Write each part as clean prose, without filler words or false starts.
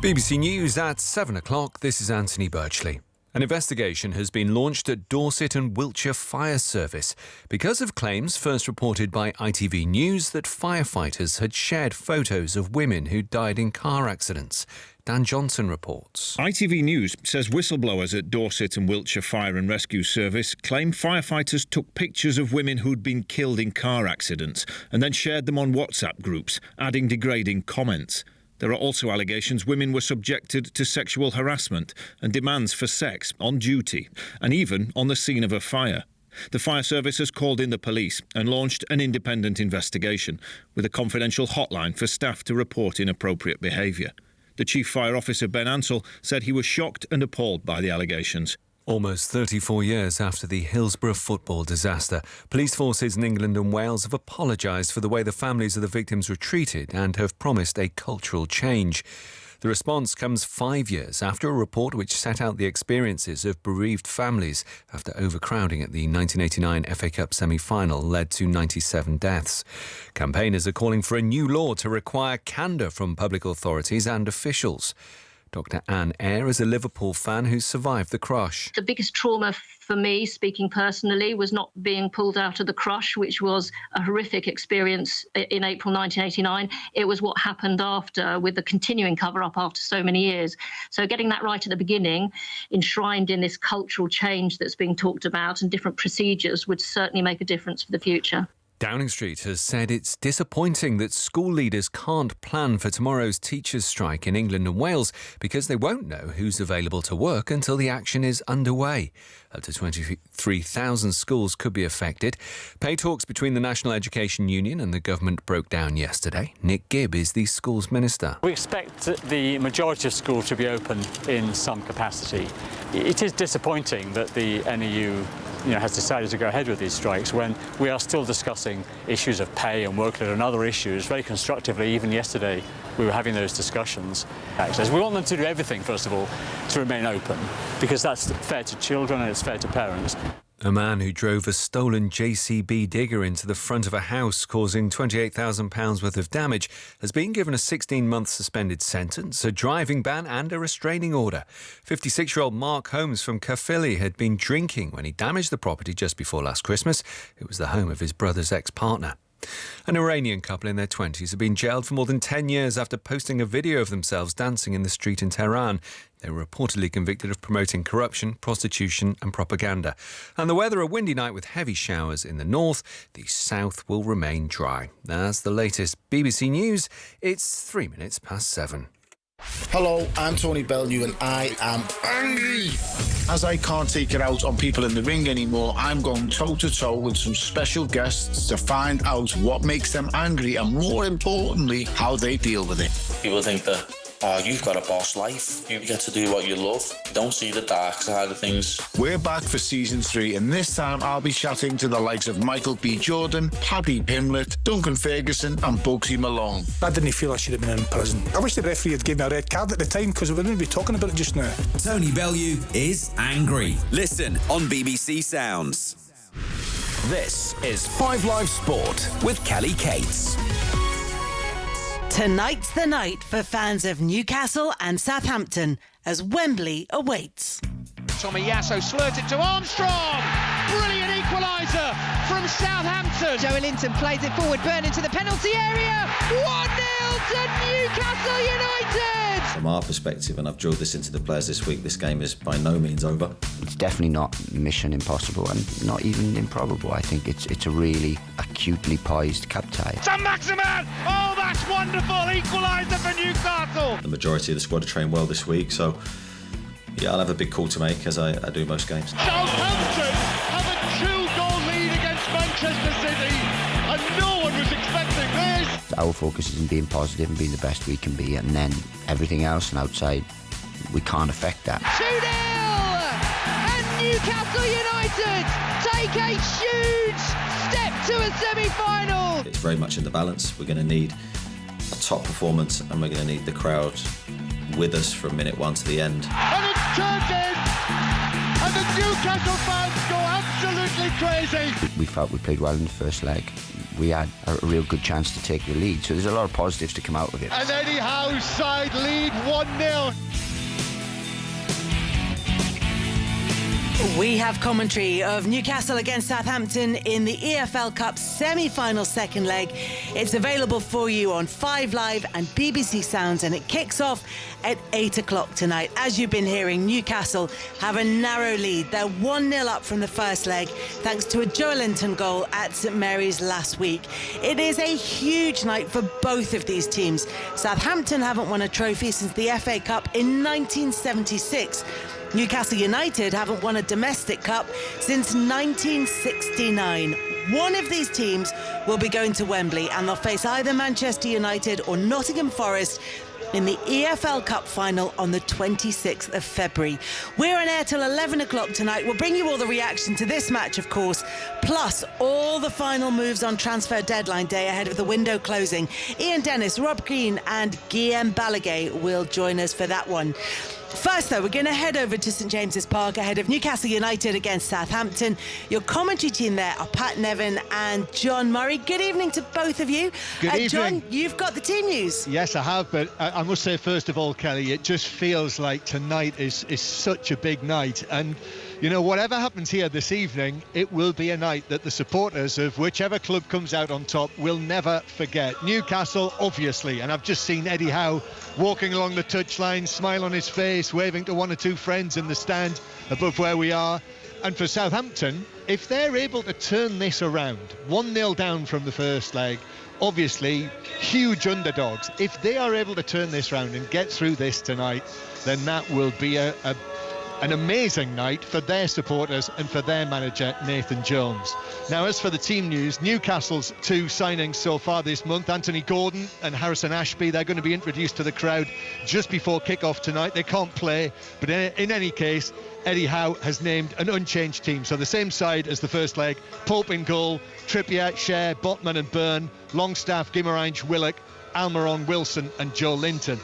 BBC News at 7 o'clock. This is Anthony Birchley. An investigation has been launched at Dorset and Wiltshire Fire Service because of claims first reported by ITV News that firefighters had shared photos of women who died in car accidents. Dan Johnson reports. ITV News says whistleblowers at Dorset and Wiltshire Fire and Rescue Service claim firefighters took pictures of women who'd been killed in car accidents and then shared them on WhatsApp groups, adding degrading comments. There are also allegations women were subjected to sexual harassment and demands for sex on duty, and even on the scene of a fire. The fire service has called in the police and launched an independent investigation with a confidential hotline for staff to report inappropriate behaviour. The Chief Fire Officer, Ben Ansell, said he was shocked and appalled by the allegations. Almost 34 years after the Hillsborough football disaster, police forces in England and Wales have apologised for the way the families of the victims were treated and have promised a cultural change. The response comes 5 years after a report which set out the experiences of bereaved families after overcrowding at the 1989 FA Cup semi-final led to 97 deaths. Campaigners are calling for a new law to require candour from public authorities and officials. Dr Anne Eyre is a Liverpool fan who survived the crush. The biggest trauma for me, speaking personally, was not being pulled out of the crush, which was a horrific experience in April 1989. It was what happened after, with the continuing cover-up after so many years. So getting that right at the beginning, enshrined in this cultural change that's being talked about and different procedures, would certainly make a difference for the future. Downing Street has said it's disappointing that school leaders can't plan for tomorrow's teachers' strike in England and Wales because they won't know who's available to work until the action is underway. Up to 23,000 schools could be affected. Pay talks between the National Education Union and the government broke down yesterday. Nick Gibb is the schools minister. We expect the majority of schools to be open in some capacity. It is disappointing that the NEU has decided to go ahead with these strikes when we are still discussing issues of pay and workload and other issues very constructively. Even yesterday we were having those discussions. We want them to do everything, first of all, to remain open, because that's fair to children and it's fair to parents. A man who drove a stolen JCB digger into the front of a house, causing £28,000 worth of damage, has been given a 16-month suspended sentence, a driving ban and a restraining order. 56-year-old Mark Holmes from Caerphilly had been drinking when he damaged the property just before last Christmas. It was the home of his brother's ex-partner. An Iranian couple in their 20s have been jailed for more than 10 years after posting a video of themselves dancing in the street in Tehran. They were reportedly convicted of promoting corruption, prostitution and propaganda. And the weather, a windy night with heavy showers in the north. The south will remain dry. That's the latest BBC News. It's 3 minutes past 7. Hello, I'm Tony Bellew and I am angry. As I can't take it out on people in the ring anymore, I'm going toe-to-toe with some special guests to find out what makes them angry and, more importantly, how they deal with it. People think that, you've got a boss life. You get to do what you love. Don't see the dark side of things. We're back for season 3, and this time I'll be chatting to the likes of Michael B. Jordan, Paddy Pimblett, Duncan Ferguson and Bugsy Malone. I didn't feel I should have been in prison. I wish the referee had given me a red card at the time, because we wouldn't be talking about it just now. Tony Bellew is angry. Listen on BBC Sounds. This is 5 Live Sport with Kelly Cates. Tonight's the night for fans of Newcastle and Southampton as Wembley awaits. Tomiyasu slurs it to Armstrong. Brilliant equaliser from Southampton. Joe Linton plays it forward, Burn into the penalty area. 1-0 to Newcastle United. From our perspective, and I've drilled this into the players this week, this game is by no means over. It's definitely not mission impossible and not even improbable. I think it's a really acutely poised cup tie. Saint-Maximin! Oh, that's wonderful! Equaliser for Newcastle! The majority of the squad have trained well this week, so yeah, I'll have a big call to make, as I do most games. Southampton have a 2-goal lead against Manchester City, and no one was expecting this. Our focus is in being positive and being the best we can be, and then everything else and outside, we can't affect that. 2-0! And Newcastle United take a huge step to a semi-final. It's very much in the balance. We're going to need a top performance, and we're going to need the crowd with us from minute 1 to the end. And it's turned in, and the Newcastle fans go absolutely crazy. We felt we played well in the first leg. we had a real good chance to take the lead. So there's a lot of positives to come out of it. And Eddie Howe's side lead 1-0. We have commentary of Newcastle against Southampton in the EFL Cup semi-final second leg. It's available for you on 5 Live and BBC Sounds, and it kicks off at 8 o'clock tonight. As you've been hearing, Newcastle have a narrow lead. They're 1-0 up from the first leg thanks to a Joe Linton goal at St Mary's last week. It is a huge night for both of these teams. Southampton haven't won a trophy since the FA Cup in 1976. Newcastle United haven't won a domestic cup since 1969. One of these teams will be going to Wembley, and they'll face either Manchester United or Nottingham Forest in the EFL Cup final on the 26th of February. We're on air till 11 o'clock tonight. We'll bring you all the reaction to this match, of course, plus all the final moves on transfer deadline day ahead of the window closing. Ian Dennis, Rob Green and Guillaume Balaguer will join us for that one. First, though, we're going to head over to St James's Park ahead of Newcastle United against Southampton. Your commentary team there are Pat Nevin and John Murray. Good evening to both of you. Good evening. John, you've got the team news. Yes, I have, but I must say, first of all, Kelly, it just feels like tonight is such a big night. And, you know, whatever happens here this evening, it will be a night that the supporters of whichever club comes out on top will never forget. Newcastle, obviously, and I've just seen Eddie Howe walking along the touchline, smile on his face, waving to one or two friends in the stand above where we are. And for Southampton, if they're able to turn this around, 1-0 down from the first leg, obviously huge underdogs. If they are able to turn this round and get through this tonight, then that will be an amazing night for their supporters and for their manager, Nathan Jones. Now, as for the team news, Newcastle's 2 signings so far this month, Anthony Gordon and Harrison Ashby, they're going to be introduced to the crowd just before kick-off tonight. They can't play, but in any case, Eddie Howe has named an unchanged team. So the same side as the first leg: Pope in goal, Trippier, Cher, Botman and Byrne, Longstaff, Guimaraes, Willock, Almiron, Wilson and Joe Linton.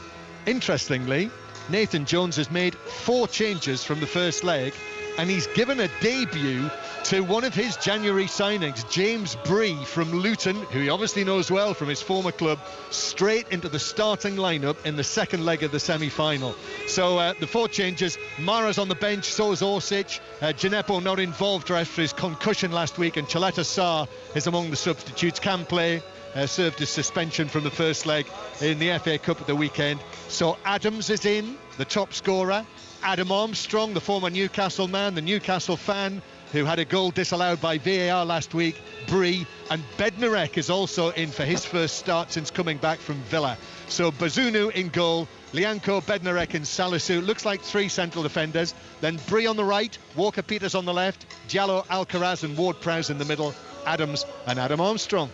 Interestingly, Nathan Jones has made 4 changes from the first leg, and he's given a debut to one of his January signings, James Bree from Luton, who he obviously knows well from his former club, straight into the starting lineup in the second leg of the semi-final. So the 4 changes: Mara's on the bench, so is Orsic, Gineppo not involved after his concussion last week, and Chaleta Sarr is among the substitutes. Can play, served his suspension from the first leg in the FA Cup at the weekend. So Adams is in, the top scorer. Adam Armstrong, the former Newcastle man, the Newcastle fan, who had a goal disallowed by VAR last week. Bree, and Bednarek is also in for his first start since coming back from Villa. So Bazunu in goal, Lianco, Bednarek and Salisu. Looks like 3 central defenders. Then Bree on the right, Walker-Peters on the left, Diallo, Alcaraz and Ward-Prowse in the middle, Adams and Adam Armstrong.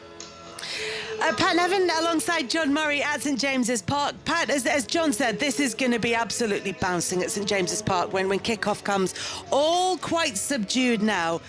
Pat Nevin alongside John Murray at St James's Park. Pat, as John said, this is going to be absolutely bouncing at St James's Park when kick-off comes. All quite subdued now.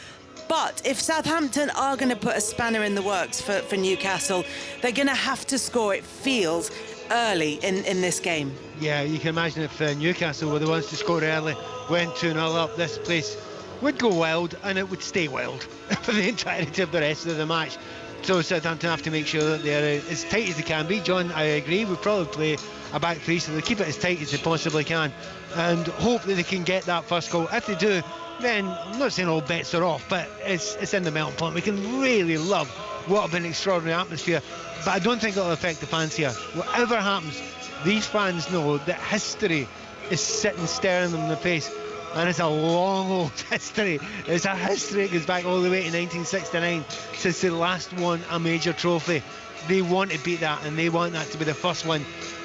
But if Southampton are going to put a spanner in the works for Newcastle, they're going to have to score, it feels, early in this game. Yeah, you can imagine if Newcastle were the ones to score early, went 2-0 up, this place would go wild, and it would stay wild for the entirety of the rest of the match. So Southampton have to make sure that they're as tight as they can be. John, I agree, we'll probably play a back 3, so they keep it as tight as they possibly can and hope that they can get that first goal. If they do, then I'm not saying all bets are off, but it's in the melting point. We can really love what an extraordinary atmosphere, but I don't think it'll affect the fans here. Whatever happens, these fans know that history is sitting staring them in the face. And it's a long old history. It's a history that goes back all the way to 1969 since they last won a major trophy. They want to beat that, and they want that to be the first one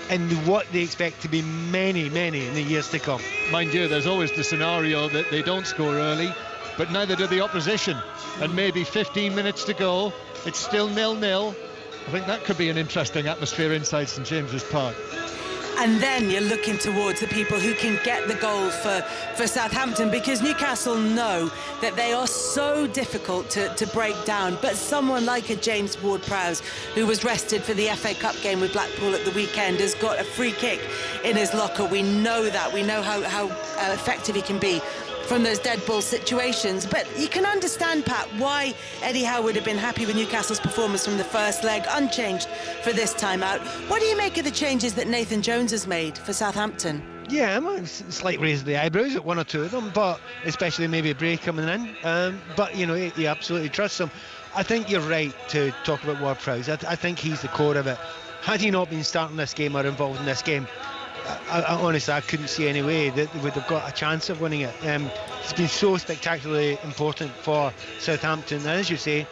in what they expect to be many, many in the years to come. Mind you, there's always the scenario that they don't score early, but neither do the opposition. And maybe 15 minutes to go, it's still 0-0. I think that could be an interesting atmosphere inside St James's Park. And then you're looking towards the people who can get the goal for Southampton, because Newcastle know that they are so difficult to break down. But someone like a James Ward-Prowse, who was rested for the FA Cup game with Blackpool at the weekend, has got a free kick in his locker. We know that. We know how effective he can be from those dead ball situations. But you can understand, Pat, why Eddie Howe would have been happy with Newcastle's performance from the first leg, unchanged for this time out. What do you make of the changes that Nathan Jones has made for Southampton? Yeah, I'm a slight raise of the eyebrows at one or two of them, but especially maybe Bray coming in. But, you know, he absolutely trusts him. I think you're right to talk about Ward-Prowse. I think he's the core of it. Had he not been starting this game or involved in this game, I honestly, I couldn't see any way that they would have got a chance of winning it. He's been so spectacularly important for Southampton. And as you say,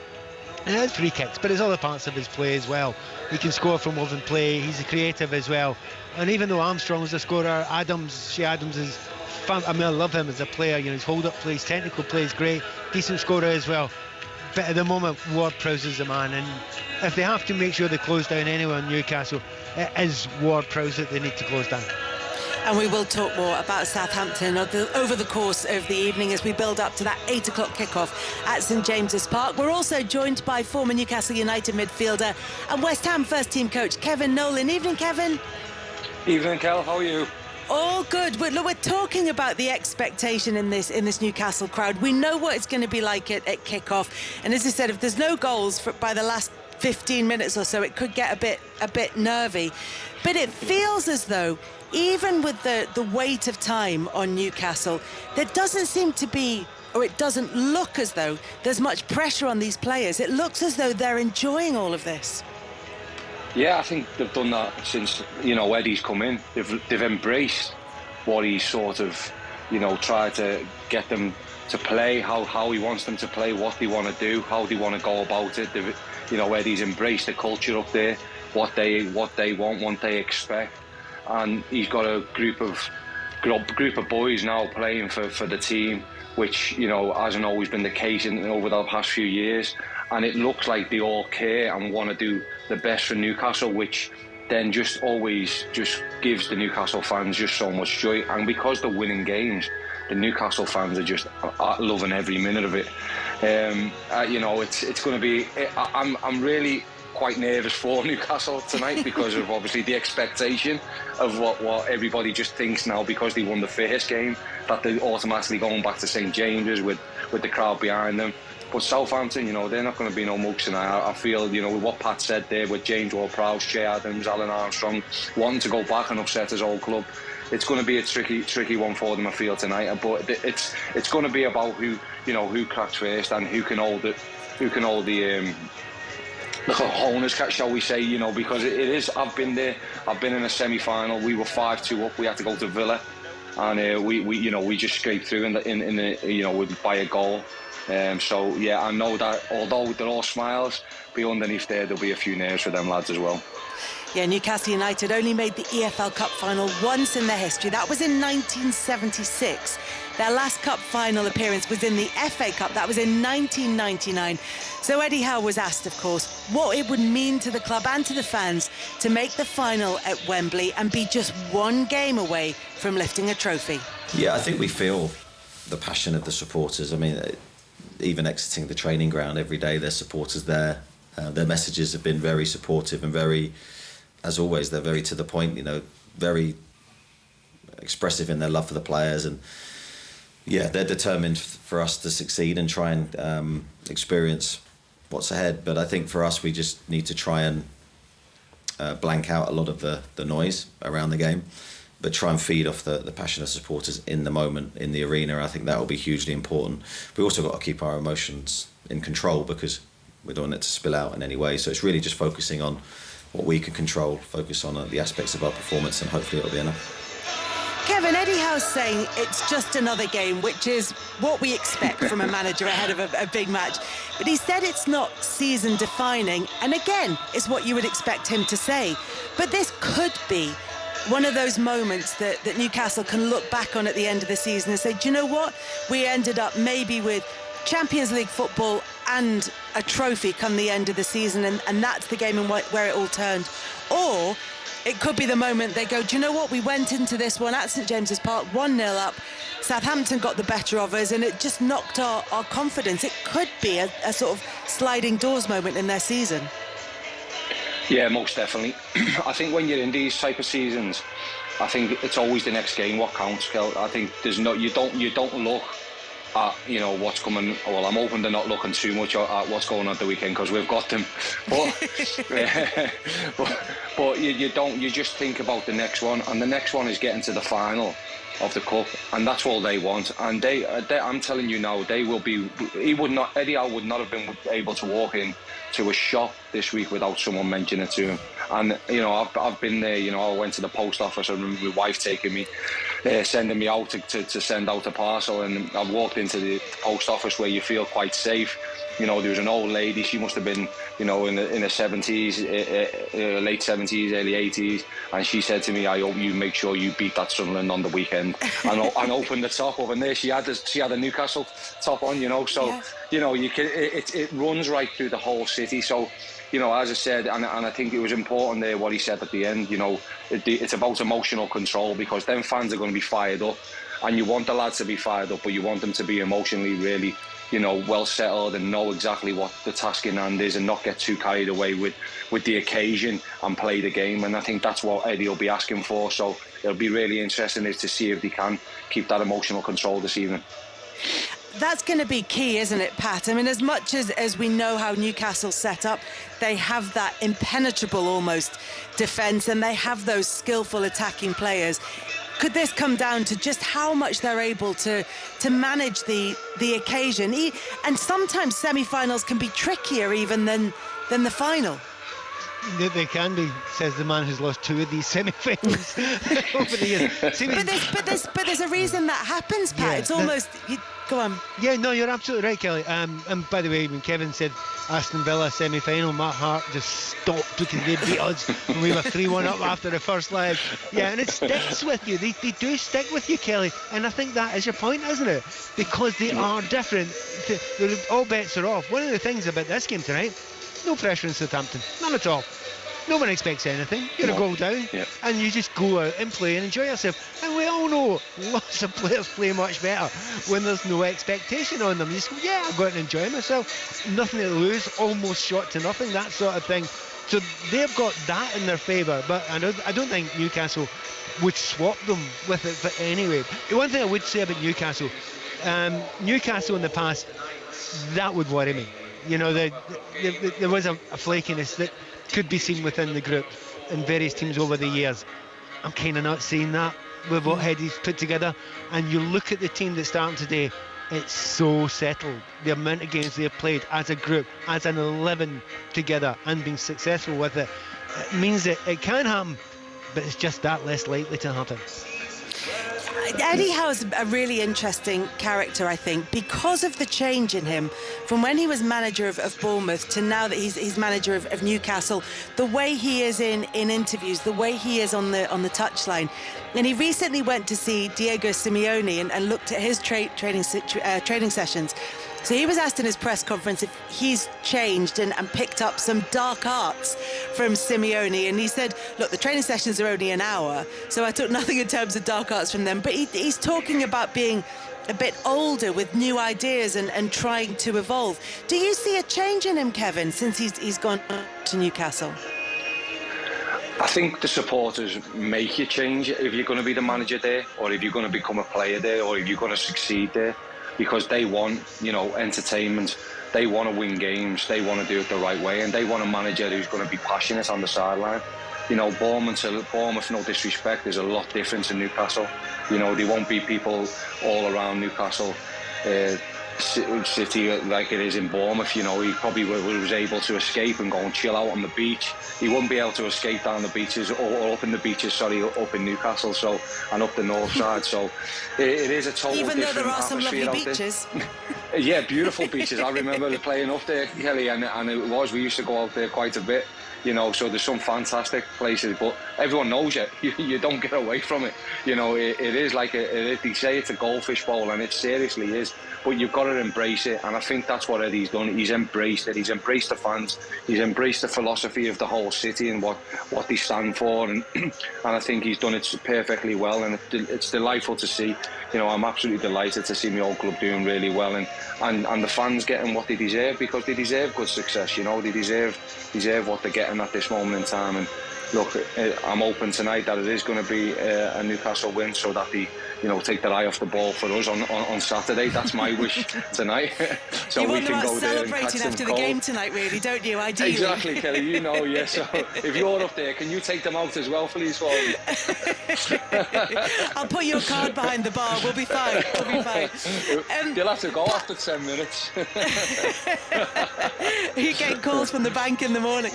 he has free kicks, but there's other parts of his play as well. He can score from open play. He's a creative as well. And even though Armstrong's a scorer, Shea Adams is I love him as a player. You know, his hold-up play, his technical play is great. Decent scorer as well. But at the moment, Ward-Prowse is the man. And if they have to make sure they close down anyone in Newcastle, it is Ward-Prowse that they need to close down. And we will talk more about Southampton over the course of the evening as we build up to that 8 o'clock kickoff at St James's Park. We're also joined by former Newcastle United midfielder and West Ham first team coach Kevin Nolan. Evening, Kevin. Evening, Kel. How are you? All good. We're talking about the expectation in this Newcastle crowd. We know what it's going to be like at kickoff. And as I said, if there's no goals by the last 15 minutes or so, it could get a bit nervy. But it feels as though, even with the weight of time on Newcastle, there doesn't seem to be, or it doesn't look as though there's much pressure on these players. It looks as though they're enjoying all of this. Yeah, I think they've done that since, you know, Eddie's come in. They've embraced what he's sort of, you know, tried to get them to play, how he wants them to play, what they want to do, how they want to go about it. You know, Eddie's embraced the culture up there, what they want, what they expect. And he's got a group of boys now playing for the team, which, you know, hasn't always been the case over the past few years. And it looks like they all care and want to do the best for Newcastle, which then just always just gives the Newcastle fans just so much joy. And because they're winning games, the Newcastle fans are just loving every minute of it. You know, it's going to be. I'm really quite nervous for Newcastle tonight because of obviously the expectation of what everybody just thinks now, because they won the first game, that they're automatically going back to St James's with the crowd behind them. But Southampton, you know, they're not going to be no mugs tonight. I feel, you know, with what Pat said there, with James Ward-Prowse, Shea Adams, Alan Armstrong wanting to go back and upset his old club, it's going to be a tricky one for them, I feel, tonight. But it's going to be about who cracks first and who can hold the owners, shall we say, you know, because it is. I've been there. I've been in a semi-final. We were 5-2 up. We had to go to Villa, and we just scraped through in the by a goal. So yeah, I know that although they're all smiles, be underneath there'll be a few nerves for them lads as well. Yeah, Newcastle United only made the EFL Cup final once in their history. That was in 1976. Their last cup final appearance was in the FA Cup. That was in 1999. So Eddie Howe was asked, of course, what it would mean to the club and to the fans to make the final at Wembley and be just one game away from lifting a trophy. Yeah, I think we feel the passion of the supporters. I mean, even exiting the training ground every day, there's supporters there. Their messages have been very supportive and very, as always, they're very to the point, you know, very expressive in their love for the players. And yeah, they're determined for us to succeed and try and experience what's ahead. But I think for us, we just need to try and blank out a lot of the noise around the game, but try and feed off the passion of supporters in the moment, in the arena. I think that will be hugely important. We also got to keep our emotions in control because we don't want it to spill out in any way. So it's really just focusing on what we can control, focus on the aspects of our performance, and hopefully it'll be enough. Kevin, Eddie Howe's saying it's just another game, which is what we expect from a manager ahead of a big match. But he said it's not season-defining, and again, it's what you would expect him to say. But this could be one of those moments that Newcastle can look back on at the end of the season and say, do you know what? We ended up maybe with Champions League football and a trophy come the end of the season, and that's the game and where it all turned. Or it could be the moment they go, do you know what? We went into this one at St James's Park 1-0 up. Southampton got the better of us and it just knocked our confidence. It could be a sort of sliding doors moment in their season. Yeah, most definitely. I think when you're in these type of seasons, I think it's always the next game what counts, Kel. I think you don't look at what's coming. Well, I'm hoping they're not looking too much at what's going on at the weekend because we've got them. But you just think about the next one, and the next one is getting to the final of the cup, and that's all they want. And they I'm telling you now, they will be. Eddie Howe would not have been able to walk in to a shop this week without someone mentioning it to him. And I've been there. I went to the post office. I remember my wife taking me, sending me out to send out a parcel, and I walked into the post office where you feel quite safe. There was an old lady. She must have been, in her 70s, late 70s, early 80s, and she said to me, "I hope you make sure you beat that Sunderland on the weekend." and opened the top up, and there she had a Newcastle top on, So it runs right through the whole city. So, as I said, and I think it was important there what he said at the end. It's about emotional control, because then fans are going to be fired up, and you want the lads to be fired up, but you want them to be emotionally really, well settled and know exactly what the task in hand is, and not get too carried away with the occasion and play the game. And I think that's what Eddie will be asking for. So it'll be really interesting to see if they can keep that emotional control this evening. That's going to be key, isn't it, Pat? I mean, as much as we know how Newcastle's set up, they have that impenetrable almost defence, and they have those skillful attacking players. Could this come down to just how much they're able to manage the occasion? And sometimes semi-finals can be trickier even than the final. They can be, says the man who's lost 2 of these semi-finals over the years. But there's a reason that happens, Pat. Yeah, it's almost... Go on. Yeah, no, you're absolutely right, Kelly. And by the way, when Kevin said Aston Villa semi-final, my heart just stopped because they beat us and we were 3-1 up after the first leg. Yeah, and it sticks with you. They do stick with you, Kelly. And I think that is your point, isn't it? Because they are different. All bets are off. One of the things about this game tonight, no pressure in Southampton. None at all. No one expects anything. You're a goal down, and you just go out and play and enjoy yourself. And we all know lots of players play much better when there's no expectation on them. You just go, I'm going to enjoy myself. Nothing to lose, almost shot to nothing, that sort of thing. So they've got that in their favour. But I don't think Newcastle would swap them with it. But anyway, the one thing I would say about Newcastle, Newcastle in the past, that would worry me. There was a flakiness that could be seen within the group in various teams over the years. I'm kind of not seeing that with what Eddie's put together. And you look at the team that's starting today, it's so settled. The amount of games they've played as a group, as an 11 together, and being successful with it, it means that it can happen, but it's just that less likely to happen. Eddie Howe's a really interesting character, I think, because of the change in him from when he was manager of Bournemouth to now that he's manager of Newcastle. The way he is in interviews, the way he is on the touchline. And he recently went to see Diego Simeone and looked at his training sessions. So he was asked in his press conference if he's changed and picked up some dark arts from Simeone. And he said, look, the training sessions are only an hour, so I took nothing in terms of dark arts from them. But he's talking about being a bit older with new ideas and trying to evolve. Do you see a change in him, Kevin, since he's gone to Newcastle? I think the supporters make you change if you're going to be the manager there, or if you're going to become a player there, or if you're going to succeed there. Because they want, entertainment, they want to win games, they want to do it the right way, and they want a manager who's going to be passionate on the sideline. Bournemouth, no disrespect, there's a lot different in Newcastle. There won't be people all around Newcastle city like it is in Bournemouth. He probably was able to escape and go and chill out on the beach. He wouldn't be able to escape down the beaches or up in the beaches, up in Newcastle, and up the north side. So it is a total even different though there are some lovely atmosphere beaches. Yeah, beautiful beaches. I remember playing up there, Kelly, and we used to go out there quite a bit. So there's some fantastic places, but everyone knows it. You don't get away from it. It is like they say it's a goldfish bowl, and it seriously is. But you've got to embrace it, and I think that's what Eddie's done. He's embraced it. He's embraced the fans. He's embraced the philosophy of the whole city and what they stand for, and I think he's done it perfectly well, and it's delightful to see. I'm absolutely delighted to see my old club doing really well, and the fans getting what they deserve, because they deserve good success. They deserve what they're getting at this moment in time, and look, I'm hoping tonight that it is going to be a Newcastle win, so that they, take their eye off the ball for us on Saturday. That's my wish tonight. So you we want can them go out there and celebrating catch after them the cold. game tonight, really, don't you? Ideally. Exactly, Kelly. Yeah. So if you're up there, can you take them out as well, please, for me? I'll put your card behind the bar. We'll be fine. You'll have to go after 10 minutes. You get calls from the bank in the morning.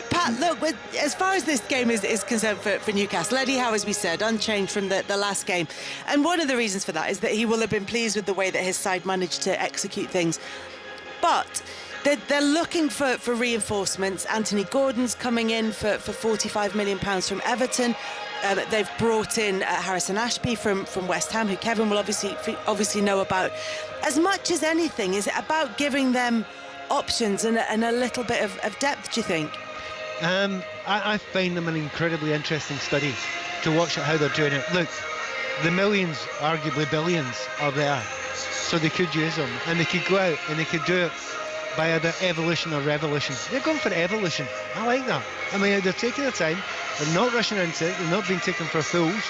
Pat, look, as far as this game is concerned for Newcastle, Eddie Howe, as we said, unchanged from the last game. And one of the reasons for that is that he will have been pleased with the way that his side managed to execute things. But they're looking for reinforcements. Anthony Gordon's coming in for £45 million from Everton. They've brought in Harrison Ashby from West Ham, who Kevin will obviously know about. As much as anything, is it about giving them options and a little bit of depth, do you think? I find them an incredibly interesting study to watch how they're doing it. Look, the millions, arguably billions, are there, so they could use them, and they could go out and they could do it by either evolution or revolution. They're going for evolution. I like that. I mean, they're taking their time, they're not rushing into it, they're not being taken for fools,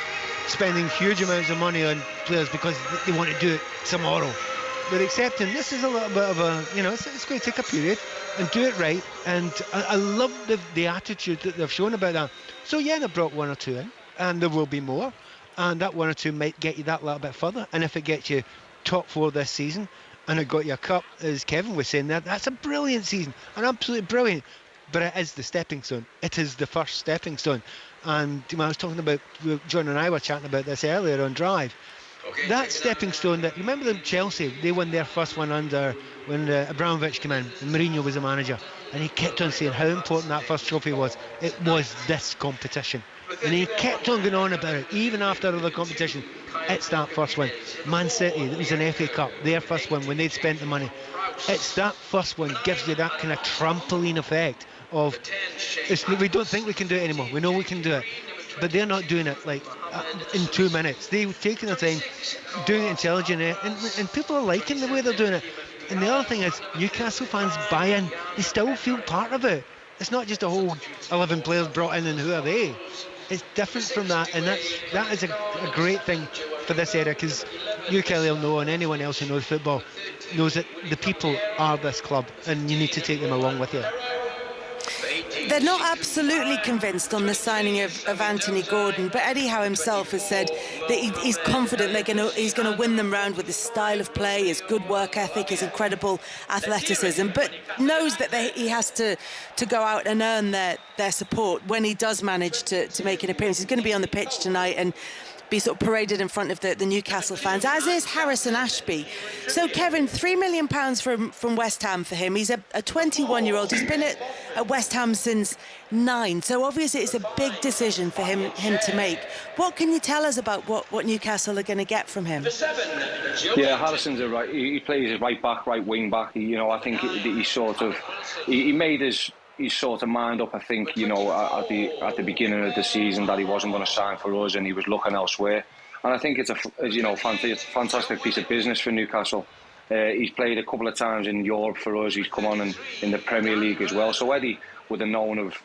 spending huge amounts of money on players because they want to do it tomorrow. They're accepting this is a little bit of a, it's going to take a period, and do it right. And I love the attitude that they've shown about that. So yeah, they brought one or two in, and there will be more, and that one or two might get you that little bit further. And if it gets you top 4 this season, and it got you a cup, as Kevin was saying, that's a brilliant season, an absolutely brilliant. But it is the stepping stone. It is the first stepping stone. And I was talking about, John and I were chatting about this earlier on Drive. That stepping stone, that remember them Chelsea, they won their first one under when Abramovich came in and Mourinho was the manager, and he kept on saying how important that first trophy was. It was this competition, and he kept on going on about it even after other competition. It's that first one. Man City, it was an FA Cup, their first one when they'd spent the money. It's that first one gives you that kind of trampoline effect of we don't think we can do it anymore, we know we can do it. But they're not doing it like in 2 minutes. They're taking their time, doing it intelligently, and people are liking the way they're doing it. And the other thing is, Newcastle fans buy in. They still feel part of it. It's not just a whole 11 players brought in and who are they. It's different from that, and that is a great thing for this era, because you, Kelly, will know, and anyone else who knows football knows that the people are this club, and you need to take them along with you. They're not absolutely convinced on the signing of Anthony Gordon, but Eddie Howe himself has said that he's confident he's going to win them round with his style of play, his good work ethic, his incredible athleticism, but knows that he has to go out and earn their support when he does manage to make an appearance. He's going to be on the pitch tonight and be sort of paraded in front of the Newcastle fans, as is Harrison Ashby. So, Kevin, £3 million from West Ham for him. He's a 21-year-old. He's been at West Ham since 9. So, obviously, it's a big decision for him to make. What can you tell us about what Newcastle are going to get from him? Yeah, Harrison's right. He plays as right back, right wing back. I think he made his sort of mind up, I think, at the beginning of the season, that he wasn't going to sign for us and he was looking elsewhere. And I think it's a fantastic piece of business for Newcastle. He's played a couple of times in Europe for us. He's come on in the Premier League as well. So Eddie would have known of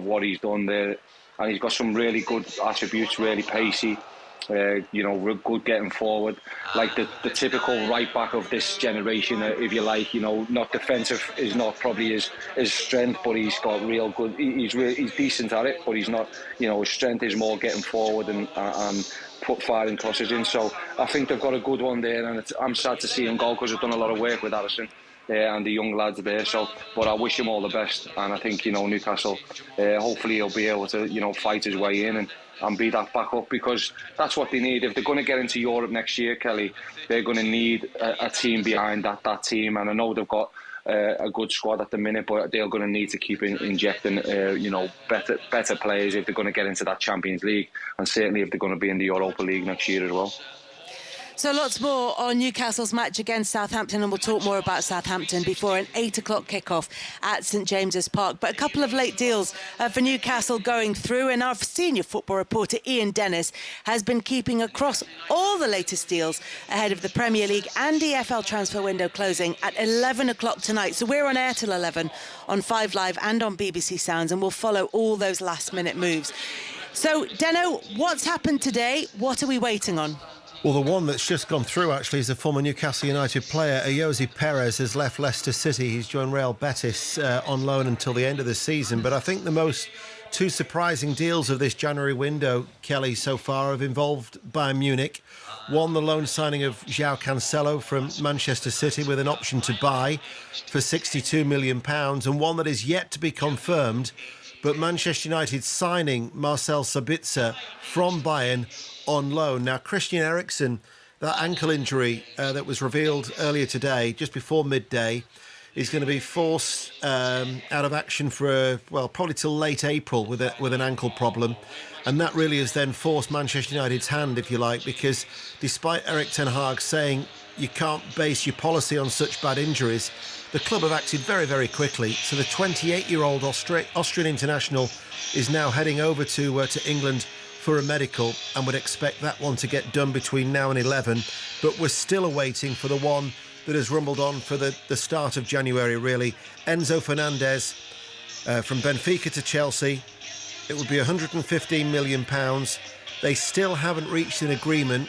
what he's done there, and he's got some really good attributes, really pacey. Good getting forward, like the typical right back of this generation, if you like. Not defensive is not probably his strength, but he's got real good. He's decent at it, but he's not. His strength is more getting forward and firing crosses in. So I think they've got a good one there, and I'm sad to see him go, because I've done a lot of work with Harrison and the young lads there. So, but I wish him all the best, and I think Newcastle. Hopefully he'll be able to fight his way in and be that backup, because that's what they need. If they're going to get into Europe next year, Kelly, they're going to need a team behind that team. And I know they've got a good squad at the minute, but they're going to need to keep injecting better players if they're going to get into that Champions League, and certainly if they're going to be in the Europa League next year as well. So lots more on Newcastle's match against Southampton, and we'll talk more about Southampton before an 8 o'clock kickoff at St James's Park. But a couple of late deals for Newcastle going through, and our senior football reporter Ian Dennis has been keeping across all the latest deals ahead of the Premier League and EFL transfer window closing at 11 o'clock tonight. So we're on air till 11 on 5 Live and on BBC Sounds, and we'll follow all those last-minute moves. So, Deno, what's happened today? What are we waiting on? Well, the one that's just gone through, actually, is a former Newcastle United player. Ayoze Perez has left Leicester City. He's joined Real Betis on loan until the end of the season. But I think the two surprising deals of this January window, Kelly, so far have involved Bayern Munich. One, the loan signing of João Cancelo from Manchester City with an option to buy for £62 million. And one that is yet to be confirmed, but Manchester United signing Marcel Sabitzer from Bayern on loan. Now, Christian Eriksen, that ankle injury that was revealed earlier today, just before midday, is going to be forced out of action for, probably till late April with an ankle problem. And that really has then forced Manchester United's hand, if you like, because despite Erik ten Hag saying you can't base your policy on such bad injuries, the club have acted very, very quickly. So the 28-year-old Austrian international is now heading over to England for a medical, and would expect that one to get done between now and 11. But we're still awaiting for the one that has rumbled on for the start of January, really. Enzo Fernandez from Benfica to Chelsea. It would be £115 million. They still haven't reached an agreement.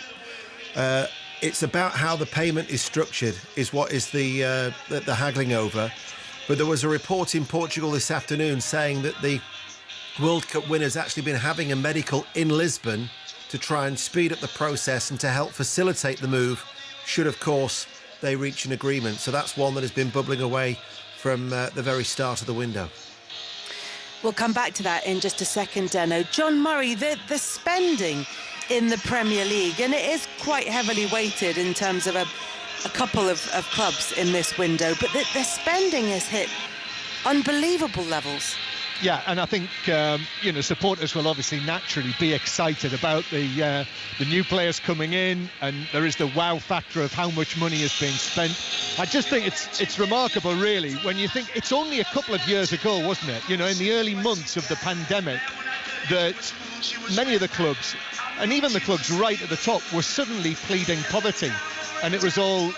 It's about how the payment is structured, is what is the haggling over. But there was a report in Portugal this afternoon saying that the World Cup winner's actually been having a medical in Lisbon to try and speed up the process and to help facilitate the move, should, of course, they reach an agreement. So that's one that has been bubbling away from the very start of the window. We'll come back to that in just a second, Deno. John Murray, the spending in the Premier League, and it is quite heavily weighted in terms of a couple of clubs in this window, but the spending has hit unbelievable levels. Yeah, and I think supporters will obviously naturally be excited about the new players coming in, and there is the wow factor of how much money is being spent. I just think it's remarkable, really, when you think it's only a couple of years ago, wasn't it? In the early months of the pandemic, that many of the clubs, and even the clubs right at the top, were suddenly pleading poverty, and it was all.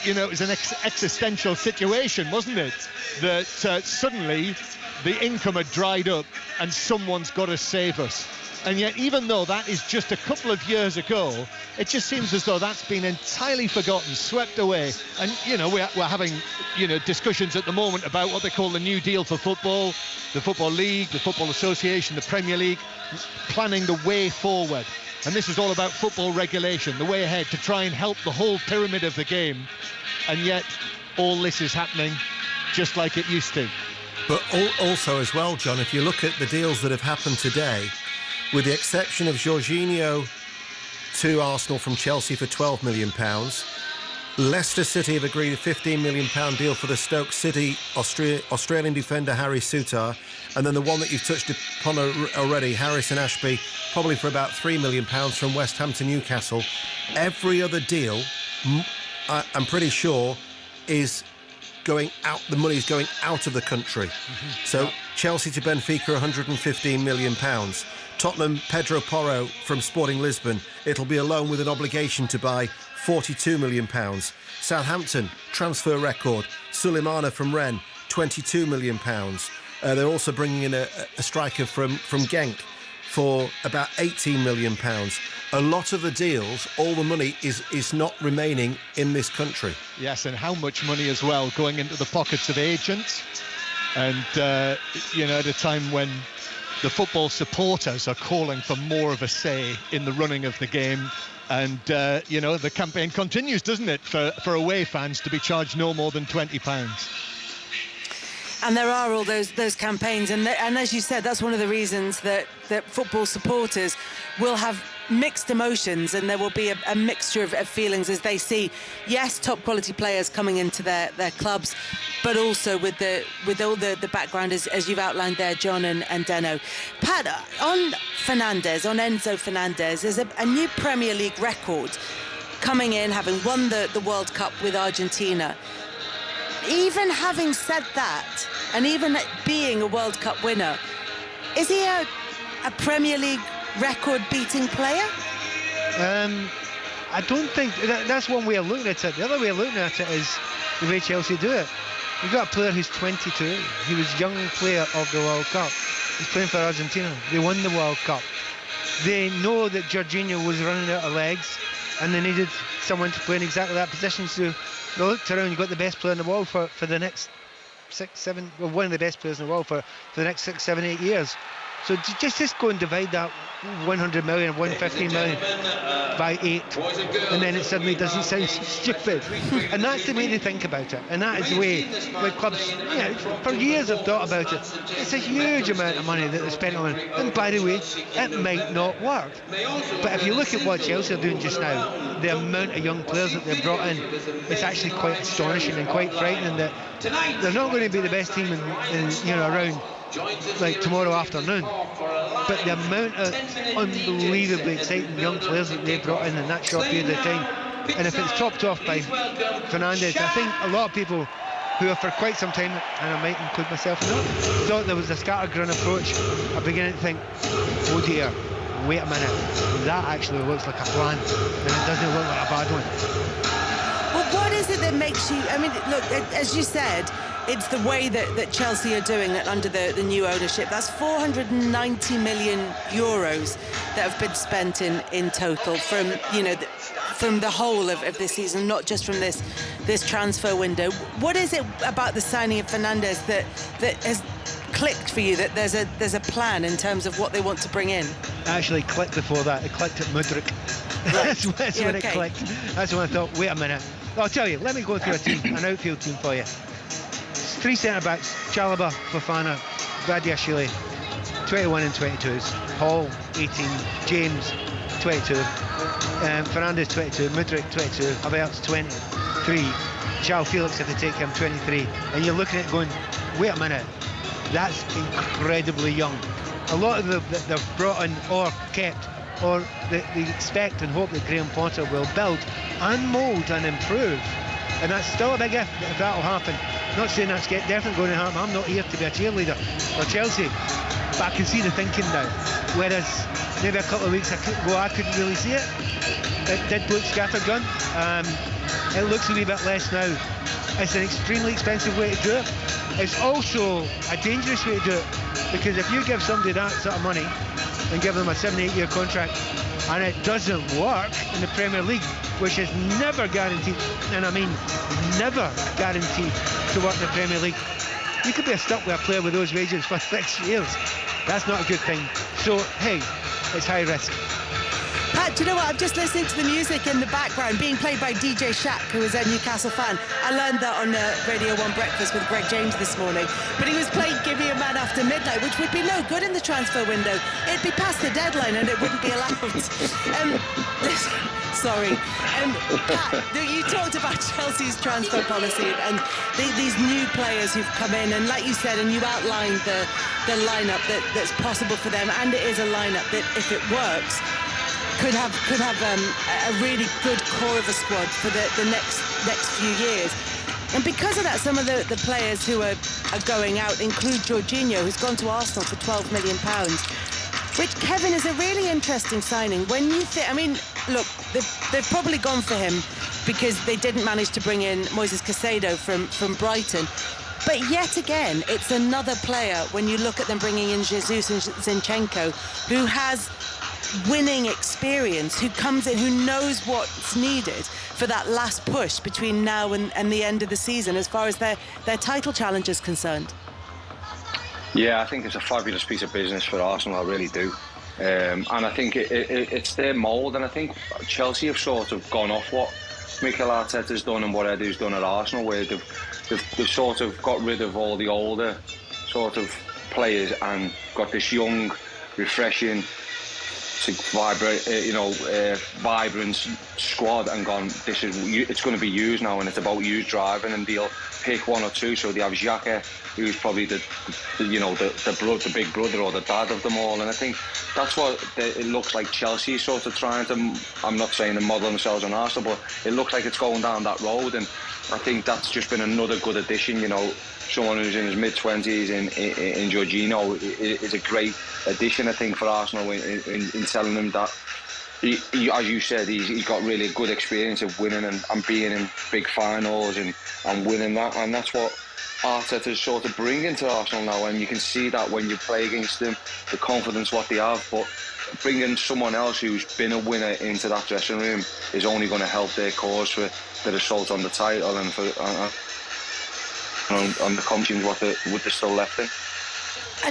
It was an existential situation, wasn't it? That suddenly the income had dried up and someone's got to save us. And yet, even though that is just a couple of years ago, it just seems as though that's been entirely forgotten, swept away. And, we're having, discussions at the moment about what they call the New Deal for football, the Football League, the Football Association, the Premier League, planning the way forward. And this is all about football regulation, the way ahead to try and help the whole pyramid of the game. And yet, all this is happening just like it used to. But also as well, John, if you look at the deals that have happened today, with the exception of Jorginho to Arsenal from Chelsea for £12 million, Leicester City have agreed a £15 million deal for the Stoke City Australian defender Harry Souttar, and then the one that you've touched upon already, Harrison Ashby, probably for about £3 million from West Ham to Newcastle. Every other deal, I'm pretty sure, is going out. The money is going out of the country. Mm-hmm. So Chelsea to Benfica, £115 million. Tottenham, Pedro Porro from Sporting Lisbon. It'll be a loan with an obligation to buy £42 million. Southampton, transfer record. Sulemana from Rennes, £22 million. They're also bringing in a striker from Genk for about £18 million. A lot of the deals, all the money is not remaining in this country. Yes, and how much money as well going into the pockets of agents. And, at a time when the football supporters are calling for more of a say in the running of the game. And, the campaign continues, doesn't it, for away fans to be charged no more than £20. And there are all those campaigns. And as you said, that's one of the reasons that football supporters will have mixed emotions, and there will be a mixture of feelings as they see, yes, top quality players coming into their clubs, but also with all the background as you've outlined there, John and Deno. Pat, on Enzo Fernandez, there's a new Premier League record coming in, having won the World Cup with Argentina. Even having said that, and even being a World Cup winner, is he a Premier League record-beating player? I don't think that's one way of looking at it. The other way of looking at it is the way Chelsea do it. You've got a player who's 22. He was young player of the World Cup. He's playing for Argentina. They won the World Cup. They know that Jorginho was running out of legs and they needed someone to play in exactly that position. So they looked around, you've got the best player in the world for the next 6, 7, well, one of the best players in the world for the next 6, 7, 8 years. So just go and divide that 100 million, 115 million by 8, and then it suddenly doesn't sound stupid. And that's the way they think about it. And that is the way clubs, for years have thought about it. It's a huge amount of money that they spent on it. And by the way, it might not work. But if you look at what Chelsea are doing just now, the amount of young players that they've brought in, it's actually quite astonishing and quite frightening that they're not going to be the best team in around like tomorrow afternoon, but the amount of unbelievably exciting young players that they've brought in that short period of time, and if it's topped off by Fernandes, I think a lot of people who have for quite some time, and I might include myself in that, thought there was a scattergun approach, are beginning to think, oh dear, wait a minute, that actually looks like a plan, and it doesn't look like a bad one. Well, what is it that makes you, I mean, look, as you said, it's the way that Chelsea are doing it under the new ownership. That's 490 million euros that have been spent in total from, from the whole of this season, not just from this transfer window. What is it about the signing of Fernandes that has clicked for you, that there's a plan in terms of what they want to bring in? Actually clicked before that. It clicked at Mudryk. That's when it clicked. That's when I thought, wait a minute. I'll tell you, let me go through an outfield team for you. 3 centre-backs, Chalobah, Fofana, Badiashile, 21 and 22s, Hall, 18, James, 22, Fernandes, 22, Mudryk, 22, Havertz, 23, João Felix, if they take him, 23, and you're looking at it going, wait a minute, that's incredibly young. A lot of them that they've brought in or kept, or they expect and hope that Graham Potter will build and mould and improve. And that's still a big if that'll happen. Not saying that's definitely going to happen. I'm not here to be a cheerleader for Chelsea, but I can see the thinking now. Whereas maybe a couple of weeks ago I couldn't really see it. It did look scattergun. It looks a wee bit less now. It's an extremely expensive way to do it. It's also a dangerous way to do it, because if you give somebody that sort of money and give them a 7-8 year contract and it doesn't work in the Premier League, which is never guaranteed, and I mean never guaranteed to work in the Premier League, you could be stuck with a player with those wages for 6 years. That's not a good thing. So hey, it's high risk. Pat, do you know what? I'm just listening to the music in the background being played by DJ Shaq, who is a Newcastle fan. I learned that on Radio 1 Breakfast with Greg James this morning. But he was playing Give Me a Man After Midnight, which would be no good in the transfer window. It'd be past the deadline and it wouldn't be allowed. Sorry. Pat, you talked about Chelsea's transfer policy and these new players who've come in, and like you said, and you outlined the lineup that's possible for them, and it is a lineup that, if it works, could have a really good core of a squad for the next few years. And because of that, some of the players who are going out include Jorginho, who's gone to Arsenal for £12 million, which, Kevin, is a really interesting signing. When you think, I mean, look, they've probably gone for him because they didn't manage to bring in Moises Caicedo from Brighton. But yet again, it's another player, when you look at them bringing in Jesus and Zinchenko, who has winning experience, who comes in, who knows what's needed for that last push between now and the end of the season as far as their title challenge is concerned. Yeah, I think it's a fabulous piece of business for Arsenal, I really do. And I think it's their mould, and I think Chelsea have sort of gone off what Mikel Arteta's done and what Edu's done at Arsenal, where they've sort of got rid of all the older sort of players and got this young, refreshing, vibrant squad and gone, it's going to be used now, and it's about you driving, and they'll pick one or two. So they have Xhaka, who's probably the big brother or the dad of them all, and I think that's what it looks like Chelsea is sort of trying to, I'm not saying to model themselves on Arsenal, but it looks like it's going down that road, and I think that's just been another good addition. Someone who's in his mid-20s in Jorginho is a great addition, I think, for Arsenal in telling them that, as you said, he's got really good experience of winning and being in big finals and winning that, and that's what Arteta's sort of bringing to Arsenal now, and you can see that when you play against them, the confidence what they have, but bringing someone else who's been a winner into that dressing room is only going to help their cause for the assault on the title and for on the competition what they're still left in.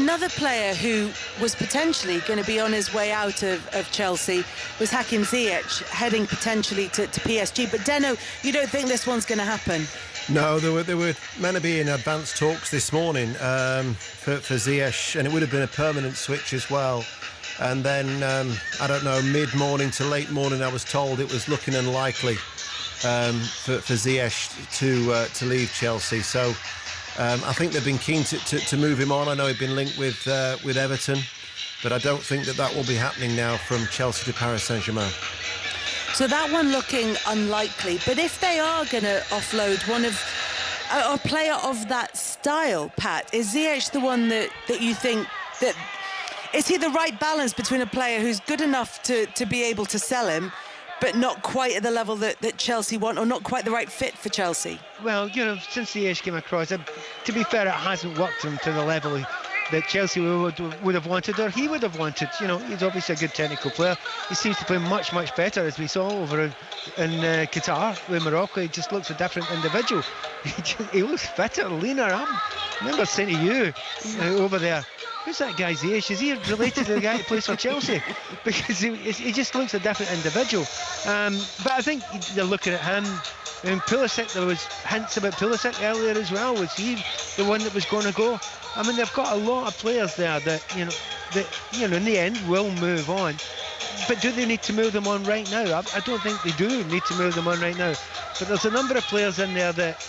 Another player who was potentially going to be on his way out of Chelsea was Hakim Ziyech, heading potentially to PSG. But Deno, you don't think this one's going to happen? No, there were meant to be in advanced talks this morning for Ziyech, and it would have been a permanent switch as well. And then, I don't know, mid-morning to late morning, I was told it was looking unlikely for Ziyech to leave Chelsea. So I think they've been keen to move him on. I know he'd been linked with Everton, but I don't think that will be happening now from Chelsea to Paris Saint-Germain. So that one looking unlikely. But if they are going to offload a player of that style, Pat, is Ziyech the one that you think that... Is he the right balance between a player who's good enough to be able to sell him, but not quite at the level that Chelsea want, or not quite the right fit for Chelsea? Well, since Ziyech came across, to be fair, it hasn't worked him to the level that Chelsea would have wanted, or he would have wanted. He's obviously a good technical player. He seems to play much, much better, as we saw over in Qatar with Morocco. He just looks a different individual. He looks fitter, leaner. I remember saying to you over there, who's that guy Ziyech? Is he related to the guy who plays for Chelsea? Because he just looks a different individual. But I think they're looking at him. And Pulisic, there was hints about Pulisic earlier as well. Was he the one that was going to go? I mean, they've got a lot of players there that in the end will move on. But do they need to move them on right now? I don't think they do need to move them on right now. But there's a number of players in there that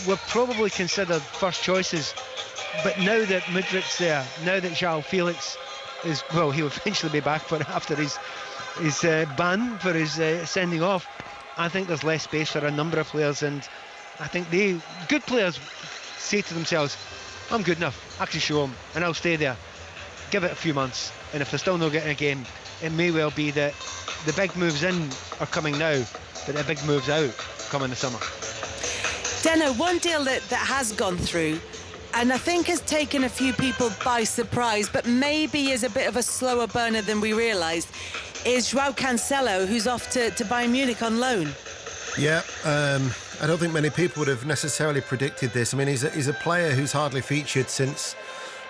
were probably considered first choices. But now that Mudrik's there, now that João Felix is, well, he'll eventually be back, but after his ban for his sending off, I think there's less space for a number of players, and I think good players say to themselves, I'm good enough, I can show them, and I'll stay there. Give it a few months, and if they're still not getting a game, it may well be that the big moves in are coming now, but the big moves out come in the summer. Deno, one deal that has gone through, and I think has taken a few people by surprise, but maybe is a bit of a slower burner than we realised, is João Cancelo, who's off to Bayern Munich on loan. Yeah, I don't think many people would have necessarily predicted this. I mean, he's a player who's hardly featured since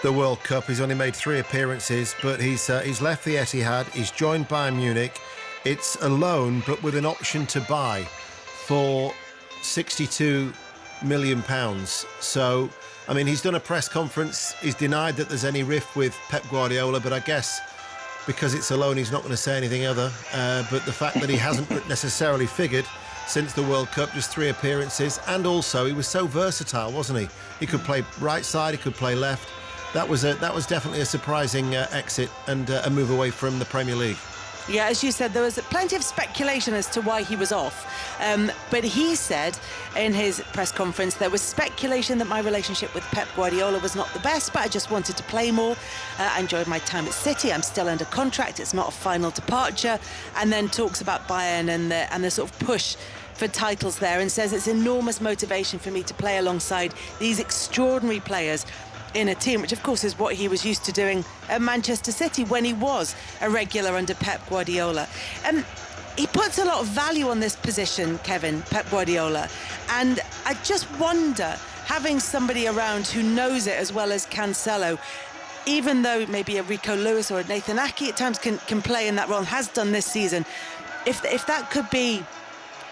the World Cup. He's only made 3 appearances, but he's left the Etihad. He's joined Bayern Munich. It's a loan, but with an option to buy for £62 million. So, I mean, he's done a press conference. He's denied that there's any rift with Pep Guardiola, but I guess because it's a loan, he's not going to say anything other. But the fact that he hasn't necessarily figured since the World Cup, just 3 appearances, and also he was so versatile, wasn't he? He could play right side, he could play left. That was definitely a surprising exit and a move away from the Premier League. Yeah, as you said, there was plenty of speculation as to why he was off. But he said in his press conference, there was speculation that my relationship with Pep Guardiola was not the best, but I just wanted to play more. I enjoyed my time at City. I'm still under contract. It's not a final departure. And then talks about Bayern and the sort of push for titles there, and says it's enormous motivation for me to play alongside these extraordinary players in a team, which of course is what he was used to doing at Manchester City when he was a regular under Pep Guardiola. He puts a lot of value on this position, Kevin, Pep Guardiola, and I just wonder, having somebody around who knows it as well as Cancelo, even though maybe a Rico Lewis or a Nathan Ake at times can play in that role and has done this season, if that could be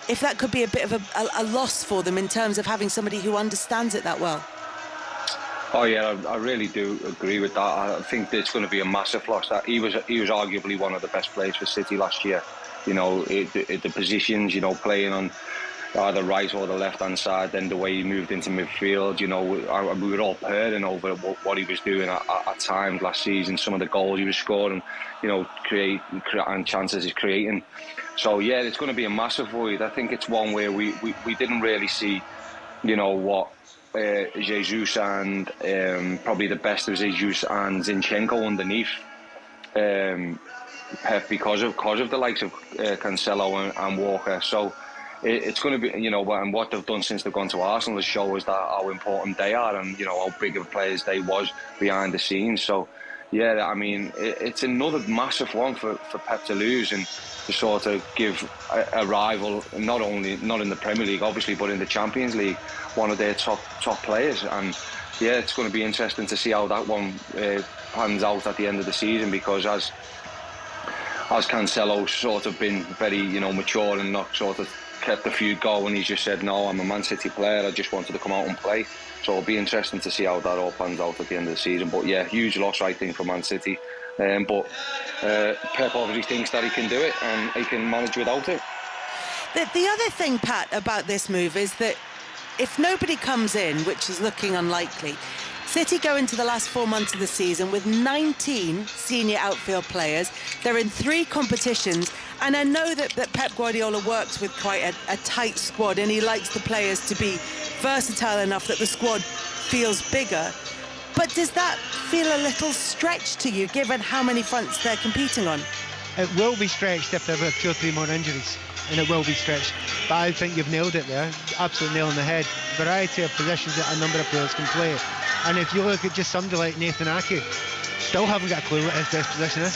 a bit of a loss for them in terms of having somebody who understands it that well. Oh yeah, I really do agree with that. I think it's going to be a massive loss. That he was arguably one of the best players for City last year. You know, the positions, you know, playing on either right or the left-hand side, then the way he moved into midfield, you know, we were all purring over what he was doing at times last season, some of the goals he was scoring, you know, and chances he's creating. So yeah, it's going to be a massive void. I think it's one where we didn't really see, you know, what Jesus and probably the best of Jesus and Zinchenko underneath Pep because of the likes of Cancelo and Walker. So it's going to be, you know, and what they've done since they've gone to Arsenal to show us that how important they are and, you know, how big of players they was behind the scenes. So yeah, I mean, it's another massive one for Pep to lose and to sort of give a rival, not in the Premier League obviously, but in the Champions League, one of their top players. And yeah, it's going to be interesting to see how that one pans out at the end of the season, because as Cancelo's sort of been very, you know, mature and not sort of kept the feud going, he's just said, no, I'm a Man City player, I just wanted to come out and play. So it'll be interesting to see how that all pans out at the end of the season. But yeah, huge loss, I think, for Man City. But Pep obviously thinks that he can do it and he can manage without it. The other thing, Pat, about this move is that if nobody comes in, which is looking unlikely, City go into the last 4 months of the season with 19 senior outfield players. They're in 3 competitions, and I know that Pep Guardiola works with quite a tight squad, and he likes the players to be versatile enough that the squad feels bigger. But does that feel a little stretched to you, given how many fronts they're competing on? It will be stretched if there are 2 or 3 more injuries, and it will be stretched. But I think you've nailed it there, absolutely nail on the head. Variety of positions that a number of players can play. And if you look at just somebody like Nathan Ake, still haven't got a clue what his best position is.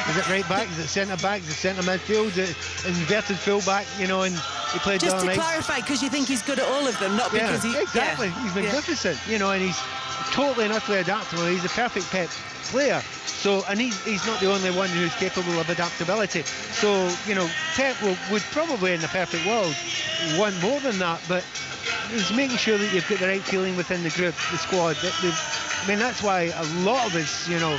Is it right back? Is it centre back? Is it centre midfield? Is it inverted full back? You know, and he played just to night. Clarify, because you think he's good at all of them, not because he... Exactly. He's magnificent, you know, and he's totally and utterly adaptable. He's a perfect Pep player. So, and he's not the only one who's capable of adaptability. So, you know, Pep would probably, in the perfect world, want more than that, but he's making sure that you've got the right feeling within the group, the squad. I mean, that's why a lot of us, you know,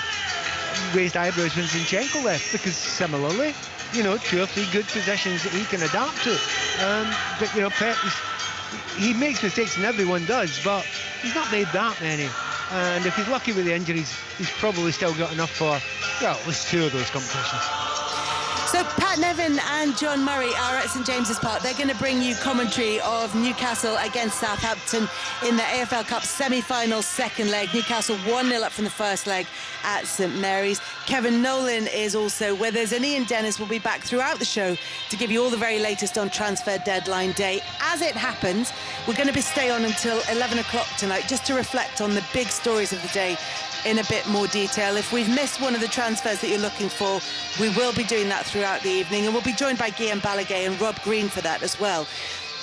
raised eyebrows when Zinchenko left, because similarly, you know, 2 or 3 good positions that he can adapt to. But, you know, Pep, he makes mistakes, and everyone does, but he's not made that many. And if he's lucky with the injuries, he's probably still got enough for, well, at least 2 of those competitions. So Pat Nevin and John Murray are at St James's Park. They're going to bring you commentary of Newcastle against Southampton in the AFL Cup semi-final second leg. Newcastle 1-0 up from the first leg at St Mary's. Kevin Nolan is also with us, and Ian Dennis will be back throughout the show to give you all the very latest on transfer deadline day. As it happens, we're going to stay on until 11 o'clock tonight just to reflect on the big stories of the day in a bit more detail. If we've missed one of the transfers that you're looking for, we will be doing that throughout the evening, and we'll be joined by Guillaume Balaguer and Rob Green for that as well.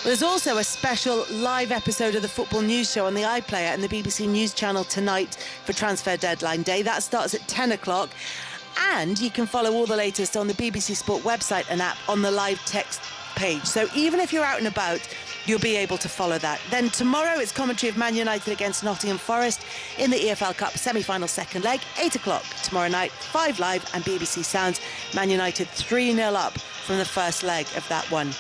There's also a special live episode of the Football News Show on the iPlayer and the BBC News Channel tonight for transfer deadline day. That starts at 10 o'clock. And you can follow all the latest on the BBC Sport website and app on the live text page. So even if you're out and about, you'll be able to follow that. Then tomorrow it's commentary of Man United against Nottingham Forest in the EFL Cup semi-final second leg, 8 o'clock tomorrow night, 5 Live and BBC Sounds. Man United 3-0 up from the first leg of that one.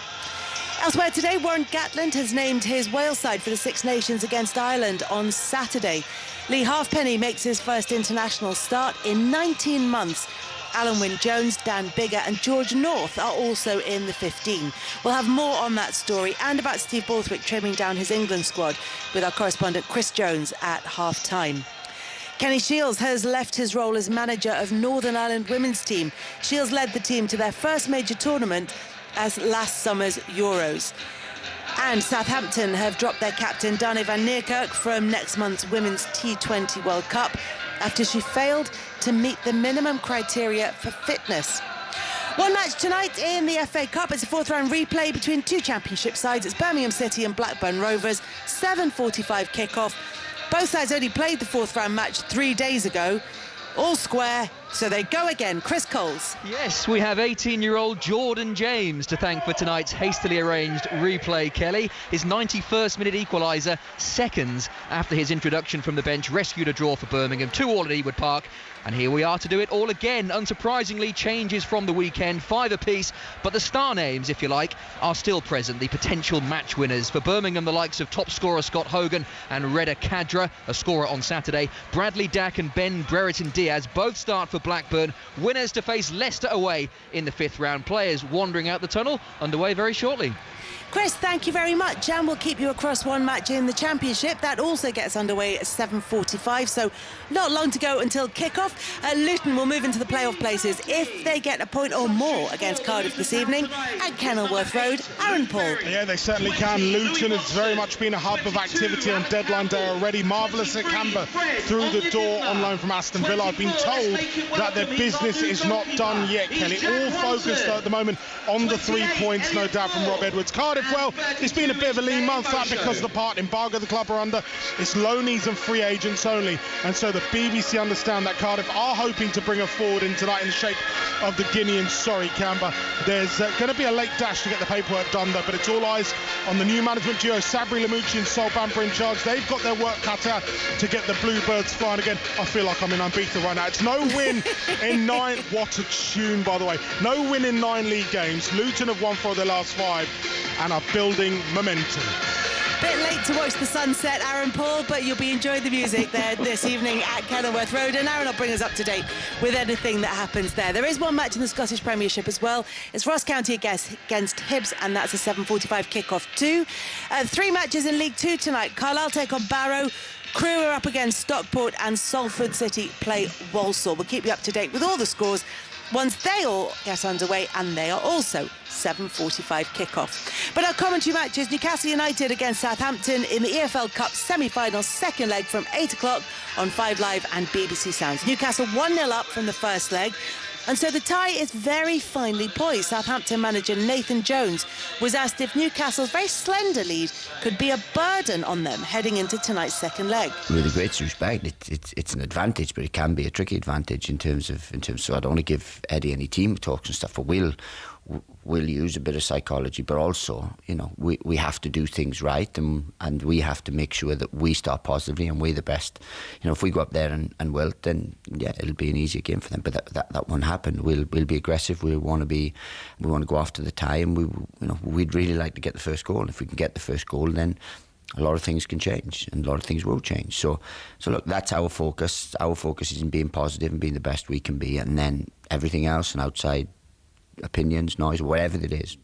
Elsewhere today, Warren Gatland has named his Wales side for the Six Nations against Ireland on Saturday. Lee Halfpenny makes his first international start in 19 months. Alan Wynne-Jones, Dan Biggar and George North are also in the 15. We'll have more on that story and about Steve Borthwick trimming down his England squad with our correspondent Chris Jones at half-time. Kenny Shiels has left his role as manager of Northern Ireland women's team. Shiels led the team to their first major tournament as last summer's Euros. And Southampton have dropped their captain Dani van Niekerk from next month's Women's T20 World Cup after she failed to meet the minimum criteria for fitness. One match tonight in the FA Cup. It's a 4th round replay between 2 championship sides. It's Birmingham City and Blackburn Rovers. 7:45 kickoff. Both sides only played the 4th round match 3 days ago. All square, So they go again. Chris Coles. Yes, we have 18-year-old Jordan James to thank for tonight's hastily arranged replay, Kelly. His 91st minute equaliser, seconds after his introduction from the bench, rescued a draw for Birmingham, 2-2 at Ewood Park. And here we are to do it all again. Unsurprisingly, changes from the weekend, 5 apiece, but the star names, if you like, are still present, the potential match winners. For Birmingham, the likes of top scorer Scott Hogan and Reda Kadra, a scorer on Saturday. Bradley Dack and Ben Brereton Diaz both start for Blackburn. Winners to face Leicester away in the 5th round. Players wandering out the tunnel, underway very shortly. Chris, thank you very much. And we'll keep you across one match in the Championship. That also gets underway at 7:45, so not long to go until kick-off. Luton will move into the playoff places if they get a point or more against Cardiff this evening at Kenilworth Road. Aaron Paul. Yeah, they certainly can. Luton has very much been a hub of activity on deadline day already. Marvellous at Camber through the door on loan from Aston Villa. I've been told that their business is not done yet, Kelly. All focused at the moment on the 3 points, no doubt, from Rob Edwards. Cardiff, well, it's been a bit of a lean month, that because of the part embargo the club are under. It's loanees and free agents only, and so the BBC understand that Cardiff are hoping to bring her forward in tonight in the shape of the Guinean Surrey Camber. There's going to be a late dash to get the paperwork done though, but it's all eyes on the new management duo, Sabri Lamouchi and Sol Bamber in charge. They've got their work cut out to get the Bluebirds flying again. I feel like I'm in Ibiza right now. It's no win in 9. What a tune, by the way. No win in 9 league games. Luton have won 4 of their last 5 and are building momentum. Bit late to watch the sunset, Aaron Paul, but you'll be enjoying the music there this evening at Kenilworth Road, and Aaron will bring us up to date with anything that happens there. There is one match in the Scottish Premiership as well. It's Ross County against Hibs, and that's a 7:45 kick-off too. 3 matches in League 2 tonight. Carlisle take on Barrow. Crewe are up against Stockport, and Salford City play Walsall. We'll keep you up to date with all the scores once they all get underway, and they are also 7:45 kick-off. But our commentary matches: Newcastle United against Southampton in the EFL Cup semi-final second leg from 8 o'clock on 5 Live and BBC Sounds. Newcastle 1-0 up from the first leg, and so the tie is very finely poised. Southampton manager Nathan Jones was asked if Newcastle's very slender lead could be a burden on them heading into tonight's second leg. With the greatest respect, it's an advantage, but it can be a tricky advantage in terms of. So I don't want to give Eddie any team talks and stuff, but we'll use a bit of psychology, but also, we have to do things right, and we have to make sure that we start positively and we're the best. If we go up there and wilt, then yeah, it'll be an easier game for them. But that won't happen. We'll be aggressive. We want to go after the tie, and we'd really like to get the first goal. And if we can get the first goal, then a lot of things can change, and a lot of things will change. So look, that's our focus. Our focus is in being positive and being the best we can be, and then everything else and outside opinions, noise, whatever it is,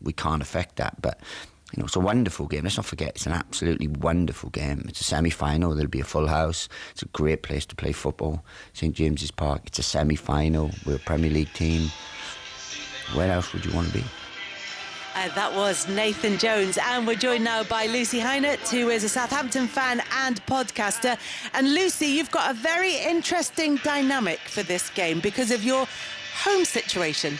we can't affect that. But it's a wonderful game. Let's not forget, it's an absolutely wonderful game. It's a semi-final. There'll be a full house. It's a great place to play football. St James's Park. It's a semi-final. We're a Premier League team. Where else would you want to be? That was Nathan Jones, and we're joined now by Lucy Hynett, who is a Southampton fan and podcaster. And Lucy, you've got a very interesting dynamic for this game because of your home situation.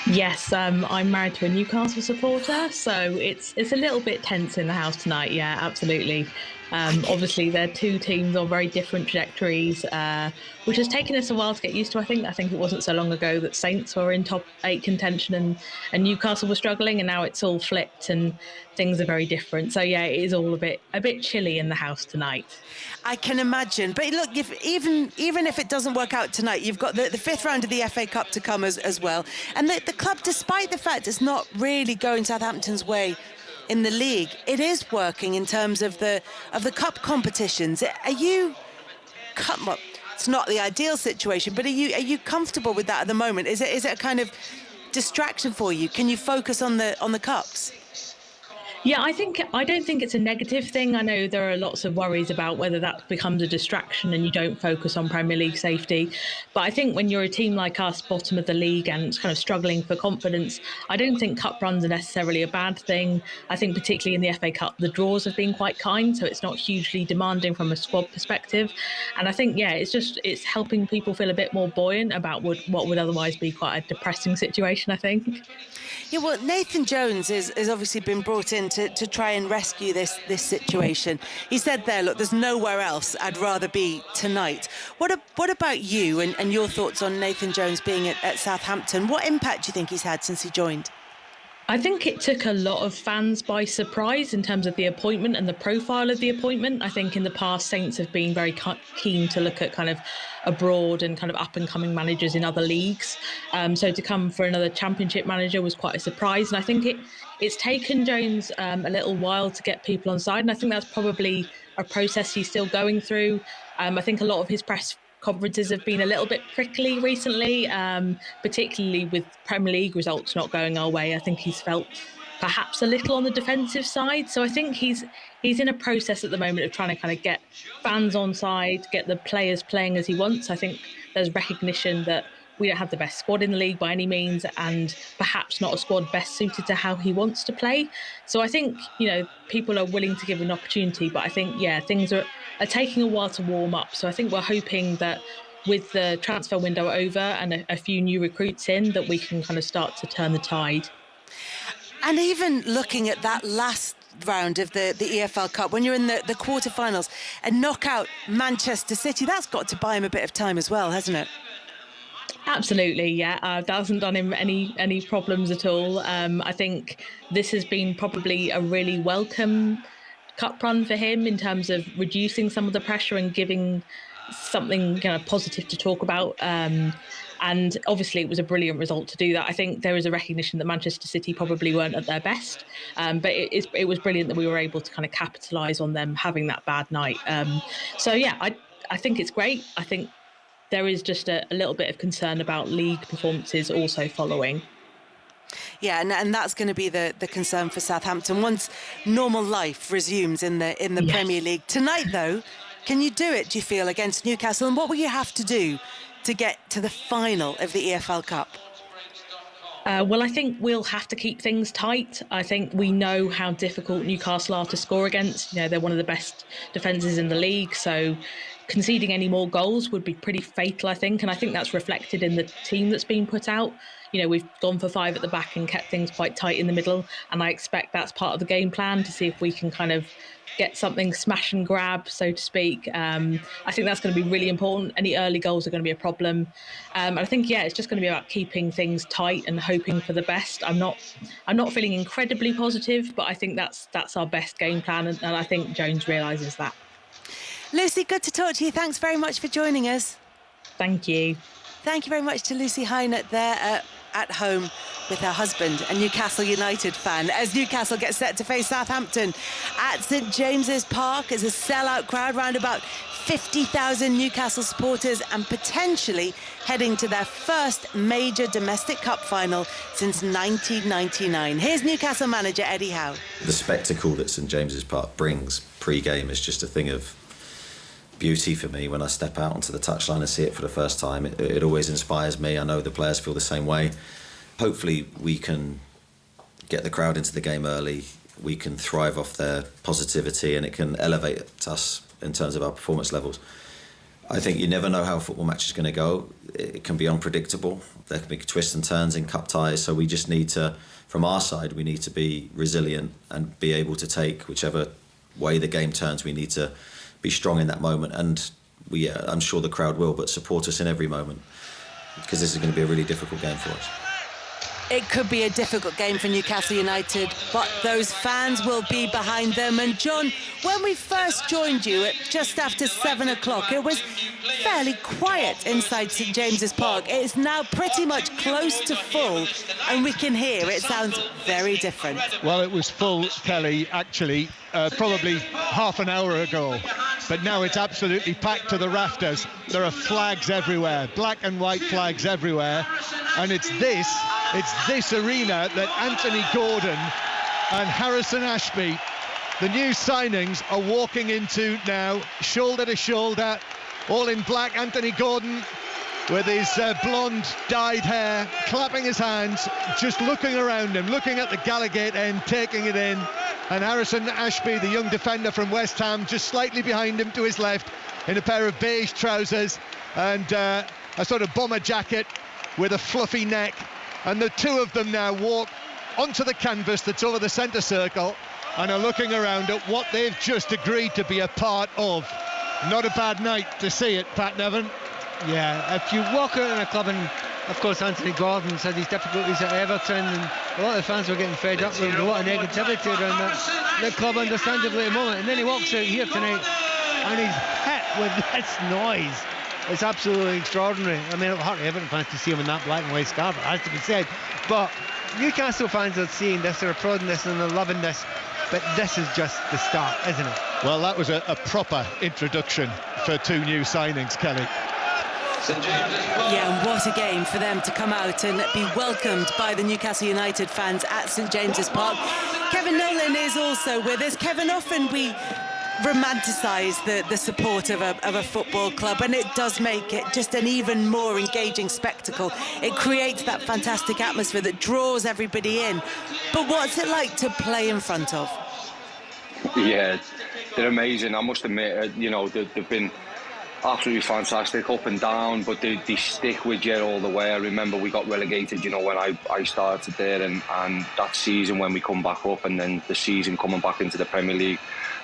Yes, I'm married to a Newcastle supporter, so it's a little bit tense in the house tonight. Yeah, absolutely. Obviously, they're 2 teams on very different trajectories, which has taken us a while to get used to. I think it wasn't so long ago that Saints were in top 8 contention and Newcastle was struggling, and now it's all flipped and things are very different. So yeah, it is all a bit chilly in the house tonight. I can imagine. But look, even if it doesn't work out tonight, you've got the 5th round of the FA Cup to come as well. And the club, despite the fact it's not really going Southampton's way in the league, it is working in terms of the cup competitions. Are you... Well, it's not the ideal situation, but are you comfortable with that at the moment? Is it a kind of distraction for you? Can you focus on the cups? Yeah, I don't think it's a negative thing. I know there are lots of worries about whether that becomes a distraction and you don't focus on Premier League safety. But I think when you're a team like us, bottom of the league, and kind of struggling for confidence, I don't think cup runs are necessarily a bad thing. I think particularly in the FA Cup, the draws have been quite kind, so it's not hugely demanding from a squad perspective. And I think, yeah, it's helping people feel a bit more buoyant about what would otherwise be quite a depressing situation, I think. Yeah, well, Nathan Jones is obviously been brought in to try and rescue this situation. He said there, look, there's nowhere else I'd rather be tonight. What about you and your thoughts on Nathan Jones being at Southampton? What impact do you think he's had since he joined? I think it took a lot of fans by surprise in terms of the appointment and the profile of the appointment. I think in the past, Saints have been very keen to look at kind of abroad and kind of up-and-coming managers in other leagues. So to come for another Championship manager was quite a surprise. And I think it's taken Jones a little while to get people on side. And I think that's probably a process he's still going through. I think a lot of his press conferences have been a little bit prickly recently, particularly with Premier League results not going our way. I think he's felt perhaps a little on the defensive side. So I think he's in a process at the moment of trying to kind of get fans on side, get the players playing as he wants. I think there's recognition that we don't have the best squad in the league by any means, and perhaps not a squad best suited to how he wants to play. So I think, people are willing to give an opportunity, but I think, things are taking a while to warm up. So I think we're hoping that with the transfer window over and a few new recruits in, that we can kind of start to turn the tide. And even looking at that last round of the EFL Cup, when you're in the quarterfinals and knock out Manchester City, that's got to buy him a bit of time as well, hasn't it? Absolutely, yeah. That hasn't done him any problems at all. I think this has been probably a really welcome cup run for him in terms of reducing some of the pressure and giving something kind of positive to talk about. And obviously it was a brilliant result to do that. I think there is a recognition that Manchester City probably weren't at their best, but it was brilliant that we were able to kind of capitalise on them having that bad night. I think it's great. I think there is just a little bit of concern about league performances also following. Yeah, and that's going to be the concern for Southampton once normal life resumes in the yes. Premier League. Tonight, though, can you do it, do you feel, against Newcastle? And what will you have to do to get to the final of the EFL Cup? Well, I think we'll have to keep things tight. I think we know how difficult Newcastle are to score against. They're one of the best defences in the league, so conceding any more goals would be pretty fatal, I think. And I think that's reflected in the team that's been put out. We've gone for 5 at the back and kept things quite tight in the middle. And I expect that's part of the game plan, to see if we can kind of get something smash and grab, so to speak. I think that's going to be really important. Any early goals are going to be a problem. And I think, it's just going to be about keeping things tight and hoping for the best. I'm not feeling incredibly positive, but I think that's our best game plan. And I think Jones realises that. Lucy, good to talk to you. Thanks very much for joining us. Thank you. Thank you very much to Lucy Hynett there at home with her husband, a Newcastle United fan, as Newcastle gets set to face Southampton at St James's Park. It's a sellout crowd, round about 50,000 Newcastle supporters, and potentially heading to their first major domestic cup final since 1999. Here's Newcastle manager Eddie Howe. The spectacle that St James's Park brings pre-game is just a thing of beauty for me. When I step out onto the touchline and see it for the first time, it always inspires me. I know the players feel the same way. Hopefully we can get the crowd into the game early. We can thrive off their positivity, and it can elevate us in terms of our performance levels. I think you never know how a football match is going to go. It can be unpredictable. There can be twists and turns in cup ties. So we just need to, from our side, we need to be resilient and be able to take whichever way the game turns. We need to be strong in that moment, and I'm sure the crowd will, but support us in every moment, because this is going to be a really difficult game for us. It could be a difficult game for Newcastle United, but those fans will be behind them. And John, when we first joined you at just after 7 o'clock, it was fairly quiet inside St James's Park. It is now pretty much close to full, and we can hear it sounds very different. Well, it was full, Kelly, actually, probably half an hour ago. But now it's absolutely packed to the rafters. There are flags everywhere, black and white flags everywhere. And it's this arena that Anthony Gordon and Harrison Ashby, the new signings, are walking into now, shoulder to shoulder, all in black. Anthony Gordon with his blonde dyed hair, clapping his hands, just looking around him, looking at the Gallagate end, taking it in. And Harrison Ashby, the young defender from West Ham, just slightly behind him to his left in a pair of beige trousers and a sort of bomber jacket with a fluffy neck. And the two of them now walk onto the canvas that's over the centre circle, and are looking around at what they've just agreed to be a part of. Not a bad night to see it, Pat Nevin. Yeah, if you walk out in a club, and of course Anthony Gordon's had his difficulties at Everton, and a lot of the fans were getting fed up with a lot of negativity around that club, understandably, at the moment. And then he walks out here tonight and he's hit with this noise. It's absolutely extraordinary. I mean, it'll hurt Everton fans to see him in that black and white scarf, it has to be said. But Newcastle fans are seeing this, they're applauding this, and they're loving this. But this is just the start, isn't it? Well, that was a proper introduction for two new signings, Kelly. Yeah, and what a game for them to come out and be welcomed by the Newcastle United fans at St James's Park. Kevin Nolan is also with us. Kevin, often we romanticise the support of a football club, and it does make it just an even more engaging spectacle. It creates that fantastic atmosphere that draws everybody in. But what's it like to play in front of? Yeah, they're amazing. I must admit, you know, they've been absolutely fantastic, up and down, but they stick with you all the way. I remember we got relegated, you know, when I started there, and that season when we come back up, and then the season coming back into the Premier League,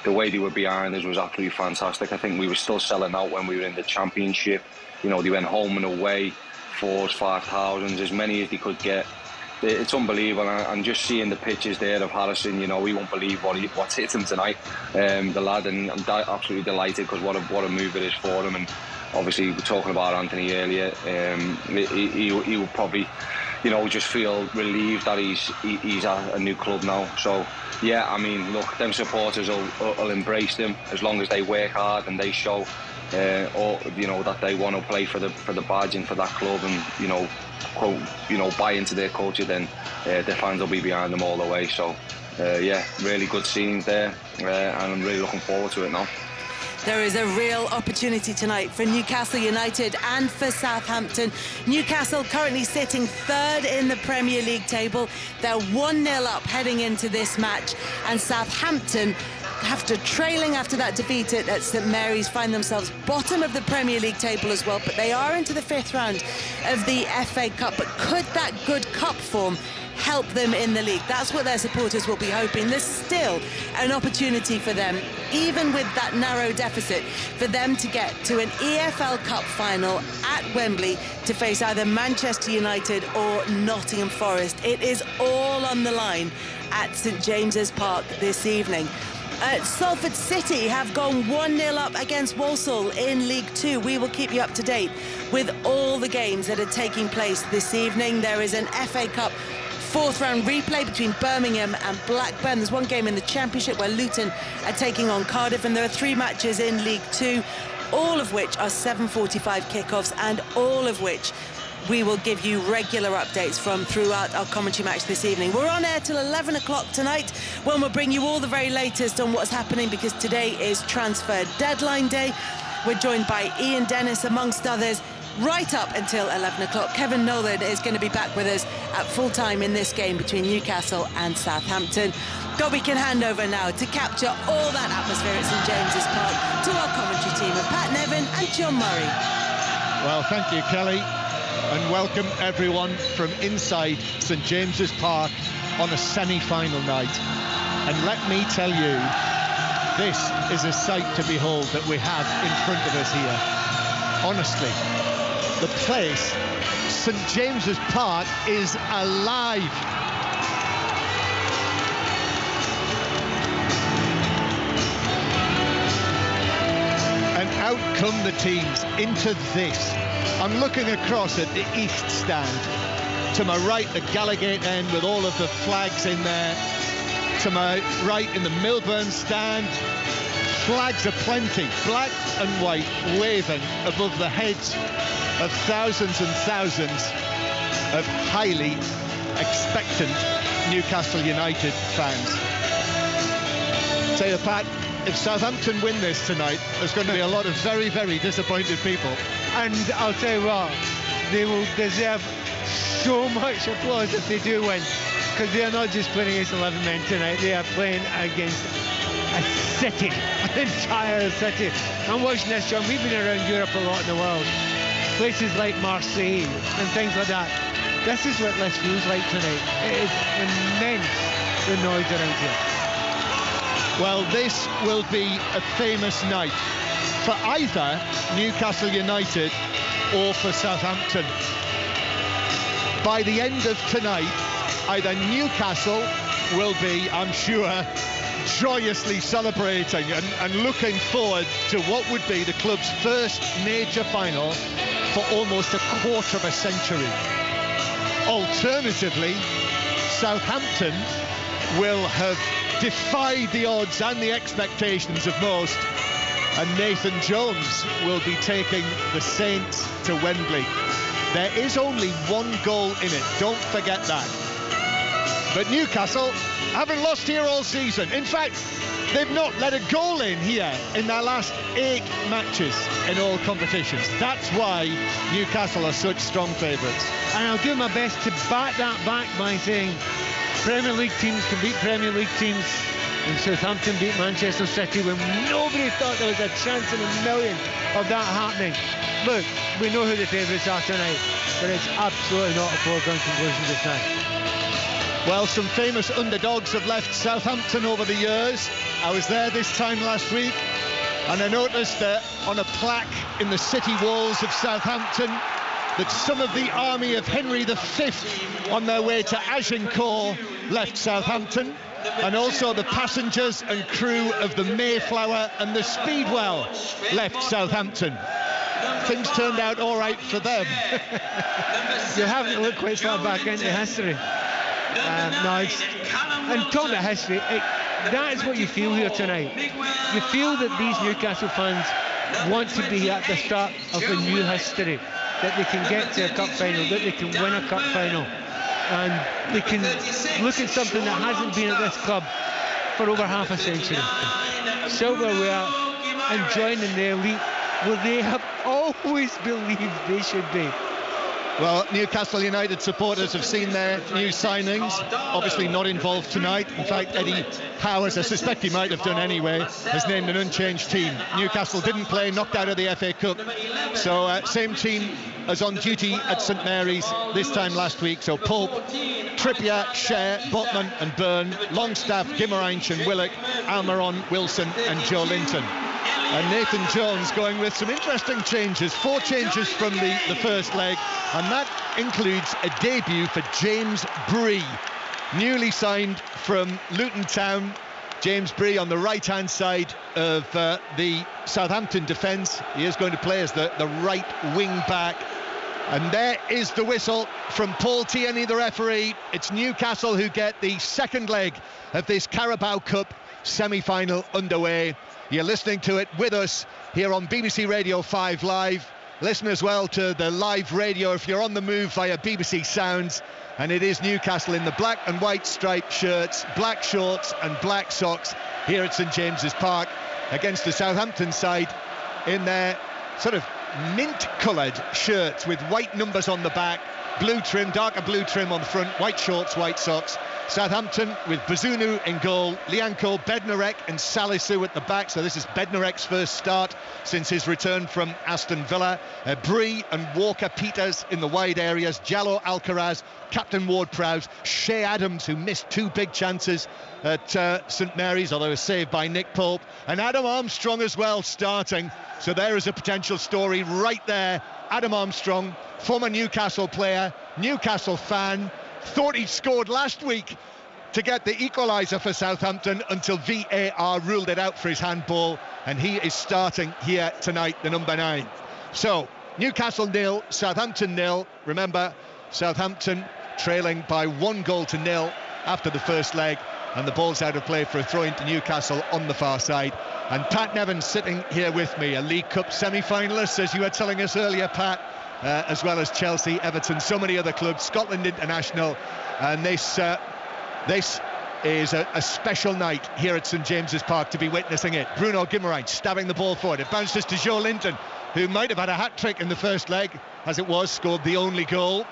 the way they were behind us was absolutely fantastic. I think we were still selling out when we were in the Championship. You know, they went home and away, 4,000, 5,000, as many as they could get. It's unbelievable, and just seeing the pictures there of Harrison, you know, he won't believe what's hit him tonight, the lad, and I'm absolutely delighted, because what a move it is for him. And obviously, we were talking about Anthony earlier, he will probably, you know, just feel relieved that he's at a new club now. So yeah, I mean, look, them supporters will embrace them as long as they work hard and they show, you know, that they want to play for the badge and for that club, and you know, quote, you know, buy into their culture. Then their fans will be behind them all the way. So yeah, really good scenes there, and I'm really looking forward to it now. There is a real opportunity tonight for Newcastle United and for Southampton. Newcastle currently sitting third in the Premier League table. They're 1-0 up heading into this match, and Southampton, after trailing after that defeat at St Mary's, find themselves bottom of the Premier League table as well, but they are into the fifth round of the FA Cup. But could that good cup form help them in the league? That's what their supporters will be hoping. There's still an opportunity for them, even with that narrow deficit, for them to get to an EFL Cup final at Wembley to face either Manchester United or Nottingham Forest. It is all on the line at St James's Park this evening. Salford City have gone 1-0 up against Walsall in League 2. We will keep you up to date with all the games that are taking place this evening. There is an FA Cup fourth round replay between Birmingham and Blackburn. There's one game in the Championship where Luton are taking on Cardiff, and there are 3 matches in League 2, all of which are 7:45 kickoffs, and all of which we will give you regular updates from throughout our commentary match this evening. We're on air till 11 o'clock tonight, when we'll bring you all the very latest on what's happening, because today is transfer deadline day. We're joined by Ian Dennis, amongst others, right up until 11 o'clock. Kevin Nolan is going to be back with us at full time in this game between Newcastle and Southampton. God, we can hand over now to capture all that atmosphere at St James's Park to our commentary team of Pat Nevin and John Murray. Well, thank you, Kelly, and welcome everyone from inside St James's Park on a semi-final night. And let me tell you, this is a sight to behold that we have in front of us here. Honestly, the place, St James's Park, is alive. And out come the teams into this. I'm looking across at the East Stand. To my right, the Gallagate end with all of the flags in there. To my right, in the Milburn Stand, flags aplenty, black and white, waving above the heads of thousands and thousands of highly expectant Newcastle United fans. Tell you, Pat, if Southampton win this tonight, there's going to be a lot of very, very disappointed people. And I'll tell you what, they will deserve so much applause if they do win, because they are not just playing against 11 men tonight, they are playing against a city, an entire city. I'm watching this, John. We've been around Europe a lot in the world, places like Marseille and things like that. This is what this feels like tonight. It is immense, the noise around here. Well, this will be a famous night for either Newcastle United or for Southampton. By the end of tonight, either Newcastle will be, I'm sure, joyously celebrating and looking forward to what would be the club's first major final for almost a quarter of a century. Alternatively, Southampton will have defied the odds and the expectations of most, and Nathan Jones will be taking the Saints to Wembley. There is only one goal in it, don't forget that. But Newcastle haven't lost here all season. In fact, they've not let a goal in here in their last 8 matches in all competitions. That's why Newcastle are such strong favourites. And I'll do my best to bat that back by saying Premier League teams can beat Premier League teams, and Southampton beat Manchester City when nobody thought there was a chance in a million of that happening. Look, we know who the favourites are tonight, but it's absolutely not a foregone conclusion just now. Well, some famous underdogs have left Southampton over the years. I was there this time last week, and I noticed that on a plaque in the city walls of Southampton that some of the army of Henry V on their way to Agincourt left Southampton, and also the passengers and crew of the Mayflower and the Speedwell left Southampton. Things turned out all right for them. You haven't looked quite far back into history. And talking about history, that is what you feel here tonight. You feel that these Newcastle fans want to be at the start of a new history, that they can get to a cup final, that they can win a cup final, and they can look at something that hasn't been at this club for over half a century. Silverware and joining the elite where they have always believed they should be. Well, Newcastle United supporters have seen their new signings, obviously not involved tonight. In fact, Eddie Powers, I suspect he might have done anyway, has named an unchanged team. Newcastle didn't play, knocked out of the FA Cup. So same team as on duty at St Mary's this time last week. So Pope, Trippier, Shea, Botman and Byrne, Longstaff, Guimaraes and Willock, Almiron, Wilson and Joe Linton. And Nathan Jones going with some interesting changes. 4 changes from the first leg, and that includes a debut for James Bree, newly signed from Luton Town. James Bree on the right-hand side of the Southampton defence. He is going to play as the right wing back. And there is the whistle from Paul Tierney, the referee. It's Newcastle who get the second leg of this Carabao Cup semi-final underway. You're listening to it with us here on BBC Radio 5 Live. Listen as well to the live radio if you're on the move via BBC Sounds. And it is Newcastle in the black and white striped shirts, black shorts and black socks here at St James's Park against the Southampton side in their sort of mint-coloured shirts with white numbers on the back, blue trim, darker blue trim on the front, white shorts, white socks. Southampton with Bazunu in goal, Lianco, Bednarek and Salisu at the back. So this is Bednarek's first start since his return from Aston Villa. Bree and Walker-Peters in the wide areas, Jallo Alcaraz, Captain Ward-Prowse, Shea Adams, who missed 2 big chances at St Mary's, although was saved by Nick Pope, and Adam Armstrong as well starting. So there is a potential story right there. Adam Armstrong, former Newcastle player, Newcastle fan, thought he scored last week to get the equaliser for Southampton until VAR ruled it out for his handball, and he is starting here tonight, the number 9. So Newcastle 0, Southampton 0. Remember, Southampton trailing by 1-0 after the first leg, and the ball's out of play for a throw into Newcastle on the far side. And Pat Nevin sitting here with me, a League Cup semi-finalist, as you were telling us earlier, Pat, as well as Chelsea, Everton, so many other clubs, Scotland International, and this is a special night here at St James's Park to be witnessing it. Bruno Guimaraes stabbing the ball forward. It bounces to Joe Linton, who might have had a hat-trick in the first leg, as it was, scored the only goal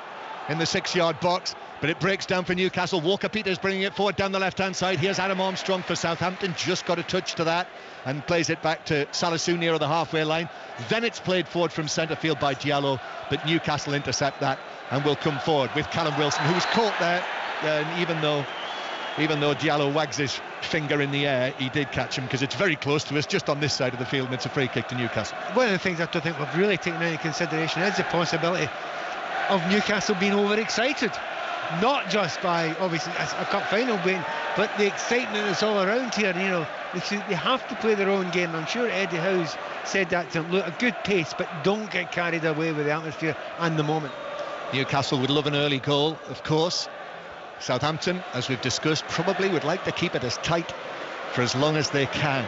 in the 6-yard box, but it breaks down for Newcastle. Walker-Peters bringing it forward down the left-hand side. Here's Adam Armstrong for Southampton, just got a touch to that and plays it back to Salisu near the halfway line. Then it's played forward from centre field by Diallo, but Newcastle intercept that and will come forward with Callum Wilson, who was caught there, and even though even though Diallo wags his finger in the air, he did catch him because it's very close to us, just on this side of the field, and it's a free kick to Newcastle. One of the things I don't think we've really taken into consideration is the possibility of Newcastle being overexcited. Not just by, obviously, a cup final win, but the excitement that's all around here. You know, they have to play their own game. I'm sure Eddie Howe's said that to them. Look, a good pace, but don't get carried away with the atmosphere and the moment. Newcastle would love an early goal, of course. Southampton, as we've discussed, probably would like to keep it as tight for as long as they can.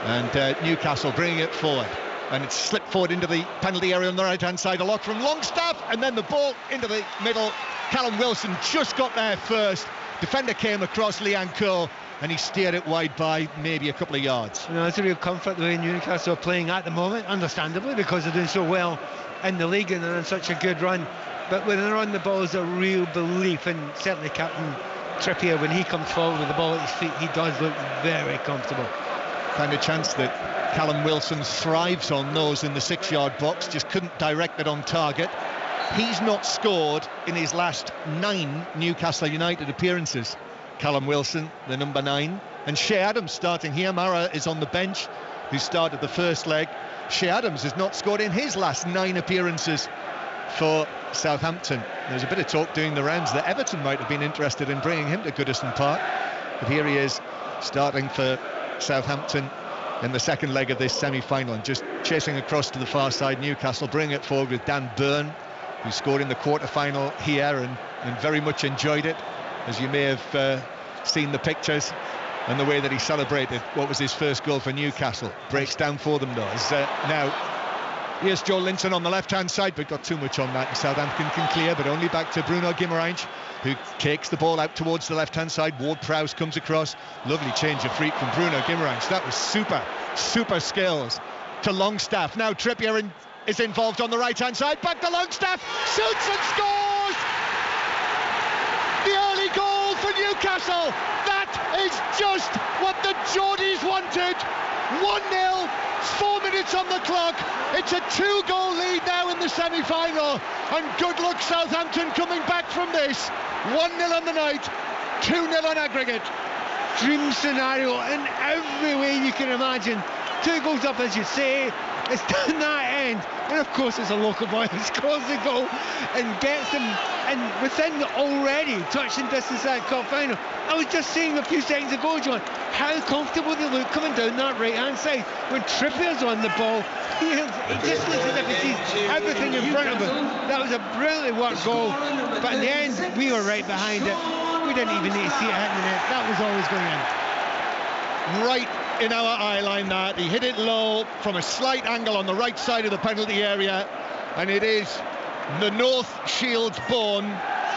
And Newcastle bringing it forward. And it's slipped forward into the penalty area on the right-hand side. A lock from Longstaff, and then the ball into the middle. Callum Wilson just got there first. Defender came across, Leanne Cole, and he steered it wide by maybe a couple of yards. You know, it's a real comfort the way Newcastle are playing at the moment, understandably, because they're doing so well in the league and they're on such a good run. But when they're on the ball, there's a real belief, and certainly Captain Trippier, when he comes forward with the ball at his feet, he does look very comfortable. Found a chance that Callum Wilson thrives on those in the 6-yard box, just couldn't direct it on target. He's not scored in his last 9 Newcastle United appearances. Callum Wilson, the number 9, and Shea Adams starting here. Mara is on the bench, who started the first leg. Shea Adams has not scored in his last 9 appearances for Southampton. There's a bit of talk doing the rounds that Everton might have been interested in bringing him to Goodison Park, but here he is starting for Southampton in the second leg of this semi-final, and just chasing across to the far side. Newcastle bring it forward with Dan Burn, who scored in the quarter-final here and very much enjoyed it, as you may have seen the pictures and the way that he celebrated what was his first goal for Newcastle. Breaks down for them though. Now here's Joe Linton on the left-hand side, but got too much on that, and Southampton can clear, but only back to Bruno Guimaraes, who takes the ball out towards the left-hand side. Ward-Prowse comes across. Lovely change of feet from Bruno Guimaraes. That was super skills. To Longstaff. Now Trippier is involved on the right-hand side. Back to Longstaff. Shoots and scores! The early goal for Newcastle. That is just what the Geordies wanted. 1-0, 4 minutes on the clock. It's a 2-goal lead now in the semi-final, and good luck Southampton coming back from this. 1-0 on the night, 2-0 on aggregate. Dream scenario in every way you can imagine. 2 goals up, as you say. It's down that end, and of course it's a local boy who scores the goal and gets them and within already touching distance at cup final. I was just saying a few seconds ago, John, how comfortable they look coming down that right hand side. When Trippier's on the ball, he just looks as if he sees everything in front of him. That was a brilliantly worked goal, but in the end we were right behind it. We didn't even need to see it hitting the net. That was always going in. Right in our eye line, that he hit it low from a slight angle on the right side of the penalty area, and it is the North Shields born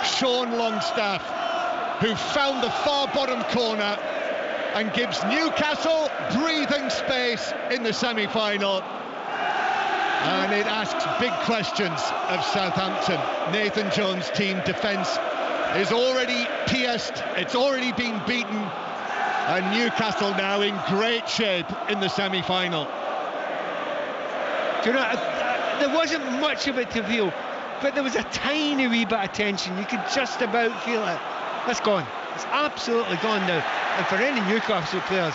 Sean Longstaff who found the far bottom corner and gives Newcastle breathing space in the semi-final, and it asks big questions of Southampton. Nathan Jones' team defence is already pierced, it's already been beaten, and Newcastle now in great shape in the semi-final. Do you know, there wasn't much of it to feel, but there was a tiny wee bit of tension. You could just about feel it. That's gone. It's absolutely gone now. And for any Newcastle players,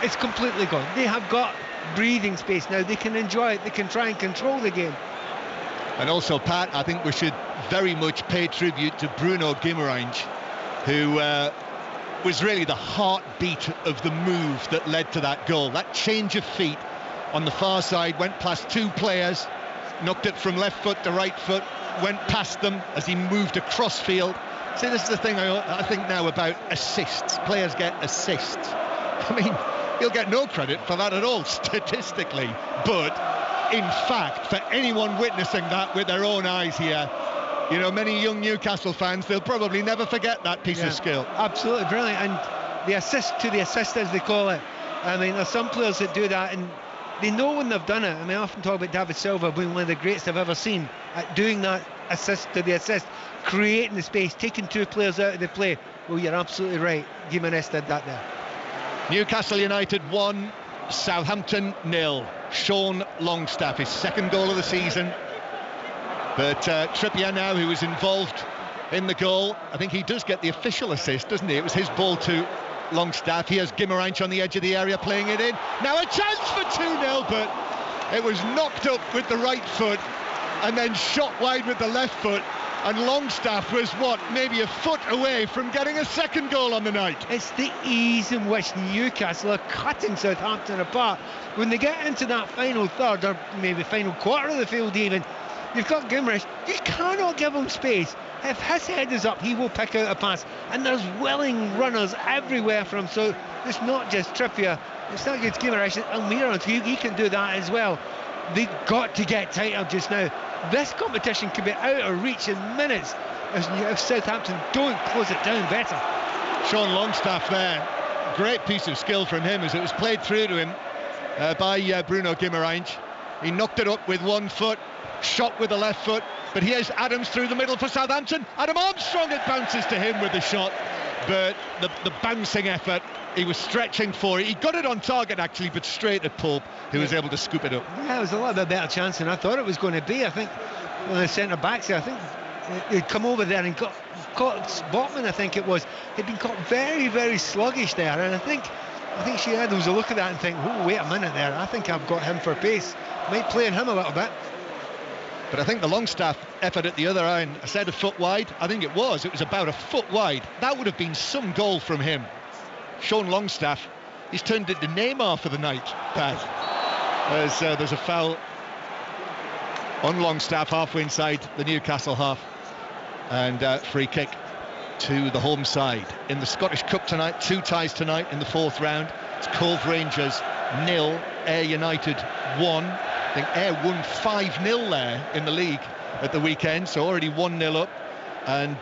it's completely gone. They have got breathing space now. They can enjoy it. They can try and control the game. And also, Pat, I think we should very much pay tribute to Bruno Guimaraes, who was really the heartbeat of the move that led to that goal. That change of feet on the far side, went past 2 players, knocked it from left foot to right foot, went past them as he moved across field. See, this is the thing I think now about assists. Players get assists. I mean, he'll get no credit for that at all statistically, but in fact, for anyone witnessing that with their own eyes here, you know, many young Newcastle fans, they'll probably never forget that piece of skill. Absolutely brilliant. And the assist to the assist, as they call it. I mean, there's some players that do that and they know when they've done it. I mean, I often talk about David Silva being one of the greatest I've ever seen at doing that assist to the assist, creating the space, taking 2 players out of the play. Well, you're absolutely right. Gimenez did that there. Newcastle United 1, Southampton 0. Sean Longstaff, his 2nd goal of the season. But Trippier now, who was involved in the goal. I think he does get the official assist, doesn't he? It was his ball to Longstaff. Here's Guimaraes on the edge of the area playing it in. Now a chance for 2-0, but it was knocked up with the right foot and then shot wide with the left foot. And Longstaff was, maybe a foot away from getting a second goal on the night. It's the ease in which Newcastle are cutting Southampton apart. When they get into that final third, or maybe final quarter of the field even, you've got Guimaraes. You cannot give him space. If his head is up, he will pick out a pass. And there's willing runners everywhere for him. So it's not just Trippier, it's not just Guimaraes. Almiron, he can do that as well. They've got to get tighter just now. This competition could be out of reach in minutes if Southampton don't close it down better. Sean Longstaff there, great piece of skill from him as it was played through to him by Bruno Guimaraes. He knocked it up with one foot, shot with the left foot, but here's Adams through the middle for Southampton. Adam Armstrong, it bounces to him with the shot, but the bouncing effort, he was stretching for it. He got it on target actually, but straight at Pope, who was able to scoop it up. Yeah, it was a little bit better chance than I thought it was going to be. I think the centre backs there, I think he'd come over there and got Botman, I think it was. He'd been caught very, very sluggish there, and I think Shea Adams will look at that and think, oh, wait a minute there, I think I've got him for pace. Might play on him a little bit. But I think the Longstaff effort at the other end, I said a foot wide, I think it was about a foot wide. That would have been some goal from him. Sean Longstaff, he's turned into Neymar for the night, Pat. There's a foul on Longstaff halfway inside the Newcastle half, and free kick to the home side. In the Scottish Cup tonight, 2 ties tonight in the 4th round. It's Cove Rangers 0, Ayr United 1. I think Ayr won 5-0 there in the league at the weekend, so already 1-0 up. And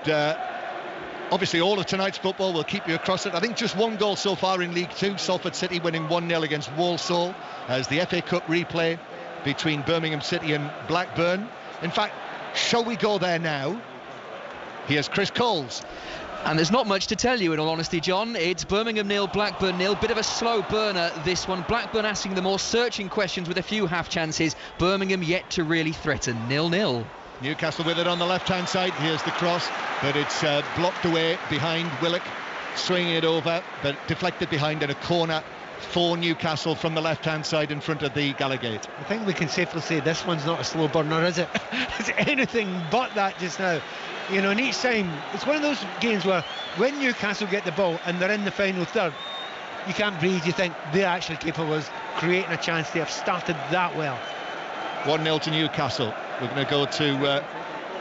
obviously all of tonight's football will keep you across it. I think just 1 goal so far in League 2. Salford City winning 1-0 against Walsall, as the FA Cup replay between Birmingham City and Blackburn. In fact, shall we go there now? Here's Chris Coles. And there's not much to tell you, in all honesty, John. It's Birmingham 0, Blackburn 0. Bit of a slow burner, this one. Blackburn asking the more searching questions with a few half chances. Birmingham yet to really threaten. 0-0. Newcastle with it on the left-hand side. Here's the cross, but it's blocked away behind Willock, swinging it over, but deflected behind in a corner for Newcastle from the left-hand side in front of the Gallagate. I think we can safely say this one's not a slow burner, is it? It's anything but that just now. You know, and each time, it's one of those games where when Newcastle get the ball and they're in the final third, you can't breathe. You think they're actually capable of creating a chance. They have started that well. 1-0 to Newcastle. We're going to go to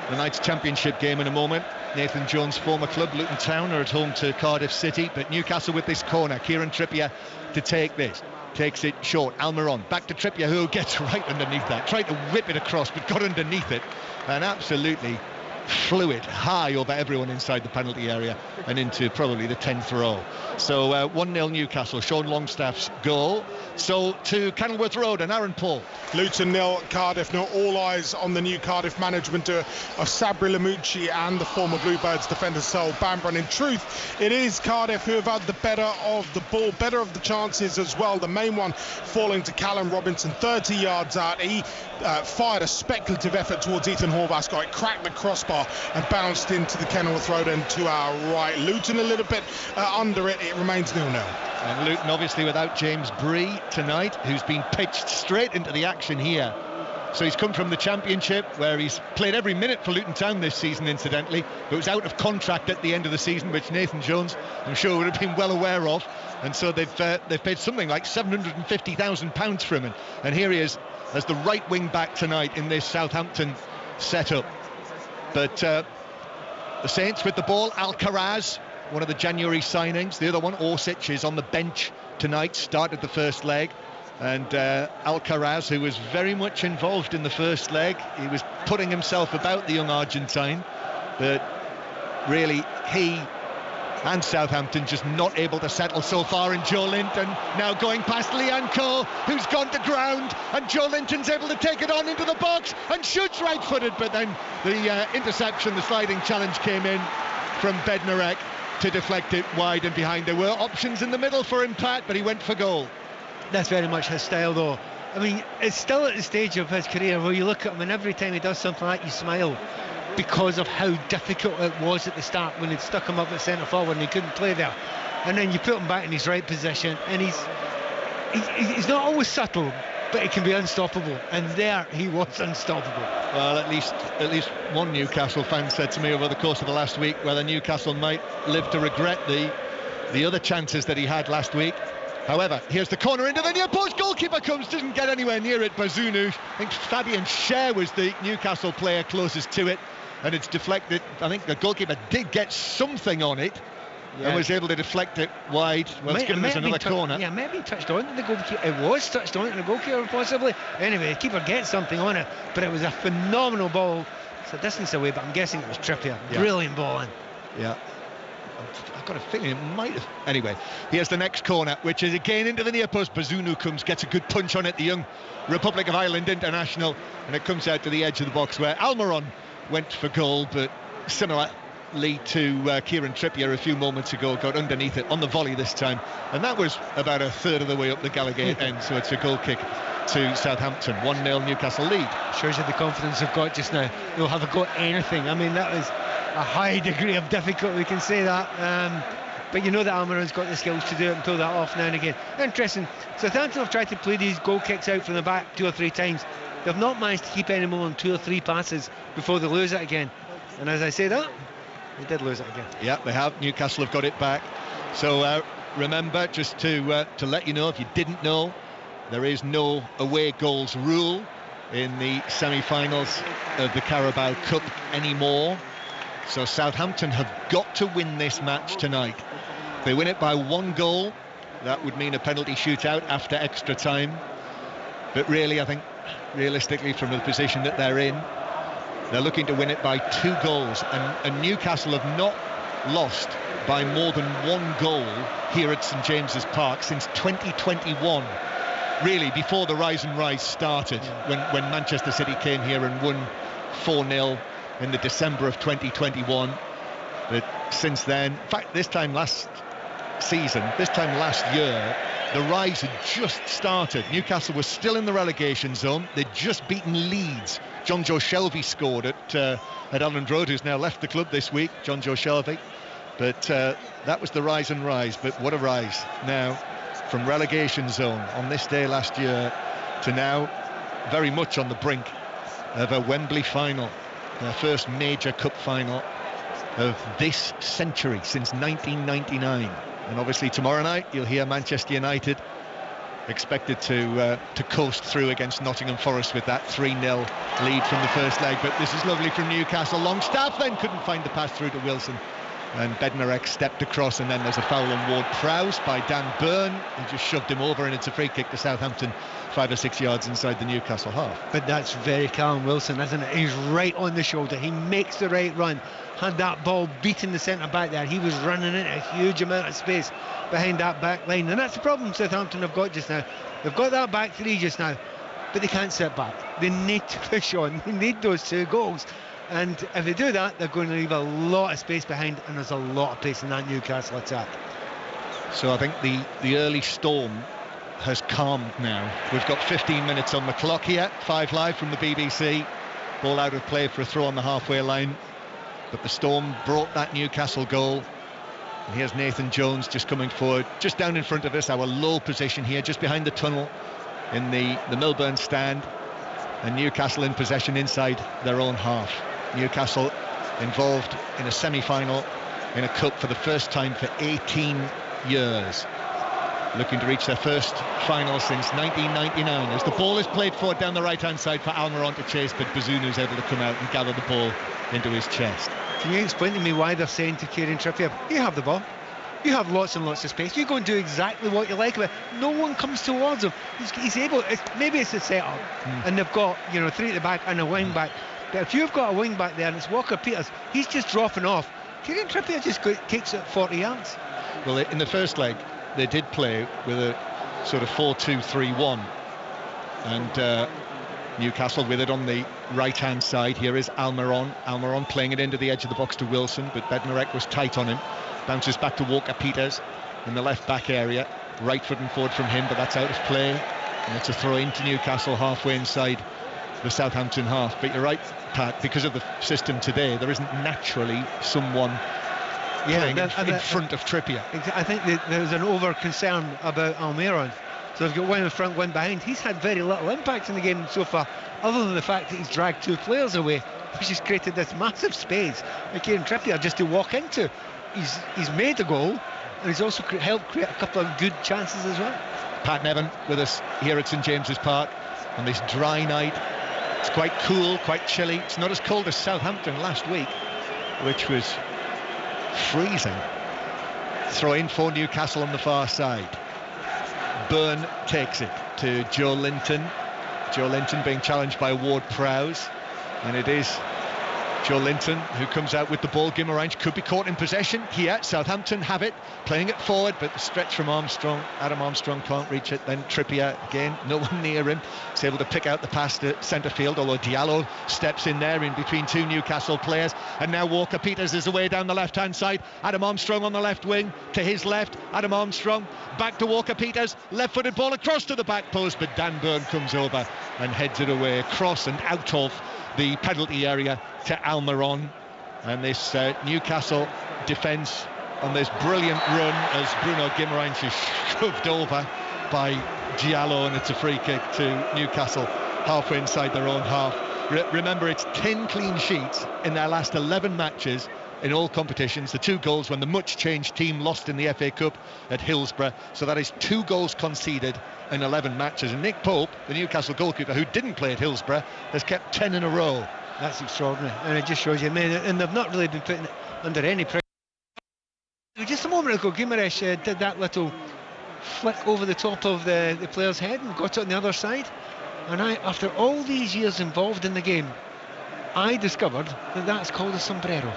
the night's championship game in a moment. Nathan Jones' former club, Luton Town, are at home to Cardiff City, but Newcastle with this corner. Kieran Trippier to take this. Takes it short. Almiron back to Trippier, who gets right underneath that. Tried to whip it across, but got underneath it. And absolutely flew it high over everyone inside the penalty area and into probably the 10th row. So 1-0 Newcastle, Sean Longstaff's goal. So to Kenilworth Road and Aaron Paul. Luton 0, Cardiff 0. All eyes on the new Cardiff management of Sabri Lamucci and the former Bluebirds defender Sol Bamber. In truth, it is Cardiff who have had the better of the ball, better of the chances as well. The main one falling to Callum Robinson, 30 yards out. He fired a speculative effort towards Ethan Horvath. It cracked the crossbar and bounced into the Kenilworth Road end to our right. Luton a little bit under it. It remains 0-0. And Luton obviously without James Bree tonight, who's been pitched straight into the action here. So he's come from the Championship, where he's played every minute for Luton Town this season, incidentally, but was out of contract at the end of the season, which Nathan Jones, I'm sure, would have been well aware of. And so they've paid something like £750,000 for him. And here he is as the right wing back tonight in this Southampton setup. But the Saints with the ball, Alcaraz, one of the January signings. The other one, Orsic, is on the bench tonight, started the first leg. And Alcaraz, who was very much involved in the first leg, he was putting himself about the young Argentine, but really he and Southampton just not able to settle so far. In Joe Linton now going past Lianco, who's gone to ground, and Joe Linton's able to take it on into the box and shoots right-footed, but then the interception, the sliding challenge came in from Bednarek to deflect it wide and behind. There were options in the middle for him, Pat, but he went for goal. That's very much his style, though. I mean, it's still at the stage of his career where you look at him and every time he does something like that, you smile. because of how difficult it was at the start when they'd stuck him up at centre forward and he couldn't play there. And then you put him back in his right position, and he's not always subtle, but he can be unstoppable, and there he was unstoppable. Well, at least one Newcastle fan said to me over the course of the last week whether Newcastle might live to regret the other chances that he had last week. However, here's the corner into the near post. Goalkeeper comes, doesn't get anywhere near it. Bazunu, I think Fabian Schär was the Newcastle player closest to it, and it's deflected. I think the goalkeeper did get something on it, and was able to deflect it wide. Well, it's given us another corner. Yeah, maybe he touched on it, the goalkeeper. It was touched on it, the goalkeeper possibly. Anyway, the keeper gets something on it, but it was a phenomenal ball. It's a distance away, but I'm guessing it was Trippier. Yeah. Brilliant ball in. Yeah. I've got a feeling it might have. Anyway, here's the next corner, which is again into the near post. Bazunu comes, gets a good punch on it, the young Republic of Ireland international, and it comes out to the edge of the box where Almiron went for goal, but similarly to Kieran Trippier a few moments ago, got underneath it on the volley this time, and that was about a third of the way up the Gallowgate end, so it's a goal kick to Southampton. 1-0 Newcastle lead. Shows you the confidence they've got just now. They'll have got anything. I mean, that was a high degree of difficulty, we can say that, but you know that Almiron's got the skills to do it and pull that off now and again. Interesting, Southampton have tried to play these goal kicks out from the back 2 or 3 times. They've not managed to keep any more than 2 or 3 passes before they lose it again, and as I say that, they did lose it again. Yeah, they have. Newcastle have got it back. So remember, just to let you know, if you didn't know, there is no away goals rule in the semi-finals of the Carabao Cup anymore. So Southampton have got to win this match tonight. If they win it by 1 goal, that would mean a penalty shootout after extra time. But really, I think, realistically, from the position that they're in, they're looking to win it by 2 goals. And Newcastle have not lost by more than 1 goal here at St James's Park since 2021. Really, before the Rise and Rise started, when Manchester City came here and won 4-0 in the December of 2021. But since then, in fact, this time last year, the rise had just started. Newcastle was still in the relegation zone. They'd just beaten Leeds. John Joe Shelby scored at Elland Road, who's now left the club this week, John Joe Shelby. But that was the Rise and Rise. But what a rise now, from relegation zone on this day last year to now very much on the brink of a Wembley final. Their first major cup final of this century since 1999. And obviously tomorrow night you'll hear Manchester United expected to coast through against Nottingham Forest with that 3-0 lead from the first leg. But this is lovely from Newcastle. Longstaff then couldn't find the pass through to Wilson, and Bednarek stepped across, and then there's a foul on Ward Prowse by Dan Byrne, who just shoved him over, and it's a free kick to Southampton 5 or 6 yards inside the Newcastle half. But that's very Callum Wilson, isn't it? He's right on the shoulder, he makes the right run. Had that ball beating the centre back there, he was running in a huge amount of space behind that back line, and that's the problem Southampton have got just now. They've got that back 3 just now, but they can't sit back. They need to push on, they need those 2 goals. And if they do that, they're going to leave a lot of space behind, and there's a lot of pace in that Newcastle attack. So I think the early storm has calmed now. We've got 15 minutes on the clock here. 5 Live from the BBC. Ball out of play for a throw on the halfway line. But the storm brought that Newcastle goal. And here's Nathan Jones just coming forward, just down in front of us, our low position here, just behind the tunnel in the Milburn stand. And Newcastle in possession inside their own half. Newcastle involved in a semi-final in a cup for the first time for 18 years. Looking to reach their first final since 1999. As the ball is played forward down the right-hand side for Almiron to chase, but Bazunu's able to come out and gather the ball into his chest. Can you explain to me why they're saying to Kieran Trippier, you have the ball, you have lots and lots of space, you go and do exactly what you like of it. No one comes towards him. He's able, maybe it's a set-up, and they've got 3 at the back and a wing back. But if you've got a wing back there and it's Walker Peters, he's just dropping off. Kieran Trippier just kicks it 40 yards. Well, in the first leg, they did play with a sort of 4-2-3-1. And Newcastle with it on the right-hand side. Here is Almiron. Almiron playing it into the edge of the box to Wilson, but Bednarek was tight on him. Bounces back to Walker Peters in the left-back area. Right foot and forward from him, but that's out of play. And it's a throw into Newcastle halfway inside the Southampton half. But you're right, Pat, because of the system today, there isn't naturally someone playing in front of Trippier. I think there's an over-concern about Almiron. So they've got one in front, one behind. He's had very little impact in the game so far, other than the fact that he's dragged 2 players away, which has created this massive space for Kieran Trippier just to walk into. He's made a goal, and he's also helped create a couple of good chances as well. Pat Nevin with us here at St James's Park on this dry night. It's quite cool, quite chilly. It's not as cold as Southampton last week, which was freezing. Throw in for Newcastle on the far side. Byrne takes it to Joe Linton. Joe Linton being challenged by Ward-Prowse, and it is Joe Linton who comes out with the ball. Guimarães could be caught in possession here. Southampton have it, playing it forward, but the stretch from Armstrong. Adam Armstrong can't reach it. Then Trippier again, no one near him. He's able to pick out the pass to centre field, although Diallo steps in there in between 2 Newcastle players. And now Walker-Peters is away down the left-hand side. Adam Armstrong on the left wing, to his left. Adam Armstrong back to Walker-Peters. Left-footed ball across to the back post, but Dan Byrne comes over and heads it away across and out of the penalty area to Almiron. And this Newcastle defence on this brilliant run as Bruno Guimarães is shoved over by Diallo, and it's a free kick to Newcastle halfway inside their own half. Remember, it's 10 clean sheets in their last 11 matches in all competitions. The 2 goals when the much changed team lost in the FA Cup at Hillsborough, so that is 2 goals conceded in 11 matches. And Nick Pope, the Newcastle goalkeeper who didn't play at Hillsborough, has kept 10 in a row. That's extraordinary, and it just shows you, man, and they've not really been put under any pressure. Just a moment ago, Guimarães did that little flick over the top of the player's head and got it on the other side. And after all these years involved in the game, I discovered that that's called a sombrero.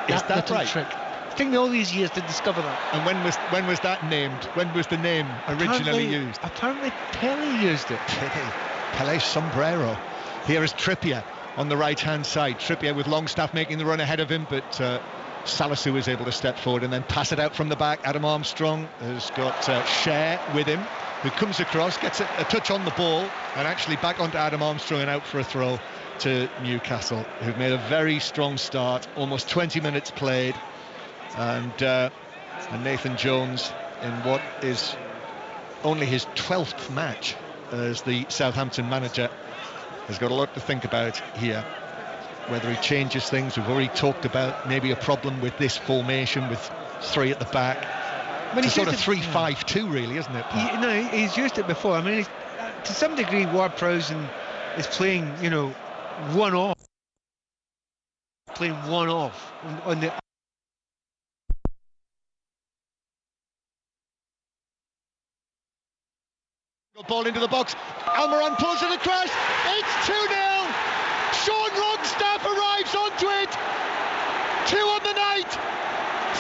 Is that right? Trick. It took me all these years to discover that. And when was that named? When was the name originally used? Apparently Pelé used it. Pelé sombrero. Here is Trippier on the right-hand side. Trippier with Longstaff making the run ahead of him, but Salisu is able to step forward and then pass it out from the back. Adam Armstrong has got Cher with him, who comes across, gets a touch on the ball, and actually back onto Adam Armstrong and out for a throw to Newcastle, who've made a very strong start. Almost 20 minutes played, and Nathan Jones, in what is only his 12th match as the Southampton manager, has got a lot to think about here. Whether he changes things. We've already talked about maybe a problem with this formation with 3 at the back. It's sort of 3-5-2 really, isn't it, Pat? No, he's used it before. I mean, to some degree Ward-Prowse is playing, one off. Playing one off on the... Ball into the box. Almiron pulls it across. It's 2-0. Sean Longstaff arrives onto it. 2 on the night.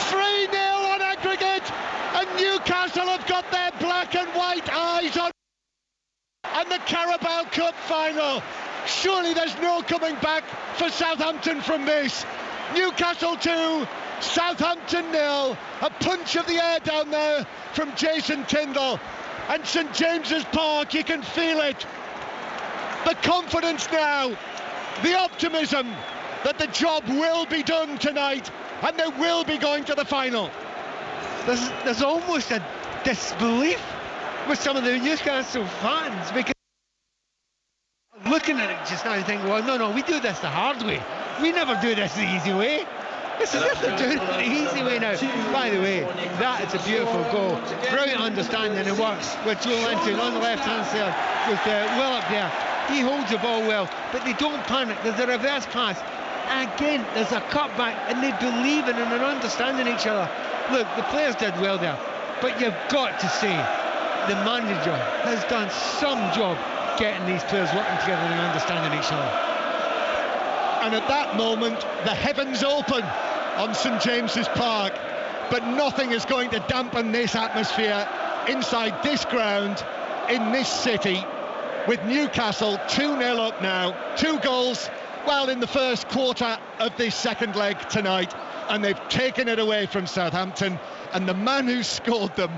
3-0 on aggregate. And Newcastle have got their black and white eyes on. And the Carabao Cup final. Surely there's no coming back for Southampton from this. Newcastle 2, Southampton 0. A punch of the air down there from Jason Tyndall. And St James's Park, you can feel it. The confidence now, the optimism that the job will be done tonight and they will be going to the final. There's almost a disbelief with some of the Newcastle fans, because looking at it just now and thinking, well, no, we do this the hard way. We never do this the easy way. It's as if they're doing it the easy way now. By the way, that is a beautiful goal. Brilliant understanding, it works with Joe Linton on the left-hand side with Will up there. He holds the ball well, but they don't panic. There's a reverse pass. Again, there's a cutback, and they believe in and are understanding each other. Look, the players did well there, but you've got to say the manager has done some job getting these players working together and understanding each other. And at that moment, the heavens open on St James's Park, but nothing is going to dampen this atmosphere inside this ground in this city, with Newcastle 2-0 up now. 2 goals, well, in the first quarter of this second leg tonight, and they've taken it away from Southampton. And the man who scored them,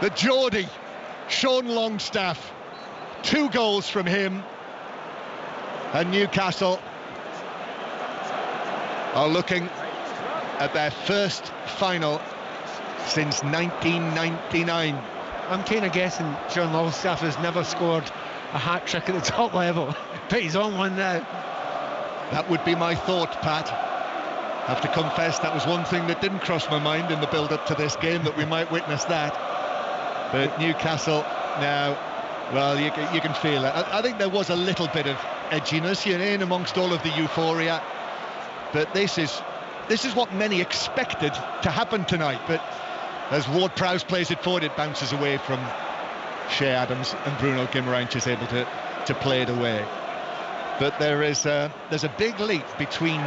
the Geordie, Sean Longstaff, 2 goals from him. And Newcastle are looking at their first final since 1999. I'm kind of guessing John Longstaff has never scored a hat-trick at the top level, but he's on one now. That would be my thought, Pat. I have to confess that was one thing that didn't cross my mind in the build-up to this game, that we might witness that. But Newcastle now, well, you can feel it. I think there was a little bit of edginess in amongst all of the euphoria, but this is what many expected to happen tonight. But as Ward-Prowse plays it forward, it bounces away from Shea Adams, and Bruno Guimaraes is able to play it away. But there's a big leap between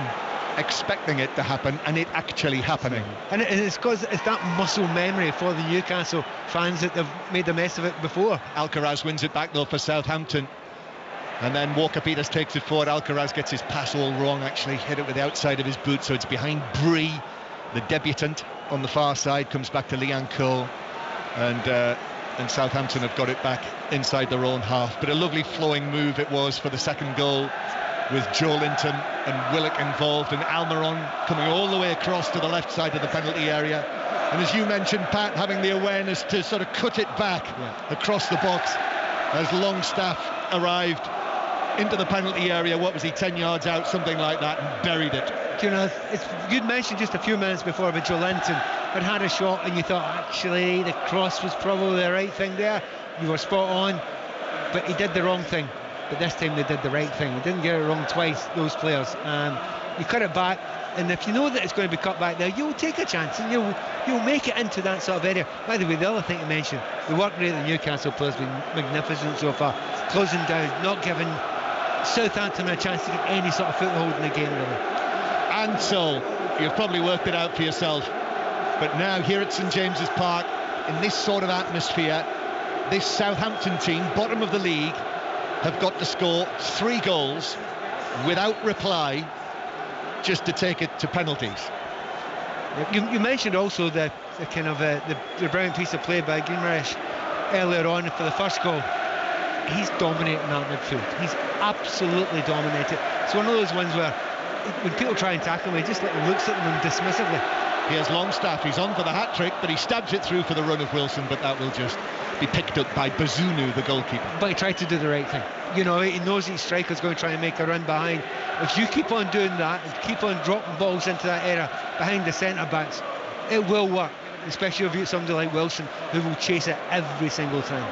expecting it to happen and it actually happening. And it's because it's that muscle memory for the Newcastle fans that they've made a mess of it before. Alcaraz wins it back though for Southampton, and then Walker-Peters takes it forward. Alcaraz gets his pass all wrong, actually hit it with the outside of his boot, so it's behind Bree, the debutant on the far side. Comes back to Leanne Cole, and Southampton have got it back inside their own half. But a lovely flowing move it was for the second goal, with Joe Linton and Willock involved, and Almiron coming all the way across to the left side of the penalty area. And as you mentioned, Pat, having the awareness to sort of cut it back across the box as Longstaff arrived into the penalty area. What was he, 10 yards out, something like that, and buried it. You know, you'd mentioned just a few minutes before about Joe Linton had a shot, and you thought actually the cross was probably the right thing there. You were spot on, but he did the wrong thing. But this time they did the right thing. They didn't get it wrong twice, those players. You cut it back, and if you know that it's going to be cut back there, you'll take a chance and you'll make it into that sort of area. By the way, the other thing to mention, the work rate of the Newcastle players has been magnificent so far, closing down, not giving Southampton a chance to get any sort of foothold in the game, really. And so you've probably worked it out for yourself, but now here at St James's Park, in this sort of atmosphere, this Southampton team, bottom of the league, have got to score 3 goals without reply just to take it to penalties. You mentioned also the kind of the brilliant piece of play by Guimaraes earlier on for the first goal. He's dominating that midfield. He's absolutely dominated. It's one of those ones where when people try and tackle him, he just looks at them dismissively. Here's Longstaff, he's on for the hat-trick, but he stabs it through for the run of Wilson, but that will just be picked up by Bazunu, the goalkeeper. But he tried to do the right thing. You know, he knows his striker's going to try and make a run behind. If you keep on doing that and keep on dropping balls into that area behind the centre-backs, it will work, especially if you've somebody like Wilson who will chase it every single time.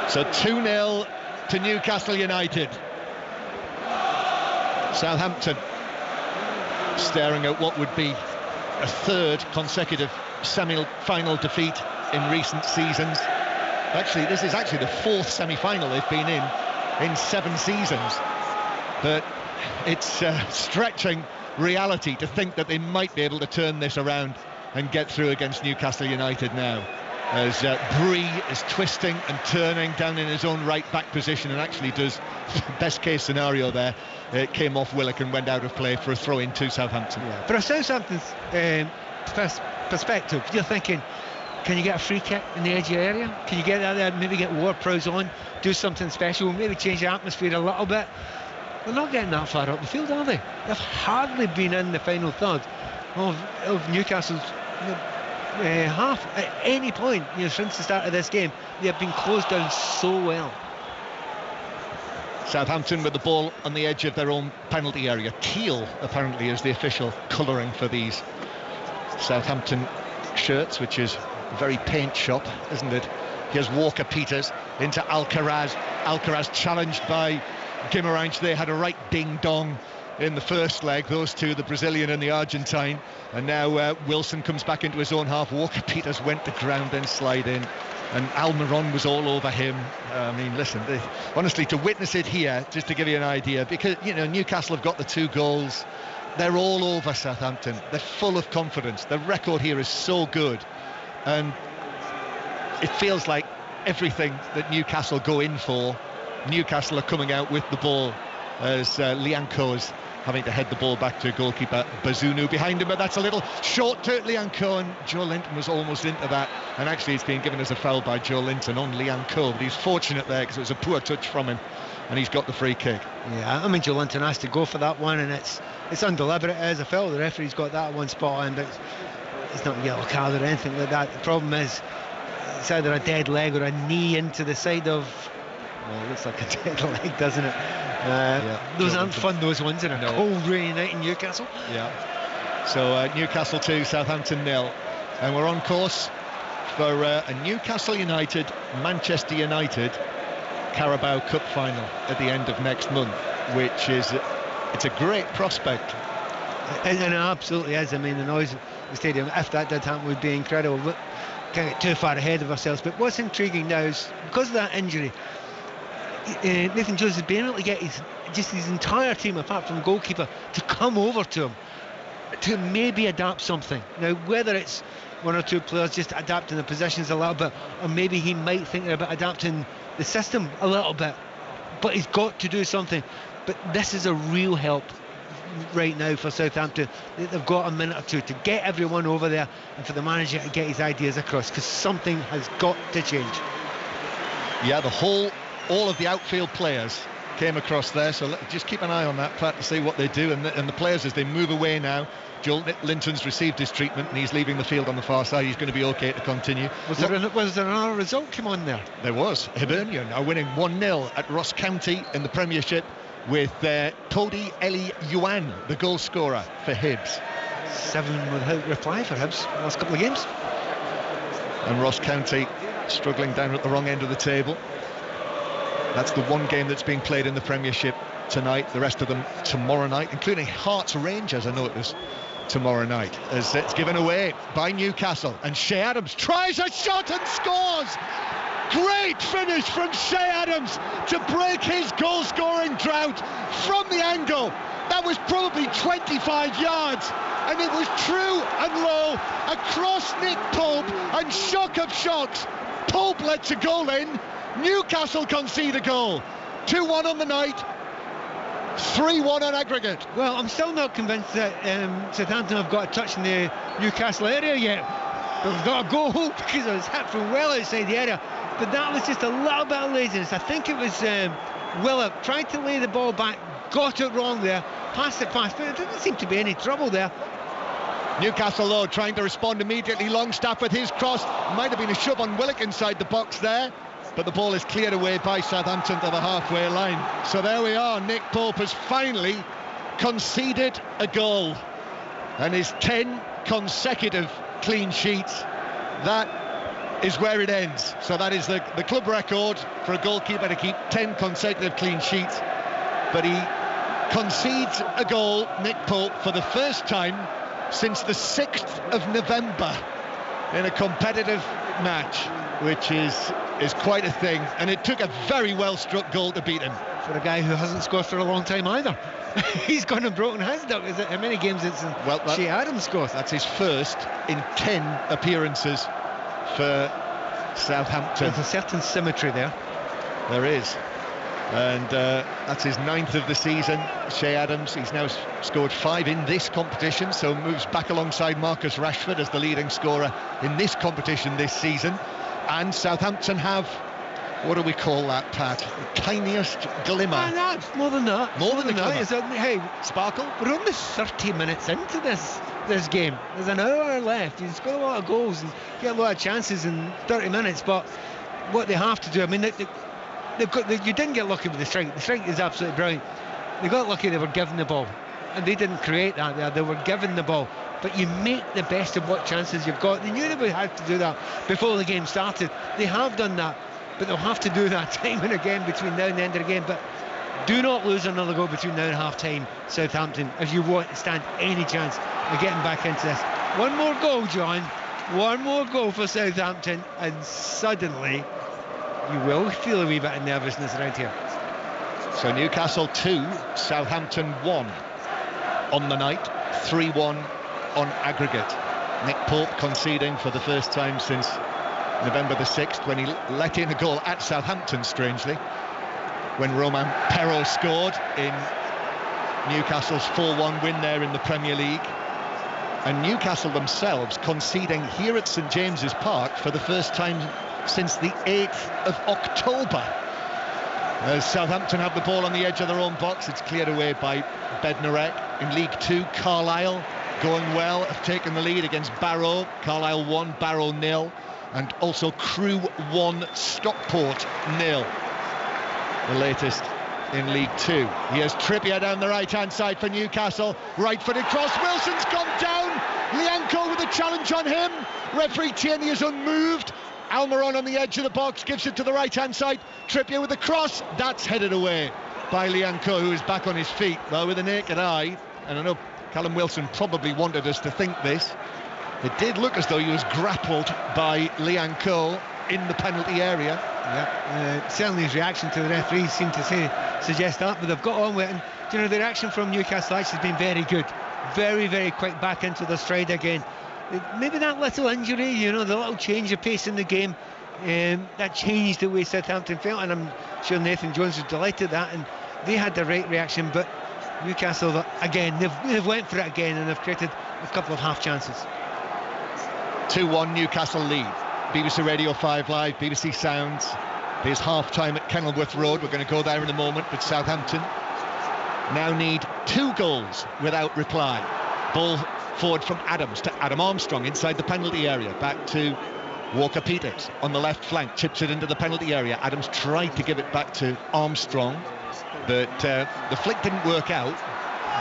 So 2-0 to Newcastle United. Southampton staring at what would be a 3rd consecutive semi-final defeat in recent seasons. Actually, this is actually the 4th semi-final they've been in 7 seasons. But it's stretching reality to think that they might be able to turn this around and get through against Newcastle United now, as Bree is twisting and turning down in his own right back position, and actually does best case scenario there. It came off Willock and went out of play for a throw in to Southampton. Yeah. From Southampton's perspective, you're thinking, can you get a free kick in the edge of the area? Can you get out there, maybe get Ward-Prowse on, do something special, maybe change the atmosphere a little bit? They're not getting that far up the field, are they? They've hardly been in the final third of Newcastle's half at any point, since the start of this game. They have been closed down so well. Southampton with the ball on the edge of their own penalty area. Teal apparently is the official colouring for these Southampton shirts, which is a very paint shop, isn't it? Here's Walker-Peters into Alcaraz. Alcaraz challenged by Guimaraes. They had a right ding-dong in the first leg, those two, the Brazilian and the Argentine. And now Wilson comes back into his own half. Walker-Peters went to ground, then slide in, and Almiron was all over him. I mean, listen, honestly, to witness it here, just to give you an idea, because, Newcastle have got the 2 goals. They're all over Southampton. They're full of confidence. The record here is so good. And it feels like everything that Newcastle go in for, Newcastle are coming out with the ball, as Lianco is having to head the ball back to goalkeeper Bazunu behind him, but that's a little short to Lianco, and Joe Linton was almost into that, and actually it's been given as a foul by Joe Linton on Lianco, but he's fortunate there because it was a poor touch from him and he's got the free kick. Yeah, I mean, Joe Linton has to go for that one, and it's undeliberate as I felt the referee's got that one spot on, but it's not a yellow card or anything like that. The problem is it's either a dead leg or a knee into the side of, well, it looks like a dead leg, doesn't it? Those aren't fun, those ones, in a cold rainy night in Newcastle. Yeah. So Newcastle 2, Southampton 0, and we're on course for a Newcastle United, Manchester United Carabao Cup final at the end of next month, which is it's a great prospect. And it absolutely is. I mean, the noise of the stadium, if that did happen, would be incredible. But can't get too far ahead of ourselves. But what's intriguing now is, because of that injury, Nathan Jones has been able to get his entire team, apart from the goalkeeper, to come over to him to maybe adapt something. Now, whether it's one or two players just adapting the positions a little bit, or maybe he might think about adapting the system a little bit, but he's got to do something. But this is a real help right now for Southampton. They've got a minute or two to get everyone over there and for the manager to get his ideas across, because something has got to change. Yeah, all of the outfield players came across there, so just keep an eye on that, Pat, to see what they do, and the players as they move away now. Joel Linton's received his treatment and he's leaving the field on the far side. He's going to be okay to continue. Was there another result come on there? There was. Hibernian are winning 1-0 at Ross County in the Premiership, with Todi Eli Yuan, the goal scorer for Hibs. 7 without reply for Hibs last couple of games. And Ross County struggling down at the wrong end of the table. That's the one game that's being played in the Premiership tonight. The rest of them tomorrow night, including Hearts Rangers, I know it was tomorrow night, as it's given away by Newcastle. And Shea Adams tries a shot and scores! Great finish from Shea Adams to break his goal-scoring drought from the angle. That was probably 25 yards, and it was true and low across Nick Pope, and shock of shocks, Pope lets a goal in. Newcastle concede a goal. 2-1 on the night, 3-1 on aggregate. Well, I'm still not convinced that Southampton have got a touch in the Newcastle area yet. But we've got a goal because it was hit from well outside the area. But that was just a little bit of laziness. I think it was Willett tried to lay the ball back, got it wrong there, passed it past, but there didn't seem to be any trouble there. Newcastle, though, trying to respond immediately. Longstaff with his cross. Might have been a shove on Willock inside the box there, but the ball is cleared away by Southampton to the halfway line. So there we are. Nick Pope has finally conceded a goal, and his 10 consecutive clean sheets. That is where it ends. So that is the club record for a goalkeeper to keep 10 consecutive clean sheets. But he concedes a goal, Nick Pope, for the first time since the 6th of November in a competitive match, which is quite a thing. And it took a very well-struck goal to beat him. For a guy who hasn't scored for a long time either. He's gone and broken his duck. Is it how many games it's Shea Adams scored? That's his first in 10 appearances for Southampton. There's a certain symmetry there. There is. And that's his 9th of the season. Shea Adams, he's now scored 5 in this competition, so moves back alongside Marcus Rashford as the leading scorer in this competition this season. And Southampton have, what do we call that, Pat? The tiniest glimmer. No, it's more than that. More than that. Hey, sparkle. We're only 30 minutes into this game. There's an hour left. He's got a lot of goals and get a lot of chances in 30 minutes. But what they have to do, I mean, you didn't get lucky with the strike. The strike is absolutely brilliant. They got lucky they were given the ball, and they didn't create that there. They were given the ball. But you make the best of what chances you've got. They knew they would have to do that before the game started. They have done that, but they'll have to do that time and again between now and the end of the game. But do not lose another goal between now and half-time, Southampton, if you want to stand any chance of getting back into this. One more goal, John. One more goal for Southampton, and suddenly you will feel a wee bit of nervousness around here. So Newcastle 2, Southampton 1 on the night, 3-1 on aggregate. Nick Pope conceding for the first time since November the 6th, when he let in a goal at Southampton, strangely, when Romain Perrault scored in Newcastle's 4-1 win there in the Premier League. And Newcastle themselves conceding here at St James's Park for the first time since the 8th of October. As Southampton have the ball on the edge of their own box, it's cleared away by Bednarek. In League 2, Carlisle going well, have taken the lead against Barrow. Carlisle 1, Barrow 0. And also Crewe 1, Stockport 0. The latest in League 2. Here's Trippier down the right-hand side for Newcastle. Right-footed cross, Wilson's gone down. Lianco with a challenge on him. Referee Tierney is unmoved. Almiron on the edge of the box, gives it to the right-hand side. Trippier with the cross, that's headed away by Lianco, who is back on his feet. Well, with the naked eye, and I know Callum Wilson probably wanted us to think this, it did look as though he was grappled by Lianco in the penalty area. Yeah, certainly his reaction to the referee seemed to suggest that, but they've got on with it. And, you know, the reaction from Newcastle actually has been very good. Very, very quick back into their stride again. Maybe that little injury, you know, the little change of pace in the game, that changed the way Southampton felt, and I'm sure Nathan Jones was delighted at that, and they had the right reaction. But Newcastle, again, they've went for it again, and they've created a couple of half chances. 2-1 Newcastle lead. BBC Radio 5 Live, BBC Sounds. There's half-time at Kenilworth Road. We're going to go there in a moment, but Southampton now need 2 goals without reply. Ball forward from Adams to Adam Armstrong inside the penalty area. Back to Walker-Peters on the left flank, chips it into the penalty area. Adams tried to give it back to Armstrong, but the flick didn't work out,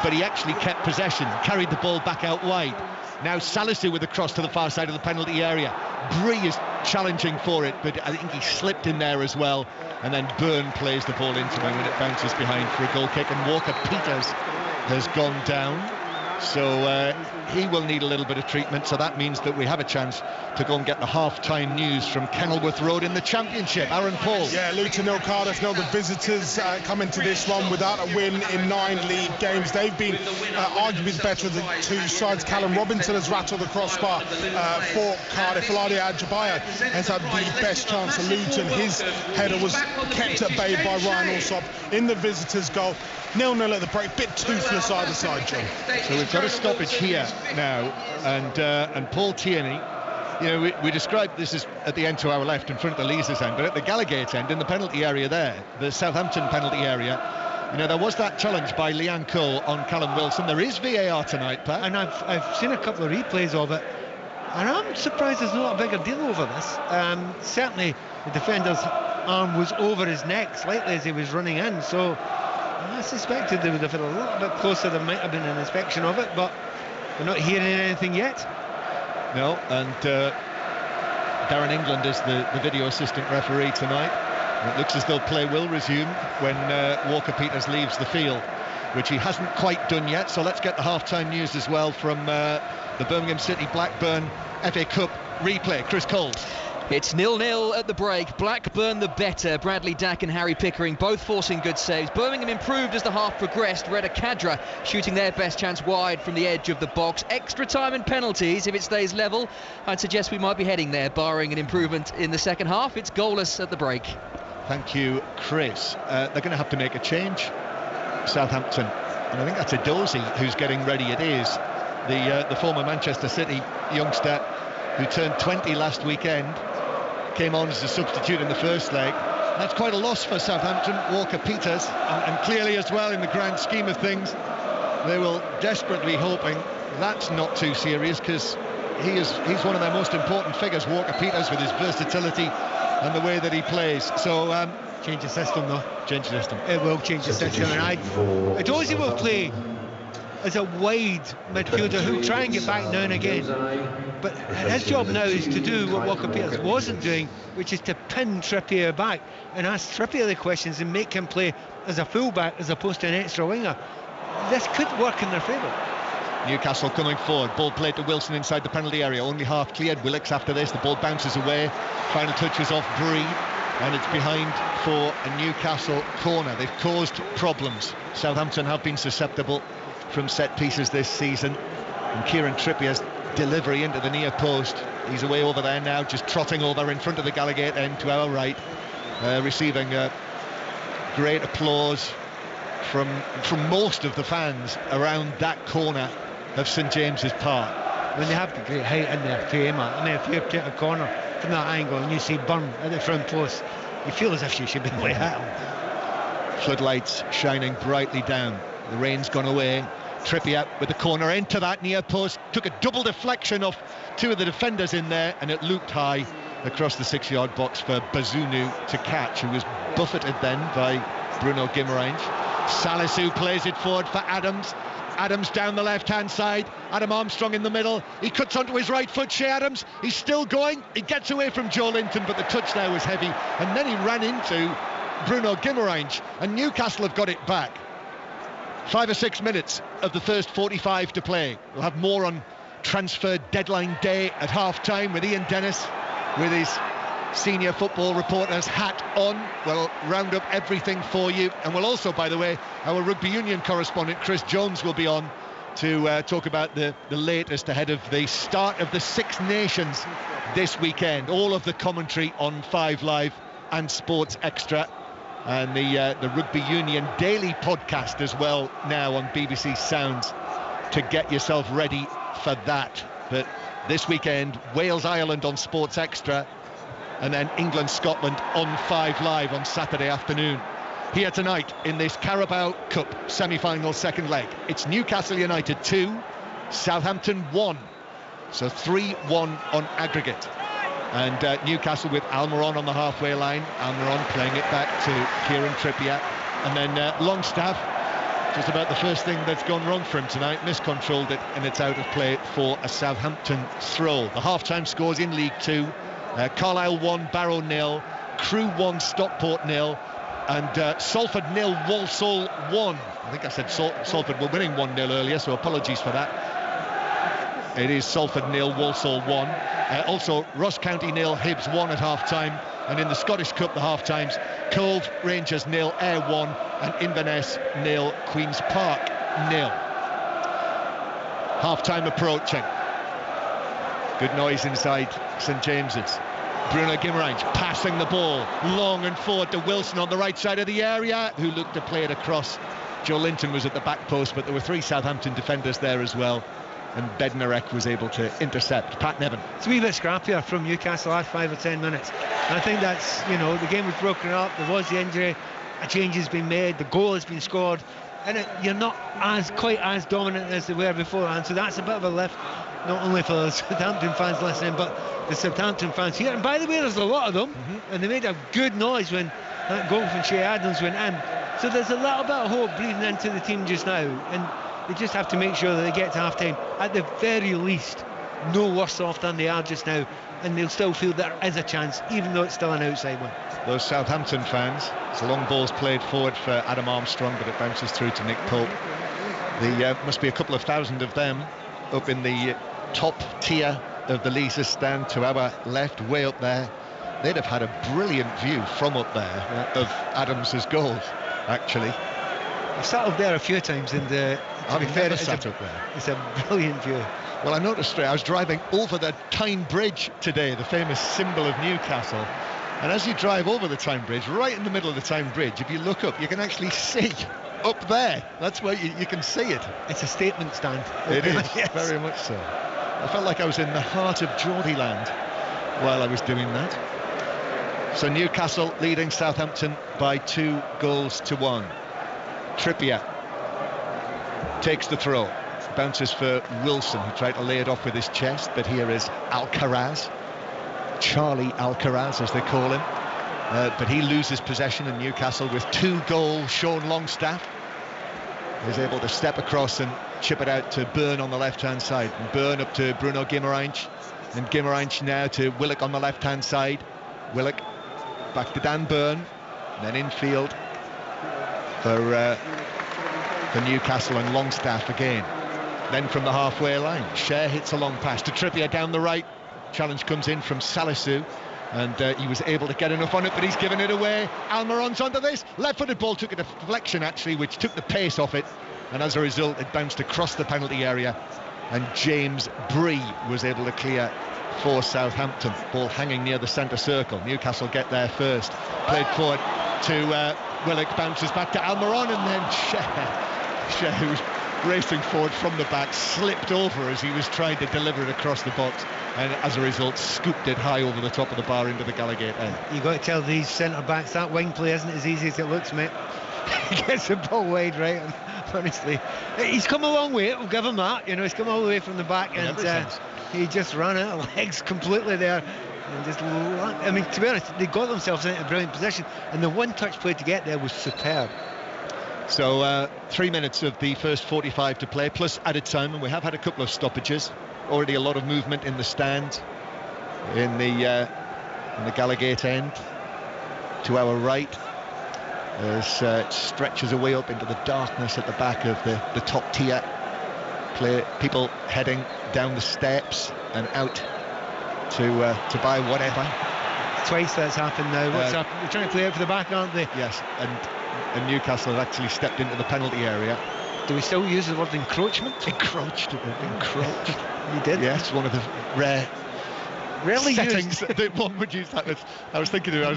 but he actually kept possession, carried the ball back out wide. Now Salisu with a cross to the far side of the penalty area. Bree is challenging for it, but I think he slipped in there as well, and then Byrne plays the ball into him and it bounces behind for a goal kick, and Walker-Peters has gone down. So he will need a little bit of treatment, so that means that we have a chance to go and get the half-time news from Kenilworth Road in the Championship. Aaron Paul. Yeah, Luton 0, Cardiff 0. The visitors come into this one without a win in 9 league games. They've been arguably better of the two sides. Callum Robinson has rattled the crossbar for Cardiff. Eladio Ajibaye has had the best chance of Luton. His header was kept at bay by Ryan Alsop in the visitors' goal. 0-0 at the break, bit toothless either side, John. So we've got a stoppage here now, and Paul Tierney, you know, we described this as at the end to our left in front of the Leazes end, but at the Gallagate end in the penalty area there, the Southampton penalty area, you know, there was that challenge by Lianco on Callum Wilson. There is VAR tonight, Pat. And I've seen a couple of replays of it, and I'm surprised there's not a bigger deal over this. Certainly the defender's arm was over his neck slightly as he was running in, so I suspected they would have had a little bit closer. There might have been an inspection of it, but we're not hearing anything yet. No, and Darren England is the video assistant referee tonight. It looks as though play will resume when Walker-Peters leaves the field, which he hasn't quite done yet. So let's get the half-time news as well from the Birmingham City Blackburn FA Cup replay. Chris Coles. It's 0-0 at the break. Blackburn the better. Bradley Dack and Harry Pickering both forcing good saves. Birmingham improved as the half progressed. Reda Kadra shooting their best chance wide from the edge of the box. Extra time and penalties. If it stays level, I'd suggest we might be heading there, barring an improvement in the second half. It's goalless at the break. Thank you, Chris. They're going to have to make a change, Southampton. And I think that's Edozie who's getting ready. It is the former Manchester City youngster who turned 20 last weekend. Came on as a substitute in the first leg. That's quite a loss for Southampton. Walker-Peters, and clearly as well in the grand scheme of things, they will desperately hoping that's not too serious, because he's one of their most important figures, Walker-Peters, with his versatility and the way that he plays. So change the system though. Change the system. It will change the system, and Edozie will play as a wide midfielder who'll try and get back now and again, but his job now is to do what Walker-Peters wasn't doing, which is to pin Trippier back and ask Trippier the questions and make him play as a full-back as opposed to an extra winger. This could work in their favour. Newcastle coming forward, ball played to Wilson inside the penalty area, only half cleared. Willicks after this, the ball bounces away, final touch is off Bree, and it's behind for a Newcastle corner. They've caused problems. Southampton have been susceptible from set pieces this season, and Kieran Trippier's delivery into the near post, he's away over there now, just trotting over in front of the Gallagate end to our right, receiving great applause from most of the fans around that corner of St James's Park. When they have the great height in there too, Emma. I mean, if you take a corner from that angle and you see Byrne at the front post, you feel as if you should be able to hit him. Floodlights shining brightly down. The rain's gone away. Trippier with the corner into that near post, took a double deflection off two of the defenders in there, and it looped high across the 6-yard box for Bazunu to catch, who was buffeted then by Bruno Guimaraes. Salisu plays it forward for Adams. Adams down the left-hand side. Adam Armstrong in the middle. He cuts onto his right foot. Shea Adams, he's still going. He gets away from Joe Linton, but the touch there was heavy. And then he ran into Bruno Guimaraes, and Newcastle have got it back. 5 or 6 minutes of the first 45 to play. We'll have more on transfer deadline day at half-time with Ian Dennis with his senior football reporter's hat on. We'll round up everything for you, and we'll also, by the way, our rugby union correspondent Chris Jones will be on to talk about the latest ahead of the start of the Six Nations this weekend. All of the commentary on 5 Live and Sports Extra, and the Rugby Union Daily podcast as well now on BBC Sounds to get yourself ready for that. But this weekend, Wales-Ireland on Sports Extra, and then England-Scotland on 5 Live on Saturday afternoon. Here tonight in this Carabao Cup semi-final second leg, it's Newcastle United 2, Southampton 1, so 3-1 on aggregate. And Newcastle with Almiron on the halfway line. Almiron playing it back to Kieran Trippier. And then Longstaff, just about the first thing that's gone wrong for him tonight, miscontrolled it, and it's out of play for a Southampton throw. The half-time scores in League 2. Carlisle 1, Barrow 0, Crewe 1, Stockport 0, and Salford 0, Walsall 1. I think I said Salford were winning 1-0 earlier, so apologies for that. It is Salford 0, Walsall 1. Also, Ross County 0, Hibs 1 at half-time. And in the Scottish Cup, the half-times, Cove Rangers 0, Ayr 1, and Inverness 0, Queen's Park 0. Half-time approaching. Good noise inside St James's. Bruno Guimaraes passing the ball long and forward to Wilson on the right side of the area, who looked to play it across. Joe Linton was at the back post, but there were 3 Southampton defenders there as well, and Bednarek was able to intercept. Pat Nevin. It's a wee bit scrappier from Newcastle last 5 or 10 minutes. And I think that's, the game was broken up, there was the injury, a change has been made, the goal has been scored, and you're not quite as dominant as they were before, and so that's a bit of a lift, not only for the Southampton fans listening, but the Southampton fans here. And by the way, there's a lot of them, and they made a good noise when that goal from Shea Adams went in. So there's a little bit of hope breathing into the team just now, and they just have to make sure that they get to half-time, at the very least, no worse off than they are just now, and they'll still feel there is a chance, even though it's still an outside one. Those Southampton fans, it's a long ball's played forward for Adam Armstrong, but it bounces through to Nick Pope. There must be a couple of thousand of them up in the top tier of the Leazes stand to our left, way up there. They'd have had a brilliant view from up there of Adams's goal, actually. I sat up there a few times, and I've never sat up there. It's a brilliant view. Well, I noticed I was driving over the Tyne Bridge today, the famous symbol of Newcastle. And as you drive over the Tyne Bridge, right in the middle of the Tyne Bridge, if you look up, you can actually see up there. That's where you can see it. It's a statement stand. It is, yes. Very much so. I felt like I was in the heart of Geordieland while I was doing that. So Newcastle leading Southampton by 2-1. Trippier takes the throw, bounces for Wilson, who tried to lay it off with his chest, but here is Alcaraz, Charlie Alcaraz as they call him, but he loses possession, and Newcastle with 2 goals. Sean Longstaff is able to step across and chip it out to Byrne on the left-hand side, and Byrne up to Bruno Guimaraes, and Guimaraes now to Willock on the left-hand side. Willock back to Dan Byrne, and then infield for Newcastle, and Longstaff again. Then from the halfway line, Shea hits a long pass to Trippier down the right. Challenge comes in from Salisu, and he was able to get enough on it, but he's given it away. Almiron's onto this. Left-footed ball took a deflection, actually, which took the pace off it, and as a result, it bounced across the penalty area, and James Bree was able to clear for Southampton. Ball hanging near the centre circle. Newcastle get there first. Played forward to Willock, bounces back to Almiron, and then Shea, who was racing forward from the back, slipped over as he was trying to deliver it across the box, and as a result scooped it high over the top of the bar into the Gallowgate end. You've got to tell these centre-backs that wing play isn't as easy as it looks, mate. he gets the ball wide, right? And honestly, he's come a long way. We'll give him that. He's come all the way from the back, and he just ran out of legs completely there. And just, to be honest, they got themselves into a brilliant position, and the one-touch play to get there was superb. So 3 minutes of the first 45 to play, plus added time, and we have had a couple of stoppages. Already a lot of movement in the stand, in the Gallagate end, to our right, as it stretches away up into the darkness at the back of the top tier. People heading down the steps and out to buy whatever. Twice that's happened now. What's happened? They're trying to play out for the back, aren't they? Yes, and Newcastle have actually stepped into the penalty area. Do we still use the word encroachment? Encroached. You did? Yes, one of the rarely settings that one would use that. I was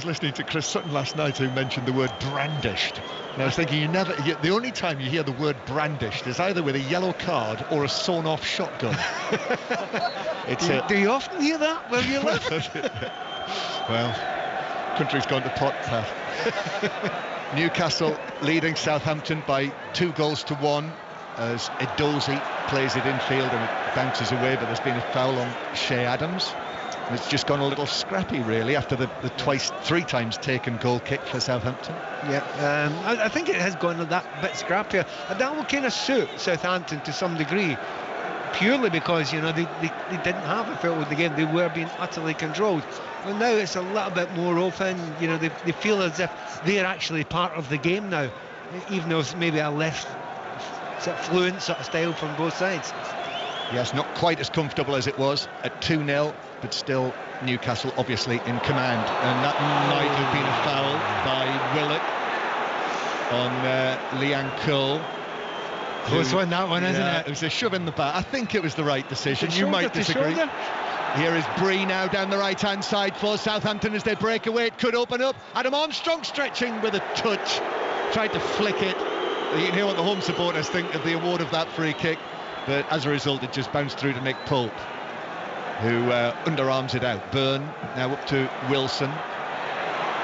listening to Chris Sutton last night, who mentioned the word brandished. And I was thinking, the only time you hear the word brandished is either with a yellow card or a sawn-off shotgun. Do you often hear that where you live? Well, country's gone to pot, Pat. Newcastle leading Southampton by 2-1 as Edozie plays it infield and it bounces away, but there's been a foul on Shea Adams. And it's just gone a little scrappy, really, after the three times taken goal kick for Southampton. Yeah, I think it has gone that bit scrappier, and that will kind of suit Southampton to some degree, purely because they didn't have a football in the game. They were being utterly controlled. Well, now it's a little bit more open. They feel as if they're actually part of the game now, even though it's maybe a less fluent sort of style from both sides. Yes, not quite as comfortable as it was at 2-0, but still Newcastle obviously in command. And that might have been a foul by Willock on Leanne Cole. Close one, that one, isn't it? It was a shove in the back. I think it was the right decision. You might disagree. Here is Bree now down the right-hand side for Southampton as they break away. It could open up. Adam Armstrong stretching with a touch. Tried to flick it. You can hear what the home supporters think of the award of that free kick. But as a result, it just bounced through to Nick Pope, who underarms it out. Byrne now up to Wilson.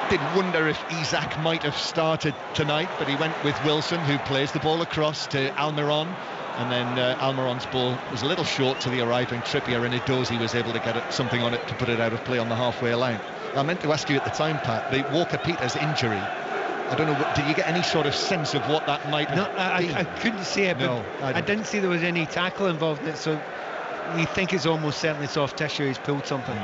Did wonder if Isak might have started tonight, but he went with Wilson, who plays the ball across to Almiron. And then Almiron's ball was a little short to the arriving Trippier, and Edozie was able to get something on it to put it out of play on the halfway line. I meant to ask you at the time, Pat, the Walker-Peters injury. I don't know, did you get any sort of sense of what that might have been? I couldn't see it, but I didn't see there was any tackle involved in it, so you think it's almost certainly soft tissue. He's pulled something.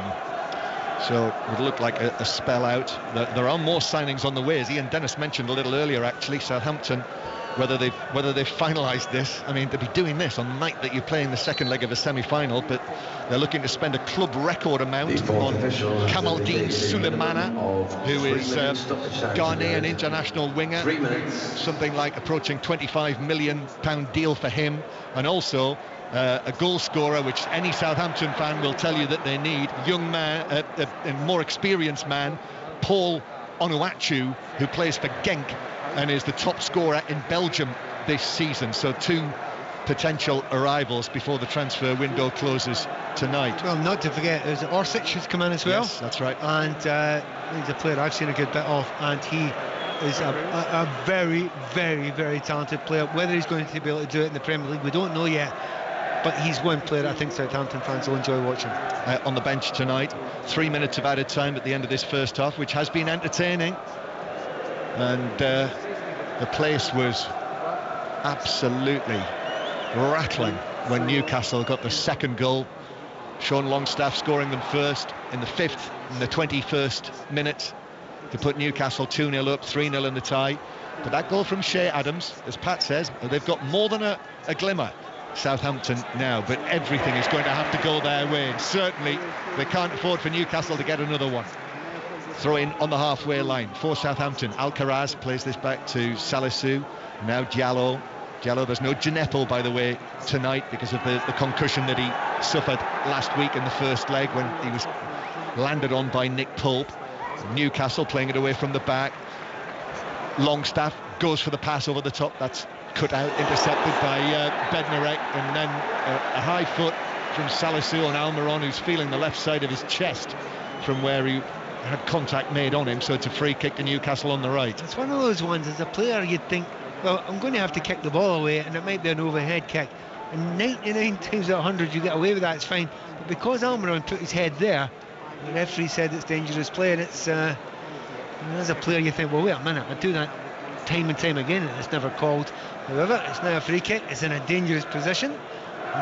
So it would look like a spell out. There are more signings on the way, as Ian Dennis mentioned a little earlier, actually. Southampton, whether they've finalised this. I mean, they'll be doing this on the night that you're playing the second leg of a semi-final, but they're looking to spend a club record amount on Kamaldeen Sulemana, who is Ghanaian international winger. Something like approaching £25 million deal for him, and also a goal scorer, which any Southampton fan will tell you that they need. Young man, a more experienced man, Paul Onuachu, who plays for Genk and is the top scorer in Belgium this season. So two potential arrivals before the transfer window closes tonight. Well, not to forget, there's Orsic who's come in as well. Yes, that's right. And he's a player I've seen a good bit of, and he is a very, very, very talented player. Whether he's going to be able to do it in the Premier League, we don't know yet. But he's one player I think Southampton fans will enjoy watching. On the bench tonight, 3 minutes of added time at the end of this first half, which has been entertaining. And the place was absolutely rattling when Newcastle got the second goal. Sean Longstaff scoring them first in the 5th and the 21st minute to put Newcastle 2-0 up, 3-0 in the tie. But that goal from Shea Adams, as Pat says, they've got more than a glimmer, Southampton now, but everything is going to have to go their way. And certainly they can't afford for Newcastle to get another one. Throw in on the halfway line for Southampton. Alcaraz plays this back to Salisu. Now Diallo, there's no Gineppo, by the way, tonight because of the concussion that he suffered last week in the first leg when he was landed on by Nick Pope. Newcastle playing it away from the back. Longstaff goes for the pass over the top. That's cut out, intercepted by Bednarek, and then a high foot from Salisu on Almiron, who's feeling the left side of his chest from where he had contact made on him, so it's a free kick to Newcastle on the right. It's one of those ones, as a player, you'd think, well, I'm going to have to kick the ball away, and it might be an overhead kick. And 99 times out of 100, you get away with that, it's fine. But because Almiron put his head there, the referee said it's dangerous play, and it's, as a player, you think, well, wait a minute, I do that time and time again, and it's never called. However, it's now a free kick, it's in a dangerous position.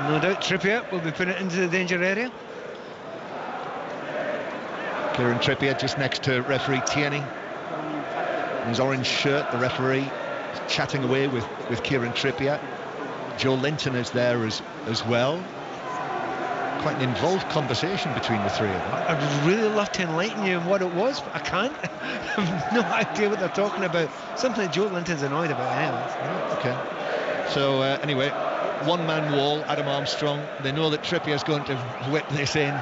No doubt Trippier will be putting it into the danger area. Kieran Trippier just next to referee Tierney. In his orange shirt, the referee is chatting away with Kieran Trippier. Joe Linton is there as well. Quite an involved conversation between the three of them. I'd really love to enlighten you on what it was, but I can't. I have no idea what they're talking about. Something that Joe Linton's annoyed about anyway. Okay. So anyway, one-man wall, Adam Armstrong. They know that Trippier's going to whip this in.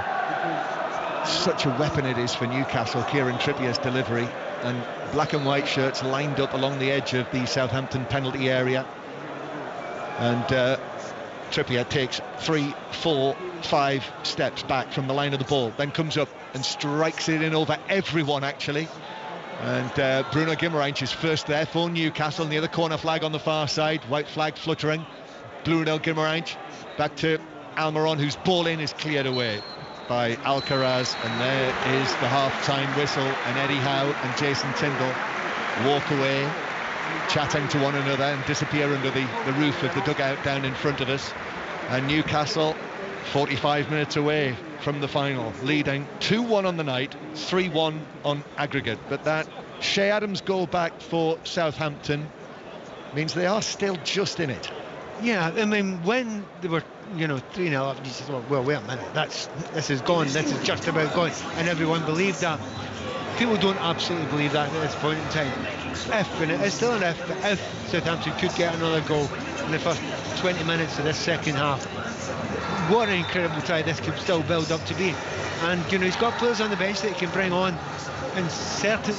Such a weapon it is for Newcastle, Kieran Trippier's delivery. And black and white shirts lined up along the edge of the Southampton penalty area. And Trippier takes 3, 4, 5 steps back from the line of the ball, then comes up and strikes it in over everyone, actually. And Bruno Guimaraes is first there for Newcastle, near the corner flag on the far side, white flag fluttering. Bruno Guimaraes back to Almiron, whose ball in is cleared away by Alcaraz, and there is the half-time whistle, and Eddie Howe and Jason Tindall walk away, chatting to one another, and disappear under the roof of the dugout down in front of us. And Newcastle 45 minutes away from the final, leading 2-1 on the night, 3-1 on aggregate. But that Shea Adams goal back for Southampton means they are still just in it. Yeah, I mean, when they were, 3-0 up, you said, well, wait a minute, this is gone, this is just about gone, and everyone believed that. People don't absolutely believe that at this point in time. If, and it is still an if, but if Southampton could get another goal in the first 20 minutes of this second half, what an incredible tie this could still build up to be. And, he's got players on the bench that he can bring on, and certain...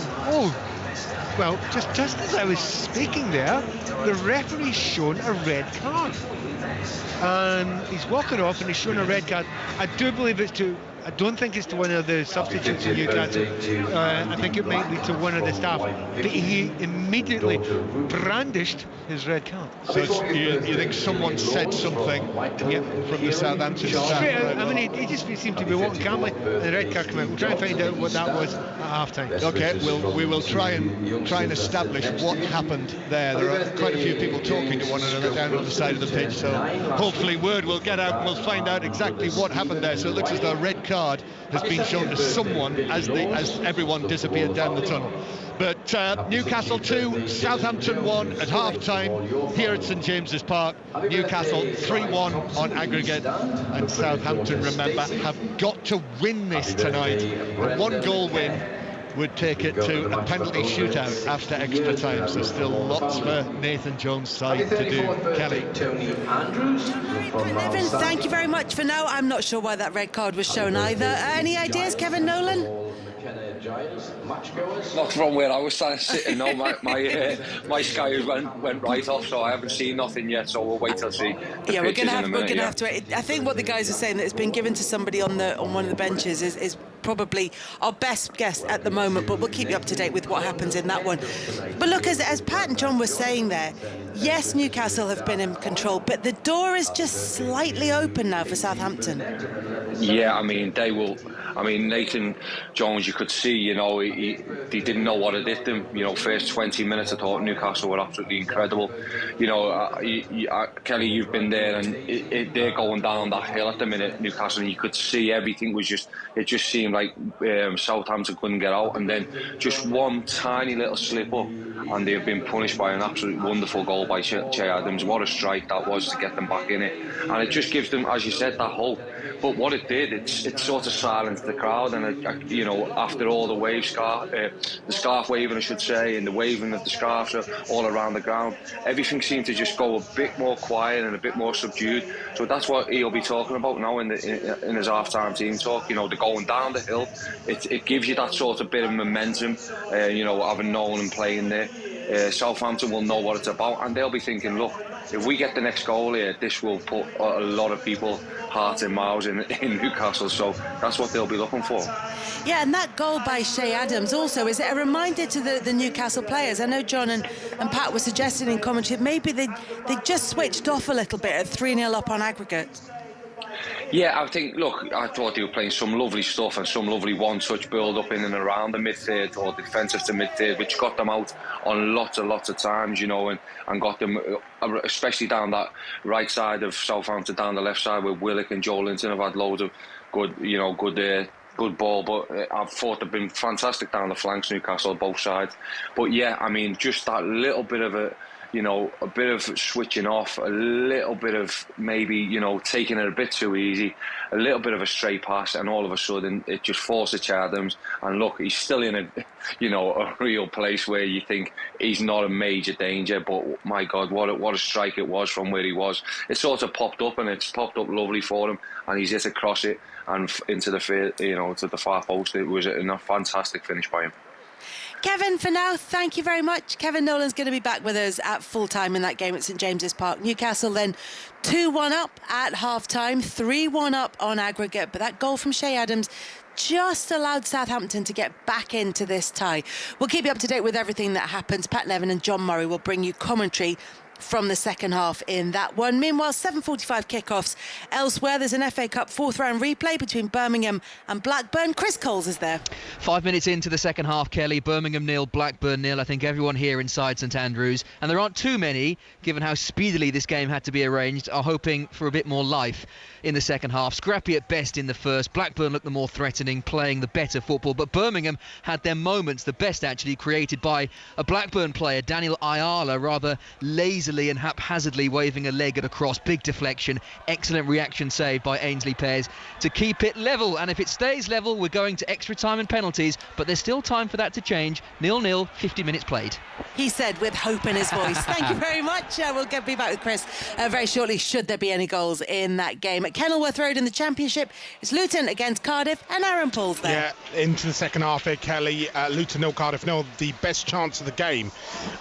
Well, just as I was speaking there, the referee's shown a red card. And he's walking off and he's shown a red card. I do believe it's to... I don't think it's to one of the substitutes in Newcastle. I think it might be to one of the staff. But he immediately brandished his red card. So you think someone said something from the Southampton staff? I mean, he just seemed to be walking calmly, and the red card came out. We'll try and find out what that was at half-time. Okay, we will try and establish what happened there. There are quite a few people talking to one another down on the side of the pitch, so hopefully word will get out and we'll find out exactly what happened there. So it looks as though a red card has been shown to someone as everyone disappeared down the tunnel. But Newcastle 2, Southampton 1 at half-time here at St James's Park. Newcastle 3-1 on aggregate, and Southampton, remember, have got to win this tonight. A one-goal win would take it to a penalty shootout after extra time, so still lots for Nathan Jones' side to do. Kelly. Kevin, thank you very much for now. I'm not sure why that red card was shown either. Any ideas, Kevin Nolan? Not from where I was trying to sit, and no, my Sky went right off, so I haven't seen nothing yet. So we'll wait till see. Yeah, we're gonna have to wait. I think what the guys are saying, that it's been given to somebody on one of the benches is probably our best guess at the moment, but we'll keep you up to date with what happens in that one. But look, as Pat and John were saying there, yes, Newcastle have been in control, but the door is just slightly open now for Southampton. Yeah, I mean, they will. I mean, Nathan Jones, you could see, he didn't know what it did them. First 20 minutes, I thought Newcastle were absolutely incredible. Kelly, you've been there, and they're going down that hill at the minute, Newcastle, and you could see everything was it just seemed like Southampton couldn't get out, and then just one tiny little slip up, and they've been punished by an absolutely wonderful goal by Shea Adams. What a strike that was to get them back in it, and it just gives them, as you said, that hope. But what it did, it sort of silenced the crowd, and after all the scarf waving, I should say, and the waving of the scarves all around the ground, everything seemed to just go a bit more quiet and a bit more subdued. So that's what he'll be talking about now in his half-time team talk. They're going down the hill. It gives you that sort of bit of momentum, having known and playing there. Southampton will know what it's about, and they'll be thinking, look, if we get the next goal here, this will put a lot of people heart and mouths in Newcastle. So that's what they'll be looking for. Yeah, and that goal by Shay Adams also, is it a reminder to the Newcastle players? I know John and Pat were suggesting in commentary maybe they just switched off a little bit at 3-0 up on aggregate. Yeah, I think, look, I thought they were playing some lovely stuff and some lovely one-touch build-up in and around the midfield or defensive to midfield, which got them out on lots of times, you know, and got them, especially down that right side of Southampton, down the left side where Willock and Joelinton have had loads of good ball, but I thought they've been fantastic down the flanks, Newcastle, both sides. But yeah, I mean, just that little bit of a bit of switching off, a little bit of maybe, taking it a bit too easy, a little bit of a straight pass, and all of a sudden it just forces Adams. And look, he's still in a real place where you think he's not a major danger, but my God, what a strike it was from where he was. It sort of popped up, and it's popped up lovely for him, and he's hit across it and into the to the far post. It was a fantastic finish by him. Kevin, for now, thank you very much. Kevin Nolan's going to be back with us at full time in that game at St James's Park. Newcastle then 2-1 up at half-time, 3-1 up on aggregate. But that goal from Shay Adams just allowed Southampton to get back into this tie. We'll keep you up to date with everything that happens. Pat Nevin and John Murray will bring you commentary from the second half in that one. Meanwhile, 7:45 kickoffs elsewhere. There's an FA Cup fourth round replay between Birmingham and Blackburn. Chris Coles is there. 5 minutes into the second half, Kelly. Birmingham 0, Blackburn 0. I think everyone here inside St Andrews, and there aren't too many, given how speedily this game had to be arranged, are hoping for a bit more life in the second half. Scrappy at best in the first. Blackburn looked the more threatening, playing the better football, but Birmingham had their moments, the best actually created by a Blackburn player, Daniel Ayala, rather lazily and haphazardly waving a leg at a cross. Big deflection, excellent reaction save by Ainsley Pears to keep it level, and if it stays level we're going to extra time and penalties, but there's still time for that to change. 0-0, 50 minutes played. He said with hope in his voice. Thank you very much. We'll be back with Chris very shortly, should there be any goals in that game. At Kenilworth Road in the Championship, it's Luton against Cardiff, and Aaron Paul's there. Yeah, into the second half here, Kelly. Luton 0, Cardiff 0. The best chance of the game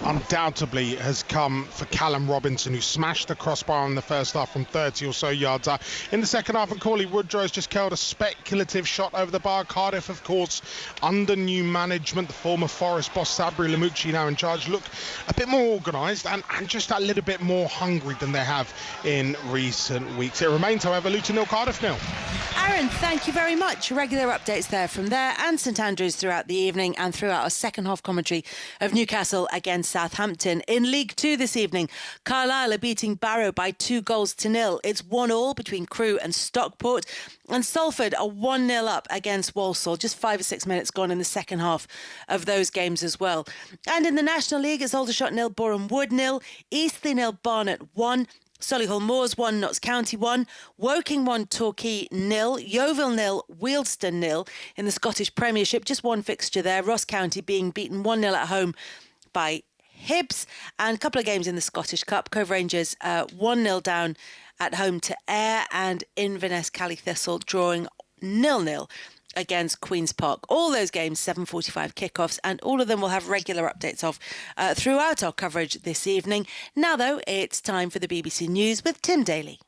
undoubtedly has come for Callum Robinson, who smashed the crossbar in the first half from 30 or so yards out. In the second half, Macaulay Woodrow's just curled a speculative shot over the bar. Cardiff, of course, under new management, the former Forest boss Sabri Lamucci now in charge, look a bit more organised and just a little bit more hungry than they have in recent weeks. It remains, however, Luton 0, Cardiff 0. Aaron, thank you very much. Regular updates there from there and St Andrews throughout the evening, and throughout our second half commentary of Newcastle against Southampton. In League 2 this evening, Carlisle are beating Barrow by 2-0. It's 1-1 between Crewe and Stockport, and Salford are 1-0 up against Walsall. Just 5 or 6 minutes gone in the second half of those games as well. And in the National League, it's Aldershot 0, Boreham Wood 0, Eastleigh 0, Barnet 1, Solihull Moors 1, Notts County 1, Woking 1, Torquay 0, Yeovil 0, Wealdstone 0. In the Scottish Premiership, just one fixture there, Ross County being beaten 1-0 at home by Hibs, and a couple of games in the Scottish Cup. Cove Rangers 1-0 down at home to Ayr, and Inverness Cally Thistle drawing 0-0 against Queen's Park. All those games 7:45 kickoffs, and all of them we'll have regular updates of throughout our coverage this evening. Now though, it's time for the BBC News with Tim Daly.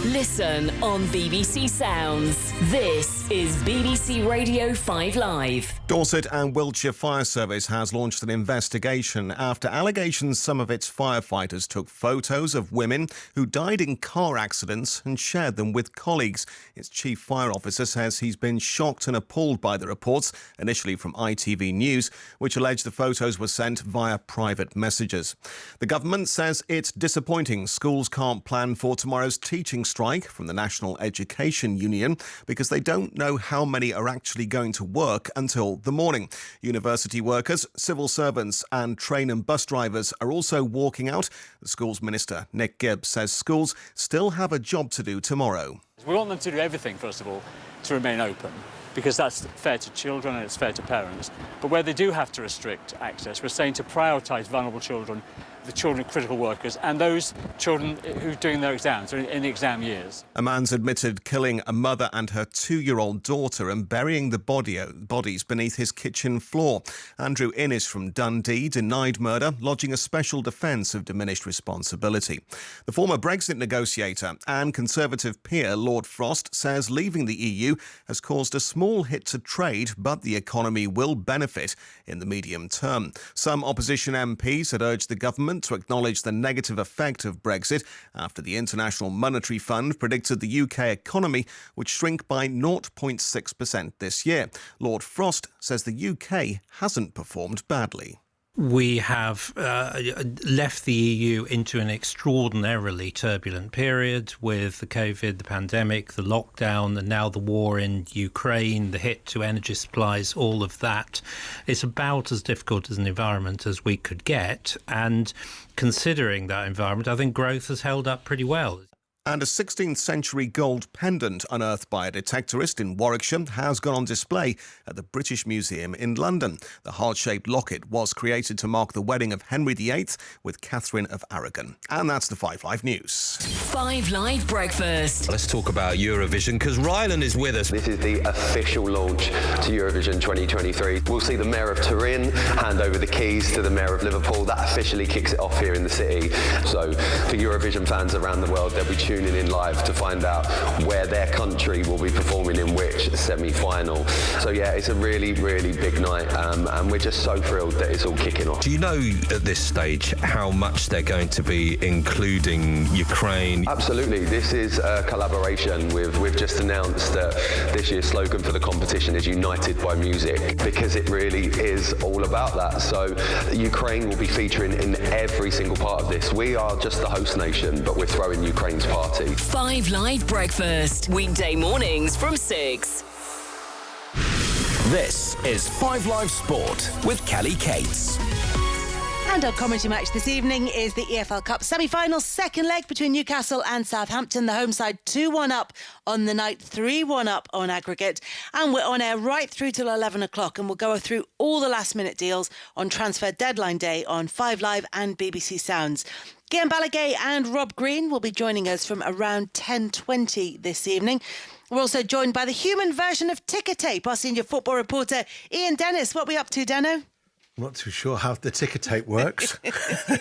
Listen on BBC Sounds. This is BBC Radio 5 Live. Dorset and Wiltshire Fire Service has launched an investigation after allegations some of its firefighters took photos of women who died in car accidents and shared them with colleagues. Its chief fire officer says he's been shocked and appalled by the reports, initially from ITV News, which alleged the photos were sent via private messages. The government says it's disappointing schools can't plan for tomorrow's teaching strike from the National Education Union because they don't know how many are actually going to work until the morning. University workers, civil servants and train and bus drivers are also walking out. The schools minister, Nick Gibbs, says schools still have a job to do tomorrow. We want them to do everything, first of all, to remain open, because that's fair to children and it's fair to parents. But where they do have to restrict access, we're saying to prioritise vulnerable children the children of critical workers and those children who are doing their exams or in the exam years. A man's admitted killing a mother and her 2-year-old daughter and burying the bodies beneath his kitchen floor. Andrew Innes from Dundee denied murder, lodging a special defence of diminished responsibility. The former Brexit negotiator and Conservative peer Lord Frost says leaving the EU has caused a small hit to trade, but the economy will benefit in the medium term. Some opposition MPs had urged the government to acknowledge the negative effect of Brexit after the International Monetary Fund predicted the UK economy would shrink by 0.6% this year. Lord Frost says the UK hasn't performed badly. We have left the EU into an extraordinarily turbulent period with the COVID, the pandemic, the lockdown, and now the war in Ukraine, the hit to energy supplies, all of that. It's about as difficult as an environment as we could get. And considering that environment, I think growth has held up pretty well. And a 16th century gold pendant unearthed by a detectorist in Warwickshire has gone on display at the British Museum in London. The heart-shaped locket was created to mark the wedding of Henry VIII with Catherine of Aragon. And that's the 5 Live News. 5 Live Breakfast. Let's talk about Eurovision, because Rylan is with us. This is the official launch to Eurovision 2023. We'll see the Mayor of Turin hand over the keys to the Mayor of Liverpool. That officially kicks it off here in the city. So for Eurovision fans around the world, they'll be tuning in live to find out where their country will be performing in which semi-final. So yeah, it's a really, really big night, and we're just so thrilled that it's all kicking off. Do you know at this stage how much they're going to be including Ukraine? Absolutely. This is a collaboration. We've just announced that this year's slogan for the competition is United by Music, because it really is all about that. So Ukraine will be featuring in every single part of this. We are just the host nation, but we're throwing Ukraine's party. 5 Live Breakfast, weekday mornings from 6. This is 5 Live Sport with Kelly Cates. And our commentary match this evening is the EFL Cup semi-final second leg between Newcastle and Southampton. The home side 2-1 up on the night, 3-1 up on aggregate. And we're on air right through till 11 o'clock, and we'll go through all the last-minute deals on transfer deadline day on 5 Live and BBC Sounds. Guillaume Balaguer and Rob Green will be joining us from around 10:20 this evening. We're also joined by the human version of ticker tape, our senior football reporter, Ian Dennis. What are we up to, Dano? I'm not too sure how the ticker tape works. I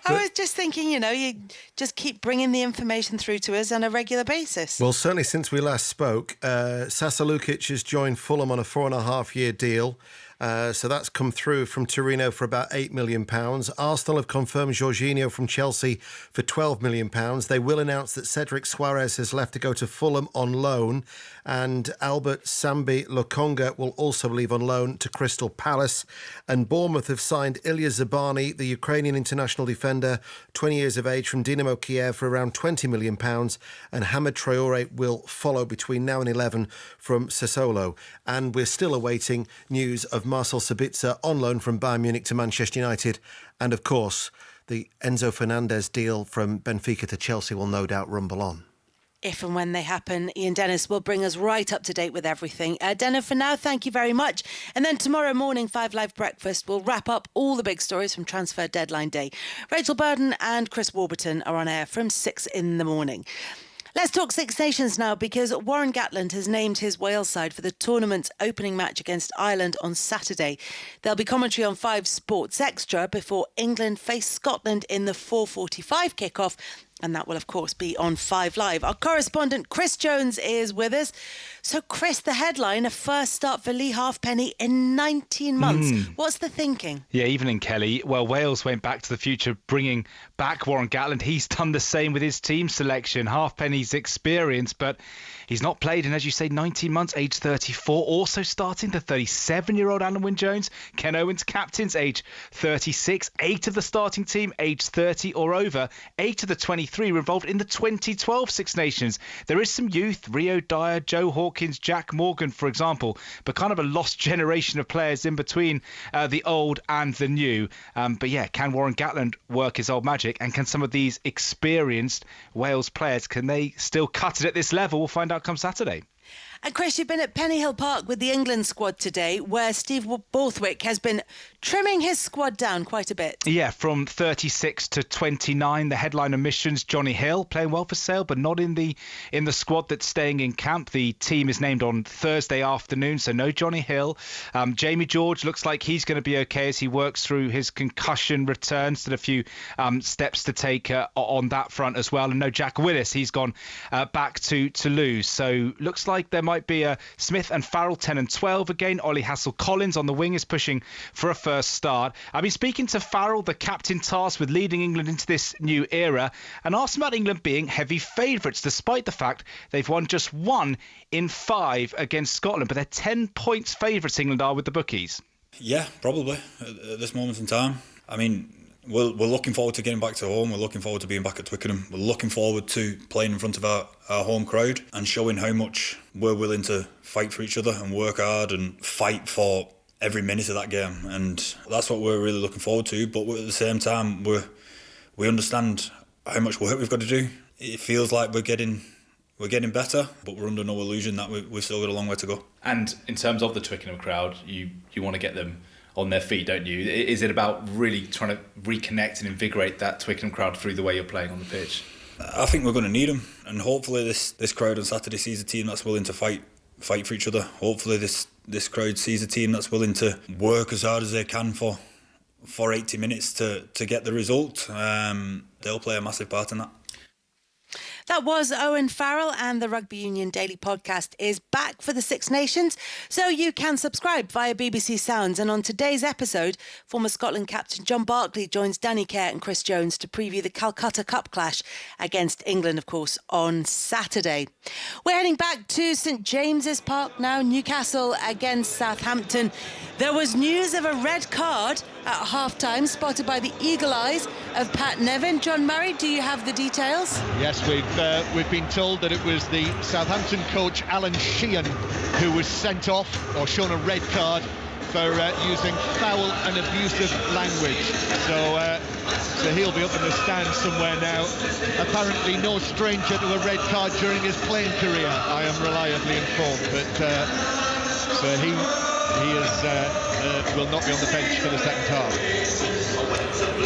was just thinking, you just keep bringing the information through to us on a regular basis. Well, certainly since we last spoke, Sasa Lukic has joined Fulham on a 4.5-year deal. So that's come through from Torino for about £8 million. Arsenal have confirmed Jorginho from Chelsea for £12 million. They will announce that Cedric Suarez has left to go to Fulham on loan, and Albert Sambi Lokonga will also leave on loan to Crystal Palace. And Bournemouth have signed Ilya Zabani, the Ukrainian international defender, 20 years of age, from Dynamo Kiev for around £20 million. And Hamad Traore will follow between now and 11 from Sassuolo. And we're still awaiting news of Marcel Sabitzer on loan from Bayern Munich to Manchester United. And of course, the Enzo Fernandez deal from Benfica to Chelsea will no doubt rumble on. If and when they happen, Ian Dennis will bring us right up to date with everything. Dennis, for now, thank you very much. And then tomorrow morning, 5 Live Breakfast will wrap up all the big stories from transfer deadline day. Rachel Burden and Chris Warburton are on air from 6 in the morning. Let's talk Six Nations now, because Warren Gatland has named his Wales side for the tournament's opening match against Ireland on Saturday. There'll be commentary on 5 Sports Extra before England face Scotland in the 4:45 kickoff. And that will, of course, be on 5 Live. Our correspondent, Chris Jones, is with us. So, Chris, the headline, a first start for Lee Halfpenny in 19 months. What's the thinking? Yeah, evening, Kelly. Well, Wales went back to the future, bringing back Warren Gatland. He's done the same with his team selection. Halfpenny's experience, but he's not played in, as you say, 19 months, age 34. Also starting the 37-year-old Alan Wynne-Jones. Ken Owens, captains, age 36. 8 of the starting team, age 30 or over. 8 of the 23 were involved in the 2012 Six Nations. There is some youth, Rio Dyer, Joe Hawkins, Jack Morgan, for example, but kind of a lost generation of players in between the old and the new. But yeah, can Warren Gatland work his old magic? And can some of these experienced Wales players, can they still cut it at this level? We'll find out come Saturday. And Chris, you've been at Pennyhill Park with the England squad today, where Steve Borthwick has been trimming his squad down quite a bit. Yeah, from 36 to 29. The headline omissions: Johnny Hill playing well for Sale, but not in the squad that's staying in camp. The team is named on Thursday afternoon, so no Johnny Hill. Jamie George looks like he's going to be okay as he works through his concussion return. Still a few steps to take on that front as well. And no Jack Willis, he's gone back to Toulouse. So looks like there might be a Smith and Farrell 10 and 12 again. Ollie Hassel-Collins on the wing is pushing for a first start. I've been speaking to Farrell, the captain tasked with leading England into this new era, and asked about England being heavy favourites, despite the fact they've won just 1 in 5 against Scotland. But they're 10 points favourites, England are, with the bookies. Yeah, probably at this moment in time. I mean, we're looking forward to getting back to home. We're looking forward to being back at Twickenham. We're looking forward to playing in front of our home crowd and showing how much we're willing to fight for each other and work hard and fight for every minute of that game. And that's what we're really looking forward to. But at the same time, we understand how much work we've got to do. It feels like we're getting better, but we're under no illusion that we've still got a long way to go. And in terms of the Twickenham crowd, you want to get them on their feet, don't you? Is it about really trying to reconnect and invigorate that Twickenham crowd through the way you're playing on the pitch? I think we're going to need them, and hopefully this crowd on Saturday sees a team that's willing to fight for each other. Hopefully this crowd sees a team that's willing to work as hard as they can for 80 minutes to get the result. They'll play a massive part in that. That was Owen Farrell, and the Rugby Union Daily Podcast is back for the Six Nations, so you can subscribe via BBC Sounds. And on today's episode, former Scotland captain John Barclay joins Danny Kerr and Chris Jones to preview the Calcutta Cup clash against England, of course, on Saturday. We're heading back to St James's Park now, Newcastle against Southampton. There was news of a red card at half-time, spotted by the eagle eyes of Pat Nevin. John Murray, do you have the details? Yes, we've been told that it was the Southampton coach Alan Sheehan who was sent off or shown a red card for using foul and abusive language. So he'll be up in the stands somewhere now. Apparently no stranger to a red card during his playing career, I am reliably informed. But so he will not be on the bench for the second half.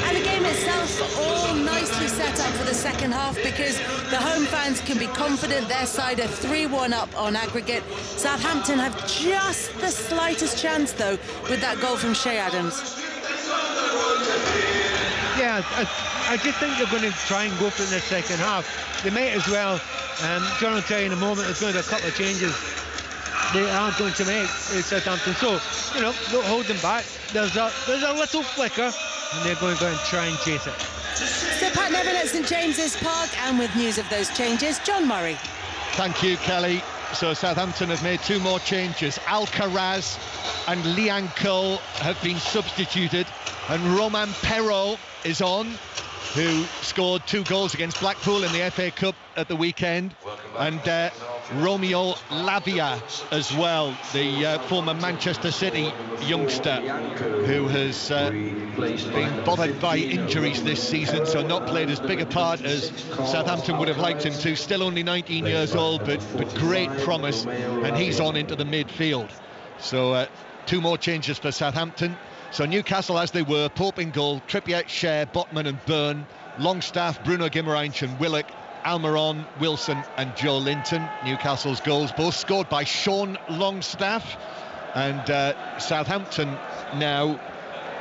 And the game itself all nicely set up for the second half, because the home fans can be confident their side are 3-1 up on aggregate. Southampton have just the slightest chance, though, with that goal from Shea Adams. Yeah, I just think they're going to try and go for the second half. They may as well. John will tell you in a moment, there's going to be a couple of changes they aren't going to make Southampton. So, don't hold them back. There's a little flicker, and they're going to go and try and chase it. So Pat Nevin at St James's Park, and with news of those changes, John Murray. Thank you, Kelly. So Southampton have made 2 more changes. Alcaraz and Liang Cole have been substituted, and Romain Perrault is on, who scored 2 goals against Blackpool in the FA Cup at the weekend, and Romeo Lavia as well, the former Manchester City youngster who has been bothered by injuries this season, so not played as big a part as Southampton would have liked him to. Still only 19 years old, but great promise, and he's on into the midfield. So 2 more changes for Southampton. So Newcastle as they were: Pope in goal, Trippier, Schär, Botman and Byrne, Longstaff, Bruno Guimaraes and Willock, Almiron, Wilson and Joe Linton. Newcastle's goals both scored by Sean Longstaff. And Southampton now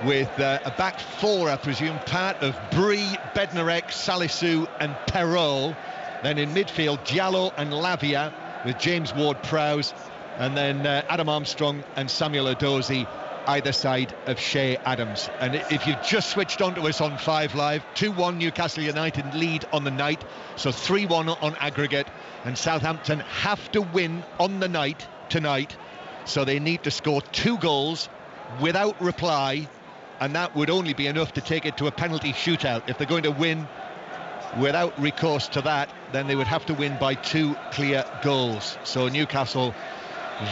with a back 4, I presume, part of Brie, Bednarek, Salisu and Perrault. Then in midfield, Diallo and Lavia with James Ward-Prowse, and then Adam Armstrong and Samuel Edozie either side of Shea Adams. And if you've just switched on to us on 5 Live, 2-1 Newcastle United lead on the night, so 3-1 on aggregate, and Southampton have to win on the night tonight, so they need to score 2 goals without reply, and that would only be enough to take it to a penalty shootout. If they're going to win without recourse to that, then they would have to win by 2 clear goals. So Newcastle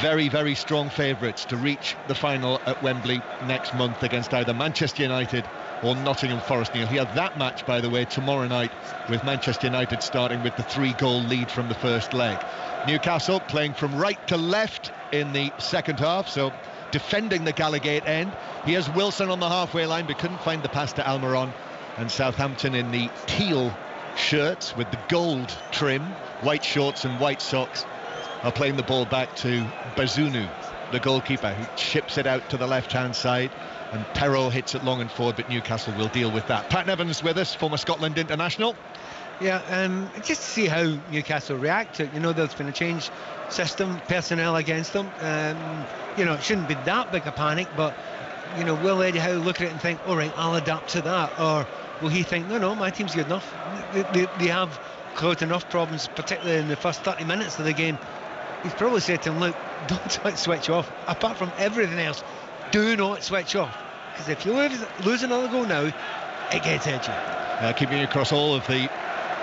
very, very strong favourites to reach the final at Wembley next month against either Manchester United or Nottingham Forest. He'll hear that match, by the way, tomorrow night, with Manchester United starting with the 3-goal lead from the first leg. Newcastle playing from right to left in the second half, so defending the Gallagate end. Here's Wilson on the halfway line, but couldn't find the pass to Almiron. And Southampton in the teal shirts with the gold trim, white shorts and white socks, are playing the ball back to Bazunu, the goalkeeper, who chips it out to the left-hand side, and Perrault hits it long and forward, but Newcastle will deal with that. Pat Nevins with us, former Scotland international. Yeah, just to see how Newcastle react to it. There's been a change system, personnel against them. It shouldn't be that big a panic, but will Eddie Howe look at it and think, all right, I'll adapt to that? Or will he think, no, my team's good enough? They have caused enough problems, particularly in the first 30 minutes of the game. He's probably said to him, look, don't switch off. Apart from everything else, do not switch off. Because if you lose another goal now, it gets edgy. Keeping across all of the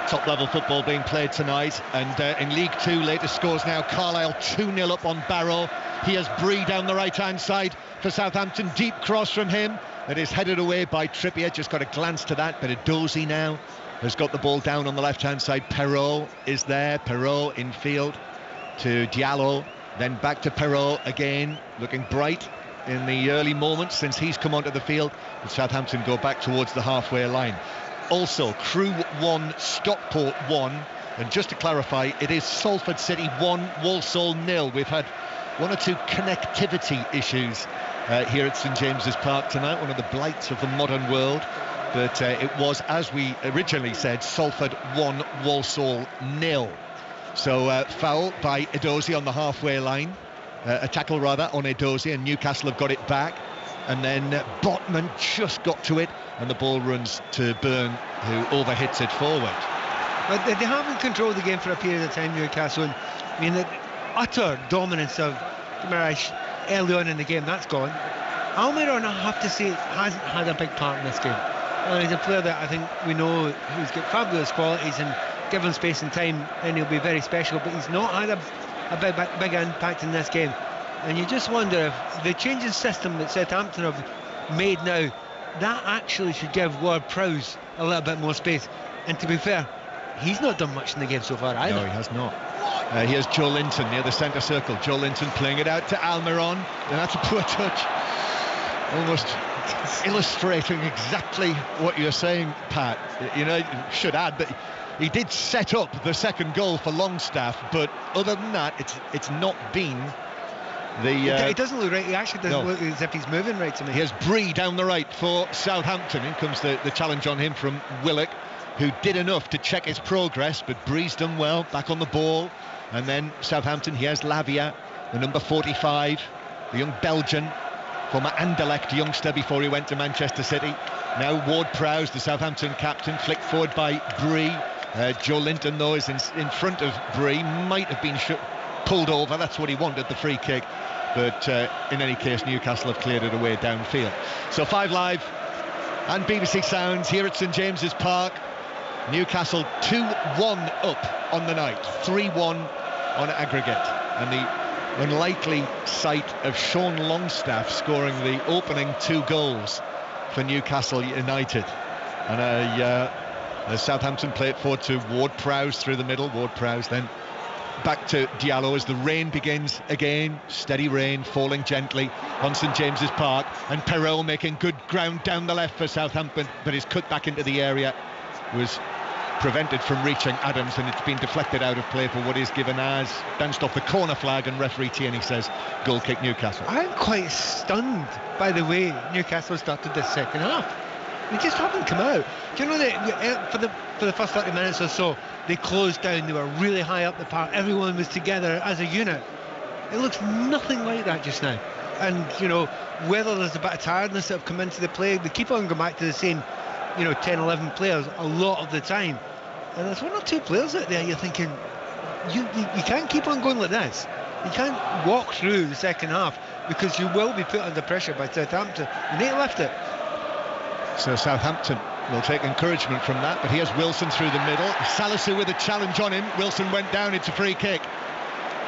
top-level football being played tonight. And in League Two, latest scores now, Carlisle 2-0 up on Barrow. Here's Bree down the right-hand side for Southampton. Deep cross from him. That is headed away by Trippier. Just got a glance to that. But Edozie now has got the ball down on the left-hand side. Perrault is there. Perrault in field to Diallo. Then back to Perrault again. Looking bright in the early moments since he's come onto the field. But Southampton go back towards the halfway line. Also, Crewe 1, Stockport 1. And just to clarify, it is Salford City 1, Walsall 0. We've had one or two connectivity issues here at St James's Park tonight, one of the blights of the modern world. But it was, as we originally said, Salford 1, Walsall 0. So foul by Edozie on the halfway line. A tackle rather on Edozie, and Newcastle have got it back. And then Botman just got to it, and the ball runs to Byrne, who overhits it forward. But they haven't controlled the game for a period of time, Newcastle. The utter dominance of Guimaraes early on in the game, that's gone. Almiron, I have to say, hasn't had a big part in this game. He's a player that I think we know who's got fabulous qualities, and given space and time, then he'll be very special, but he's not had a big impact in this game. And you just wonder if the changing system that Southampton have made now, that actually should give Ward-Prowse a little bit more space. And to be fair, he's not done much in the game so far either. No, he has not. Here's Joe Linton near the centre circle. Joe Linton playing it out to Almiron, and that's a poor touch. Almost illustrating exactly what you're saying, Pat. Should add that he did set up the second goal for Longstaff, but other than that, it's not been the... It doesn't look right. He actually doesn't look as if he's moving right to me. Here's Bree down the right for Southampton. In comes the challenge on him from Willock, who did enough to check his progress, but Bree's done well, back on the ball. And then Southampton, here's Lavia, the number 45, the young Belgian, former Anderlecht youngster before he went to Manchester City. Now Ward-Prowse, the Southampton captain, flicked forward by Bree. Joe Linton, though, is in front of Bree, might have been pulled over, that's what he wanted, the free kick. But in any case, Newcastle have cleared it away downfield. So 5 Live and BBC Sounds here at St James's Park. Newcastle 2-1 up on the night, 3-1 on aggregate. And the unlikely sight of Sean Longstaff scoring the opening 2 goals for Newcastle United. And as Southampton play it forward to Ward-Prowse through the middle. Ward-Prowse then back to Diallo as the rain begins again. Steady rain falling gently on St James's Park, and Perrault making good ground down the left for Southampton, but his cut back into the area was prevented from reaching Adams, and it's been deflected out of play for what is given as, bounced off the corner flag, and referee Tierney says goal kick Newcastle. I'm quite stunned by the way Newcastle started this second half. They just haven't come out. Do you know that for the first 30 minutes or so, they closed down, they were really high up the park, everyone was together as a unit. It looks nothing like that just now. And, whether there's a bit of tiredness that have come into the play, they keep on going back to the same, 10, 11 players a lot of the time. And there's 1 or 2 players out there you're thinking, you can't keep on going like this. You can't walk through the second half, because you will be put under pressure by Southampton. You need to lift it. So Southampton will take encouragement from that, but here's Wilson through the middle. Salisu with a challenge on him. Wilson went down, it's a free kick.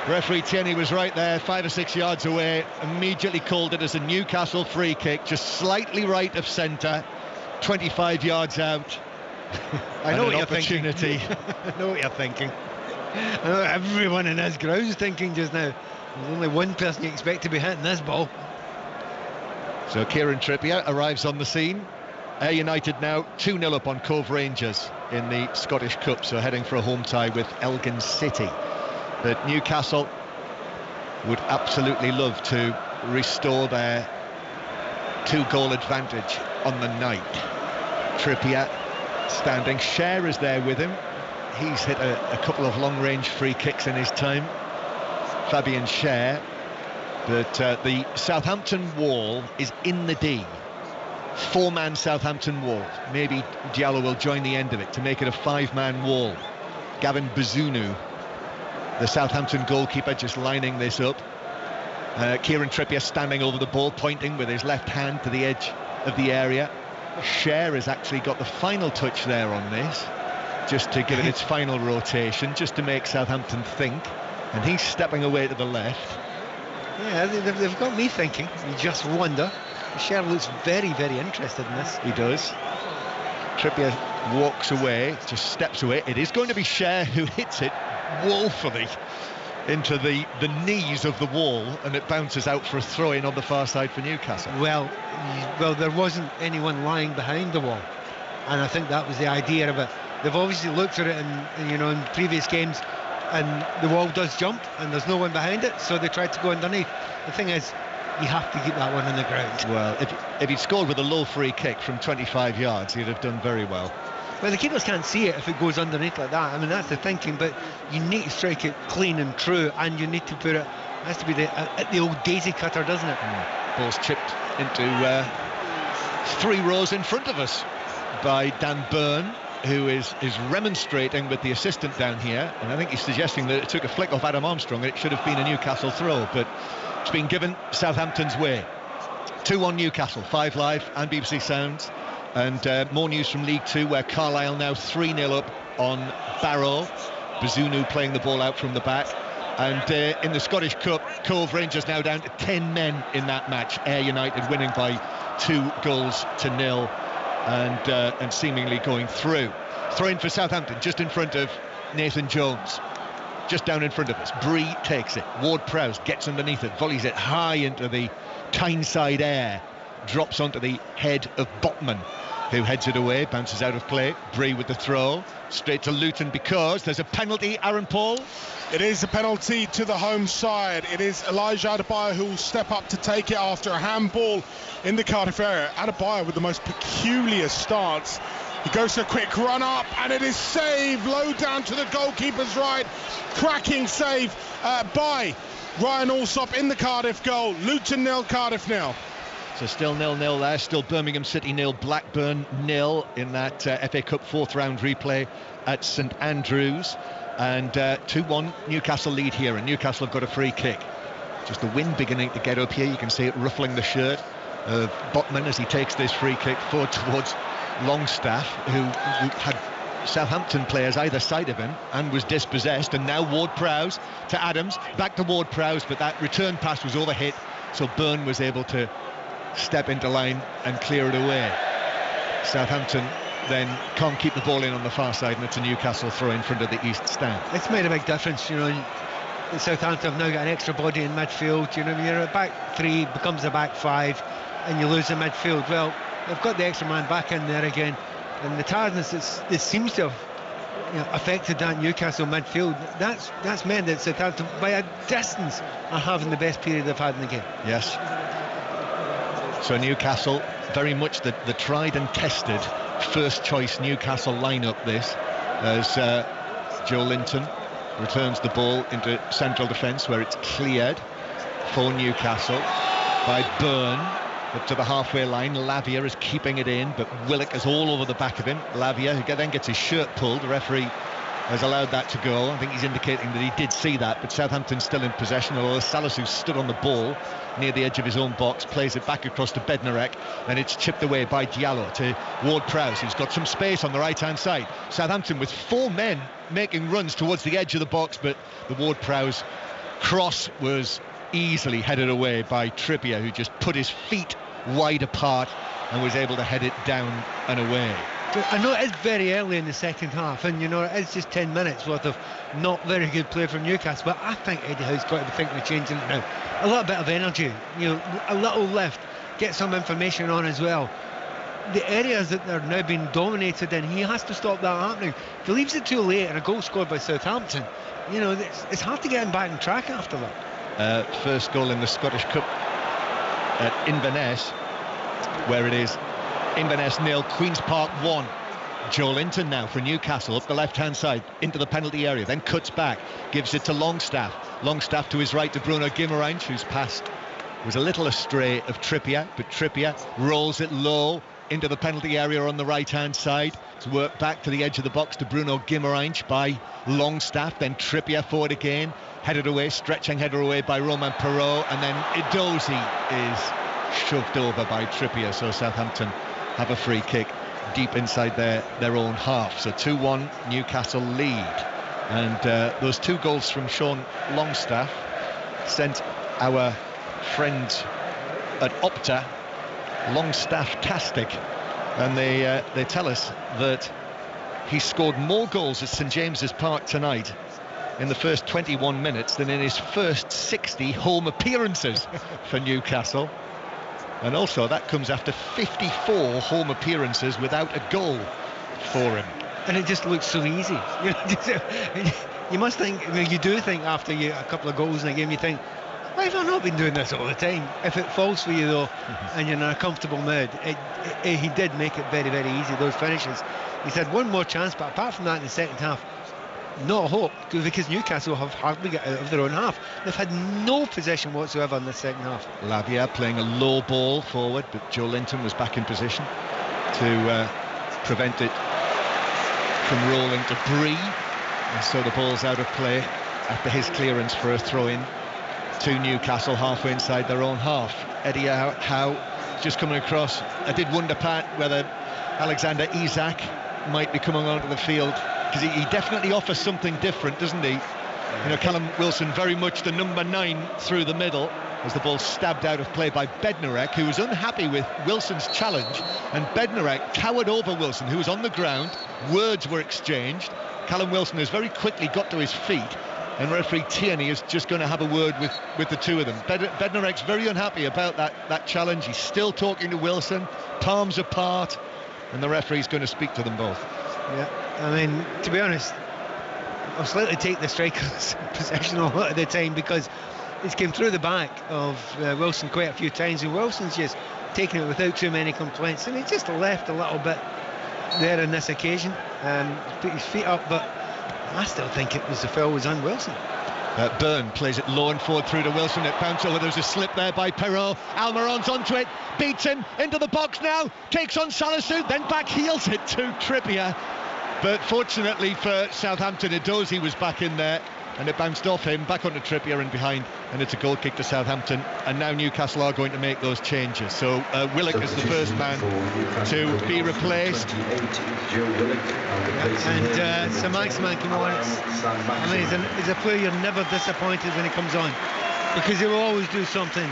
Referee Tierney was right there, 5 or 6 yards away, immediately called it as a Newcastle free kick, just slightly right of centre, 25 yards out. I know what you're thinking. I know what you're thinking. I know what everyone in this ground's thinking just now. There's only one person you expect to be hitting this ball. So Kieran Trippier arrives on the scene. Ayr United now 2-0 up on Cove Rangers in the Scottish Cup, so heading for a home tie with Elgin City. But Newcastle would absolutely love to restore their 2-goal advantage on the night. Trippier standing, Cher is there with him. He's hit a couple of long-range free kicks in his time, Fabian Cher. But the Southampton wall is in the D. 4-man Southampton wall. Maybe Diallo will join the end of it to make it a 5-man wall. Gavin Bazunu, the Southampton goalkeeper, just lining this up. Kieran Trippier standing over the ball, pointing with his left hand to the edge of the area. Cher has actually got the final touch there on this, just to give it its final rotation, just to make Southampton think. And he's stepping away to the left. Yeah, they've got me thinking. You just wonder. Cher looks very, very interested in this. He does. Trippier walks away, just steps away. It is going to be Cher who hits it woefully into the knees of the wall, and it bounces out for a throw-in on the far side for Newcastle. Well, there wasn't anyone lying behind the wall, and I think that was the idea of it. They've obviously looked at it in previous games, and the wall does jump, and there's no one behind it, so they tried to go underneath. The thing is, you have to keep that one on the ground. Well, if he'd scored with a low free kick from 25 yards, he'd have done very well. Well, the keepers can't see it if it goes underneath like that. I mean, that's the thinking, but you need to strike it clean and true, and you need to put it, has to be the old daisy cutter, doesn't it? Ball's chipped into 3 rows in front of us by Dan Byrne, who is remonstrating with the assistant down here, and I think he's suggesting that it took a flick off Adam Armstrong and it should have been a Newcastle throw, but it's been given Southampton's way. 2-1 Newcastle, 5 Live and BBC Sounds. And more news from League Two, where Carlisle now 3-0 up on Barrow. Bazunu playing the ball out from the back. And in the Scottish Cup, Cove Rangers now down to 10 men in that match. Ayr United winning by 2-0 and seemingly going through. Throw in for Southampton, just in front of Nathan Jones. Just down in front of us. Bree takes it. Ward-Prowse gets underneath it, volleys it high into the Tyneside air. Drops onto the head of Botman, who heads it away, bounces out of play. Bree with the throw, straight to Luton because there's a penalty, Aaron Paul. It is a penalty to the home side. It is Elijah Adebayo who will step up to take it after a handball in the Cardiff area. Adebayo with the most peculiar stance. He goes to a quick run up and it is saved low down to the goalkeeper's right. Cracking save by Ryan Alsop in the Cardiff goal. Luton 0, Cardiff 0. So still 0-0 there, still Birmingham City 0, Blackburn 0 in that FA Cup 4th round replay at St Andrews. And 2-1 Newcastle lead here, and Newcastle have got a free kick. Just the wind beginning to get up here, you can see it ruffling the shirt of Botman as he takes this free kick forward towards Longstaff, who had Southampton players either side of him and was dispossessed. And now Ward-Prowse to Adams, back to Ward-Prowse, but that return pass was overhit, so Byrne was able to step into line and clear it away. Southampton then can't keep the ball in on the far side, and it's a Newcastle throw in front of the east stand. It's made a big difference, Southampton have now got an extra body in midfield. You're a back 3 becomes a back 5, and you lose the midfield. Well, they've got the extra man back in there again, and the tiredness it seems to have affected that Newcastle midfield. That's meant that Southampton by a distance are having the best period they've had in the game. Yes. So Newcastle, very much the tried and tested first choice Newcastle lineup this, as Joe Linton returns the ball into central defence where it's cleared for Newcastle by Byrne up to the halfway line. Lavia is keeping it in, but Willock is all over the back of him. Lavia, who then gets his shirt pulled. The referee has allowed that to go. I think he's indicating that he did see that, but Southampton's still in possession, although Salisu stood on the ball near the edge of his own box, plays it back across to Bednarek, and it's chipped away by Diallo to Ward-Prowse, who's got some space on the right-hand side. Southampton with 4 men making runs towards the edge of the box, but the Ward-Prowse cross was easily headed away by Trippier, who just put his feet wide apart and was able to head it down and away. I know it's very early in the second half, and it's just 10 minutes worth of not very good play from Newcastle, but I think Eddie Howe's got to be thinking of changing it now. A little bit of energy, a little lift, get some information on as well. The areas that they're now being dominated in, he has to stop that happening. If he leaves it too late and a goal scored by Southampton, it's hard to get him back on track after that. First goal in the Scottish Cup at Inverness, where it is Inverness 0, Queen's Park 1. Joe Linton now for Newcastle, up the left-hand side, into the penalty area, then cuts back, gives it to Longstaff. Longstaff to his right to Bruno Guimaraes, whose pass was a little astray of Trippier, but Trippier rolls it low into the penalty area on the right-hand side. It's worked back to the edge of the box to Bruno Guimaraes by Longstaff, then Trippier forward again, headed away, stretching header away by Romain Perrault, and then Edozie is shoved over by Trippier, so Southampton have a free kick deep inside their own half. So 2-1 Newcastle lead, and those 2 goals from Sean Longstaff sent our friends at Opta Longstaff-tastic, and they tell us that he scored more goals at St James's Park tonight in the first 21 minutes than in his first 60 home appearances for Newcastle. And also that comes after 54 home appearances without a goal for him. And it just looks so easy. You must think, you do think after a couple of goals in a game, you think, why have I not been doing this all the time? If it falls for you though, and you're in a comfortable mood, he did make it very, very easy, those finishes. He's had one more chance, but apart from that in the second half, not a hope, because Newcastle have hardly got out of their own half. They've had no possession whatsoever in the second half. Lavia playing a low ball forward, but Joe Linton was back in position to prevent it from rolling to Bree, and so the ball's out of play after his clearance for a throw-in to Newcastle halfway inside their own half. Eddie Howe just coming across. I did wonder, Pat, whether Alexander Isak might be coming onto the field, because he definitely offers something different, doesn't he? Callum Wilson very much the number 9 through the middle, as the ball stabbed out of play by Bednarek, who was unhappy with Wilson's challenge, and Bednarek cowered over Wilson, who was on the ground. Words were exchanged. Callum Wilson has very quickly got to his feet, and referee Tierney is just going to have a word with the two of them. Bednarek's very unhappy about that challenge. He's still talking to Wilson, palms apart, and the referee's going to speak to them both. Yeah, I mean, to be honest, I'll slightly take the striker's possession a lot of the time, because it's came through the back of Wilson quite a few times, and Wilson's just taking it without too many complaints, and he just left a little bit there on this occasion, put his feet up, but I still think the foul was on Wilson. Byrne plays it low and forward through to Wilson. It bounced over. There's a slip there by Perrault. Almiron's onto it, beats him into the box now, takes on Salisu, then back heels it to Trippier. But fortunately for Southampton, Edozie was back in there, and it bounced off him, back onto Trippier and behind, and it's a goal kick to Southampton. And now Newcastle are going to make those changes. So Willock is the first man to be replaced. And Sir Maximin came on. I mean, he's a player you're never disappointed when he comes on, because he will always do something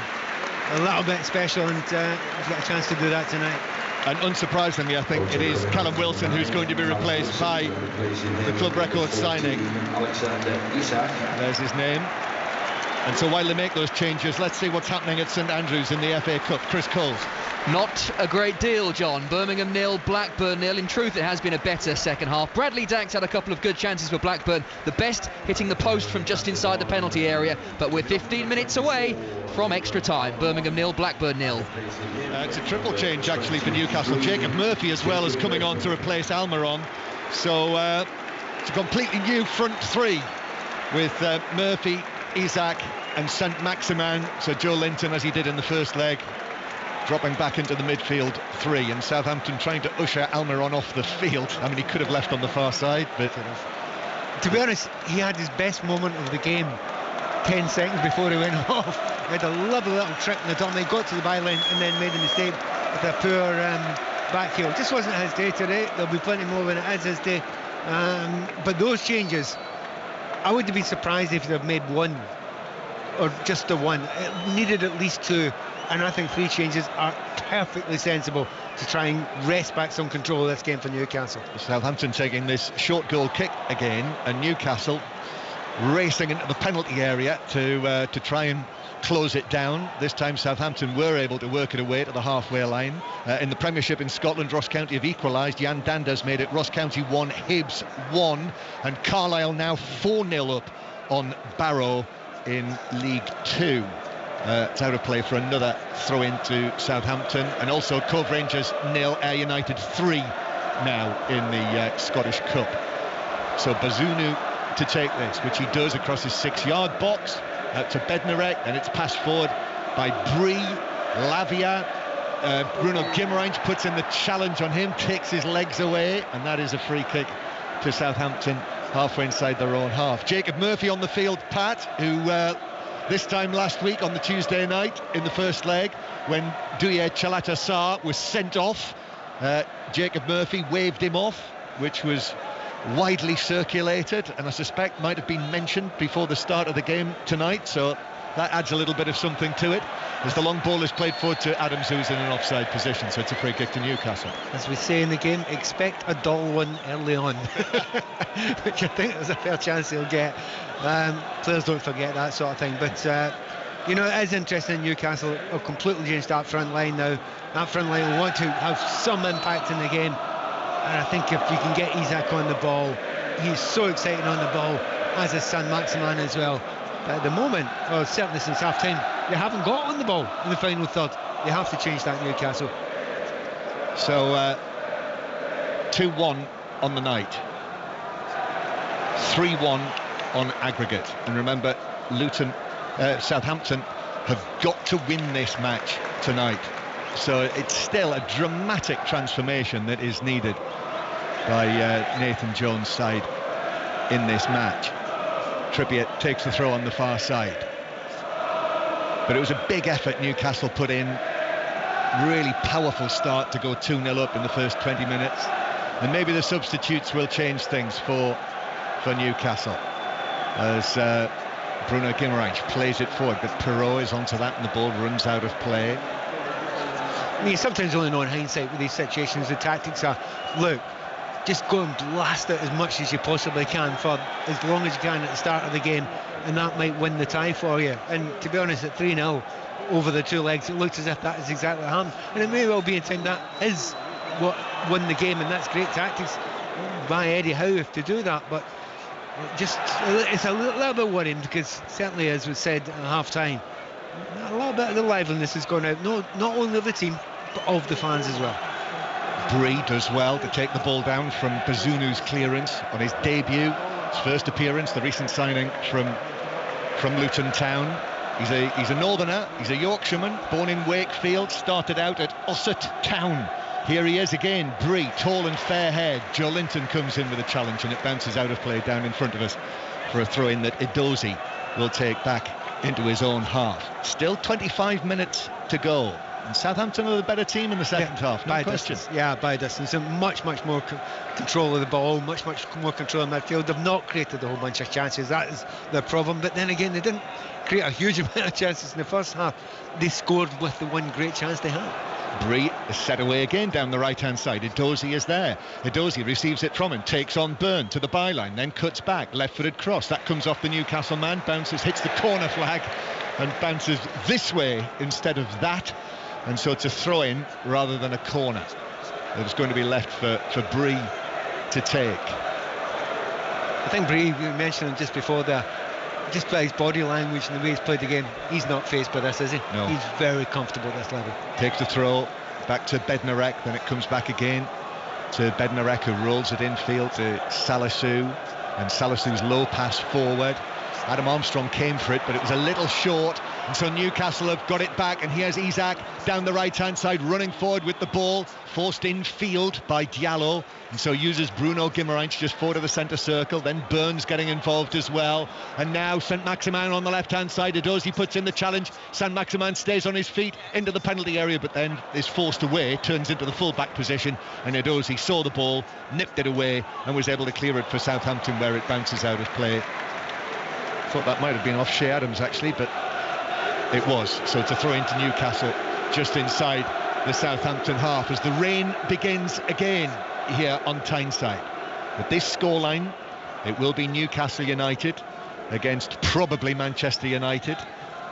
a little bit special, and he's got a chance to do that tonight. And unsurprisingly, I think it is Callum Wilson who's going to be replaced by the club record signing. There's his name. And so while they make those changes, let's see what's happening at St Andrews in the FA Cup. Chris Coles. Not a great deal, John. Birmingham 0, Blackburn 0. In truth, it has been a better second half. Bradley Dax had a couple of good chances for Blackburn, the best hitting the post from just inside the penalty area, but we're 15 minutes away from extra time. Birmingham 0, Blackburn 0. It's a triple change actually for Newcastle. Jacob Murphy as well as coming on to replace Almiron. So it's a completely new front three with Murphy, Isak and St Maximin. So Joe Linton, as he did in the first leg, dropping back into the midfield three, and Southampton trying to usher Almiron off the field. I mean, he could have left on the far side, but to be honest, he had his best moment of the game 10 seconds before he went off. He had a lovely little trick in the top, and he got to the byline and then made a mistake with a poor back heel. Just wasn't his day today. There'll be plenty more when it is his day. But those changes, I wouldn't be surprised if they've made one or just the one. It needed at least 2, and I think 3 changes are perfectly sensible to try and wrest back some control of this game for Newcastle. Southampton taking this short goal kick again, and Newcastle racing into the penalty area to try and close it down. This time Southampton were able to work it away to the halfway line. In the Premiership in Scotland, Ross County have equalised. Jan Dander's made it Ross County 1, Hibs 1, and Carlisle now 4-0 up on Barrow in League 2. It's out of play for another throw into Southampton, and also Cove Rangers 0, Ayr United 3 now in the Scottish Cup. So Bazunu to take this, which he does across his 6-yard box, out to Bednarek, and it's passed forward by Brie, Lavia. Bruno Guimaraes puts in the challenge on him, takes his legs away, and that is a free kick to Southampton halfway inside their own half. Jacob Murphy on the field, Pat, who this time last week on the Tuesday night in the first leg, when Douye Chalata-Sarr was sent off, Jacob Murphy waved him off, which was widely circulated, and I suspect might have been mentioned before the start of the game tonight, so that adds a little bit of something to it, as the long ball is played forward to Adams, who's in an offside position, so it's a free kick to Newcastle. As we say in the game, expect a dull one early on, which I think there's a fair chance he'll get. Players don't forget that sort of thing, but you know, it is interesting. Newcastle have completely changed that front line now. That front line will want to have some impact in the game, and I think if you can get Isak on the ball, he's so exciting on the ball, as is Saint-Maximin as well. But at the moment, well, certainly since half-time, they haven't got on the ball in the final third. They have to change that, Newcastle. So 2-1 on the night, 3-1 on aggregate. And remember, Southampton have got to win this match tonight. So it's still a dramatic transformation that is needed by Nathan Jones' side in this match. Trippier takes the throw on the far side. But it was a big effort Newcastle put in. Really powerful start to go 2-0 up in the first 20 minutes. And maybe the substitutes will change things for Newcastle, as Bruno Guimaraes plays it forward, but Perrault is onto that and the ball runs out of play. I mean, sometimes only know in hindsight with these situations the tactics are, look, just go and blast it as much as you possibly can for as long as you can at the start of the game, and that might win the tie for you. And to be honest, at 3-0 over the 2 legs, it looks as if that is exactly what happened, and it may well be in time that is what won the game, and that's great tactics by Eddie Howe to do that. But just it's a little bit worrying, because certainly, as was said at half-time, a little bit of the liveliness has gone out, not only of the team but of the fans as well. Brie does well to take the ball down from Bazunu's clearance on his debut, his first appearance, the recent signing from Luton Town. He's a northerner, he's a Yorkshireman, born in Wakefield, started out at Ossett Town. Here he is again, Brie, tall and fair-haired. Joe Linton comes in with a challenge, and it bounces out of play down in front of us for a throw-in that Edozie will take back into his own half. Still 25 minutes to go, and Southampton are the better team in the second half, no question. Distance. Yeah, by distance, and much more control of the ball, much more control in midfield. They've not created a whole bunch of chances, that is their problem, but then again, they didn't create a huge amount of chances in the first half. They scored with the one great chance they had. Brie is set away again down the right-hand side. Edozie is there. Edozie receives it from him, takes on Byrne to the byline, then cuts back, left-footed cross. That comes off the Newcastle man, bounces, hits the corner flag, and bounces this way instead of that. And so it's a throw-in rather than a corner. It was going to be left for Brie to take. I think Brie, you mentioned him just before there, just by his body language and the way he's played the game, he's not faced by this, is he? No. He's very comfortable at this level. Takes the throw back to Bednarek, then it comes back again to Bednarek, who rolls it infield to Salisu, and Salisu's low pass forward. Adam Armstrong came for it, but it was a little short, and so Newcastle have got it back, and here's Isak down the right-hand side, running forward with the ball, forced in field by Diallo, and so uses Bruno Guimaraes just forward of the centre circle, then Burns getting involved as well, and now Saint-Maximin on the left-hand side. Edozie puts in the challenge, Saint-Maximin stays on his feet into the penalty area, but then is forced away, turns into the full-back position, and Edozie saw the ball, nipped it away, and was able to clear it for Southampton, where it bounces out of play. Thought that might have been off Shea Adams actually, but It was. So it's a throw into Newcastle just inside the Southampton half as the rain begins again here on Tyneside. With this scoreline, it will be Newcastle United against probably Manchester United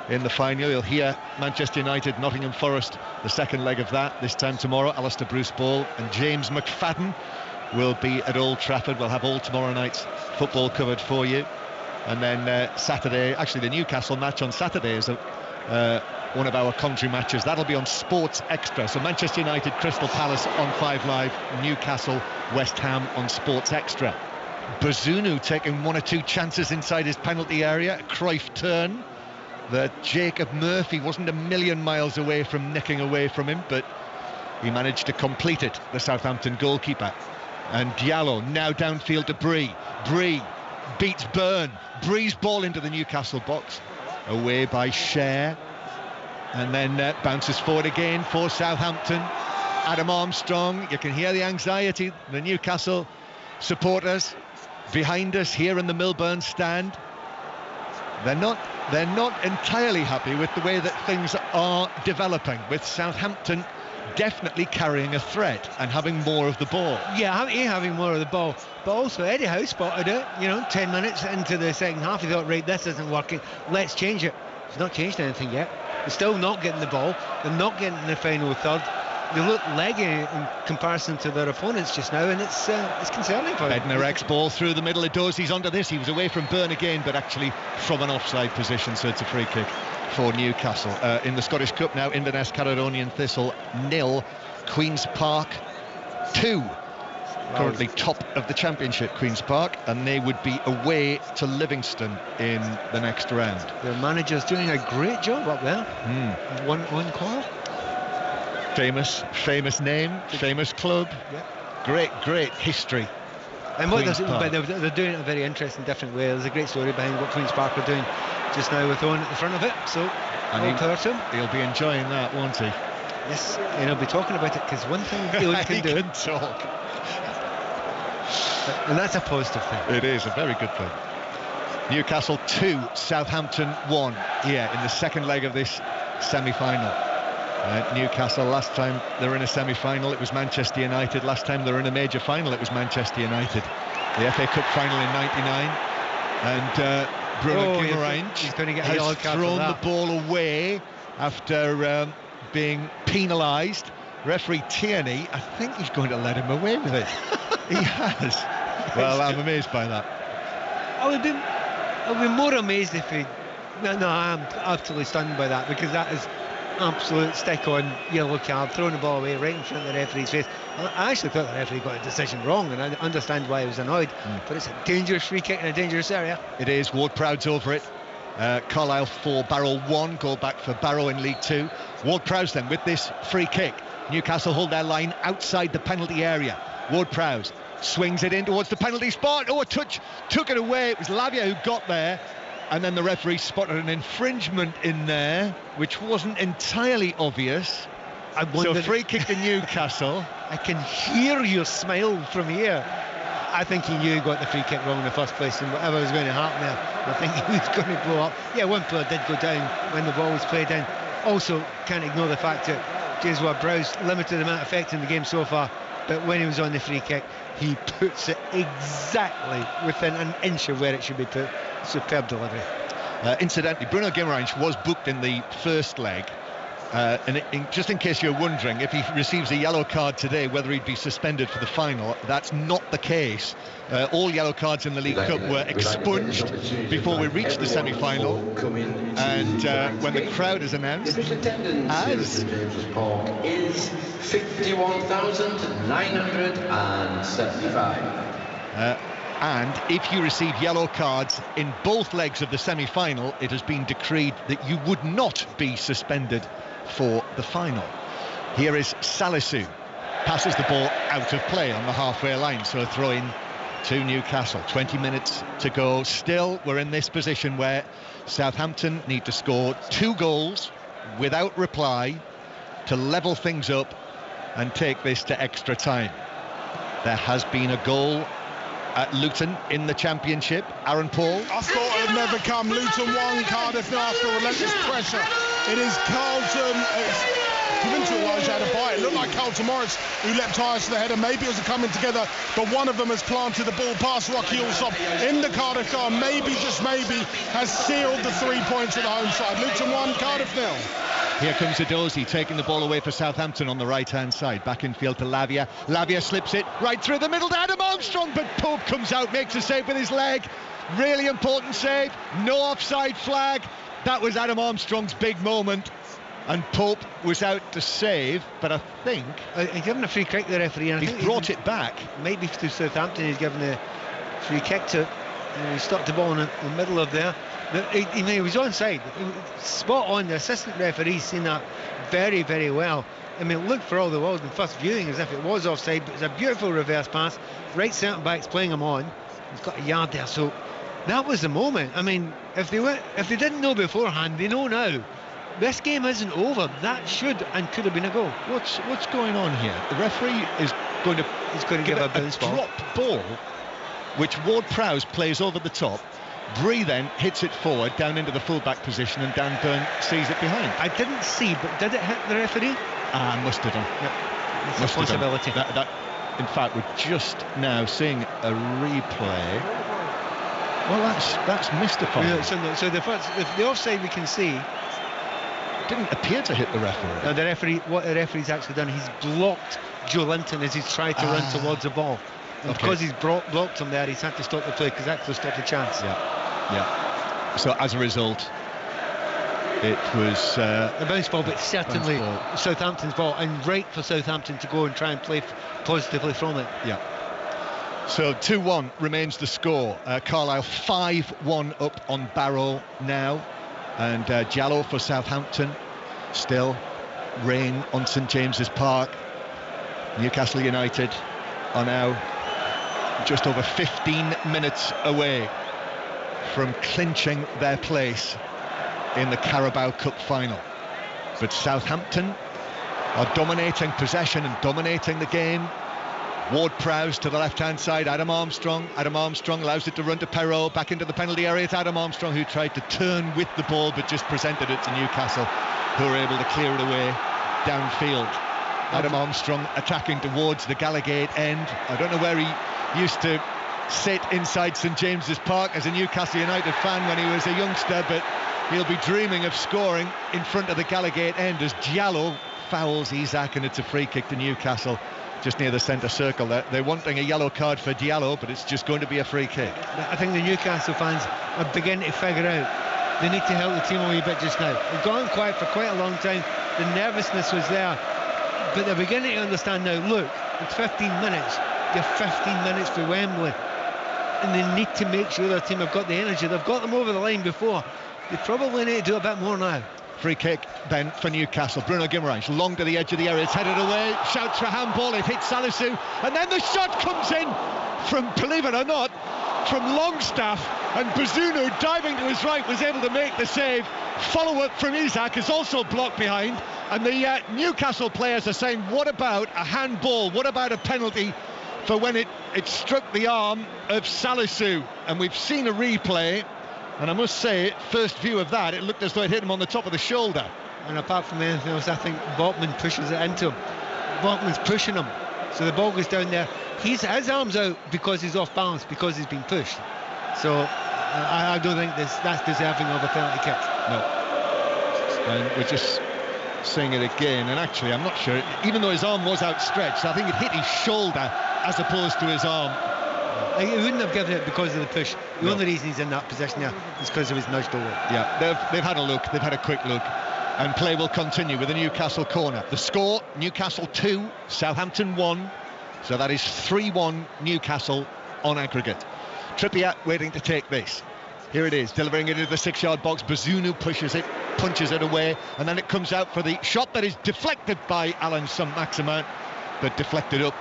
in the final. You'll hear Manchester United, Nottingham Forest, the second leg of that this time tomorrow. Alistair Bruce Ball and James McFadden will be at Old Trafford. We'll have all tomorrow night's football covered for you. And then Saturday, actually the Newcastle match on Saturday is one of our commentary matches. That'll be on Sports Extra. So Manchester United, Crystal Palace on 5 Live, Newcastle, West Ham on Sports Extra. Bazunu taking 1 or 2 chances inside his penalty area. A Cruyff turn that Jacob Murphy wasn't a million miles away from nicking away from him, but he managed to complete it, the Southampton goalkeeper. And Diallo now downfield to Bree. Bree beats Byrne. Bree's ball into the Newcastle box, away by Cher, and then bounces forward again for Southampton. Adam Armstrong, you can hear the anxiety, the Newcastle supporters behind us here in the Milburn stand. They're not entirely happy with the way that things are developing, with Southampton definitely carrying a threat and having more of the ball. Yeah, having more of the ball. But also Eddie Howe spotted it, 10 minutes into the second half. He thought, right, this isn't working, let's change it. He's not changed anything yet. They're still not getting the ball. They're not getting the final third. They look leggy in comparison to their opponents just now, and it's concerning for them. Edna-Rex ball through the middle of Dozy's onto this. He was away from Byrne again, but actually from an offside position, so it's a free kick for Newcastle. In the Scottish Cup now, Inverness Caledonian Thistle 0, Queen's Park 2. Currently top of the Championship, Queen's Park, and they would be away to Livingston in the next round. Their manager's doing a great job up there. One call. Famous name, famous club. Yeah. Great history. And what they're doing it in a very interesting, different way. There's a great story behind what Queen's Park are doing just now with Owen at the front of it. So, all power to him. He'll be enjoying that, won't he? Yes, and he'll be talking about it, because one thing Owen can do. He can talk. And that's a positive thing. It is a very good thing. Newcastle 2, Southampton 1 here in the second leg of this semi-final. Newcastle, last time they were in a semi-final, it was Manchester United. Last time they were in a major final, it was Manchester United. The FA Cup final in '99, and Bruno Guimaraes has thrown the ball away after being penalised. Referee Tierney, I think he's going to let him away with it. He has. Well, I'm amazed by that. I would be more amazed if he... No, I'm absolutely stunned by that, because that is absolute stick-on yellow card, throwing the ball away right in front of the referee's face. I actually thought the referee got a decision wrong, and I understand why he was annoyed, but it's a dangerous free kick in a dangerous area. It is. Ward-Prowse over it. Carlisle 4, Barrow 1, goal back for Barrow in League 2. Ward-Prowse then with this free kick. Newcastle hold their line outside the penalty area. Ward-Prowse swings it in towards the penalty spot. Oh, a touch took it away. It was Lavia who got there, and then the referee spotted an infringement in there, which wasn't entirely obvious. So free kick to Newcastle. I can hear your smile from here. I think he knew he got the free kick wrong in the first place, and whatever was going to happen there, I think he was going to blow up. Yeah, one player did go down when the ball was played in. Also, can't ignore the fact that James Ward-Prowse limited amount of effect in the game so far, but when he was on the free kick, he puts it exactly within an inch of where it should be put. Superb delivery. Incidentally, Bruno Guimaraes was booked in the first leg. And just in case you're wondering, if he receives a yellow card today, whether he'd be suspended for the final, that's not the case. All yellow cards in the League Cup were expunged before we reached the semi-final, and when the crowd is announced as is 51,975. And if you receive yellow cards in both legs of the semi-final, it has been decreed that you would not be suspended for the final. Here is Salisu, passes the ball out of play on the halfway line, so a throw in to Newcastle. 20 minutes to go. Still, we're in this position where Southampton need to score 2 goals without reply to level things up and take this to extra time. There has been a goal at Luton in the Championship. Aaron Paul. I thought it would never come. Luton 1, Cardiff 0 after relentless pressure It is Carlton. It's given to Elijah Adebayo. It looked like Carlton Morris who leapt highest to the header. Maybe it was a coming together, but one of them has planted the ball past Rocky Allsop in the Cardiff goal. Maybe, just maybe, has sealed the 3 points of the home side. Luton 1, Cardiff 0. Here comes Edozie taking the ball away for Southampton on the right-hand side. Back in field to Lavia. Lavia slips it right through the middle to Adam Armstrong, but Pope comes out, makes a save with his leg. Really important save. No offside flag. That was Adam Armstrong's big moment. And Pope was out to save, but I think... He's given a free kick to the referee. And he's brought it back. Maybe to Southampton, he's given a free kick to... he stopped the ball in the middle of there. He was onside. Spot on. The assistant referee's seen that very, very well. I mean, it looked for all the world in first viewing as if it was offside, but it's a beautiful reverse pass. Right centre back's playing him on. He's got a yard there, so that was the moment. I mean, if they didn't know beforehand, they know now. This game isn't over. That should and could have been a goal. What's going on here? The referee is going to give a bounce ball. Drop ball, which Ward-Prowse plays over the top. Bree then hits it forward down into the full-back position, and Dan Burn sees it behind. I didn't see, but did it hit the referee? Must have done. Yep. It's a possibility. That, in fact, we're just now seeing a replay. Well, that's mystifying. Yeah, so the offside we can see didn't appear to hit the referee. What the referee's actually done, he's blocked Joe Linton as he's tried to run towards the ball. And because he's blocked him there, he's had to stop the play because that could stop the chance. Yeah. So as a result, it was a bounce ball, but certainly Southampton's ball, and right for Southampton to go and try and play positively from it. Yeah. So 2-1 remains the score. Carlisle 5-1 up on Barrow now. And Jallow for Southampton. Still rain on St James's Park. Newcastle United are now just over 15 minutes away from clinching their place in the Carabao Cup final. But Southampton are dominating possession and dominating the game. Ward-Prowse to the left-hand side, Adam Armstrong allows it to run to Perrault, back into the penalty area. It's Adam Armstrong who tried to turn with the ball but just presented it to Newcastle, who were able to clear it away downfield. Adam Armstrong attacking towards the Gallagate end. I don't know where he used to sit inside St James's Park as a Newcastle United fan when he was a youngster, but he'll be dreaming of scoring in front of the Gallagate end as Diallo fouls Isak, and it's a free kick to Newcastle just near the centre circle. They're wanting a yellow card for Diallo, but it's just going to be a free kick. I think the Newcastle fans are beginning to figure out they need to help the team a wee bit just now. They've gone quiet for quite a long time. The nervousness was there, but they're beginning to understand now, look, it's 15 minutes. You're 15 minutes for Wembley, and they need to make sure their team have got the energy. They've got them over the line before. They probably need to do a bit more now. Free kick then for Newcastle. Bruno Guimaraes long to the edge of the area. It's headed away. Shouts for handball. It hits Salisu. And then the shot comes in from, believe it or not, from Longstaff. And Bazunu, diving to his right, was able to make the save. Follow-up from Isak is also blocked behind. And the Newcastle players are saying, what about a handball? What about a penalty for when it struck the arm of Salisu? And we've seen a replay. And I must say, first view of that, it looked as though it hit him on the top of the shoulder. And apart from anything else, I think Botman pushes it into him. Botman's pushing him. So the ball goes down there. His arm's out because he's off balance, because he's been pushed. So I don't think that's deserving of a penalty kick. No. And we're just seeing it again. And actually, I'm not sure. Even though his arm was outstretched, I think it hit his shoulder as opposed to his arm. He wouldn't have given it because of the push. The only reason he's in that position there is because he was nudged over. Yeah, they've had a look. They've had a quick look. And play will continue with a Newcastle corner. The score, Newcastle 2, Southampton 1. So that is 3-1 Newcastle on aggregate. Trippier waiting to take this. Here it is, delivering it into the 6-yard box. Bazunu pushes it, punches it away. And then it comes out for the shot that is deflected by Alan Saint-Maximin, but deflected up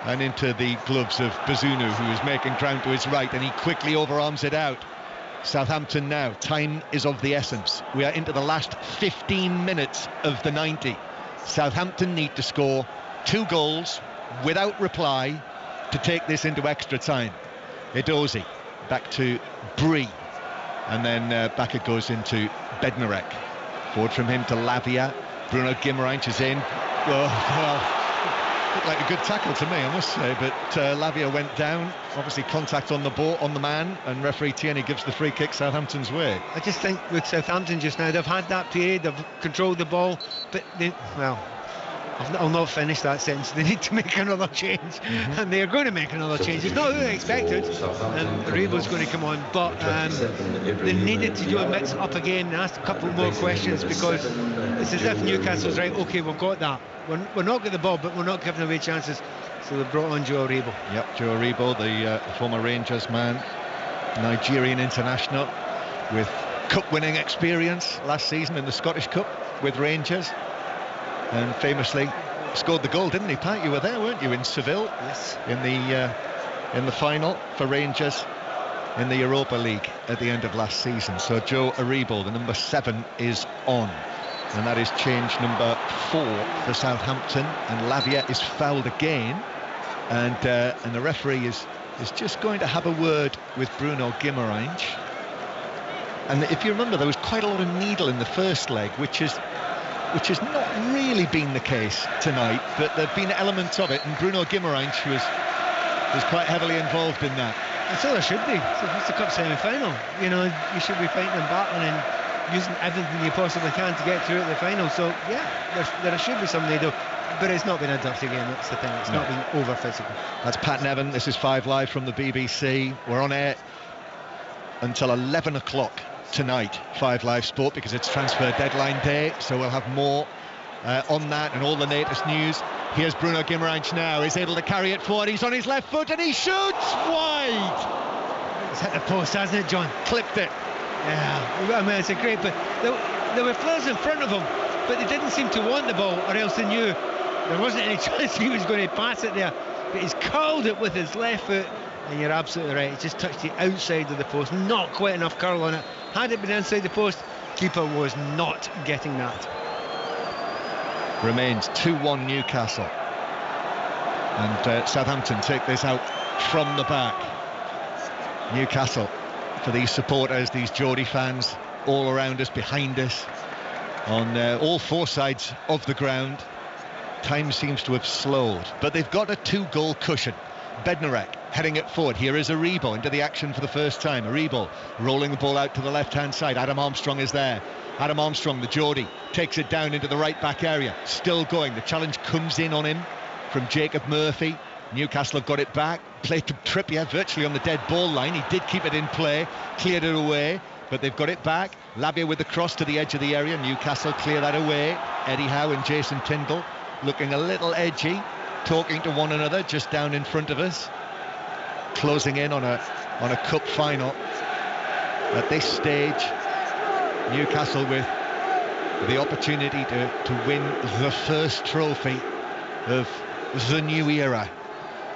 and into the gloves of Bazunu, who is making ground to his right, and he quickly overarms it out. Southampton now, time is of the essence. We are into the last 15 minutes of the 90. Southampton need to score 2 goals without reply to take this into extra time. Edozie back to Bree, and then back it goes into Bednarek. Forward from him to Lavia. Bruno Guimaraes is in. Looked like a good tackle to me, I must say, but Lavia went down. Obviously contact on the ball, on the man, and referee Tierney gives the free kick Southampton's way. I just think with Southampton just now, they've had that period, they've controlled the ball, but I'll not finish that sentence. They need to make another change, and they're going to make another change. It's not who they expected, and Rebo's going to come on, but they needed to do a mix up again and ask a couple more questions, because it's as if Newcastle's right, OK, we've got that. We're not getting the ball, but we're not giving away chances. So they brought on Joe Aribo. Yep, Joe Aribo, the former Rangers man, Nigerian international, with cup-winning experience last season in the Scottish Cup with Rangers, and famously scored the goal, didn't he, Pat? You were there, weren't you, in Seville? Yes. In the final for Rangers in the Europa League at the end of last season. So Joe Aribo, the number 7, is on, and that is change number 4 for Southampton. And Lavia is fouled again, and the referee is just going to have a word with Bruno Guimaraes. And if you remember, there was quite a lot of needle in the first leg, which has not really been the case tonight, but there have been elements of it, and Bruno Guimaraes was quite heavily involved in that. That's all there should be. It's the cup semi-final. You know, you should be fighting and battling and using everything you possibly can to get through at the final. So yeah, there should be something they do, but it's not been a dirty game. That's the thing. It's not been over physical. That's Pat Nevin. This is 5 Live from the BBC. We're on air until 11 o'clock tonight, 5 Live Sport, because it's transfer deadline day, so we'll have more on that and all the latest news. Here's Bruno Guimaraes now. He's able to carry it forward. He's on his left foot and he shoots wide. It's hit the post, hasn't it, John? Clipped it. Yeah, I mean, it's a great, but there were players in front of him, but they didn't seem to want the ball, or else they knew there wasn't any chance he was going to pass it there. But he's curled it with his left foot, and you're absolutely right. It just touched the outside of the post, not quite enough curl on it. Had it been inside the post, keeper was not getting that. Remains 2-1 Newcastle, and Southampton take this out from the back. Newcastle, for these supporters, these Geordie fans all around us, behind us, on all 4 sides of the ground. Time seems to have slowed, but they've got a 2-goal cushion. Bednarek heading it forward. Here is Aribo into the action for the first time. Aribo rolling the ball out to the left-hand side. Adam Armstrong is there. Adam Armstrong, the Geordie, takes it down into the right-back area. Still going. The challenge comes in on him from Jacob Murphy. Newcastle have got it back. Played to Trippier virtually on the dead ball line. He did keep it in play, cleared it away, but they've got it back. Lavia with the cross to the edge of the area. Newcastle clear that away. Eddie Howe and Jason Tindall looking a little edgy, talking to one another just down in front of us. Closing in on a cup final. At this stage, Newcastle with the opportunity to win the first trophy of the new era.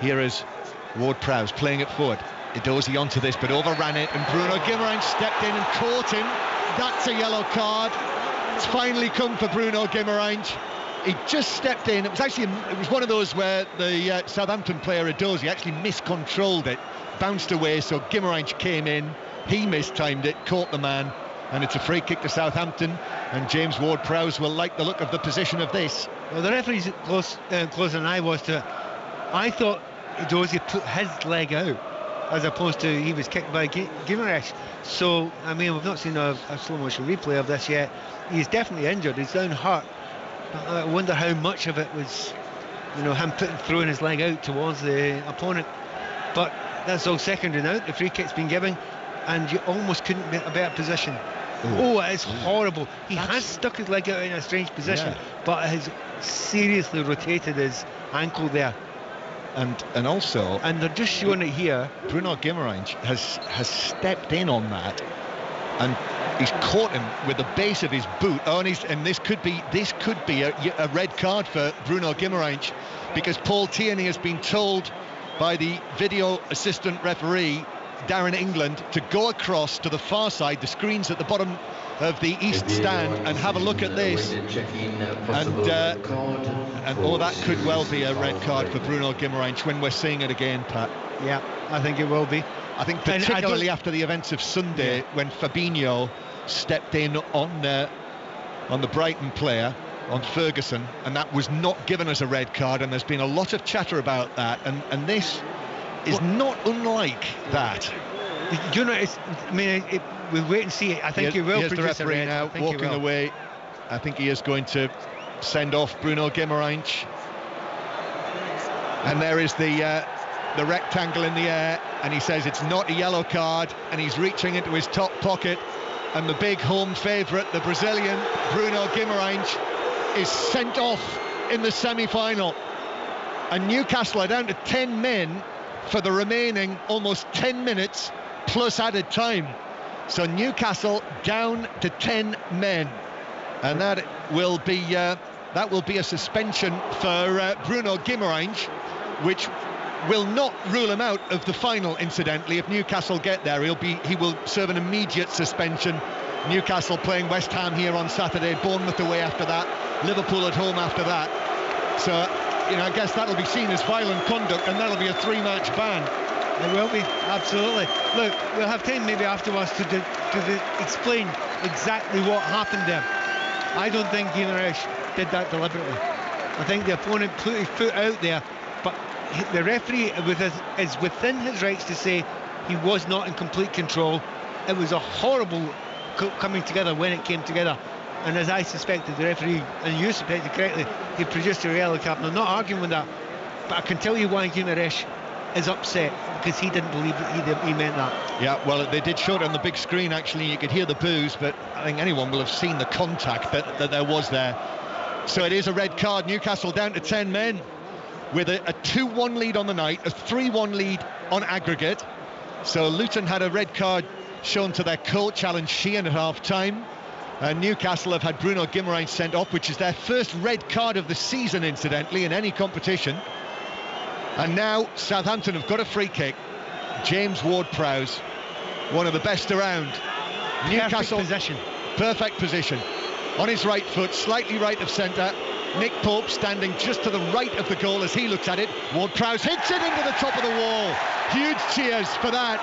Here is Ward-Prowse playing it forward. Edozie onto this, but overran it, and Bruno Guimaraes stepped in and caught him. That's a yellow card. It's finally come for Bruno Guimaraes. He just stepped in. It was one of those where the Southampton player Edozie actually miscontrolled it, bounced away, so Guimaraes came in, he mistimed it, caught the man, and it's a free kick to Southampton, and James Ward-Prowse will like the look of the position of this. Well, the referee's closer than I was to it. I thought Edozie put his leg out, as opposed to he was kicked by Guimaraes. So, I mean, we've not seen a slow motion replay of this yet. He's definitely injured, he's down hurt. I wonder how much of it was, him throwing his leg out towards the opponent. But that's all secondary now. The free kick's been given, and you almost couldn't be in a better position. Oh, it's horrible. He has stuck his leg out in a strange position, but has seriously rotated his ankle there. And also, and they're just showing it here. Bruno Guimaraes has stepped in on that, and he's caught him with the base of his boot. And this could be a red card for Bruno Guimaraes, because Paul Tierney has been told by the video assistant referee Darren England to go across to the far side, the screens at the bottom of the east stand, and have a look at this. And that could well be a red card for Bruno Guimaraes when we're seeing it again, Pat. Yeah, I think it will be. I think particularly after the events of Sunday, when Fabinho stepped in on on the Brighton player, on Ferguson, and that was not given as a red card, and there's been a lot of chatter about that, and this is not unlike that. You know, we'll wait and see. I think he will produce produce the referee a red. now, walking away. I think he is going to send off Bruno Guimaraes. And there is the rectangle in the air, and he says it's not a yellow card, and he's reaching into his top pocket, and the big home favourite, the Brazilian Bruno Guimaraes, is sent off in the semi-final. And Newcastle are down to 10 men for the remaining almost 10 minutes plus added time. So Newcastle down to 10 men, and that will be a suspension for Bruno Guimaraes, which will not rule him out of the final. Incidentally, if Newcastle get there, he will serve an immediate suspension. Newcastle playing West Ham here on Saturday, Bournemouth away after that, Liverpool at home after that. So, I guess that'll be seen as violent conduct, and that'll be a 3-match ban. It will be, absolutely. Look, we'll have time maybe afterwards to explain exactly what happened there. I don't think Guimaraes did that deliberately. I think the opponent put his foot out there, but the referee is within his rights to say he was not in complete control. It was a horrible coming together when it came together, and as I suspected, the referee, and you suspected correctly, he produced a yellow card. I'm not arguing with that, but I can tell you why Guimaraes is upset, because he didn't believe that he meant that. Yeah, well, they did show it on the big screen actually. You could hear the boos, but I think anyone will have seen the contact that there was there. So it is a red card. Newcastle down to 10 men with a 2-1 lead on the night, a 3-1 lead on aggregate. So Luton had a red card shown to their coach, Alan Sheehan, at half-time. And Newcastle have had Bruno Guimaraes sent off, which is their first red card of the season, incidentally, in any competition. And now Southampton have got a free kick. James Ward-Prowse, one of the best around. Newcastle perfect position. On his right foot, slightly right of centre. Nick Pope standing just to the right of the goal as he looks at it. Ward-Prowse hits it into the top of the wall. Huge cheers for that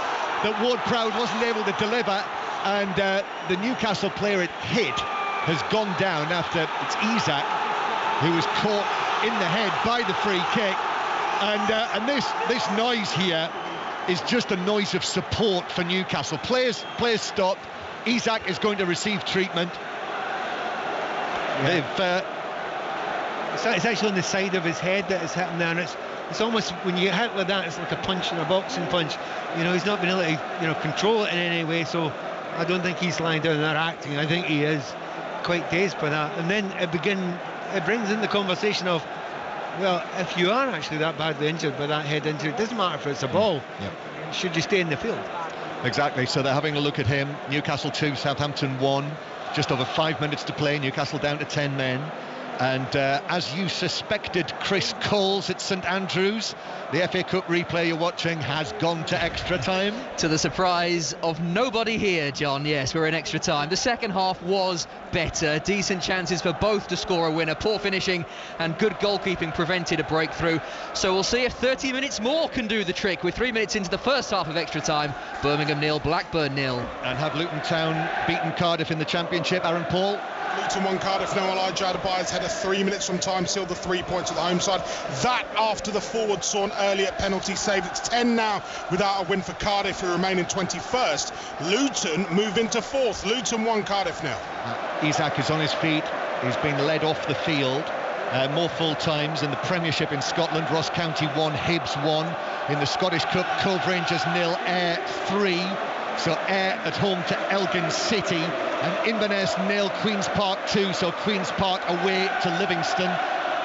Ward-Prowse wasn't able to deliver. And the Newcastle player it hit has gone down after it's Isak who was caught in the head by the free kick. And this noise here is just a noise of support for Newcastle. Players stopped. Isak is going to receive treatment. Yeah. It's actually on the side of his head that it's happened there, and it's almost, when you get hit like that, it's like a punch in a boxing punch. He's not been able to control it in any way, so I don't think he's lying down there acting. I think he is quite dazed by that. And then it brings in the conversation of, well, if you are actually that badly injured by that head injury, it doesn't matter if it's a ball. Yep. Should you stay in the field? Exactly, so they're having a look at him. Newcastle 2, Southampton 1. Just over 5 minutes to play. Newcastle down to 10 men. And as you suspected, Chris Coles at St Andrews, the FA Cup replay you're watching has gone to extra time. To the surprise of nobody here, John. Yes, we're in extra time. The second half was better. Decent chances for both to score a winner. Poor finishing and good goalkeeping prevented a breakthrough. So we'll see if 30 minutes more can do the trick. We're 3 minutes into the first half of extra time. Birmingham 0, Blackburn 0. And have Luton Town beaten Cardiff in the Championship, Aaron Paul? Luton 1, Cardiff 0. Elijah Adebayo's header 3 minutes from time sealed the 3 points at the home side. That after the forward saw an earlier penalty saved. It's 10 now without a win for Cardiff, who remain in 21st. Luton move into 4th. Luton 1, Cardiff 0. Isak is on his feet. He's been led off the field. More full times in the Premiership in Scotland. Ross County 1, Hibs 1. In the Scottish Cup, Cove Rangers 0, Ayr 3. So Ayr at home to Elgin City, and Inverness 0, Queen's Park 2, so Queen's Park away to Livingston.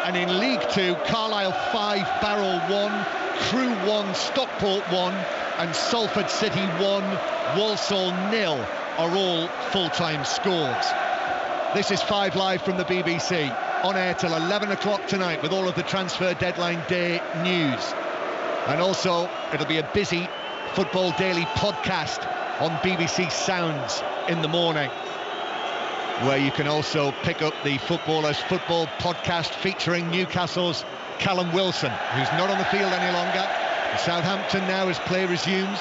And in League 2, Carlisle 5, Barrow 1, Crewe 1, Stockport 1, and Salford City 1, Walsall 0 are all full-time scores. This is 5 Live from the BBC, on air till 11 o'clock tonight with all of the transfer deadline day news. And also, it'll be a busy Football Daily podcast on BBC Sounds in the morning, where you can also pick up the Footballers Football podcast featuring Newcastle's Callum Wilson, who's not on the field any longer. Southampton now, as play resumes.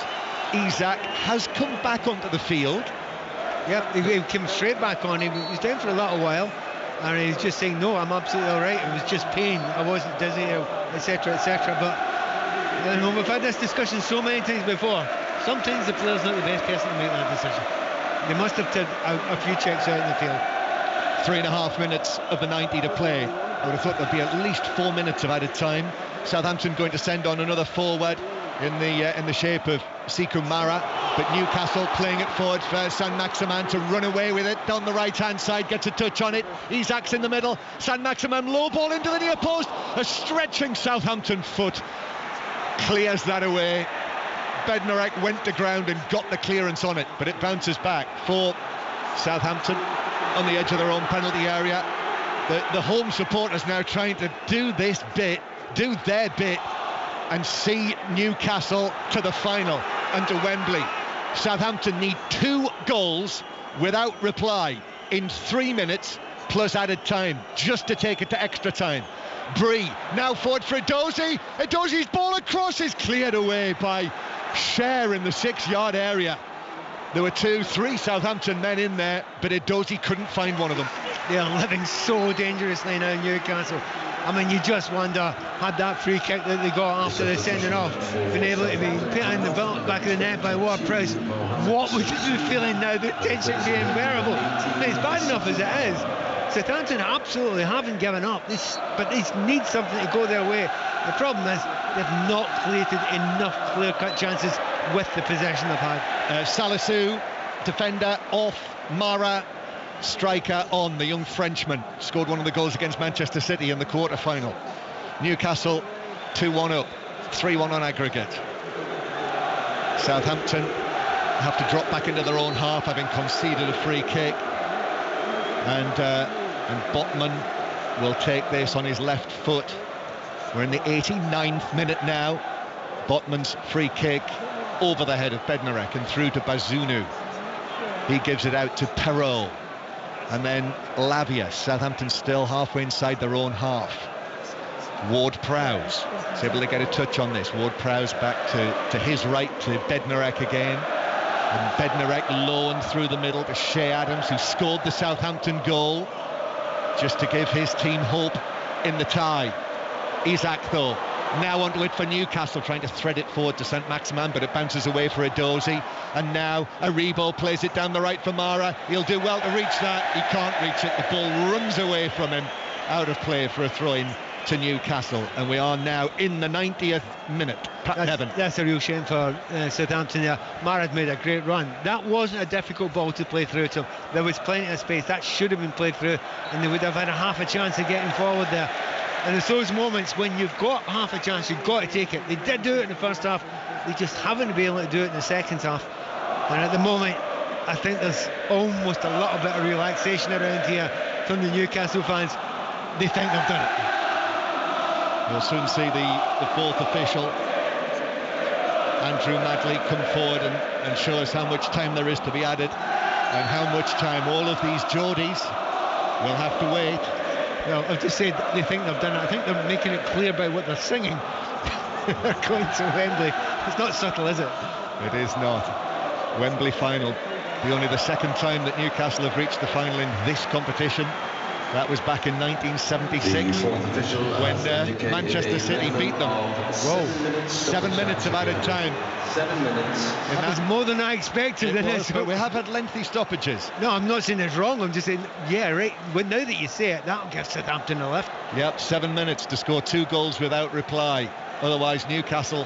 Isak has come back onto the field. Yep, he came straight back on. He was down for a little while, and he's just saying, no, I'm absolutely all right. It was just pain. I wasn't dizzy, etc., etc. But you know, we've had this discussion so many times before. Sometimes the player's not the best person to make that decision. They must have done a few checks out in the field. 3.5 minutes of the 90 to play. I would have thought there'd be at least 4 minutes of added time. Southampton going to send on another forward in the shape of Siku Mara, but Newcastle playing it forward for Saint-Maximin to run away with it down the right-hand side, gets a touch on it. Isaac's in the middle. Saint-Maximin low ball into the near post. A stretching Southampton foot clears that away. Bednarek went to ground and got the clearance on it, but it bounces back for Southampton on the edge of their own penalty area. The home supporters now trying to do their bit and see Newcastle to the final and to Wembley. Southampton need 2 goals without reply in 3 minutes plus added time, just to take it to extra time. Bree now forward for Edozie. Edozie's ball across is cleared away by Cher in the 6-yard area. There were 2-3 Southampton men in there, but Edozie couldn't find one of them. They're living so dangerously now in Newcastle. I mean, you just wonder, had that free kick that they got after the sending off been able to be put in the back of the net by Ward-Prowse, what would you be feeling now? The tension being unbearable. It's bad enough as it is. Southampton absolutely haven't given up, but they need something to go their way. The problem is they've not created enough clear-cut chances with the possession they've had. Salisu, defender off, Mara, striker on. The young Frenchman scored one of the goals against Manchester City in the quarter-final. Newcastle 2-1 up, 3-1 on aggregate. Southampton have to drop back into their own half, having conceded a free kick, and Botman will take this on his left foot. We're in the 89th minute now. Botman's free kick over the head of Bednarek and through to Bazunu. He gives it out to Perrault, and then Lavia. Southampton still halfway inside their own half. Ward-Prowse is able to get a touch on this. Ward-Prowse back to his right to Bednarek again, and Bednarek low and through the middle to Shea Adams, who scored the Southampton goal, just to give his team hope in the tie. Isaac though now onto it for Newcastle, trying to thread it forward to Saint-Maximin, but it bounces away for Edozie, and now Aribo plays it down the right for Mara. He'll do well to reach that. He can't reach it. The ball runs away from him, out of play for a throw-in to Newcastle, and we are now in the 90th minute. That's a real shame for Southampton there. Mara had made a great run. That wasn't a difficult ball to play through to him. There was plenty of space. That should have been played through, and they would have had a half a chance of getting forward there. And it's those moments when you've got half a chance, you've got to take it. They did do it in the first half. They just haven't been able to do it in the second half. And at the moment, I think there's almost a little bit of relaxation around here from the Newcastle fans. They think they've done it. We'll soon see the fourth official, Andrew Madley, come forward and show us how much time there is to be added, and how much time all of these Geordies will have to wait. Well, I've just said they think they've done it. I think they're making it clear by what they're singing. They're going to Wembley. It's not subtle, is it? It is not. Wembley final. Only the second time that Newcastle have reached the final in this competition. That was back in 1976 when Manchester City beat them. Whoa, 7 minutes of added time. 7 minutes. That was more than I expected. But we have had lengthy stoppages. No, I'm not saying it's wrong. I'm just saying, yeah, right. Well, now that you say it, that'll give Southampton a lift. Yep, 7 minutes to score 2 goals without reply. Otherwise, Newcastle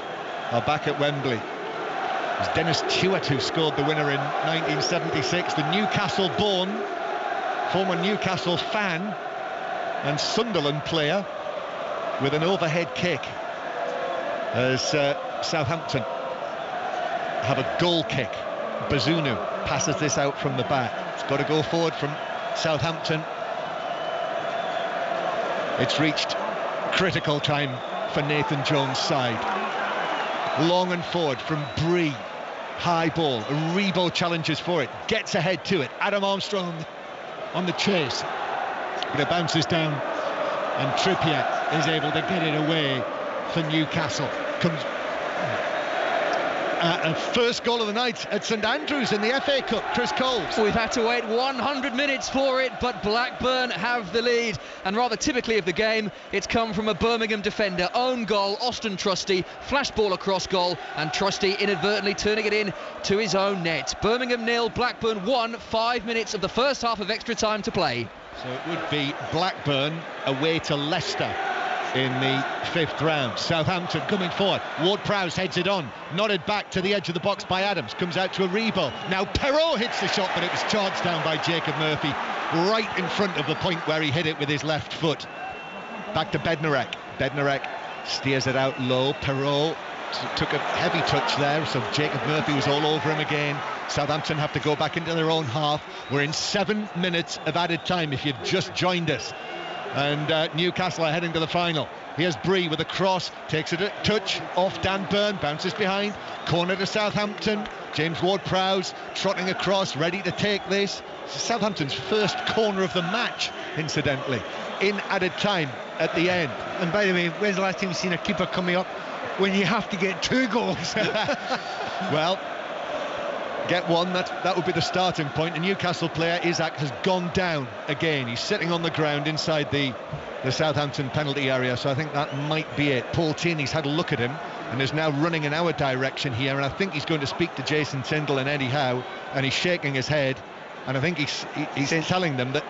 are back at Wembley. It was Dennis Tuart who scored the winner in 1976. The Newcastle-born, former Newcastle fan and Sunderland player, with an overhead kick as Southampton have a goal kick. Bazunu passes this out from the back. It's got to go forward from Southampton. It's reached critical time for Nathan Jones' side. Long and forward from Bree. High ball. Aribo challenges for it. Gets ahead to it. Adam Armstrong on the chase. But it bounces down, and Trippier is able to get it away for Newcastle. First goal of the night at St Andrews in the FA Cup, Chris Coles. We've had to wait 100 minutes for it, but Blackburn have the lead, and rather typically of the game, it's come from a Birmingham defender. Own goal, Austin Trusty, flash ball across goal, and Trusty inadvertently turning it in to his own net. Birmingham 0, Blackburn 1, 5 minutes of the first half of extra time to play. So it would be Blackburn away to Leicester in the 5th round. Southampton coming forward. Ward-Prowse heads it on, nodded back to the edge of the box by Adams, comes out to Aribo. Now Perrault hits the shot, but it was charged down by Jacob Murphy right in front of the point where he hit it with his left foot. Back to Bednarek. Bednarek steers it out low. Perrault took a heavy touch there, so Jacob Murphy was all over him again. Southampton have to go back into their own half. We're in 7 minutes of added time if you've just joined us. And Newcastle are heading to the final. Here's Bree with a cross, takes it a touch off Dan Burn, bounces behind, corner to Southampton. James Ward-Prowse trotting across, ready to take this. Southampton's first corner of the match, incidentally, in added time at the end. And by the way, when's the last time you've seen a keeper coming up when you have to get 2 goals? Well, get one, that would be the starting point. The Newcastle player, Isaac, has gone down again. He's sitting on the ground inside the Southampton penalty area, so I think that might be it. Paul Tierney's had a look at him and is now running in our direction here, and I think he's going to speak to Jason Tindall and Eddie Howe, and he's shaking his head, and I think he's telling them that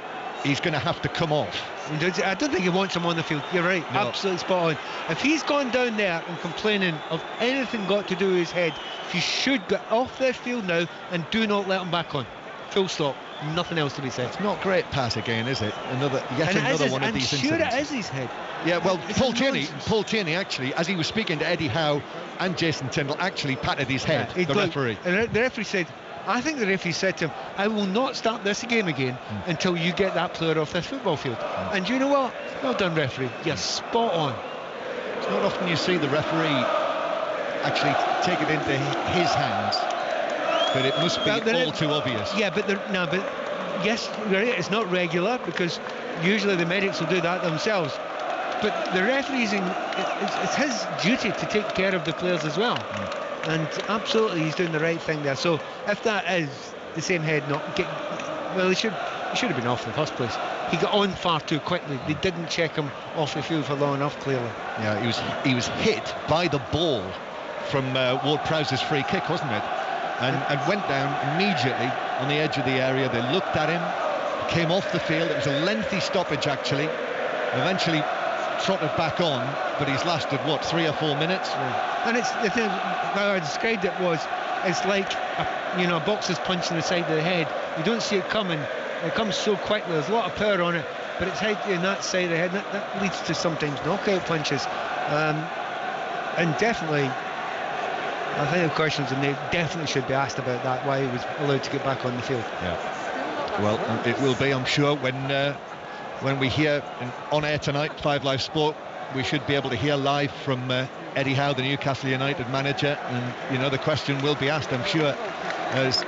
he's going to have to come off. I don't think he wants him on the field. You're right, no. Absolutely spot on. If he's gone down there and complaining of anything got to do with his head, he should get off this field now and do not let him back on. Full stop. Nothing else to be said. It's not great pass again, is it? Another one of these incidents. It is his head. Yeah, well, Paul Tierney actually, as he was speaking to Eddie Howe and Jason Tindall, actually patted his head, the referee. And the referee said, I think the referee said to him, I will not start this game again until you get that player off this football field. And you know what? Well done, referee. You're spot on. It's not often you see the referee actually take it into his hands, but it must be all too obvious. Yeah, but yes, it's not regular, because usually the medics will do that themselves. But the referee's it's his duty to take care of the players as well. And absolutely, he's doing the right thing there. So if that is the same head he should have been off in the first place. He got on far too quickly. They didn't check him off the field for long enough, clearly. Yeah, he was hit by the ball from Ward-Prowse's free kick, wasn't it? And went down immediately on the edge of the area. They looked at him, came off the field. It was a lengthy stoppage, actually. Eventually trotted back on, but he's lasted 3 or 4 minutes. And it's the thing how I described it was, it's like a boxer's punch in the side of the head. You don't see it coming. It comes so quickly. There's a lot of power on it, but it's in that side of the head. That leads to sometimes knockout punches. And definitely, I think the questions, and they definitely should be asked about that, why he was allowed to get back on the field. Yeah. Well, it will be, I'm sure, when we hear on air tonight, 5 Live Sport, we should be able to hear live from Eddie Howe, the Newcastle United manager, and the question will be asked, I'm sure, as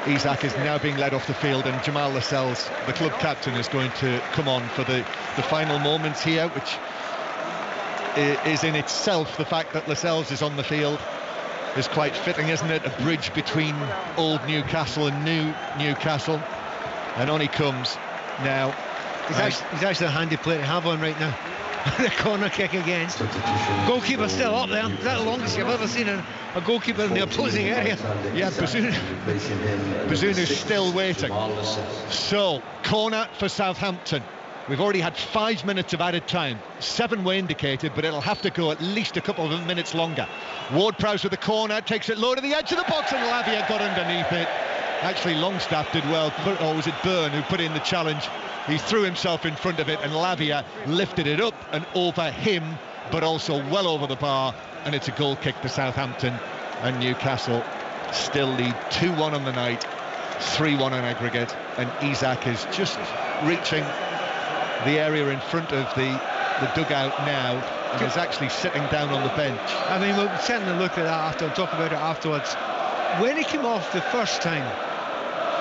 Isaac is now being led off the field, and Jamal Lascelles, the club captain, is going to come on for the final moments here, which is in itself, the fact that Lascelles is on the field is quite fitting, isn't it? A bridge between old Newcastle and new Newcastle, and on he comes now. He's actually a handy player to have on right now. The corner kick again. Goalkeeper still up there. Is that the longest you've ever seen a goalkeeper in the opposing area? Yeah, Bazunu still waiting. So, corner for Southampton. We've already had 5 minutes of added time. 7 were indicated, but it'll have to go at least a couple of minutes longer. Ward-Prowse with the corner, takes it low to the edge of the box, and Lavia got underneath it. Actually, Longstaff did well, or was it Byrne who put in the challenge? He threw himself in front of it, and Lavia lifted it up and over him, but also well over the bar, and it's a goal kick to Southampton, and Newcastle still lead 2-1 on the night, 3-1 on aggregate, and Isaac is just reaching the area in front of the dugout now, and is actually sitting down on the bench. I mean, we'll certainly look at that after and talk about it afterwards. When he came off the first time,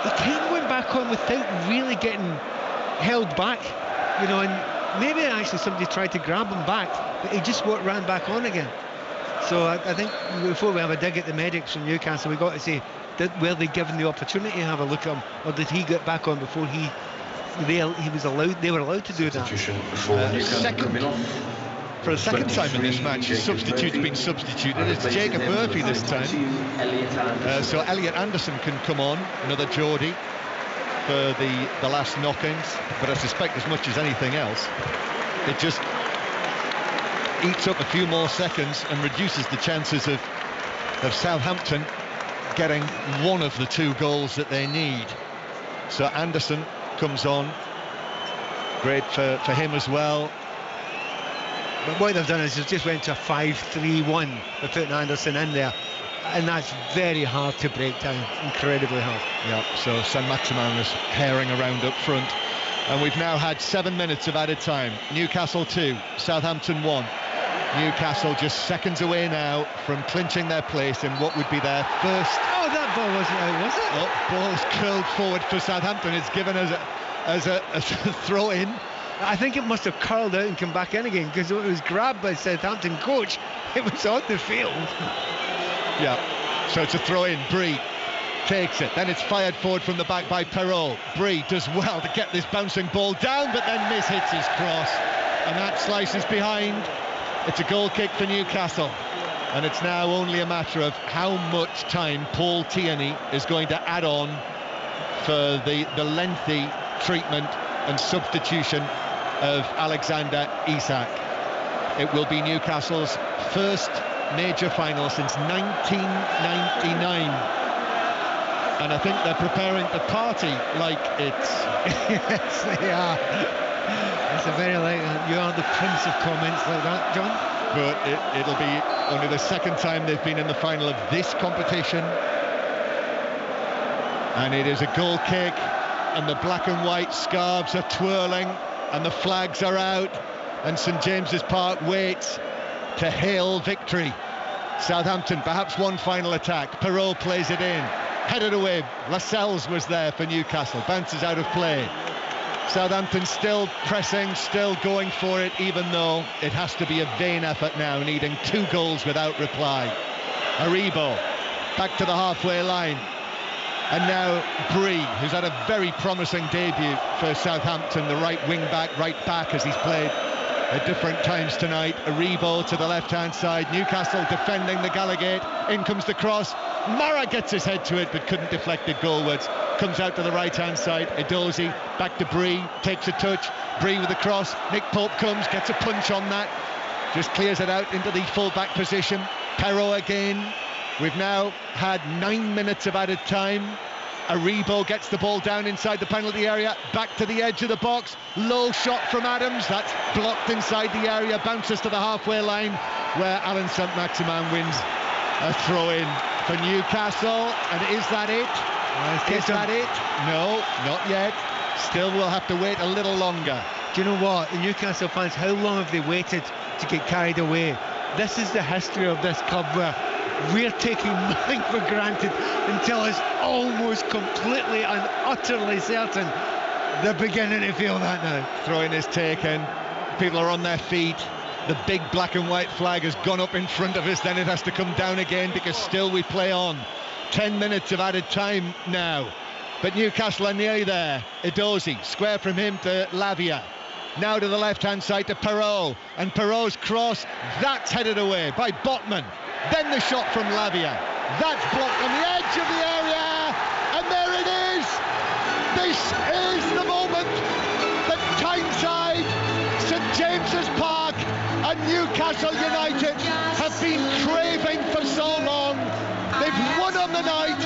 he kind of went back on without really getting held back, and maybe actually somebody tried to grab him back, but he just ran back on again. So I think before we have a dig at the medics from Newcastle, we've got to say, were they given the opportunity to have a look at him, or did he get back on before they were allowed to do that? For a second time in this match, a substitute's been substituted. It's Jacob Murphy this time. So Elliot Anderson can come on, another Geordie, for the last knock-ins. But I suspect as much as anything else, it just eats up a few more seconds and reduces the chances of Southampton getting one of the 2 goals that they need. So Anderson comes on. Great for him as well. But what they've done is they've just went to a 5-3-1. They're putting Anderson in there, and that's very hard to break down, incredibly hard. Yeah, so Saint-Maximin is herring around up front. And we've now had 7 minutes of added time. Newcastle 2, Southampton 1. Newcastle just seconds away now from clinching their place in what would be their first... Oh, that ball wasn't out, was it? Oh, ball's curled forward for Southampton. It's given as a throw-in. I think it must have curled out and come back in again, because it was grabbed by Southampton coach. It was on the field. Yeah, so it's a throw-in. Bree takes it. Then it's fired forward from the back by Perrault. Bree does well to get this bouncing ball down, but then mishits his cross. And that slices behind. It's a goal kick for Newcastle. And it's now only a matter of how much time Paul Tierney is going to add on for the lengthy treatment and substitution of Alexander Isak. It will be Newcastle's first major final since 1999. And I think they're preparing to party like it's... Yes, they are. It's a very like you are the prince of comments like that, John. But it'll be only the second time they've been in the final of this competition. And it is a goal kick, and the black and white scarves are twirling, and the flags are out, and St James's Park waits to hail victory. Southampton, perhaps one final attack. Perrault plays it in, headed away. Lascelles was there for Newcastle, bounces out of play. Southampton still pressing, still going for it, even though it has to be a vain effort now, needing 2 goals without reply. Aribo back to the halfway line. And now Bree, who's had a very promising debut for Southampton, the right wing-back, right back, as he's played at different times tonight. Aribo to the left-hand side. Newcastle defending the Gallagher. In comes the cross. Mara gets his head to it, but couldn't deflect it goalwards. Comes out to the right-hand side. Edozie back to Bree, takes a touch. Bree with the cross. Nick Pope comes, gets a punch on that. Just clears it out into the full-back position. Perrault again. We've now had 9 minutes of added time. Aribo gets the ball down inside the penalty area, back to the edge of the box. Low shot from Adams, that's blocked inside the area, bounces to the halfway line, where Alan Saint-Maximin wins a throw-in for Newcastle. And is that it? Is that it? No, not yet. Still, we'll have to wait a little longer. Do you know what? The Newcastle fans, how long have they waited to get carried away? This is the history of this club, where we're taking nothing for granted until it's almost completely and utterly certain. They're beginning to feel that now. Throw-in is taken. People are on their feet. The big black and white flag has gone up in front of us. Then it has to come down again, because still we play on. 10 minutes of added time now. But Newcastle are nearly there. Edozie, square from him to Lavia. Now to the left-hand side to Perrault. And Perrault's cross, that's headed away by Botman. Then the shot from Lavia. That's blocked on the edge of the area. And there it is. This is the moment that Tyneside, St James's Park and Newcastle United have been craving for so long. They've won on the night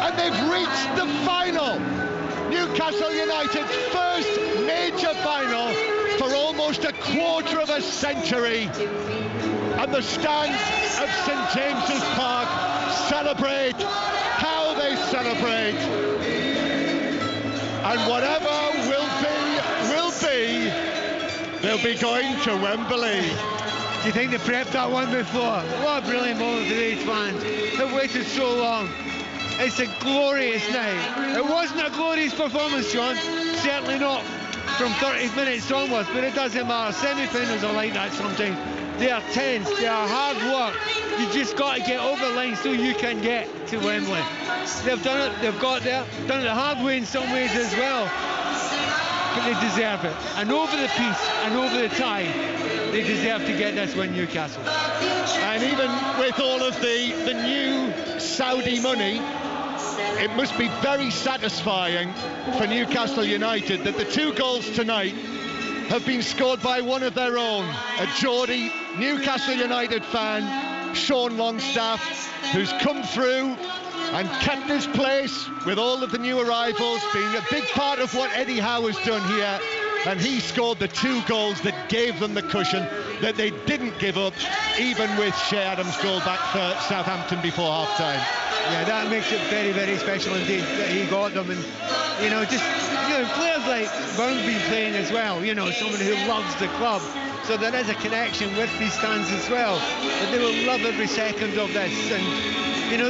and they've reached the final. Newcastle United's first major final for almost a quarter of a century. And the stands of St James's Park celebrate. How they celebrate. And whatever will be. They'll be going to Wembley. Do you think they prepped that one before? What a brilliant moment for these fans. They've waited so long. It's a glorious night. It wasn't a glorious performance, John. Certainly not from 30 minutes onwards, but it doesn't matter. Semi-finals are like that sometimes. they are tense, they are hard work. You just got to get over the line so you can get to Wembley. They've done it, they've got there, done it the hard way in some ways as well. But they deserve it. And over the piece and over the tie, they deserve to get this win, Newcastle. And even with all of the new Saudi money, it must be very satisfying for Newcastle United that the 2 goals tonight have been scored by one of their own, a Geordie Newcastle United fan, Sean Longstaff, who's come through and kept his place with all of the new arrivals, being a big part of what Eddie Howe has done here. And he scored the 2 goals that gave them the cushion that they didn't give up, even with Shea Adams' goal back for Southampton before half-time. Yeah, that makes it very, very special indeed that he got them. And, players like Burn's been playing as well, someone who loves the club. So there is a connection with these fans as well. But they will love every second of this. And,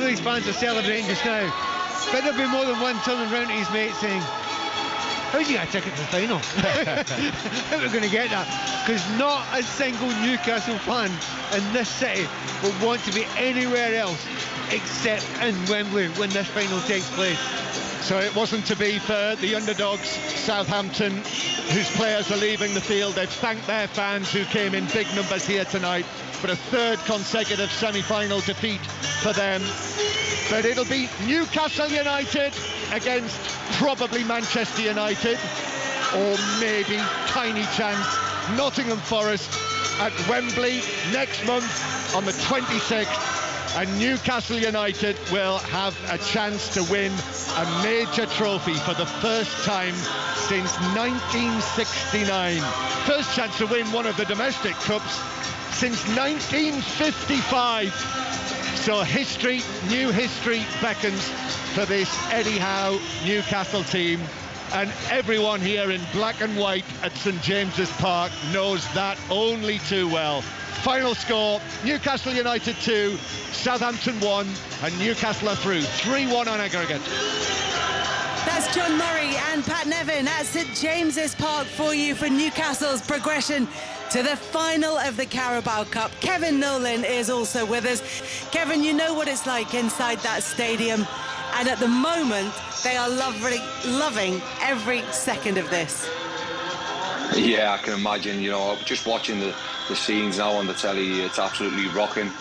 these fans are celebrating just now. But there'll be more than one turning round to his mate saying, how do you get a ticket to the final? How are we going to get that? Because not a single Newcastle fan in this city will want to be anywhere else except in Wembley when this final takes place. So it wasn't to be for the underdogs, Southampton, whose players are leaving the field. They've thanked their fans who came in big numbers here tonight for a 3rd consecutive semi-final defeat for them. But it'll be Newcastle United against probably Manchester United, or maybe, tiny chance, Nottingham Forest at Wembley next month on the 26th. And Newcastle United will have a chance to win a major trophy for the first time since 1969. First chance to win one of the domestic cups since 1955. So history, new history beckons for this Eddie Howe Newcastle team. And everyone here in black and white at St James's Park knows that only too well. Final score, Newcastle United 2, Southampton 1, and Newcastle are through. 3-1 on aggregate. That's John Murray and Pat Nevin at St James's Park for you for Newcastle's progression to the final of the Carabao Cup. Kevin Nolan is also with us. Kevin, you know what it's like inside that stadium, and at the moment they are loving every second of this. Yeah, I can imagine, just watching the scenes now on the telly, it's absolutely rocking.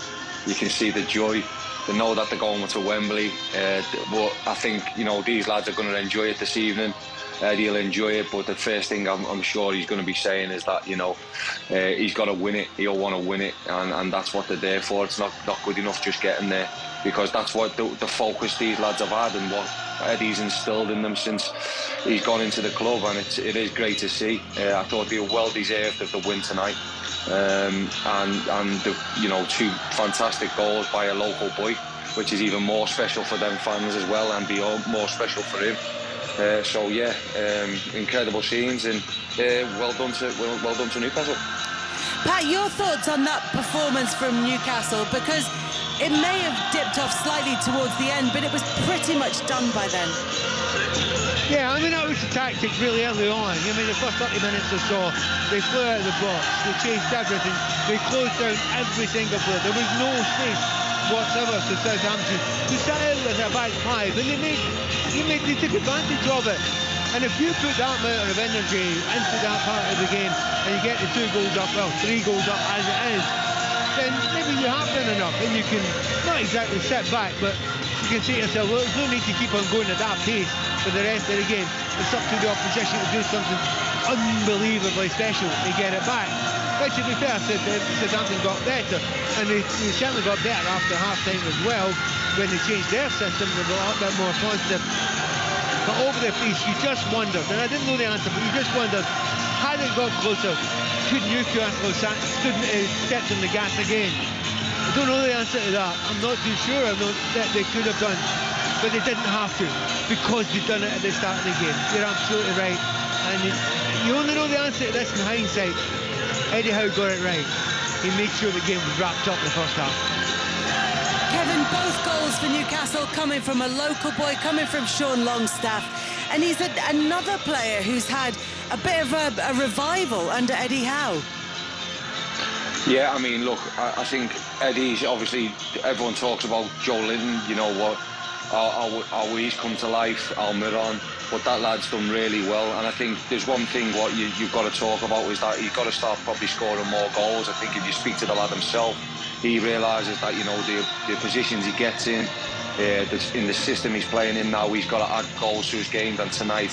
You can see the joy. They know that they're going to Wembley, but I think, these lads are going to enjoy it this evening. He'll enjoy it, but the first thing I'm sure he's going to be saying is that, he's got to win it. He'll want to win it, and that's what they're there for. It's not good enough just getting there, because that's what the focus these lads have had and what Eddie's instilled in them since he's gone into the club, and it is great to see. I thought they were well deserved of the win tonight, and the 2 fantastic goals by a local boy, which is even more special for them fans as well, and beyond more special for him. Incredible scenes, and well done to Newcastle. Pat, your thoughts on that performance from Newcastle, because it may have dipped off slightly towards the end, but it was pretty much done by then. Yeah, that was the tactic really early on. The first 30 minutes or so, they flew out of the box, they changed everything, they closed down every single player. There was no space whatsoever to Southampton. They sat out with a back 5, and they took advantage of it. And if you put that amount of energy into that part of the game, and you get the 2 goals up, 3 goals up as it is, then maybe you have done enough, and you can not exactly sit back, but you can say to yourself, well, there's no need to keep on going at that pace for the rest of the game. It's up to the opposition to do something unbelievably special to get it back. But to be fair, Southampton got better, and they certainly got better after half-time as well, when they changed their system. They were a little bit more positive. But over the piece, you just wondered, and I didn't know the answer, but you just wondered, had it got closer, could Newcastle have stepped on the gas again? I don't know the answer to that. I'm not too sure that they could have done, but they didn't have to, because they'd done it at the start of the game. You're absolutely right. And you only know the answer to this in hindsight. Eddie Howe got it right. He made sure the game was wrapped up in the first half. Kevin, both goals for Newcastle coming from a local boy, coming from Sean Longstaff. And he's another player who's had a bit of a revival under Eddie Howe. Yeah, I mean, look, I think Eddie's obviously, everyone talks about Joe Linton, you know what, how he's come to life, Almiron, but that lad's done really well. And I think there's one thing what you've got to talk about is that he's got to start probably scoring more goals. I think if you speak to the lad himself, he realises that, you know, the positions he gets in the system he's playing in now, he's got to add goals to his game. And tonight,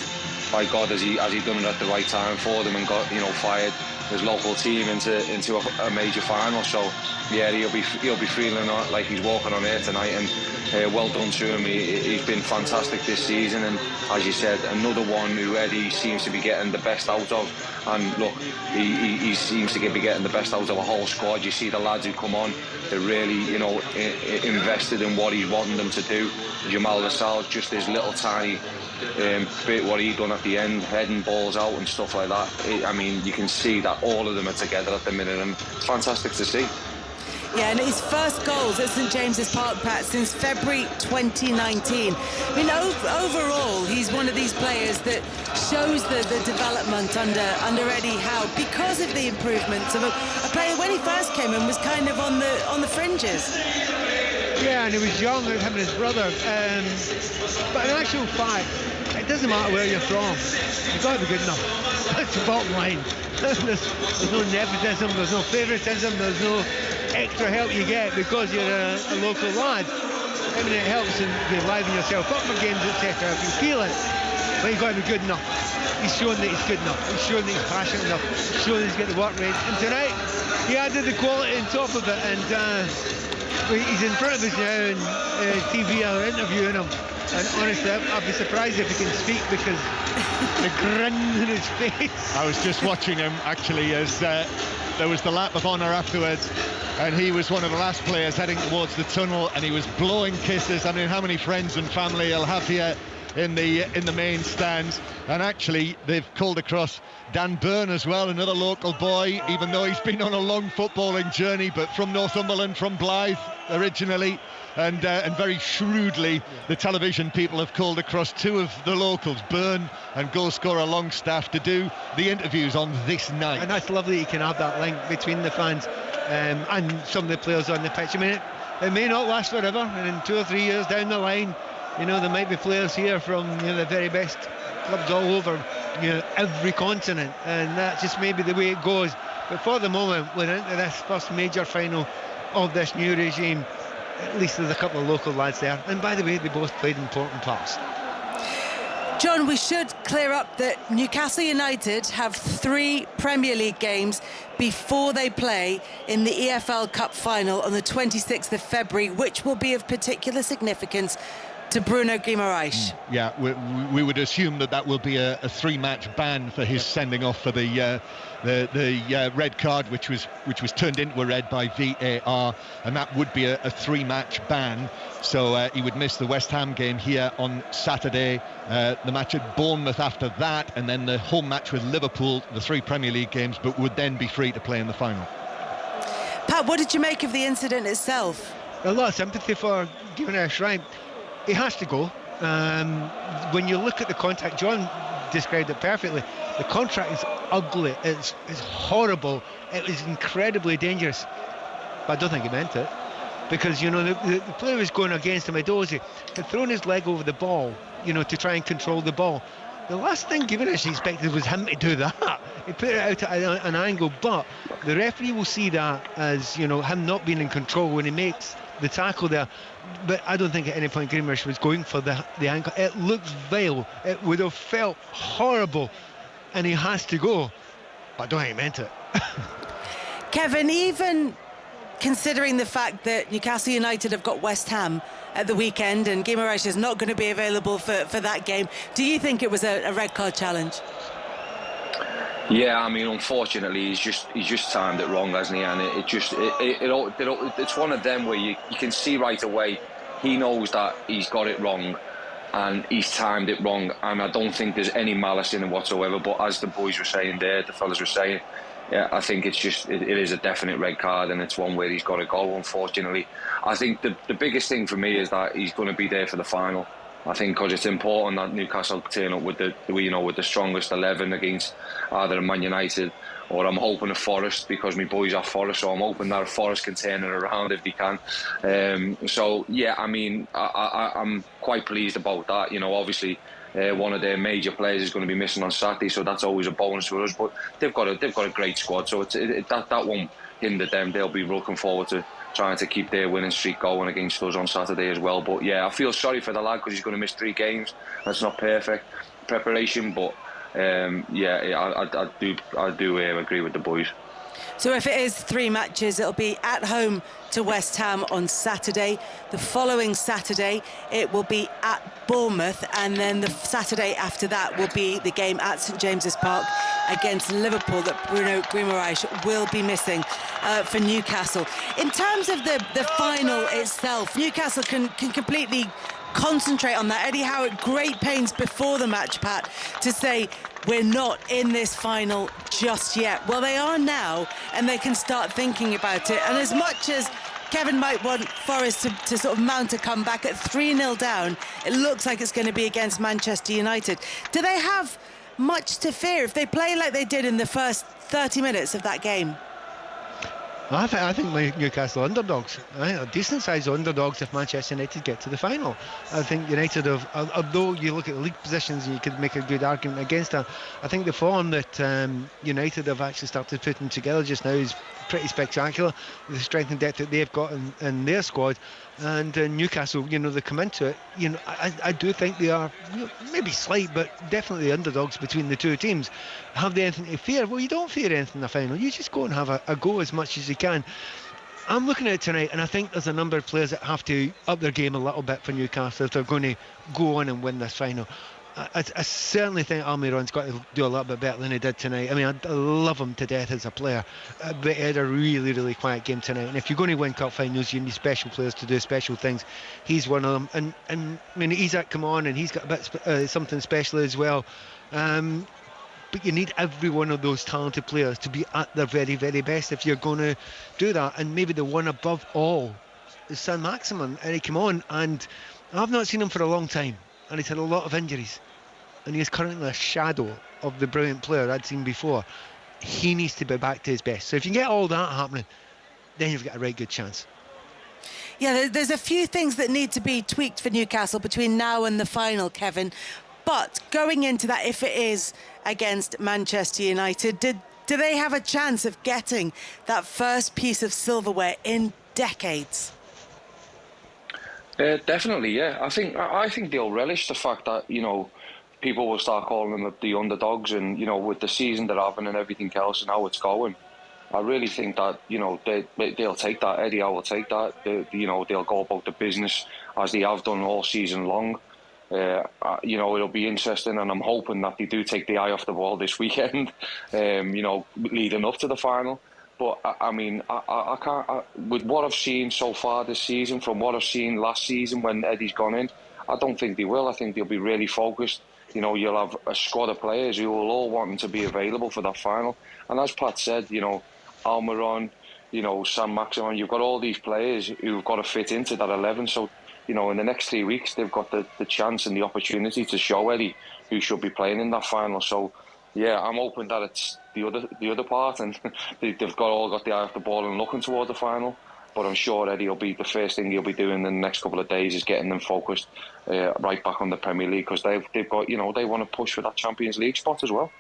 by God, has he done it at the right time for them and got, you know, fired his local team into a major final. So yeah, he'll be feeling like he's walking on air tonight, and well done to him. He's been fantastic this season, and as you said, another one who Eddie seems to be getting the best out of. And look, he seems to be getting the best out of a whole squad. You see the lads who come on, they're really, you know, invested in what he's wanting them to do. Jamal Lassalle, just his little tiny bit what he done at the end, heading balls out and stuff like that. I mean, you can see that all of them are together at the minute, and it's fantastic to see. Yeah, and his first goals at St James's Park, Pat, since February 2019. I mean, overall, he's one of these players that shows the development under Eddie Howe because of the improvements of a player when he first came in was kind of on the fringes. Yeah, and he was young, him and his brother. But in actual fact, it doesn't matter where you're from. You've got to be good enough. That's the bottom line. There's no nepotism, there's no favouritism, there's no extra help you get because you're a local lad. I mean, it helps in livening yourself up for games, etc. if you feel it. But you've got to be good enough. He's shown that he's good enough. He's shown that he's passionate enough. He's shown that he's got the work rate. And tonight, he added the quality on top of it. And he's in front of us now, and TV are interviewing him. And honestly, I'd be surprised if he can speak because the grin in his face. I was just watching him actually as there was the lap of honour afterwards, and he was one of the last players heading towards the tunnel, and he was blowing kisses. I mean, how many friends and family he'll have here in the main stands. And actually, they've called across Dan Byrne as well, another local boy, even though he's been on a long footballing journey, but from Northumberland, from Blyth originally. And very shrewdly, the television people have called across two of the locals, Byrne and goal scorer Longstaff, to do the interviews on this night. And that's lovely you can have that link between the fans and some of the players on the pitch. I mean, it may not last forever, and in 2 or 3 years down the line, you know, there might be players here from, you know, the very best clubs all over, you know, every continent, and that's just maybe the way it goes. But for the moment, we're into this first major final of this new regime. At least there's a couple of local lads there, and by the way, they both played important parts. John, we should clear up that Newcastle United have 3 Premier League games before they play in the EFL Cup final on the 26th of February, which will be of particular significance to Bruno Guimaraes. Yeah, we would assume that will be a 3-match ban for his sending off for the red card, which was turned into a red by VAR, and that would be a 3-match ban. So he would miss the West Ham game here on Saturday, the match at Bournemouth after that, and then the home match with Liverpool, the 3 Premier League games, but would then be free to play in the final. Pat, what did you make of the incident itself? A lot of sympathy for Guimaraes, right? He has to go. When you look at the contact, John described it perfectly. The contract is ugly. It's horrible. It was incredibly dangerous. But I don't think he meant it, because, you know, the player was going against him. Edozie had thrown his leg over the ball, you know, to try and control the ball. The last thing Guimaraes expected was him to do that. He put it out at an angle, but the referee will see that as, you know, him not being in control when he makes the tackle there. But I don't think at any point Guimaraes was going for the ankle. It looked vile. It would have felt horrible, and he has to go. But I don't think he meant it. Kevin, even considering the fact that Newcastle United have got West Ham at the weekend and Guimaraes is not going to be available for that game, do you think it was a red card challenge? Yeah, I mean, unfortunately, he's just timed it wrong, hasn't he? And it's one of them where you can see right away he knows that he's got it wrong and he's timed it wrong. And I don't think there's any malice in it whatsoever. But as the boys were saying there, the fellas were saying, yeah, I think it is a definite red card, and it's one where he's got to go, unfortunately. I think the biggest thing for me is that he's going to be there for the final. I think because it's important that Newcastle turn up with the strongest 11 against either Man United or I'm hoping a Forest, because my boys are Forest, so I'm hoping that Forest can turn it around if they can. So yeah, I mean, I'm quite pleased about that. Obviously, one of their major players is going to be missing on Saturday, so that's always a bonus for us. But they've got a great squad, so that won't hinder them. They'll be looking forward to trying to keep their winning streak going against us on Saturday as well. But yeah, I feel sorry for the lad because he's going to miss 3 games. That's not perfect preparation, but I do agree with the boys. So if it is 3 matches, it'll be at home to West Ham on Saturday. The following Saturday, it will be at Bournemouth, and then the Saturday after that will be the game at St James's Park against Liverpool that Bruno Guimaraes will be missing for Newcastle. In terms of the final itself, Newcastle can completely concentrate on that. Eddie Howe at great pains before the match, Pat, to say we're not in this final just yet. Well, they are now, and they can start thinking about it. And as much as Kevin might want Forest to sort of mount a comeback at 3-0 down, it looks like it's going to be against Manchester United. Do they have much to fear if they play like they did in the first 30 minutes of that game? I think Newcastle underdogs. Decent-sized underdogs if Manchester United get to the final. I think United have, although you look at the league positions and you could make a good argument against that, I think the form that United have actually started putting together just now is pretty spectacular, with the strength and depth that they've got in their squad. And Newcastle, they come into it. I do think they are maybe slight, but definitely underdogs between the two teams. Have they anything to fear? Well, you don't fear anything in the final. You just go and have a go as much as you can. I'm looking at it tonight, and I think there's a number of players that have to up their game a little bit for Newcastle if they're going to go on and win this final. I certainly think Almiron's got to do a little bit better than he did tonight. I mean, I love him to death as a player, but he had a really, really quiet game tonight. And if you're going to win cup finals, you need special players to do special things. He's one of them. And I mean, Isak come on, and he's got a bit something special as well. But you need every one of those talented players to be at their very, very best if you're going to do that. And maybe the one above all is Saint-Maximin. And he came on, and I've not seen him for a long time. And he's had a lot of injuries, and he is currently a shadow of the brilliant player I'd seen before. He needs to be back to his best. So if you get all that happening, then you've got a right good chance. Yeah, there's a few things that need to be tweaked for Newcastle between now and the final, Kevin. But going into that, if it is against Manchester United, do they have a chance of getting that first piece of silverware in decades? Definitely, yeah. I think they'll relish the fact that people will start calling them the underdogs, and with the season they're having and everything else and how it's going, I really think that they'll take that. Eddie Howe will take that. They'll go about the business as they have done all season long. It'll be interesting, and I'm hoping that they do take the eye off the ball this weekend. Leading up to the final. But I mean, I can't. With what I've seen so far this season, from what I've seen last season when Eddie's gone in, I don't think they will. I think they'll be really focused. You'll have a squad of players who will all want to be available for that final. And as Pat said, Almiron, Saint-Maximin, you've got all these players who've got to fit into that 11. So, in the next 3 weeks, they've got the chance and the opportunity to show Eddie who should be playing in that final. So, yeah, I'm hoping that it's the other part, and they've all got the eye off the ball and looking toward the final. But I'm sure Eddie will be the first thing he'll be doing in the next couple of days is getting them focused right back on the Premier League, because they've got they want to push for that Champions League spot as well.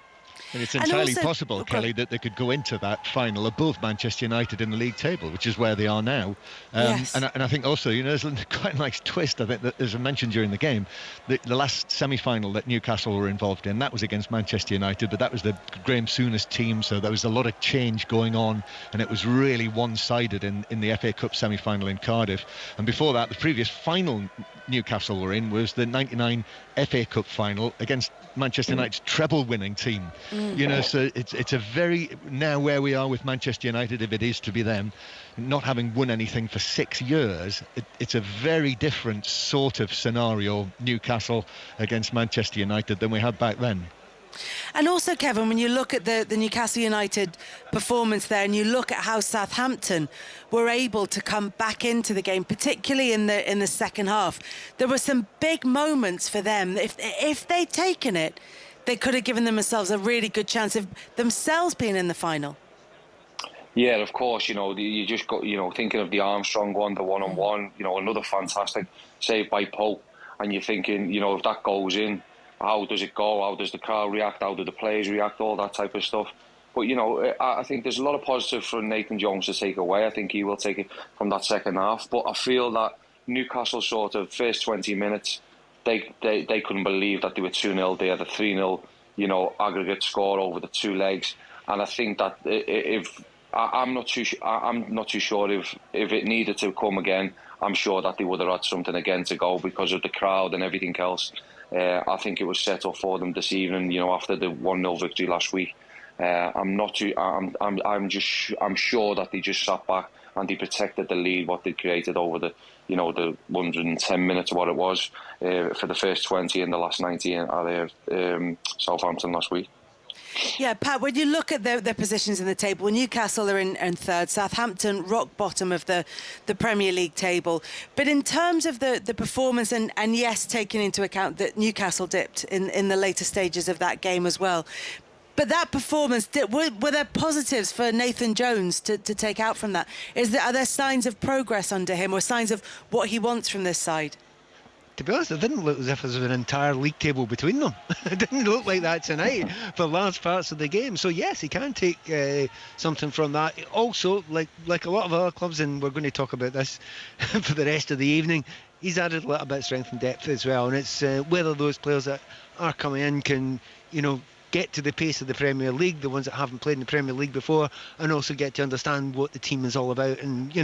And it's entirely possible, Kelly, that they could go into that final above Manchester United in the league table, which is where they are now. Yes. And I think also, there's quite a nice twist. I think that, as I mentioned during the game, the last semi-final that Newcastle were involved in, that was against Manchester United, but that was the Graham Souness team, so there was a lot of change going on, and it was really one-sided in the FA Cup semi-final in Cardiff. And before that, the previous final Newcastle were in was the 99 FA Cup final against Manchester United's treble-winning team. So it's a very, now where we are with Manchester United, if it is to be them, not having won anything for 6 years, it's a very different sort of scenario, Newcastle against Manchester United, than we had back then. And also, Kevin, when you look at the Newcastle United performance there, and you look at how Southampton were able to come back into the game, particularly in the second half, there were some big moments for them. If they'd taken it, they could have given themselves a really good chance of themselves being in the final. Yeah, of course. You just got thinking of the Armstrong one, the one-on-one. Another fantastic save by Pope, and you're thinking, if that goes in, how does it go? How does the crowd react? How do the players react? All that type of stuff. But, I think there's a lot of positive for Nathan Jones to take away. I think he will take it from that second half. But I feel that Newcastle sort of first 20 minutes, they couldn't believe that they were 2-0 there, the 3-0, aggregate score over the two legs. And I think that I'm not too sure if it needed to come again. I'm sure that they would have had something again to go because of the crowd and everything else. I think it was set up for them this evening. After the 1-0 victory last week. I'm sure that they just sat back and they protected the lead what they created over the 110 minutes or what it was for the first 20 and the last 90 at Southampton last week. Yeah, Pat, when you look at their positions in the table, Newcastle are in third, Southampton rock bottom of the Premier League table. But in terms of the performance, and yes, taking into account that Newcastle dipped in the later stages of that game as well, but that performance, were there positives for Nathan Jones to take out from that? Are there signs of progress under him or signs of what he wants from this side? To be honest, it didn't look as if there was an entire league table between them. It didn't look like that tonight for large parts of the game. So yes, he can take something from that. Also, like a lot of other clubs, and we're going to talk about this for the rest of the evening, he's added a little bit of strength and depth as well. And it's whether those players that are coming in can, get to the pace of the Premier League, the ones that haven't played in the Premier League before, and also get to understand what the team is all about, and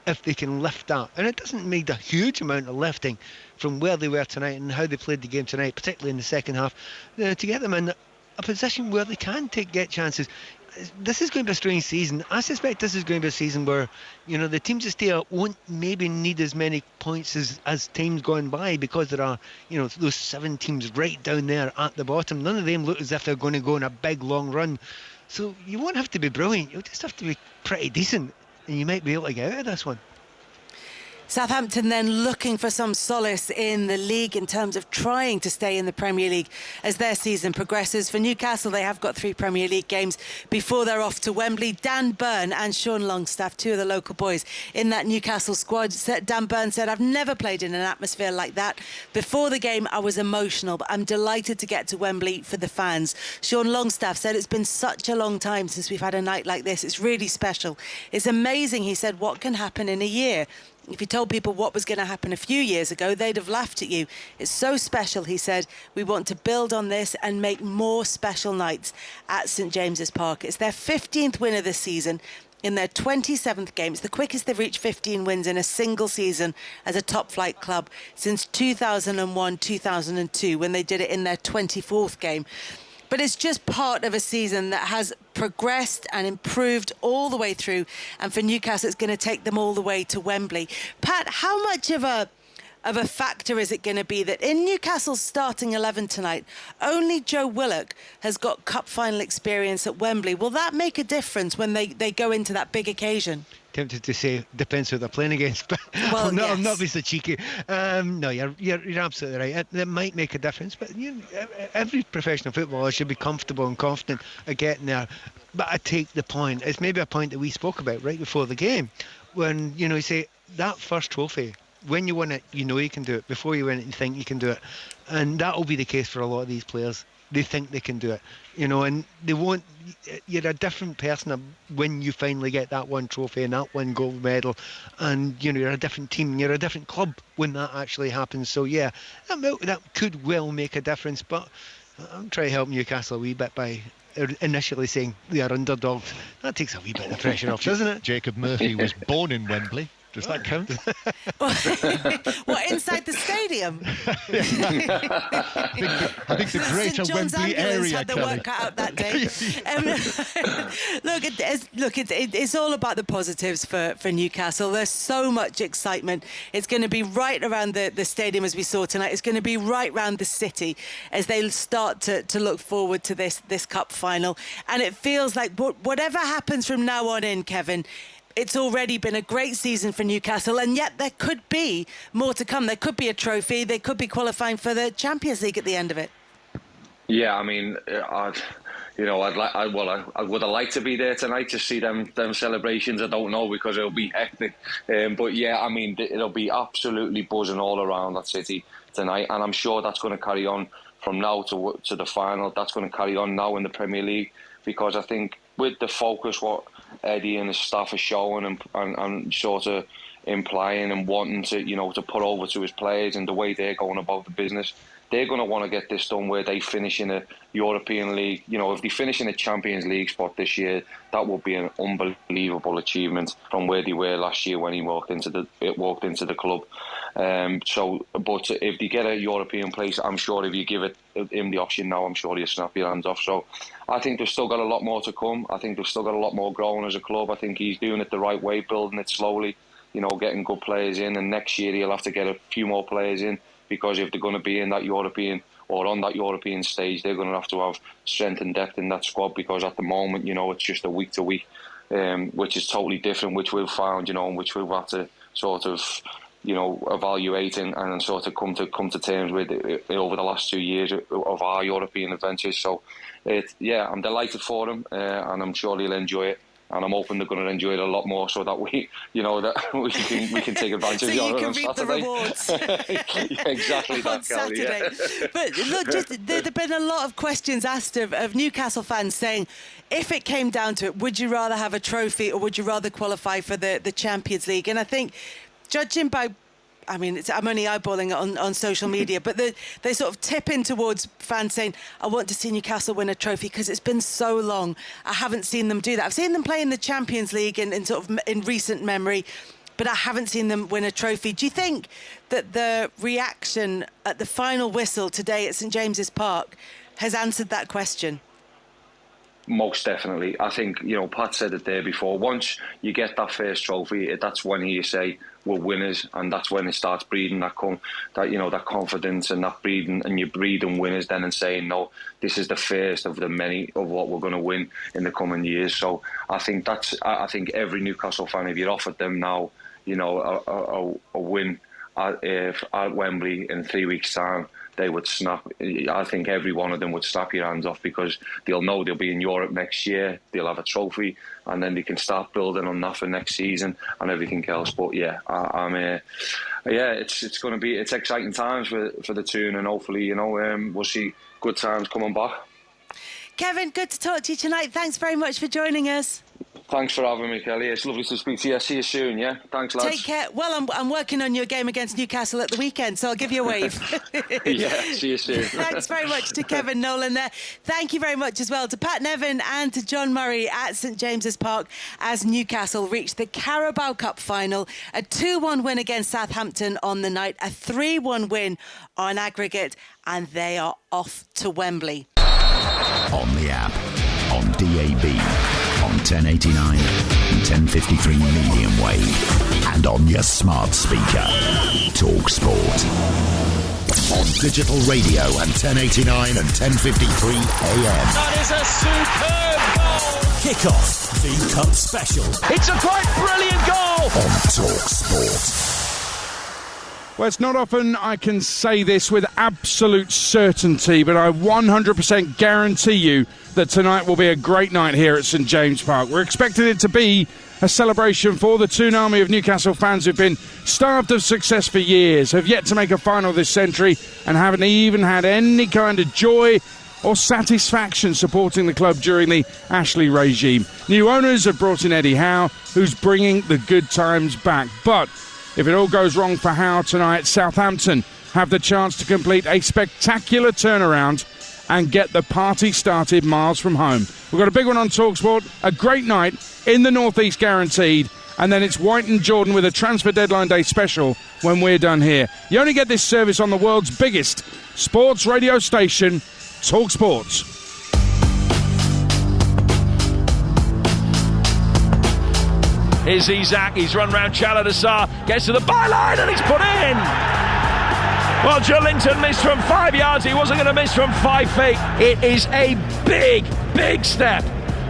if they can lift that. And it doesn't need a huge amount of lifting from where they were tonight and how they played the game tonight, particularly in the second half, to get them in a position where they can get chances. This is going to be a strange season. I suspect this is going to be a season where, the teams that stay up won't maybe need as many points as times gone by, because there are, those 7 teams right down there at the bottom. None of them look as if they're going to go on a big long run. So you won't have to be brilliant. You'll just have to be pretty decent, and you might be able to get out of this one. Southampton then looking for some solace in the league in terms of trying to stay in the Premier League as their season progresses. For Newcastle, they have got 3 Premier League games before they're off to Wembley. Dan Burn and Sean Longstaff, 2 of the local boys in that Newcastle squad. Dan Burn said, "I've never played in an atmosphere like that. Before the game, I was emotional, but I'm delighted to get to Wembley for the fans." Sean Longstaff said, "It's been such a long time since we've had a night like this. It's really special. It's amazing," he said, "what can happen in a year. If you told people what was going to happen a few years ago, they'd have laughed at you. It's so special," he said. "We want to build on this and make more special nights at St James's Park." It's their 15th win of the season in their 27th game. It's the quickest they've reached 15 wins in a single season as a top-flight club since 2001-2002, when they did it in their 24th game. But it's just part of a season that has progressed and improved all the way through. And for Newcastle, it's going to take them all the way to Wembley. Pat, how much of a factor is it going to be that in Newcastle's starting 11 tonight, only Joe Willock has got cup final experience at Wembley? Will that make a difference when they go into that big occasion? Tempted to say depends who they're playing against, but well, I'm not being so cheeky. No, you're absolutely right. It might make a difference, but every professional footballer should be comfortable and confident at getting there. But I take the point. It's maybe a point that we spoke about right before the game, when you say that first trophy. When you win it, you can do it. Before you win it, you think you can do it, and that will be the case for a lot of these players. They think they can do it, and they won't. You're a different person when you finally get that one trophy and that one gold medal, and you're a different team, you're a different club when that actually happens. So yeah, that could well make a difference. But I'm trying to help Newcastle a wee bit by initially saying they are underdogs. That takes a wee bit of the pressure off, doesn't it? Jacob Murphy was born in Wembley. Does that count? What, inside the stadium? I think the greater St. John's Wembley ambulance area, had the Kelly. work cut out that day. It's all about the positives for Newcastle. There's so much excitement. It's going to be right around the stadium as we saw tonight. It's going to be right around the city as they start to look forward to this cup final. And it feels like whatever happens from now on in, Kevin, it's already been a great season for Newcastle, and yet there could be more to come. There could be a trophy. They could be qualifying for the Champions League at the end of it. Yeah, I mean, I would have liked to be there tonight to see them celebrations. I don't know, because it'll be hectic. But yeah, I mean, it'll be absolutely buzzing all around that city tonight, and I'm sure that's going to carry on from now to the final. That's going to carry on now in the Premier League, because I think with the focus what Eddie and his staff are showing and sort of implying and wanting to put over to his players, and the way they're going about the business, they're going to want to get this done where they finish in a European League. If they finish in a Champions League spot this year, that would be an unbelievable achievement from where they were last year when he walked into the club. But if they get a European place, I'm sure if you give him the option now, I'm sure he'll snap your hands off. So I think they've still got a lot more to come. I think they've still got a lot more growing as a club. I think he's doing it the right way, building it slowly, getting good players in. And next year he'll have to get a few more players in, because if they're going to be in that European or on that European stage, they're going to have strength and depth in that squad, because at the moment, it's just a week to week, which is totally different, which we've found, and which we've had to sort of, evaluate and sort of come to terms with over the last 2 years of our European adventures. So, I'm delighted for them, and I'm sure they'll enjoy it. And I'm hoping they're going to enjoy it a lot more, so that we can take advantage of it on Saturday. So you can reap the rewards. Yeah, exactly that, on Kelly, Saturday. Yeah. But look, there have been a lot of questions asked of Newcastle fans saying, if it came down to it, would you rather have a trophy or would you rather qualify for the Champions League? And I think, judging by, I'm only eyeballing it on social media, but they sort of tip in towards fans saying, I want to see Newcastle win a trophy because it's been so long. I haven't seen them do that. I've seen them play in the Champions League in recent memory, but I haven't seen them win a trophy. Do you think that the reaction at the final whistle today at St James's Park has answered that question? Most definitely. I think, Pat said it there before. Once you get that first trophy, that's when you say we're winners, and that's when it starts breeding that confidence and that breeding, and you're breeding winners then and saying, no, this is the first of the many of what we're going to win in the coming years. So I think every Newcastle fan, if you're offered them now, a win at Wembley in 3 weeks' time, they would snap. I think every one of them would snap your hands off, because they'll know they'll be in Europe next year, they'll have a trophy, and then they can start building on that for next season and everything else. But it's going to be exciting times for the tune, and hopefully we'll see good times coming back. Kevin, good to talk to you tonight. Thanks very much for joining us. Thanks for having me, Kelly. It's lovely to speak to you. See you soon, yeah? Thanks, lads. Take care. Well, I'm working on your game against Newcastle at the weekend, so I'll give you a wave. Yeah, see you soon. Thanks very much to Kevin Nolan there. Thank you very much as well to Pat Nevin and to John Murray at St James's Park as Newcastle reached the Carabao Cup final. A 2-1 win against Southampton on the night, a 3-1 win on aggregate, and they are off to Wembley. On the app, on DAB, on 1089 and 1053 medium wave, and on your smart speaker. TalkSport. On digital radio and 1089 and 1053 AM. That is a superb goal! Kick-off the Cup Special. It's a quite brilliant goal! On TalkSport. Well, it's not often I can say this with absolute certainty, but I 100% guarantee you that tonight will be a great night here at St James Park. We're expecting it to be a celebration for the Toon Army of Newcastle fans who've been starved of success for years, have yet to make a final this century, and haven't even had any kind of joy or satisfaction supporting the club during the Ashley regime. New owners have brought in Eddie Howe, who's bringing the good times back. But if it all goes wrong for Howe tonight, Southampton have the chance to complete a spectacular turnaround and get the party started miles from home. We've got a big one on TalkSport, a great night in the North East guaranteed, and then it's White and Jordan with a transfer deadline day special when we're done here. You only get this service on the world's biggest sports radio station, TalkSport. Here's Isak, he's run round Chaladasar, gets to the byline and he's put in! Well, Joelinton missed from 5 yards, he wasn't going to miss from 5 feet. It is a big, big step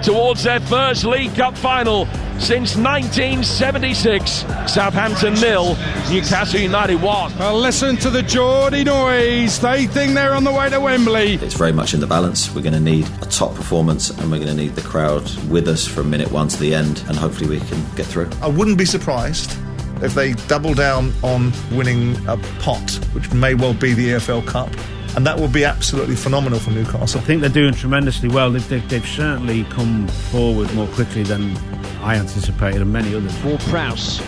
towards their first League Cup final since 1976. Southampton 0, Newcastle United 1. Well, listen to the Geordie noise. They think they're on the way to Wembley. It's very much in the balance. We're going to need a top performance and we're going to need the crowd with us from minute 1 to the end, and hopefully we can get through. I wouldn't be surprised if they double down on winning a pot, which may well be the EFL Cup. And that would be absolutely phenomenal for Newcastle. I think they're doing tremendously well. They've certainly come forward more quickly than I anticipated, and many others. Ward-Prowse,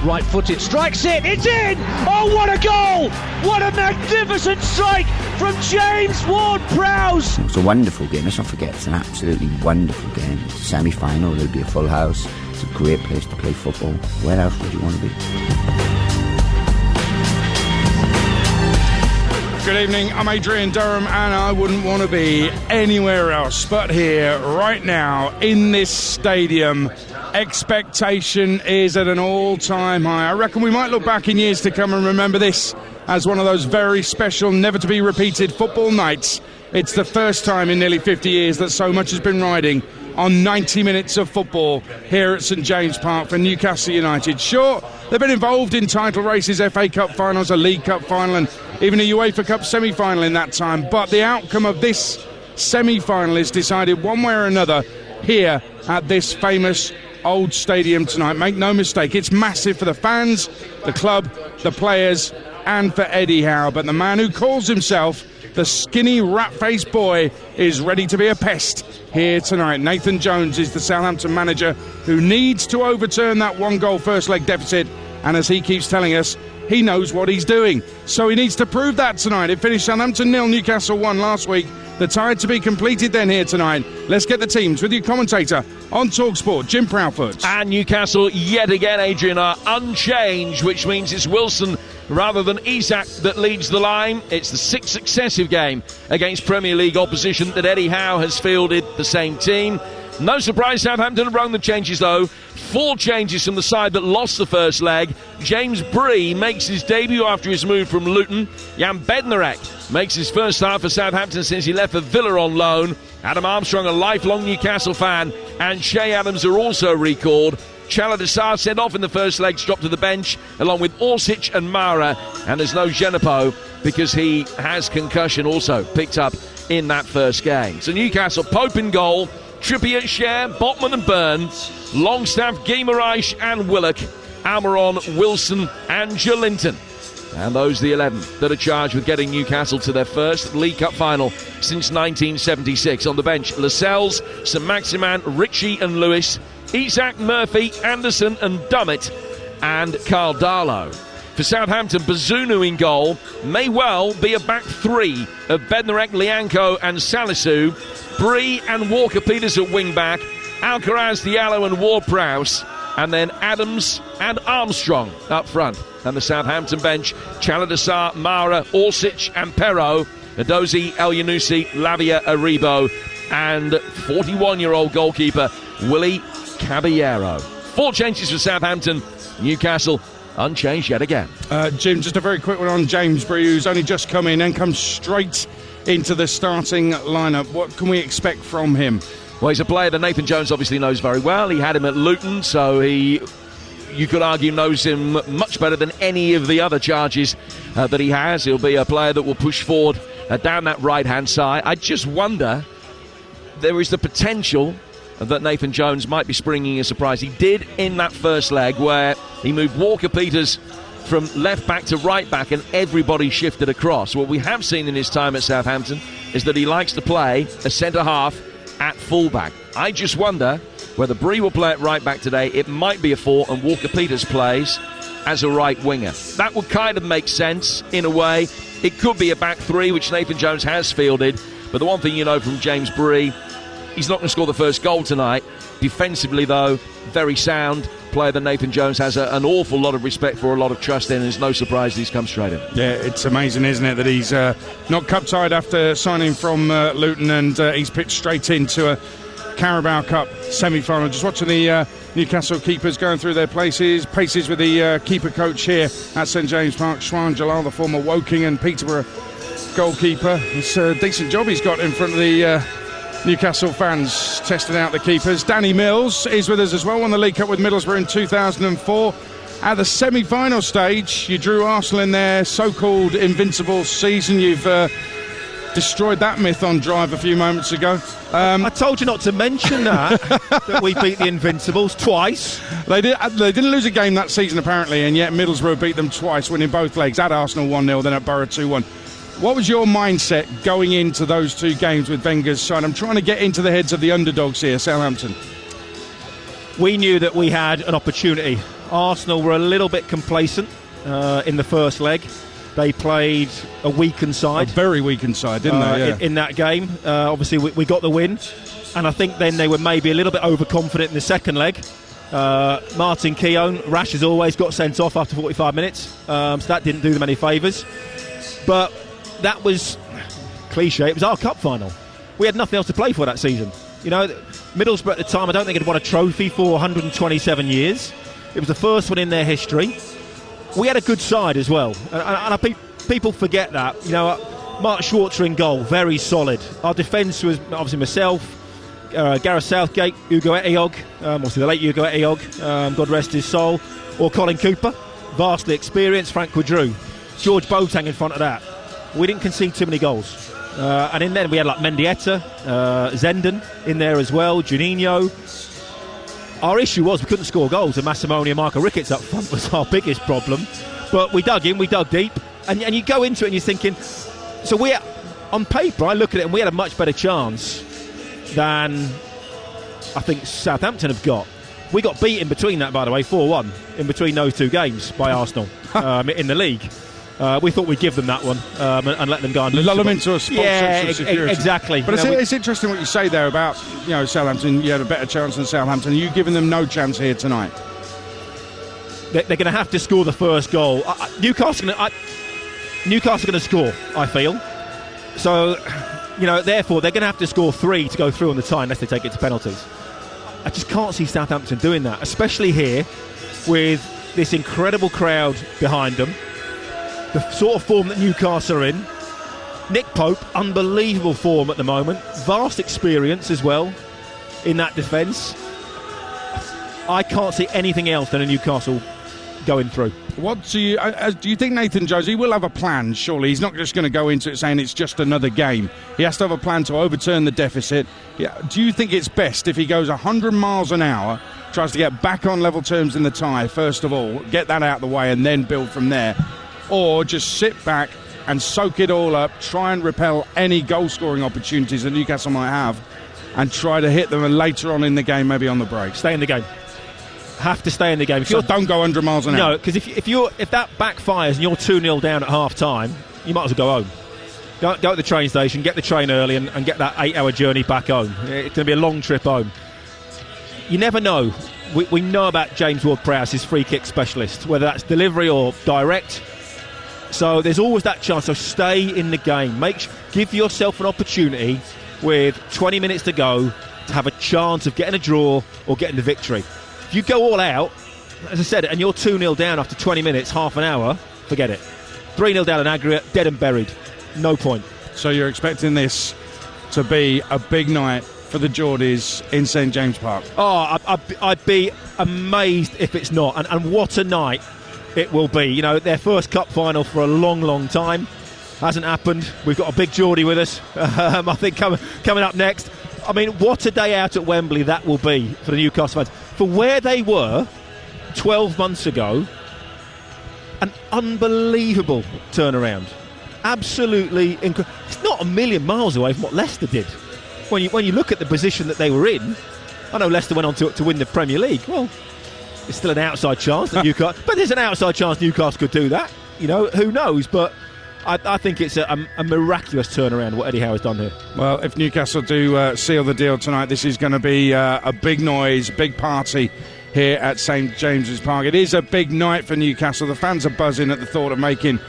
right-footed, strikes it, it's in! Oh, what a goal! What a magnificent strike from James Ward-Prowse! It's a wonderful game, let's not forget, it's an absolutely wonderful game. It's a semi-final, there'll be a full house. It's a great place to play football. Where else would you want to be? Good evening, I'm Adrian Durham, and I wouldn't want to be anywhere else but here right now in this stadium. Expectation is at an all-time high. I reckon we might look back in years to come and remember this as one of those very special, never-to-be-repeated football nights. It's the first time in nearly 50 years that so much has been riding on 90 minutes of football here at St James Park for Newcastle United. Sure, they've been involved in title races, FA Cup finals, a League Cup final, and even a UEFA Cup semi-final in that time, but the outcome of this semi-final is decided one way or another here at this famous old stadium tonight. Make no mistake, it's massive for the fans, the club, the players, and for Eddie Howe, but the man who calls himself the skinny rat-faced boy is ready to be a pest here tonight. Nathan Jones is the Southampton manager who needs to overturn that 1-goal first leg deficit, and as he keeps telling us, he knows what he's doing. So he needs to prove that tonight. It finished Southampton 0, Newcastle 1 last week. The tide to be completed then here tonight. Let's get the teams with your commentator on TalkSport, Jim Proudfoot. And Newcastle yet again, Adrian, are unchanged, which means it's Wilson rather than Isak that leads the line. It's the 6th successive game against Premier League opposition that Eddie Howe has fielded the same team. No surprise, Southampton have run the changes though. 4 changes from the side that lost the first leg. James Bree makes his debut after his move from Luton. Jan Bednarek makes his first start for Southampton since he left for Villa on loan. Adam Armstrong, a lifelong Newcastle fan, and Shay Adams are also recalled. Chaladasar sent off in the first leg, dropped to the bench, along with Orsic and Mara. And there's no Genepo because he has concussion also picked up in that first game. So Newcastle, Pope in goal, Trippier, Cher, Botman and Byrne, Longstaff, Guimaraes and Willock, Almiron, Wilson and Joelinton. And those are the 11 that are charged with getting Newcastle to their first League Cup final since 1976. On the bench, Lascelles, St Maximin, Ritchie and Lewis, Isak, Murphy, Anderson and Dummett, and Carl Darlow. For Southampton, Bazunu in goal, may well be a back 3 of Bednarek, Lianco and Salisu, Bree and Walker-Peters at wing-back, Alcaraz, Diallo and Ward-Prowse, and then Adams and Armstrong up front. And the Southampton bench, Chaladasar, Mara, Orsic and Perro, Edozie, El-Yunusi, Lavia, Aribo, and 41-year-old goalkeeper Willie Caballero. 4 changes for Southampton. Newcastle unchanged yet again. Jim, just a very quick one on James Bree, who's only just come in and comes straight into the starting lineup. What can we expect from him? Well, he's a player that Nathan Jones obviously knows very well. He had him at Luton, so you could argue, knows him much better than any of the other charges that he has. He'll be a player that will push forward down that right-hand side. I just wonder, there is the potential that Nathan Jones might be springing a surprise. He did in that first leg where he moved Walker-Peters from left back to right back and everybody shifted across. What we have seen in his time at Southampton is that he likes to play a centre-half at full-back. I just wonder whether Bree will play at right back today. It might be a 4 and Walker-Peters plays as a right winger. That would kind of make sense in a way. It could be a back 3, which Nathan Jones has fielded. But the one thing you know from James Bree, he's not going to score the first goal tonight. Defensively, though, very sound. player than Nathan Jones has an awful lot of respect for, a lot of trust in, and it's no surprise he's come straight in. Yeah, it's amazing, isn't it, that he's not cup tied after signing from Luton, and he's pitched straight into a Carabao Cup semi-final. Just watching the Newcastle keepers going through their paces with the keeper coach here at St James Park, Shwan Jalal, the former Woking and Peterborough goalkeeper. It's a decent job he's got in front of the Newcastle fans, testing out the keepers. Danny Mills is with us as well, won the League Cup with Middlesbrough in 2004. At the semi-final stage, you drew Arsenal in their so-called invincible season. You've destroyed that myth on Drive a few moments ago. I told you not to mention that we beat the Invincibles twice. They didn't lose a game that season apparently, and yet Middlesbrough beat them twice, winning both legs, at Arsenal 1-0, then at Borough 2-1. What was your mindset going into those two games with Wenger's side? I'm trying to get into the heads of the underdogs here, Southampton. We knew that we had an opportunity. Arsenal were a little bit complacent in the first leg. They played a weakened side. A very weakened side, didn't they? Yeah. In that game. Obviously, we got the win. And I think then they were maybe a little bit overconfident in the second leg. Martin Keown, rash as always, got sent off after 45 minutes. So that didn't do them any favours. But that was cliche. It was our cup final. We had nothing else to play for that season. You know, Middlesbrough at the time, I don't think had won a trophy for 127 years. It was the first one in their history. We had a good side as well, and people forget that. You know, Mark Schwarzer in goal, very solid. Our defence was obviously myself, Gareth Southgate, Hugo Etiog, obviously the late Hugo Etiog, God rest his soul, or Colin Cooper, vastly experienced, Frank Quadru, George Boateng in front of that. We didn't concede too many goals. And in then we had like Mendieta, Zenden in there as well, Juninho. Our issue was we couldn't score goals, and Massimone and Michael Ricketts up front was our biggest problem. But we dug in, we dug deep, and you go into it and you're thinking, so on paper, I look at it and we had a much better chance than I think Southampton have got. We got beaten between that, by the way, 4-1 in between those two games by Arsenal in the league. We thought we'd give them that one and let them go and lose. Lull them into a spot of security. Exactly. But it's interesting what you say there about, Southampton. You had a better chance than Southampton. Are you giving them no chance here tonight? They're going to have to score the first goal. Newcastle are going to score, I feel. So, therefore, they're going to have to score 3 to go through on the tie unless they take it to penalties. I just can't see Southampton doing that, especially here with this incredible crowd behind them. The sort of form that Newcastle are in. Nick Pope, unbelievable form at the moment. Vast experience as well in that defence. I can't see anything else than a Newcastle going through. What do you think Nathan Jones, he will have a plan, surely? He's not just going to go into it saying it's just another game. He has to have a plan to overturn the deficit. Yeah. Do you think it's best if he goes 100 miles an hour, tries to get back on level terms in the tie, first of all, get that out of the way and then build from there? Or just sit back and soak it all up, try and repel any goal-scoring opportunities that Newcastle might have, and try to hit them later on in the game, maybe on the break? Stay in the game. Have to stay in the game. So don't go 100 miles an hour. No, because if that backfires and you're 2-0 down at half-time, you might as well go home. Go to the train station, get the train early and get that 8-hour journey back home. It's going to be a long trip home. You never know. We know about James Ward-Prowse, his free-kick specialist, whether that's delivery or direct. So there's always that chance. So stay in the game. Give yourself an opportunity with 20 minutes to go to have a chance of getting a draw or getting the victory. If you go all out, as I said, and you're 2-0 down after 20 minutes, half an hour, forget it. 3-0 down in aggregate, dead and buried. No point. So you're expecting this to be a big night for the Geordies in St James Park? Oh, I'd be amazed if it's not. And what a night it will be. Their first cup final for a long, long time. Hasn't happened. We've got a big Geordie with us, I think, coming up next. I mean, what a day out at Wembley that will be for the Newcastle fans. For where they were 12 months ago, an unbelievable turnaround. Absolutely incredible. It's not a million miles away from what Leicester did. When you look at the position that they were in, I know Leicester went on to win the Premier League. Well, there's still an outside chance that Newcastle, but there's an outside chance Newcastle could do that. Who knows? But I think it's a miraculous turnaround what Eddie Howe has done here. Well, if Newcastle do seal the deal tonight, this is going to be a big noise, big party here at St James's Park. It is a big night for Newcastle. The fans are buzzing at the thought of making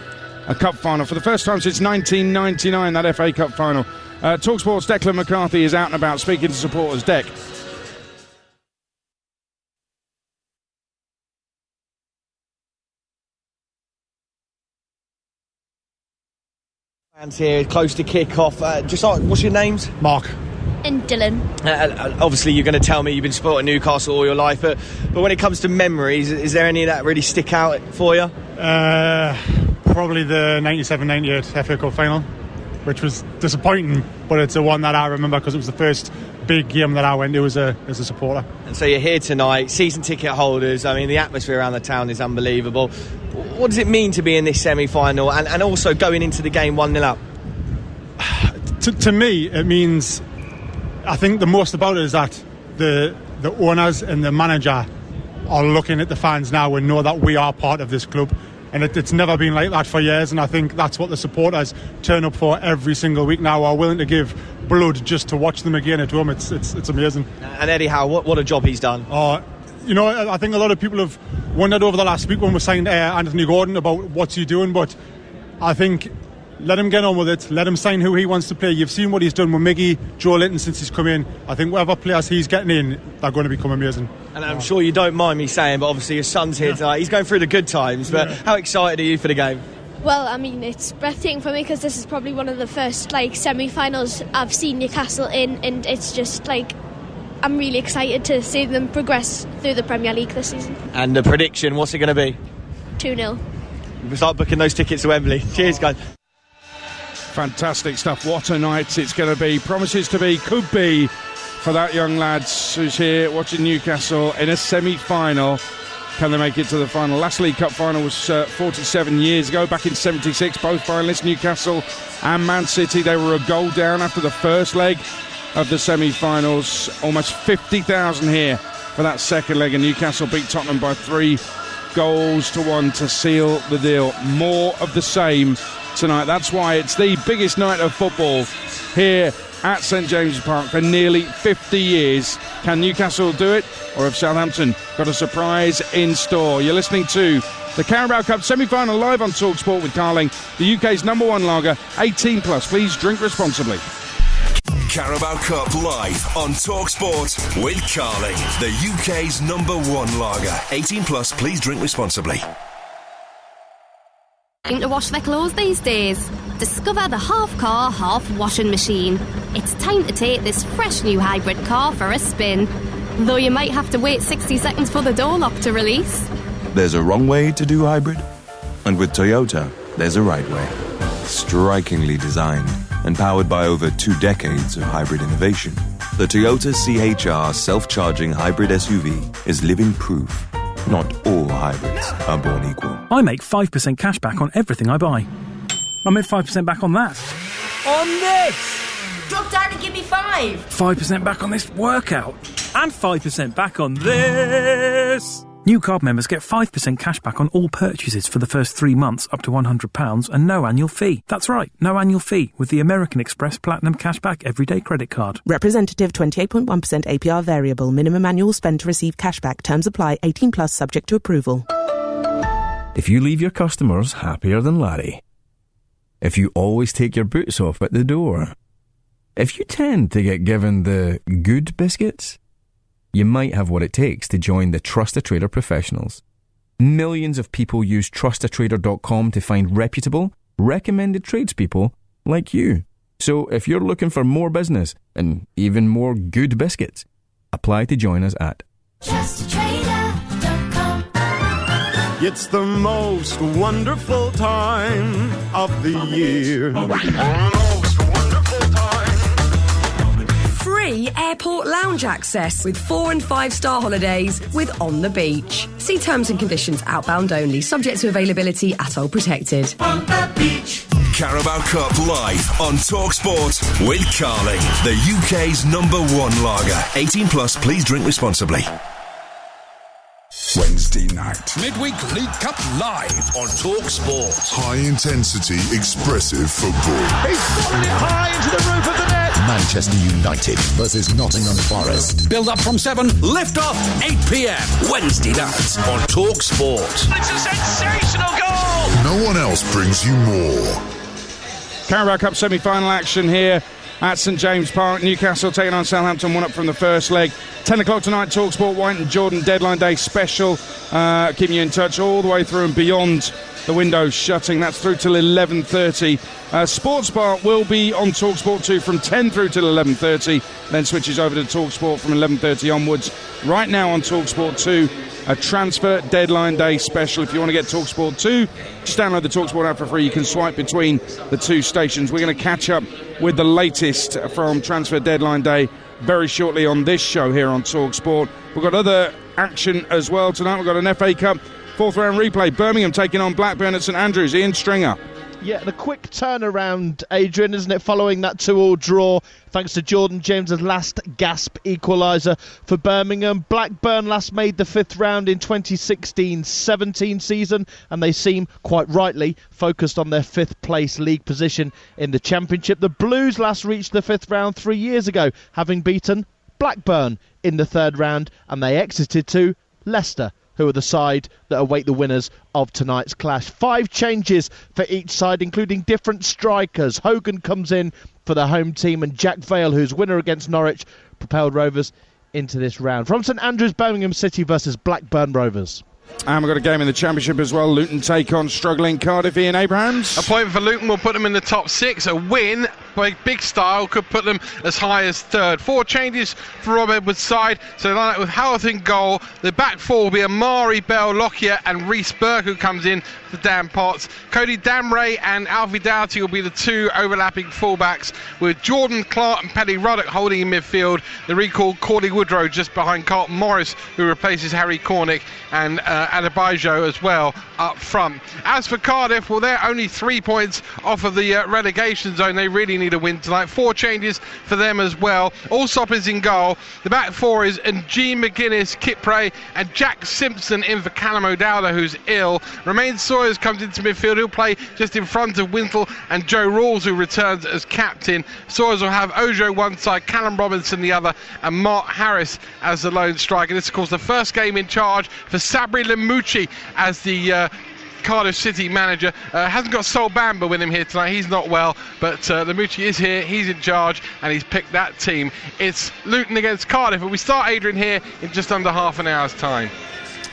a cup final for the first time since 1999, that FA Cup final. TalkSport's Declan McCarthy is out and about speaking to supporters. Dec. Fans here, close to kick-off. What's your names? Mark. And Dylan. Obviously, you're going to tell me you've been supporting Newcastle all your life, but when it comes to memories, is there any that really stick out for you? Probably the 97-98 FA Cup final, which was disappointing, but it's the one that I remember because it was the first big game that I went to as a supporter. And so you're here tonight, season ticket holders. I mean, the atmosphere around the town is unbelievable. What does it mean to be in this semi-final and also going into the game 1-0 up? To me, it means, I think the most about it is that the owners and the manager are looking at the fans now and know that we are part of this club. And it's never been like that for years, and I think that's what the supporters turn up for every single week now, are willing to give blood just to watch them again at home. It's amazing. And Eddie Howe, what a job he's done. I think a lot of people have wondered over the last week when we signed Anthony Gordon about what's he doing, but I think let him get on with it, let him sign who he wants to play. You've seen what he's done with Miggy, Joe Linton since he's come in. I think whatever players he's getting in, they're going to become amazing. And I'm sure you don't mind me saying, but obviously his son's here tonight. He's going through the good times, but how excited are you for the game? Well, I mean, it's breathtaking for me because this is probably one of the first semi-finals I've seen Newcastle in, and it's just I'm really excited to see them progress through the Premier League this season. And the prediction, what's it going to be? 2-0. We'll start booking those tickets to Wembley. Cheers, guys. Fantastic stuff. What a night it's going to be. Promises to be, could be, for that young lad who's here watching Newcastle in a semi-final. Can they make it to the final? Last League Cup final was 47 years ago, back in 76. Both finalists, Newcastle and Man City. They were a goal down after the first leg of the semi-finals. Almost 50,000 here for that second leg, and Newcastle beat Tottenham by 3-1 to seal the deal. More of the same tonight. That's why it's the biggest night of football here at St James's Park for nearly 50 years. Can Newcastle do it, or have Southampton got a surprise in store? You're listening to the Carabao Cup semi-final live on TalkSport with Carling, the UK's #1 lager, 18 plus. Please drink responsibly. Carabao Cup live on TalkSport with Carling, the UK's #1 lager, 18 plus. Please drink responsibly. To wash their clothes these days? Discover the half car, half washing machine. It's time to take this fresh new hybrid car for a spin. Though you might have to wait 60 seconds for the door lock to release. There's a wrong way to do hybrid, and with Toyota, there's a right way. Strikingly designed and powered by over 2 decades of hybrid innovation, the Toyota CHR self-charging hybrid SUV is living proof. Not all hybrids are born equal. I make 5% cash back on everything I buy. I made 5% back on that. On this! Drop down and give me 5! 5% back on this workout. And 5% back on this! New card members get 5% cash back on all purchases for the first 3 months up to £100 and no annual fee. That's right, no annual fee with the American Express Platinum Cashback Everyday Credit Card. Representative 28.1% APR variable. Minimum annual spend to receive cashback. Terms apply. 18 plus subject to approval. If you leave your customers happier than Larry. If you always take your boots off at the door. If you tend to get given the good biscuits, you might have what it takes to join the Trust a Trader professionals. Millions of people use trustatrader.com to find reputable, recommended tradespeople like you. So if you're looking for more business and even more good biscuits, apply to join us at trustatrader.com. It's the most wonderful time of the year. Free airport lounge access with 4- and 5-star holidays with On the Beach. See terms and conditions. Outbound only. Subject to availability at all protected. On the beach. Carabao Cup live on TalkSport with Carling, the UK's #1 lager. 18 plus. Please drink responsibly. Wednesday night. Midweek League Cup live on TalkSport. High intensity, expressive football. He's fallen it high into the roof of the net. Manchester United versus Nottingham Forest. Build up from 7, lift off 8 p.m. Wednesday night on TalkSport. It's a sensational goal. No one else brings you more. Carabao Cup semi-final action here at St James Park. Newcastle taking on Southampton, 1 up from the first leg. 10 o'clock tonight, TalkSport White and Jordan Deadline Day special. Keeping you in touch all the way through and beyond the windows shutting. That's through till 11:30. Sports Bar will be on TalkSport 2 from 10 through till 11:30. Then switches over to TalkSport from 11:30 onwards. Right now on TalkSport 2, a transfer deadline day special. If you want to get TalkSport 2, just download the TalkSport app for free. You can swipe between the two stations. We're going to catch up with the latest from transfer deadline day very shortly on this show here on TalkSport. We've got other action as well tonight. We've got an FA Cup 4th round replay. Birmingham taking on Blackburn at St Andrews. Ian Stringer. Yeah, and a quick turnaround, Adrian, isn't it, following that 2-2 draw, thanks to Jordan James's last gasp equaliser for Birmingham. Blackburn last made the 5th round in 2016-17 season, and they seem, quite rightly, focused on their 5th place league position in the Championship. The Blues last reached the 5th round 3 years ago, having beaten Blackburn in the 3rd round, and they exited to Leicester, who are the side that await the winners of tonight's clash. 5 changes for each side, including different strikers. Hogan comes in for the home team, and Jack Vale, who's winner against Norwich, propelled Rovers into this round. From St Andrews, Birmingham City versus Blackburn Rovers. And we've got a game in the Championship as well. Luton take on struggling Cardiff. Ian Abrahams. A point for Luton will put them in the top 6. A win by big style could put them as high as 3rd. 4 changes for Rob Edwards' side. So they line up with Howarth in goal. The back 4 will be Amari, Bell, Lockyer and Reece Burke, who comes in for Dan Potts. Cody Damray and Alfie Doughty will be the 2 overlapping fullbacks, with Jordan Clark and Paddy Ruddock holding in midfield. The recalled Corley Woodrow just behind Carlton Morris, who replaces Harry Cornick, and Adebayo as well up front. As for Cardiff, well, they're only 3 points off of the relegation zone. They really need a win tonight. 4 changes for them as well. Allsop is in goal. The back 4 is G. McGuinness, Kit Pray and Jack Simpson in for Callum O'Dowda, who's ill. Romain Sawyers comes into midfield. He'll play just in front of Wintle and Joe Rawls, who returns as captain. Sawyers will have Ojo one side, Callum Robinson the other, and Mark Harris as the lone striker. This, of course, the first game in charge for Sabri Lamouchi as the Cardiff City manager. Hasn't got Sol Bamba with him here tonight. He's not well, but Lamouchi is here. He's in charge, and he's picked that team. It's Luton against Cardiff, but we start, Adrian, here in just under half an hour's time.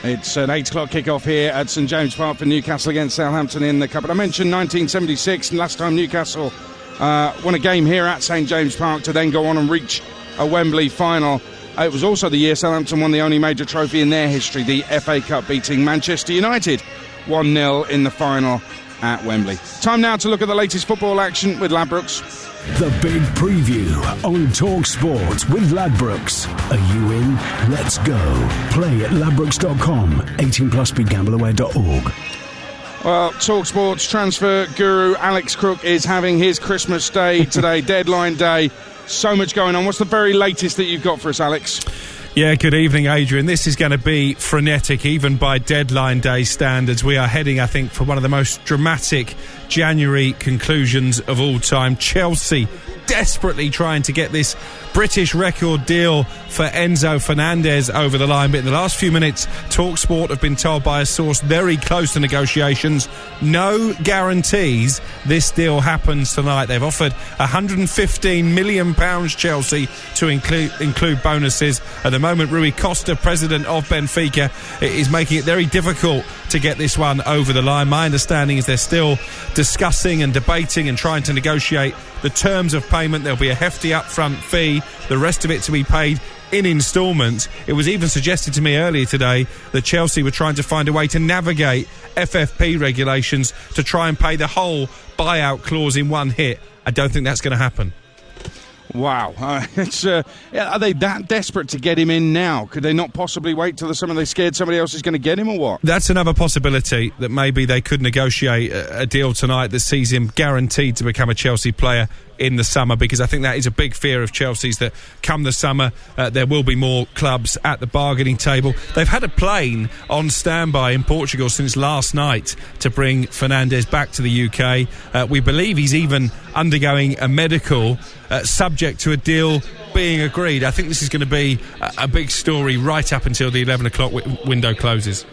It's an 8 o'clock kick-off here at St James Park for Newcastle against Southampton in the Cup. But I mentioned 1976, and last time Newcastle won a game here at St James Park to then go on and reach a Wembley final. It was also the year Southampton won the only major trophy in their history, the FA Cup, beating Manchester United 1-0 in the final at Wembley. Time now to look at the latest football action with Ladbrokes. The big preview on TalkSport with Ladbrokes. Are you in? Let's go. Play at ladbrokes.com. 18 plus begambleaware.org. Well, TalkSport's transfer guru Alex Crook is having his Christmas day today, deadline day. So much going on. What's the very latest that you've got for us, Alex? Yeah, good evening, Adrian. This is going to be frenetic, even by deadline day standards. We are heading, I think, for one of the most dramatic January conclusions of all time. Chelsea desperately trying to get this British record deal for Enzo Fernandez over the line, but in the last few minutes, TalkSport have been told by a source very close to negotiations, no guarantees this deal happens tonight. They've offered £115 million Chelsea to include bonuses. At the moment, Rui Costa, president of Benfica, is making it very difficult to get this one over the line. My understanding is they're still discussing and debating and trying to negotiate the terms of payment. There'll be a hefty upfront fee, the rest of it to be paid in instalments. It was even suggested to me earlier today that Chelsea were trying to find a way to navigate FFP regulations to try and pay the whole buyout clause in one hit. I don't think that's going to happen. Wow. Are they that desperate to get him in now? Could they not possibly wait till the summer? They're scared somebody else is going to get him, or what? That's another possibility, that maybe they could negotiate a deal tonight that sees him guaranteed to become a Chelsea player in the summer, because I think that is a big fear of Chelsea's, that come the summer there will be more clubs at the bargaining table. They've had a plane on standby in Portugal since last night to bring Fernandes back to the UK. We believe he's even undergoing a medical subject to a deal being agreed. I think this is going to be a big story right up until the 11 o'clock window closes.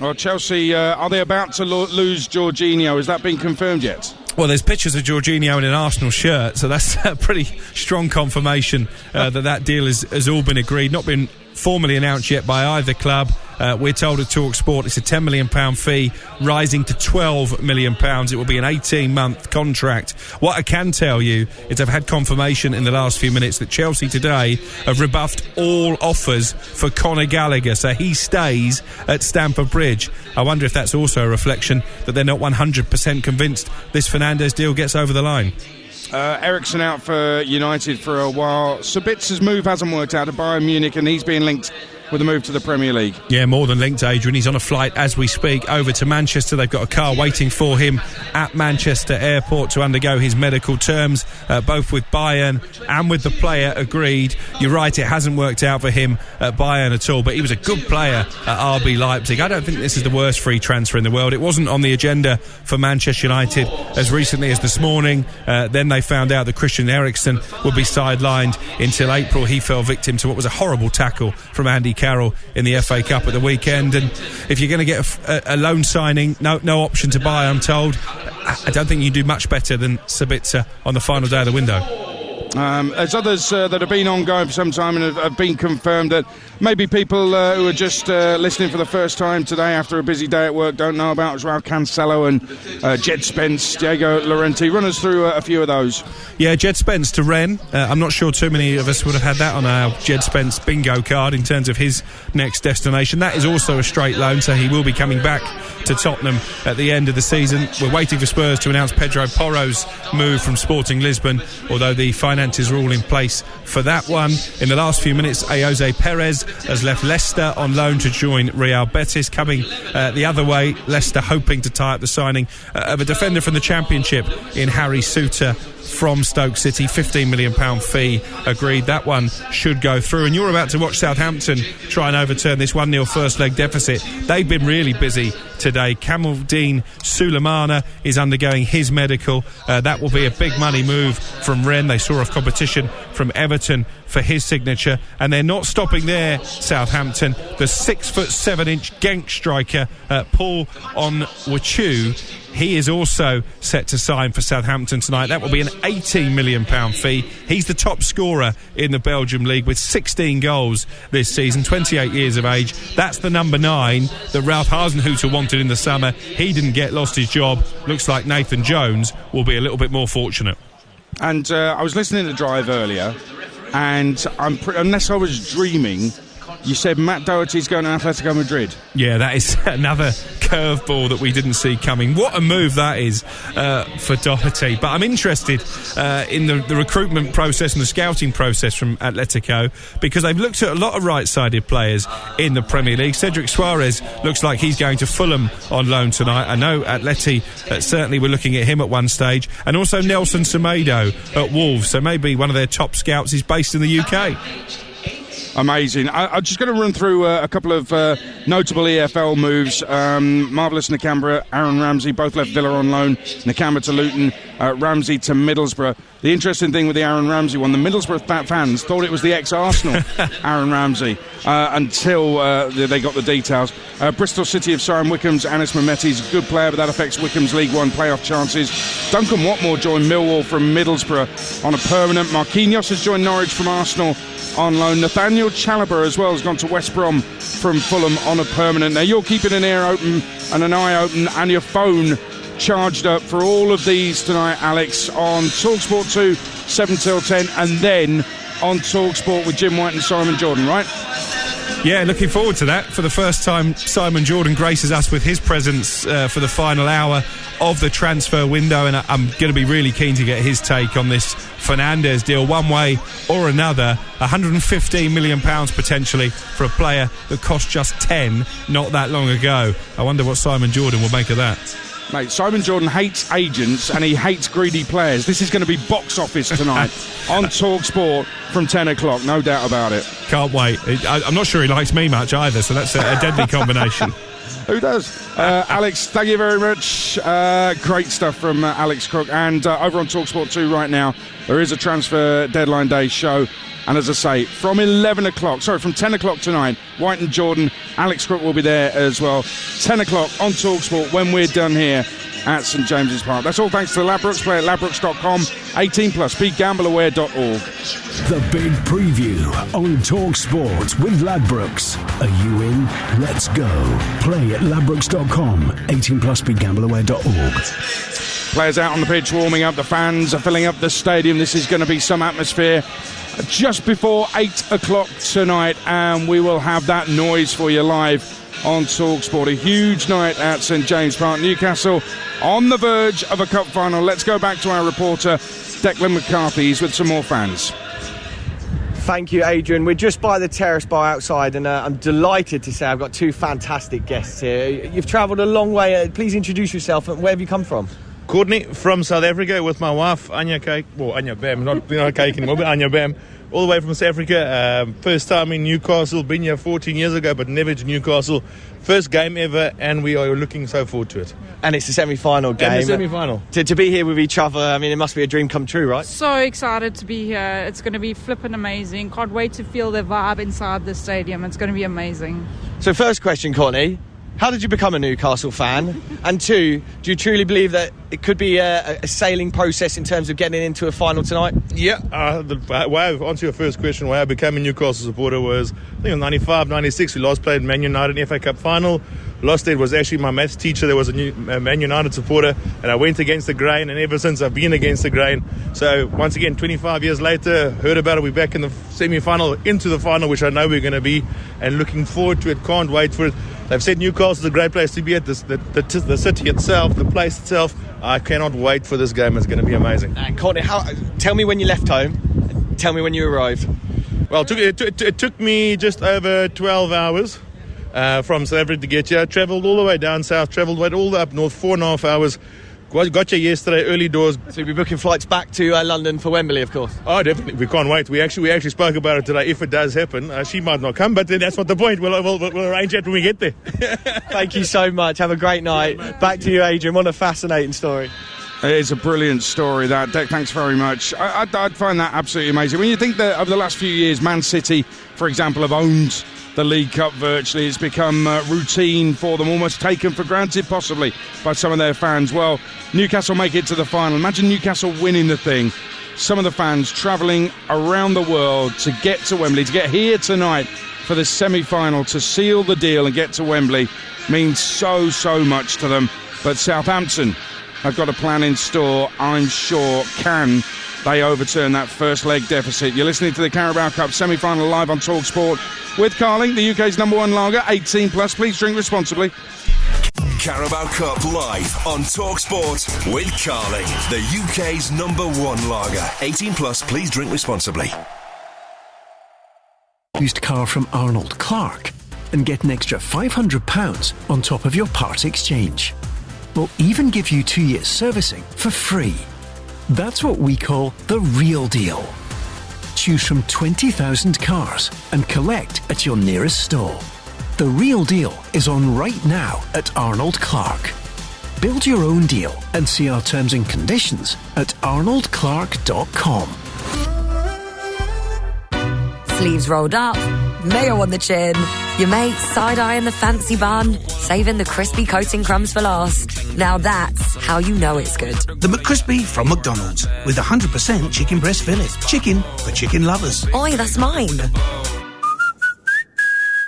Well, Chelsea, are they about to lose Jorginho? Has that been confirmed yet? Well, there's pictures of Jorginho in an Arsenal shirt, so that's a pretty strong confirmation that deal has all been agreed. Not been formally announced yet by either club. We're told at TalkSport it's a £10 million fee, rising to £12 million. It will be an 18-month contract. What I can tell you is I've had confirmation in the last few minutes that Chelsea today have rebuffed all offers for Conor Gallagher, so he stays at Stamford Bridge. I wonder if that's also a reflection that they're not 100% convinced this Fernandes deal gets over the line. Eriksen out for United for a while. Sabitzer's move hasn't worked out to Bayern Munich, and he's being linked with a move to the Premier League. Yeah, more than linked, Adrian. He's on a flight as we speak over to Manchester. They've got a car waiting for him at Manchester Airport to undergo his medical terms, both with Bayern and with the player agreed. You're right, it hasn't worked out for him at Bayern at all, but he was a good player at RB Leipzig. I don't think this is the worst free transfer in the world. It wasn't on the agenda for Manchester United as recently as this morning. Then they found out that Christian Eriksen would be sidelined until April. He fell victim to what was a horrible tackle from Andy Carroll in the FA Cup at the weekend. And if you're going to get a loan signing, no option to buy, I'm told, I don't think you do much better than Sabitzer on the final day of the window. There's others that have been ongoing for some time and have been confirmed that maybe people who are just listening for the first time today after a busy day at work don't know about, as well. Cancelo and Jed Spence, Diego Llorente. Run us through a few of those. Yeah, Jed Spence to Rennes. I'm not sure too many of us would have had that on our Jed Spence bingo card in terms of his next destination. That is also a straight loan, so he will be coming back to Tottenham at the end of the season. We're waiting for Spurs to announce Pedro Porro's move from Sporting Lisbon, although the finances are all in place for that one. In the last few minutes, Jose Perez has left Leicester on loan to join Real Betis. Coming the other way, Leicester hoping to tie up the signing of a defender from the Championship in Harry Souttar from Stoke City. £15 million fee agreed. That one should go through. And you're about to watch Southampton try and overturn this 1-0 first leg deficit. They've been really busy today. Kamaldeen Sulemana is undergoing his medical. That will be a big money move from Rennes. They saw off competition from Everton for his signature, and they're not stopping there. Southampton, the 6'7" Genk striker Paul Onwuchu, he is also set to sign for Southampton tonight. That will be an £18 million fee. He's the top scorer in the Belgium League with 16 goals this season, 28 years of age. That's the number 9 that Ralph Hasenhuttl wanted in the summer. He didn't get, lost his job. Looks like Nathan Jones will be a little bit more fortunate. And I was listening to Drive earlier, and unless I was dreaming, you said Matt Doherty's going to Atletico Madrid. Yeah, that is another curveball that we didn't see coming. What a move that is for Doherty. But I'm interested in the recruitment process and the scouting process from Atletico, because they've looked at a lot of right-sided players in the Premier League. Cedric Suarez looks like he's going to Fulham on loan tonight. I know Atleti certainly were looking at him at one stage. And also Nelson Semedo at Wolves. So maybe one of their top scouts is based in the UK. Amazing. I'm just going to run through a couple of notable EFL moves. Marvellous Nakamura, Aaron Ramsey, both left Villa on loan. Nakamura to Luton, Ramsey to Middlesbrough. The interesting thing with the Aaron Ramsey one, the Middlesbrough fans thought it was the ex-Arsenal Aaron Ramsey until they got the details. Bristol City have signed Wickham's Anis Mehmeti's a good player, but that affects Wickham's League One playoff chances. Duncan Watmore joined Millwall from Middlesbrough on a permanent. Marquinhos has joined Norwich from Arsenal on loan. Nathaniel Chalobah as well has gone to West Brom from Fulham on a permanent. Now you're keeping an ear open and an eye open and your phone charged up for all of these tonight, Alex, on TalkSport 2, 7 till 10, and then on TalkSport with Jim White and Simon Jordan, right? Yeah, looking forward to that. For the first time, Simon Jordan graces us with his presence for the final hour of the transfer window, and I'm going to be really keen to get his take on this Fernandes deal, one way or another. £115 million potentially for a player that cost just 10 not that long ago. I wonder what Simon Jordan will make of that. Mate, Simon Jordan hates agents and he hates greedy players. This is going to be box office tonight on TalkSport from 10 o'clock, no doubt about it. Can't wait. I'm not sure he likes me much either, so that's a deadly combination. Who does? Alex, thank you very much. Great stuff from Alex Crook. And over on TalkSport 2 right now, there is a transfer deadline day show. And as I say, from 10 o'clock tonight, White and Jordan, Alex Crook will be there as well. 10 o'clock on TalkSport when we're done here at St James's Park. That's all thanks to Ladbrokes. Play at ladbrokes.com. 18+. BeGambleAware.org. The big preview on TalkSport with Ladbrokes. Are you in? Let's go. Play at ladbrokes.com. 18+. BeGambleAware.org. Players out on the pitch warming up. The fans are filling up the stadium. This is going to be some atmosphere. Just before 8 o'clock tonight, and we will have that noise for you live on TalkSport. A huge night at St James Park. Newcastle on the verge of a cup final. Let's go back to our reporter, Declan McCarthy. He's with some more fans. Thank you, Adrian. We're just by the terrace bar outside, and I'm delighted to say I've got two fantastic guests here. You've travelled a long way. Please introduce yourself, and where have you come from? Courtney from South Africa with my wife Anya Bam, not Cake anymore, but Anya Bam, all the way from South Africa. First time in Newcastle, been here 14 years ago, but never to Newcastle. First game ever, and we are looking so forward to it. And it's a semi-final game. And the semi-final. To be here with each other, I mean, it must be a dream come true, right? So excited to be here. It's going to be flipping amazing. Can't wait to feel the vibe inside the stadium. It's going to be amazing. So first question, Courtney. How did you become a Newcastle fan? And two, do you truly believe that it could be a sailing process in terms of getting into a final tonight? Yeah, to answer your first question, why I became a Newcastle supporter was, I think in 95, 96, we last played Man United in FA Cup final. Last day was actually my maths teacher. There was a Man United supporter, and I went against the grain, and ever since I've been against the grain. So once again, 25 years later, heard about it. We're back in the semi-final, into the final, which I know we're going to be, and looking forward to it. Can't wait for it. They've said Newcastle's a great place to be at. The city itself, the place itself. I cannot wait for this game. It's going to be amazing. And Courtney, tell me when you left home. Tell me when you arrived. Well, it took me just over 12 hours from South Africa to get here. Travelled all the way down south, travelled all the way up north, 4.5 hours. Got you yesterday, early doors. So you'll be booking flights back to London for Wembley, of course. Oh, definitely. We can't wait. We actually spoke about it today. If it does happen, she might not come, but then that's not the point. We'll arrange that when we get there. Thank you so much. Have a great night. Back to you, Adrian. What a fascinating story. It's a brilliant story, that. Deck, thanks very much. I'd find that absolutely amazing. When you think that over the last few years, Man City, for example, have owned the League Cup virtually. It's become routine for them, almost taken for granted possibly by some of their fans. Well, Newcastle make it to the final. Imagine Newcastle winning the thing. Some of the fans travelling around the world to get to Wembley, to get here tonight for the semi-final, to seal the deal and get to Wembley means so much to them. But Southampton have got a plan in store, I'm sure. Can they overturn that first leg deficit? You're listening to the Carabao Cup semi-final live on TalkSport with Carling, the UK's #1 lager, 18+. Please drink responsibly. Carabao Cup live on TalkSport with Carling, the UK's #1 lager, 18+. Please drink responsibly. Used car from Arnold Clark and get an extra £500 on top of your part exchange. We'll even give you 2 years servicing for free. That's what we call the real deal. Choose from 20,000 cars and collect at your nearest store. The real deal is on right now at Arnold Clark. Build your own deal and see our terms and conditions at arnoldclark.com. Sleeves rolled up, mayo on the chin, your mate side-eyeing the fancy bun, saving the crispy coating crumbs for last. Now that's how you know it's good. The McCrispy from McDonald's with 100% chicken breast fillet. Chicken for chicken lovers. Oi, that's mine.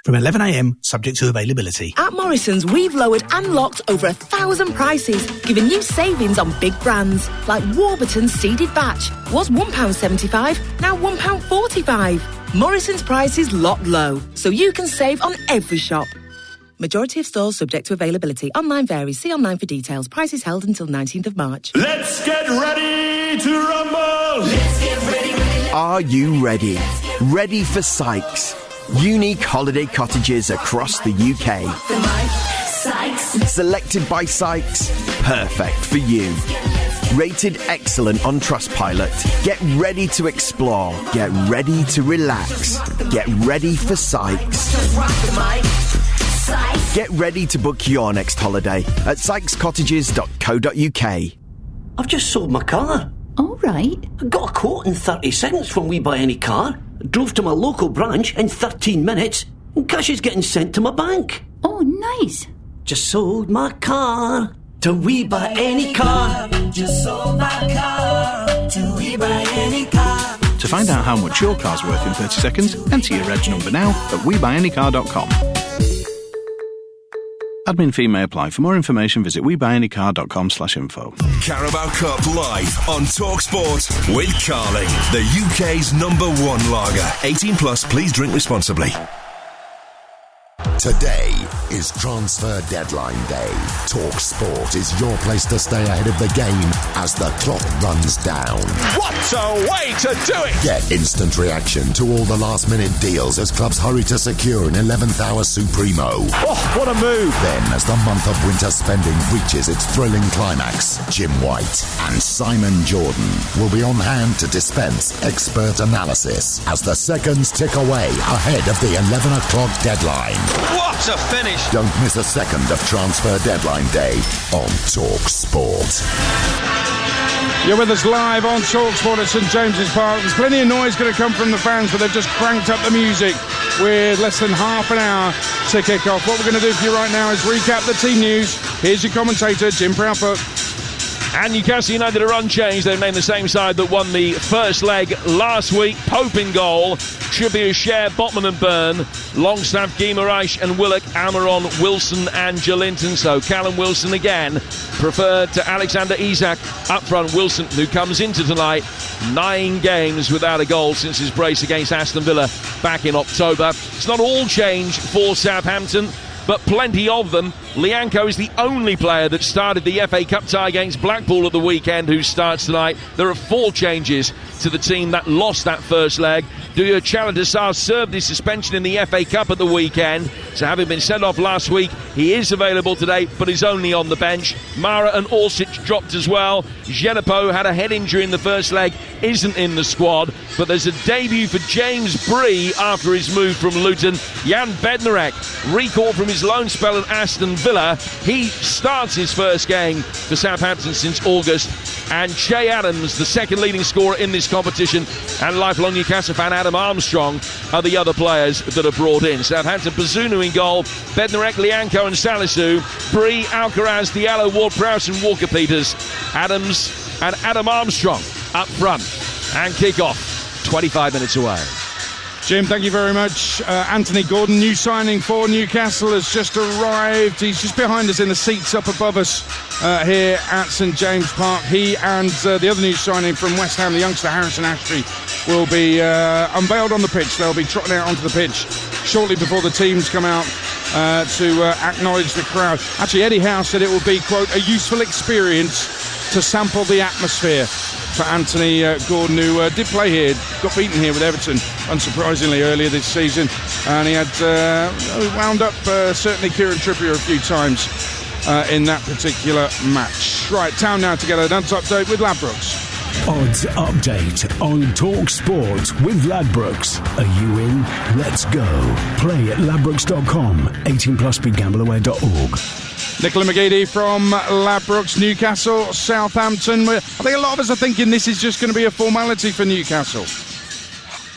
From 11 a.m, subject to availability. At Morrison's, we've lowered and locked over 1,000 prices, giving you savings on big brands like Warburton's seeded batch. Was £1.75, now £1.45. Morrison's prices locked low, so you can save on every shop. Majority of stores subject to availability. Online varies. See online for details. Prices held until 19th of March. Let's get ready to rumble! Let's get ready. Are you ready? Ready for Sykes? Unique holiday cottages across the UK. Sykes. Selected by Sykes, perfect for you. Rated excellent on Trustpilot. Get ready to explore. Get ready to relax. Get ready for Sykes. Get ready to book your next holiday at sykescottages.co.uk. I've just sold my car. All right. I got a quote in 30 seconds from We Buy Any Car. Drove to my local branch in 13 minutes. And cash is getting sent to my bank. Oh, nice. Just sold my car to We Buy Any Car. Just sold my car to We Buy Any Car. To find out how much your car's worth in 30 seconds, enter your reg number now at WeBuyAnyCar.com. Admin fee may apply. For more information, visit WeBuyAnyCar.com/info. Carabao Cup live on TalkSport with Carling, the UK's #1 lager. 18 plus, please drink responsibly. Today is transfer deadline day. TalkSport is your place to stay ahead of the game as the clock runs down. What a way to do it! Get instant reaction to all the last-minute deals as clubs hurry to secure an 11th hour Supremo. Oh, what a move! Then, as the month of winter spending reaches its thrilling climax, Jim White and Simon Jordan will be on hand to dispense expert analysis as the seconds tick away ahead of the 11 o'clock deadline. What a finish! Don't miss a second of transfer deadline day on TalkSport. You're with us live on TalkSport at St James's Park. There's plenty of noise going to come from the fans, but they've just cranked up the music with less than half an hour to kick off. What we're going to do for you right now is recap the team news. Here's your commentator, Jim Proudfoot. And Newcastle United are unchanged. They've named the same side that won the first leg last week. Pope in goal. Trippier, Share, Botman and Byrne. Longstaff, Guimaraes and Willock. Almiron, Wilson and Jolinton. So Callum Wilson again preferred to Alexander Isak up front. Wilson, who comes into tonight 9 games without a goal since his brace against Aston Villa back in October. It's not all change for Southampton, but plenty of them. Lianco is the only player that started the FA Cup tie against Blackpool at the weekend who starts tonight. There are 4 changes to the team that lost that first leg. Duya Chaladasar served his suspension in the FA Cup at the weekend, so having been sent off last week, he is available today, but is only on the bench. Mara and Orsic dropped as well. Genepo had a head injury in the first leg, isn't in the squad, but there's a debut for James Bree after his move from Luton. Jan Bednarek, recalled from his loan spell at Aston Villa. He starts his first game for Southampton since August. And Che Adams, the second leading scorer in this competition, and lifelong Newcastle fan Adam Armstrong are the other players that are brought in. Southampton, Bazunu in goal, Bednarek, Lianco and Salisu, Bree, Alcaraz, Diallo, Ward-Prowse and Walker-Peters, Adams and Adam Armstrong up front. And kick-off 25 minutes away. Jim, thank you very much. Anthony Gordon, new signing for Newcastle, has just arrived. He's just behind us in the seats up above us here at St James Park. He and the other new signing from West Ham, the youngster Harrison Ashtree, will be unveiled on the pitch. They'll be trotting out onto the pitch shortly before the teams come out to acknowledge the crowd. Actually, Eddie Howe said it will be, quote, a useful experience to sample the atmosphere for Anthony Gordon, who did play here, got beaten here with Everton, unsurprisingly, earlier this season. And he had wound up certainly Kieran Trippier a few times in that particular match. Right, Town now together. That's update with Ladbrokes. Odds update on TalkSport with Ladbrokes. Are you in? Let's go. Play at ladbrokes.com. 18 plus BeGambleAware.org. Nicola McGeady from Ladbrokes. Newcastle, Southampton. I think a lot of us are thinking this is just going to be a formality for Newcastle.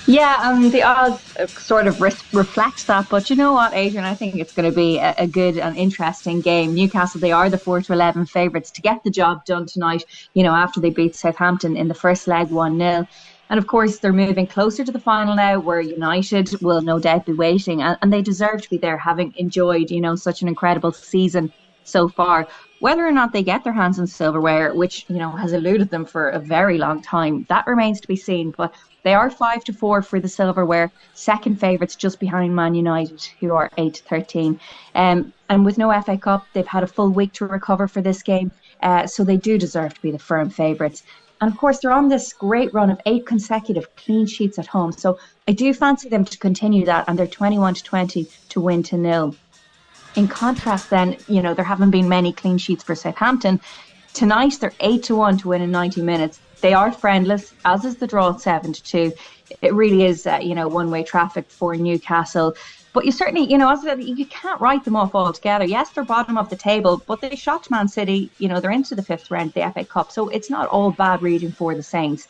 Yeah, the odds sort of reflect that. But you know what, Adrian? I think it's going to be a good and interesting game. Newcastle, they are the 4-11 favourites to get the job done tonight, you know, after they beat Southampton in the first leg 1-0. And of course, they're moving closer to the final now, where United will no doubt be waiting. And they deserve to be there, having enjoyed, you know, such an incredible season so far. Whether or not they get their hands on silverware, which, you know, has eluded them for a very long time, that remains to be seen. But they are 5-4 for the silverware, second favourites just behind Man United, who are 8-13. And with no FA Cup, they've had a full week to recover for this game, so they do deserve to be the firm favourites. And of course, they're on this great run of 8 consecutive clean sheets at home, so I do fancy them to continue that, and they're 21-20 to win 2-0. In contrast then, there haven't been many clean sheets for Southampton. Tonight, they're 8-1 to win in 90 minutes. They are friendless, as is the draw at 7-2. It really is, one-way traffic for Newcastle. But you certainly, as I said, you can't write them off altogether. Yes, they're bottom of the table, but they shocked Man City. They're into the 5th round of the FA Cup. So it's not all bad reading for the Saints.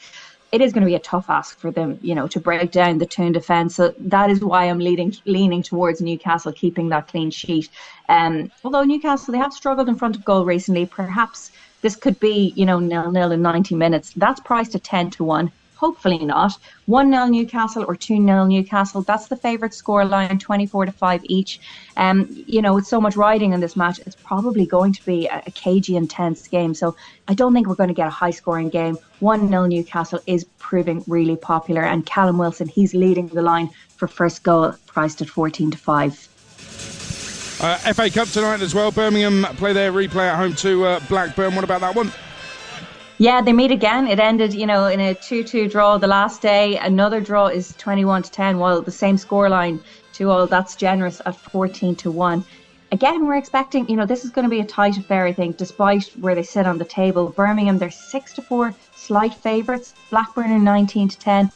It is going to be a tough ask for them, to break down the Toon defence. So that is why I'm leaning towards Newcastle keeping that clean sheet. Although Newcastle, they have struggled in front of goal recently. Perhaps this could be, 0-0 in 90 minutes. That's priced at 10-1. Hopefully not. 1-0 Newcastle or 2-0 Newcastle. That's the favourite scoreline, 24-5 each. With so much riding in this match, it's probably going to be a cagey, intense game. So I don't think we're going to get a high-scoring game. 1-0 Newcastle is proving really popular. And Callum Wilson, he's leading the line for first goal, priced at 14-5. FA Cup tonight as well. Birmingham play their replay at home to Blackburn. What about that one? Yeah, they meet again. It ended, in a 2-2 draw the last day. Another draw is 21-10, while the same scoreline, 2-2, that's generous at 14-1. Again, we're expecting, this is going to be a tight affair, I think, despite where they sit on the table. Birmingham, they're 6-4 slight favourites. Blackburn are 19-10.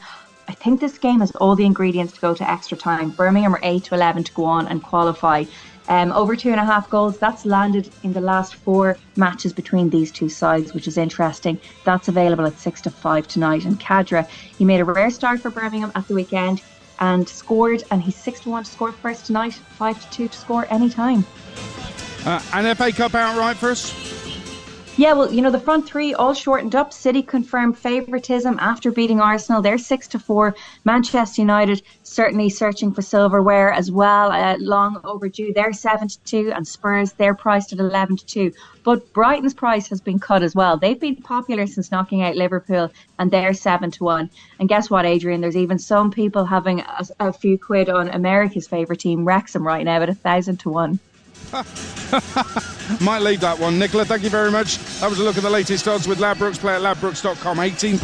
I think this game has all the ingredients to go to extra time. Birmingham are 8-11 to go on and qualify. Over 2.5 goals, that's landed in the last 4 matches between these two sides, which is interesting. That's available at 6-5 tonight. And Khadra, he made a rare start for Birmingham at the weekend and scored, and he's 6-1 to score first tonight, 5-2 to score any time. And FA Cup outright for us? Yeah, well, the front three all shortened up. City confirmed favouritism after beating Arsenal. They're 6-4. Manchester United certainly searching for silverware as well. Long overdue. They're 7-2. And Spurs, they're priced at 11-2. But Brighton's price has been cut as well. They've been popular since knocking out Liverpool, and they're 7-1. And guess what, Adrian? There's even some people having a few quid on America's favourite team, Wrexham, right now at 1,000-1. Might leave that one. Nicola, thank you very much. That was a look at the latest odds with Ladbrokes. Play at ladbrokes.com. 18+,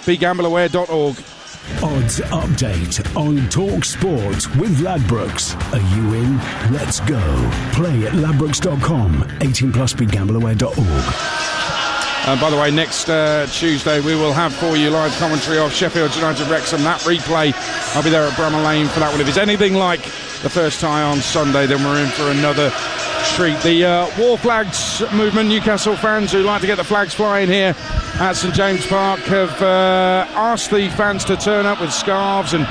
begambleaware.org. Odds update on TalkSport with Ladbrokes. Are you in? Let's go. Play at ladbrokes.com. 18+, begambleaware.org. And by the way, next Tuesday we will have for you live commentary of Sheffield United Wrexham. That replay, I'll be there at Bramall Lane for that one. If it's anything like the first tie on Sunday, then we're in for another treat. The War Flags movement, Newcastle fans who like to get the flags flying here at St James Park have asked the fans to turn up with scarves and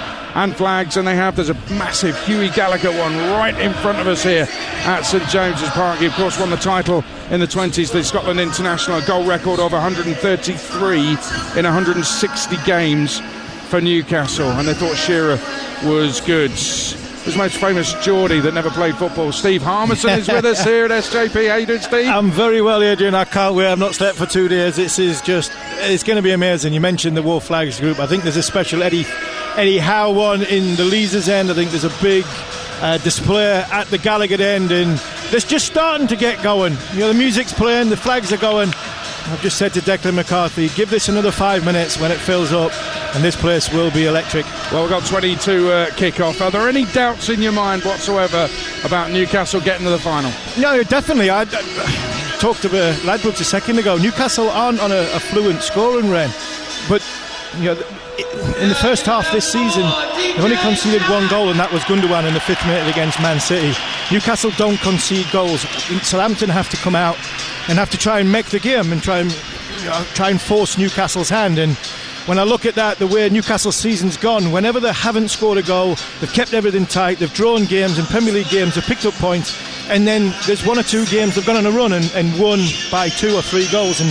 flags, and they have. There's a massive Hughie Gallagher one right in front of us here at St James's Park. He of course won the title in the 20s, the Scotland International, goal record of 133 in 160 games for Newcastle, and they thought Shearer was good. His most famous Geordie that never played football, Steve Harmison, is with us here at SJP. How you doing, Steve? I'm very well, Adrian. I can't wait. I've not slept for 2 days. It's going to be amazing. You mentioned the War Flags group. I think there's a special Eddie Howe one in the Leazes end. I think there's a big display at the Gallagher end, and it's just starting to get going. The music's playing, the flags are going. I've just said to Declan McCarthy, give this another 5 minutes when it fills up, and this place will be electric. Well, we've got 20 to kick off. Are there any doubts in your mind whatsoever about Newcastle getting to the final? No, definitely. I talked to Ladbrokes a second ago. Newcastle aren't on a fluent scoring run, but in the first half this season, they've only conceded 1 goal, and that was Gundogan in the 5th minute against Man City. Newcastle don't concede goals. Southampton have to come out and have to try and make the game and try and force Newcastle's hand. And when I look at that, the way Newcastle's season's gone, whenever they haven't scored a goal, they've kept everything tight, they've drawn games, in Premier League games, they've picked up points, and then there's 1 or 2 games they've gone on a run and won by 2 or 3 goals. And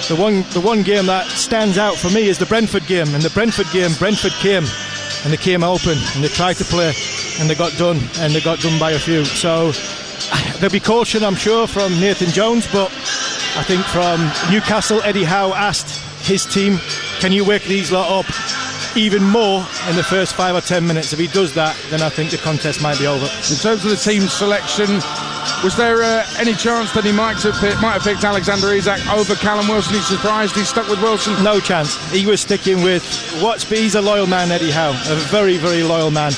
the one game that stands out for me is the Brentford game. And the Brentford game, Brentford came, and they came open, and they tried to play, and they got done, by a few. So there'll be caution, I'm sure, from Nathan Jones, but I think from Newcastle, Eddie Howe asked his team, can you wake these lot up even more in the first 5 or 10 minutes? If he does that, then I think the contest might be over. In terms of the team selection, was there any chance that he might have picked Alexander Isak over Callum Wilson? He's surprised he's stuck with Wilson? No chance. He was sticking with he's a loyal man, Eddie Howe, a very, very loyal man.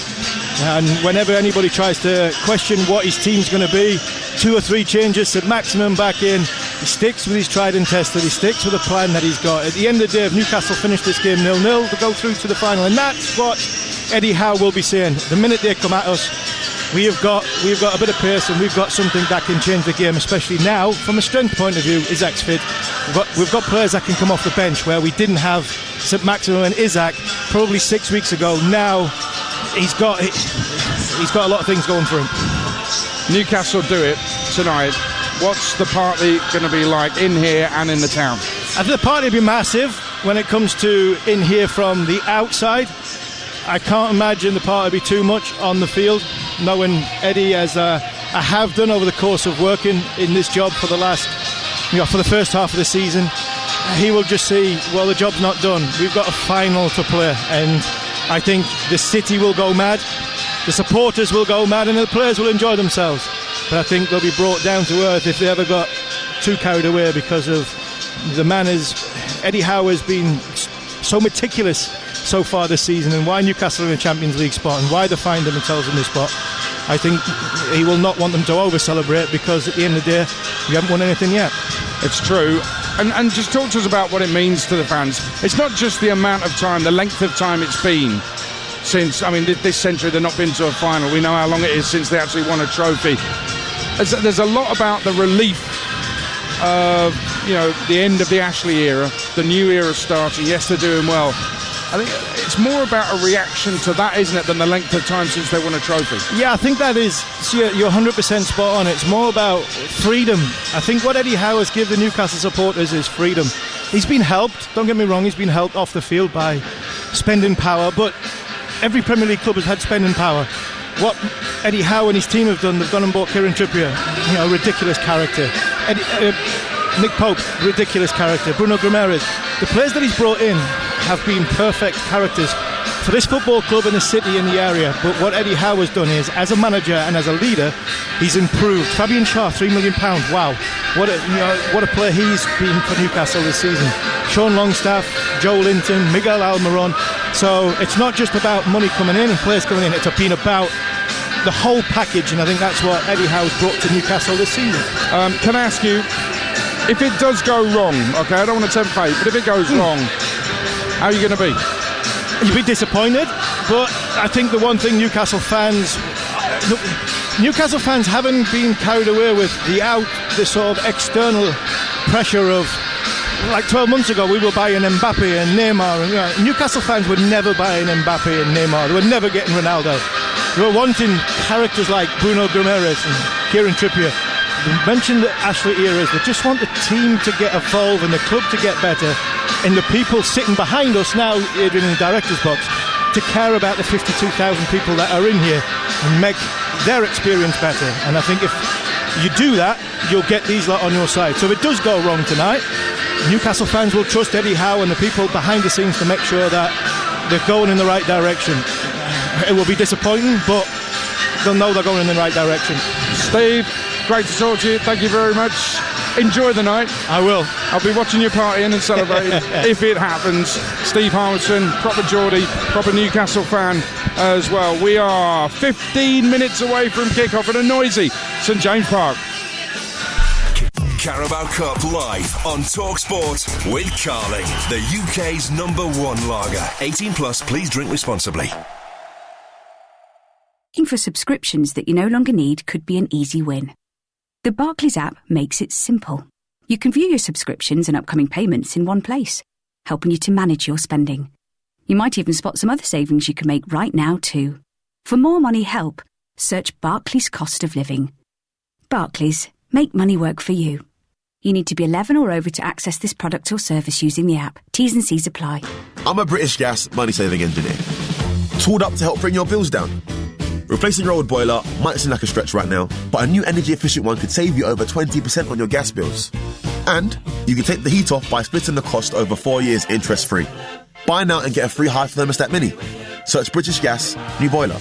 And whenever anybody tries to question what his team's going to be, 2 or 3 changes, St Maximin back in, he sticks with his tried and tested, he sticks with the plan that he's got. At the end of the day, if Newcastle finish this game 0-0, to go through to the final, and that's what Eddie Howe will be saying. The minute they come at us, we've got a bit of pace, and we've got something that can change the game, especially now from a strength point of view. Isak's fit. We've got players that can come off the bench where we didn't have St Maximin and Isak probably 6 weeks ago. Now he's got a lot of things going for him. Newcastle do it tonight. What's the party going to be like in here and in the town? I think the party will be massive when it comes to in here from the outside. I can't imagine the party will be too much on the field, knowing Eddie, as I have done over the course of working in this job for the first half of the season. He will just see, well, the job's not done. We've got a final to play, and I think the city will go mad, the supporters will go mad, and the players will enjoy themselves. But I think they'll be brought down to earth if they ever got too carried away, because of the manners. Eddie Howe has been so meticulous so far this season, and why Newcastle are in a Champions League spot and why they find themselves in this spot. I think he will not want them to over-celebrate, because at the end of the day, we haven't won anything yet. It's true. And just talk to us about what it means to the fans. It's not just the amount of time, the length of time it's been since, this century they've not been to a final. We know how long it is since they actually won a trophy. There's a lot about the relief of, the end of the Ashley era, the new era starting. Yes, they're doing well. I think it's more about a reaction to that, isn't it, than the length of time since they won a trophy? Yeah, I think that is, you're 100% spot on. It's more about freedom. I think what Eddie Howe has given the Newcastle supporters is freedom. He's been helped, don't get me wrong, he's been helped off the field by spending power, but every Premier League club has had spending power. What Eddie Howe and his team have done, they've gone and bought Kieran Trippier, a ridiculous character. Nick Pope, ridiculous character. Bruno Guimaraes. The players that he's brought in have been perfect characters for this football club and the city and the area. But what Eddie Howe has done is, as a manager and as a leader, he's improved. Fabian Schär, £3 million. Wow, what a player he's been for Newcastle this season. Sean Longstaff, Joe Linton, Miguel Almiron. So it's not just about money coming in and players coming in. It's been about the whole package, and I think that's what Eddie Howe's brought to Newcastle this season. Can I ask you, if it does go wrong, okay, I don't want to tempt fate, but if it goes wrong, how are you going to be? You'll be disappointed, but I think the one thing Newcastle fans haven't been carried away with the sort of external pressure of, like 12 months ago we were buying Mbappe and Neymar, and Newcastle fans would never buy an Mbappe and Neymar. They were never getting Ronaldo. They were wanting characters like Bruno Guimaraes and Kieran Trippier. You mentioned the Ashley eras. They just want the team to get evolved and the club to get better, and the people sitting behind us now, Adrian, in the director's box, to care about the 52,000 people that are in here and make their experience better. And I think if you do that, you'll get these lot on your side. So if it does go wrong tonight, Newcastle fans will trust Eddie Howe and the people behind the scenes to make sure that they're going in the right direction. It will be disappointing, but they'll know they're going in the right direction. Steve, great to talk to you. Thank you very much. Enjoy the night. I will. I'll be watching your party and celebrating if it happens. Steve Harmison, proper Geordie, proper Newcastle fan as well. We are 15 minutes away from kick-off at a noisy St James Park. Carabao Cup live on TalkSport with Carling, the UK's #1 lager. 18 plus, please drink responsibly. Looking for subscriptions that you no longer need could be an easy win. The Barclays app makes it simple. You can view your subscriptions and upcoming payments in one place, helping you to manage your spending. You might even spot some other savings you can make right now too. For more money help, search Barclays Cost of Living. Barclays, make money work for you. You need to be 11 or over to access this product or service using the app. T's and C's apply. I'm a British Gas money-saving engineer. Tooled up to help bring your bills down. Replacing your old boiler might seem like a stretch right now, but a new energy-efficient one could save you over 20% on your gas bills. And you can take the heat off by splitting the cost over 4 years interest-free. Buy now and get a free high thermostat mini. Search British Gas, new boiler.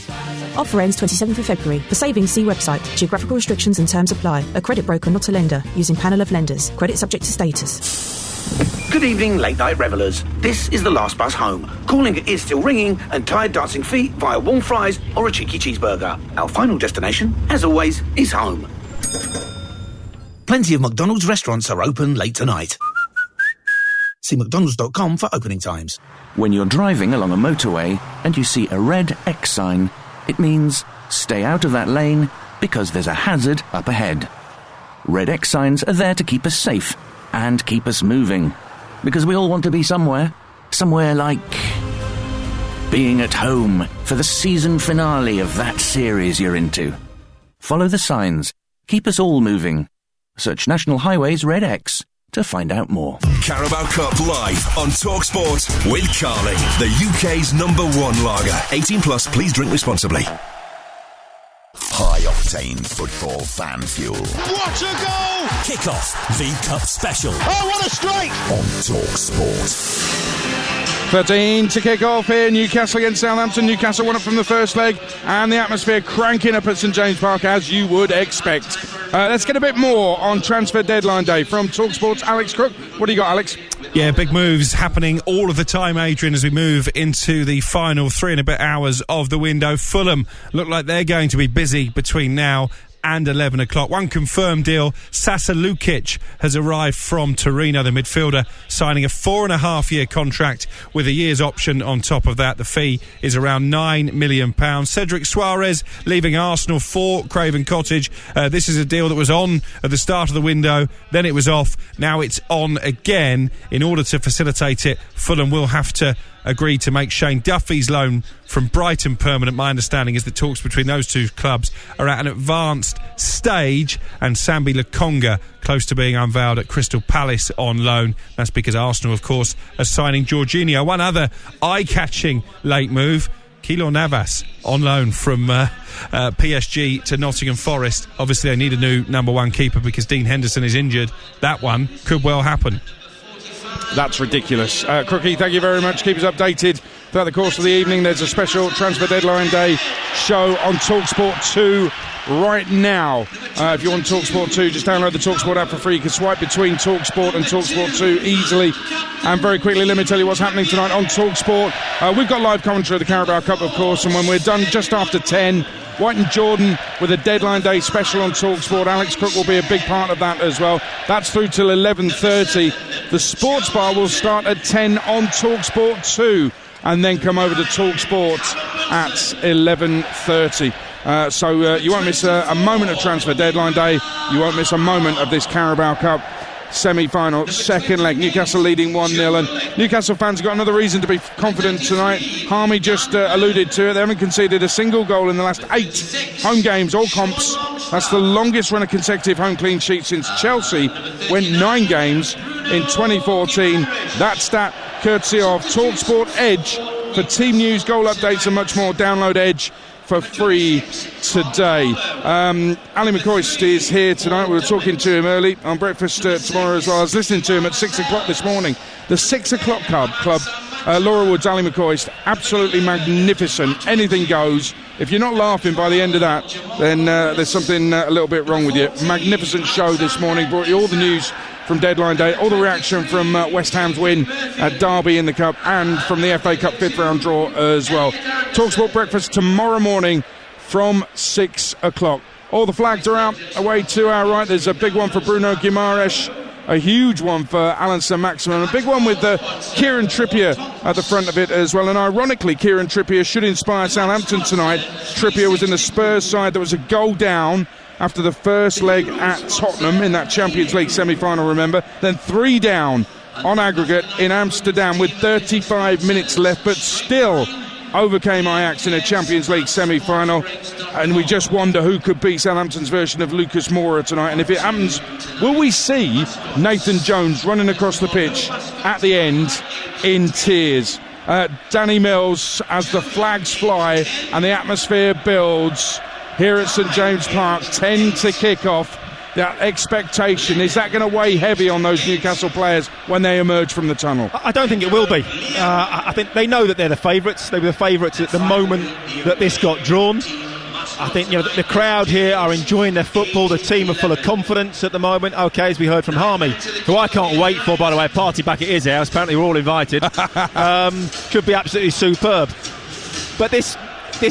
Offer ends 27th of February. For savings, see website. Geographical restrictions and terms apply. A credit broker, not a lender. Using panel of lenders. Credit subject to status. Good evening, late night revellers. This is the last bus home. Calling is still ringing, and tired dancing feet via warm fries or a cheeky cheeseburger. Our final destination, as always, is home. Plenty of McDonald's restaurants are open late tonight. See mcdonalds.com for opening times. When you're driving along a motorway and you see a red X sign, it means stay out of that lane because there's a hazard up ahead. Red X signs are there to keep us safe and keep us moving. Because we all want to be somewhere. Somewhere like being at home for the season finale of that series you're into. Follow the signs. Keep us all moving. Search National Highways Red X to find out more. Carabao Cup live on TalkSport with Carling, the UK's #1 lager. 18 plus, please drink responsibly. High-octane football fan fuel. What a goal! Kick-off, the Cup special. Oh, what a strike! On TalkSport. 13 to kick off here, Newcastle against Southampton. Newcastle won it from the first leg, and the atmosphere cranking up at St James Park, as you would expect. Let's get a bit more on transfer deadline day from TalkSport's Alex Crook. What do you got, Alex? Yeah, big moves happening all of the time, Adrian, as we move into the final 3 and a bit hours of the window. Fulham look like they're going to be busy between now and 11 o'clock. One confirmed deal, Sasa Lukic has arrived from Torino, the midfielder, signing a 4.5-year contract with a year's option on top of that. The fee is around £9 million. Cedric Suarez leaving Arsenal for Craven Cottage. This is a deal that was on at the start of the window, then it was off, now it's on again. In order to facilitate it, Fulham will have to agreed to make Shane Duffy's loan from Brighton permanent. My understanding is that talks between those two clubs are at an advanced stage, and Sambi Lokonga close to being unveiled at Crystal Palace on loan. That's because Arsenal, of course, are signing Jorginho. One other eye-catching late move, Keylor Navas on loan from PSG to Nottingham Forest. Obviously they need a new #1 keeper because Dean Henderson is injured. That one could well happen. That's ridiculous. Crookie, thank you very much. Keep us updated throughout the course of the evening. There's a special Transfer Deadline Day show on TalkSport 2 right now. If you want TalkSport 2, just download the TalkSport app for free. You can swipe between TalkSport and TalkSport 2 easily. And very quickly, let me tell you what's happening tonight on TalkSport. We've got live commentary of the Carabao Cup, of course, and when we're done just after 10, White and Jordan with a Deadline Day special on TalkSport. Alex Crook will be a big part of that as well. That's through till 11:30. The Sports Bar will start at 10 on TalkSport 2 and then come over to TalkSport at 11:30. So you won't miss a moment of Transfer Deadline Day. You won't miss a moment of this Carabao Cup semi-final second leg. Newcastle leading 1-0, and Newcastle fans have got another reason to be confident tonight. Harmy just alluded to it. They haven't conceded a single goal in the last 8 home games, all comps. That's the longest run of consecutive home clean sheets since Chelsea went 9 games in 2014. That stat courtesy of TalkSport Edge. For team news, goal updates and much more, download Edge for free today. Ali McCoist is here tonight. We were talking to him early on breakfast tomorrow as well. I was listening to him at 6 o'clock this morning. The 6 o'clock club, Laura Woods, Ali McCoist, absolutely magnificent. Anything goes. If you're not laughing by the end of that, then there's something a little bit wrong with you. Magnificent show this morning. Brought you all the news from Deadline Day, all the reaction from West Ham's win at Derby in the Cup, and from the FA Cup 5th round draw as well. TalkSport breakfast tomorrow morning from 6 o'clock. All the flags are out, away to our right. There's a big one for Bruno Guimaraes, a huge one for Alan Saint-Maximin, a big one with Kieran Trippier at the front of it as well. And ironically, Kieran Trippier should inspire Southampton tonight. Trippier was in the Spurs side that was a goal down after the first leg at Tottenham in that Champions League semi-final, remember. Then 3 down on aggregate in Amsterdam with 35 minutes left, but still overcame Ajax in a Champions League semi-final. And we just wonder who could be Southampton's version of Lucas Moura tonight. And if it happens, will we see Nathan Jones running across the pitch at the end in tears? Danny Mills, as the flags fly and the atmosphere builds here at St James Park, 10 to kick off. That expectation, is that going to weigh heavy on those Newcastle players when they emerge from the tunnel? I don't think it will be. I think they know that they're the favourites. They were the favourites at the moment that this got drawn. I think the crowd here are enjoying their football. The team are full of confidence at the moment. OK, as we heard from Harmy, who I can't wait for, by the way, a party back at his house. Apparently we're all invited. Should be absolutely superb. But this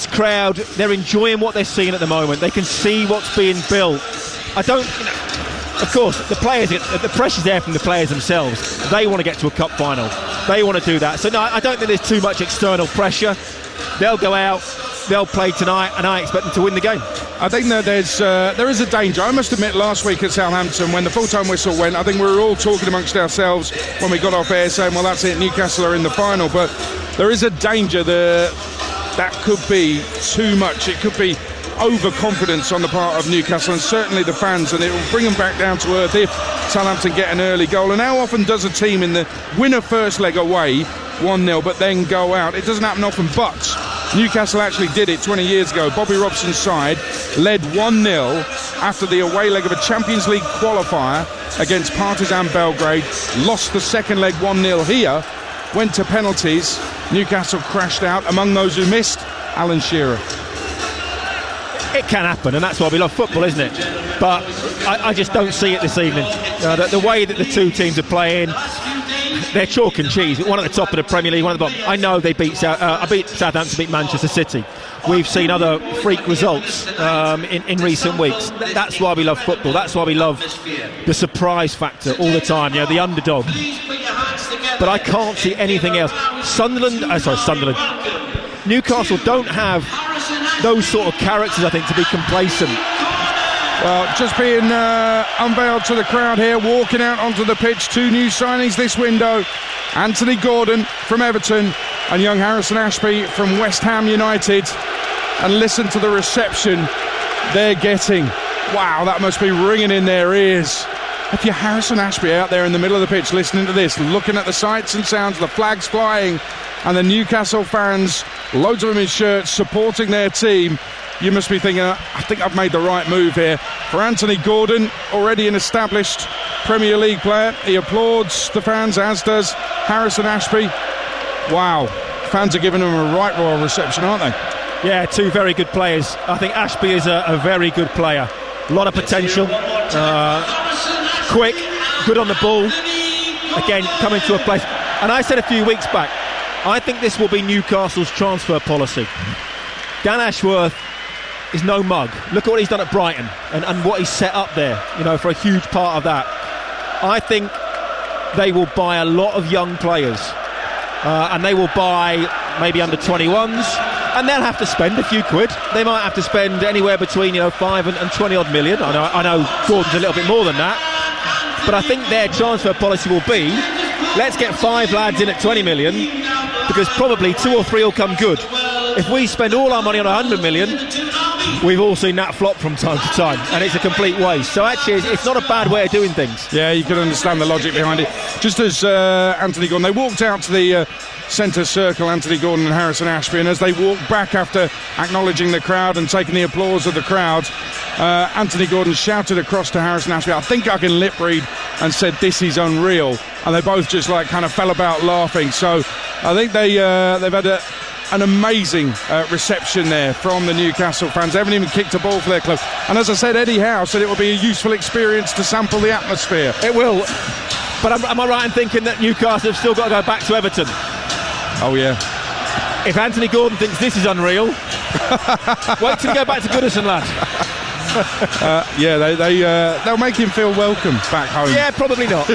crowd, they're enjoying what they're seeing at the moment. They can see what's being built. Of course, the players, the pressure's there from the players themselves. They want to get to a cup final. They want to do that. So no, I don't think there's too much external pressure. They'll go out, they'll play tonight, and I expect them to win the game. I think that there is a danger. I must admit, last week at Southampton, when the full-time whistle went, I think we were all talking amongst ourselves when we got off air saying, well, that's it, Newcastle are in the final. But there is a danger that could be too much. It could be overconfidence on the part of Newcastle and certainly the fans, and it will bring them back down to earth if Southampton get an early goal. And how often does a team in the winner first leg away 1-0 but then go out? It doesn't happen often, but Newcastle actually did it 20 years ago. Bobby Robson's side led 1-0 after the away leg of a Champions League qualifier against Partizan Belgrade, lost the second leg 1-0 here, went to penalties. Newcastle crashed out. Among those who missed, Alan Shearer. It can happen, and that's why we love football, isn't it? But I just don't see it this evening. The way that the two teams are playing, they're chalk and cheese. One at the top of the Premier League, one at the bottom. I know they beat Southampton, beat Manchester City. We've seen other freak results in recent weeks. That's why we love football. That's why we love the surprise factor all the time. The underdog. But I can't see anything else. Sunderland. Newcastle don't have those sort of characters, I think, to be complacent. Well, just being unveiled to the crowd here, walking out onto the pitch, two new signings this window. Anthony Gordon from Everton and young Harrison Ashby from West Ham United. And listen to the reception they're getting. Wow, that must be ringing in their ears. If you're Harrison Ashby out there in the middle of the pitch listening to this, looking at the sights and sounds, the flags flying, and the Newcastle fans, loads of them in shirts, supporting their team, you must be thinking, I think I've made the right move here. For Anthony Gordon, already an established Premier League player, he applauds the fans, as does Harrison Ashby. Wow, fans are giving him a right royal reception, aren't they? Yeah, two very good players. I think Ashby is a very good player. A lot of potential. Quick, good on the ball. Again, coming to a place. And I said a few weeks back, I think this will be Newcastle's transfer policy. Dan Ashworth is no mug. Look at what he's done at Brighton and what he's set up there, for a huge part of that. I think they will buy a lot of young players, and they will buy maybe under 21s, and they'll have to spend a few quid. They might have to spend anywhere between 5 and 20 odd million. I know Gordon's a little bit more than that, but I think their transfer policy will be, let's get 5 lads in at 20 million, because probably 2 or 3 will come good. If we spend all our money on 100 million, we've all seen that flop from time to time, and it's a complete waste. So actually, it's not a bad way of doing things. Yeah, you can understand the logic behind it. Just as Anthony Gordon, they walked out to the centre circle, Anthony Gordon and Harrison Ashby, and as they walked back after acknowledging the crowd and taking the applause of the crowd, Anthony Gordon shouted across to Harrison Ashby, I think I can lip read, and said, this is unreal. And they both just kind of fell about laughing. So I think they've had an amazing reception there from the Newcastle fans. They haven't even kicked a ball for their club. And as I said, Eddie Howe said it will be a useful experience to sample the atmosphere. It will. But am I right in thinking that Newcastle have still got to go back to Everton? Oh, yeah. If Anthony Gordon thinks this is unreal, wait till you go back to Goodison, lad. They'll make him feel welcome back home. Yeah, probably not.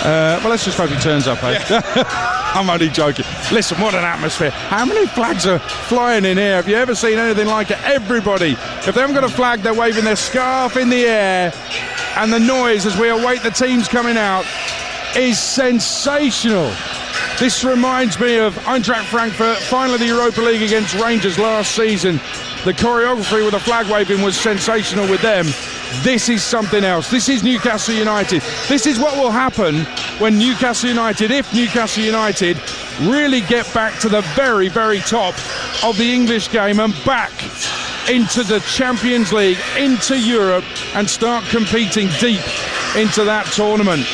Well, let's just hope he turns up, eh? Yeah. I'm only joking. Listen, what an atmosphere. How many flags are flying in here? Have you ever seen anything like it? Everybody, if they haven't got a flag, they're waving their scarf in the air. And the noise as we await the teams coming out is sensational. This reminds me of Eintracht Frankfurt, final of the Europa League against Rangers last season. The choreography with the flag waving was sensational with them. This is something else. This is Newcastle United. This is what will happen when Newcastle United, if Newcastle United really get back to the very, very top of the English game and back into the Champions League, into Europe, and start competing deep into that tournament.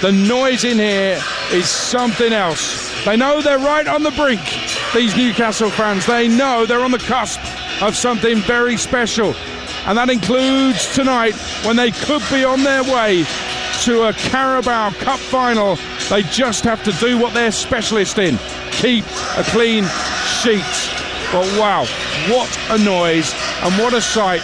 The noise in here is something else. They know they're right on the brink these Newcastle fans. They know they're on the cusp of something very special. And that includes tonight when they could be on their way to a Carabao Cup final. They just have to do what they're specialist in. Keep a clean sheet. But wow, what a noise and what a sight.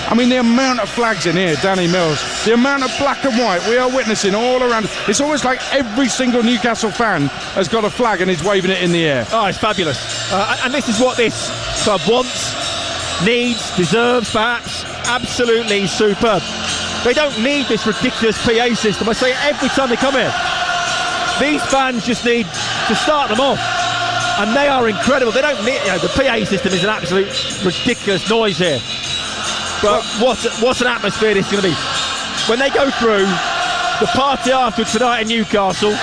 I mean, the amount of flags in here, Danny Mills, the amount of black and white we are witnessing all around. It's almost like every single Newcastle fan has got a flag and is waving it in the air. Oh, it's fabulous. And this is what this club wants, needs, deserves, perhaps. Absolutely superb. They don't need this ridiculous PA system. I say it every time they come here. These fans just need to start them off. And they are incredible. They don't need, the PA system is an absolute ridiculous noise here. But what an atmosphere this is going to be. When they go through the party afterwards tonight in Newcastle,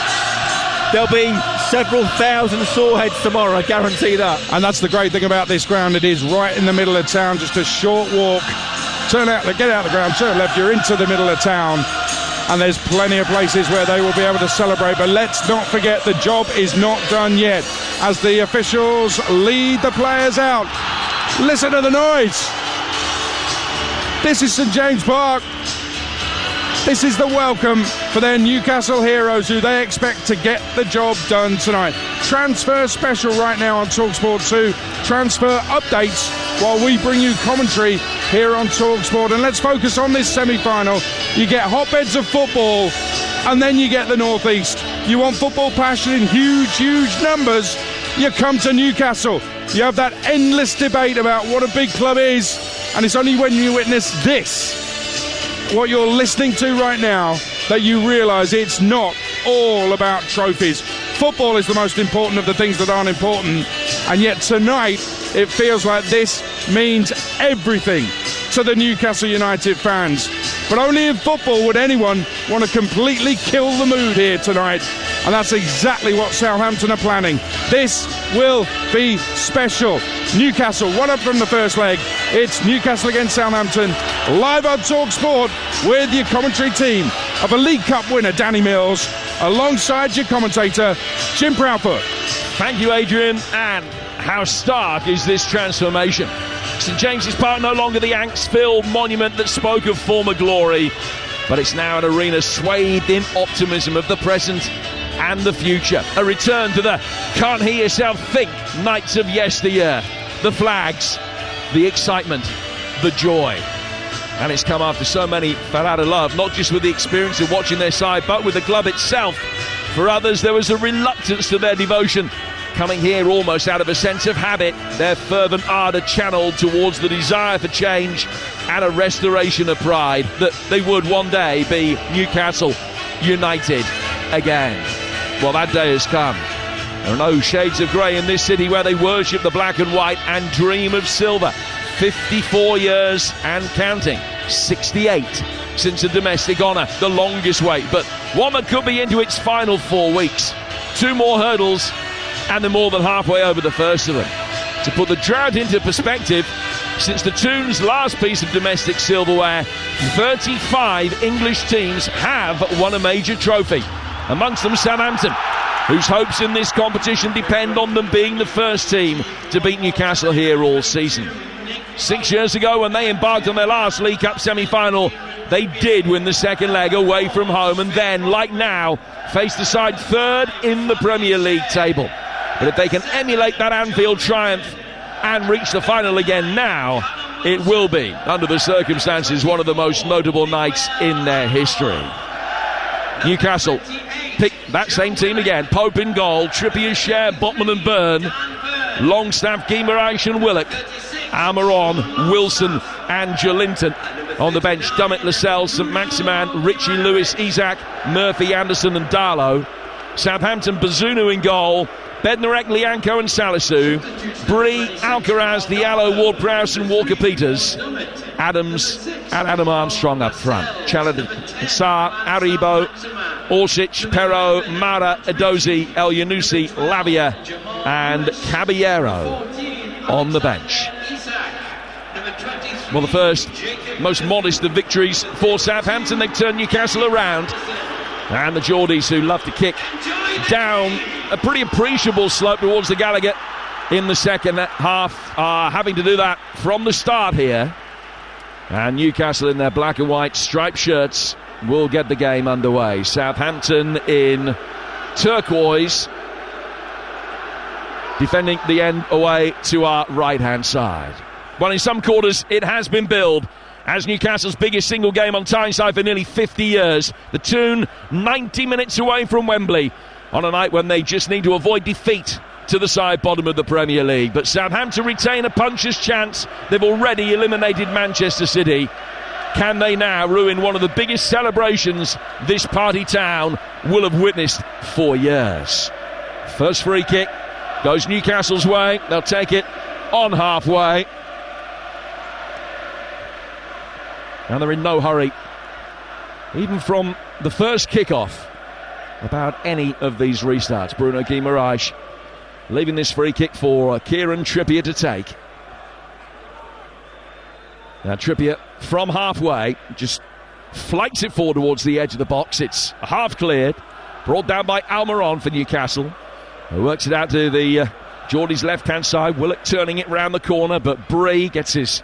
there'll be several thousand sore heads tomorrow, I guarantee that. And that's the great thing about this ground. It is right in the middle of town, just a short walk. Get out of the ground, turn left, you're into the middle of town. And there's plenty of places where they will be able to celebrate. But let's not forget, the job is not done yet. As the officials lead the players out. Listen to the noise. This is St James Park. This is the welcome for their Newcastle heroes who they expect to get the job done tonight. Transfer special right now on TalkSport 2. Transfer updates while we bring you commentary here on TalkSport. And let's focus on this semi-final. You get hotbeds of football and then you get the North East. You want football passion in huge numbers, you come to Newcastle. You have that endless debate about what a big club is. And it's only when you witness this, what you're listening to right now, that you realise it's not all about trophies. Football is the most important of the things that aren't important. And yet tonight, it feels like this means everything to the Newcastle United fans. But only in football would anyone want to completely kill the mood here tonight. And that's exactly what Southampton are planning. This will be special. Newcastle, 1 up from the first leg. It's Newcastle against Southampton, live on TalkSport with your commentary team of a League Cup winner, Danny Mills, alongside your commentator, Jim Proudfoot. Thank you, Adrian. And how stark is this transformation? St James's Park no longer the angst-filled monument that spoke of former glory, but it's now an arena swathed in optimism of the present and the future. A return to the can't hear yourself think nights of yesteryear. The flags, the excitement, the joy. And it's come after so many fell out of love, not just with the experience of watching their side, but with the club itself. For others, there was a reluctance to their devotion, coming here almost out of a sense of habit, their fervent ardour channeled towards the desire for change and a restoration of pride that they would one day be Newcastle United again. Well, that day has come. There are no shades of grey in this city where they worship the black and white and dream of silver. 54 years and counting. 68 since a domestic honour, the longest wait, but one that could be into its final 4 weeks. 2 more hurdles and they're more than halfway over the first of them. To put the drought into perspective, since the Toons' last piece of domestic silverware, 35 English teams have won a major trophy. Amongst them Southampton, whose hopes in this competition depend on them being the first team to beat Newcastle here all season. 6 years ago, when they embarked on their last League Cup semi-final, they did win the second leg away from home and then, like now, faced the side third in the Premier League table. But if they can emulate that Anfield triumph and reach the final again now, it will be, under the circumstances, one of the most notable nights in their history. Newcastle pick that same team again. Pope in goal, Trippier, Cher, Botman and Byrne, Longstaff, Guimaraes and Willock, Almiron, Wilson and Jolinton. On the bench, Dummett, Lascelles, St Maximin, Richie, Lewis, Isaac, Murphy, Anderson and Darlow. Southampton, Bazunu in goal, Bednarek, Lianco and Salisu, Bree, Alcaraz, Diallo, Ward-Prowse and Walker-Peters, Adams and Adam Armstrong up front. Chaladin, Sarr, Aribo, Orsic, Perot, Mara, Edozi, El Yanusi, Lavia and Caballero on the bench. Well, the first, most modest of victories for Southampton. They've turned Newcastle around. And the Geordies, who love to kick down a pretty appreciable slope towards the Gallagher in the second half, having to do that from the start here. And Newcastle in their black and white striped shirts will get the game underway. Southampton in turquoise, defending the end away to our right-hand side. Well, in some quarters, it has been billed as Newcastle's biggest single game on Tyneside for nearly 50 years. The Toon, 90 minutes away from Wembley, on a night when they just need to avoid defeat to the side bottom of the Premier League. But Southampton retain a puncher's chance. They've already eliminated Manchester City. Can they now ruin one of the biggest celebrations this party town will have witnessed for years? First free kick goes Newcastle's way. They'll take it on halfway. And they're in no hurry, even from the first kick-off, about any of these restarts. Bruno Guimaraes leaving this free kick for Kieran Trippier to take. Now Trippier from halfway just flights it forward towards the edge of the box. It's half cleared, brought down by Almiron for Newcastle, who works it out to the Geordie's left-hand side. Willock turning it round the corner, but Bree gets his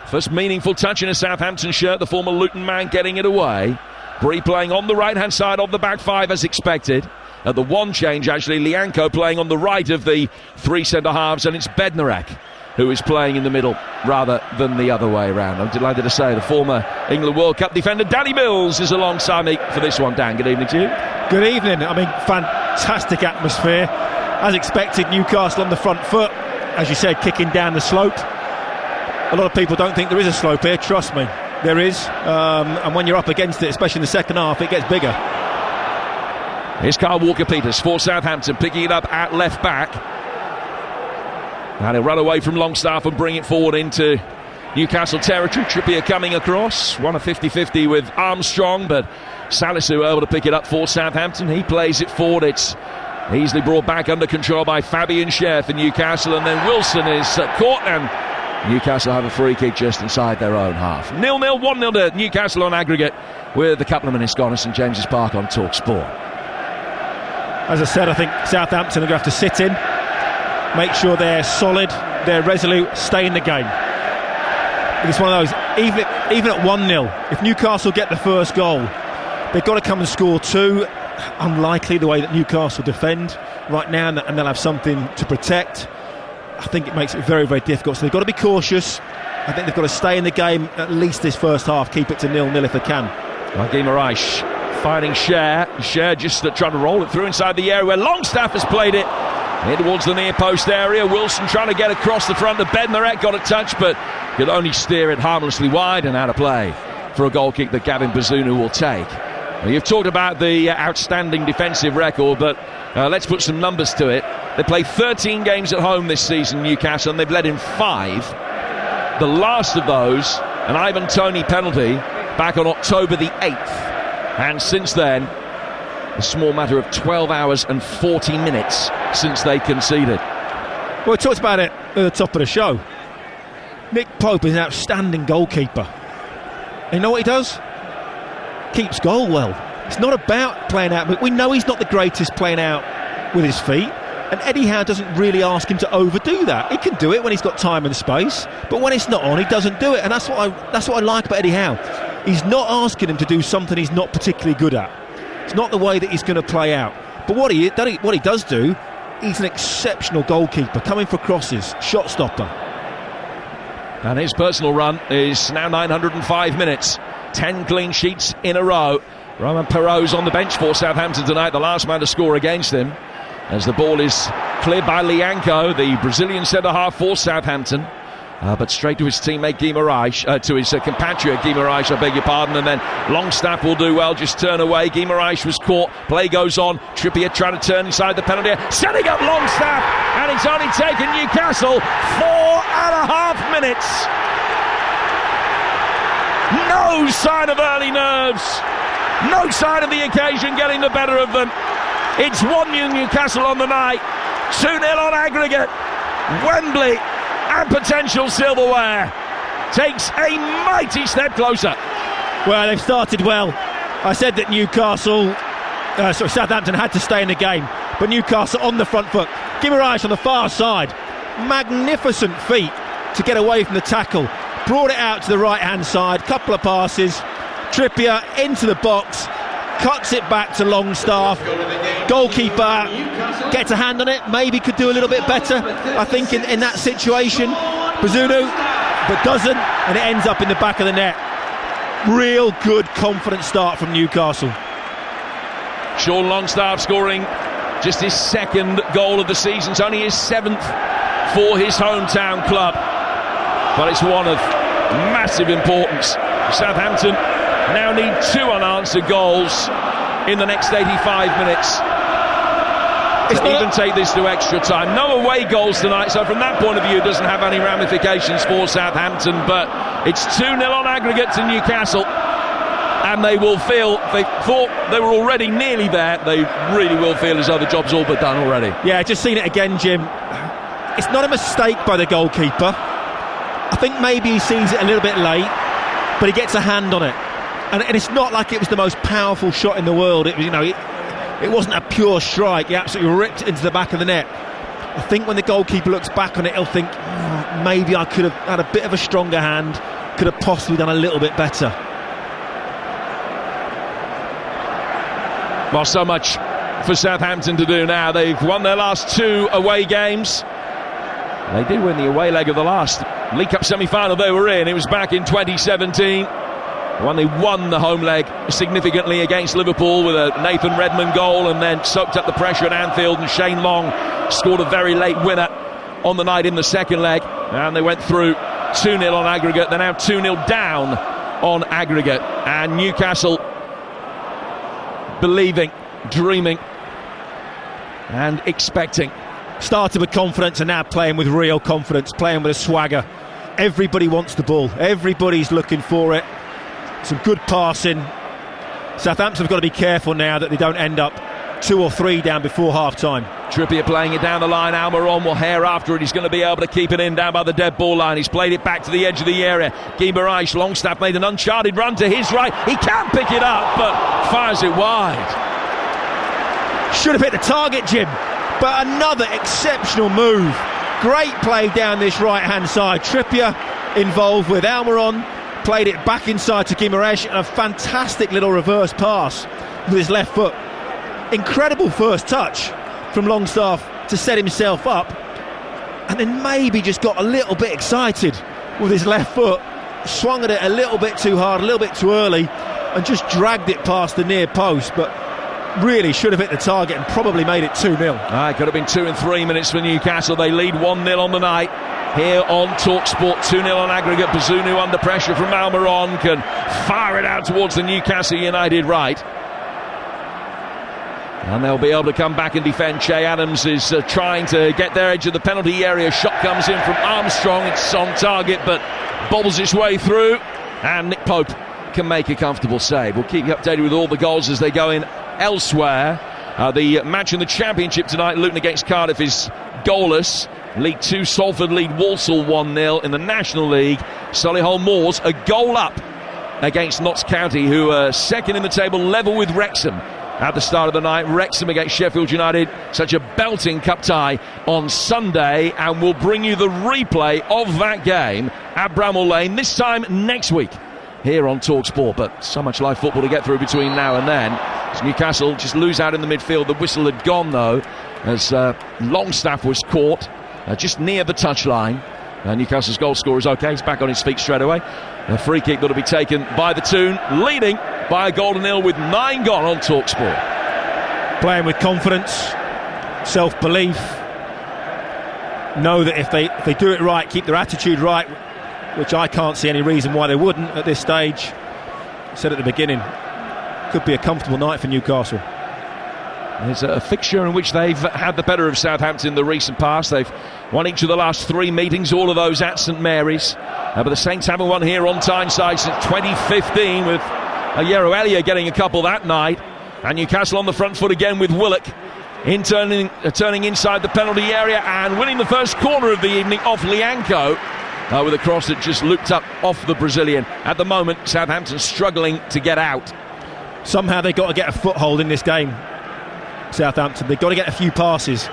first meaningful touch in a Southampton shirt, the former Luton man getting it away. Bree playing on the right-hand side of the back five as expected. At the one change, actually, Lianco playing on the right of the three centre-halves, and it's Bednarek who is playing in the middle rather than the other way around. I'm delighted to say the former England World Cup defender Danny Mills is alongside me for this one. Dan, good evening to you. Good evening. I mean, fantastic atmosphere. As expected, Newcastle on the front foot, as you said, kicking down the slope. A lot of people don't think there is a slope here, trust me. There is, and when you're up against it, especially in the second half, it gets bigger. Here's Kyle Walker-Peters for Southampton, picking it up at left back. And he'll run away from Longstaff and bring it forward into Newcastle territory. Trippier coming across, won a 50-50 with Armstrong, but Salisu able to pick it up for Southampton. He plays it forward, it's easily brought back under control by Fabian Schär for Newcastle, and then Wilson is caught, and Newcastle have a free kick just inside their own half. 0-0, 1-0 to Newcastle on aggregate, with a couple of minutes gone at St James's Park on TalkSport. As I said, I think Southampton are going to have to sit in, make sure they're solid, they're resolute, stay in the game. It's one of those, even at 1-0, if Newcastle get the first goal, they've got to come and score two. Unlikely the way that Newcastle defend right now, and they'll have something to protect. I think it makes it very, very difficult. So they've got to be cautious. I think they've got to stay in the game at least this first half, keep it to 0-0 if they can. Guimaraes finding Schär. Schär just trying to roll it through inside the area where Longstaff has played it. Here towards the near post area. Wilson trying to get across the front of Bednarek, got a touch, but could only steer it harmlessly wide and out of play for a goal kick that Gavin Bazunu will take. Well, you've talked about the outstanding defensive record, but let's put some numbers to it. They played 13 games at home this season, Newcastle, and they've led in 5. The last of those, an Ivan Toney penalty back on October the 8th. And since then, a small matter of 12 hours and 40 minutes since they conceded. Well, we talked about it at the top of the show. Nick Pope is an outstanding goalkeeper. And you know what he does? Keeps goal well. It's not about playing out, but we know he's not the greatest playing out with his feet, and Eddie Howe doesn't really ask him to overdo that. He can do it when he's got time and space, but when it's not on, he doesn't do it, and that's what I like about Eddie Howe. He's not asking him to do something he's not particularly good at. It's not the way that he's going to play out. But what he does do, he's an exceptional goalkeeper, coming for crosses, shot stopper. And his personal run is now 905 minutes. 10 clean sheets in a row. Roman Perraud's on the bench for Southampton tonight, the last man to score against him, as the ball is cleared by Lianco, the Brazilian centre-half for Southampton. But straight to his teammate Guimaraes, to his compatriot Guimaraes, I beg your pardon, and then Longstaff will do well, just turn away. Guimaraes was caught, play goes on, Trippier trying to turn inside the penalty area, setting up Longstaff, and it's only taken Newcastle 4.5 minutes. No sign of early nerves, no sign of the occasion getting the better of them. It's 1-0 Newcastle on the night, 2-0 on aggregate. Wembley and potential silverware takes a mighty step closer. Well, they've started well. I said that Newcastle Southampton had to stay in the game, but Newcastle on the front foot. Guimaraes on the far side, magnificent feat to get away from the tackle, brought it out to the right hand side, couple of passes, Trippier into the box, cuts it back to Longstaff. Goalkeeper gets a hand on it, maybe could do a little bit better, I think, in that situation. Bazunu, but doesn't, and it ends up in the back of the net. Real good, confident start from Newcastle. Sean Longstaff scoring just his second goal of the season. It's only his 7th for his hometown club, but it's one of massive importance. Southampton now need 2 unanswered goals in the next 85 minutes to even take this to extra time. No away goals tonight, so from that point of view it doesn't have any ramifications for Southampton, but it's 2-0 on aggregate to Newcastle, and they will feel, they thought they were already nearly there, they really will feel as though the job's all but done already. Yeah, just seen it again, Jim. It's not a mistake by the goalkeeper. I think maybe he sees it a little bit late, but he gets a hand on it, and it's not like it was the most powerful shot in the world. It was, it wasn't a pure strike. He absolutely ripped it into the back of the net. I think when the goalkeeper looks back on it, he'll think, maybe I could have had a bit of a stronger hand, could have possibly done a little bit better. Well, so much for Southampton to do now. They've won their last 2 away games. They did win the away leg of the last League Cup semi-final they were in. It was back in 2017 when they won the home leg significantly against Liverpool with a Nathan Redmond goal, and then soaked up the pressure at Anfield, and Shane Long scored a very late winner on the night in the second leg, and they went through 2-0 on aggregate. They're now 2-0 down on aggregate, and Newcastle believing, dreaming and expecting. Started with confidence and now playing with real confidence, playing with a swagger. Everybody wants the ball, everybody's looking for it. Some good passing. Southampton have got to be careful now that they don't end up 2 or 3 down before half time. Trippier playing it down the line. Almiron will hair after it. He's going to be able to keep it in down by the dead ball line. He's played it back to the edge of the area. Guimaraes, Longstaff made an uncharted run to his right. He can pick it up, but fires it wide. Should have hit the target, Jim, but another exceptional move. Great play down this right hand side. Trippier involved with Almiron, played it back inside to Guimaraes, and a fantastic little reverse pass with his left foot. Incredible first touch from Longstaff to set himself up, and then maybe just got a little bit excited with his left foot, swung at it a little bit too hard, a little bit too early, and just dragged it past the near post, but really should have hit the target and probably made it 2-0. It could have been 2 and 3 minutes for Newcastle. They lead 1-0 on the night here on TalkSport. 2-0 on aggregate. Bazunu under pressure from Almiron can fire it out towards the Newcastle United right, and they'll be able to come back and defend. Che Adams is trying to get their edge of the penalty area. Shot comes in from Armstrong. It's on target, but bobbles its way through, and Nick Pope can make a comfortable save. We'll keep you updated with all the goals as they go in elsewhere. The match in the Championship tonight, Luton against Cardiff, is goalless. League 2, Salford lead Walsall 1-0. In the National League, Solihull Moors a goal up against Notts County, who are second in the table, level with Wrexham at the start of the night. Wrexham against Sheffield United, such a belting cup tie on Sunday, and we'll bring you the replay of that game at Bramall Lane, this time next week here on TalkSport. But so much live football to get through between now and then, as Newcastle just lose out in the midfield. The whistle had gone though, as Longstaff was caught just near the touchline. Newcastle's goal scorer is okay, he's back on his feet straight away. A free kick that'll be taken by the Toon, leading by a goal to nil with 9 gone on TalkSport. Playing with confidence, self-belief, know that if they do it right, keep their attitude right, which I can't see any reason why they wouldn't at this stage. I said at the beginning, could be a comfortable night for Newcastle. There's a fixture in which they've had the better of Southampton in the recent past. They've won each of the last 3 meetings, all of those at St Mary's. But the Saints haven't won here on Tyneside since 2015, with Yero Elia getting a couple that night. And Newcastle on the front foot again with Willock turning inside the penalty area and winning the first corner of the evening off Lianco with a cross that just looped up off the Brazilian. At the moment, Southampton struggling to get out. somehow they've got to get a foothold in this game, Southampton. They've got to get a few passes.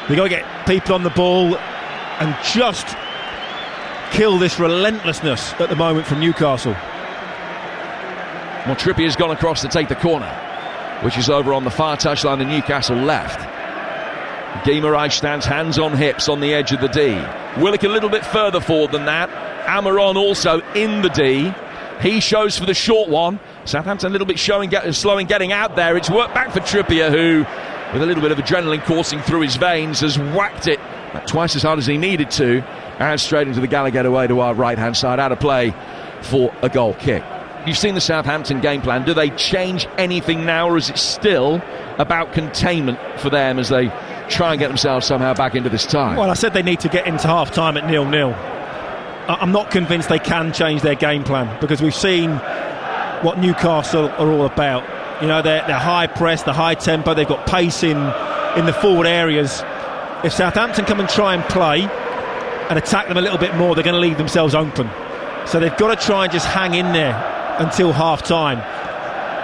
They've got to get people on the ball and just kill this relentlessness at the moment from Newcastle. Well, Trippier's gone across to take the corner, which is over on the far touchline, the Newcastle left. Guimaraes stands hands on hips on the edge of the D. Willock a little bit further forward than that. Amaron also in the D. He shows for the short one. Southampton a little bit slow in getting out there. It's worked back for Trippier, who, with a little bit of adrenaline coursing through his veins, has whacked it twice as hard as he needed to, and straight into the Gallagher away to our right-hand side, out of play for a goal kick. You've seen the Southampton game plan. Do they change anything now, or is it still about containment for them as they try and get themselves somehow back into this tie? Well, I said they need to get into half-time at 0-0. I'm not convinced they can change their game plan, because we've seen what Newcastle are all about. You know, they're high press, the high tempo, they've got pace in the forward areas. If Southampton come and try and play and attack them a little bit more, they're going to leave themselves open. So they've got to try and just hang in there until half-time.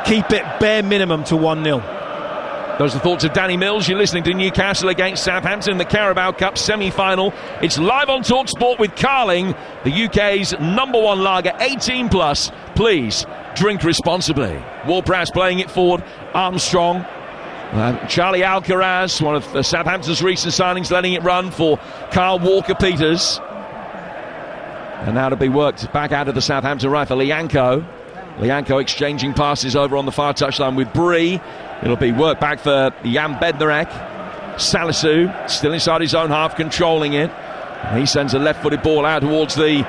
Keep it bare minimum to 1-0. Those are the thoughts of Danny Mills. You're listening to Newcastle against Southampton in the Carabao Cup semi-final. It's live on TalkSport with Carling, the UK's #1 lager, 18+. Please drink responsibly. Ward-Prowse playing it forward. Armstrong. Charlie Alcaraz, one of Southampton's recent signings, letting it run for Carl Walker-Peters. And now to be worked back out of the Southampton rifle, Lianco. Lianco exchanging passes over on the far touchline with Bree. It'll be work back for Jan Bednarek. Salisu still inside his own half, controlling it. And he sends a left-footed ball out towards the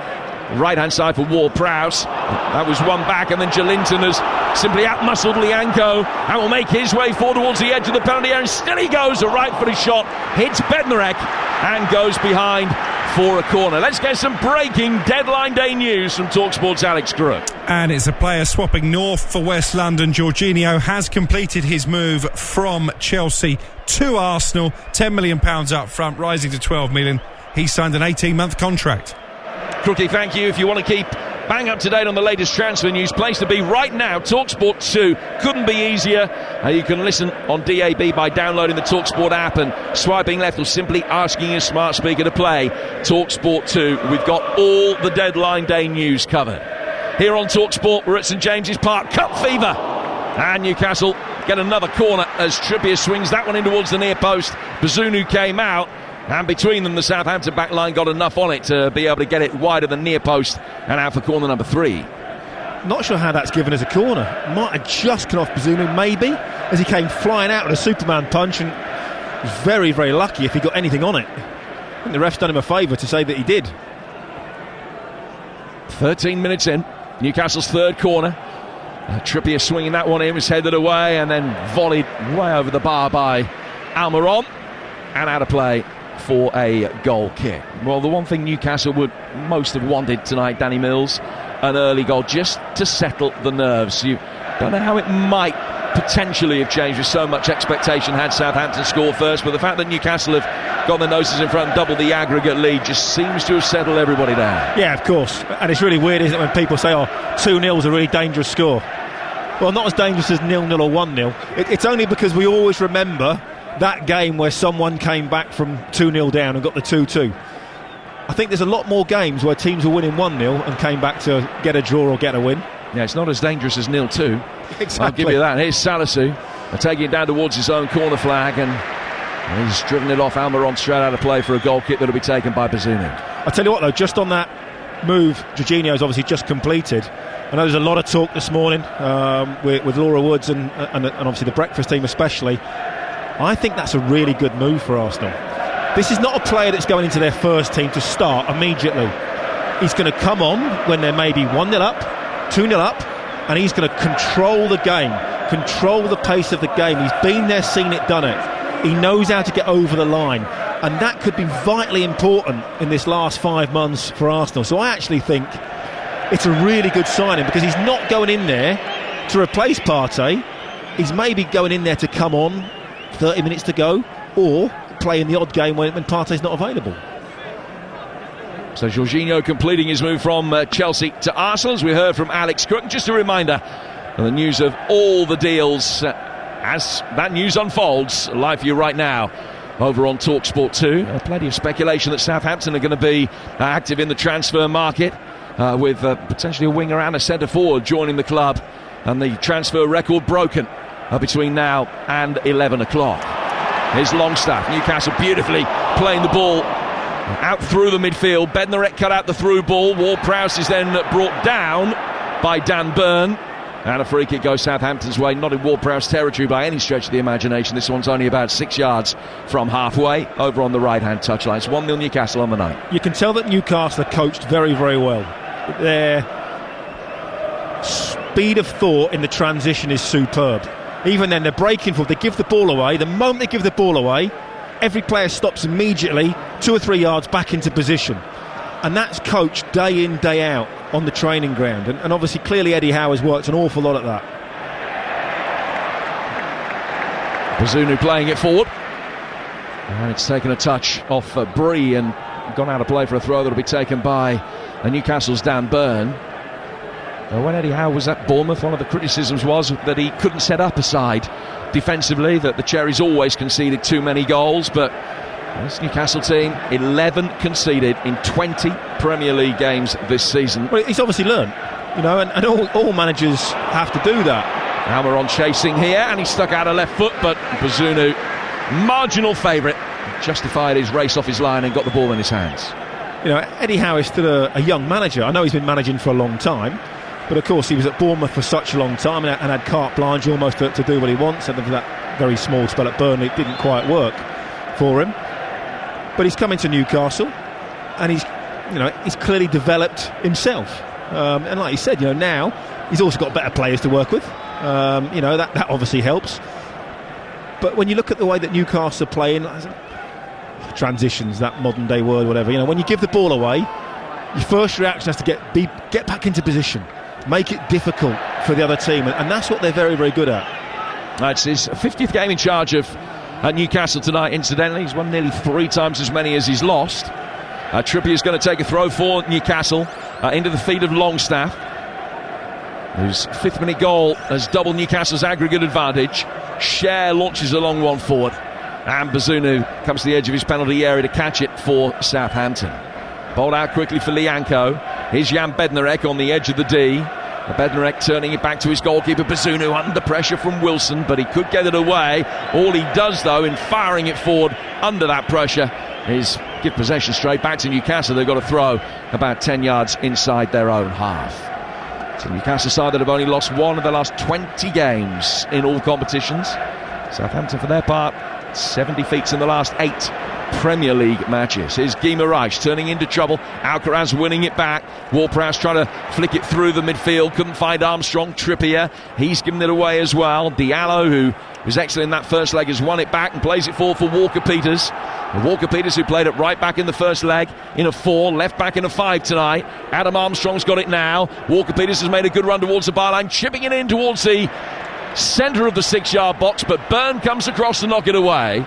right-hand side for Ward-Prowse. That was one back, and then Jolinton has simply outmuscled Lianco and will make his way forward towards the edge of the penalty area, and still he goes. A right-footed shot hits Bednarek and goes behind for a corner. Let's get some breaking deadline day news from TalkSport's Alex Crook. And it's a player swapping north for West London. Jorginho has completed his move from Chelsea to Arsenal. £10 million up front, rising to 12 million. He signed an 18-month contract. Crookie, thank you. If you want to keep bang up to date on the latest transfer news, place to be right now, TalkSport 2. Couldn't be easier. You can listen on DAB by downloading the TalkSport app and swiping left, or simply asking your smart speaker to play TalkSport 2. We've got all the deadline day news covered. Here on TalkSport, we're at St James's Park. Cup fever. And Newcastle get another corner as Trippier swings that one in towards the near post. Bazunu came out. And between them, the Southampton back line got enough on it to be able to get it wide of the near post and out for corner number 3. Not sure how that's given as a corner. Might have just come off Bazunu, maybe, as he came flying out with a Superman punch, and was very, very lucky if he got anything on it. I think the ref's done him a favour to say that he did. 13 minutes in, Newcastle's third corner. Trippier swinging that one in, was headed away and then volleyed way over the bar by Almiron and out of play for a goal kick. Well, the one thing Newcastle would most have wanted tonight, Danny Mills, an early goal just to settle the nerves. You don't know how it might potentially have changed with so much expectation had Southampton scored first, but the fact that Newcastle have got their noses in front and doubled the aggregate lead just seems to have settled everybody down. Yeah, of course. And it's really weird, isn't it, when people say, 2-0 is a really dangerous score. Well, not as dangerous as 0-0 or 1-0. It's only because we always remember that game where someone came back from 2-0 down and got the 2-2. I think there's a lot more games where teams were winning 1-0 and came back to get a draw or get a win. Yeah, it's not as dangerous as 0-2. Exactly. I'll give you that. Here's Salisu taking it down towards his own corner flag, and he's driven it off Almiron straight out of play for a goal kick that'll be taken by Bazunu. I tell you what, though, just on that move Jorginho's obviously just completed, I know there's a lot of talk this morning with Laura Woods and obviously the breakfast team especially. I think that's a really good move for Arsenal. This is not a player that's going into their first team to start immediately. He's going to come on when they're maybe 1-0 up, 2-0 up, and he's going to control the game, control the pace of the game. He's been there, seen it, done it. He knows how to get over the line, and that could be vitally important in this last 5 months for Arsenal. So I actually think it's a really good signing, because he's not going in there to replace Partey. He's maybe going in there to come on 30 minutes to go, or play in the odd game when Partey's not available. So Jorginho completing his move from Chelsea to Arsenal, as we heard from Alex Crook. Just a reminder, And the news of all the deals as that news unfolds live for you right now over on TalkSport 2. Plenty of speculation that Southampton are going to be active in the transfer market with potentially a winger and a centre forward joining the club, and the transfer record broken between now and 11 o'clock. Here's Longstaff. Newcastle beautifully playing the ball out through the midfield. Bednarek cut out the through ball. Ward-Prowse is then brought down by Dan Burn. And a free kick goes Southampton's way, not in Ward-Prowse territory by any stretch of the imagination. This one's only about 6 yards from halfway, over on the right-hand touchline. It's 1-0 Newcastle on the night. You can tell that Newcastle are coached very, very well. Their speed of thought in the transition is superb. Even then, they're breaking forward. They give the ball away. The moment they give the ball away, every player stops immediately 2 or 3 yards back into position. And that's coached day in, day out on the training ground. And obviously, clearly, Eddie Howe has worked an awful lot at that. Bazunu playing it forward. And it's taken a touch off Bree and gone out of play for a throw that'll be taken by Newcastle's Dan Burn. When Eddie Howe was at Bournemouth, one of the criticisms was that he couldn't set up a side defensively, that the Cherries always conceded too many goals, but this Newcastle team, 11 conceded in 20 Premier League games this season. Well, he's obviously learned, and all managers have to do that. Almiron chasing here, and he stuck out a left foot, but Bazunu, marginal favourite, justified his race off his line and got the ball in his hands. Eddie Howe is still a young manager. I know he's been managing for a long time, but of course he was at Bournemouth for such a long time and had carte blanche almost to do what he wants. And that very small spell at Burnley, it didn't quite work for him. But he's come into Newcastle, and he's clearly developed himself. And like you said, now he's also got better players to work with. That obviously helps. But when you look at the way that Newcastle are playing, transitions, that modern day word, whatever, when you give the ball away, your first reaction has to get back into position, make it difficult for the other team, and that's what they're very, very good at. That's his 50th game in charge of Newcastle tonight, incidentally. He's won nearly 3 times as many as he's lost. Trippier's going to take a throw for Newcastle into the feet of Longstaff, whose 5th minute goal has doubled Newcastle's aggregate advantage. Cher launches a long one forward, and Bazunu comes to the edge of his penalty area to catch it for Southampton. Bowled out quickly for Lianco. Here's Jan Bednarek on the edge of the D. Bednarek turning it back to his goalkeeper Bazunu, under pressure from Wilson, but he could get it away. All he does, though, in firing it forward under that pressure is give possession straight back to Newcastle. They've got to throw about 10 yards inside their own half. So Newcastle side that have only lost 1 of the last 20 games in all competitions. Southampton, for their part, 7 defeats in the last 8 Premier League matches. Here's Guimaraes turning into trouble. Alcaraz winning it back. Ward-Prowse trying to flick it through the midfield. Couldn't find Armstrong. Trippier, he's given it away as well. Diallo, who was excellent in that first leg, has won it back and plays it forward for Walker-Peters. Walker-Peters, who played it right back in the first leg in a 4, left back in a 5 tonight. Adam Armstrong's got it now. Walker-Peters has made a good run towards the byline, chipping it in towards the centre of the 6-yard box, but Byrne comes across to knock it away.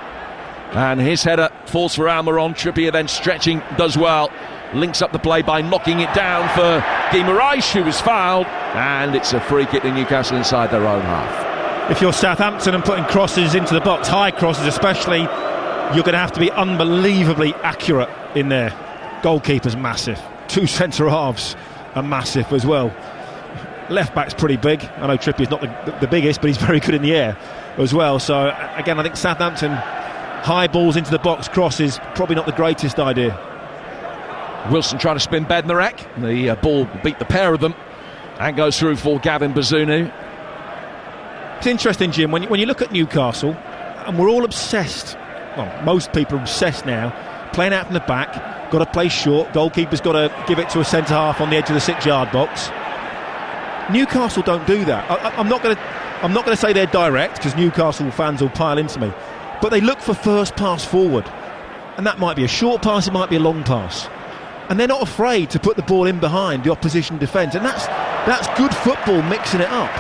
And his header falls for Almiron. Trippier then stretching, does well. Links up the play by knocking it down for Guimaraes, who was fouled. And it's a free kick to Newcastle inside their own half. If you're Southampton and putting crosses into the box, high crosses especially, you're going to have to be unbelievably accurate in there. Goalkeeper's massive. 2 centre-halves are massive as well. Left back's pretty big. I know Trippier's not the biggest, but he's very good in the air as well. So again, I think Southampton, high balls into the box, crosses, probably not the greatest idea. Wilson trying to spin Bednarek. The ball beat the pair of them and goes through for Gavin Bazunu. It's interesting, Jim, when you look at Newcastle, and we're all obsessed, well, most people are obsessed now, playing out from the back, got to play short, goalkeeper's got to give it to a centre-half on the edge of the 6-yard box. Newcastle don't do that. I'm not going to say they're direct, because Newcastle fans will pile into me, but they look for first pass forward, and that might be a short pass, it might be a long pass, and they're not afraid to put the ball in behind the opposition defence, and that's good football, mixing it up.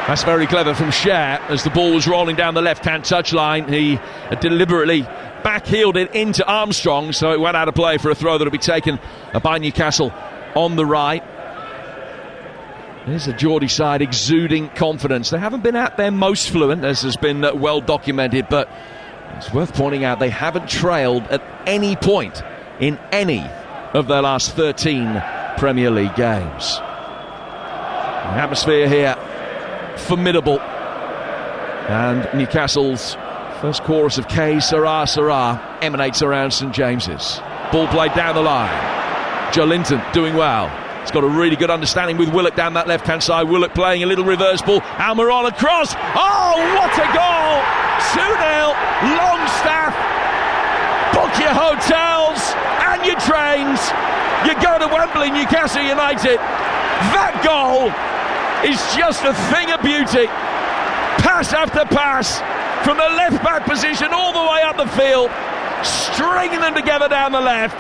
That's very clever from Cher. As the ball was rolling down the left-hand touchline, he deliberately back-heeled it into Armstrong, so it went out of play for a throw that will be taken by Newcastle on the right. There's a Geordie side exuding confidence. They haven't been at their most fluent, as has been well documented, but it's worth pointing out they haven't trailed at any point in any of their last 13 Premier League games. The atmosphere here, formidable. And Newcastle's first chorus of K, Sarah, Sarah, emanates around St James's. Ball played down the line. Joelinton doing well. He's got a really good understanding with Willock down that left-hand side. Willock playing a little reverse ball. Almiron across. Oh, what a goal! 2-0, Longstaff. Book your hotels and your trains. You go to Wembley, Newcastle United. That goal is just a thing of beauty. Pass after pass from the left-back position all the way up the field. Stringing them together down the left.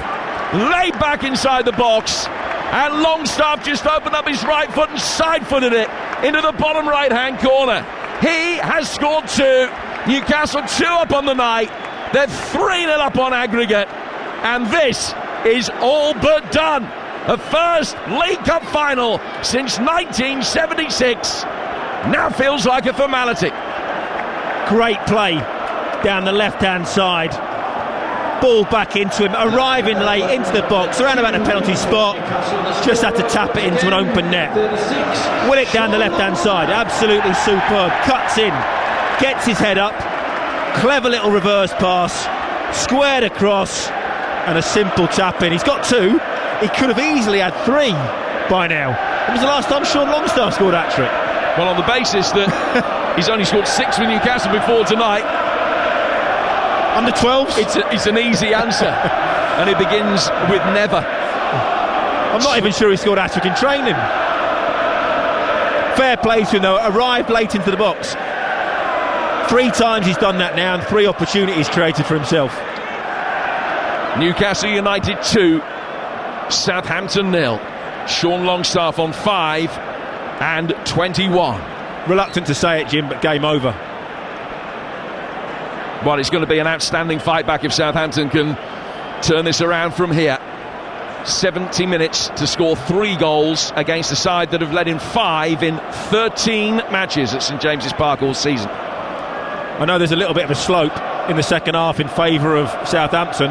Laid back inside the box. And Longstaff just opened up his right foot and side-footed it into the bottom right-hand corner. He has scored 2. Newcastle 2 up on the night. They're 3-0 up on aggregate. And this is all but done. A first League Cup final since 1976. Now feels like a formality. Great play down the left-hand side. Ball back into him, arriving late into the box, around about the penalty spot. Just had to tap it into an open net. Willock down the left-hand side, absolutely superb. Cuts in, gets his head up. Clever little reverse pass, squared across, and a simple tap in. He's got 2. He could have easily had 3 by now. When was the last time Sean Longstaff scored a hat-trick? Well, on the basis that he's only scored 6 with Newcastle before tonight. Under 12s? It's an easy answer. And it begins with never. I'm not even sure he scored a hat-trick in training. Fair play to him though, arrived late into the box. 3 times he's done that now and 3 opportunities created for himself. Newcastle United 2, Southampton 0. Sean Longstaff on 5 and 21. Reluctant to say it, Jim, but game over. Well, it's going to be an outstanding fight back if Southampton can turn this around from here. 70 minutes to score 3 goals against a side that have led in 5 in 13 matches at St James's Park all season. I know there's a little bit of a slope in the second half in favour of Southampton,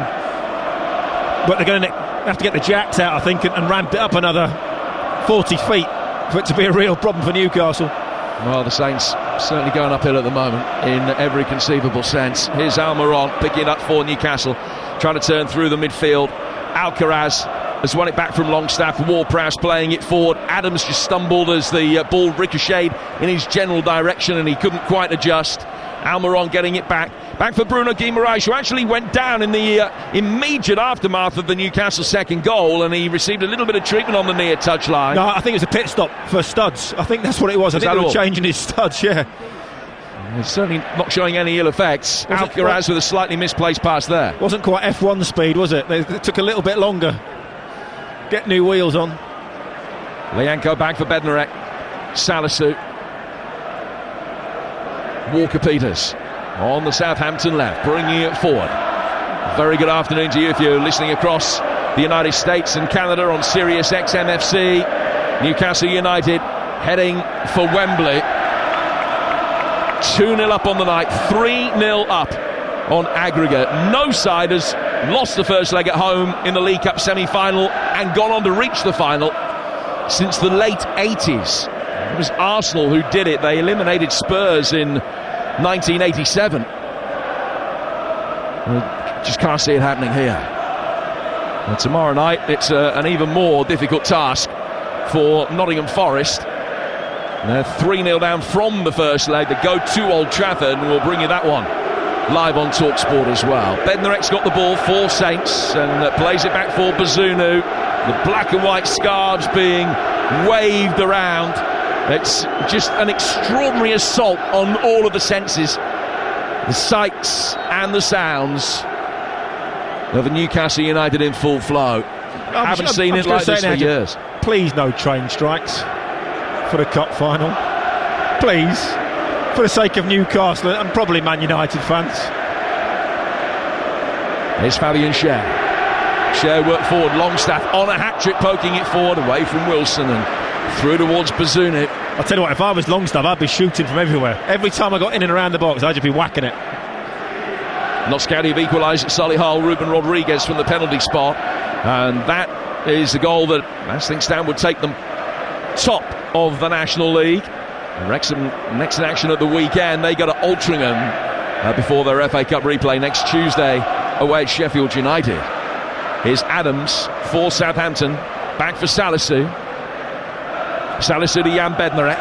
but they're going to have to get the jacks out, I think, and ramp it up another 40 feet for it to be a real problem for Newcastle. Well, the Saints certainly going uphill at the moment in every conceivable sense. Here's Almiron picking up for Newcastle, trying to turn through the midfield. Alcaraz has won it back from Longstaff. Ward-Prowse playing it forward. Adams just stumbled as the ball ricocheted in his general direction and he couldn't quite adjust. Almiron getting it back for Bruno Guimaraes, who actually went down in the immediate aftermath of the Newcastle second goal, and he received a little bit of treatment on the near touchline. No, I think it was a pit stop for studs. I think that's what it was. I think they were changing his studs, yeah. He's certainly not showing any ill effects. Alcaraz with a slightly misplaced pass there. Wasn't quite F1 speed, was it? It took a little bit longer. Get new wheels on. Lianco back for Bednarek. Salisu. Walker-Peters on the Southampton left, bringing it forward. Very good afternoon to you if you're listening across the United States and Canada on Sirius XM-FC. Newcastle United heading for Wembley. 2-0 up on the night, 3-0 up on aggregate. No side has lost the first leg at home in the League Cup semi-final and gone on to reach the final since the late 80s. It was Arsenal who did it. They eliminated Spurs in 1987. Just can't see it happening here. And tomorrow night it's an even more difficult task for Nottingham Forest. They're 3-0 down from the first leg. They go to Old Trafford, and we'll bring you that one live on TalkSport as well. Bednarek's got the ball for Saints and plays it back for Bazunu. The black and white scarves being waved around. It's just an extraordinary assault on all of the senses, the sights and the sounds of a Newcastle United in full flow. I haven't seen it like this for years. Please, no train strikes for the cup final. Please, for the sake of Newcastle and probably Man United fans. Here's Fabian Schär. Schär worked forward. Longstaff on a hat-trick, poking it forward away from Wilson, and Through towards Bazunu. I'll tell you what, if I was Longstaff, I'd be shooting from everywhere. Every time I got in and around the box, I'd just be whacking it. Notts County have equalised at Solihull. Ruben Rodriguez from the penalty spot. And that is the goal that, as things stand, would take them top of the National League. And Wrexham next in action at the weekend. They go to Altrincham before their FA Cup replay next Tuesday away at Sheffield United. Here's Adams for Southampton. Back for Salisu. Salisu to Jan Bednarek.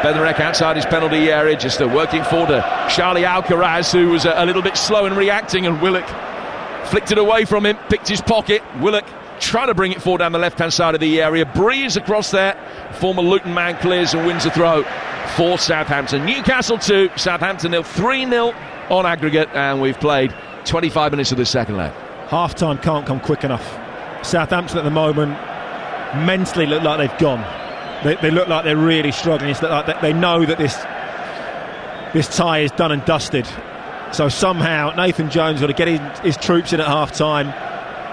Bednarek outside his penalty area, just working forward to Charlie Alcaraz, who was a little bit slow in reacting, and Willock flicked it away from him, picked his pocket. Willock trying to bring it forward down the left-hand side of the area. Breeze across there. Former Luton man clears and wins the throw for Southampton. Newcastle 2, Southampton 0, 3-0 on aggregate, and we've played 25 minutes of the second leg. Half-time can't come quick enough. Southampton at the moment mentally look like they've gone. They look like they're really struggling. It's like they know that this tie is done and dusted. So somehow Nathan Jones got to get his troops in at half-time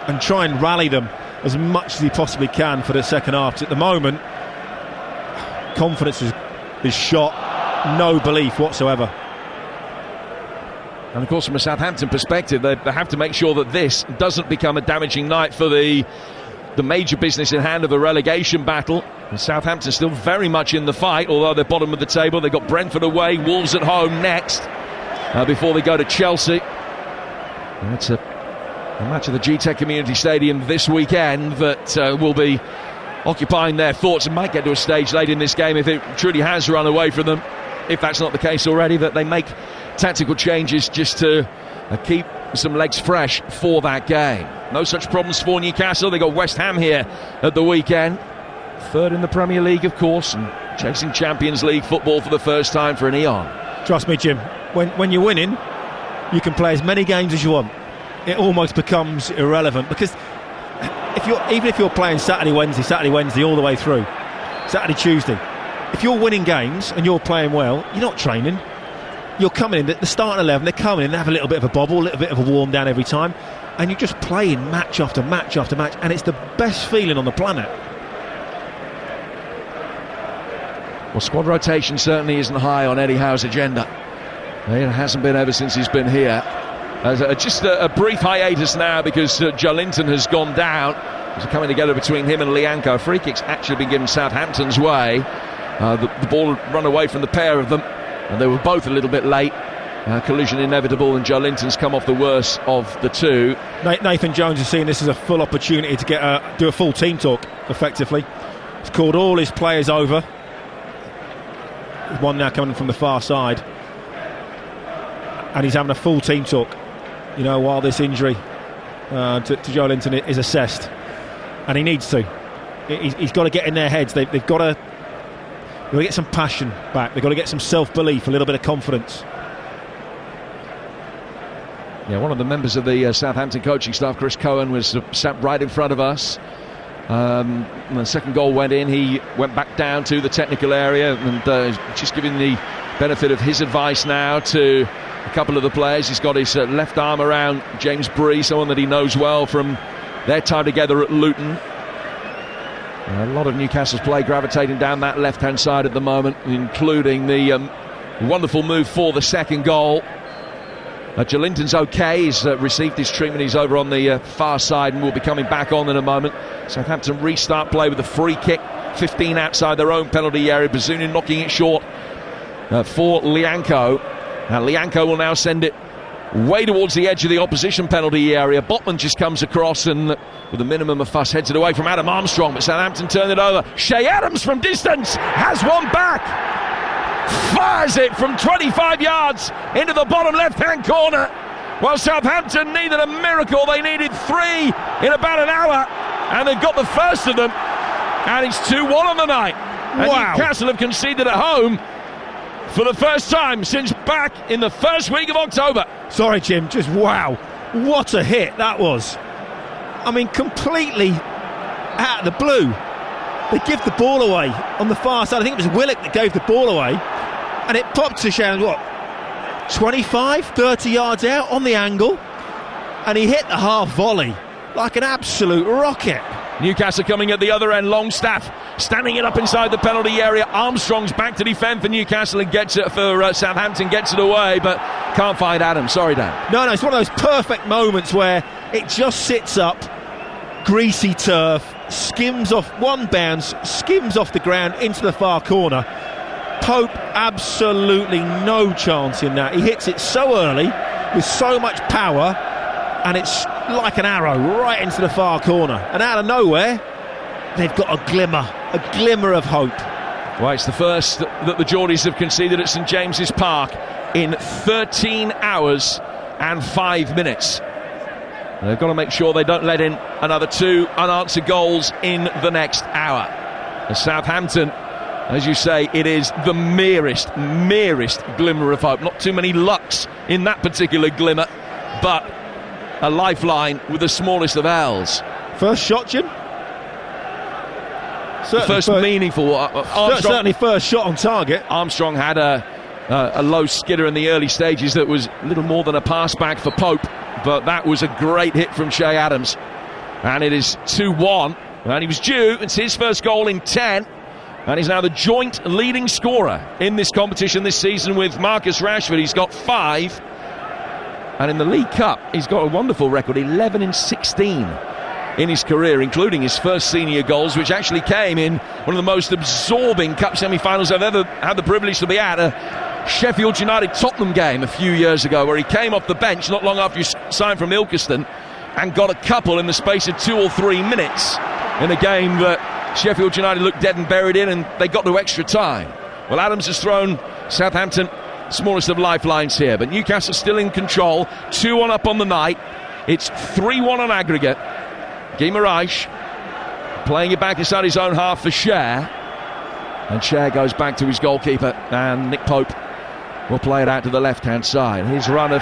and try and rally them as much as he possibly can for the second half. 'Cause at the moment, confidence is shot, no belief whatsoever. And of course, from a Southampton perspective, they have to make sure that this doesn't become a damaging night for the major business in hand of the relegation battle. And Southampton still very much in the fight, although they're bottom of the table. They've got Brentford away, Wolves at home next, before they go to Chelsea. And it's a match at the G-Tech Community Stadium this weekend that will be occupying their thoughts, and might get to a stage late in this game if it truly has run away from them, if that's not the case already, that they make tactical changes just to keep some legs fresh for that game. No such problems for Newcastle. They got West Ham here at the weekend, third in the Premier League, of course, and chasing Champions League football for the first time for an eon. Trust me, Jim, when you're winning, you can play as many games as you want. It almost becomes irrelevant, because even if you're playing Saturday, Wednesday all the way through, Saturday, Tuesday, if you're winning games and you're playing well, you're not training. You're coming in, the starting 11, they're coming in, they have a little bit of a bobble, a little bit of a warm down every time, and you're just playing match after match after match, and it's the best feeling on the planet. Well, squad rotation certainly isn't high on Eddie Howe's agenda. It hasn't been ever since he's been here. Just a brief hiatus now because Joelinton has gone down. It's coming together between him and Lianco. Free kick's actually been given Southampton's way. The ball had run away from the pair of them, and they were both a little bit late. Collision inevitable, and Joelinton's come off the worst of the two. Nathan Jones is seeing this as a full opportunity to do a full team talk, effectively. He's called all his players over. There's one now coming from the far side, and he's having a full team talk, you know, while this injury to Joelinton is assessed, and he needs to. He's got to get in their heads. They've got to get some passion back. They've got to get some self-belief, a little bit of confidence. Yeah, one of the members of the Southampton coaching staff, Chris Cohen, was sat right in front of us. When the second goal went in, he went back down to the technical area and just giving the benefit of his advice now to a couple of the players. He's got his left arm around James Bree, someone that he knows well from their time together at Luton. A lot of Newcastle's play gravitating down that left-hand side at the moment, including the wonderful move for the second goal. Joelinton's okay, he's received his treatment, he's over on the far side and will be coming back on in a moment. Southampton restart play with a free kick, 15 outside their own penalty area. Bazunu knocking it short for Lianco. Now Lianco will now send it way towards the edge of the opposition penalty area. Botman just comes across and with a minimum of fuss heads it away from Adam Armstrong, but Southampton turn it over. Shea Adams from distance has one back, fires it from 25 yards into the bottom left-hand corner. Well, Southampton needed a miracle. They needed 3 in about an hour, and they've got the first of them, and it's 2-1 on the night. And wow. Newcastle have conceded at home for the first time since back in the first week of October. Sorry, Jim, just wow. What a hit that was. I mean, completely out of the blue. They give the ball away on the far side. I think it was Willock that gave the ball away, and it popped to Shannon, 25, 30 yards out on the angle, and he hit the half volley like an absolute rocket. Newcastle coming at the other end. Longstaff standing it up inside the penalty area. Armstrong's back to defend for Newcastle and gets it for Southampton, gets it away, but can't find Adams. Sorry, Dan. No, it's one of those perfect moments where it just sits up, greasy turf, skims off one bounce, skims off the ground into the far corner. Pope, absolutely no chance in that. He hits it so early with so much power, and it's like an arrow right into the far corner. And out of nowhere, they've got a glimmer of hope. Well, it's the first that the Geordies have conceded at St James's Park in 13 hours and 5 minutes. They've got to make sure they don't let in another 2 unanswered goals in the next hour. And Southampton, as you say, it is the merest glimmer of hope. Not too many lucks in that particular glimmer, but a lifeline with the smallest of L's. First shot, Jim? First meaningful. Certainly first shot on target. Armstrong had a low skidder in the early stages that was little more than a pass back for Pope, but that was a great hit from Che Adams. And it is 2-1, and he was due. It's his first goal in 10, and he's now the joint leading scorer in this competition this season with Marcus Rashford. He's got 5, and in the League Cup he's got a wonderful record, 11 in 16 in his career, including his first senior goals, which actually came in one of the most absorbing cup semi-finals I've ever had the privilege to be at, a Sheffield United-Tottenham game a few years ago, where he came off the bench not long after he signed from Ilkeston and got a couple in the space of 2 or 3 minutes in a game that Sheffield United looked dead and buried in, and they got to extra time. Well, Adams has thrown Southampton smallest of lifelines here, but Newcastle still in control, 2-1 up on the night. It's 3-1 on aggregate. Guimaraes playing it back inside his own half for Cher, and Cher goes back to his goalkeeper, and Nick Pope will play it out to the left hand side. His run of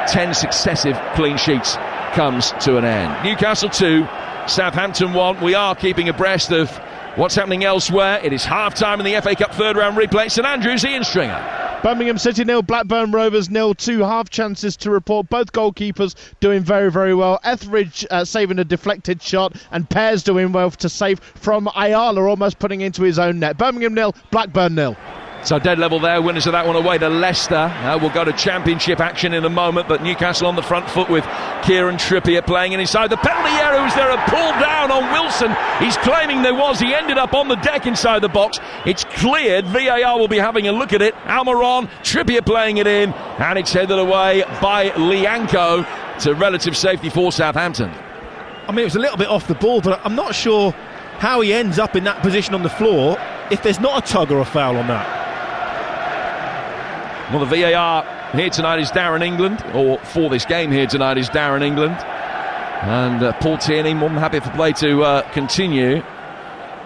10 successive clean sheets comes to an end. Newcastle 2, Southampton 1. We are keeping abreast of what's happening elsewhere. It is half time in the FA Cup third round replay. St Andrews, Ian Stringer. Birmingham City 0, Blackburn Rovers 0. 2 half chances to report. Both goalkeepers doing very, very well. Etheridge saving a deflected shot, and Pears doing well to save from Ayala, almost putting into his own net. Birmingham 0, Blackburn 0. So dead level there, winners of that one away to Leicester. We'll go to championship action in a moment, but Newcastle on the front foot with Kieran Trippier playing in inside the penalty area. Was there a pull down on Wilson? He's claiming there was. He ended up on the deck inside the box. It's cleared. VAR will be having a look at it. Almiron, Trippier playing it in, and it's headed away by Lianco to relative safety for Southampton. I mean, it was a little bit off the ball, but I'm not sure how he ends up in that position on the floor if there's not a tug or a foul on that. Well, the VAR here tonight is Darren England, or for this game here tonight is Darren England. And Paul Tierney more than happy for play to continue.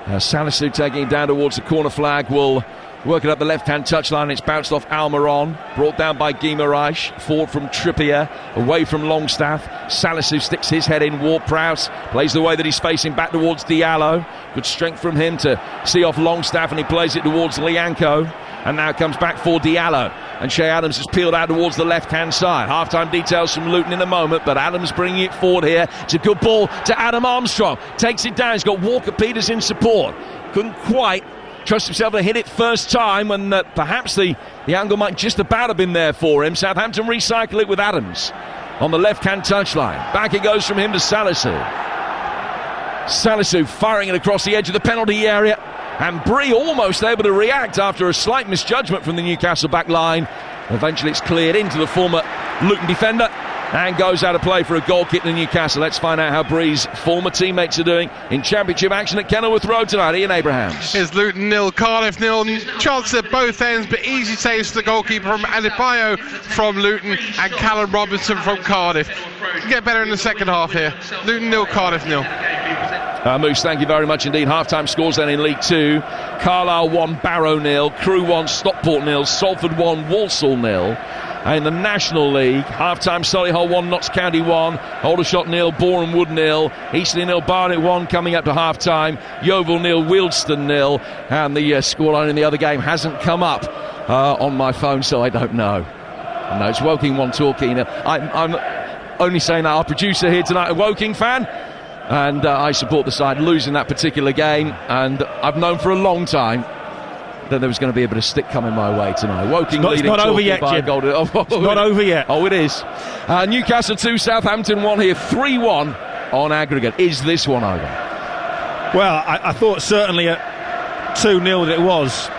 Salisu taking it down towards the corner flag will work it up the left-hand touchline. It's bounced off Almiron, brought down by Guimaraes, forward from Trippier, away from Longstaff. Salisu sticks his head in. Ward-Prowse plays the way that he's facing back towards Diallo. Good strength from him to see off Longstaff, and he plays it towards Lianco. And now it comes back for Diallo. And Che Adams has peeled out towards the left-hand side. Half-time details from Luton in a moment, but Adams bringing it forward here. It's a good ball to Adam Armstrong. Takes it down. He's got Walker-Peters in support. Couldn't quite trust himself to hit it first time, when perhaps the angle might just about have been there for him. Southampton recycle it with Adams on the left-hand touchline. Back it goes from him to Salisu. Salisu firing it across the edge of the penalty area. And Bree almost able to react after a slight misjudgment from the Newcastle back line. Eventually it's cleared into the former Luton defender and goes out of play for a goal kick to Newcastle. Let's find out how Bree's former teammates are doing in championship action at Kenilworth Road tonight. Ian Abrahams. Here's Luton 0, Cardiff 0. Chances at both ends, but easy saves to the goalkeeper from Adebayo from Luton and Callum Robinson from Cardiff. Get better in the second half here. Luton 0, Cardiff 0. Moose, thank you very much indeed. Half-time scores then in League 2. Carlisle 1, Barrow 0. Crewe 1, Stockport 0. Salford 1, Walsall 0. And in the National League, half-time Solihull 1, Notts County 1. Aldershot 0, Boreham Wood 0. Eastleigh 0, Barnet 1 coming up to half-time. Yeovil 0, Wealdstone 0. And the scoreline in the other game hasn't come up on my phone, so I don't know. No, it's Woking 1, Torquay 0. I'm only saying that our producer here tonight, a Woking fan. and I support the side losing that particular game, and I've known for a long time that there was going to be a bit of stick coming my way tonight. Woking leading. It's not over yet, Jim. It's not over yet. Oh, it is. Newcastle 2, Southampton 1 here, 3-1 on aggregate. Is this one over? Well, I thought certainly at 2-0 that it was.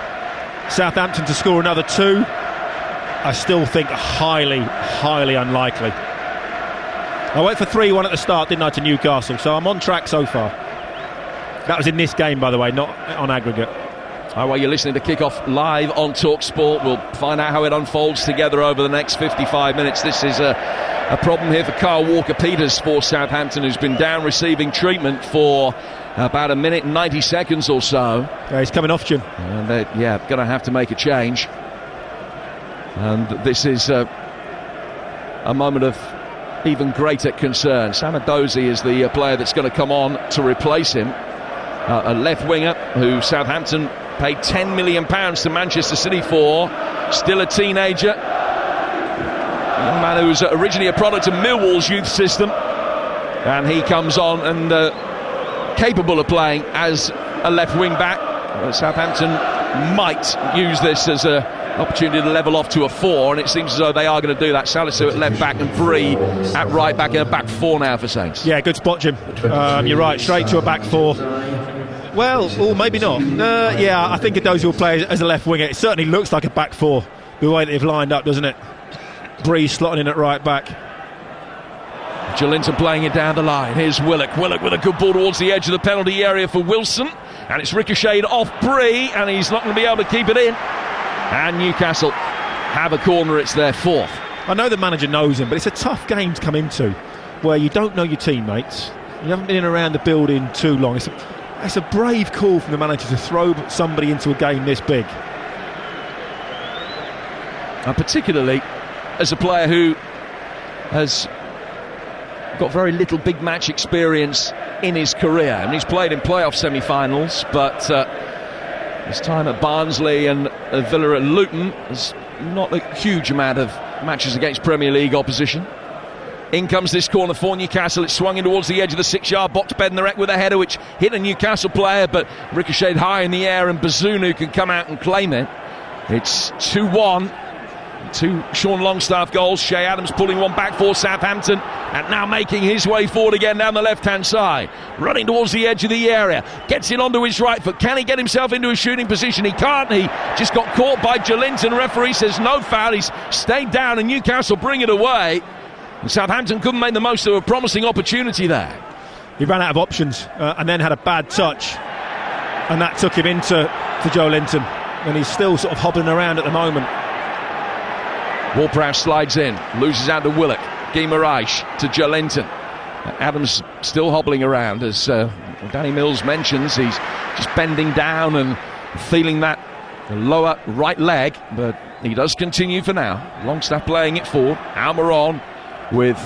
Southampton to score another 2, I still think highly, highly unlikely. I went for 3-1 at the start, didn't I, to Newcastle, so I'm on track so far. That was in this game, by the way, not on aggregate. Well, you're listening to Kickoff live on TalkSport. We'll find out how it unfolds together over the next 55 minutes. This is a problem here for Kyle Walker-Peters for Southampton, who's been down receiving treatment for about a minute and 90 seconds or so. Yeah, he's coming off, Jim. And they're going to have to make a change. And this is a moment of even greater concern. Sam Edozie is the player that's going to come on to replace him. A left winger who Southampton paid £10 million to Manchester City for. Still a teenager. A young man who was originally a product of Millwall's youth system. And he comes on and capable of playing as a left wing back. Southampton might use this as an opportunity to level off to a 4, and it seems as though they are going to do that. Salisu at left back and Bree at right back, in a back 4 now for Saints. Yeah, good spot, Jim. You're right, straight to a back 4. Well, or maybe not. Yeah, I think Edozie will play as a left winger. It certainly looks like a back 4, the way that they've lined up, doesn't it? Bree slotting in at right back. Jolinton playing it down the line. Here's Willock. Willock with a good ball towards the edge of the penalty area for Wilson. And it's ricocheted off Bree, and he's not going to be able to keep it in. And Newcastle have a corner. It's their 4th. I know the manager knows him, but it's a tough game to come into where you don't know your teammates. You haven't been in around the building too long. It's a brave call from the manager to throw somebody into a game this big. And particularly as a player who has got very little big match experience in his career. I mean, he's played in playoff semi-finals, but his time at Barnsley and Villa at Luton is not a huge amount of matches against Premier League opposition. In comes this corner for Newcastle. It's swung in towards the edge of the 6-yard box. Bednarek with a header which hit a Newcastle player but ricocheted high in the air, and Bazunu can come out and claim it. It's 2-1. 2 Sean Longstaff goals. Shea Adams pulling one back for Southampton, and now making his way forward again down the left-hand side, running towards the edge of the area, gets it onto his right foot. Can he get himself into a shooting position? He can't. He just got caught by Jolinton. Referee says no foul. He's stayed down, and Newcastle bring it away. And Southampton couldn't make the most of a promising opportunity there. He ran out of options and then had a bad touch, and that took him into Jolinton, and he's still sort of hobbling around at the moment. Ward-Prowse slides in, loses out to Willock. Guimaraes to Jolinton. Adams still hobbling around, as Danny Mills mentions. He's just bending down and feeling that lower right leg, but he does continue for now. Longstaff playing it forward. Almiron with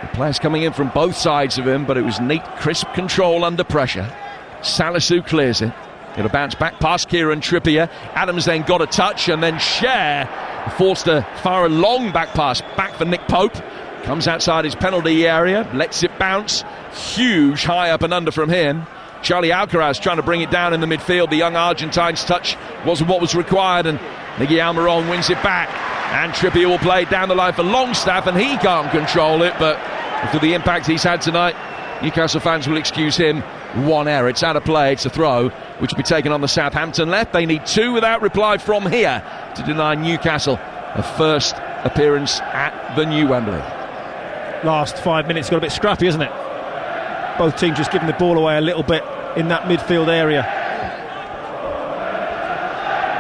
the players coming in from both sides of him, but it was neat, crisp control under pressure. Salisu clears it. It'll bounce back past Kieran Trippier. Adams then got a touch, and then Cher forced a far and long back pass back for Nick Pope. Comes outside his penalty area, lets it bounce. Huge high up and under from him. Charlie Alcaraz trying to bring it down in the midfield. The young Argentine's touch wasn't what was required, and Miggy Almiron wins it back. And Trippier will play it down the line for Longstaff, and he can't control it, but after the impact he's had tonight, Newcastle fans will excuse him. 1 error. It's out of play. It's a throw, which will be taken on the Southampton left. They need 2 without reply from here to deny Newcastle a first appearance at the new Wembley. Last 5 minutes got a bit scrappy, isn't it? Both teams just giving the ball away a little bit in that midfield area.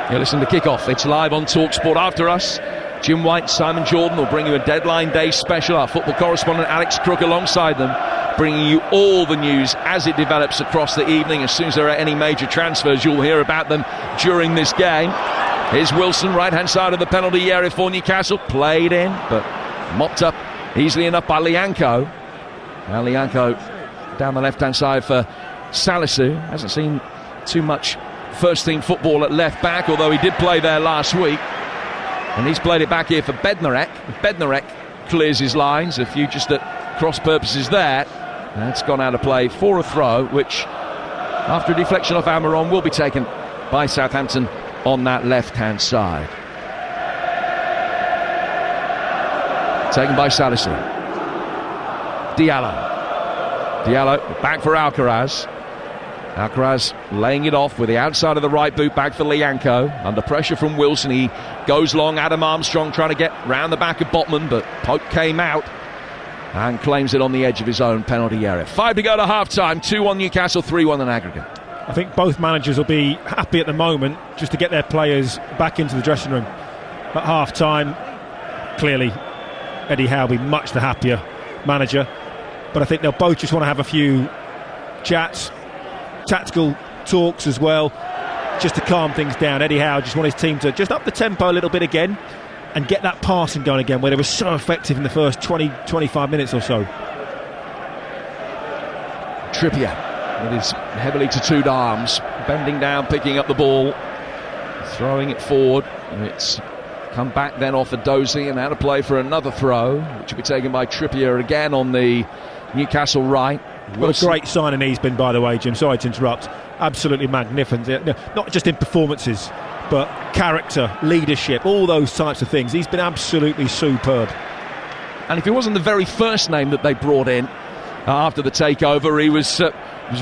You listen to Kickoff. It's live on TalkSport. After us, Jim White, Simon Jordan will bring you a deadline day special. Our football correspondent Alex Crook alongside them, bringing you all the news as it develops across the evening. As soon as there are any major transfers, you'll hear about them during this game. Here's Wilson, right-hand side of the penalty area for Newcastle. Played in, but mopped up easily enough by Lianco. Now Lianco down the left-hand side for Salisu. Hasn't seen too much first-team football at left-back, although he did play there last week. And he's played it back here for Bednarek. Bednarek clears his lines. A few just at cross purposes there. It's gone out of play for a throw, which, after a deflection off Almiron, will be taken by Southampton on that left-hand side. Taken by Salisu. Diallo back for Alcaraz. Alcaraz laying it off with the outside of the right boot back for Lianco. Under pressure from Wilson, he goes long. Adam Armstrong trying to get round the back of Botman, but Pope came out and claims it on the edge of his own penalty area. 5 to go to half-time. 2-1 Newcastle, 3-1 in aggregate. I think both managers will be happy at the moment just to get their players back into the dressing room. At half-time, clearly Eddie Howe will be much the happier manager, but I think they'll both just want to have a few chats, tactical talks as well, just to calm things down. Eddie Howe just want his team to just up the tempo a little bit again and get that passing going again, where they were so effective in the first 20-25 minutes or so. Trippier with his heavily tattooed arms, bending down, picking up the ball, throwing it forward. It's come back then off a Dozy and out of play for another throw, which will be taken by Trippier again on the Newcastle right. What a great signing he's been, by the way, Jim. Sorry to interrupt. Absolutely magnificent. Not just in performances, but character, leadership, all those types of things. He's been absolutely superb. And if he wasn't the very first name that they brought in after the takeover, he was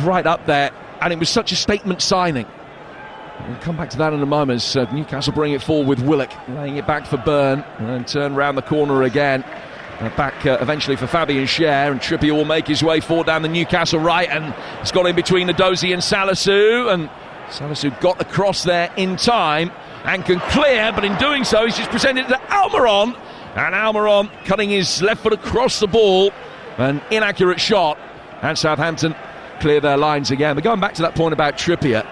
right up there, and it was such a statement signing. We'll come back to that in a moment as Newcastle bring it forward with Willock, laying it back for Byrne, and then turn round the corner again. Back eventually for Fabian Schär, and Trippier will make his way forward down the Newcastle right, and it's got in between Edozie and Salisu, and Salisu got across there in time and can clear, but in doing so he's just presented it to Almiron, and Almiron cutting his left foot across the ball, an inaccurate shot, and Southampton clear their lines again. But going back to that point about Trippier,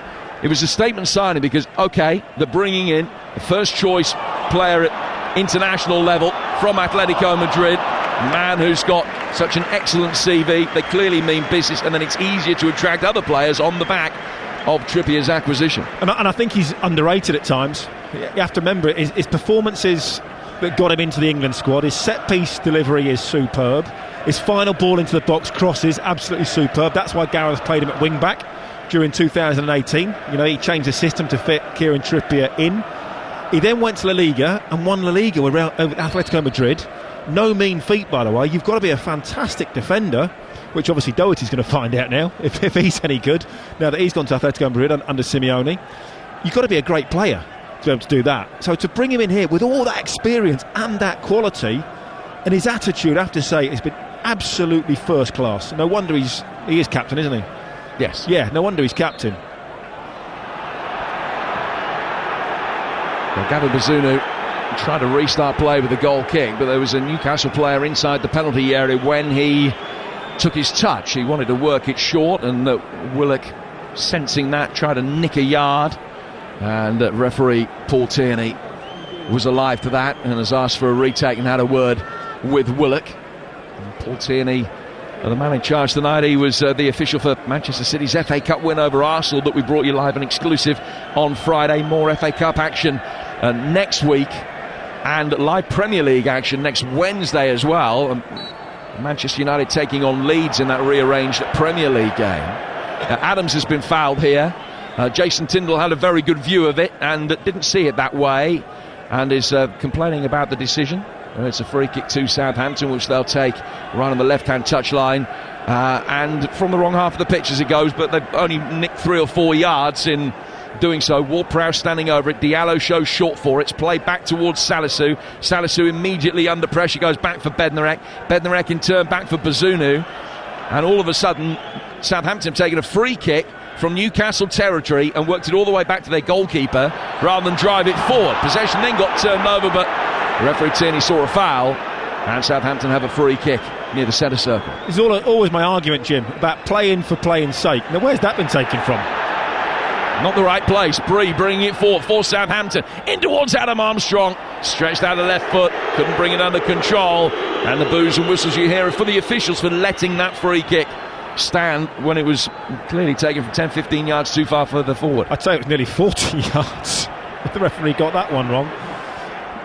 it was a statement signing because, okay, they're bringing in the first choice player at international level from Atletico Madrid, a man who's got such an excellent CV. They clearly mean business, and then it's easier to attract other players on the back of Trippier's acquisition. And I think he's underrated at times. You have to remember his performances that got him into the England squad. His set-piece delivery is superb. His final ball into the box crosses, absolutely superb. That's why Gareth played him at wing-back during 2018. You know, he changed the system to fit Kieran Trippier in. He then went to La Liga and won La Liga with Atletico Madrid. No mean feat, by the way. You've got to be a fantastic defender, which obviously Doherty's going to find out now, if he's any good, now that he's gone to Atletico Madrid under Simeone. You've got to be a great player to be able to do that. So to bring him in here with all that experience and that quality, and his attitude, I have to say, has been absolutely first class. No wonder he is captain, isn't he? Yes. Yeah, no wonder he's captain. Well, Gavin Bazunu tried to restart play with a goal kick, but there was a Newcastle player inside the penalty area when he took his touch. He wanted to work it short, and Willock, sensing that, tried to nick a yard, and referee Paul Tierney was alive to that and has asked for a retake and had a word with Willock. And Paul Tierney, the man in charge tonight, he was the official for Manchester City's FA Cup win over Arsenal that we brought you live and exclusive on Friday. More FA Cup action next week, and live Premier League action next Wednesday as well. Manchester United taking on Leeds in that rearranged Premier League game. Adams has been fouled here. Jason Tindall had a very good view of it and didn't see it that way, and is complaining about the decision. It's a free kick to Southampton, which they'll take right on the left-hand touchline, and from the wrong half of the pitch as it goes, but they've only nicked 3 or 4 yards in doing so. Ward-Prowse standing over it. Diallo shows short for it. It's played back towards Salisu. Salisu immediately under pressure goes back for Bednarek. Bednarek in turn back for Bazunu, and all of a sudden Southampton taking a free kick from Newcastle territory and worked it all the way back to their goalkeeper rather than drive it forward. Possession then got turned over, but referee Tierney saw a foul, and Southampton have a free kick near the centre circle. It's always my argument, Jim, about playing for playing's sake. Now, where's that been taken from? Not the right place. Bree bringing it forward for Southampton. In towards Adam Armstrong. Stretched out the left foot. Couldn't bring it under control. And the boos and whistles you hear are for the officials for letting that free kick stand when it was clearly taken from 10-15 yards too far further forward. I'd say it was nearly 40 yards. The referee got that one wrong.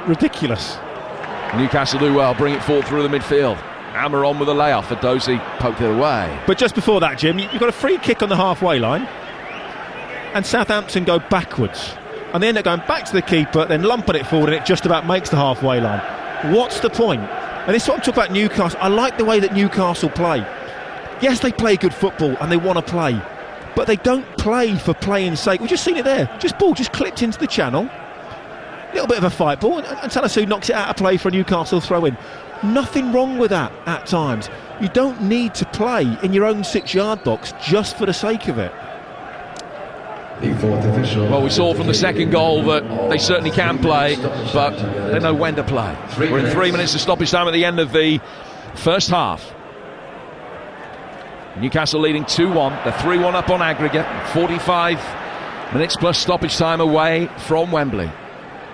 Ridiculous. Newcastle do well. Bring it forward through the midfield. Almiron with a layoff. Dozy poked it away. But just before that, Jim, you've got a free kick on the halfway line, and Southampton go backwards, and they end up going back to the keeper, then lumping it forward, and it just about makes the halfway line. What's the point? And this is what I'm talking about Newcastle. I like the way that Newcastle play. Yes, they play good football and they want to play, but they don't play for playing's sake. We've just seen it there. Ball just clipped into the channel. Little bit of a fight ball, and Salisu knocks it out of play for a Newcastle throw-in. Nothing wrong with that at times. You don't need to play in your own 6-yard box just for the sake of it. Well, we saw from the second goal that they certainly can play, but they know when to play. We're in 3 minutes of stoppage time at the end of the first half. Newcastle leading 2-1. They're 3-1 up on aggregate. 45 minutes plus stoppage time away from Wembley.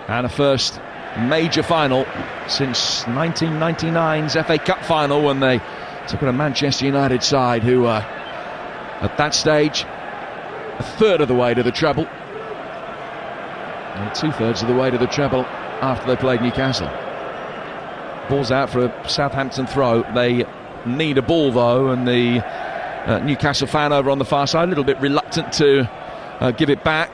And a first major final since 1999's FA Cup final, when they took on a Manchester United side who were, at that stage, a third of the way to the treble, and 2/3 of the way to the treble after they played Newcastle. Ball's out for a Southampton throw. They need a ball though, and the Newcastle fan over on the far side a little bit reluctant to give it back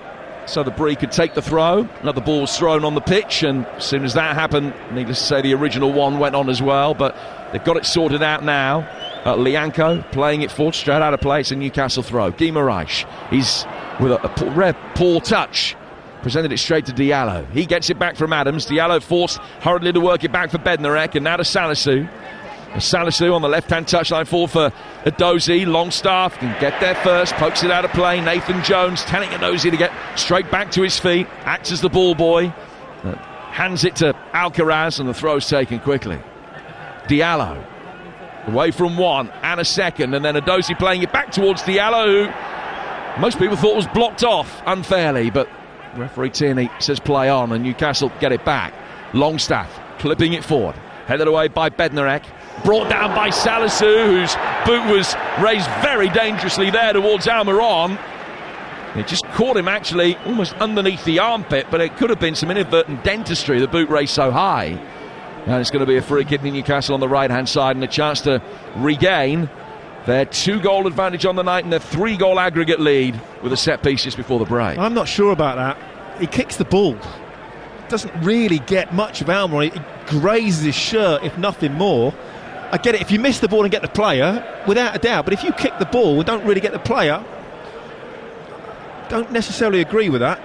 so the Bree could take the throw. Another ball was thrown on the pitch, and as soon as that happened, needless to say, the original one went on as well, but they've got it sorted out now. Lianco playing it forward, straight out of play. It's a Newcastle throw. Guimaraes, he's with a rare poor touch, presented it straight to Diallo. He gets it back from Adams. Diallo forced hurriedly to work it back for Bednarek, and now to Salisu. Salisu on the left-hand touchline forward for Edozie. Longstaff can get there first, pokes it out of play. Nathan Jones telling Edozie to get straight back to his feet, acts as the ball boy, hands it to Alcaraz, and the throw's taken quickly. Diallo away from one and a second, and then Edozie playing it back towards Diallo, who most people thought was blocked off unfairly, but referee Tierney says play on, and Newcastle get it back. Longstaff clipping it forward, headed away by Bednarek, brought down by Salisu, whose boot was raised very dangerously there towards Almiron. It just caught him actually almost underneath the armpit, but it could have been some inadvertent dentistry, the boot raised so high. And it's going to be a free kick to Newcastle on the right-hand side, and a chance to regain their 2-goal advantage on the night and their 3-goal aggregate lead with a set piece just before the break. I'm not sure about that. He kicks the ball. Doesn't really get much of Almiron. He grazes his shirt, if nothing more. I get it, if you miss the ball and get the player, without a doubt, but if you kick the ball and don't really get the player, don't necessarily agree with that.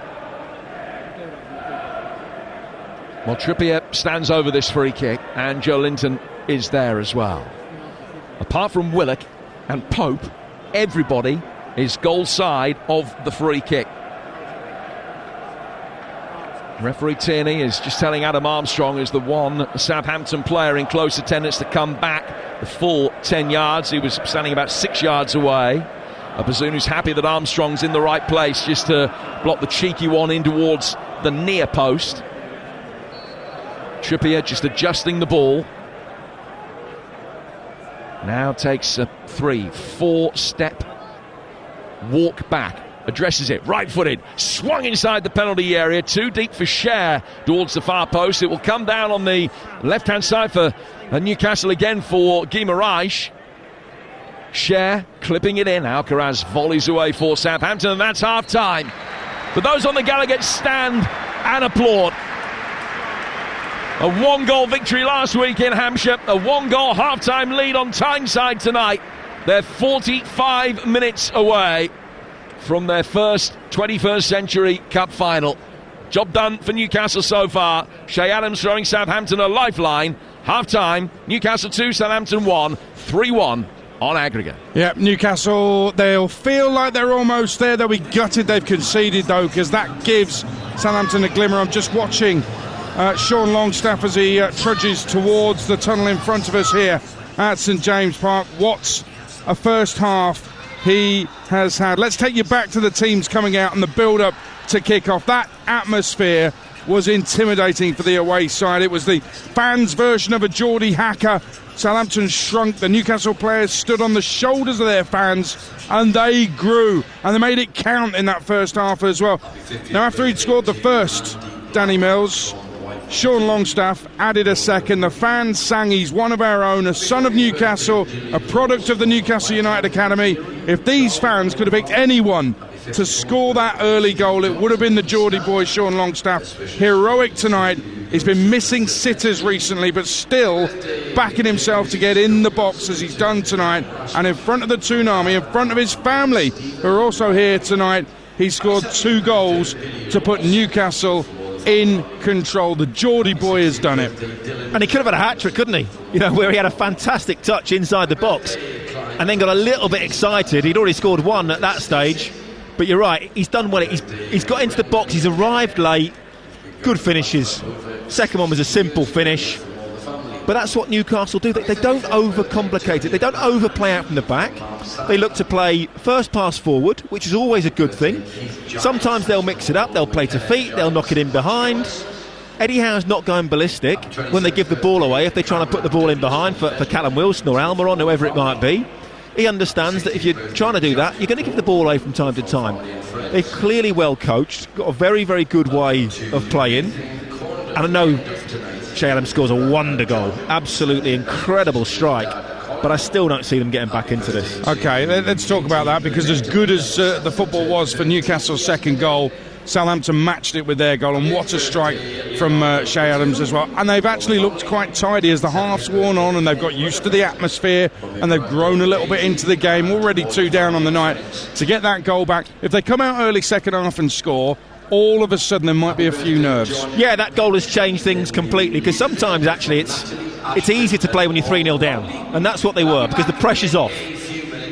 Well, Trippier stands over this free kick, and Joe Linton is there as well. Apart from Willock and Pope, everybody is goal side of the free kick. Referee Tierney is just telling Adam Armstrong, as the one Southampton player in close attendance, to come back the full 10 yards. He was standing about 6 yards away. Bazunu's happy that Armstrong's in the right place just to block the cheeky one in towards the near post. Trippier just adjusting the ball. Now takes a 3-4 step walk back. Addresses it, right-footed, swung inside the penalty area, too deep for Cher towards the far post. It will come down on the left-hand side for Newcastle again for Guimaraes. Cher clipping it in. Alcaraz volleys away for Southampton, and that's half-time. But those on the Gallagher stand and applaud. A 1-goal victory last week in Hampshire, a 1-goal half-time lead on Tyneside tonight. They're 45 minutes away from their first 21st century cup final. Job done for Newcastle so far. Shea Adams throwing Southampton a lifeline. Half-time, Newcastle 2, Southampton 1, 3-1 on aggregate. Yeah, Newcastle, they'll feel like they're almost there. They'll be gutted they've conceded, though, because that gives Southampton a glimmer. I'm just watching Sean Longstaff as he trudges towards the tunnel in front of us here at St James Park. What's a first half he has had. Let's take you back to the teams coming out and the build-up to kick-off. That atmosphere was intimidating for the away side. It was the fans' version of a Geordie Hacker. Southampton shrunk. The Newcastle players stood on the shoulders of their fans, and they grew, and they made it count in that first half as well. Now, after he'd scored the first, Danny Mills, Sean Longstaff added a second. The fans sang he's one of our own, a son of Newcastle, a product of the Newcastle United Academy. If these fans could have picked anyone to score that early goal, it would have been the Geordie boy, Sean Longstaff. Heroic tonight. He's been missing sitters recently, but still backing himself to get in the box as he's done tonight. And in front of the Toon Army, in front of his family, who are also here tonight, he scored 2 goals to put Newcastle in control. The Geordie boy has done it. And he could have had a hat-trick, couldn't he? You know, where he had a fantastic touch inside the box and then got a little bit excited. He'd already scored 1 at that stage. But you're right, he's done well. He's got into the box, he's arrived late. Good finishes. Second one was a simple finish. But that's what Newcastle do. They don't overcomplicate it. They don't overplay out from the back. They look to play first pass forward, which is always a good thing. Sometimes they'll mix it up. They'll play to feet. They'll knock it in behind. Eddie Howe's not going ballistic when they give the ball away, if they're trying to put the ball in behind for Callum Wilson or Almiron, whoever it might be. He understands that if you're trying to do that, you're going to give the ball away from time to time. They're clearly well coached, got a very, very good way of playing. And I know Shay Adams scores a wonder goal. Absolutely incredible strike. But I still don't see them getting back into this. OK, let's talk about that, because as good as the football was for Newcastle's second goal, Southampton matched it with their goal, and what a strike from Shay Adams as well. And they've actually looked quite tidy as the half's worn on, and they've got used to the atmosphere, and they've grown a little bit into the game. Already 2 down on the night. To get that goal back, if they come out early second half and score, all of a sudden there might be a few nerves. Yeah, that goal has changed things completely, because sometimes actually it's easier to play when you're 3-0 down, and that's what they were, because the pressure's off.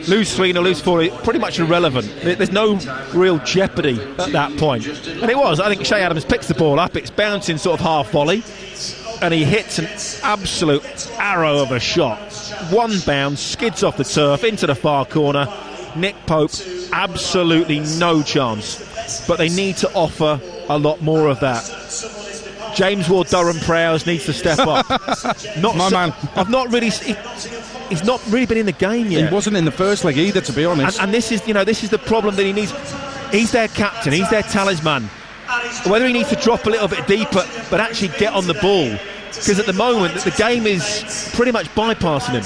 Lose 3-0, lose 4, pretty much irrelevant. There's no real jeopardy at that point. And it was. I think Shay Adams picks the ball up. It's bouncing sort of half volley, and he hits an absolute arrow of a shot. One bounce, skids off the turf into the far corner. Nick Pope, absolutely no chance. But they need to offer a lot more of that. James Ward-Durham-Prowse needs to step up. Man. He's not really been in the game yet. He wasn't in the first leg either, to be honest. And this is the problem that he needs. He's their captain. He's their talisman. Whether he needs to drop a little bit deeper, but actually get on the ball, because at the moment the game is pretty much bypassing him.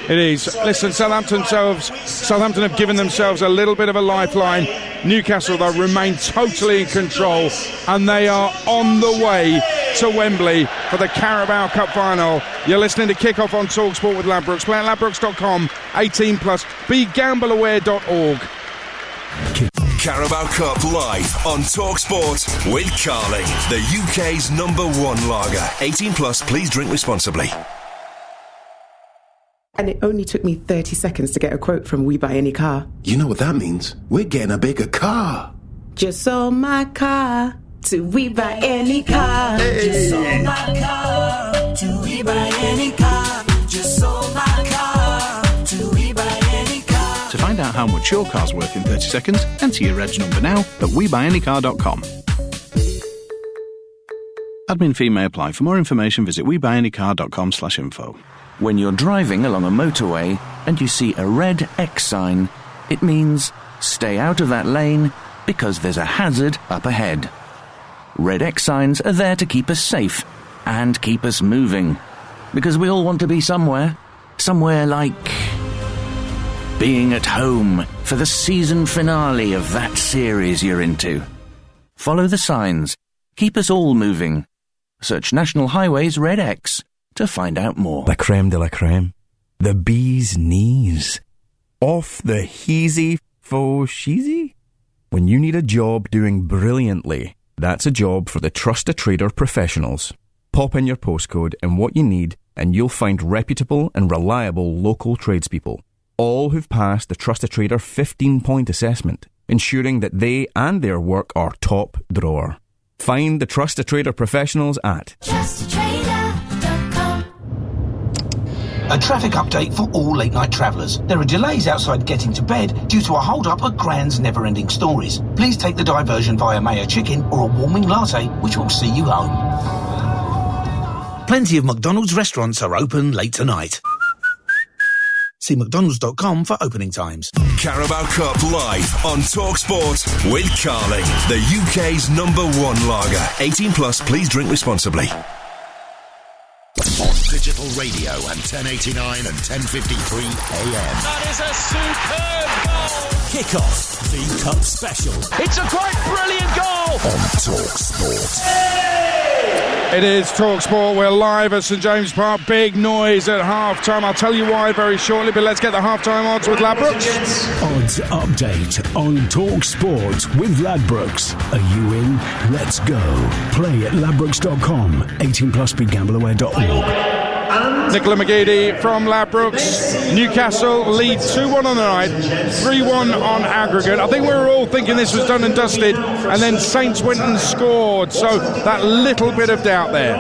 It is. Listen, Southampton have given themselves a little bit of a lifeline. Newcastle, though, remain totally in control, and they are on the way to Wembley for the Carabao Cup final. You're listening to Kickoff on TalkSport with Ladbrokes. Play at ladbrokes.com, 18+, begambleaware.org. Carabao Cup live on TalkSport with Carling, the UK's #1 lager. 18+, please drink responsibly. And it only took me 30 seconds to get a quote from We Buy Any Car. You know what that means? We're getting a bigger car. Just sold my car to We Buy Any Car. Hey. Just sold my car to We Buy Any Car. Just sold my car to We Buy Any Car. To find out how much your car's worth in 30 seconds, enter your reg number now at WeBuyAnyCar.com. Admin fee may apply. For more information, visit WeBuyAnyCar.com/info. When you're driving along a motorway and you see a red X sign, it means stay out of that lane because there's a hazard up ahead. Red X signs are there to keep us safe and keep us moving, because we all want to be somewhere like being at home for the season finale of that series you're into. Follow the signs. Keep us all moving. Search National Highways Red X to find out more. La creme de la creme. The bee's knees. Off the heezy faux sheezy? When you need a job doing brilliantly, that's a job for the Trust-A-Trader professionals. Pop in your postcode and what you need, and you'll find reputable and reliable local tradespeople, all who've passed the Trust-A-Trader 15-point assessment, ensuring that they and their work are top drawer. Find the Trust-A-Trader professionals at TrustATrader.com. A traffic update for all late-night travellers. There are delays outside getting to bed due to a hold-up at Grand's Never-Ending Stories. Please take the diversion via Mayo Chicken or a warming latte, which will see you home. Plenty of McDonald's restaurants are open late tonight. See mcdonalds.com for opening times. Carabao Cup live on TalkSport with Carling, the UK's #1 lager. 18 plus, please drink responsibly. On digital radio and 1089 and 1053 AM. That is a superb goal. Kick off the Cup Special. It's a quite brilliant goal. On TalkSport. It is TalkSport. We're live at St James Park. Big noise at half-time. I'll tell you why very shortly, but let's get the half-time odds with Ladbrokes. Odds update on TalkSport with Ladbrokes. Are you in? Let's go. Play at ladbrokes.com. 18 plus, begambleaware.org. Nicola McGeady from Ladbrokes. Newcastle lead 2-1 on the night, 3-1 on aggregate. I think we were all thinking this was done and dusted, and then Saints went and scored, so that little bit of doubt there.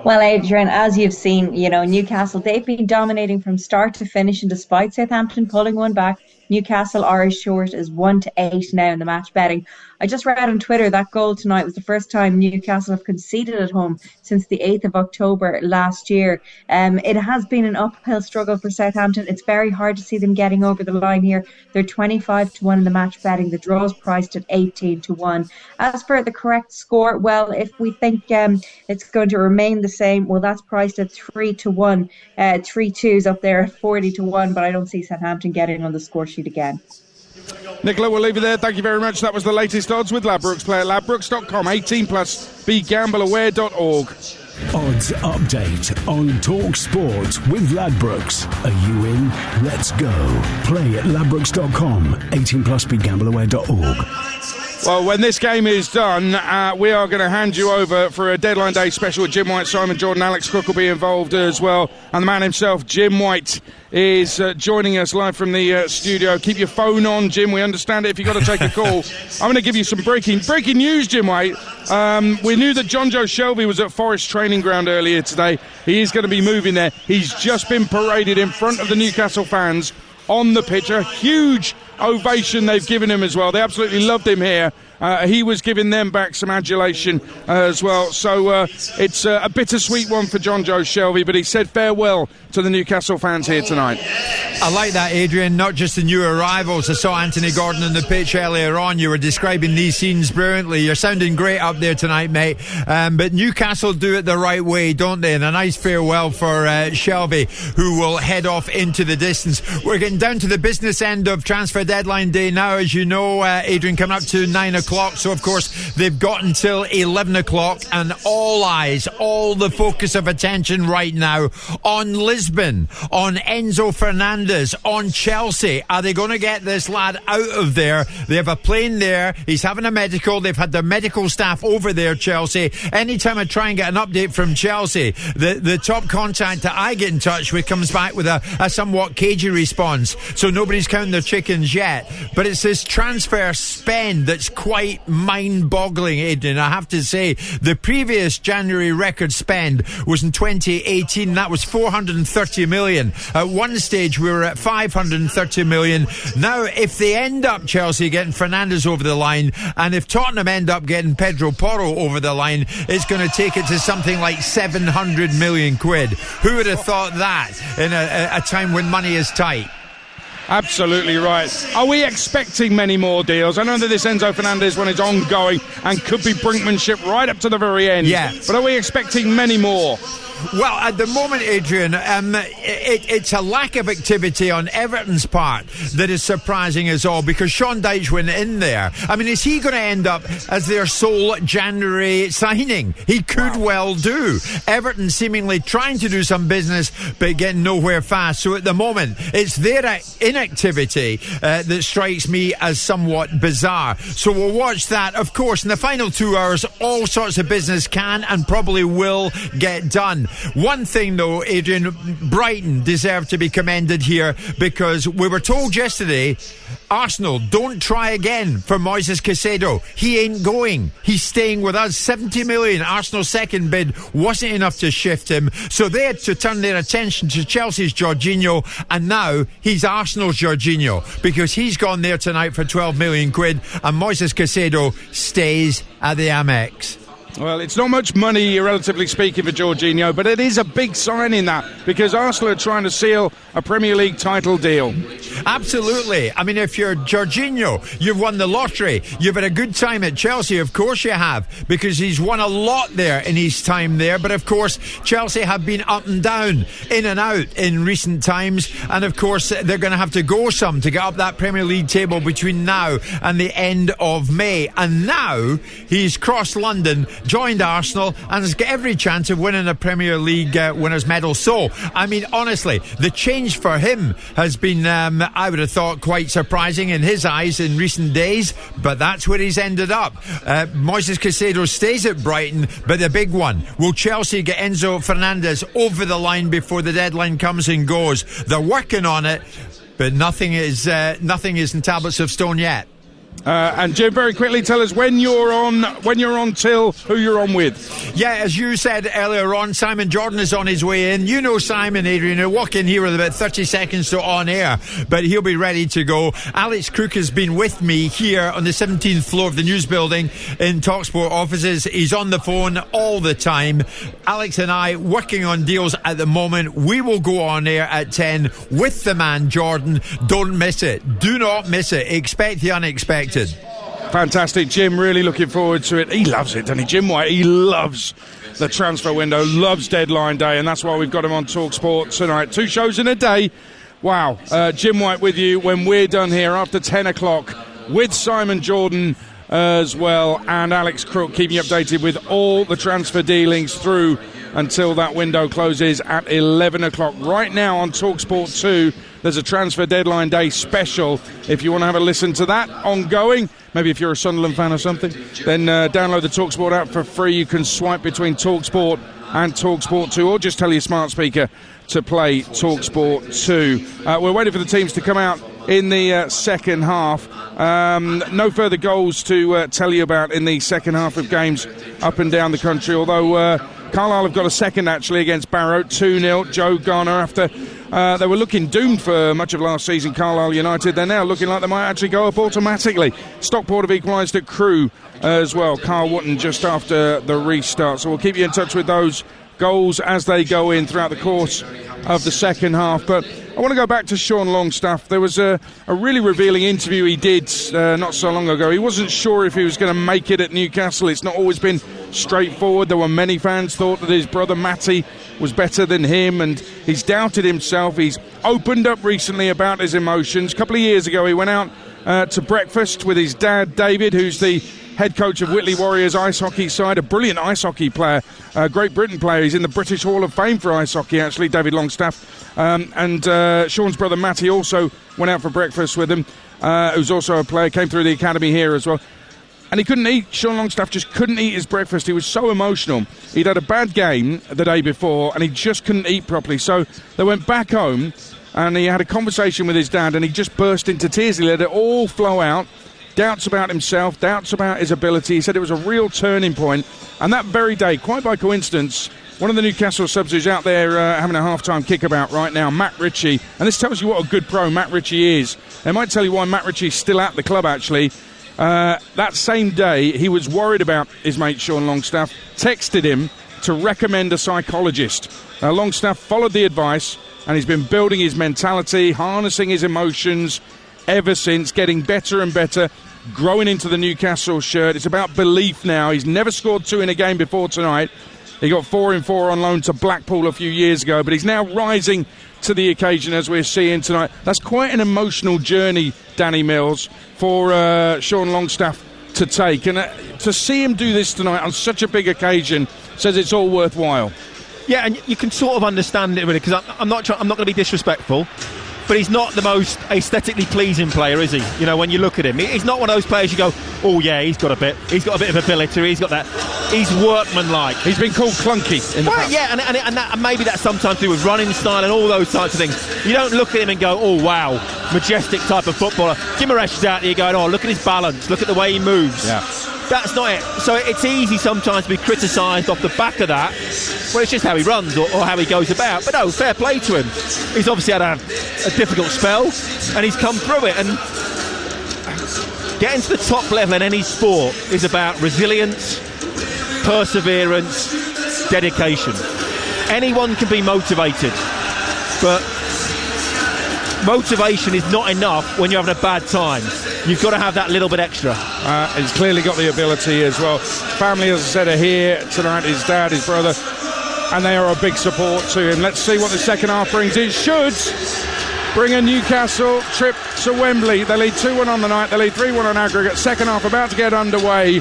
Well, Adrian, as you've seen, Newcastle, they've been dominating from start to finish, and despite Southampton pulling one back, Newcastle are as short as 1-8 now in the match betting. I just read on Twitter that goal tonight was the first time Newcastle have conceded at home since the 8th of October last year. It has been an uphill struggle for Southampton. It's very hard to see them getting over the line here. They're 25-1 in the match betting. The draw is priced at 18-1. As for the correct score, well, if we think it's going to remain the same, well, that's priced at 3-1. 3-2's up there at 40-1, but I don't see Southampton getting on the score sheet again. Nicola, we'll leave it there. Thank you very much. That was the latest odds with Ladbrokes. Play at ladbrokes.com. 18 plus, begambleaware.org. Odds update on TalkSport with Ladbrokes. Are you in? Let's go. Play at ladbrokes.com. 18 plus, begambleaware.org. Well, when this game is done, we are going to hand you over for a deadline day special with Jim White, Simon Jordan, Alex Cook will be involved as well. And the man himself, Jim White, is joining us live from the studio. Keep your phone on, Jim. We understand it if you've got to take a call. I'm going to give you some breaking news, Jim White. We knew that John Joe Shelby was at Forest Training Ground earlier today. He is going to be moving there. He's just been paraded in front of the Newcastle fans on the pitch. A huge ovation they've given him as well. They absolutely loved him here. He was giving them back some adulation as well. So it's a bittersweet one for John Joe Shelby, but he said farewell to the Newcastle fans here tonight. I like that, Adrian. Not just the new arrivals. I saw Anthony Gordon on the pitch earlier on. You were describing these scenes brilliantly. You're sounding great up there tonight, mate. But Newcastle do it the right way, don't they? And a nice farewell for Shelby, who will head off into the distance. We're getting down to the business end of transfer deadline day now, as you know, Adrian, coming up to 9 o'clock. So, of course, they've got until 11 o'clock, and all eyes, all the focus of attention right now on Lisbon, on Enzo Fernandez, on Chelsea. Are they going to get this lad out of there? They have a plane there. He's having a medical. They've had their medical staff over there, Chelsea. Anytime I try and get an update from Chelsea, the top contact that I get in touch with comes back with a somewhat cagey response. So nobody's counting their chickens yet. But it's this transfer spend that's quite mind-boggling, Adrian. I have to say, the previous January record spend was in 2018. That was 430 million. At one stage, we were at 530 million. Now, if they end up, Chelsea, getting Fernandes over the line, and if Tottenham end up getting Pedro Porro over the line, it's going to take it to something like 700 million quid. Who would have thought that in a time when money is tight? Absolutely right. Are we expecting many more deals? I know that this Enzo Fernandez one is ongoing and could be brinkmanship right up to the very end. Yeah. But are we expecting many more? Well, at the moment, Adrian, it's a lack of activity on Everton's part that is surprising us all, because Sean Dyche went in there. I mean, is he going to end up as their sole January signing? He could well do. Everton seemingly trying to do some business but getting nowhere fast. So at the moment, it's their inactivity that strikes me as somewhat bizarre. So we'll watch that. Of course, in the final 2 hours, all sorts of business can and probably will get done. One thing though, Adrian, Brighton deserve to be commended here, because we were told yesterday, Arsenal, don't try again for Moises Caicedo. He ain't going. He's staying with us. 70 million. Arsenal's second bid wasn't enough to shift him. So they had to turn their attention to Chelsea's Jorginho, and now he's Arsenal's Jorginho, because he's gone there tonight for 12 million quid, and Moises Caicedo stays at the Amex. Well, it's not much money, relatively speaking, for Jorginho, but it is a big sign in that, because Arsenal are trying to seal a Premier League title deal. Absolutely. I mean, if you're Jorginho, you've won the lottery. You've had a good time at Chelsea. Of course you have, because he's won a lot there in his time there. But of course, Chelsea have been up and down, in and out in recent times. And of course, they're going to have to go some to get up that Premier League table between now and the end of May. And now he's crossed London, joined Arsenal, and has got every chance of winning a Premier League winners' medal. So, I mean, honestly, the change for him has been, I would have thought, quite surprising in his eyes in recent days, but that's where he's ended up. Moises Caicedo stays at Brighton, but the big one, will Chelsea get Enzo Fernandez over the line before the deadline comes and goes? They're working on it, but nothing is in tablets of stone yet. And Jim, very quickly, tell us when you're on till, who you're on with. Yeah, as you said earlier on, Simon Jordan is on his way in. You know Simon, Adrian, he'll walk in here with about 30 seconds to on air, but he'll be ready to go. Alex Crook has been with me here on the 17th floor of the news building in TalkSport offices. He's on the phone all the time. Alex and I working on deals at the moment. We will go on air at 10 with the man Jordan. Don't miss it. Do not miss it. Expect the unexpected. Fantastic, Jim. Really looking forward to it. He loves it, doesn't he? Jim White, he loves the transfer window, loves deadline day, and that's why we've got him on TalkSport tonight. 2 shows in a day. Wow. Jim White with you when we're done here after 10 o'clock with Simon Jordan as well, and Alex Crook keeping you updated with all the transfer dealings through until that window closes at 11 o'clock. Right now on TalkSport 2, there's a transfer deadline day special. If you want to have a listen to that ongoing, maybe if you're a Sunderland fan or something, then download the TalkSport app for free. You can swipe between TalkSport and TalkSport 2, or just tell your smart speaker to play TalkSport 2. We're waiting for the teams to come out in the second half. No further goals to tell you about in the second half of games up and down the country, although Carlisle have got a second actually against Barrow, 2-0. Joe Garner, after they were looking doomed for much of last season, Carlisle United, they're now looking like they might actually go up automatically. Stockport have equalised at Crewe as well. Carl Wotton just after the restart. So we'll keep you in touch with those goals as they go in throughout the course of the second half. But I want to go back to Sean Longstaff. There was a really revealing interview he did not so long ago. He wasn't sure if he was going to make it at Newcastle. It's not always been straightforward. There were many fans thought that his brother Matty was better than him, and he's doubted himself. He's opened up recently about his emotions. A couple of years ago he went out to breakfast with his dad David, who's the head coach of Whitley Warriors ice hockey side, a brilliant ice hockey player, a Great Britain player. He's in the British Hall of Fame for ice hockey, actually, David Longstaff. And Sean's brother Matty also went out for breakfast with him, who's also a player, came through the academy here as well. And he couldn't eat. Sean Longstaff just couldn't eat his breakfast. He was so emotional. He'd had a bad game the day before, and he just couldn't eat properly. So they went back home, and he had a conversation with his dad, and he just burst into tears. He let it all flow out. Doubts about himself, doubts about his ability. He said it was a real turning point. And that very day, quite by coincidence, one of the Newcastle subs who's out there having a half-time kickabout right now, Matt Ritchie, and this tells you what a good pro Matt Ritchie is. They might tell you why Matt Ritchie's still at the club, actually. That same day, he was worried about his mate Sean Longstaff, texted him to recommend a psychologist. Longstaff followed the advice, and he's been building his mentality, harnessing his emotions ever since, getting better and better, growing into the Newcastle shirt. It's about belief now. He's never scored 2 in a game before tonight. He got 4 in 4 on loan to Blackpool a few years ago, but he's now rising to the occasion as we're seeing tonight. That's quite an emotional journey, Danny Mills, for Sean Longstaff to take. And to see him do this tonight on such a big occasion says it's all worthwhile. Yeah, and you can sort of understand it, really, because I'm not going to be disrespectful, but he's not the most aesthetically pleasing player, is he? You know, when you look at him, he's not one of those players you go, oh yeah, he's got a bit of ability, he's got that. He's workmanlike. He's been called clunky in the past. Yeah, and maybe that's sometimes to do with running style and all those types of things. You don't look at him and go, oh wow, majestic type of footballer. Gimaresh is out there going, oh, look at his balance, look at the way he moves. Yeah. That's not it. So it's easy sometimes to be criticised off the back of that. Well, it's just how he runs or how he goes about. But no, fair play to him. He's obviously had a difficult spell, and he's come through it. And getting to the top level in any sport is about resilience, perseverance, dedication. Anyone can be motivated, but motivation is not enough when you're having a bad time. You've got to have that little bit extra. He's clearly got the ability as well. Family, as I said, are here tonight. His dad, his brother, and they are a big support to him. Let's see what the second half brings. It should bring a Newcastle trip to Wembley. They lead 2-1 on the night. They lead 3-1 on aggregate. Second half about to get underway.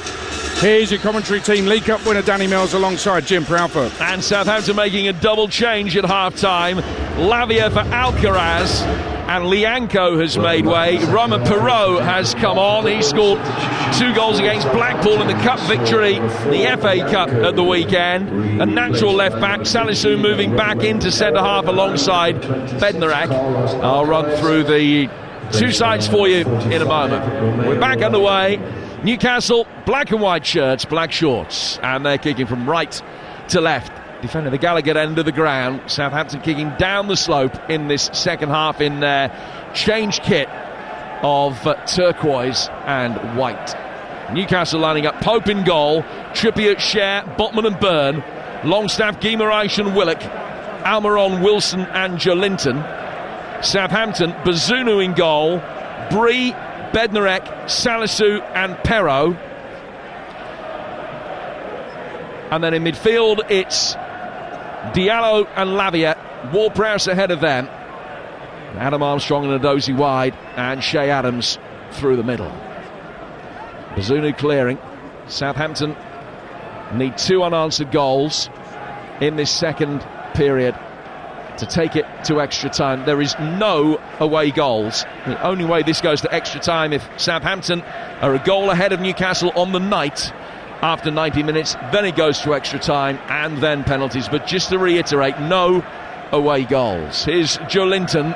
Here's your commentary team. League Cup winner Danny Mills alongside Jim Proudfoot. And Southampton making a double change at half-time. Lavia for Alcaraz. And Lianco has made way. Romain Perraud has come on. He scored 2 goals against Blackpool in the cup victory, the FA Cup at the weekend. A natural left back. Salisu moving back into centre half alongside Bednarek. I'll run through the two sides for you in a moment. We're back underway. Newcastle, black and white shirts, black shorts. And they're kicking from right to left. Defending the Gallagher end of the ground. Southampton kicking down the slope in this second half in their change kit of turquoise and white. Newcastle lining up Pope in goal, Trippier, Share, Botman and Byrne, Longstaff, Guimaraes and Willock, Almiron, Wilson and Jolinton. Southampton, Bazunu in goal, Bree, Bednarek, Salisu and Perraud. And then in midfield it's Diallo and Lavia, Ward-Prowse ahead of them. Adam Armstrong and Edozie wide, and Shea Adams through the middle. Bazunu clearing. Southampton need 2 unanswered goals in this second period to take it to extra time. There is no away goals. The only way this goes to extra time if Southampton are a goal ahead of Newcastle on the night after 90 minutes, then it goes to extra time and then penalties. But just to reiterate, no away goals. Here's Jolinton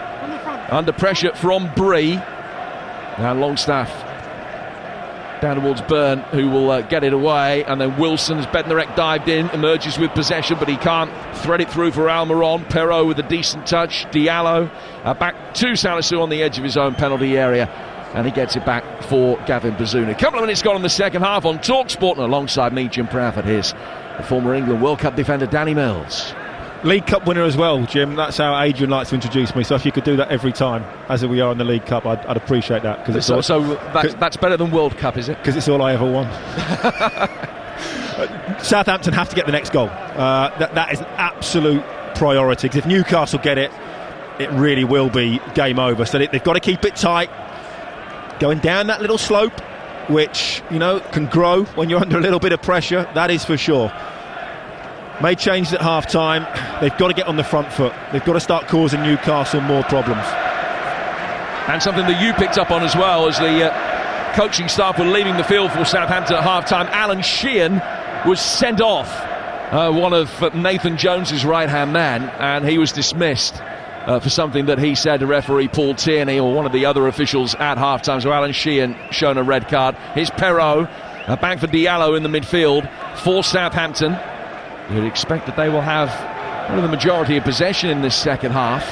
under pressure from Bree. And Longstaff down towards Byrne, who will get it away. And then Wilson, as Bednarek dived in, emerges with possession, but he can't thread it through for Almiron. Perraud with a decent touch. Diallo back to Salisu on the edge of his own penalty area. And he gets it back for Gavin Bazunu. A couple of minutes gone in the second half on TalkSport, and alongside me, Jim Proudfoot. Here's the former England World Cup defender Danny Mills. League Cup winner as well, Jim. That's how Adrian likes to introduce me. So if you could do that every time, as we are in the League Cup, I'd appreciate that. That's better than World Cup, is it? Because it's all I ever won. Southampton have to get the next goal. That is an absolute priority. Because if Newcastle get it, it really will be game over. So they've got to keep it tight. Going down that little slope, which, can grow when you're under a little bit of pressure, that is for sure. Made changes at half-time. They've got to get on the front foot. They've got to start causing Newcastle more problems. And something that you picked up on as well, as the coaching staff were leaving the field for Southampton at half-time, Alan Sheehan was sent off, one of Nathan Jones's right-hand man, and he was dismissed for something that he said to referee Paul Tierney or one of the other officials at half-time. So Alan Sheehan shown a red card. Here's Perraud, back for Diallo in the midfield for Southampton. You'd expect that they will have the majority of possession in this second half.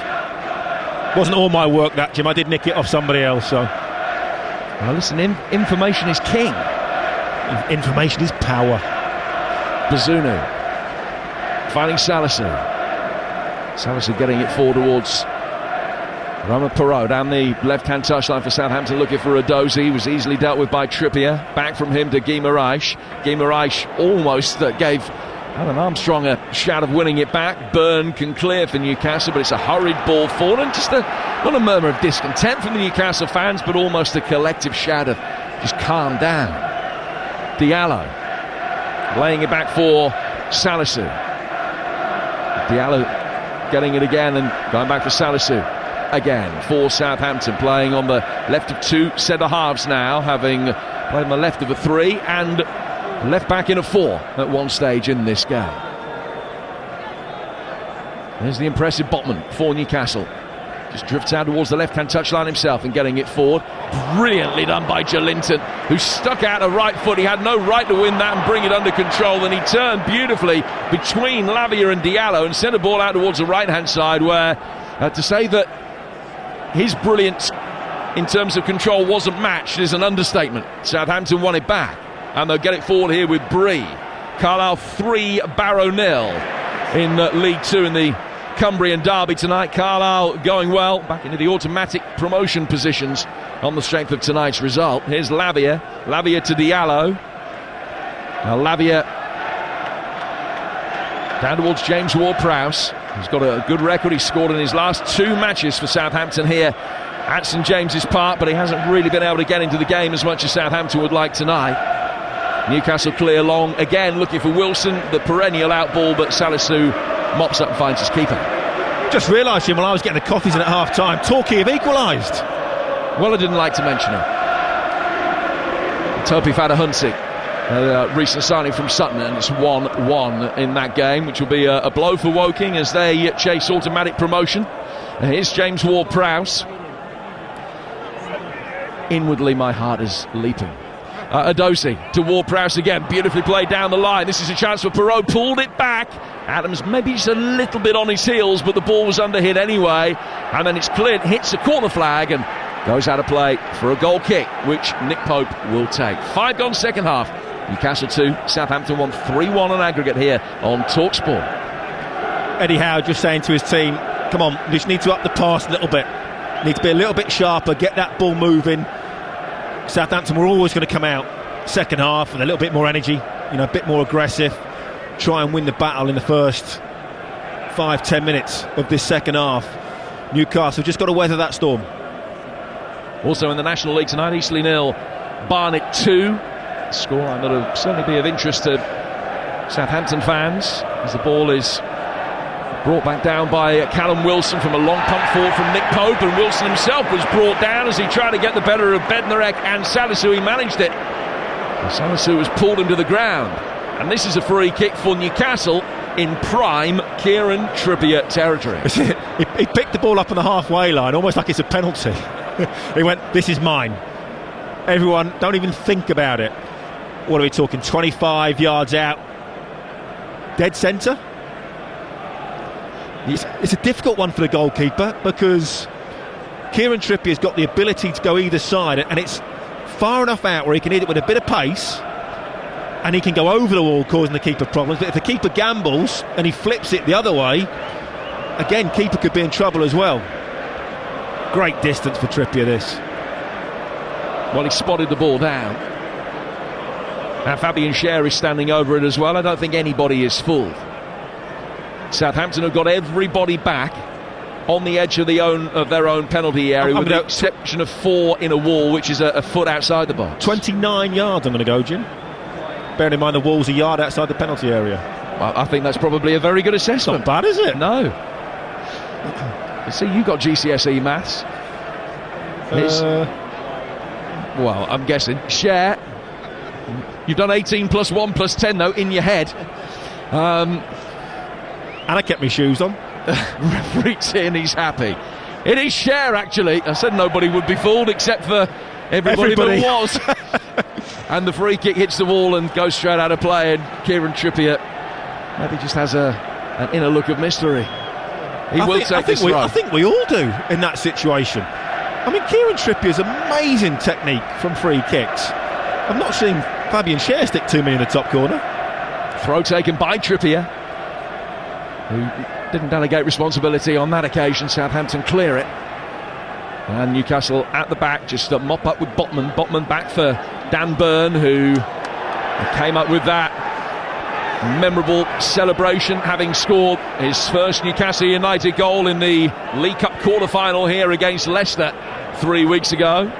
Wasn't all my work, that, Jim. I did nick it off somebody else. So, well, listen, information is king. Information is power. Bazunu finding Salisu. Salisu getting it forward towards Romain Perraud down the left-hand touchline for Southampton, looking for Edozie. He was easily dealt with by Trippier. Back from him to Guimaraes. Guimaraes almost gave Alan Armstrong a shout of winning it back. Byrne can clear for Newcastle, but it's a hurried ball forward, and just not a murmur of discontent from the Newcastle fans, but almost a collective shout of just calm down. Diallo laying it back for Salisu. Diallo getting it again and going back for Salisu again for Southampton, playing on the left of 2 centre halves now, having played on the left of a 3 and left back in a 4 at one stage in this game. There's the impressive Botman for Newcastle. Just drifts out towards the left-hand touchline himself and getting it forward. Brilliantly done by Jolinton, who stuck out a right foot. He had no right to win that and bring it under control, and he turned beautifully between Lavia and Diallo and sent a ball out towards the right-hand side, where to say that his brilliance in terms of control wasn't matched is an understatement. Southampton won it back, and they'll get it forward here with Bree. Carlisle 3, Barrow 0 in League 2 in the Cumbrian derby tonight. Carlisle going well, back into the automatic promotion positions on the strength of tonight's result. Here's Lavia to Diallo. Now Lavia down towards James Ward-Prowse. He's got a good record. He's scored in his last 2 matches for Southampton here at St James's Park, but he hasn't really been able to get into the game as much as Southampton would like tonight. Newcastle clear long, again looking for Wilson, the perennial out ball, but Salisu mops up and finds his keeper. Just realised, Jim, while I was getting the coffees in at half-time, Torquay have equalised. Well, I didn't like to mention it. Topi Fadahunsik, a recent signing from Sutton, and it's 1-1 in that game, which will be a blow for Woking as they chase automatic promotion. And here's James Ward-Prowse. Inwardly, my heart is leaping. Adosi to Ward-Prowse again, beautifully played down the line. This is a chance for Perot, pulled it back. Adams maybe just a little bit on his heels, but the ball was under hit anyway, and then it's cleared, hits a corner flag and goes out of play for a goal kick, which Nick Pope will take. 5 gone second half. Newcastle 2, Southampton 1, 3-1 on aggregate here on TalkSport. Eddie Howe just saying to his team, come on, we just need to up the pass a little bit. Need to be a little bit sharper, get that ball moving. Southampton were always going to come out second half with a little bit more energy, a bit more aggressive, try and win the battle in the first 5-10 minutes of this second half. Newcastle just got to weather that storm. Also in the National League tonight, Eastleigh 0, Barnet 2. A scoreline that will certainly be of interest to Southampton fans as the ball is brought back down by Callum Wilson from a long pump forward from Nick Pope, and Wilson himself was brought down as he tried to get the better of Bednarek and Salisu. He managed it. Salisu has pulled him to the ground, and this is a free kick for Newcastle in prime Kieran Trippier territory. He picked the ball up on the halfway line, almost like it's a penalty. He went, this is mine. Everyone, don't even think about it. What are we talking, 25 yards out? Dead centre? It's a difficult one for the goalkeeper because Kieran Trippier's got the ability to go either side, and it's far enough out where he can hit it with a bit of pace and he can go over the wall, causing the keeper problems. But if the keeper gambles and he flips it the other way, again, keeper could be in trouble as well. Great distance for Trippier, this. Well, he spotted the ball down. Now Fabian Schär is standing over it as well. I don't think anybody is fooled. Southampton have got everybody back on the edge of their own penalty area, with the exception of 4 in a wall, which is a foot outside the box. 29 yards I'm going to go, Jim. Bearing in mind the wall's a yard outside the penalty area. Well, I think that's probably a very good assessment. Not bad, is it? No. See, you got GCSE maths. Well, I'm guessing. Schär. You've done 18 plus 1 plus 10, though, in your head. And I kept my shoes on. Referee's in, he's happy. It is Schär, actually. I said nobody would be fooled except for everybody. That was. And the free kick hits the wall and goes straight out of play, and Kieran Trippier maybe just has an inner look of mystery. I think we all do in that situation. I mean, Kieran Trippier's amazing technique from free kicks. I've not seen Fabian Schär stick to me in the top corner. Throw taken by Trippier, who didn't delegate responsibility on that occasion. Southampton clear it, and Newcastle at the back just a mop up with Botman. Botman back for Dan Burn, who came up with that memorable celebration, having scored his first Newcastle United goal in the League Cup quarter-final here against Leicester 3 weeks ago.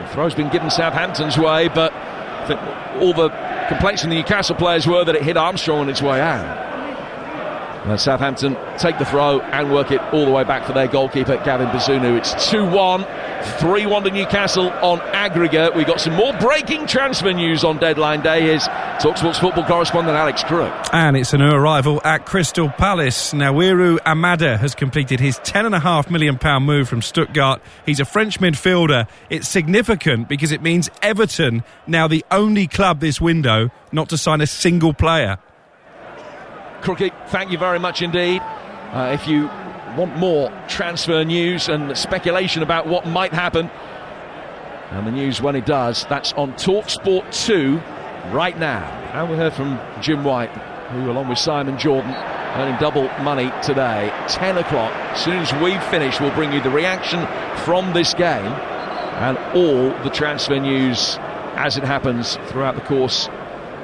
The throw's been given Southampton's way, but I think all the complaints from the Newcastle players were that it hit Armstrong on its way out. And Southampton take the throw and work it all the way back for their goalkeeper, Gavin Bazunu. It's 2-1, 3-1 to Newcastle on aggregate. We've got some more breaking transfer news on deadline day. Here's TalkSport's football correspondent Alex Crook. And it's a new arrival at Crystal Palace. Nawiru Amada has completed his £10.5 million move from Stuttgart. He's a French midfielder. It's significant because it means Everton, now the only club this window not to sign a single player. Crookie, thank you very much indeed. If you want more transfer news and speculation about what might happen, and the news when it does, that's on TalkSport 2 right now. And we heard from Jim White, who, along with Simon Jordan, earning double money today. 10 o'clock. As soon as we've finished, we'll bring you the reaction from this game and all the transfer news as it happens throughout the course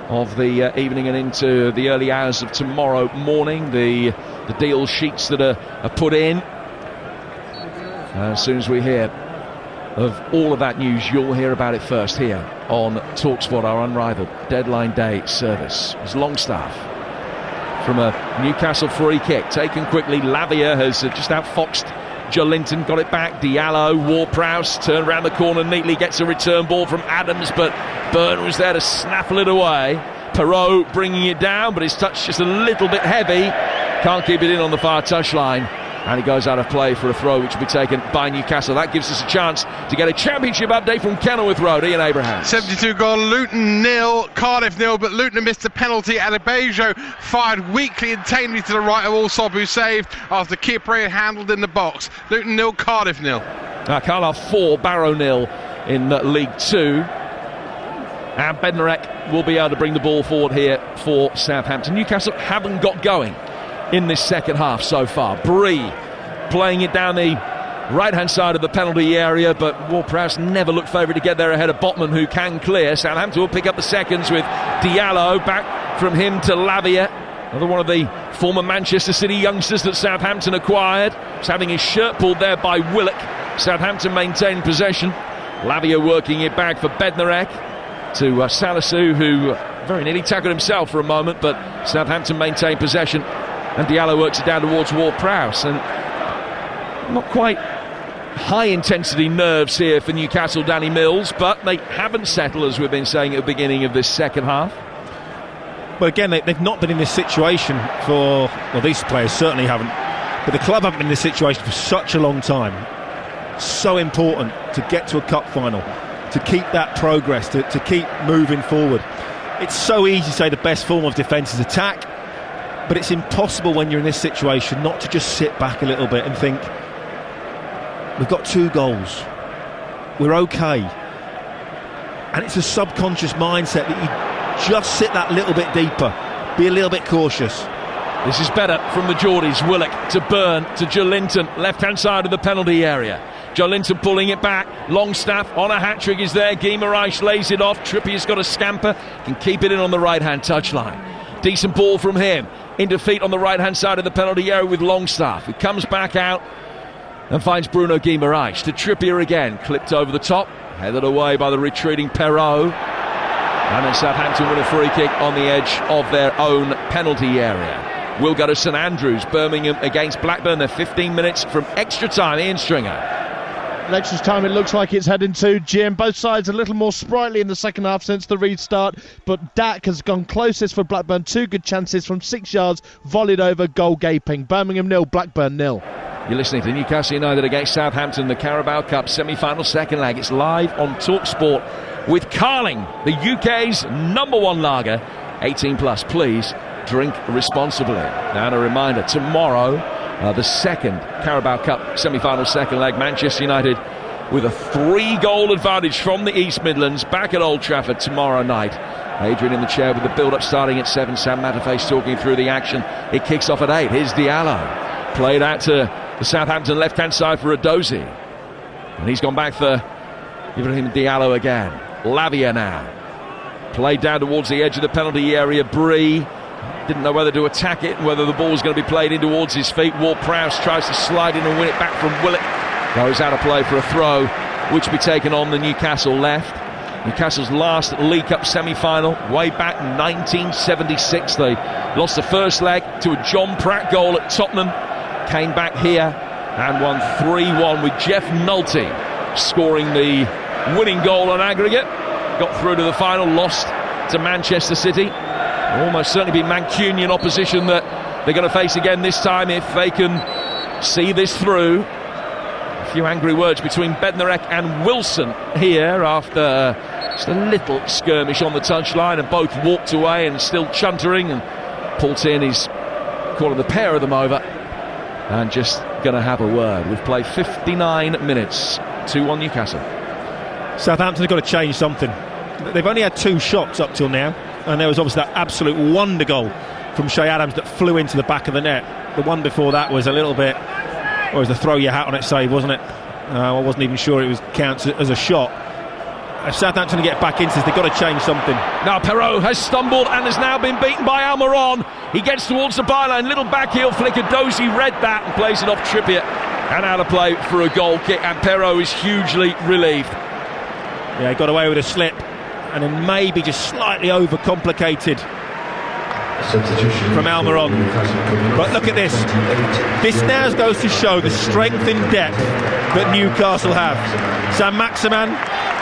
of the evening and into the early hours of tomorrow morning. The deal sheets that are put in. As soon as we hear of all of that news, you'll hear about it first here on TalkSport, our unrivaled deadline day service. It's Longstaff from a Newcastle free kick, taken quickly. Lavia has just outfoxed Jolinton, got it back. Diallo, Ward-Prowse turned around the corner neatly, gets a return ball from Adams, but Byrne was there to snaffle it away. Perrault bringing it down, but his touch just a little bit heavy. Can't keep it in on the far touchline. And he goes out of play for a throw, which will be taken by Newcastle. That gives us a chance to get a championship update from Kenilworth Road. Ian Abraham. 72 goal, Luton 0, Cardiff 0, but Luton missed a penalty. Adebayo fired weakly and tamely to the right of Allsop, who saved after Kipre handled in the box. Luton 0, Cardiff 0. Carlisle 4, Barrow 0 in League 2. And Bednarek will be able to bring the ball forward here for Southampton. Newcastle haven't got going in this second half so far. Bree playing it down the right-hand side of the penalty area, but Ward-Prowse never looked favoured to get there ahead of Botman, who can clear. Southampton will pick up the seconds with Diallo, back from him to Lavia, another one of the former Manchester City youngsters that Southampton acquired. He's having his shirt pulled there by Willock. Southampton maintain possession. Lavia working it back for Bednarek to Salisu, who very nearly tackled himself for a moment, but Southampton maintain possession. And Diallo works it down towards Ward-Prowse. And not quite high-intensity nerves here for Newcastle, Danny Mills, but they haven't settled, as we've been saying at the beginning of this second half. Well, again, they've not been in this situation for... Well, these players certainly haven't. But the club haven't been in this situation for such a long time. So important to get to a cup final, to keep that progress, to keep moving forward. It's so easy to say the best form of defence is attack, but it's impossible when you're in this situation not to just sit back a little bit and think, we've got 2 goals, we're okay. And it's a subconscious mindset that you just sit that little bit deeper, be a little bit cautious. This is better from the Geordies. Willock to Byrne to Jolinton, left-hand side of the penalty area. Jolinton pulling it back. Longstaff on a hat-trick is there. Guimaraes lays it off. Trippier's got a scamper, can keep it in on the right-hand touchline. Decent ball from him. Into feet on the right-hand side of the penalty area with Longstaff, who comes back out and finds Bruno Guimaraes. To Trippier again, clipped over the top, headed away by the retreating Perrault. And then Southampton with a free kick on the edge of their own penalty area. We'll go to St Andrews, Birmingham against Blackburn. They're 15 minutes from extra time. Ian Stringer. Extra time it looks like it's heading to, Jim. Both sides a little more sprightly in the second half since the restart, but Dak has gone closest for Blackburn. 2 good chances from 6 yards, volleyed over, goal gaping. Birmingham 0, Blackburn 0. You're listening to Newcastle United against Southampton, the Carabao Cup semi-final second leg. It's live on TalkSport with Carling, the UK's #1 lager. 18 plus, please drink responsibly. And a reminder, tomorrow, the second Carabao Cup semi-final second leg, Manchester United with a 3-goal advantage from the East Midlands, back at Old Trafford tomorrow night. Adrian in the chair with the build-up starting at 7. Sam Matterface talking through the action. It kicks off at 8. Here's Diallo. Played out to the Southampton left-hand side for Adozi. And he's gone back for Ibrahim Diallo again. Lavia now. Played down towards the edge of the penalty area. Bree didn't know whether to attack it and whether the ball was going to be played in towards his feet. Ward-Prowse tries to slide in and win it back from Willock. Goes out of play for a throw, which will be taken on the Newcastle left. Newcastle's last League Cup semi-final, way back in 1976. They lost the first leg to a John Pratt goal at Tottenham. Came back here and won 3-1 with Jeff Nolte scoring the winning goal on aggregate. Got through to the final, lost to Manchester City. Almost certainly be Mancunian opposition that they're going to face again this time if they can see this through. A few angry words between Bednarek and Wilson here after just a little skirmish on the touchline, and both walked away and still chuntering, and Paul Tierney's calling the pair of them over and just going to have a word. We've played 59 minutes, 2-1 Newcastle. Southampton have got to change something. they've only had 2 shots up till now, and there was obviously that absolute wonder goal from Shay Adams that flew into the back of the net. The one before that was a little bit, or was the throw your hat on it save, wasn't it? I wasn't even sure it was counts as a shot. If Southampton get back into this, they've got to change something. Now Perrault has stumbled and has now been beaten by Almiron. He gets towards the byline, little back heel flicker. Dozy read that and plays it off Trippier and out of play for a goal kick, and Perrault is hugely relieved. Yeah, he got away with a slip and then maybe just slightly overcomplicated from Almiron. But look at this. This now goes to show the strength in depth that Newcastle have. Saint-Maximin,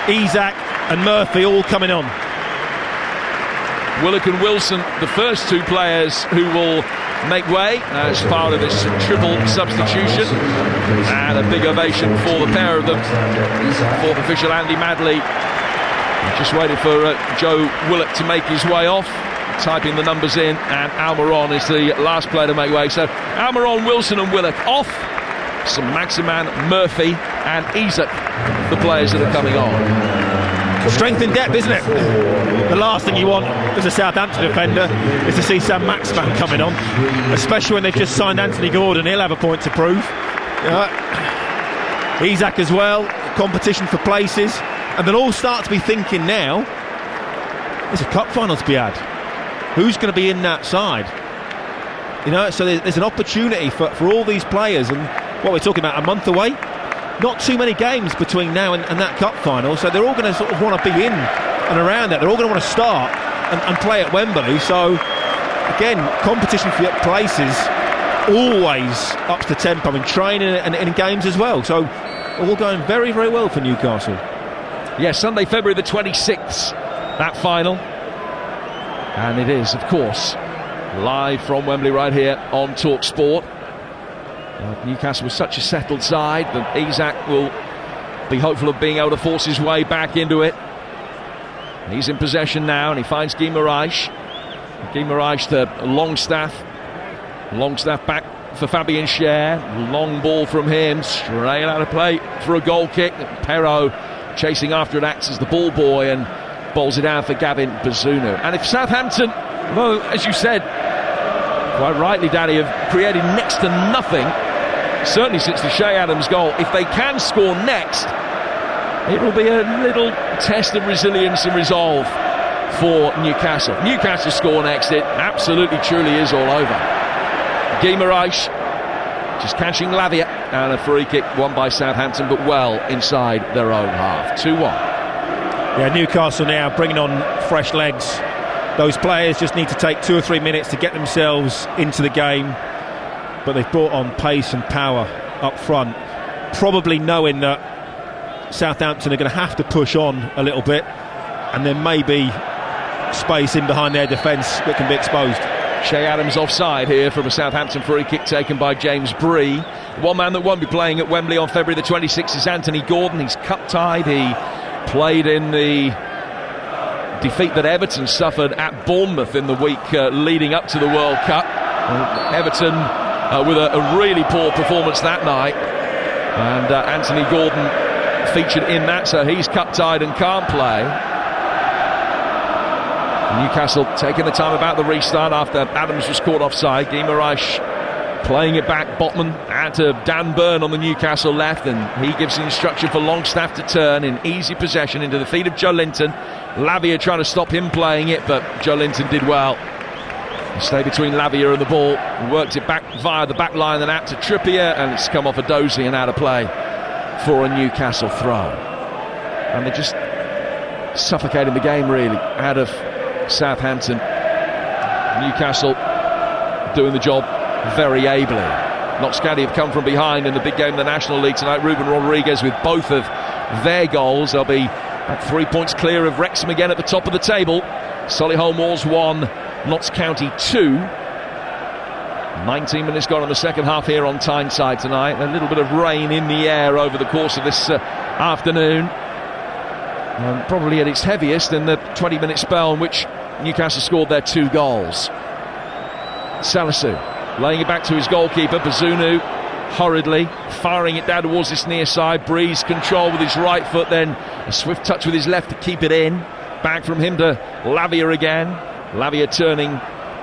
Isak and Murphy all coming on. Willock and Wilson, the first 2 players who will make way as part of this triple substitution, and a big ovation for the pair of them. Fourth official Andy Madley just waiting for Joe Willock to make his way off, typing the numbers in, and Almiron is the last player to make way. So Almiron, Wilson and Willock off. Some Maximan, Murphy and Isak, the players that are coming on. Strength in depth, isn't it? The last thing you want as a Southampton defender is to see Sam Maximan coming on, especially when they've just signed Anthony Gordon. He'll have a point to prove. Isak as well, competition for places, and they'll all start to be thinking now, there's a cup final to be had. Who's going to be in that side? So there's an opportunity for all these players, and what we're talking about, a month away, not too many games between now and that cup final, so they're all going to sort of want to be in and around that. They're all going to want to start and play at Wembley. So again, competition for places always ups the tempo in training and in games as well. So all going very, very well for Newcastle. Yes, Sunday, February the 26th, that final, and it is, of course, live from Wembley right here on TalkSport. Newcastle was such a settled side that Isak will be hopeful of being able to force his way back into it. He's in possession now and he finds Guimaraes. Guimaraes to Longstaff. Longstaff back for Fabian Schär. Long ball from him, straight out of play for a goal kick. Perrault chasing after it, acts as the ball boy and bowls it out for Gavin Bazunu. And if Southampton, well, as you said, quite rightly, Danny, have created next to nothing, certainly since the Shay Adams goal, if they can score next, it will be a little test of resilience and resolve for Newcastle. Newcastle score next, it absolutely truly is all over. Guimaraes just catching Lavia, and a free kick won by Southampton, but well inside their own half. 2-1. Yeah, Newcastle now bringing on fresh legs. Those players just need to take 2 or 3 minutes to get themselves into the game, but they've brought on pace and power up front, probably knowing that Southampton are going to have to push on a little bit, and there may be space in behind their defence that can be exposed. Shay Adams offside here from a Southampton free kick taken by James Bree. One man that won't be playing at Wembley on February the 26th is Anthony Gordon. He's cup-tied. He played in the defeat that Everton suffered at Bournemouth in the week leading up to the World Cup. Everton with a really poor performance that night, and Anthony Gordon featured in that, so he's cup-tied and can't play. Newcastle taking the time about the restart after Adams was caught offside. Guimaraes playing it back, Botman out to Dan Burn on the Newcastle left, and he gives the instruction for Longstaff to turn in easy possession into the feet of Joe Linton. Lavia trying to stop him playing it, but Joe Linton did well. He stayed between Lavia and the ball, worked it back via the back line and out to Trippier, and it's come off a Dozy and out of play for a Newcastle throw. And they're just suffocating the game really out of Southampton. Newcastle doing the job very ably. Notts County have come from behind in the big game in the National League tonight. Ruben Rodriguez with both of their goals. They'll be at 3 points clear of Wrexham again at the top of the table. Solihull Moors 1, Notts County 2. 19 minutes gone in the second half here on Tyneside tonight. A little bit of rain in the air over the course of this afternoon. Probably at its heaviest in the 20-minute spell in which Newcastle scored their 2 goals. Salisu laying it back to his goalkeeper, Bazunu, hurriedly firing it down towards this near side. Breeze control with his right foot, then a swift touch with his left to keep it in. Back from him to Lavia again. Lavia turning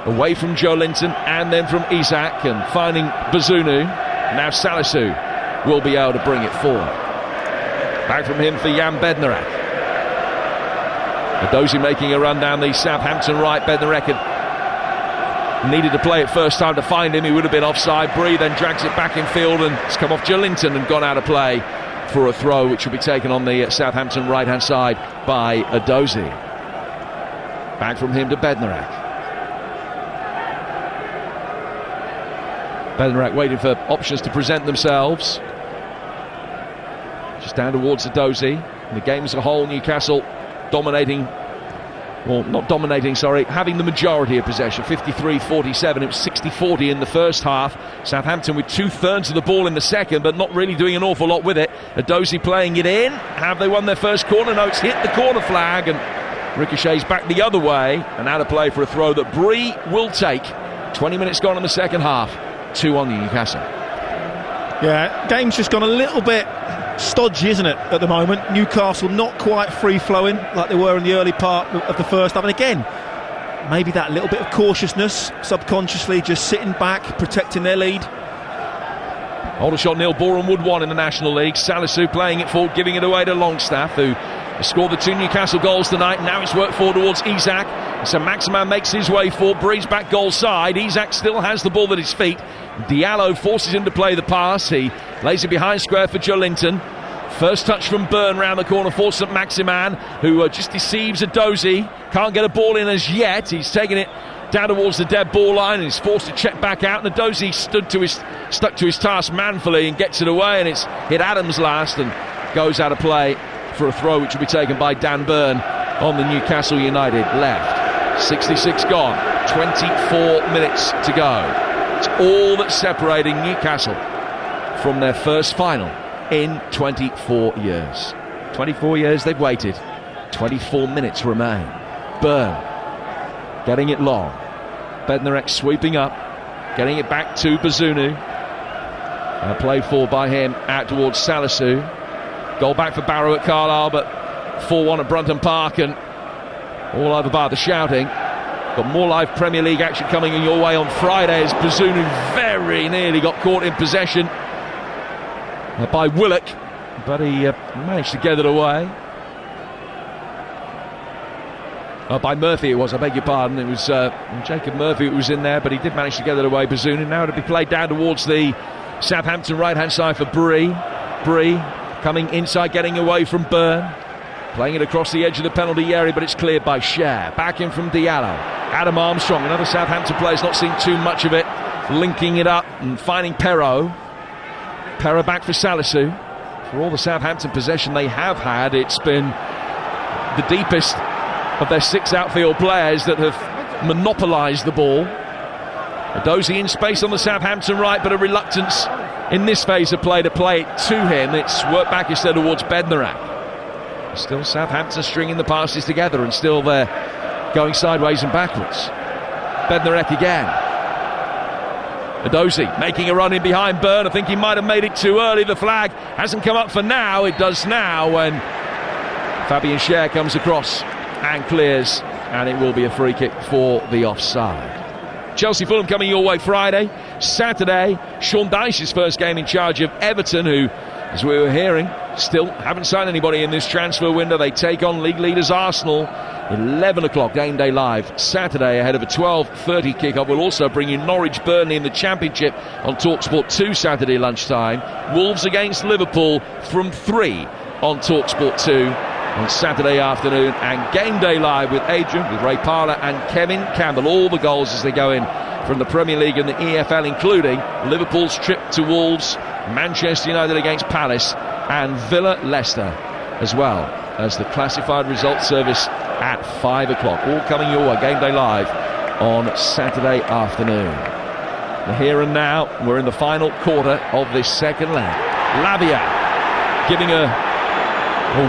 away from Joe Linton and then from Isak and finding Bazunu. Now Salisu will be able to bring it forward. Back from him for Jan Bednarek. Edozie making a run down the Southampton right. Bednarek had needed to play it first time to find him. He would have been offside. Bree then drags it back in field and it's come off Joe Linton and gone out of play for a throw which will be taken on the Southampton right hand side by Edozie. Back from him to Bednarek. Bednarek waiting for options to present themselves. Just down towards Edozie. The game as a whole, Newcastle dominating, well, not dominating, sorry, having the majority of possession, 53-47. It was 60-40 in the first half. Southampton with 2/3 of the ball in the second, but not really doing an awful lot with it. Edozie playing it in. Have they won their first corner? No, it's hit the corner flag and ricochets back the other way and out of play for a throw that Bree will take. 20 minutes gone in the second half. 2 on Newcastle. Yeah, game's just gone a little bit stodgy, isn't it, at the moment? Newcastle not quite free-flowing like they were in the early part of the first half. And again, maybe that little bit of cautiousness, subconsciously just sitting back, protecting their lead. Aldershot 0, Boreham Wood 1 in the National League. Salisu playing it forward, giving it away to Longstaff, who scored the 2 Newcastle goals tonight. Now it's worked forward towards Isak. So Maximan makes his way forward, Breeze back goal side. Isak still has the ball at his feet. Diallo forces him to play the pass. He lays it behind square for Joe Linton. First touch from Byrne round the corner for St Maximan, who just deceives Edozie. Can't get a ball in as yet. He's taking it down towards the dead ball line and he's forced to check back out. And Edozie stuck to his task manfully and gets it away. And it's hit Adams last and goes out of play for a throw which will be taken by Dan Byrne on the Newcastle United left. 66 gone, 24 minutes to go. It's all that's separating Newcastle from their first final in 24 years. 24 years they've waited. 24 minutes remain. Byrne getting it long. Bednarek sweeping up, getting it back to Bazunu. Played for by him out towards Salisu. Goal back for Barrow at Carlisle, but 4-1 at Brunton Park and all over by the shouting. Got more live Premier League action coming in your way on Friday as Bazunu very nearly got caught in possession by Willock, but he managed to get it away. By Murphy it was, I beg your pardon. It was Jacob Murphy who was in there, but he did manage to get it away. Bazunu now to be played down towards the Southampton right-hand side for Bree. Bree coming inside, getting away from Byrne. Playing it across the edge of the penalty area, but it's cleared by Cher. Back in from Diallo. Adam Armstrong, another Southampton player's not seen too much of it. Linking it up and finding Perrault. Perrault back for Salisu. For all the Southampton possession they have had, it's been the deepest of their 6 outfield players that have monopolised the ball. Edozie in space on the Southampton right, but a reluctance in this phase of play to play it to him. It's worked back instead towards Bednarek. Still Southampton stringing the passes together and still they're going sideways and backwards. Bednarek again. Edozie making a run in behind Byrne. I think he might have made it too early. The flag hasn't come up for now. It does now when Fabian Cher comes across and clears, and it will be a free kick for the offside. Chelsea Fulham coming your way Friday. Saturday, Sean Dyche's first game in charge of Everton, who, as we were hearing, still haven't signed anybody in this transfer window. They take on league leaders Arsenal. 11 o'clock game day live Saturday ahead of a 12:30 kick-off. We'll also bring you Norwich Burnley in the Championship on TalkSport 2 Saturday lunchtime. Wolves against Liverpool from 3 on TalkSport 2 on Saturday afternoon. And game day live with Adrian, with Ray Parler and Kevin Campbell. All the goals as they go in from the Premier League and the EFL, including Liverpool's trip to Wolves, Manchester United against Palace, and Villa Leicester, as well as the classified results service at 5 o'clock. All coming your way, game day live on Saturday afternoon. The here and now, we're in the final quarter of this second leg. Lavia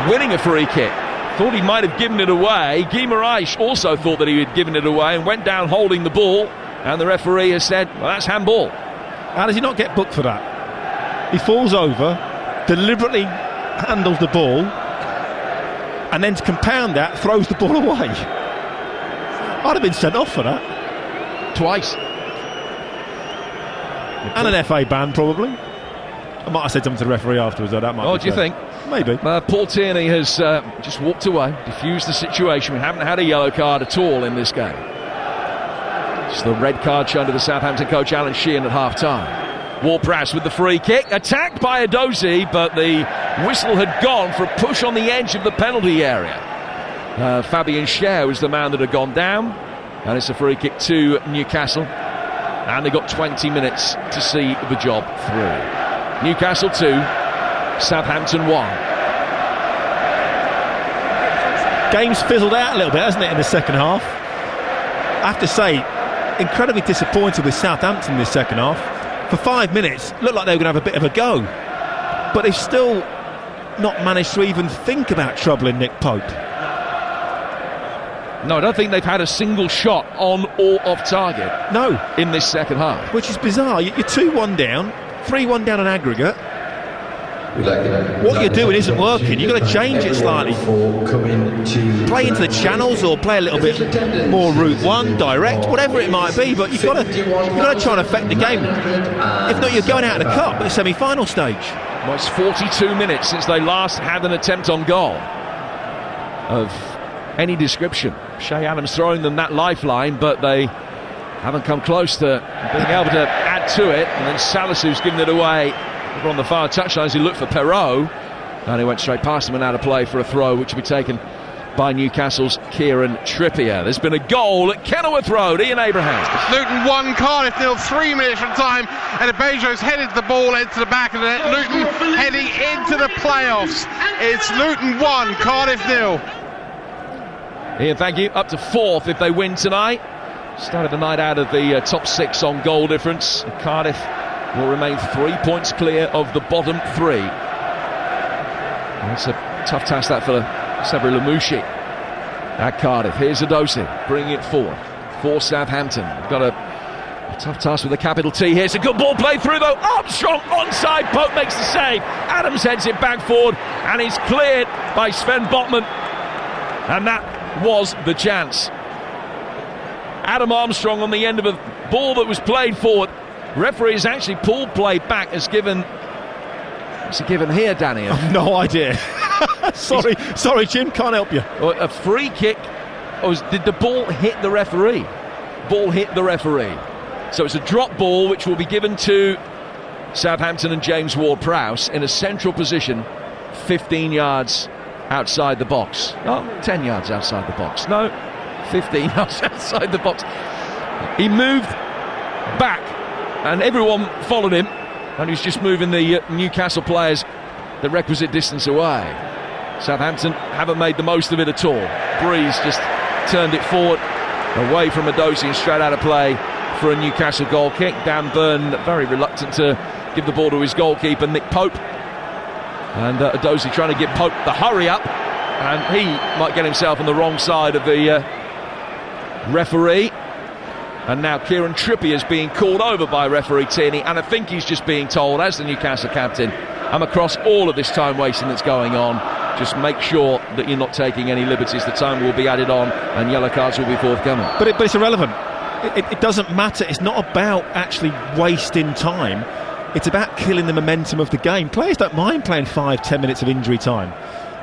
winning a free kick. Thought he might have given it away. Guy Moraes also thought that he had given it away and went down holding the ball, and the referee has said, well, that's handball. How does he not get booked for that? He falls over, deliberately handles the ball, and then to compound that, throws the ball away. I'd have been sent off for that. Twice. And an FA ban, probably. I might have said something to the referee afterwards, though. That might. Oh, do you think? Maybe. Paul Tierney has just walked away, diffused the situation. We haven't had a yellow card at all in this game. Just the red card shown to the Southampton coach Alan Sheehan at half-time. Ward-Prowse with the free kick, attacked by Edozie, but the whistle had gone for a push on the edge of the penalty area. Fabian Schär was the man that had gone down, and it's a free kick to Newcastle, and they got 20 minutes to see the job through. Newcastle 2, Southampton 1. Game's fizzled out a little bit, hasn't it, in the second half? I have to say, incredibly disappointed with Southampton this second half. For 5 minutes, looked like they were going to have a bit of a go, but they've still not managed to even think about troubling Nick Pope. No, I don't think they've had a single shot on or off target. No, in this second half, which is bizarre. You're 2-1 down, 3-1 down on aggregate. What you're doing isn't working. You've got to change it slightly. Play into the channels or play a little bit more route one, direct, whatever it might be. But you've got to try and affect the game. If not, you're going out of the cup at the semi-final stage. Well, it's 42 minutes since they last had an attempt on goal of any description. Shea Adams throwing them that lifeline, but they haven't come close to being able to add to it. And then Salisu's given it away over on the far touchline as he looked for Perrault, and he went straight past him and out of play for a throw which will be taken by Newcastle's Kieran Trippier. There's been a goal at Kenilworth Road. Ian Abraham. Luton 1, Cardiff 0, 3 minutes from time, and Abejo's headed the ball into the back of the net. Luton heading into the playoffs. It's Luton 1, Cardiff 0. Ian, thank you. Up to 4th if they win tonight. Started the night out of the top 6 on goal difference. Cardiff will remain 3 points clear of the bottom 3. It's a tough task that for Sabri Lamouchi at Cardiff. Here's Edozie bringing it forward for Southampton. Got a tough task with a capital T. Here's a good ball played through though. Armstrong onside. Pope makes the save. Adams heads it back forward and he's cleared by Sven Botman. And that was the chance. Adam Armstrong on the end of a ball that was played forward. Referee has actually pulled play back, has given. What's he given here, Danny? I've no idea. sorry, Jim, can't help you. A free kick. Did the ball hit the referee? Ball hit the referee. So it's a drop ball which will be given to Southampton and James Ward-Prowse in a central position, 15 yards outside the box. No, 10 yards outside the box. No, 15 yards outside the box. He moved back and everyone followed him, and he's just moving the Newcastle players the requisite distance away. Southampton haven't made the most of it at all. Breeze just turned it forward away from Edozie and straight out of play for a Newcastle goal kick. Dan Burn very reluctant to give the ball to his goalkeeper Nick Pope, and Edozie trying to give Pope the hurry up, and he might get himself on the wrong side of the referee. And now Kieran Trippier is being called over by referee Tierney, and I think he's just being told, as the Newcastle captain, I'm across all of this time wasting that's going on. Just make sure that you're not taking any liberties. The time will be added on and yellow cards will be forthcoming. But it's irrelevant. It doesn't matter. It's not about actually wasting time. It's about killing the momentum of the game. Players don't mind playing 5-10 minutes of injury time.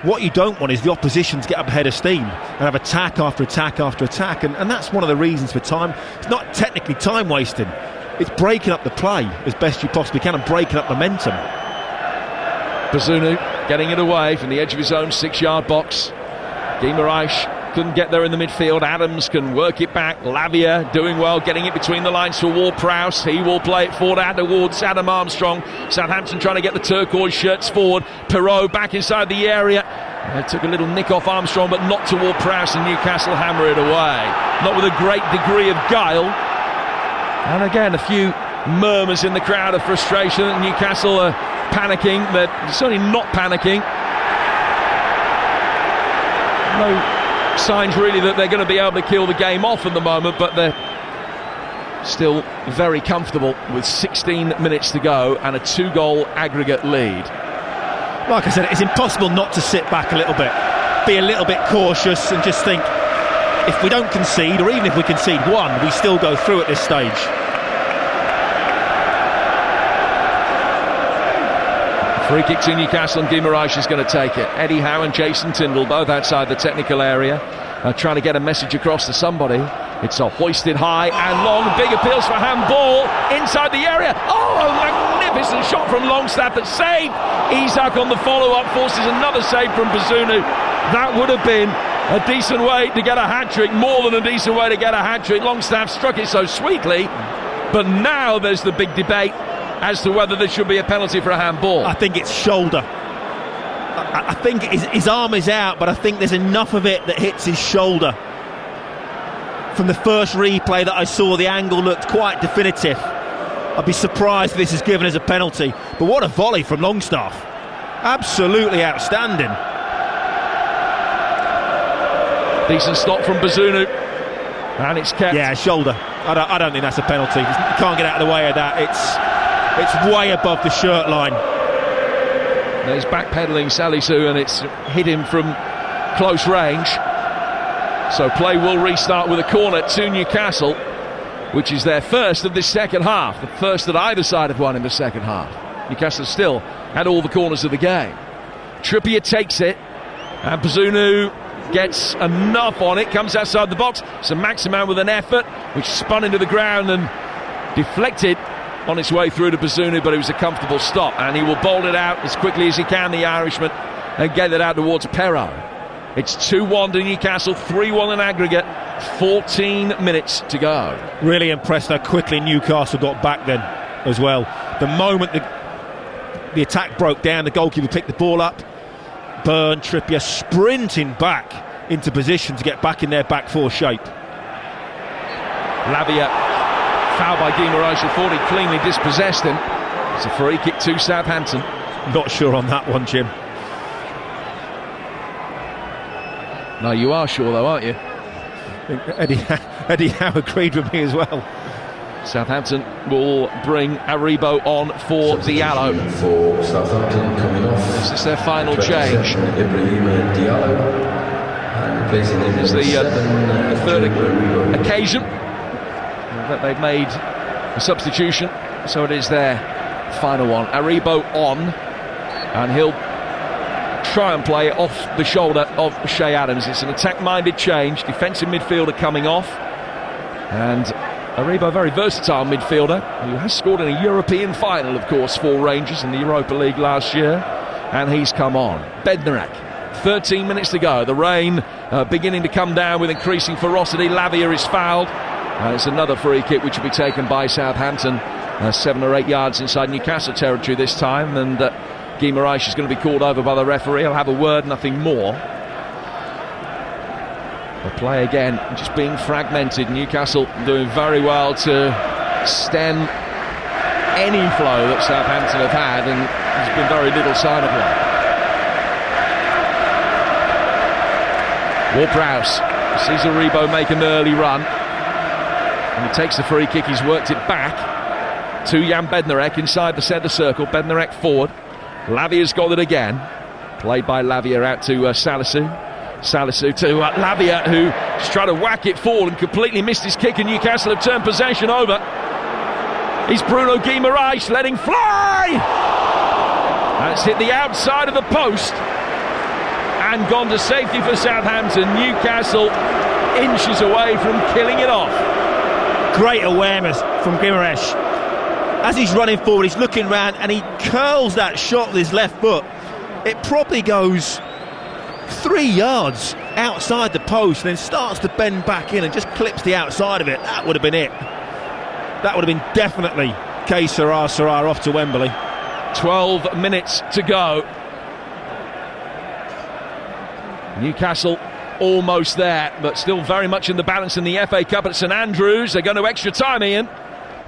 What you don't want is the opposition to get up ahead of steam and have attack after attack after attack, and that's one of the reasons for time. It's not technically time wasting, it's breaking up the play as best you possibly can and breaking up momentum. Bazunu getting it away from the edge of his own 6-yard box. Guimaraes couldn't get there in the midfield. Adams can work it back. Lavia doing well, getting it between the lines for Ward-Prowse. He will play it forward out towards Adam Armstrong. Southampton trying to get the turquoise shirts forward. Perrault back inside the area. Took a little nick off Armstrong, but not to Ward-Prowse, and Newcastle hammer it away. Not with a great degree of guile. And again, a few murmurs in the crowd of frustration. Newcastle are panicking. They're certainly not panicking. No signs really that they're going to be able to kill the game off at the moment, but they're still very comfortable with 16 minutes to go and a 2-goal aggregate lead. Like I said, it's impossible not to sit back a little bit. be a little bit cautious and just think, if we don't concede, or even if we concede one, we still go through at this stage. Free kick to Newcastle, and Guimaraes is going to take it. Eddie Howe and Jason Tyndall, both outside the technical area, trying to get a message across to somebody. It's a hoisted high and long, big appeals for handball inside the area. Oh, a magnificent shot from Longstaff that saved. Isak on the follow-up forces another save from Bazunu. That would have been a decent way to get a hat-trick, more than a decent way to get a hat-trick. Longstaff struck it so sweetly, but now there's the big debate as to whether there should be a penalty for a handball. I think it's shoulder. I think his arm is out, but I think there's enough of it that hits his shoulder. From the first replay that I saw, the angle looked quite definitive. I'd be surprised if this is given as a penalty. But what a volley from Longstaff. Absolutely outstanding. Decent stop from Bazunu. And it's kept. Yeah, shoulder. I don't think that's a penalty. You can't get out of the way of that. It's way above the shirt line. There's backpedaling Salisu, and it's hit him from close range. So play will restart with a corner to Newcastle, which is their first of this second half. The first that either side have won in the second half. Newcastle still had all the corners of the game. Trippier takes it, and Bazunu gets enough on it, comes outside the box. So Maximan with an effort, which spun into the ground and deflected on its way through to Bazunu, but it was a comfortable stop, and he will bowl it out as quickly as he can, the Irishman, and get it out towards Perro. It's 2-1 to Newcastle, 3-1 in aggregate, 14 minutes to go. Really impressed how quickly Newcastle got back then as well. The moment the attack broke down, the goalkeeper picked the ball up. Byrne, Trippier sprinting back into position to get back in their back four shape. Lavia, fouled by Guimaraes, who thought he cleanly dispossessed him. It's a free kick to Southampton. Not sure on that one, Jim. No, you are sure though, aren't you? Eddie Howe agreed with me as well. Southampton will bring Aribo on for Diallo. For Southampton coming off. This is their final change. It's the third occasion that they've made a substitution, so it is their final one. Aribo on, and he'll try and play off the shoulder of Shea Adams. It's an attack-minded change. Defensive midfielder coming off, and Aribo, very versatile midfielder, who has scored in a European final, of course, for Rangers in the Europa League last year, and he's come on. Bednarek, 13 minutes to go. The rain beginning to come down with increasing ferocity. Lavia is fouled, and it's another free kick which will be taken by Southampton, 7 or 8 yards inside Newcastle territory this time, and Guimaraes is going to be called over by the referee. He'll have a word, nothing more. The play again just being fragmented. Newcastle doing very well to stem any flow that Southampton have had, and there's been very little sign of one. Ward-Prowse sees Aribo make an early run, and he takes the free kick. He's worked it back to Jan Bednarek inside the centre circle. Bednarek forward. Lavia's got it again. Played by Lavia out to Salisu. Salisu to Lavia, who just tried to whack it forward and completely missed his kick, and Newcastle have turned possession over. It's Bruno Guimaraes letting fly! That's hit the outside of the post and gone to safety for Southampton. Newcastle inches away from killing it off. Great awareness from Guimaraes. As he's running forward, he's looking round and he curls that shot with his left foot. It probably goes 3 yards outside the post and then starts to bend back in and just clips the outside of it. That would have been it. That would have been definitely K. Sarrar off to Wembley. 12 minutes to go. Newcastle almost there, but still very much in the balance in the FA Cup at St Andrews. They're going to extra time, Ian.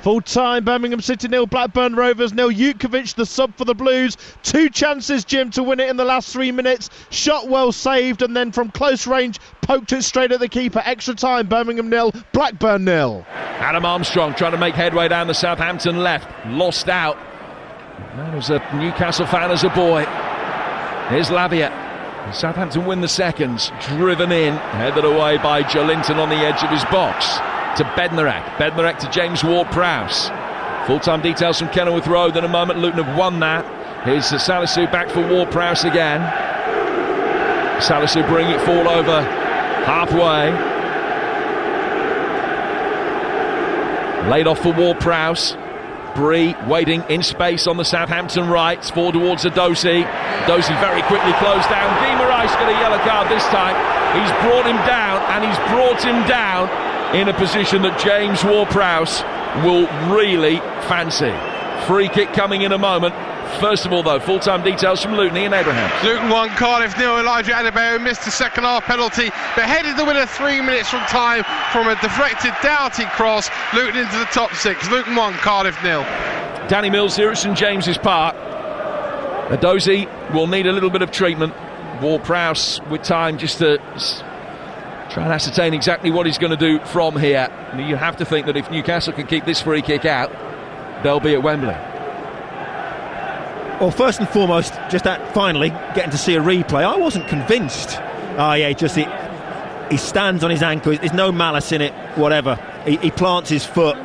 Full time, Birmingham City 0, Blackburn Rovers 0. Jutkiewicz, the sub for the Blues. 2 chances, Jim, to win it in the last 3 minutes. Shot well saved, and then from close range, poked it straight at the keeper. Extra time, Birmingham 0, Blackburn 0. Adam Armstrong trying to make headway down the Southampton left. Lost out. Man was a Newcastle fan as a boy. Here's Lavia. Southampton win the seconds. Driven in, headed away by Jolinton on the edge of his box. To Bednarek. Bednarek to James Ward-Prowse. Full-time details from Kenilworth Road. In a moment, Luton have won that. Here's Salisu back for Ward-Prowse again. Salisu bringing it forward over halfway. Laid off for Ward-Prowse. Bree waiting in space on the Southampton right. Forward towards Adosi. Adosi very quickly closed down. Guimaraes got a yellow card this time. He's brought him down, and he's brought him down in a position that James Ward-Prowse will really fancy. Free kick coming in a moment. First of all, though, full-time details from Luton. Ian Abraham. Luton 1, Cardiff 0. Elijah Adebayo missed the second half penalty, but headed the winner 3 minutes from time from a deflected Doughty cross. Luton into the top 6. Luton 1, Cardiff 0. Danny Mills here at St James's Park. Adosi will need a little bit of treatment. Ward-Prowse with time just to try and ascertain exactly what he's going to do from here. And you have to think that if Newcastle can keep this free kick out, they'll be at Wembley. Well, first and foremost, just that finally getting to see a replay, I wasn't convinced. He stands on his ankle. There's no malice in it, whatever. He plants his foot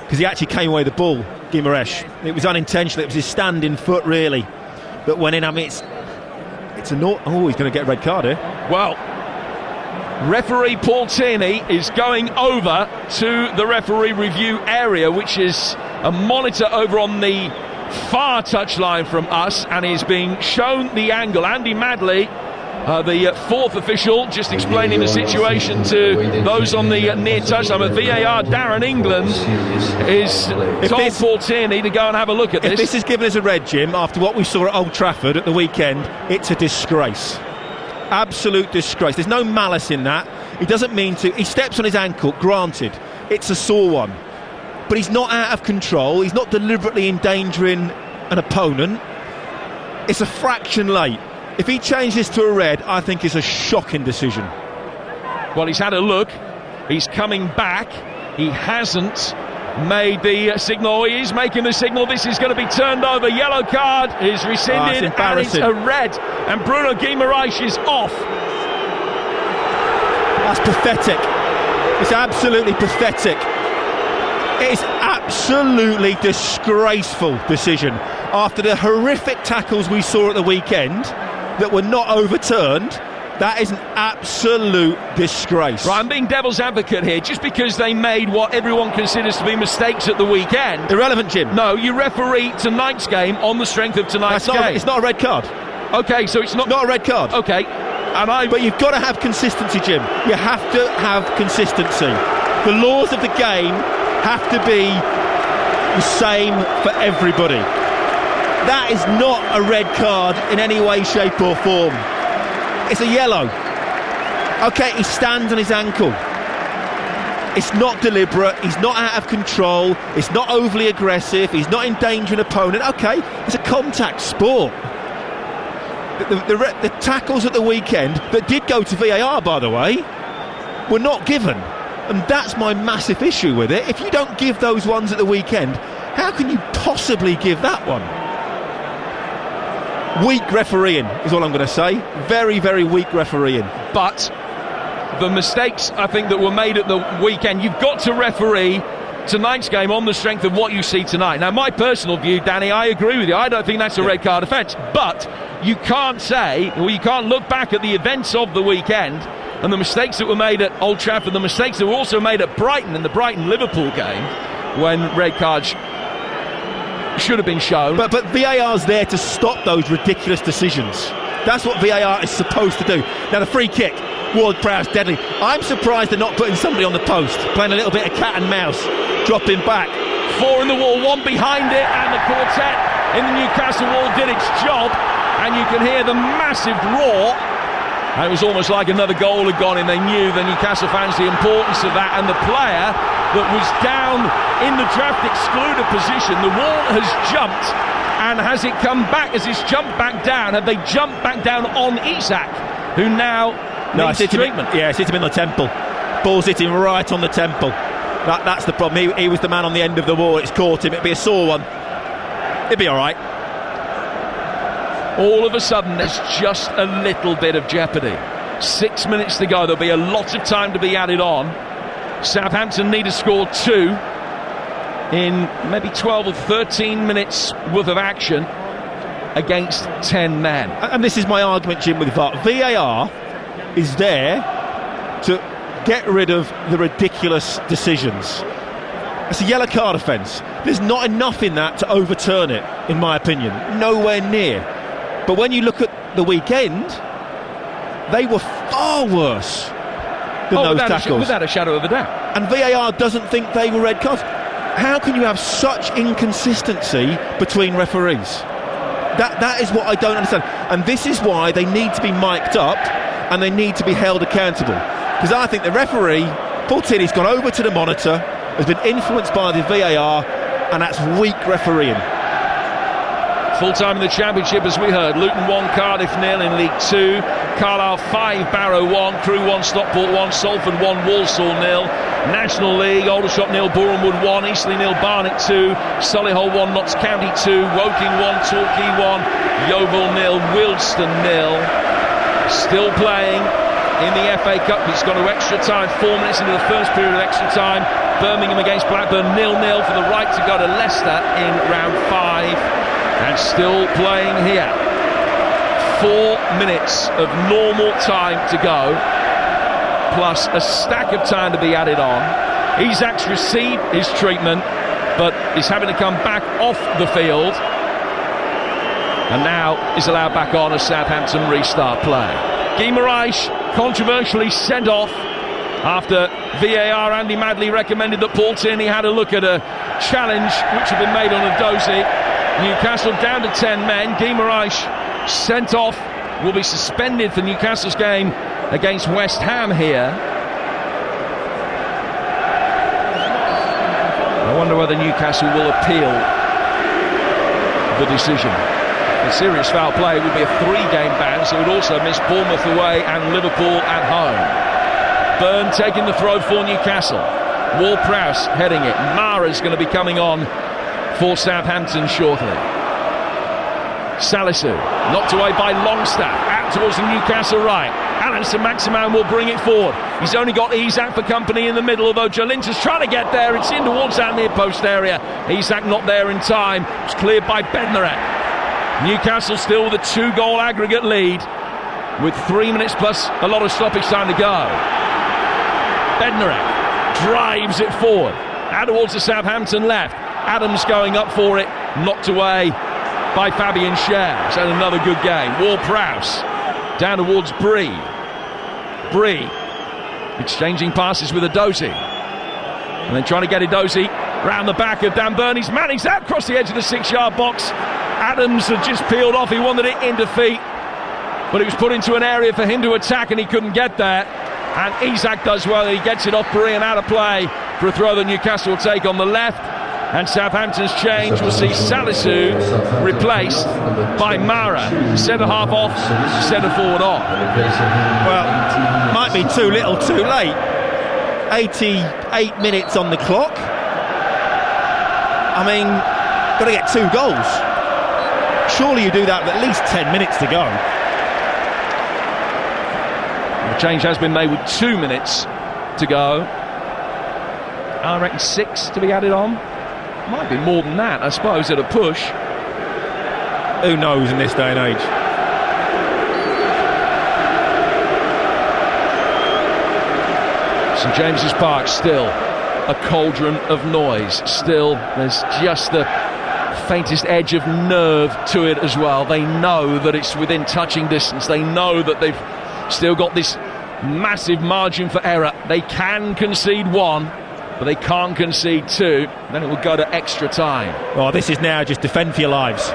because he actually came away the ball, Guimaraes. It was unintentional. It was his standing foot, really, that went in. I mean, it's a naught. Oh, he's going to get a red card here. Well, referee Paul Tierney is going over to the referee review area, which is a monitor over on the far touchline from us, and is being shown the angle. Andy Madley, the fourth official, just explaining the situation to those on the near touchline. But VAR, Darren England, is told Paul Tierney to go and have a look at this. If this is given as a red, Jim, after what we saw at Old Trafford at the weekend, it's a disgrace. Absolute disgrace. There's no malice in that. He doesn't mean to. He steps on his ankle, granted. It's a sore one. But he's not out of control. He's not deliberately endangering an opponent. It's a fraction late. If he changed this to a red, I think it's a shocking decision. Well, he's had a look. He's coming back. He hasn't made the signal. He is making the signal. This is going to be turned over. Yellow card is rescinded, and it's a red. And Bruno Guimaraes is off. That's pathetic. It's absolutely pathetic. It's absolutely disgraceful decision. After the horrific tackles we saw at the weekend that were not overturned, that is an absolute disgrace. Right, I'm being devil's advocate here. Just because they made what everyone considers to be mistakes at the weekend. Irrelevant, Jim. No, you referee tonight's game on the strength of tonight's game. It's not a red card. Okay, so it's not a red card. Okay. But you've got to have consistency, Jim. You have to have consistency. The laws of the game have to be the same for everybody. That is not a red card in any way, shape or form. It's a yellow. Okay, he stands on his ankle. It's not deliberate. He's not out of control. It's not overly aggressive. He's not endangering an opponent. Okay, it's a contact sport. The tackles at the weekend that did go to VAR, by the way, were not given. And that's my massive issue with it. If you don't give those ones at the weekend, how can you possibly give that one? Weak refereeing is all I'm going to say. Very, very weak refereeing. But the mistakes, I think, that were made at the weekend, you've got to referee tonight's game on the strength of what you see tonight. Now, my personal view, Danny, I agree with you. I don't think that's a red card offence. But you can't say, or you can't look back at the events of the weekend and the mistakes that were made at Old Trafford, the mistakes that were also made at Brighton in the Brighton-Liverpool game when red cards should have been shown. But VAR's there to stop those ridiculous decisions. That's what VAR is supposed to do. Now, the free kick, Ward-Prowse, deadly. I'm surprised they're not putting somebody on the post, playing a little bit of cat and mouse, dropping back. Four in the wall, one behind it, and the quartet in the Newcastle wall did its job, and you can hear the massive roar. And it was almost like another goal had gone in. They knew, the Newcastle fans, the importance of that. And the player that was down in the draft excluded position, the wall has jumped. And has it come back? Has it's jumped back down? Have they jumped back down on Isak, who now needs treatment? It's hit him in the temple. Ball's hit him right on the temple. That's the problem. He was the man on the end of the wall. It's caught him. It'd be a sore one. It'd be all right. all of a sudden there's just a little bit of jeopardy. 6 minutes to go. There'll be a lot of time to be added on. Southampton need to score 2 in maybe 12 or 13 minutes worth of action against 10 men. And this is my argument, Jim, with VAR. VAR is there to get rid of the ridiculous decisions. It's a yellow card offence. There's not enough in that to overturn it, in my opinion. Nowhere near. But when you look at the weekend, they were far worse than those tackles. Without a shadow of a doubt. And VAR doesn't think they were red cards. How can you have such inconsistency between referees? That is what I don't understand. And this is why they need to be mic'd up and they need to be held accountable. Because I think the referee, Paul Tierney's gone over to the monitor, has been influenced by the VAR, and that's weak refereeing. Full time in the Championship, as we heard. Luton 1, Cardiff 0 in League 2. Carlisle 5, Barrow 1, Crewe 1, Stockport 1, Salford 1, Walsall 0. National League, Aldershot 0, Bournemouth 1, Eastleigh 0, Barnet 2, Solihull 1, Notts County 2, Woking 1, Torquay 1, Yeovil 0, Wilston 0. Still playing in the FA Cup. It's gone to extra time, 4 minutes into the first period of extra time. Birmingham against Blackburn 0-0 for the right to go to Leicester in round 5. And still playing here. 4 minutes of normal time to go, plus a stack of time to be added on. Isak's received his treatment, but he's having to come back off the field, and now is allowed back on as Southampton restart play. Guimaraes controversially sent off after VAR. Andy Madley recommended that Paul Tierney had a look at a challenge which had been made on a Dozy. Newcastle down to 10 men. Guimaraes sent off, will be suspended for Newcastle's game against West Ham here. I wonder whether Newcastle will appeal the decision. A serious foul play would be a 3-game ban, so it would also miss Bournemouth away and Liverpool at home. Byrne taking the throw for Newcastle. Ward-Prowse heading it. Mara's going to be coming on for Southampton shortly. Salisu knocked away by Longstaff out towards the Newcastle right. Alan Saint-Maximin will bring it forward. He's only got Isak for company in the middle, although Jolinta's trying to get there. It's in towards that near post area. Isak not there in time. It's cleared by Bednarek. Newcastle still with a 2-goal aggregate lead with 3 minutes plus a lot of stoppage time to go. Bednarek drives it forward out towards the Southampton left. Adams going up for it, knocked away by Fabian Schär. It's had another good game. Ward-Prowse down towards Bree. Bree exchanging passes with Edozie, and then trying to get Edozie round the back of Dan Burn. He's managed that across the edge of the 6-yard box. Adams had just peeled off. He wanted it in defeat, but it was put into an area for him to attack, and he couldn't get there. And Isak does well. He gets it off Bree and out of play for a throw that Newcastle will take on the left. And Southampton's change will see Salisu replaced by Mara. Centre half off, centre forward on. Well, might be too little too late. 88 minutes on the clock. I mean, got to get 2 goals. Surely you do that with at least 10 minutes to go. The change has been made with 2 minutes to go. I reckon 6 to be added on. Might be more than that, I suppose, at a push. Who knows in this day and age? St James's Park still a cauldron of noise. Still, there's just the faintest edge of nerve to it as well. They know that it's within touching distance. They know that they've still got this massive margin for error. They can concede 1, but they can't concede 2. Then it will go to extra time. Oh, this is now just defend for your lives.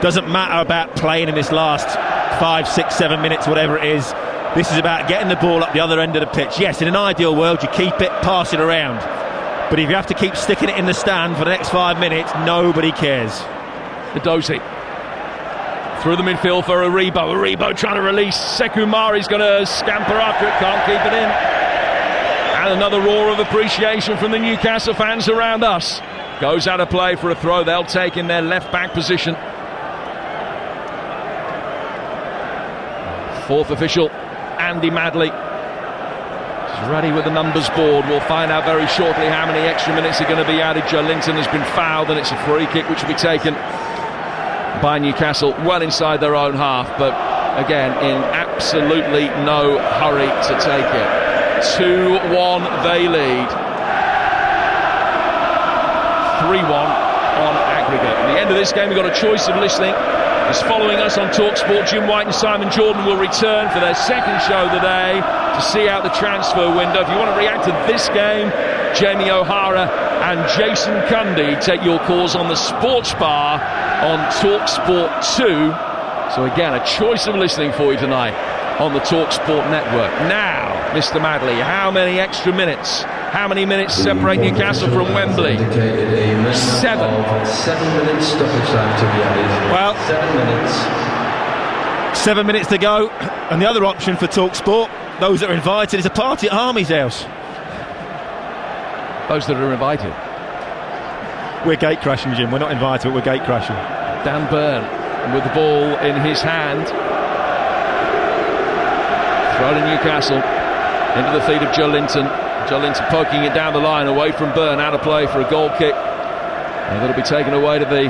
Doesn't matter about playing in this last 5, 6, 7 minutes, whatever it is. This is about getting the ball up the other end of the pitch. Yes, in an ideal world, you keep it, pass it around. But if you have to keep sticking it in the stand for the next 5 minutes, nobody cares. Edozie through the midfield for Aribo. Aribo trying to release. Sekumari's going to scamper after it, can't keep it in. And another roar of appreciation from the Newcastle fans around us. Goes out of play for a throw they'll take in their left back position. Fourth official, Andy Madley, is ready with the numbers board. We'll find out very shortly how many extra minutes are going to be added. Joe Linton has been fouled, and it's a free kick which will be taken by Newcastle well inside their own half, but again in absolutely no hurry to take it. 2-1 they lead. 3-1 on aggregate. At the end of this game, we've got a choice of listening. Is following us on TalkSport. Jim White and Simon Jordan will return for their second show of the day to see out the transfer window. If you want to react to this game, Jamie O'Hara and Jason Cundy take your calls on the Sports Bar on TalkSport 2. So again, a choice of listening for you tonight on the TalkSport network. Now, Mr. Madley, how many extra minutes? How many minutes separate Newcastle from Wembley? 7. 7 minutes stoppage time to be added. Well, 7 minutes. 7 minutes to go, and the other option for TalkSport, those that are invited, is a party at Army's house. Those that are invited. We're gate crashing, Jim. We're not invited, but we're gate crashing. Dan Burn with the ball in his hand. Throw to Newcastle into the feet of Joe Linton. Joe Linton poking it down the line away from Burn, out of play for a goal kick, and that'll be taken away to the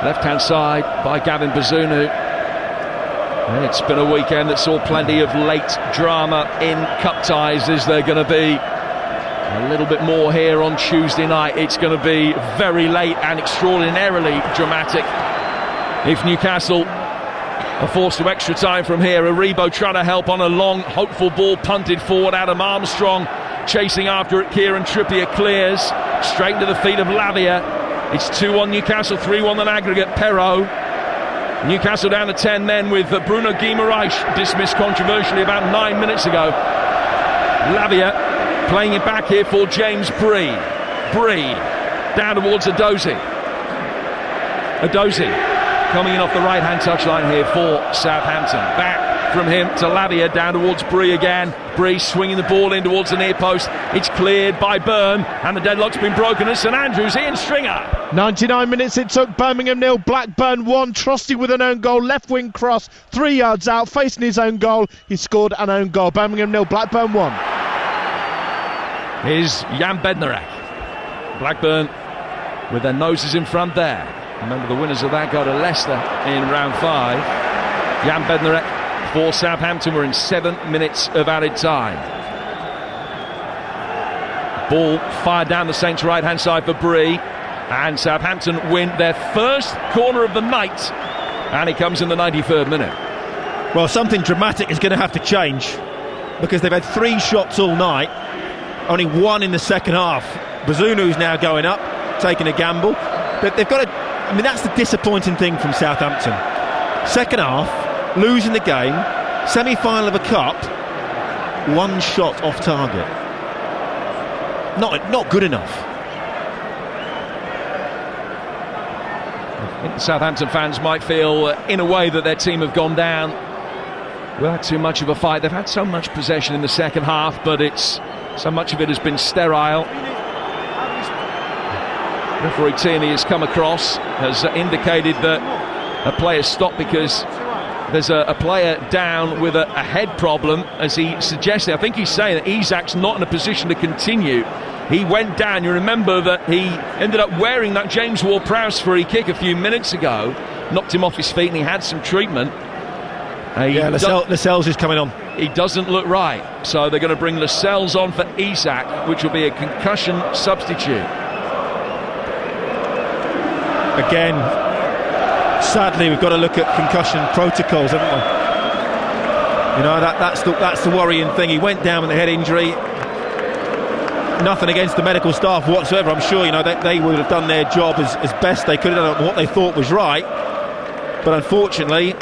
left hand side by Gavin Bazunu. And it's been a weekend that saw plenty of late drama in cup ties. Is there going to be a little bit more here on Tuesday night? It's going to be very late and extraordinarily dramatic if Newcastle are forced to extra time from here. Aribo trying to help on a long, hopeful ball punted forward. Adam Armstrong chasing after it. Kieran Trippier clears straight to the feet of Lavia. It's 2-1 Newcastle, 3-1 on aggregate. Perrault. Newcastle down to 10 men with Bruno Guimaraes dismissed controversially about 9 minutes ago. Lavia playing it back here for James Bree. Bree down towards Adozie. Adozie coming in off the right-hand touchline here for Southampton. Back from him to Lavia, down towards Bree again. Bree swinging the ball in towards the near post. It's cleared by Byrne, and the deadlock's been broken at St Andrews. Ian Stringer. 99 minutes it took. Birmingham 0, Blackburn 1. Trusty with an own goal, left wing cross, 3 yards out, facing his own goal. He scored an own goal. Birmingham 0, Blackburn 1. Here's Jan Bednarek. Blackburn with their noses in front there. Remember, the winners of that go to Leicester in round 5. Jan Bednarek for Southampton. We're in 7 minutes of added time. Ball fired down the Saints' right-hand side for Bree, and Southampton win their first corner of the night, and it comes in the 93rd minute. Well, something dramatic is going to have to change, because they've had 3 shots all night, only 1 in the second half. Bazunu's now going up, taking a gamble. They've got to, I mean, that's the disappointing thing from Southampton. Second half, losing the game, semi-final of a cup, 1 shot off target. Not good enough. I think the Southampton fans might feel, in a way, that their team have gone down without too much of a fight. They've had so much possession in the second half, but so much of it has been sterile. Referee Tierney has come across, has indicated that a player stopped because there's a player down with a head problem, as he suggested. I think he's saying that Isak's not in a position to continue. He went down. You remember that he ended up wearing that James Ward-Prowse free kick a few minutes ago, knocked him off his feet, and he had some treatment. Lascelles is coming on. He doesn't look right, so they're going to bring Lascelles on for Isak, which will be a concussion substitute. Again, sadly, we've got to look at concussion protocols, haven't we? You know, that's the worrying thing. He went down with a head injury. Nothing against the medical staff whatsoever. I'm sure, you know, they would have done their job as best they could have done, what they thought was right. But unfortunately,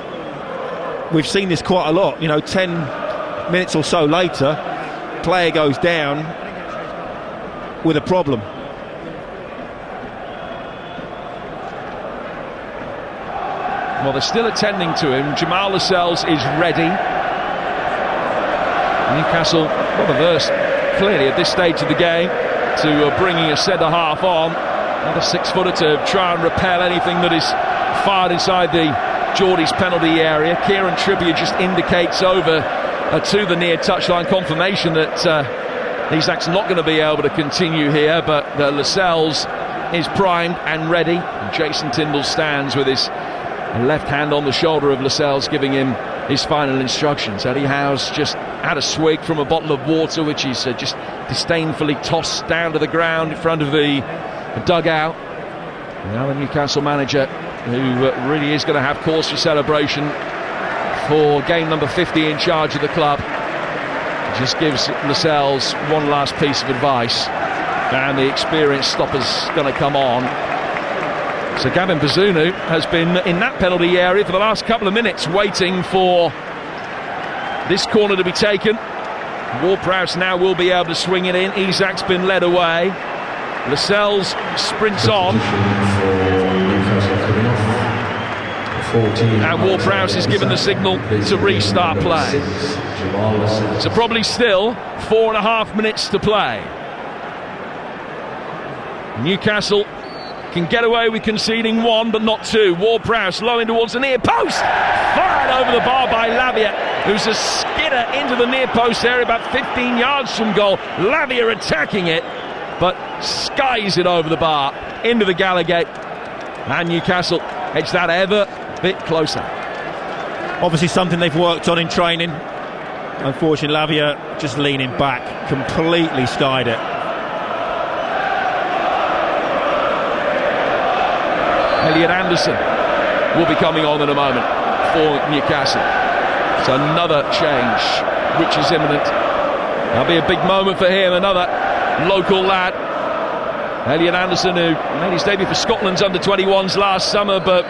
we've seen this quite a lot. You know, 10 minutes or so later, player goes down with a problem. Well, they're still attending to him. Jamal Lascelles is ready. Newcastle not averse, clearly, at this stage of the game, to bringing a centre-half on. Another 6-footer to try and repel anything that is fired inside the Geordie's penalty area. Kieran Trippier just indicates over to the near touchline, confirmation that Isak's not going to be able to continue here, but Lascelles is primed and ready. And Jason Tindall stands with his left hand on the shoulder of Lascelles, giving him his final instructions. Eddie Howe's just had a swig from a bottle of water, which he's just disdainfully tossed down to the ground in front of the dugout. Now the Newcastle manager, who really is going to have cause for celebration for game number 50 in charge of the club, just gives Lascelles one last piece of advice, and the experienced stopper's going to come on. So Gavin Bazunu has been in that penalty area for the last couple of minutes, waiting for this corner to be taken. Ward-Prowse now will be able to swing it in. Isak's been led away. Lascelles sprints on. And Ward-Prowse is given the signal to restart play. So probably still 4.5 minutes to play. Newcastle can get away with conceding 1 but not 2. Ward-Prowse low in towards the near post, fired over the bar by Lavia, who's a skidder into the near post area about 15 yards from goal. Lavia attacking it, but skies it over the bar into the Gallowgate, and Newcastle edge that ever bit closer. Obviously something they've worked on in training. Unfortunately, Lavia just leaning back, completely skied it. Elliot Anderson will be coming on in a moment for Newcastle. So another change, which is imminent. That'll be a big moment for him. Another local lad, Elliot Anderson, who made his debut for Scotland's under-21s last summer, but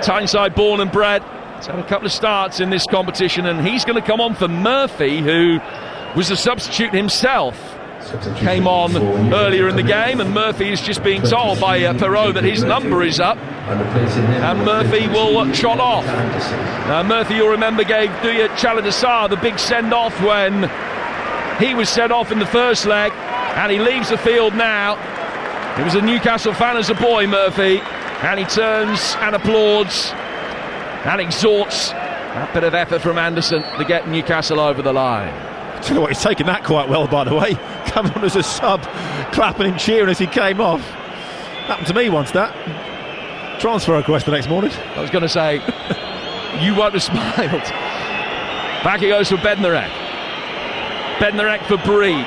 Tyneside born and bred. He's had a couple of starts in this competition, and he's going to come on for Murphy, who was a substitute himself. Came on earlier in the game, and Murphy is just being told by Perrault that his number is up, and Murphy will trot off. Murphy, you'll remember, gave Duya Chaladasar the big send-off when he was sent off in the first leg, and he leaves the field now. He was a Newcastle fan as a boy, Murphy, and he turns and applauds and exhorts that bit of effort from Anderson to get Newcastle over the line. Tell you what, he's taken that quite well, by the way. Coming on as a sub, clapping and cheering as he came off. Happened to me once, that. Transfer request the next morning. I was going to say, you won't have smiled. Back he goes for Bednarek. Bednarek for Bree.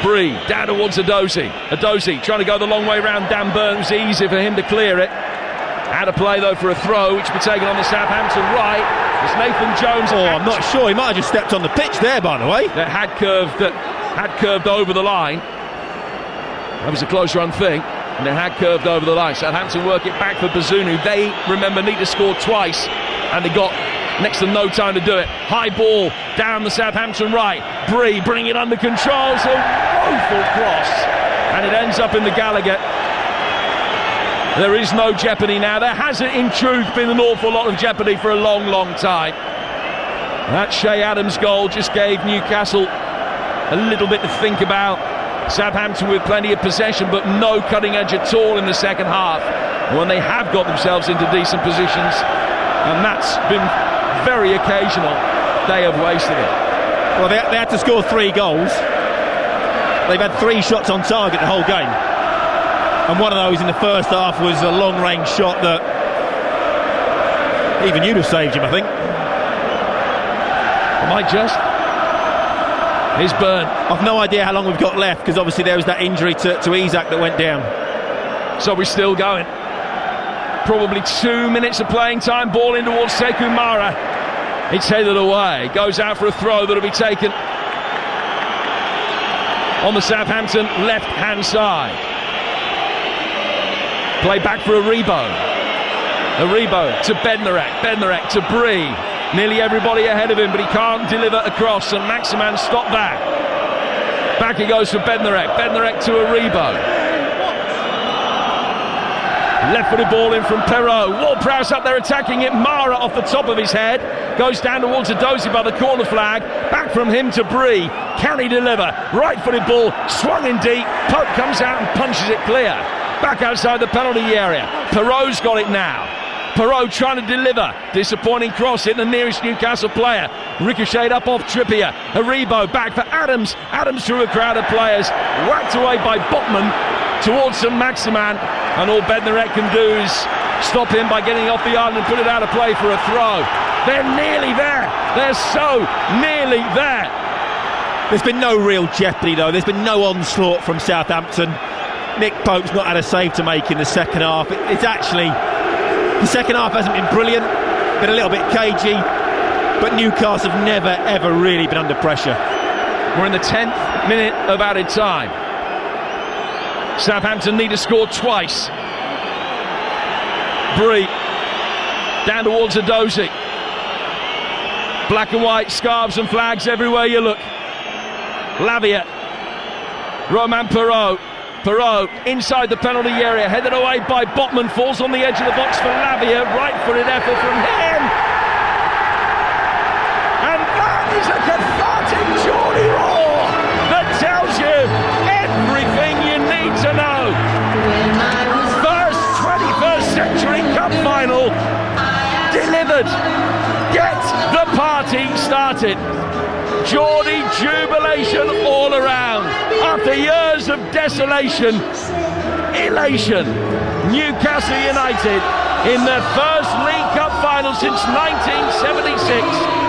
Bree down towards Adozi. Adozi trying to go the long way round Dan Burn. It was easy for him to clear it. Had a play though for a throw, which will be taken on the Southampton right. It's Nathan Jones. I'm not sure. He might have just stepped on the pitch there, by the way. That had curved over the line. That was a close run thing, and it had curved over the line. Southampton work it back for Bazunu. They, remember, need to score twice, and they got next to no time to do it. High ball down the Southampton right. Bree bringing it under control. It's a woeful cross, and it ends up in the Gallagher. There is no jeopardy now. There has, in truth, been an awful lot of jeopardy for a long, long time. That Shea Adams goal just gave Newcastle a little bit to think about. Southampton with plenty of possession, but no cutting edge at all in the second half, when they have got themselves into decent positions, and that's been very occasional. They have wasted it. Well, they had to score 3 goals. They've had 3 shots on target the whole game. And one of those in the first half was a long-range shot that even you'd have saved him, I think. Am I just? Here's Byrne. I've no idea how long we've got left, because obviously there was that injury to Isak that went down. So we're still going. Probably 2 minutes of playing time. Ball in towards Sekou Mara. It's headed away. Goes out for a throw that'll be taken on the Southampton left-hand side. Play back for Aribo. Aribo to Bednarek. Bednarek to Bree. Nearly everybody ahead of him, but he can't deliver across, and Maximan stopped that. Back he goes for Bednarek. Bednarek to Aribo. Left-footed ball in from Perrault. Ward-Prowse up there attacking it. Mara off the top of his head. Goes down towards Adozi by the corner flag. Back from him to Bree. Can he deliver? Right-footed ball. Swung in deep. Pope comes out and punches it clear. Back outside the penalty area. Perrault's got it now. Perrault trying to deliver. Disappointing cross hit the nearest Newcastle player. Ricocheted up off Trippier. Haribo back for Adams. Adams through a crowd of players. Whacked away by Botman towards St Maximan. And all Bednarek can do is stop him by getting off the island and put it out of play for a throw. They're nearly there. They're so nearly there. There's been no real jeopardy though. There's been no onslaught from Southampton. Nick Pope's not had a save to make in the second half. It's actually, the second half hasn't been brilliant, been a little bit cagey, but Newcastle have never ever really been under pressure. We're in the 10th minute of added time. Southampton need to score twice. Bree down towards Adozi. Black and white scarves and flags everywhere you look. Lavia. Romain Perrault. Perrault inside the penalty area, headed away by Botman, falls on the edge of the box for Lavia. Right-footed effort from him. And that is a cathartic Geordie roar that tells you everything you need to know. First 21st century cup final delivered. Get the party started. Geordie jubilation all around. After years of desolation, elation. Newcastle United in their first League Cup final since 1976.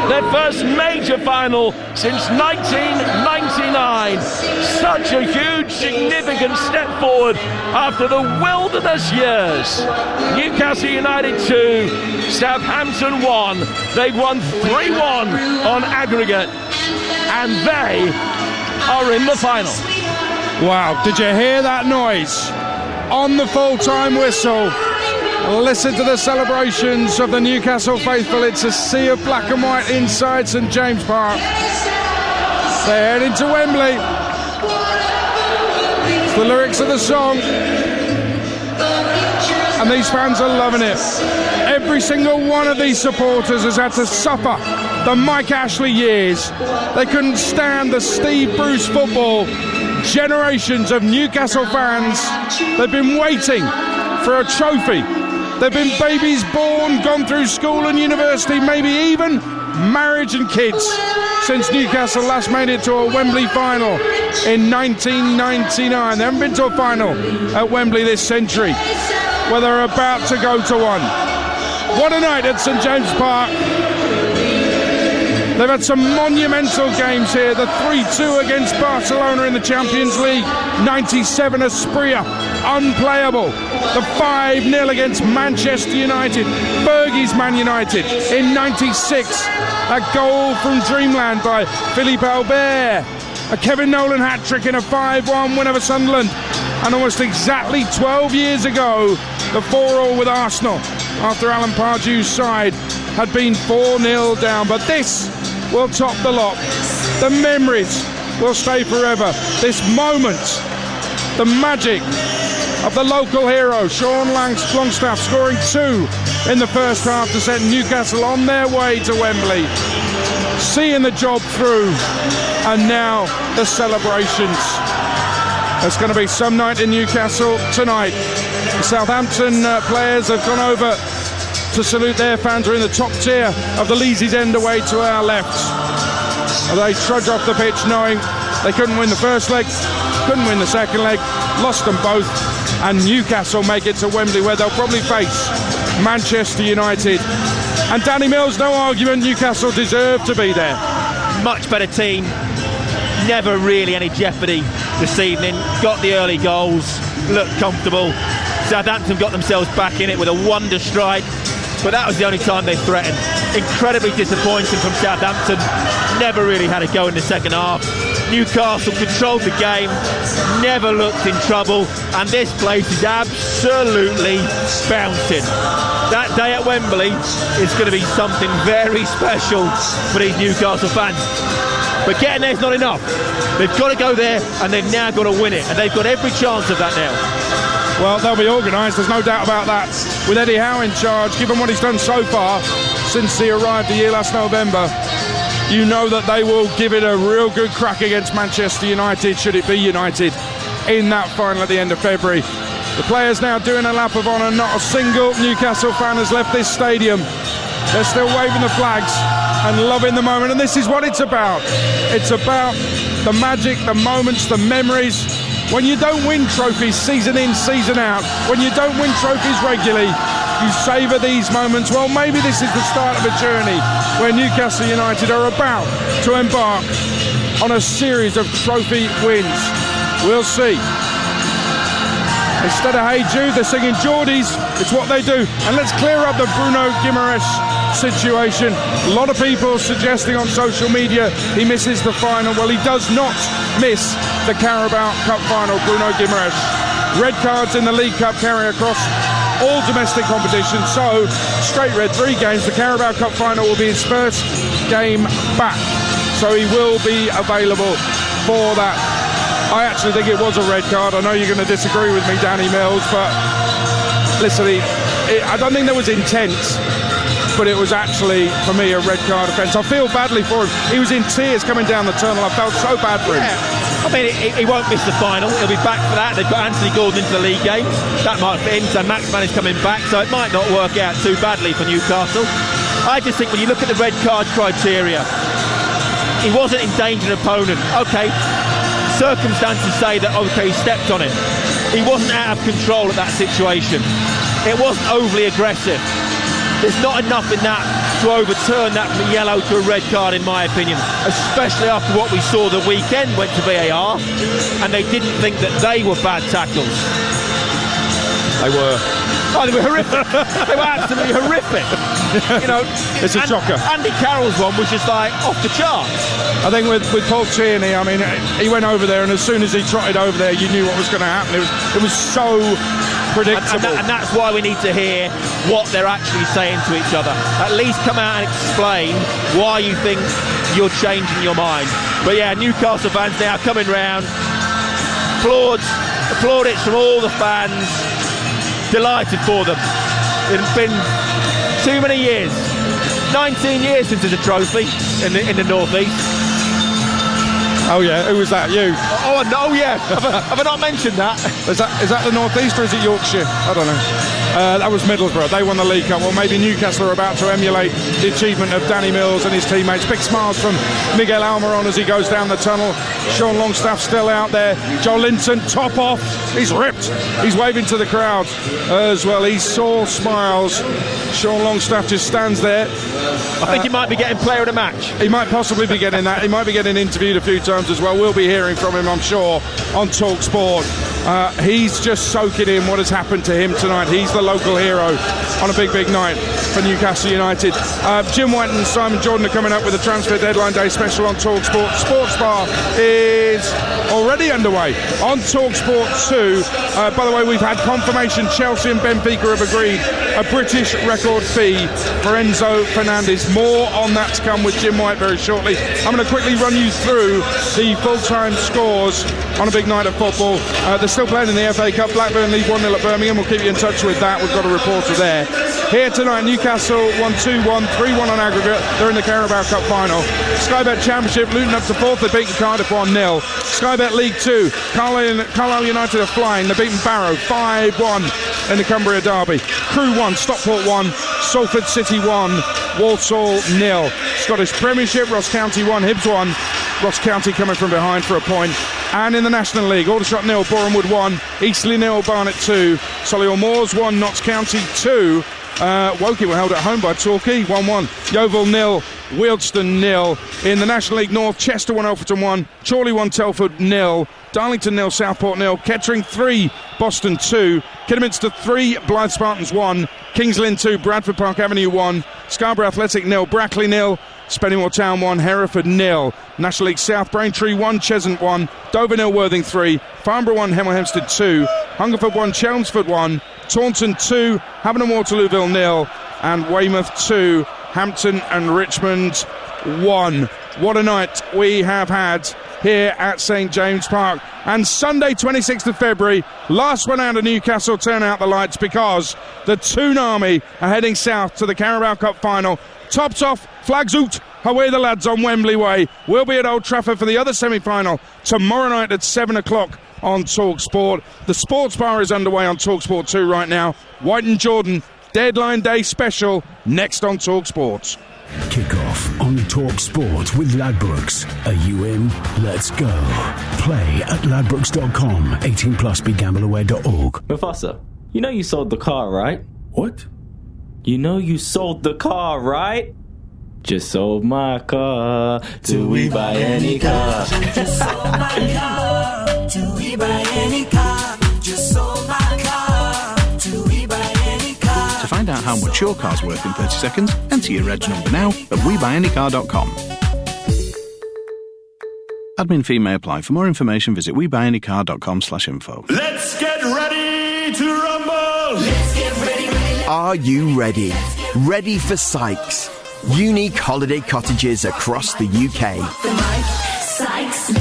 Their first major final since 1999. Such a huge, significant step forward after the wilderness years. Newcastle United 2, Southampton 1. They've won 3-1 on aggregate, and they are in the final. Wow, did you hear that noise? On the full-time whistle. Listen to the celebrations of the Newcastle faithful. It's a sea of black and white inside St James Park. They're heading to Wembley. It's the lyrics of the song. And these fans are loving it. Every single one of these supporters has had to suffer the Mike Ashley years. They couldn't stand the Steve Bruce football. Generations of Newcastle fans, they've been waiting for a trophy. They've been babies born, gone through school and university, maybe even marriage and kids, since Newcastle last made it to a Wembley final in 1999. They haven't been to a final at Wembley this century, where they're about to go to one. What a night at St James Park. They've had some monumental games here. The 3-2 against Barcelona in the Champions League. 97 Aspria, unplayable. The 5-0 against Manchester United, Fergie's Man United in 96. A goal from Dreamland by Philippe Albert. A Kevin Nolan hat-trick in a 5-1 win over Sunderland. And almost exactly 12 years ago, the 4-4 with Arsenal, after Alan Pardew's side had been 4-0 down. But this will top the lot. The memories will stay forever. This moment, the magic of the local hero, Sean Longstaff, scoring 2 in the first half to set Newcastle on their way to Wembley, seeing the job through, and now the celebrations. There's going to be some night in Newcastle tonight. The Southampton players have gone over to salute their fans. Are in the top tier of the Leazy's End away to our left. They trudge off the pitch knowing they couldn't win the first leg, couldn't win the second leg, lost them both, and Newcastle make it to Wembley, where they'll probably face Manchester United. And Danny Mills, no argument, Newcastle deserve to be there. Much better team, never really any jeopardy this evening. Got the early goals, looked comfortable. Southampton got themselves back in it with a wonder strike, but that was the only time they threatened. Incredibly disappointing from Southampton. Never really had a go in the second half. Newcastle controlled the game, never looked in trouble, and this place is absolutely bouncing. That day at Wembley is going to be something very special for these Newcastle fans. But getting there's not enough. They've got to go there, and they've now got to win it, and they've got every chance of that now. Well, they'll be organised, there's no doubt about that. With Eddie Howe in charge, given what he's done so far since he arrived here last November, you know that they will give it a real good crack against Manchester United, should it be United, in that final at the end of February. The players now doing a lap of honour. Not a single Newcastle fan has left this stadium. They're still waving the flags and loving the moment, and this is what it's about. It's about the magic, the moments, the memories. When you don't win trophies season in, season out, when you don't win trophies regularly, you savour these moments. Well, maybe this is the start of a journey where Newcastle United are about to embark on a series of trophy wins. We'll see. Instead of Hey Jude, they're singing Geordies. It's what they do. And let's clear up the Bruno Guimaraes situation. A lot of people suggesting on social media he misses the final. Well, he does not miss the Carabao Cup final, Bruno Guimaraes. Red cards in the League Cup carry across all domestic competitions, so straight red, 3 games. The Carabao Cup final will be his first game back, so he will be available for that. I actually think it was a red card. I know you're going to disagree with me, Danny Mills, but listen, I don't think there was intent, but it was actually, for me, a red card offence. I feel badly for him. He was in tears coming down the tunnel. I felt so bad for him. I mean, he won't miss the final. He'll be back for that. They've got Anthony Gordon into the league games. That might fit in, so Maxman is coming back, so it might not work out too badly for Newcastle. I just think when you look at the red card criteria, he wasn't endangered opponent. OK, circumstances say that, OK, he stepped on him. He wasn't out of control at that situation. It wasn't overly aggressive. There's not enough in that to overturn that from a yellow to a red card, in my opinion, especially after what we saw the weekend went to VAR, and they didn't think that they were bad tackles. They were. Oh, they were horrific. They were absolutely horrific. You know, it's a shocker. Andy Carroll's one was just like off the charts. I think with Paul Tierney, I mean, he went over there, and as soon as he trotted over there, you knew what was going to happen. It was so predictable. And that's why we need to hear what they're actually saying to each other. At least come out and explain why you think you're changing your mind. But yeah, Newcastle fans now coming round. Plaudits from all the fans. Delighted for them. It's been too many years. 19 years since there's a trophy in the North East. Oh yeah, who was that? You? Oh no, yeah. Have I not mentioned that? Is that the North East or is it Yorkshire? I don't know. That was Middlesbrough. They won the League Cup. Well, maybe Newcastle are about to emulate the achievement of Danny Mills and his teammates. Big smiles from Miguel Almiron as he goes down the tunnel. Sean Longstaff still out there. Joe Linton, top off. He's ripped. He's waving to the crowd as well. He saw smiles. Sean Longstaff just stands there. I think he might be getting player of the match. He might possibly be getting that. He might be getting interviewed a few times as well. We'll be hearing from him, I'm sure, on TalkSport. He's just soaking in what has happened to him tonight. He's the local hero on a big, big night for Newcastle United. Jim White and Simon Jordan are coming up with a transfer deadline day special on TalkSport. Sports Bar is already underway on TalkSport 2. By the way, we've had confirmation Chelsea and Benfica have agreed a British record fee for Enzo Fernandez. More on that to come with Jim White very shortly. I'm going to quickly run you through the full-time scores on a big night of football. They're still playing in the FA Cup. Blackburn lead 1-0 at Birmingham. We'll keep you in touch with that. We've got a reporter there. Here tonight, Newcastle won 2-1, 3-1 on aggregate. They're in the Carabao Cup final. Sky Bet Championship, Luton up to 4th. They've beaten Cardiff 1-0. Sky Bet League 2, Carlisle United are flying. They've beaten Barrow 5-1 in the Cumbria Derby. Crewe 1, Stockport 1, Salford City 1, Walsall 0. Scottish Premiership, Ross County 1, Hibs 1. Ross County coming from behind for a point. And in the National League, Aldershot 0, Borehamwood 1, Eastleigh 0, Barnet 2, Solihull Moors 1, Notts County 2. Woking were held at home by Torquay 1-1. Yeovil 0, Wealdstone 0. In the National League North, Chester 1, Alfreton 1, Chorley 1, Telford 0, Darlington 0, Southport 0, Kettering 3, Boston 2, Kidderminster 3, Blythe Spartans 1, Kings Lynn 2, Bradford Park Avenue 1, Scarborough Athletic 0, Brackley 0, Spennymoor Town 1, Hereford 0. National League South, Braintree 1, Cheshunt 1, Dover 0, Worthing 3, Farnborough 1, Hemel Hempstead 2, Hungerford 1, Chelmsford 1, Taunton 2, Havant and Waterlooville 0, and Weymouth 2, Hampton and Richmond 1. What a night we have had here at St James Park. And Sunday 26th of February, last one out of Newcastle, turn out the lights because the Toon Army are heading south to the Carabao Cup final. Tops off, flags out, away the lads on Wembley Way. We'll be at Old Trafford for the other semi-final tomorrow night at 7 o'clock on TalkSport. The Sports Bar is underway on TalkSport 2 right now. White and Jordan, Deadline Day special, next on TalkSport. Kick-off on TalkSport with Ladbrokes. Are you in? Let's go. Play at ladbrokes.com. 18 plus begambleaware.org. Mufasa, you know you sold the car, right? What? You know you sold the car, right? Just sold my car. Do we buy any car? Just sold my car. Do we buy any car? Just sold my car. Do we buy any car? To find out how much your car's worth in 30 seconds, enter your reg number now at WeBuyAnyCar.com. Admin fee may apply. For more information, visit WeBuyAnyCar.com/info. Let's get ready to rumble. Let's get ready. Are you ready? Ready for Sykes? Unique holiday cottages across the UK.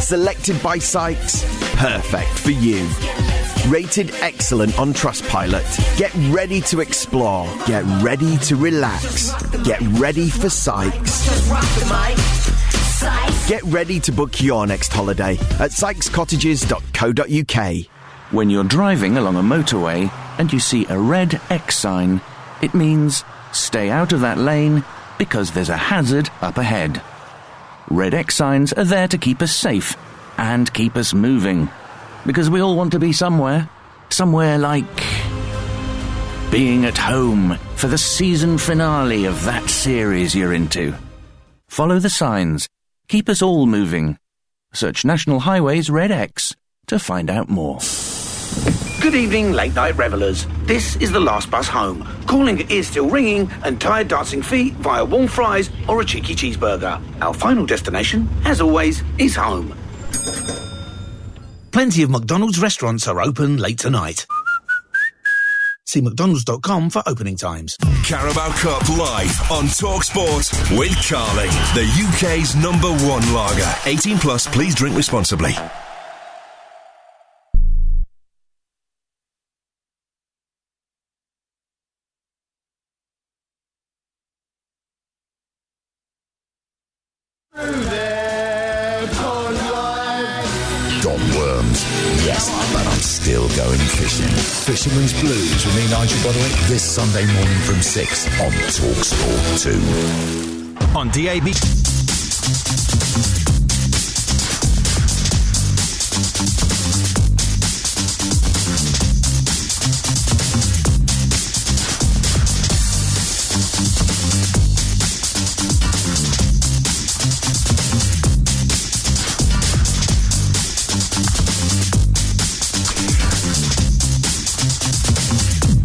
Selected by Sykes, perfect for you. Rated excellent on Trustpilot. Get ready to explore. Get ready to relax. Get ready for Sykes. Get ready to book your next holiday at sykescottages.co.uk. When you're driving along a motorway and you see a red X sign, it means stay out of that lane because there's a hazard up ahead. Red X signs are there to keep us safe and keep us moving. Because we all want to be somewhere. Somewhere like being at home for the season finale of that series you're into. Follow the signs. Keep us all moving. Search National Highways Red X to find out more. Good evening, late-night revellers. This is the last bus home. Calling is still ringing and tired dancing feet via warm fries or a cheeky cheeseburger. Our final destination, as always, is home. Plenty of McDonald's restaurants are open late tonight. See mcdonalds.com for opening times. Carabao Cup live on TalkSport with Carling, the UK's #1 lager. 18 plus, please drink responsibly. Yes, but I'm still going fishing. Fisherman's Blues with me, Nigel Bodwick, this Sunday morning from 6 on TalkSport 2. On DAB.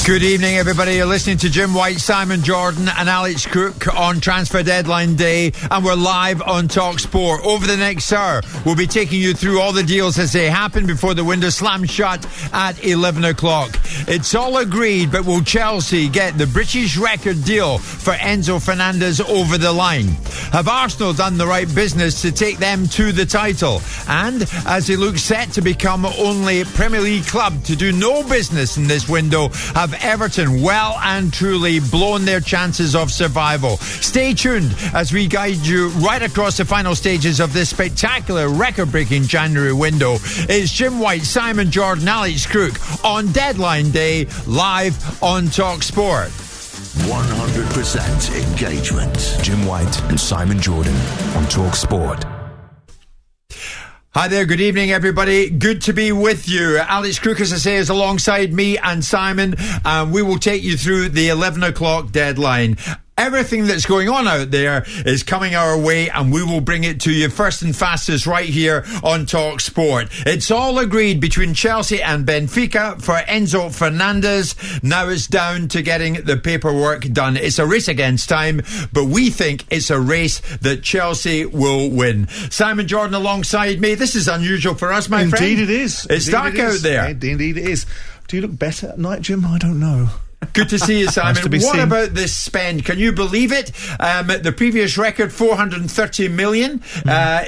Good evening, everybody. You're listening to Jim White, Simon Jordan and Alex Crook on Transfer Deadline Day, and we're live on TalkSport. Over the next hour, we'll be taking you through all the deals as they happen before the window slams shut at 11 o'clock. It's all agreed, but will Chelsea get the British record deal for Enzo Fernandez over the line? Have Arsenal done the right business to take them to the title? And as they look set to become only Premier League club to do no business in this window, have Everton well and truly blown their chances of survival? Stay tuned as we guide you right across the final stages of this spectacular record-breaking January window. It's Jim White, Simon Jordan, Alex Crook on Deadline Day, live on TalkSport. 100% engagement. Jim White and Simon Jordan on TalkSport. Hi there, good evening everybody. Good to be with you. Alex Crook, as I say, is alongside me and Simon. We will take you through the 11 o'clock deadline. Everything that's going on out there is coming our way, and we will bring it to you first and fastest right here on TalkSport. It's all agreed between Chelsea and Benfica for Enzo Fernandez. Now it's down to getting the paperwork done. It's a race against time, but we think it's a race that Chelsea will win. Simon Jordan alongside me. This is unusual for us, my friend. Indeed it is. It's dark out there. Indeed it is. Do you look better at night, Jim? I don't know. Good to see you, Simon. Nice to be what seen. about this spend? Can you believe it? The previous record, 430 million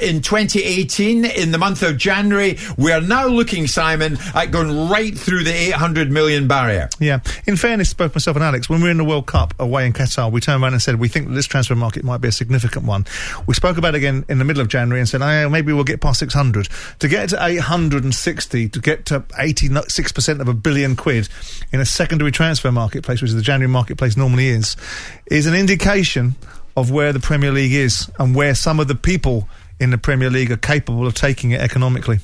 in 2018. In the month of January, we are now looking, Simon, at going right through the 800 million barrier. Yeah. In fairness, both myself and Alex, when we were in the World Cup away in Qatar, we turned around and said we think that this transfer market might be a significant one. We spoke about it again in the middle of January and said, maybe we'll get past 600. To get to 860, to get to 86% of £1 billion in a secondary transfer marketplace, which is the January marketplace normally is an indication of where the Premier League is and where some of the people in the Premier League are capable of taking it economically.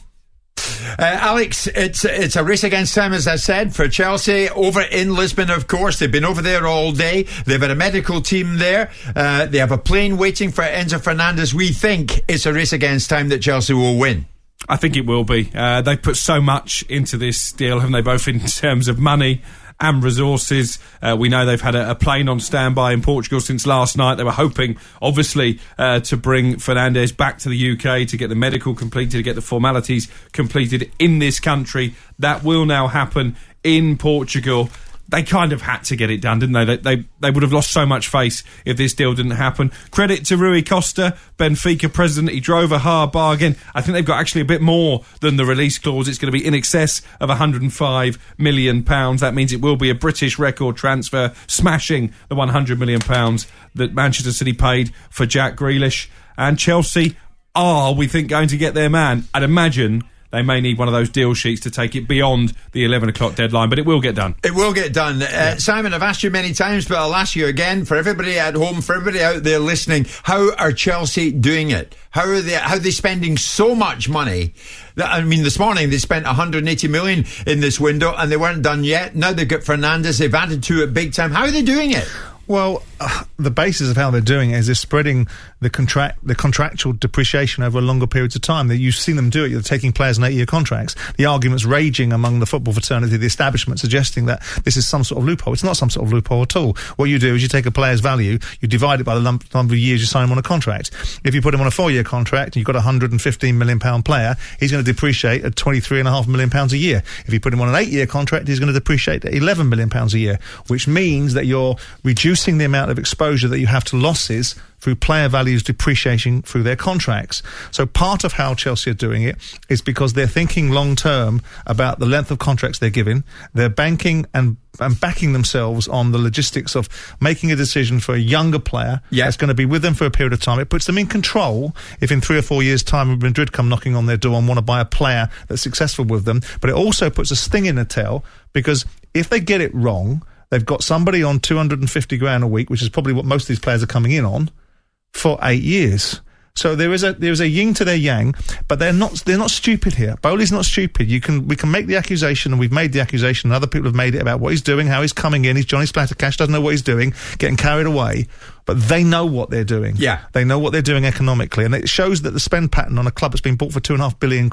Alex, it's a race against time, as I said, for Chelsea over in Lisbon. Of course, they've been over there all day. They've had a medical team there. They have a plane waiting for Enzo Fernandez. We think it's a race against time that Chelsea will win. I think it will be. They've put so much into this deal, haven't they, both in terms of money and resources. We know they've had a plane on standby in Portugal since last night. They were hoping, obviously, to bring Fernandes back to the UK to get the medical completed, to get the formalities completed in this country. That will now happen in Portugal. They kind of had to get it done, didn't they? They would have lost so much face if this deal didn't happen. Credit to Rui Costa, Benfica president. He drove a hard bargain. I think they've got actually a bit more than the release clause. It's going to be in excess of £105 million. That means it will be a British record transfer, smashing the £100 million that Manchester City paid for Jack Grealish. And Chelsea are, we think, going to get their man. I'd imagine they may need one of those deal sheets to take it beyond the 11 o'clock deadline, but it will get done. It will get done. Simon, I've asked you many times, but I'll ask you again, for everybody at home, for everybody out there listening, how are Chelsea doing it? How are they spending so much money? I mean, this morning they spent 180 million in this window and they weren't done yet. Now they've got Fernandes, they've added to it big time. How are they doing it? Well, the basis of how they're doing it is they're spreading the contractual depreciation over longer periods of time. You've seen them do it. They're taking players on 8-year contracts. The argument's raging among the football fraternity, the establishment, suggesting that this is some sort of loophole. It's not some sort of loophole at all. What you do is you take a player's value, you divide it by the number of years you sign him on a contract. If you put him on a 4-year contract and you've got a £115 million player, he's going to depreciate at £23.5 million a year. If you put him on an 8-year contract, he's going to depreciate at £11 million a year, which means that you're reducing the amount of exposure that you have to losses through player values depreciating through their contracts. So part of how Chelsea are doing it is because they're thinking long term about the length of contracts they're giving. They're banking and backing themselves on the logistics of making a decision for a younger player that's going to be with them for a period of time. It puts them in control if in 3 or 4 years' time Madrid come knocking on their door and want to buy a player that's successful with them. But it also puts a sting in the tail, because if they get it wrong, they've got somebody on 250 grand a week, which is probably what most of these players are coming in on, for 8 years. So there is a yin to their yang, but they're not stupid here. Bowley's not stupid. We can make the accusation, and we've made the accusation, and other people have made it about what he's doing, how he's coming in. He's Johnny Splattercash, doesn't know what he's doing, getting carried away. But they know what they're doing. Yeah, they know what they're doing economically, and it shows that the spend pattern on a club that's been bought for £2.5 billion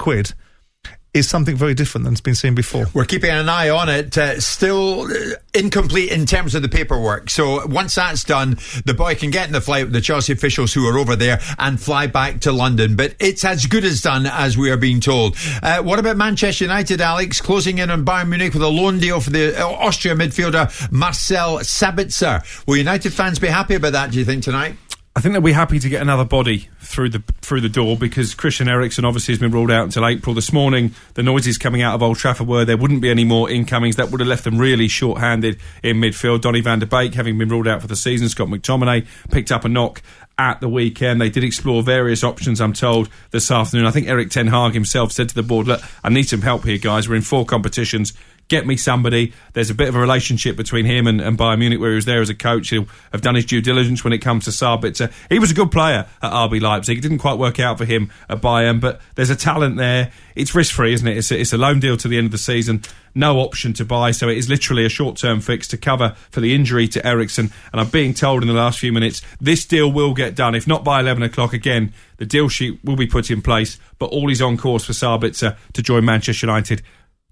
is something very different than's been seen before. We're keeping an eye on it. Still incomplete in terms of the paperwork. So once that's done, the boy can get in the flight with the Chelsea officials who are over there and fly back to London. But it's as good as done, as we are being told. What about Manchester United, Alex? Closing in on Bayern Munich with a loan deal for the Austria midfielder Marcel Sabitzer. Will United fans be happy about that, do you think, tonight? I think they'll be happy to get another body through the door, because Christian Eriksen obviously has been ruled out until April. This morning, the noises coming out of Old Trafford were there wouldn't be any more incomings. That would have left them really short-handed in midfield. Donny van der Beek having been ruled out for the season. Scott McTominay picked up a knock at the weekend. They did explore various options, I'm told, this afternoon. I think Erik ten Hag himself said to the board, look, I need some help here, guys. We're in 4 competitions. Get me somebody. There's a bit of a relationship between him and Bayern Munich, where he was there as a coach. He'll have done his due diligence when it comes to Sabitzer. He was a good player at RB Leipzig. It didn't quite work out for him at Bayern, but there's a talent there. It's risk-free, isn't it? It's a loan deal to the end of the season. No option to buy, so it is literally a short-term fix to cover for the injury to Eriksen. And I'm being told in the last few minutes, this deal will get done. If not by 11 o'clock again, the deal sheet will be put in place, but all is on course for Sabitzer to join Manchester United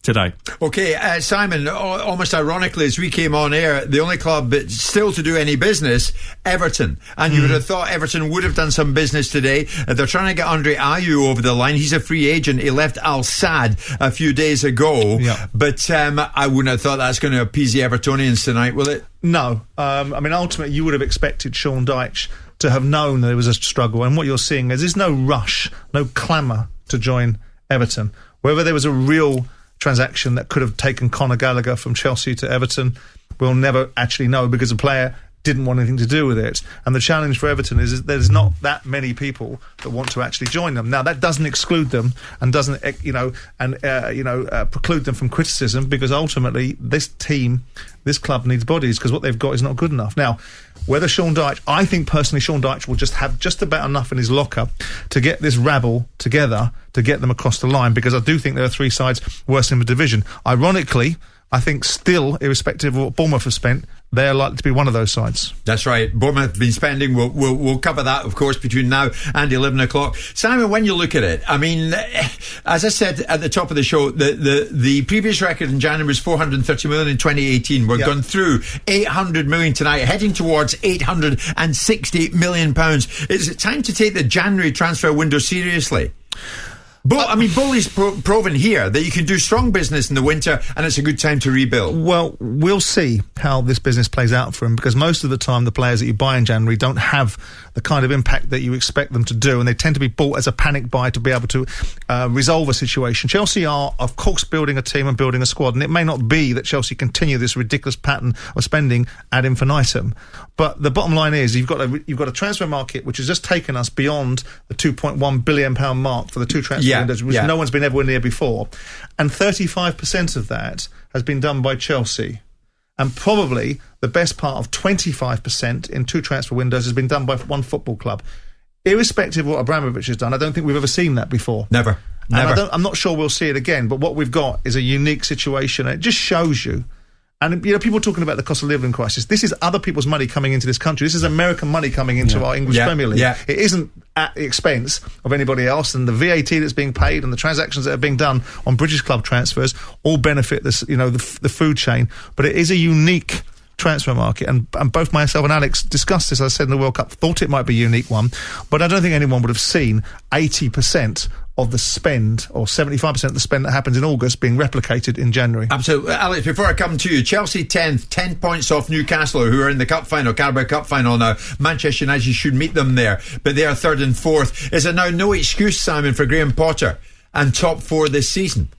today. Okay, Simon, almost ironically, as we came on air, the only club but still to do any business, Everton. And you would have thought Everton would have done some business today. They're trying to get Andre Ayew over the line. He's a free agent. He left Al Sadd a few days ago. Yeah. But I wouldn't have thought that's going to appease the Evertonians tonight, will it? No. Ultimately, you would have expected Sean Dyche to have known there was a struggle. And what you're seeing is there's no rush, no clamour to join Everton. Whether there was a real transaction that could have taken Conor Gallagher from Chelsea to Everton, we'll never actually know, because the player didn't want anything to do with it. And the challenge for Everton is there's not that many people that want to actually join them. Now, that doesn't exclude them and doesn't preclude them from criticism, because ultimately this club needs bodies, because what they've got is not good enough. Now, whether Sean Dyche, I think personally Sean Dyche will just have just about enough in his locker to get this rabble together to get them across the line, because I do think there are three sides worse in the division. Ironically, I think still, irrespective of what Bournemouth have spent, they are likely to be one of those sides. That's right. Bournemouth have been spending. We'll cover that, of course, between now and 11 o'clock. Simon, when you look at it, I mean, as I said at the top of the show, the previous record in January was 430 million in 2018. We're gone through 800 million tonight, heading towards 860 million pounds. Is it time to take the January transfer window seriously? Bowley's proven here that you can do strong business in the winter and it's a good time to rebuild. Well, we'll see how this business plays out for him, because most of the time the players that you buy in January don't have the kind of impact that you expect them to do, and they tend to be bought as a panic buy to be able to resolve a situation. Chelsea are, of course, building a team and building a squad, and it may not be that Chelsea continue this ridiculous pattern of spending ad infinitum, but the bottom line is you've got a transfer market which has just taken us beyond the £2.1 billion mark for the two transfer windows, which no one's been ever near before, and 35% of that has been done by Chelsea. And probably the best part of 25% in two transfer windows has been done by one football club. Irrespective of what Abramovich has done, I don't think we've ever seen that before. Never. And I'm not sure we'll see it again, but what we've got is a unique situation. It just shows you. And, people talking about the cost of living crisis. This is other people's money coming into this country. This is American money coming into our English Premier League. Yeah. It isn't at the expense of anybody else, and the VAT that's being paid and the transactions that are being done on British club transfers all benefit this, the food chain. But it is a unique transfer market, and both myself and Alex discussed this, as I said, in the World Cup, thought it might be a unique one, but I don't think anyone would have seen 80% of the spend, or 75% of the spend that happens in August, being replicated in January. Absolutely. Alex, before I come to you, Chelsea 10th, 10 points off Newcastle, who are in the cup final, Carabao Cup final now. Manchester United should meet them there, but they are third and fourth. Is there now no excuse, Simon, for Graham Potter and top four this season?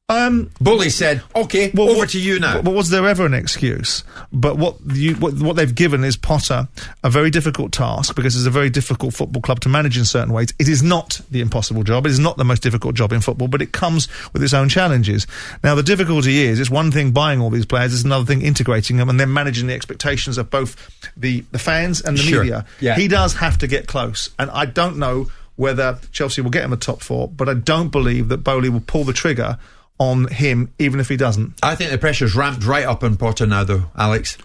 Bully said, "Okay, over to you now." But was there ever an excuse? But what they've given is Potter a very difficult task, because it's a very difficult football club to manage in certain ways. It is not the impossible job. It is not the most difficult job in football, but it comes with its own challenges. Now, the difficulty is, it's one thing buying all these players, it's another thing integrating them and then managing the expectations of both the fans and the media. Yeah. He does have to get close, and I don't know whether Chelsea will get him a top four, but I don't believe that Bowley will pull the trigger on him, even if he doesn't. I think the pressure's ramped right up on Potter now, though, Alex.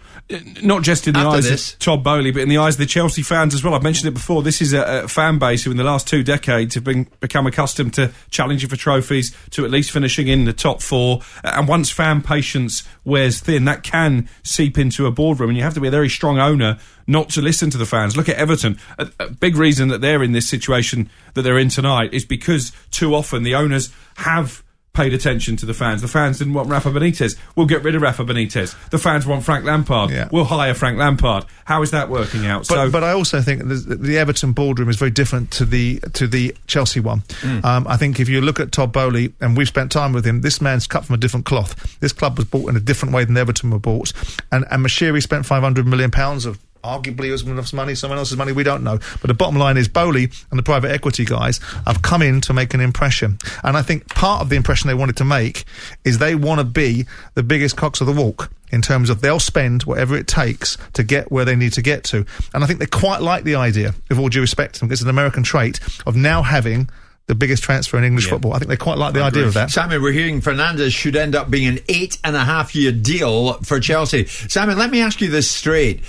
Not just in the eyes of Todd Bowley, but in the eyes of the Chelsea fans as well. I've mentioned it before. This is a fan base who in the last 2 decades have become accustomed to challenging for trophies, to at least finishing in the top four. And once fan patience wears thin, that can seep into a boardroom, and you have to be a very strong owner not to listen to the fans. Look at Everton. A big reason that they're in this situation that they're in tonight is because too often the owners have paid attention to the fans. The fans didn't want Rafa Benitez. We'll get rid of Rafa Benitez. The fans want Frank Lampard. Yeah. We'll hire Frank Lampard. How is that working out? But I also think the Everton boardroom is very different to the Chelsea one. I think if you look at Todd Bowley, and we've spent time with him, this man's cut from a different cloth. This club was bought in a different way than Everton were bought. And Mashiri spent £500 million of arguably someone else's money, someone else's money, we don't know. But the bottom line is Bowley and the private equity guys have come in to make an impression. And I think part of the impression they wanted to make is they want to be the biggest cocks of the walk, in terms of they'll spend whatever it takes to get where they need to get to. And I think they quite like the idea, with all due respect to them, because it's an American trait, of now having the biggest transfer in English football. I think they quite like the idea of that. Simon, we're hearing Fernandes should end up being an 8.5-year deal for Chelsea. Simon, let me ask you this straight.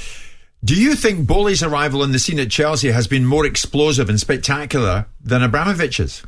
Do you think Bowley's arrival on the scene at Chelsea has been more explosive and spectacular than Abramovich's?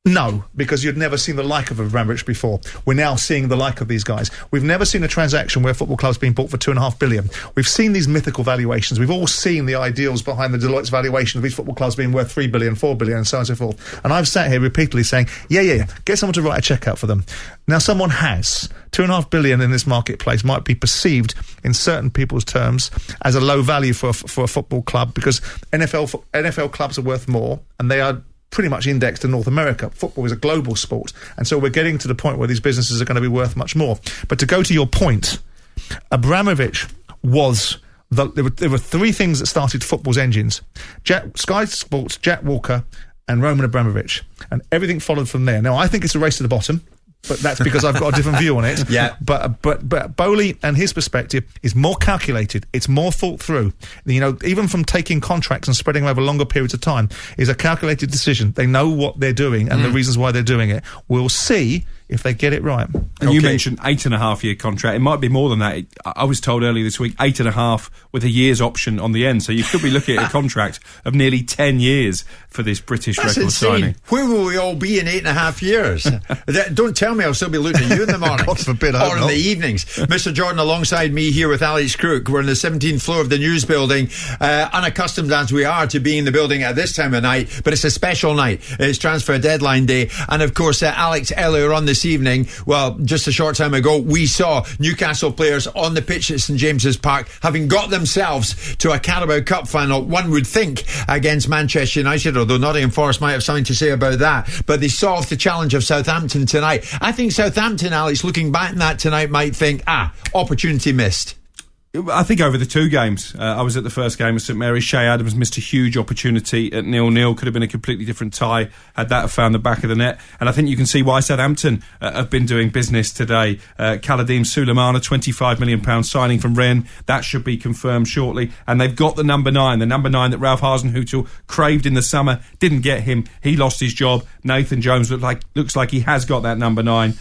No, because you'd never seen the like of Abramovich before. We're now seeing the like of these guys. We've never seen a transaction where a football club's been bought for $2.5 billion. We've seen these mythical valuations. We've all seen the ideals behind the Deloitte's valuation of these football clubs being worth $3 billion, $4 billion, and so on and so forth. And I've sat here repeatedly saying, yeah, get someone to write a cheque out for them. Now, someone has. $2.5 billion in this marketplace might be perceived in certain people's terms as a low value for a football club, because NFL clubs are worth more, and they are pretty much indexed to North America. Football is a global sport, and so we're getting to the point where these businesses are going to be worth much more. But to go to your point, Abramovich was... There were three things that started football's engines. Sky Sports, Jack Walker, and Roman Abramovich. And everything followed from there. Now, I think it's a race to the bottom, but that's because I've got a different view on it. Yeah. But Bowley and his perspective is more calculated. It's more thought through. You know, even from taking contracts and spreading them over longer periods of time is a calculated decision. They know what they're doing and the reasons why they're doing it. We'll see if they get it right. And you mentioned 8.5-year contract. It might be more than that. I was told earlier this week 8.5 with a year's option on the end. So you could be looking at a contract of nearly 10 years for this British record signing. Where will we all be in 8.5 years? Don't tell me I'll still be looking at you in the mornings. God forbid, or in the evenings. Mr. Jordan alongside me here with Alex Crook. We're on the 17th floor of the news building, unaccustomed as we are to being in the building at this time of night, but it's a special night. It's transfer deadline day, and of course Alex, earlier on this evening, well, just a short time ago, we saw Newcastle players on the pitch at St James's Park having got themselves to a Carabao Cup final, one would think, against Manchester United, although Nottingham Forest might have something to say about that, but they solved the challenge of Southampton tonight. I think Southampton, Alex, looking back on that tonight, might think, opportunity missed. I think over the two games, I was at the first game of St Mary's. Shea Adams missed a huge opportunity at 0-0. Could have been a completely different tie had that have found the back of the net. And I think you can see why Southampton have been doing business today. Kaladim Sulemana, £25 million signing from Rennes. That should be confirmed shortly. And they've got the number 9 that Ralph Hasenhüttl craved in the summer. Didn't get him. He lost his job. Nathan Jones looks like he has got that number 9.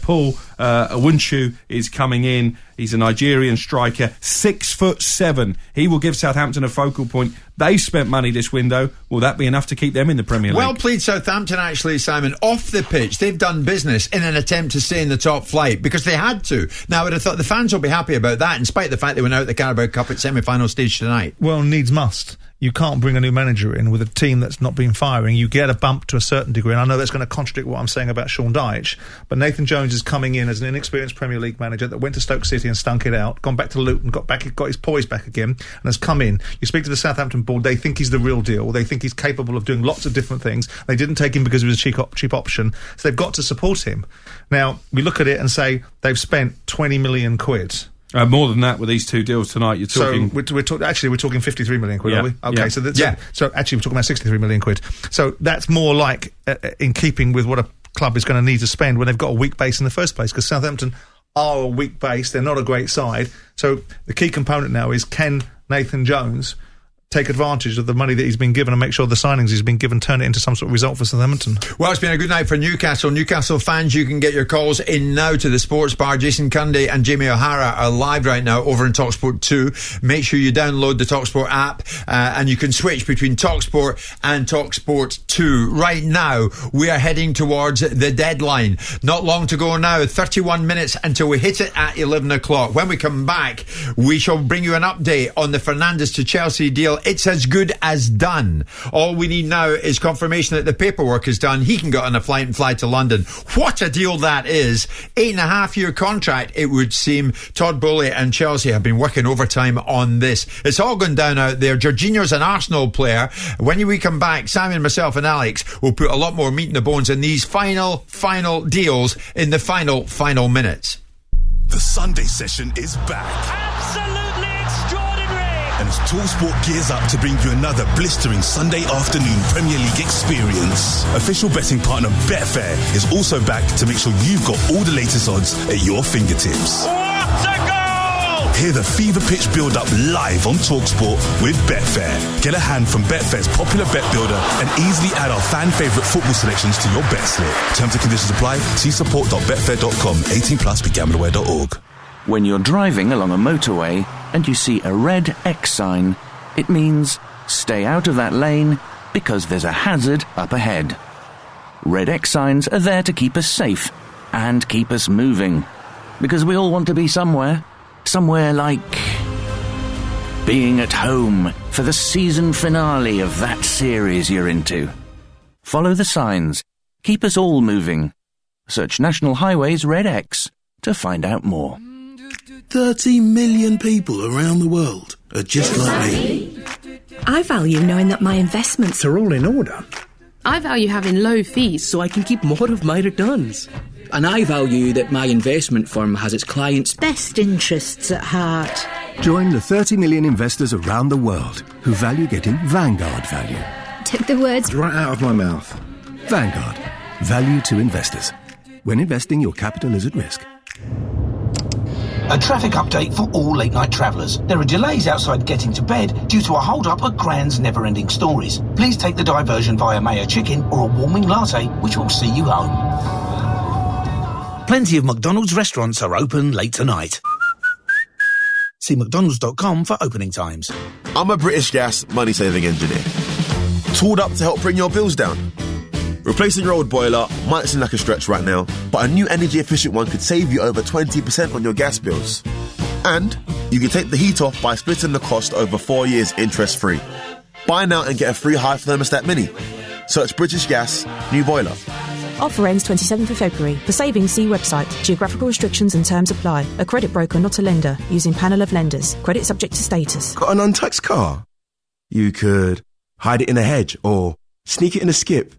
Paul Awunshu is coming in. He's a Nigerian striker, 6'7". He will give Southampton a focal point. They spent money this window. Will that be enough to keep them in the Premier League? Well played, Southampton, actually, Simon. Off the pitch, they've done business in an attempt to stay in the top flight because they had to. Now, I would have thought the fans will be happy about that, in spite of the fact they went out the Carabao Cup at semi-final stage tonight. Well, needs must. You can't bring a new manager in with a team that's not been firing. You get a bump to a certain degree, and I know that's going to contradict what I'm saying about Sean Dyche, but Nathan Jones is coming in as an inexperienced Premier League manager that went to Stoke City and stunk it out, gone back to Luton, got his poise back again, and has come in. You speak to the Southampton board, they think he's the real deal. They think he's capable of doing lots of different things. They didn't take him because he was a cheap option, so they've got to support him. Now, we look at it and say they've spent 20 million quid. More than that with these two deals tonight. You're talking. So we're talking 53 million quid, are we? Okay, yeah. So actually we're talking about 63 million quid. So that's more like in keeping with what a club is going to need to spend when they've got a weak base in the first place. Because Southampton are a weak base; they're not a great side. So the key component now is, can Nathan Jones take advantage of the money that he's been given and make sure the signings he's been given turn it into some sort of result for Southampton? Well, it's been a good night for Newcastle. Newcastle fans, you can get your calls in now to the Sports Bar. Jason Cundy and Jamie O'Hara are live right now over in TalkSport 2. Make sure you download the TalkSport app and you can switch between TalkSport and TalkSport 2. Right now, we are heading towards the deadline. Not long to go now, 31 minutes until we hit it at 11 o'clock. When we come back, we shall bring you an update on the Fernandes to Chelsea deal. It's as good as done. All we need now is confirmation that the paperwork is done. He can get on a flight and fly to London. What a deal that is. 8.5-year contract, it would seem. Todd Bowley and Chelsea have been working overtime on this. It's all gone down out there. Jorginho's an Arsenal player. When we come back, Simon, myself and Alex will put a lot more meat in the bones in these final deals in the final minutes. The Sunday session is back. Absolutely extraordinary! And as TalkSport gears up to bring you another blistering Sunday afternoon Premier League experience. Official betting partner Betfair is also back to make sure you've got all the latest odds at your fingertips. What a goal! Hear the fever pitch build-up live on TalkSport with Betfair. Get a hand from Betfair's popular bet builder and easily add our fan favourite football selections to your bet slip. Terms and conditions apply. See support.betfair.com. 18+, begambleaware.org. When you're driving along a motorway and you see a red X sign, it means stay out of that lane because there's a hazard up ahead. Red X signs are there to keep us safe and keep us moving. Because we all want to be somewhere. Somewhere like being at home for the season finale of that series you're into. Follow the signs. Keep us all moving. Search National Highways Red X to find out more. 30 million people around the world are just like me. I value knowing that my investments are all in order. I value having low fees so I can keep more of my returns. And I value that my investment firm has its clients' best interests at heart. Join the 30 million investors around the world who value getting Vanguard value. Took the words right out of my mouth. Vanguard. Value to investors. When investing, your capital is at risk. A traffic update for all late-night travellers. There are delays outside getting to bed due to a hold-up at Grand's Never-Ending Stories. Please take the diversion via Mayo Chicken or a warming latte, which will see you home. Plenty of McDonald's restaurants are open late tonight. See mcdonalds.com for opening times. I'm a British Gas money-saving engineer. Tooled up to help bring your bills down. Replacing your old boiler might seem like a stretch right now, but a new energy-efficient one could save you over 20% on your gas bills. And you can take the heat off by splitting the cost over 4 years interest-free. Buy now and get a free high thermostat mini. Search British Gas, new boiler. Offer ends 27th of February. For savings, see website. Geographical restrictions and terms apply. A credit broker, not a lender. Using panel of lenders. Credit subject to status. Got an untaxed car? You could hide it in a hedge or sneak it in a skip.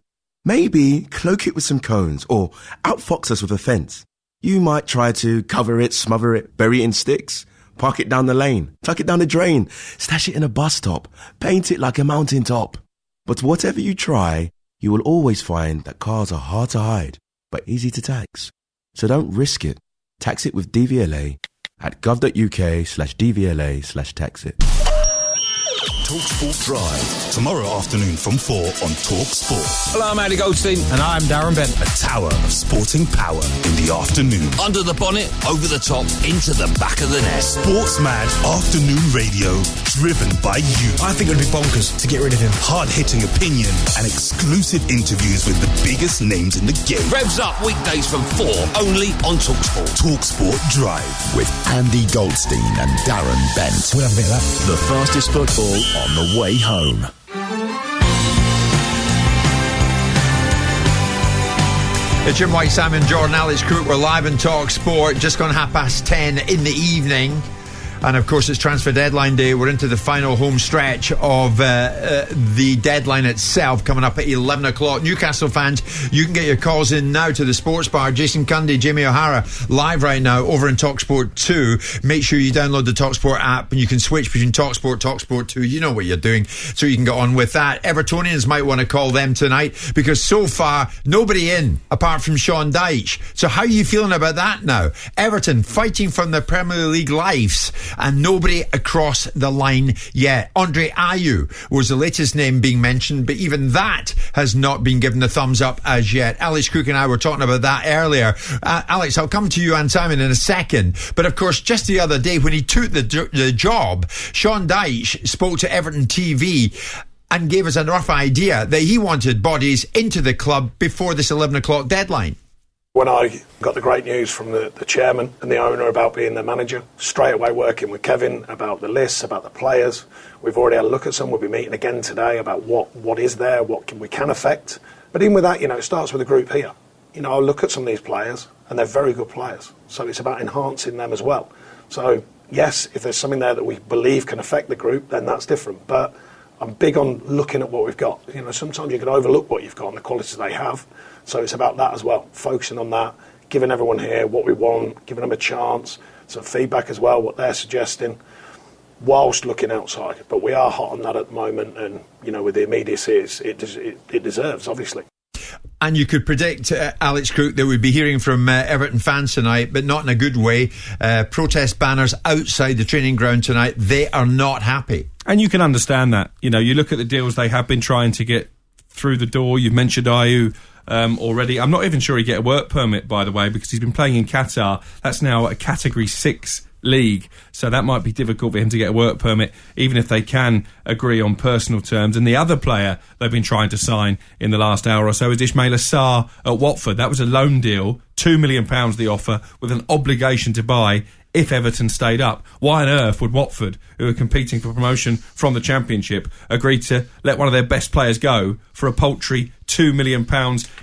Maybe cloak it with some cones or outfox us with a fence. You might try to cover it, smother it, bury it in sticks, park it down the lane, tuck it down the drain, stash it in a bus stop, paint it like a mountaintop. But whatever you try, you will always find that cars are hard to hide, but easy to tax. So don't risk it. Tax it with DVLA at gov.uk/DVLA/taxit. TalkSport Drive, tomorrow afternoon from 4 on TalkSport. Hello, I'm Andy Goldstein. And I'm Darren Bent. A tower of sporting power in the afternoon. Under the bonnet, over the top, into the back of the net. Sports Mad afternoon radio, driven by you. I think it would be bonkers to get rid of him. Hard-hitting opinion and exclusive interviews with the biggest names in the game. Revs up weekdays from 4, only on TalkSport. TalkSport Drive. With Andy Goldstein and Darren Bent. We'll have a bit of that. The fastest football on the way home. It's Jim White, Simon Jordan, Alex Crook. We're live in TalkSport, just gone 10:30 in the evening. And of course, it's transfer deadline day. We're into the final home stretch of the deadline itself, coming up at 11 o'clock. Newcastle fans, you can get your calls in now to the sports bar. Jason Cundy, Jamie O'Hara, live right now over in TalkSport 2. Make sure you download the TalkSport app and you can switch between TalkSport, TalkSport 2. You know what you're doing, so you can get on with that. Evertonians might want to call them tonight because so far, nobody in apart from Sean Dyche. So how are you feeling about that now? Everton fighting from their Premier League lives, and nobody across the line yet. Andre Ayew was the latest name being mentioned, but even that has not been given the thumbs up as yet. Alex Cook and I were talking about that earlier. Alex, I'll come to you and Simon in a second. But of course, just the other day when he took the job, Sean Dyche spoke to Everton TV and gave us a rough idea that he wanted bodies into the club before this 11 o'clock deadline. When I got the great news from the chairman and the owner about being the manager, straight away working with Kevin about the lists, about the players. We've already had a look at some. We'll be meeting again today about what is there, what we can affect. But even with that, it starts with the group here. I look at some of these players and they're very good players. So it's about enhancing them as well. So yes, if there's something there that we believe can affect the group, then that's different. But I'm big on looking at what we've got. Sometimes you can overlook what you've got and the qualities they have. So it's about that as well, focusing on that, giving everyone here what we want, giving them a chance, some feedback as well, what they're suggesting, whilst looking outside. But we are hot on that at the moment, and, with the immediacy, it deserves, obviously. And you could predict, Alex Crook, that we'd be hearing from Everton fans tonight, but not in a good way. Protest banners outside the training ground tonight. They are not happy. And you can understand that. You look at the deals they have been trying to get through the door. You've mentioned Ayew already. I'm not even sure he'd get a work permit, by the way, because he's been playing in Qatar. That's now a Category 6 league. So that might be difficult for him to get a work permit, even if they can agree on personal terms. And the other player they've been trying to sign in the last hour or so is Ismaila Sarr at Watford. That was a loan deal, £2 million the offer, with an obligation to buy if Everton stayed up. Why on earth would Watford, who are competing for promotion from the Championship, agree to let one of their best players go for a paltry £2 million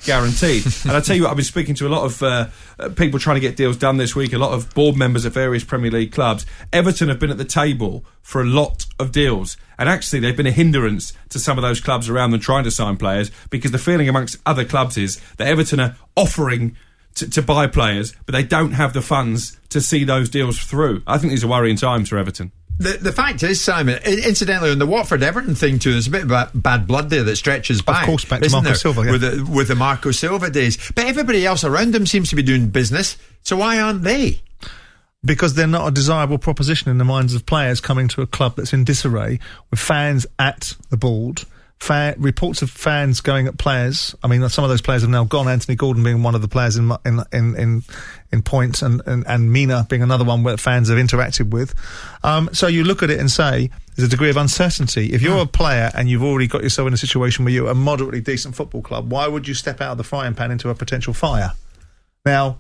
guaranteed? And I tell you what, I've been speaking to a lot of people trying to get deals done this week, a lot of board members at various Premier League clubs. Everton have been at the table for a lot of deals, and actually they've been a hindrance to some of those clubs around them trying to sign players, because the feeling amongst other clubs is that Everton are offering to buy players, but they don't have the funds to see those deals through. I think these are worrying times for Everton. The fact is, Simon, incidentally, on the Watford-Everton thing too, there's a bit of bad blood there that stretches back. Of course, back to Marco Silva, yeah. With the Marco Silva days. But everybody else around them seems to be doing business, so why aren't they? Because they're not a desirable proposition in the minds of players coming to a club that's in disarray, with fans at the board. Reports of fans going at players. I mean, some of those players have now gone. Anthony Gordon being one of the players in points, and Mina being another one where fans have interacted with. So you look at it and say there's a degree of uncertainty. If you're a player and you've already got yourself in a situation where you're a moderately decent football club, why would you step out of the frying pan into a potential fire? Now,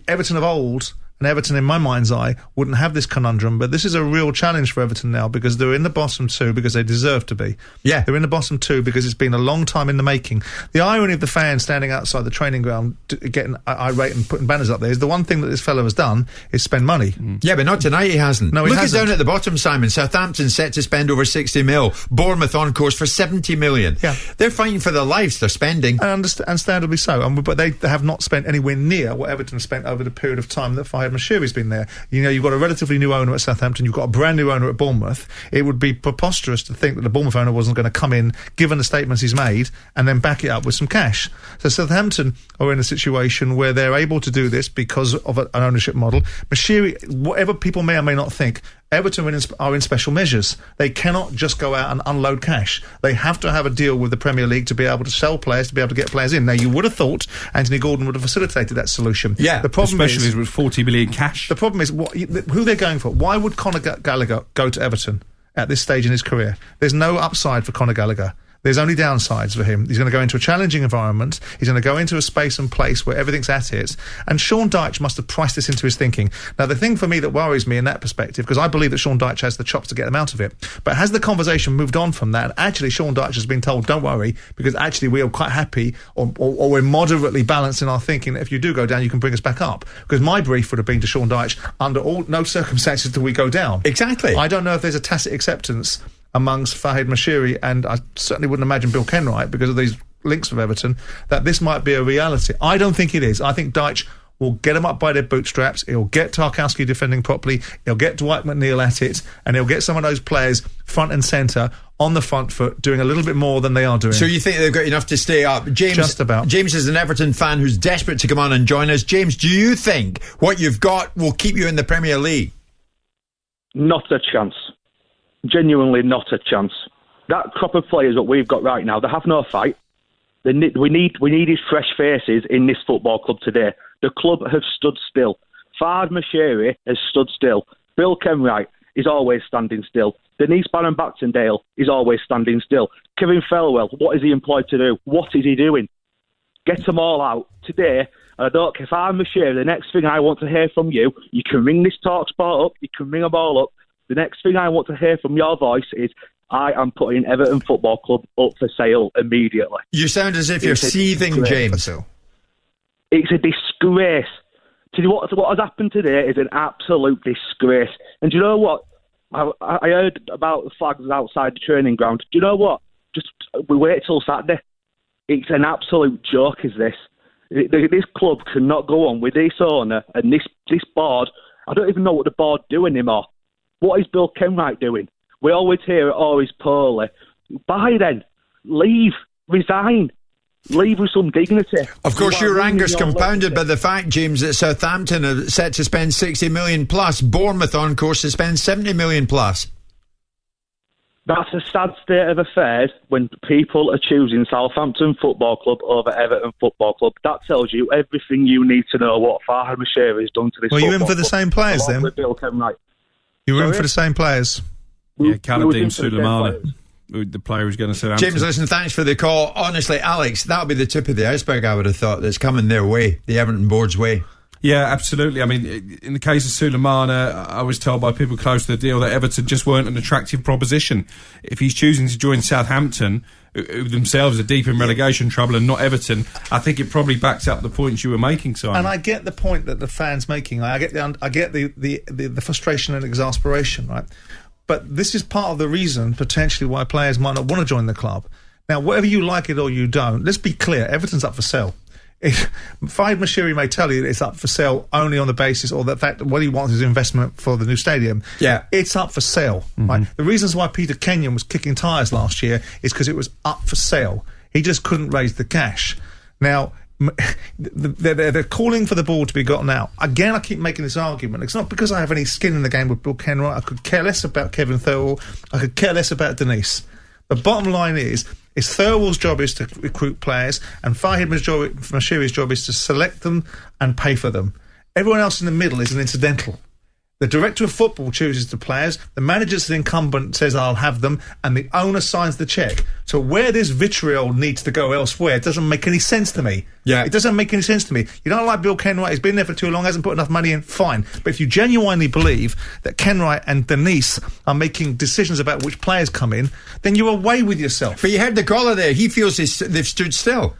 Everton of old. And Everton, in my mind's eye, wouldn't have this conundrum, but this is a real challenge for Everton now, because they're in the bottom two because they deserve to be. Yeah. They're in the bottom two because it's been a long time in the making. The irony of the fans standing outside the training ground getting irate and putting banners up there is the one thing that this fellow has done is spend money. Yeah, but not tonight, he hasn't. No, he hasn't. Look down at the bottom, Simon. Southampton set to spend over 60 mil. Bournemouth on course for 70 million. Yeah. They're fighting for their lives. They're spending. And understandably so. But they have not spent anywhere near what Everton spent over the period of time that Fahad Mashiri's been there. You know, you've got a relatively new owner at Southampton, you've got a brand new owner at Bournemouth. It would be preposterous to think that the Bournemouth owner wasn't going to come in, given the statements he's made, and then back it up with some cash. So Southampton are in a situation where they're able to do this because of an ownership model. Mashiri, whatever people may or may not think, Everton are in special measures. They cannot just go out and unload cash. They have to have a deal with the Premier League to be able to sell players, to be able to get players in. Now, you would have thought Anthony Gordon would have facilitated that solution. Yeah, the problem especially is with 40 million cash. The problem is who they're going for. Why would Conor Gallagher go to Everton at this stage in his career? There's no upside for Conor Gallagher. There's only downsides for him. He's going to go into a challenging environment. He's going to go into a space and place where everything's at it. And Sean Dyche must have priced this into his thinking. Now, the thing for me that worries me in that perspective, because I believe that Sean Dyche has the chops to get them out of it, but has the conversation moved on from that? And actually, Sean Dyche has been told, don't worry, because actually we are quite happy, or we're moderately balanced in our thinking that if you do go down, you can bring us back up. Because my brief would have been to Sean Dyche, under no circumstances do we go down. Exactly. I don't know if there's a tacit acceptance amongst Fahad Mashiri, and I certainly wouldn't imagine Bill Kenwright, because of these links with Everton, that this might be a reality. I don't think it is. I think Dyche will get them up by their bootstraps. He'll get Tarkowski defending properly. He'll get Dwight McNeil at it, and he'll get some of those players front and centre on the front foot, doing a little bit more than they are doing. So you think they've got enough to stay up? James, just about. James is an Everton fan who's desperate to come on and join us. James, do you think what you've got will keep you in the Premier League? Not a chance. Genuinely not a chance. That crop of players that we've got right now, they have no fight. We need his fresh faces in this football club today. The club have stood still. Fahad Mashiri has stood still. Bill Kenwright is always standing still. Denise Barron-Baxendale is always standing still. Kevin Felwell, what is he employed to do? What is he doing? Get them all out today. I don't care if I'm Mashiri. The next thing I want to hear from you, you can ring this TalkSport up, you can ring them all up. The next thing I want to hear from your voice is, I am putting Everton Football Club up for sale immediately. You sound as if you're seething, James. It's a disgrace. What has happened today is an absolute disgrace. And do you know what? I heard about the flags outside the training ground. Do you know what? Just we wait till Saturday. It's an absolute joke, is this? This club cannot go on with this owner and this board. I don't even know what the board do anymore. What is Bill Kenwright doing? We always hear, oh, he's poorly. Bye then. Leave. Resign. Leave with some dignity. Of course, your anger's compounded by the fact, James, that Southampton are set to spend 60 million plus. Bournemouth on course to spend 70 million plus. That's a sad state of affairs when people are choosing Southampton Football Club over Everton Football Club. That tells you everything you need to know what Farhad Moshiri has done to this. Well, you in for the same players then? With Bill Kenwright. You were in for the same players? Yeah, Kaladim Sulemana, the player who's going to Southampton. James, listen, thanks for the call. Honestly, Alex, that would be the tip of the iceberg, I would have thought, that's coming their way, the Everton board's way. Yeah, absolutely. I mean, in the case of Sulemana, I was told by people close to the deal that Everton just weren't an attractive proposition. If he's choosing to join Southampton, who themselves are deep in relegation trouble, and not Everton, I think it probably backs up the points you were making, Simon. And I get the point that the fans making. I get the frustration and exasperation, right? But this is part of the reason potentially why players might not want to join the club. Now, whether you like it or you don't, let's be clear: Everton's up for sale. Farhad Moshiri may tell you that it's up for sale only on the basis or the fact that what he wants is investment for the new stadium. Yeah. It's up for sale. Right? The reasons why Peter Kenyon was kicking tyres last year is because it was up for sale. He just couldn't raise the cash. Now, they're calling for the ball to be gotten out. Again, I keep making this argument. It's not because I have any skin in the game with Bill Kenwright. I could care less about Kevin Thurwell. I could care less about Denise. The bottom line is Thurwell's job is to recruit players, and Farhad Moshiri's job is to select them and pay for them. Everyone else in the middle is an incidental. The director of football chooses the players, the manager's the incumbent says I'll have them, and the owner signs the cheque. So where this vitriol needs to go elsewhere, it doesn't make any sense to me. Yeah. It doesn't make any sense to me. You don't like Bill Kenwright, he's been there for too long, hasn't put enough money in, fine. But if you genuinely believe that Kenwright and Denise are making decisions about which players come in, then you're away with yourself. But you heard the caller there, he feels they've stood still.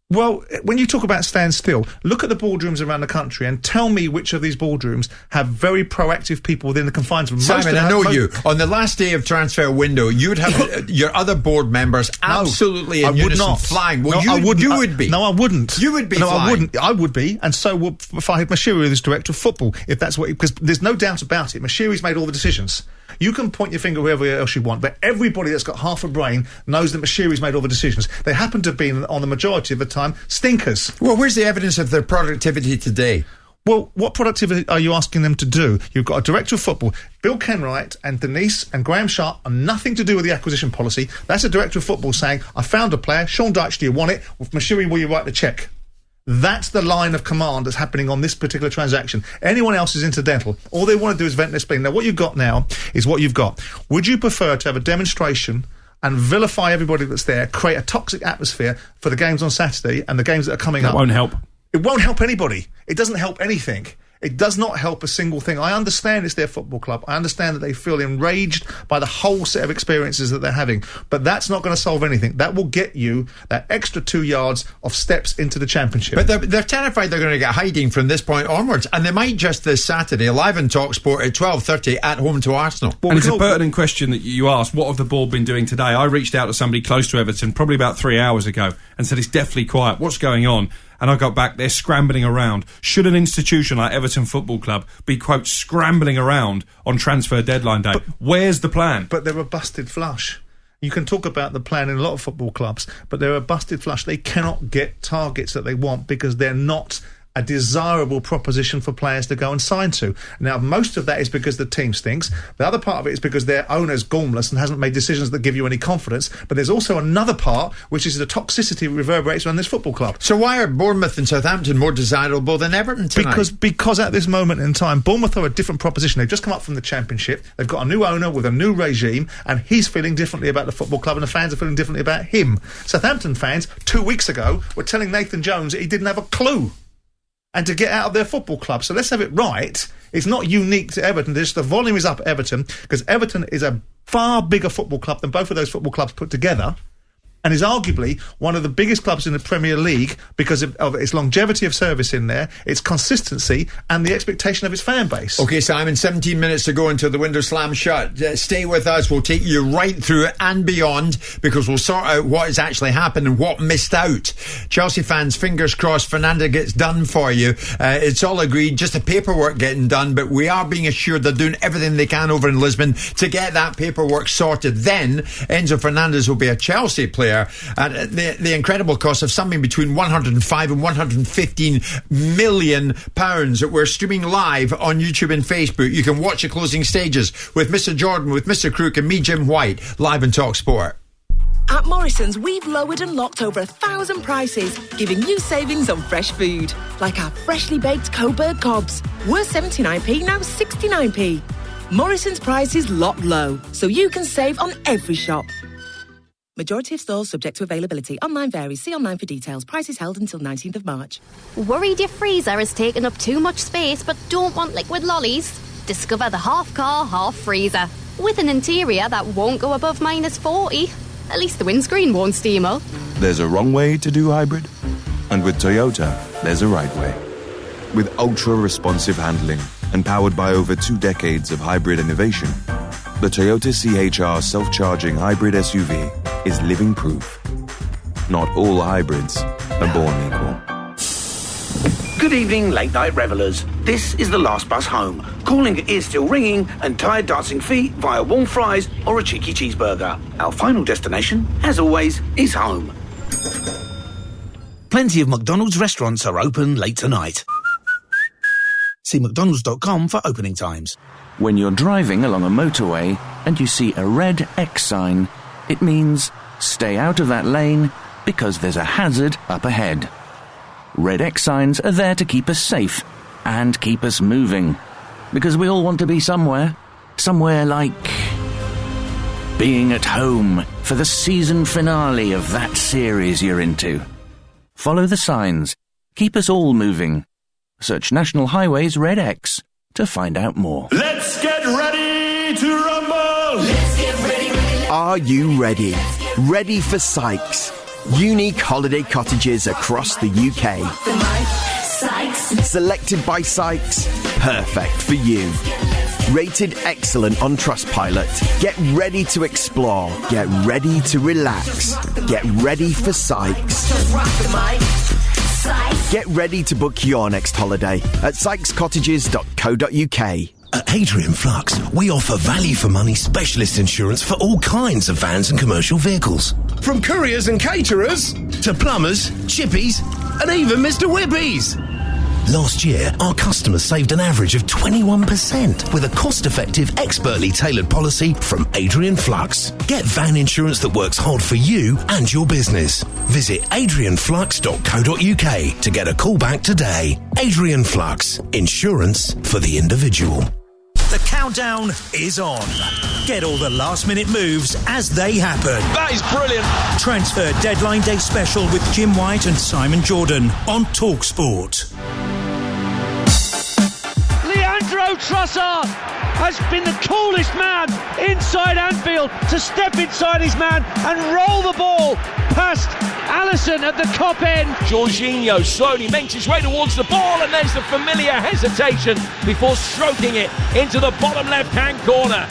Well, when you talk about stand still, look at the boardrooms around the country and tell me which of these boardrooms have very proactive people within the confines of Simon, I know you. On the last day of transfer window, you would have your other board members absolutely in unison flying. Well, you would be. No, I wouldn't. You would be No, flying. I wouldn't. I would be, and so would Farhad Moshiri, who's director of football, if that's what... Because there's no doubt about it. Moshiri's made all the decisions. You can point your finger wherever else you want, but everybody that's got half a brain knows that Moshiri's made all the decisions. They happen to have been, on the majority of the time, stinkers. Well, where's the evidence of their productivity today? Well, what productivity are you asking them to do? You've got a director of football. Bill Kenwright and Denise and Graham Sharp are nothing to do with the acquisition policy. That's a director of football saying, I found a player, Sean Dyche, do you want it? With Moshiri, will you write the cheque? That's the line of command that's happening on this particular transaction. Anyone else is incidental. All they want to do is vent their spleen. Now, what you've got now is what you've got. Would you prefer to have a demonstration and vilify everybody that's there, create a toxic atmosphere for the games on Saturday and the games that are coming up? That won't help. It won't help anybody. It doesn't help anything. It does not help a single thing. I understand it's their football club. I understand that they feel enraged by the whole set of experiences that they're having. But that's not going to solve anything. That will get you that extra 2 yards of steps into the Championship. But they're terrified they're going to get hiding from this point onwards. And they might just this Saturday, live on TalkSport at 12:30 at home to Arsenal. And it's a pertinent question that you asked. What have the board been doing today? I reached out to somebody close to Everton probably about 3 hours ago and said it's definitely quiet. What's going on? And I got back, they're scrambling around. Should an institution like Everton Football Club be, quote, scrambling around on transfer deadline day? Where's the plan? But they're a busted flush. You can talk about the plan in a lot of football clubs, but they're a busted flush. They cannot get targets that they want because they're not a desirable proposition for players to go and sign to. Now, most of that is because the team stinks. The other part of it is because their owner's gormless and hasn't made decisions that give you any confidence. But there's also another part, which is the toxicity reverberates around this football club. So why are Bournemouth and Southampton more desirable than Everton tonight? Because at this moment in time, Bournemouth are a different proposition. They've just come up from the Championship. They've got a new owner with a new regime, and he's feeling differently about the football club, and the fans are feeling differently about him. Southampton fans, 2 weeks ago, were telling Nathan Jones that he didn't have a clue and to get out of their football club. So let's have it right. It's not unique to Everton. The volume is up at Everton because Everton is a far bigger football club than both of those football clubs put together, and is arguably one of the biggest clubs in the Premier League because of its longevity of service in there, its consistency, and the expectation of its fan base. OK, Simon, 17 minutes to go until the window slams shut. Stay with us. We'll take you right through it and beyond because we'll sort out what has actually happened and what missed out. Chelsea fans, fingers crossed, Fernanda gets done for you. It's all agreed, just the paperwork getting done, but we are being assured they're doing everything they can over in Lisbon to get that paperwork sorted. Then Enzo Fernandez will be a Chelsea player there at the incredible cost of something between 105 and 115 million pounds that we're streaming live on YouTube and Facebook. You can watch the closing stages with Mr. Jordan, with Mr. Crook and me, Jim White, live on TalkSport. At Morrison's, we've lowered and locked over 1,000 prices, giving you savings on fresh food. Like our freshly baked Coburg Cobs. Were 79p, now 69p. Morrison's prices locked low, so you can save on every shop. Majority of stores subject to availability. Online varies. See online for details. Prices held until 19th of March. Worried your freezer has taken up too much space but don't want liquid lollies? Discover the half car, half freezer. With an interior that won't go above -40. At least the windscreen won't steam up. There's a wrong way to do hybrid, and with Toyota, there's a right way. With ultra-responsive handling and powered by over 2 decades of hybrid innovation, the Toyota CHR self-charging hybrid SUV is living proof. Not all hybrids are born equal. Good evening, late-night revellers. This is the last bus home. Calling is still ringing, and tired dancing feet via warm fries or a cheeky cheeseburger. Our final destination, as always, is home. Plenty of McDonald's restaurants are open late tonight. See mcdonalds.com for opening times. When you're driving along a motorway and you see a red X sign, it means stay out of that lane because there's a hazard up ahead. Red X signs are there to keep us safe and keep us moving. Because we all want to be somewhere. Somewhere like being at home for the season finale of that series you're into. Follow the signs. Keep us all moving. Search National Highways Red X to find out more. Let's get ready to rumble! Let's get ready. Are you ready? Ready for Sykes? Unique holiday cottages across the UK. Selected by Sykes, perfect for you. Rated excellent on Trustpilot. Get ready to explore. Get ready to relax. Get ready for Sykes. Get ready to book your next holiday at sykescottages.co.uk. At Adrian Flux, we offer value for money specialist insurance for all kinds of vans and commercial vehicles. From couriers and caterers to plumbers, chippies, and even Mr. Whippies. Last year, our customers saved an average of 21% with a cost-effective, expertly tailored policy from Adrian Flux. Get van insurance that works hard for you and your business. Visit adrianflux.co.uk to get a call back today. Adrian Flux, insurance for the individual. The countdown is on. Get all the last-minute moves as they happen. That is brilliant. Transfer Deadline Day Special with Jim White and Simon Jordan on TalkSport. Leandro Trossard has been the coolest man inside Anfield to step inside his man and roll the ball past Alisson at the Kop end. Jorginho slowly makes his way towards the ball, and there's the familiar hesitation before stroking it into the bottom left-hand corner.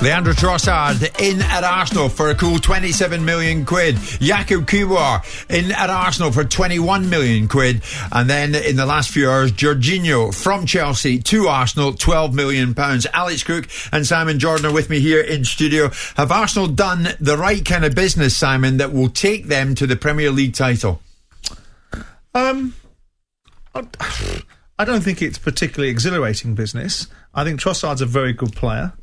Leandro Trossard in at Arsenal for a cool 27 million quid. Jakub Kiwior in at Arsenal for 21 million quid. And then in the last few hours, Jorginho from Chelsea to Arsenal, 12 million pounds. Alex Crook and Simon Jordan are with me here in studio. Have Arsenal done the right kind of business, Simon, that will take them to the Premier League title? I don't think it's particularly exhilarating business. I think Trossard's a very good player.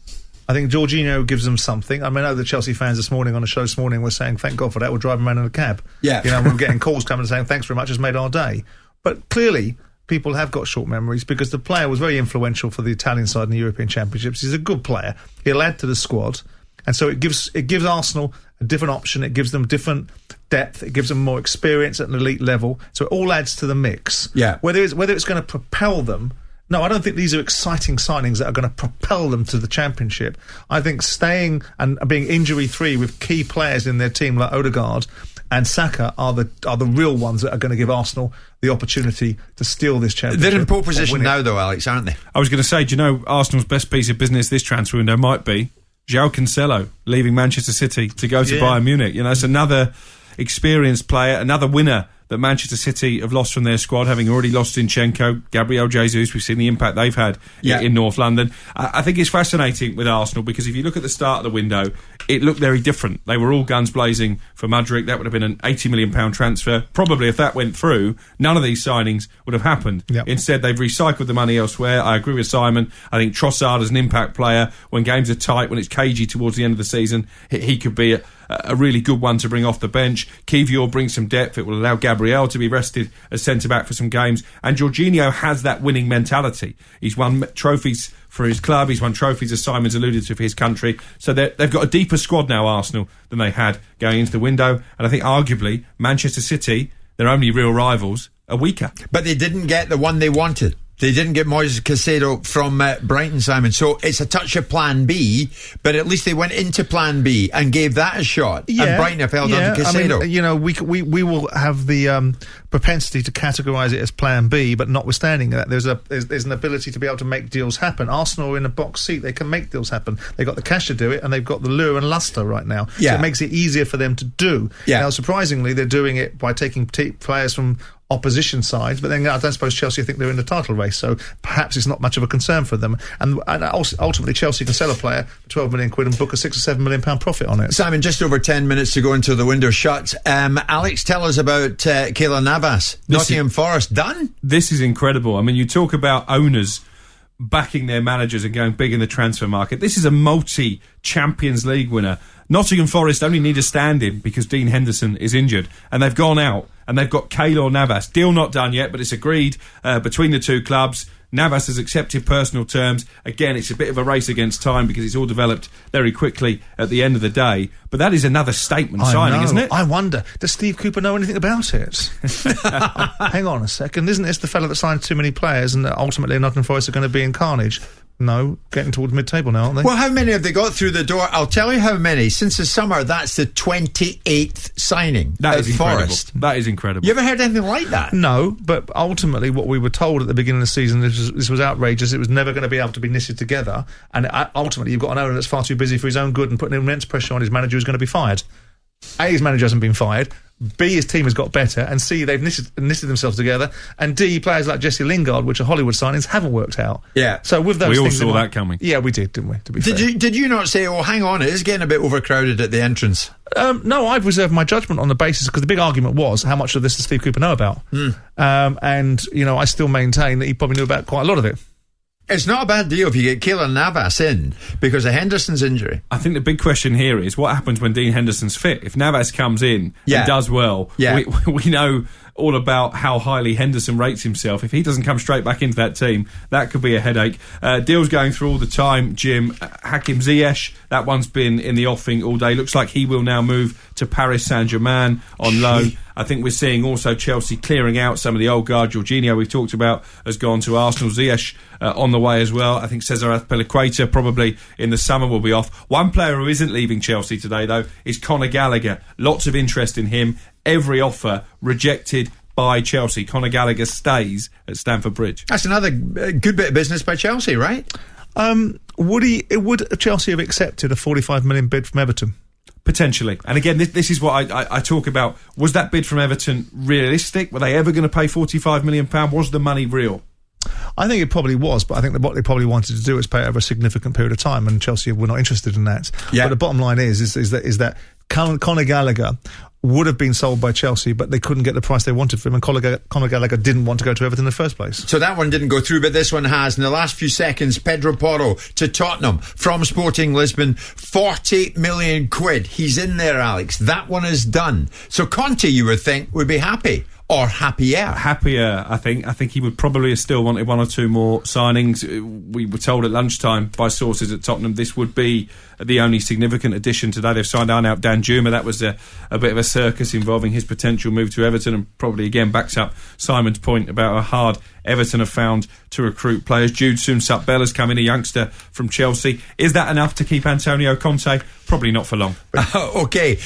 I think Jorginho gives them something. I mean, I know the Chelsea fans this morning on a show this morning were saying, thank God for that, we'll drive them around in a cab. Yeah. You know, we're getting calls coming and saying, thanks very much, it's made our day. But clearly, people have got short memories because the player was very influential for the Italian side in the European Championships. He's a good player. He'll add to the squad. And so it gives Arsenal a different option. It gives them different depth. It gives them more experience at an elite level. So it all adds to the mix. Yeah. Whether it's going to propel them. No, I don't think these are exciting signings that are going to propel them to the Championship. I think staying and being injury-free with key players in their team like Odegaard and Saka are the real ones that are going to give Arsenal the opportunity to steal this Championship. They're in pole position now, though, Alex, aren't they? I was going to say, do you know Arsenal's best piece of business this transfer window might be João Cancelo leaving Manchester City to go to Bayern Munich. You know, it's another experienced player, another winner that Manchester City have lost from their squad, having already lost Zinchenko, Gabriel Jesus. We've seen the impact they've had in North London. I think it's fascinating with Arsenal because if you look at the start of the window, it looked very different. They were all guns blazing for Mudryk. That would have been an £80 million transfer. Probably if that went through, none of these signings would have happened. Yep. Instead, they've recycled the money elsewhere. I agree with Simon. I think Trossard as an impact player, when games are tight, when it's cagey towards the end of the season, he could be a really good one to bring off the bench. Kiwior brings some depth. It will allow Gabriel to be rested as centre-back for some games. And Jorginho has that winning mentality. He's won trophies for his club. He's won trophies, as Simon's alluded to, for his country. So they've got a deeper squad now, Arsenal, than they had going into the window. And I think arguably Manchester City, their only real rivals, are weaker. But they didn't get the one they wanted. They didn't get Moises Caicedo from Brighton, Simon. So it's a touch of Plan B, but at least they went into Plan B and gave that a shot. Yeah, and Brighton have held on to Caicedo. I mean, we will have the propensity to categorise it as Plan B, but notwithstanding that, there's an ability to be able to make deals happen. Arsenal are in a box seat; they can make deals happen. They've got the cash to do it, and they've got the lure and lustre right now. Yeah. So it makes it easier for them to do. Yeah. Now, surprisingly, they're doing it by taking players from opposition sides, but then I don't suppose Chelsea think they're in the title race, so perhaps it's not much of a concern for them. And ultimately, Chelsea can sell a player for 12 million quid and book a £6 or £7 million profit on it. Simon, just over 10 minutes to go until the window shuts. Alex, tell us about Keylor Navas. Nottingham Forest done? This is incredible. I mean, you talk about owners backing their managers and going big in the transfer market. This is a multi-Champions League winner. Nottingham Forest only need a stand-in because Dean Henderson is injured, and they've gone out and they've got Keylor Navas. Deal not done yet, but it's agreed between the two clubs. Navas has accepted personal terms. Again, it's a bit of a race against time because it's all developed very quickly at the end of the day. But that is another statement signing, isn't it? I wonder, does Steve Cooper know anything about it? Hang on a second. Isn't this the fella that signed too many players and ultimately Nottingham Forest are going to be in carnage? No, getting towards mid-table now, aren't they? Well, how many have they got through the door? I'll tell you how many. Since the summer, that's the 28th signing. That is incredible. Forest. That is incredible. You ever heard anything like that? No, but ultimately what we were told at the beginning of the season, this was outrageous. It was never going to be able to be knitted together. And ultimately you've got an owner that's far too busy for his own good and putting immense pressure on his manager who's going to be fired. A, his manager hasn't been fired. B, his team has got better, and C, they've knitted themselves together, and D, players like Jesse Lingard, which are Hollywood signings, haven't worked out. Yeah. So with those we things, all saw that coming. Yeah, we did, didn't we? To be fair. Did you not say, oh, hang on, it is getting a bit overcrowded at the entrance? No, I've reserved my judgment on the basis, because the big argument was how much of this does Steve Cooper know about? And, I still maintain that he probably knew about quite a lot of it. It's not a bad deal if you get Keylor Navas in because of Henderson's injury. I think the big question here is what happens when Dean Henderson's fit. If Navas comes in and does well, we know all about how highly Henderson rates himself. If he doesn't come straight back into that team, that could be a headache. Deals going through all the time, Jim. Hakim Ziyech, that one's been in the offing all day. Looks like he will now move to Paris Saint-Germain on loan. I think we're seeing also Chelsea clearing out some of the old guard. Jorginho, we've talked about, has gone to Arsenal. Ziyech on the way as well. I think Cesar Azpilicueta probably in the summer will be off. One player who isn't leaving Chelsea today, though, is Conor Gallagher. Lots of interest in him. Every offer rejected by Chelsea. Conor Gallagher stays at Stamford Bridge. That's another good bit of business by Chelsea, right? Would Chelsea have accepted a £45 million bid from Everton? Potentially. And again, this is what I talk about. Was that bid from Everton realistic? Were they ever going to pay £45 million? Was the money real? I think it probably was, but I think that what they probably wanted to do was pay it over a significant period of time, and Chelsea were not interested in that. Yeah. But the bottom line is that Conor Gallagher would have been sold by Chelsea, but they couldn't get the price they wanted for him, and Conor Gallagher didn't want to go to Everton in the first place. So that one didn't go through, but this one has. In the last few seconds, Pedro Porro to Tottenham from Sporting Lisbon, 40 million quid. He's in there, Alex. That one is done. So Conte, you would think, would be happy. Or happier, I think. I think he would probably have still wanted one or two more signings. We were told at lunchtime by sources at Tottenham this would be the only significant addition today. They've signed Arnaut Danjuma. That was a bit of a circus involving his potential move to Everton, and probably again backs up Simon's point about how hard Everton have found to recruit players. Jude Soon-Sup-Bell has come in, a youngster from Chelsea. Is that enough to keep Antonio Conte? Probably not for long. Okay,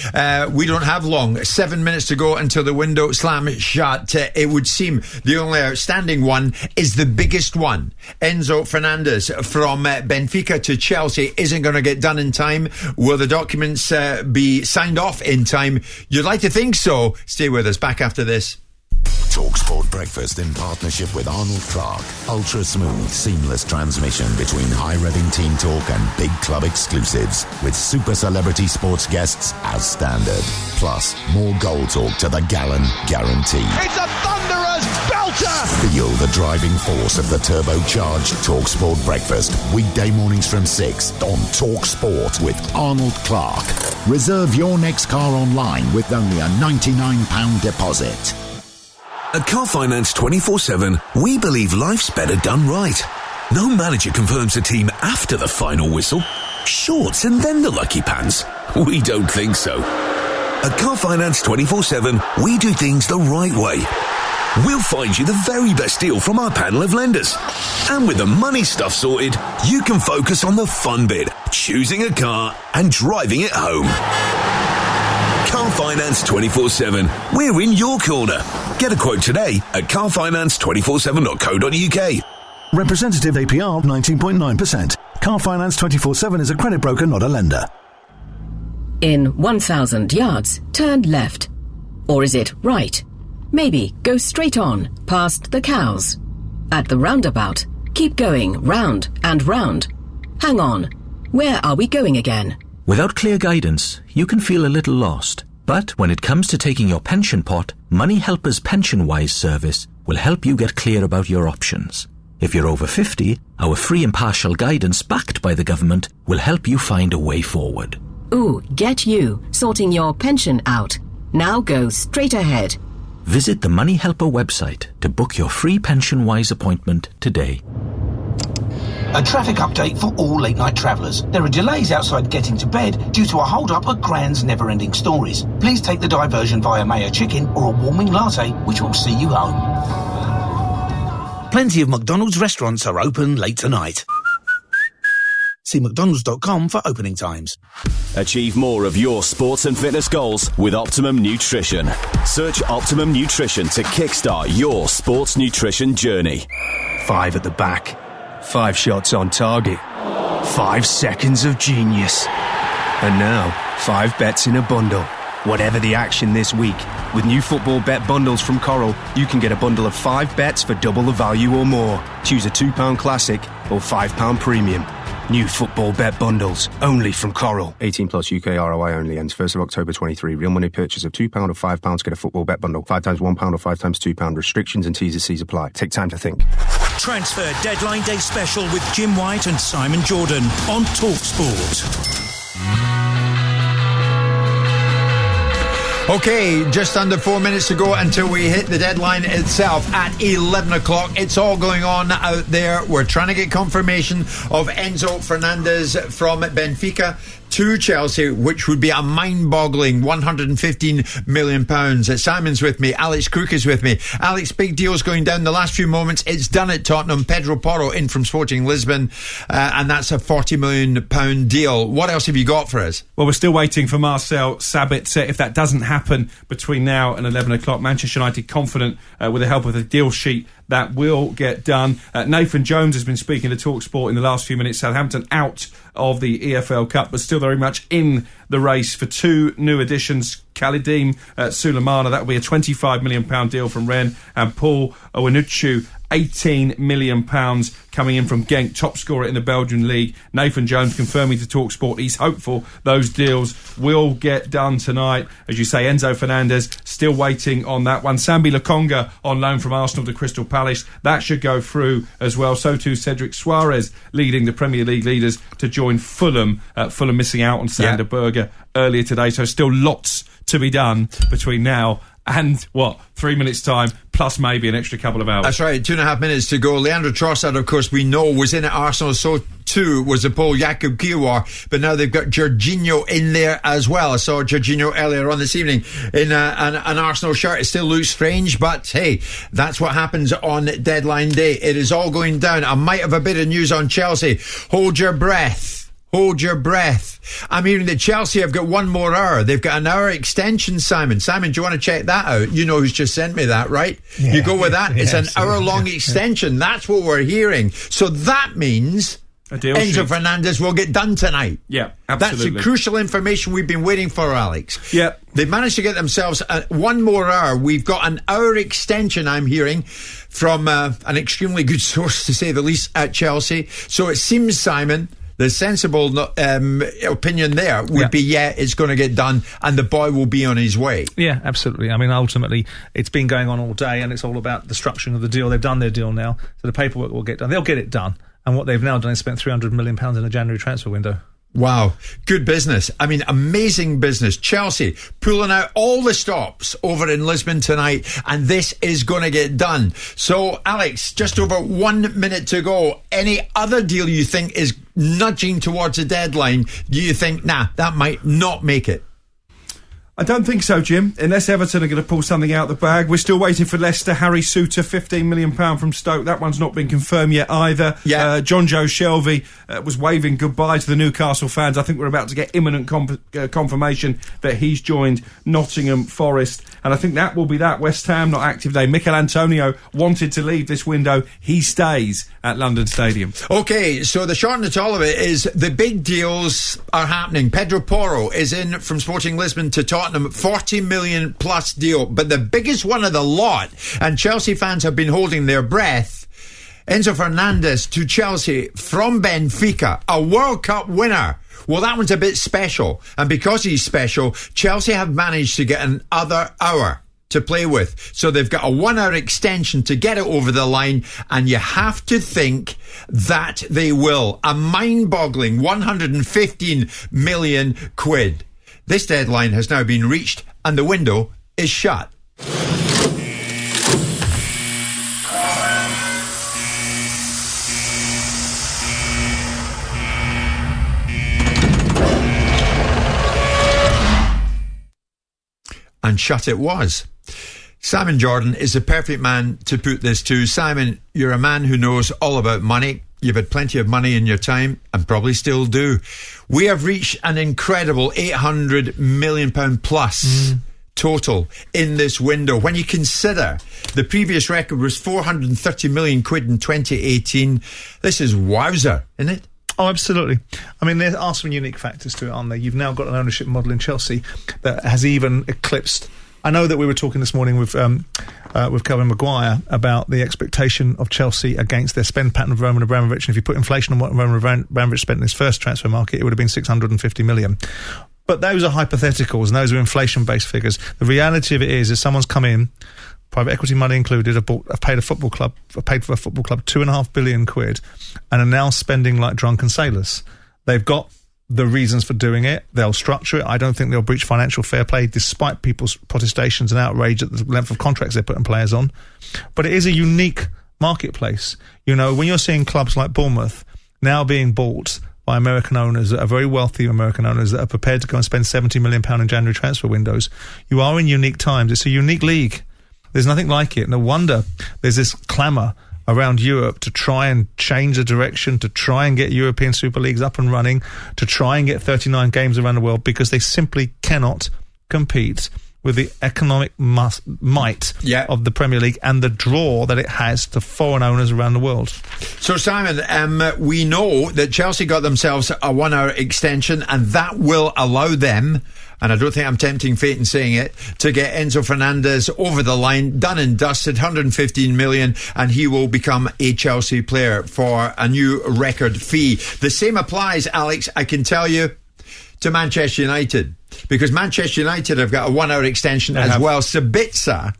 we don't have long. 7 minutes to go until the window slams shut. It would seem the only outstanding one is the biggest one. Enzo Fernandez from Benfica to Chelsea isn't going to get done in time. Will the documents be signed off in time? You'd like to think so. Stay with us. Back after this. TalkSport Breakfast in partnership with Arnold Clark. Ultra smooth, seamless transmission between high-revving team talk and big club exclusives with super celebrity sports guests as standard. Plus, more goal talk to the gallon guarantee. It's a thunderous belter! Feel the driving force of the turbocharged TalkSport Breakfast. Weekday mornings from 6 on TalkSport with Arnold Clark. Reserve your next car online with only a £99 deposit. At Car Finance 24/7, we believe life's better done right. No manager confirms a team after the final whistle. Shorts and then the lucky pants. We don't think so. At Car Finance 24/7, we do things the right way. We'll find you the very best deal from our panel of lenders. And with the money stuff sorted, you can focus on the fun bit, choosing a car and driving it home. Car Finance 24/7. We're in your corner. Get a quote today at carfinance247.co.uk. Representative APR 19.9%. Car Finance 24/7 is a credit broker, not a lender. In 1,000 yards, turn left. Or is it right? Maybe go straight on, past the cows. At the roundabout, keep going round and round. Hang on, where are we going again? Without clear guidance, you can feel a little lost. But when it comes to taking your pension pot, Money Helper's PensionWise service will help you get clear about your options. If you're over 50, our free impartial guidance backed by the government will help you find a way forward. Ooh, get you sorting your pension out. Now go straight ahead. Visit the Money Helper website to book your free PensionWise appointment today. A traffic update for all late-night travellers. There are delays outside getting to bed due to a hold-up at Grand's Never-Ending Stories. Please take the diversion via Mayo Chicken or a warming latte, which will see you home. Plenty of McDonald's restaurants are open late tonight. See mcdonalds.com for opening times. Achieve more of your sports and fitness goals with Optimum Nutrition. Search Optimum Nutrition to kickstart your sports nutrition journey. 5 at the back. 5 shots on target. 5 seconds of genius. And now, 5 bets in a bundle. Whatever the action this week, with new football bet bundles from Coral, you can get a bundle of 5 bets for double the value or more. Choose a £2 classic or £5 premium. New football bet bundles, only from Coral. 18 plus UK ROI only, ends 1st of October 23. Real money purchase of £2 or £5 get a football bet bundle. 5 times £1 or 5 times £2. Restrictions and T's and C's apply. Take time to think. Transfer Deadline Day special with Jim White and Simon Jordan on TalkSport. Okay, just under 4 minutes to go until we hit the deadline itself at 11 o'clock. It's all going on out there. We're trying to get confirmation of Enzo Fernandez from Benfica to Chelsea, which would be a mind-boggling £115 million. Simon's with me. Alex Crook is with me. Alex, big deal's going down the last few moments. It's done at Tottenham. Pedro Porro in from Sporting Lisbon, and that's a £40 million deal. What else have you got for us? Well, we're still waiting for Marcel Sabitzer. If that doesn't happen between now and 11 o'clock, Manchester United confident with the help of the deal sheet that will get done. Nathan Jones has been speaking to TalkSport in the last few minutes. Southampton out of the EFL Cup, but still very much in the race for 2 new additions. Khalidim Sulemana, that will be a £25 million deal from Rennes, and Paul Owenuchu, £18 million coming in from Genk, top scorer in the Belgian league. Nathan Jones confirming to TalkSport he's hopeful those deals will get done tonight. As you say, Enzo Fernandez still waiting on that one. Sambi Lokonga on loan from Arsenal to Crystal Palace, that should go through as well. So too Cedric Suarez leading the Premier League leaders to join Fulham. Fulham missing out on Sander Berge earlier today, so still lots to be done between now and 3 minutes time, plus maybe an extra couple of hours. That's right, 2.5 minutes to go. Leandro Trossard, of course, we know was in at Arsenal, so too was the Pole Jakub Kiwior, but now they've got Jorginho in there as well. I saw Jorginho earlier on this evening in an Arsenal shirt. It still looks strange, but hey, that's what happens on deadline day. It is all going down. I might have a bit of news on Chelsea. Hold your breath. Hold your breath. I'm hearing that Chelsea have got 1 more hour. They've got an hour extension, Simon. Simon, do you want to check that out? You know who's just sent me that, right? You go with that? It's an hour-long extension. That's what we're hearing. So that means Enzo Fernandez will get done tonight. Yeah, absolutely. That's the crucial information we've been waiting for, Alex. Yeah. They've managed to get themselves one more hour. We've got an hour extension, I'm hearing, from an extremely good source, to say the least, at Chelsea. So it seems, Simon, the sensible opinion there would be, it's going to get done and the boy will be on his way. Yeah, absolutely. I mean, ultimately, it's been going on all day and it's all about the structuring of the deal. They've done their deal now, so the paperwork will get done. They'll get it done. And what they've now done is spent £300 million in a January transfer window. Wow, good business. I mean, amazing business. Chelsea pulling out all the stops over in Lisbon tonight, and this is going to get done. So, Alex, just over 1 minute to go. Any other deal you think is nudging towards a deadline? Do you think, that might not make it? I don't think so, Jim, unless Everton are going to pull something out the bag. We're still waiting for Leicester. Harry Souttar, £15 million from Stoke. That one's not been confirmed yet either. Yeah. John Joe Shelvey was waving goodbye to the Newcastle fans. I think we're about to get imminent confirmation that he's joined Nottingham Forest. And I think that will be that. West Ham, not active today. Mikel Antonio wanted to leave this window. He stays at London Stadium. OK, so the short and the tall of it is the big deals are happening. Pedro Porro is in from Sporting Lisbon to Tottenham, $40 million plus deal. But the biggest one of the lot, and Chelsea fans have been holding their breath, Enzo Fernandez to Chelsea from Benfica, a World Cup winner. Well, that one's a bit special. And because he's special, Chelsea have managed to get another hour to play with. So they've got a 1 hour extension to get it over the line. And you have to think that they will. A mind-boggling £115 million. This deadline has now been reached and the window is shut. And shut it was. Simon Jordan is the perfect man to put this to. Simon, you're a man who knows all about money. You've had plenty of money in your time and probably still do. We have reached an incredible £800 million plus total in this window. When you consider the previous record was £430 million in 2018, this is wowzer, isn't it? Oh, absolutely. I mean, there are some unique factors to it, aren't there? You've now got an ownership model in Chelsea that has even eclipsed. I know that we were talking this morning with Kevin Maguire about the expectation of Chelsea against their spend pattern of Roman Abramovich. And if you put inflation on what Roman Abramovich spent in his first transfer market, it would have been $650 million. But those are hypotheticals and those are inflation-based figures. The reality of it is someone's come in, private equity money included, have paid for a football club £2.5 billion and are now spending like drunken sailors. They've got the reasons for doing it. They'll structure it. I don't think they'll breach financial fair play despite people's protestations and outrage at the length of contracts they're putting players on. But it is a unique marketplace. You know, when you're seeing clubs like Bournemouth now being bought by American owners that are very wealthy American owners that are prepared to go and spend £70 million in January transfer windows, you are in unique times. It's a unique league. There's nothing like it. No wonder there's this clamour around Europe to try and change the direction, to try and get European Super Leagues up and running, to try and get 39 games around the world, because they simply cannot compete with the economic might of the Premier League and the draw that it has to foreign owners around the world. So, Simon, we know that Chelsea got themselves a 1 hour extension, and that will allow them, and I don't think I'm tempting fate in saying it, to get Enzo Fernandez over the line, done and dusted, $115 million, and he will become a Chelsea player for a new record fee. The same applies, Alex, I can tell you, to Manchester United, because Manchester United have got a 1 hour extension as well. Sabitzer,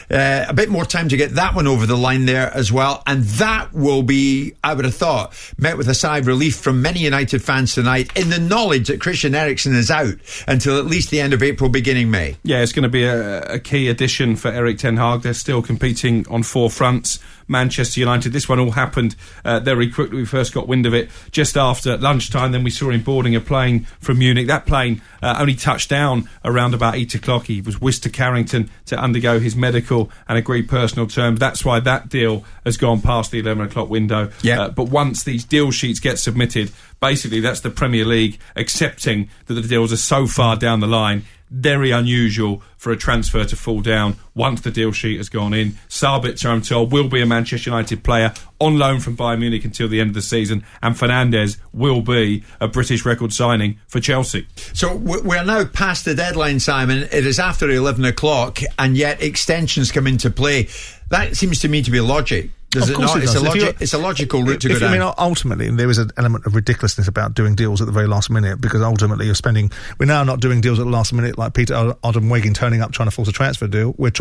a bit more time to get that one over the line there as well, and that will be, I would have thought, met with a sigh of relief from many United fans tonight in the knowledge that Christian Eriksen is out until at least the end of April, beginning May. Yeah, it's going to be a key addition for Erik ten Hag. They're still competing on four fronts. Manchester United, this one all happened very quickly. We first got wind of it just after lunchtime. Then we saw him boarding a plane from Munich. That plane only touched down around about 8 o'clock. He was whisked to Carrington to undergo his medical and agreed personal terms. That's why that deal has gone past the 11 o'clock window. But once these deal sheets get submitted Basically, that's the Premier League accepting that the deals are so far down the line. Very unusual for a transfer to fall down once the deal sheet has gone in. Sabitzer, I'm told, will be a Manchester United player on loan from Bayern Munich until the end of the season, and Fernandes will be a British record signing for Chelsea. So we're now past the deadline, Simon. It is after 11 o'clock, and yet extensions come into play. That seems to me to be logic. Does it not? It's a logical route to go down. I mean, ultimately, there is an element of ridiculousness about doing deals at the very last minute, because ultimately you're spending. We're now not doing deals at the last minute like Peter Odom-Wiggin turning up trying to force a transfer deal. We're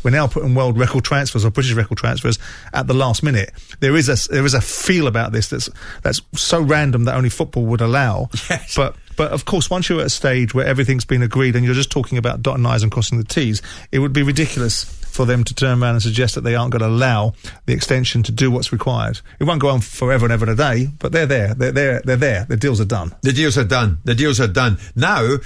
now putting world record transfers or British record transfers at the last minute. There is a feel about this that's so random that only football would allow. Yes. But of course, once you're at a stage where everything's been agreed and you're just talking about dotting I's and crossing the T's, it would be ridiculous for them to turn around and suggest that they aren't going to allow the extension to do what's required. It won't go on forever and ever and a day, but they're there. They're there. The deals are done. The deals are done. Now,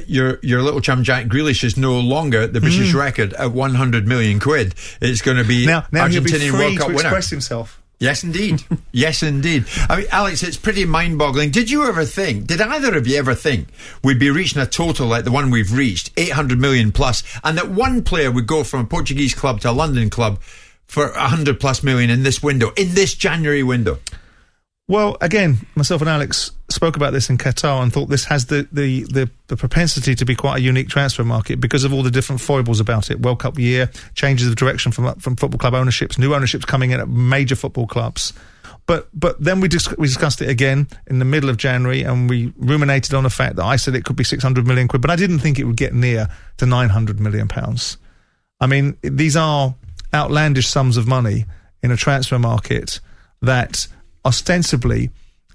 your little chum Jack Grealish is no longer the British record at 100 million quid. It's going to be now Argentinian World Cup Cup winner. Express himself. Yes, indeed. Yes, indeed. I mean, Alex, it's pretty mind-boggling. Did either of you ever think we'd be reaching a total like the one we've reached, 800 million plus, and that one player would go from a Portuguese club to a London club for 100 plus million in this window, in this January window? Well, again, myself and Alex spoke about this in Qatar and thought this has the propensity to be quite a unique transfer market because of all the different foibles about it. World Cup year, changes of direction from football club ownerships, new ownerships coming in at major football clubs. But then we discussed it again in the middle of January, and we ruminated on the fact that I said it could be 600 million quid, but I didn't think it would get near to 900 million pounds. I mean, these are outlandish sums of money in a transfer market that ostensibly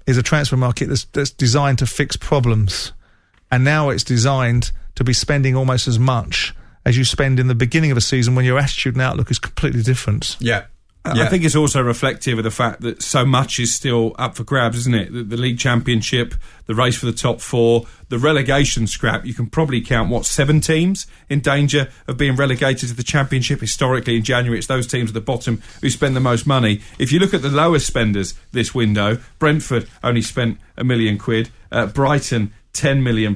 is a transfer market that's designed to fix problems, and now it's designed to be spending almost as much as you spend in the beginning of a season when your attitude and outlook is completely different. Yeah. I think it's also reflective of the fact that so much is still up for grabs, isn't it? The league championship, the race for the top four, the relegation scrap. You can probably count, 7 teams in danger of being relegated to the championship. Historically, in January, it's those teams at the bottom who spend the most money. If you look at the lowest spenders this window, Brentford only spent £1 million. Brighton, £10 million.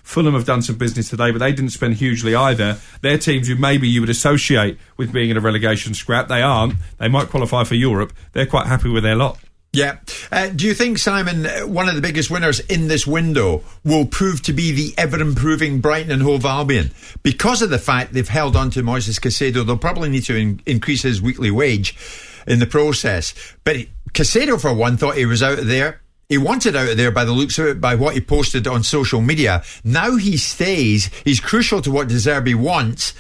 Fulham have done some business today, but they didn't spend hugely either. They're teams who maybe you would associate with being in a relegation scrap. They aren't. They might qualify for Europe. They're quite happy with their lot. Yeah. Do you think, Simon, one of the biggest winners in this window will prove to be the ever-improving Brighton and Hove Albion? Because of the fact they've held on to Moises Caicedo, they'll probably need to increase his weekly wage in the process. But Caicedo, for one, thought he was out of there. He wanted out of there by the looks of it, by what he posted on social media. Now he stays. He's crucial to what De Zerbi wants.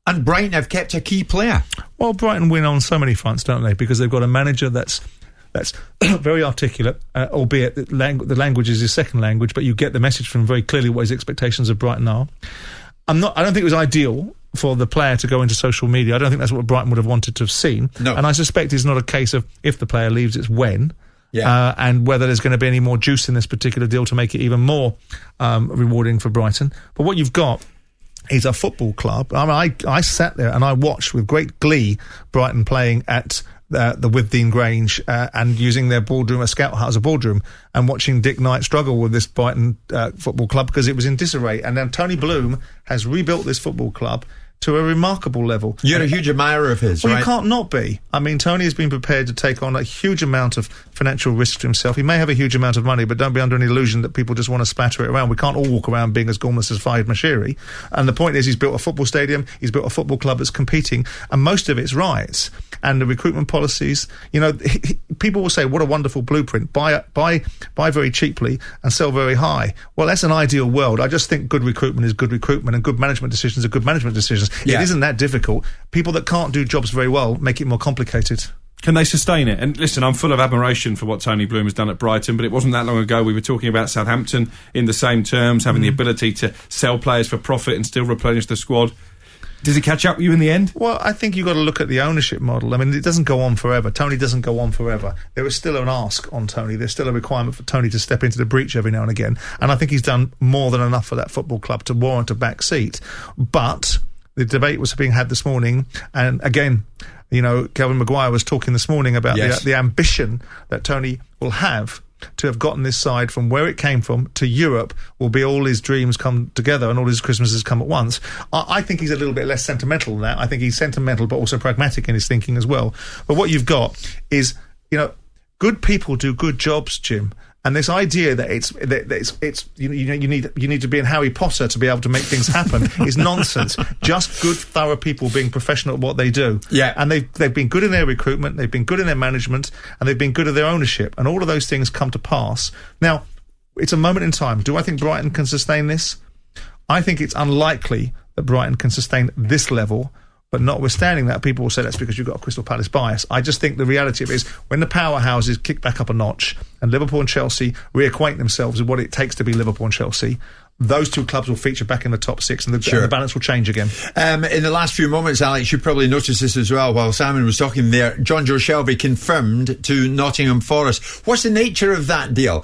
And Brighton have kept a key player. Well, Brighton win on so many fronts, don't they? Because they've got a manager that's very articulate, albeit the language is his second language, but you get the message from him very clearly what his expectations of Brighton are. I don't think it was ideal for the player to go into social media. I don't think that's what Brighton would have wanted to have seen. No. And I suspect it's not a case of if the player leaves, it's when. Yeah. And whether there's going to be any more juice in this particular deal to make it even more rewarding for Brighton. But what you've got is a football club. I sat there and I watched with great glee Brighton playing at the Withdean Grange and using their boardroom, a scout hut as a boardroom, and watching Dick Knight struggle with this Brighton football club because it was in disarray. And now Tony Bloom has rebuilt this football club to a remarkable level. You're a huge admirer of his, right? Well, you can't not be. I mean, Tony has been prepared to take on a huge amount of financial risk to himself. He may have a huge amount of money, but don't be under an illusion that people just want to splatter it around. We can't all walk around being as gormless as Fahid Mashiri. And the point is, he's built a football stadium, he's built a football club that's competing, and most of it's right. And the recruitment policies, people will say, what a wonderful blueprint. Buy very cheaply and sell very high. Well, that's an ideal world. I just think good recruitment is good recruitment, and good management decisions are good management decisions. Yeah. It isn't that difficult. People that can't do jobs very well make it more complicated. Can they sustain it? And listen, I'm full of admiration for what Tony Bloom has done at Brighton, but it wasn't that long ago we were talking about Southampton in the same terms, having the ability to sell players for profit and still replenish the squad. Does it catch up with you in the end? Well, I think you've got to look at the ownership model. I mean, it doesn't go on forever. Tony doesn't go on forever. There is still an ask on Tony. There's still a requirement for Tony to step into the breach every now and again. And I think he's done more than enough for that football club to warrant a back seat. But the debate was being had this morning, and again, Kelvin Maguire was talking this morning about the ambition that Tony will have to have gotten this side from where it came from to Europe will be all his dreams come together and all his Christmases come at once. I think he's a little bit less sentimental than that. I think he's sentimental but also pragmatic in his thinking as well. But what you've got is, good people do good jobs, Jim. And this idea that it's you need to be in Harry Potter to be able to make things happen is nonsense. Just good, thorough people being professional at what they do. Yeah. And they've been good in their recruitment, they've been good in their management, and they've been good at their ownership. And all of those things come to pass. Now, it's a moment in time. Do I think Brighton can sustain this? I think it's unlikely that Brighton can sustain this level. But notwithstanding that, people will say that's because you've got a Crystal Palace bias. I just think the reality of it is when the powerhouses kick back up a notch and Liverpool and Chelsea reacquaint themselves with what it takes to be Liverpool and Chelsea, those two clubs will feature back in the top six and the balance will change again. In the last few moments, Alex, you probably noticed this as well while Simon was talking there. John Joe Shelby confirmed to Nottingham Forest. What's the nature of that deal?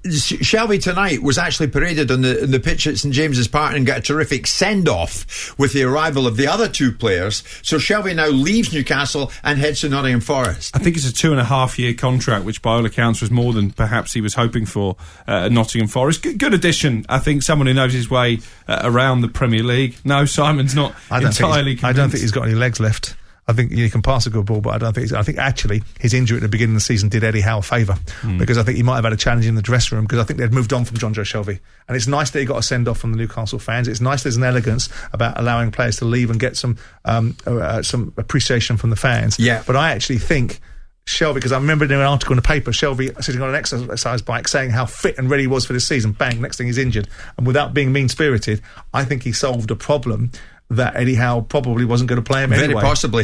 Shelby tonight was actually paraded on the pitch at St James's Park and got a terrific send-off with the arrival of the other two players. So Shelby now leaves Newcastle and heads to Nottingham Forest. I think it's a 2.5-year contract, which by all accounts was more than perhaps he was hoping for at Nottingham Forest. Good addition. I think someone who knows his way around the Premier League. No, Simon's not entirely convinced. I don't think he's got any legs left. I think he can pass a good ball, but I think actually his injury at the beginning of the season did Eddie Howe a favour because I think he might have had a challenge in the dressing room because I think they'd moved on from John Joe Shelby. And it's nice that he got a send-off from the Newcastle fans. It's nice there's an elegance about allowing players to leave and get some appreciation from the fans. Yeah. But I actually think Shelby, because I remember in an article in the paper, Shelby sitting on an exercise bike saying how fit and ready he was for this season. Bang, next thing he's injured. And without being mean-spirited, I think he solved a problem that Eddie Howe probably wasn't going to play him anyway.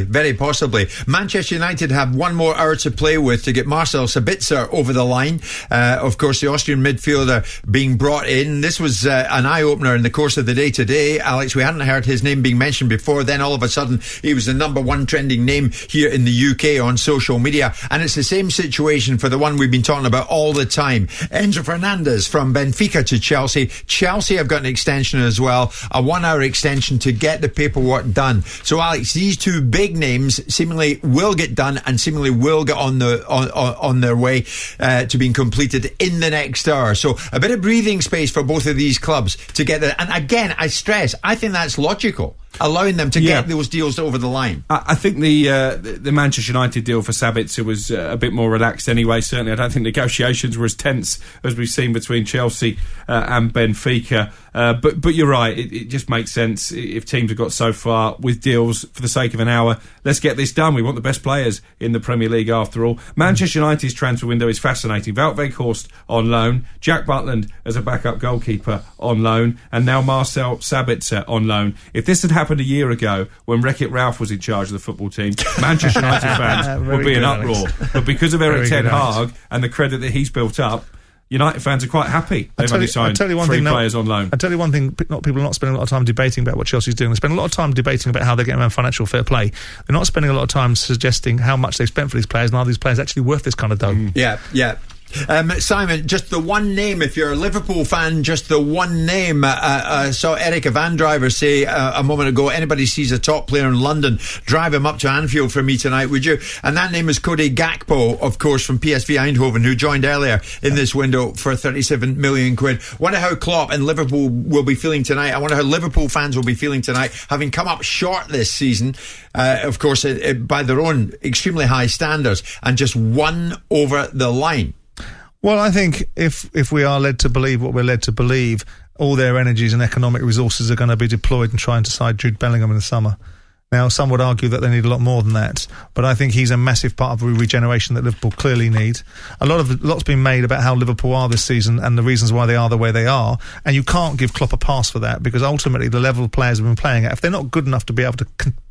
Very possibly. Manchester United have one more hour to play with to get Marcel Sabitzer over the line. Of course, the Austrian midfielder being brought in. This was an eye-opener in the course of the day today. Alex, we hadn't heard his name being mentioned before. Then all of a sudden, he was the number one trending name here in the UK on social media. And it's the same situation for the one we've been talking about all the time. Enzo Fernandez from Benfica to Chelsea. Chelsea have got an extension as well. A 1 hour extension to get the paperwork done. So Alex, these two big names seemingly will get done and seemingly will get on their way to being completed in the next hour. So a bit of breathing space for both of these clubs to get there. And again, I stress, I think that's logical, allowing them to get those deals over the line. I think the Manchester United deal for Sabitzer was a bit more relaxed anyway. Certainly, I don't think negotiations were as tense as we've seen between Chelsea and Benfica. But you're right, it just makes sense if teams have got so far with deals for the sake of an hour. Let's get this done. We want the best players in the Premier League after all. Manchester United's transfer window is fascinating. Wout Weghorst on loan, Jack Butland as a backup goalkeeper on loan, and now Marcel Sabitzer on loan. If this had happened a year ago when Wreck-It Ralph was in charge of the football team, Manchester United fans would be in uproar. But because of Eric Ten Hag and the credit that he's built up, United fans are quite happy. They've only signed 3 players on loan. I'll tell you one thing, people are not spending a lot of time debating about what Chelsea's doing. They spend a lot of time debating about how they're getting around financial fair play. They're not spending a lot of time suggesting how much they've spent for these players and are these players actually worth this kind of dough. Yeah. Simon, just the one name, if you're a Liverpool fan, just the one name. I saw Erica Van Driver say a moment ago, anybody sees a top player in London, drive him up to Anfield for me tonight, would you? And that name is Cody Gakpo, of course, from PSV Eindhoven, who joined earlier in this window for 37 million quid. Wonder how Klopp and Liverpool will be feeling tonight. I wonder how Liverpool fans will be feeling tonight, having come up short this season, of course, by their own extremely high standards, and just won over the line. Well, I think if we are led to believe what we're led to believe, all their energies and economic resources are going to be deployed in trying to sign Jude Bellingham in the summer. Now, some would argue that they need a lot more than that, but I think he's a massive part of the regeneration that Liverpool clearly need. Lots been made about how Liverpool are this season and the reasons why they are the way they are, and you can't give Klopp a pass for that because ultimately the level of players have been playing at, if they're not good enough to be able to compete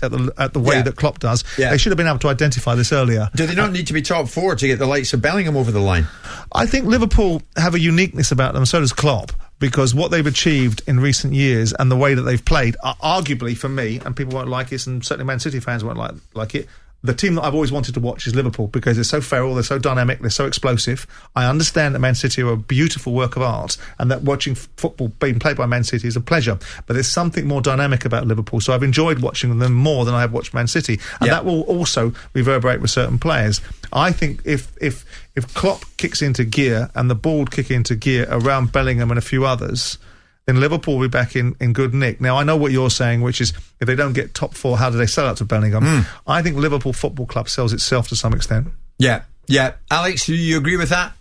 at the way that Klopp does, they should have been able to identify this earlier. Do they not need to be top 4 to get the likes of Bellingham over the line? I think Liverpool have a uniqueness about them, so does Klopp, because what they've achieved in recent years and the way that they've played are arguably, for me, and people won't like this, and certainly Man City fans won't like it, The team that I've always wanted to watch is Liverpool because they're so feral, they're so dynamic, they're so explosive. I understand that Man City are a beautiful work of art and that watching football being played by Man City is a pleasure. But there's something more dynamic about Liverpool, so I've enjoyed watching them more than I have watched Man City. And that will also reverberate with certain players. I think if Klopp kicks into gear and the ball kick into gear around Bellingham and a few others, then Liverpool will be back in good nick. Now, I know what you're saying, which is if they don't get top four, how do they sell out to Bellingham? I think Liverpool Football Club sells itself to some extent. Yeah. Alex, do you agree with that?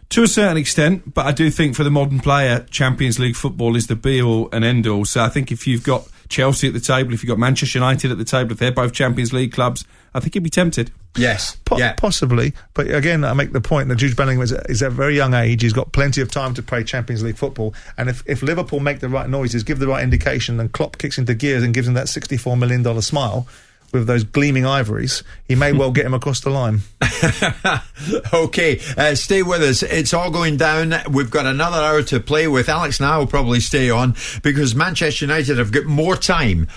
To a certain extent, but I do think for the modern player, Champions League football is the be-all and end-all. So I think if you've got Chelsea at the table, if you've got Manchester United at the table, if they're both Champions League clubs, I think you'd be tempted. Yes. Possibly. But again, I make the point that Jude Bellingham is at a very young age. He's got plenty of time to play Champions League football. And if Liverpool make the right noises, give the right indication, and Klopp kicks into gears and gives him that $64 million smile with those gleaming ivories, he may well get him across the line. Okay, stay with us. It's all going down. We've got another hour to play with. Alex and I will probably stay on because Manchester United have got more time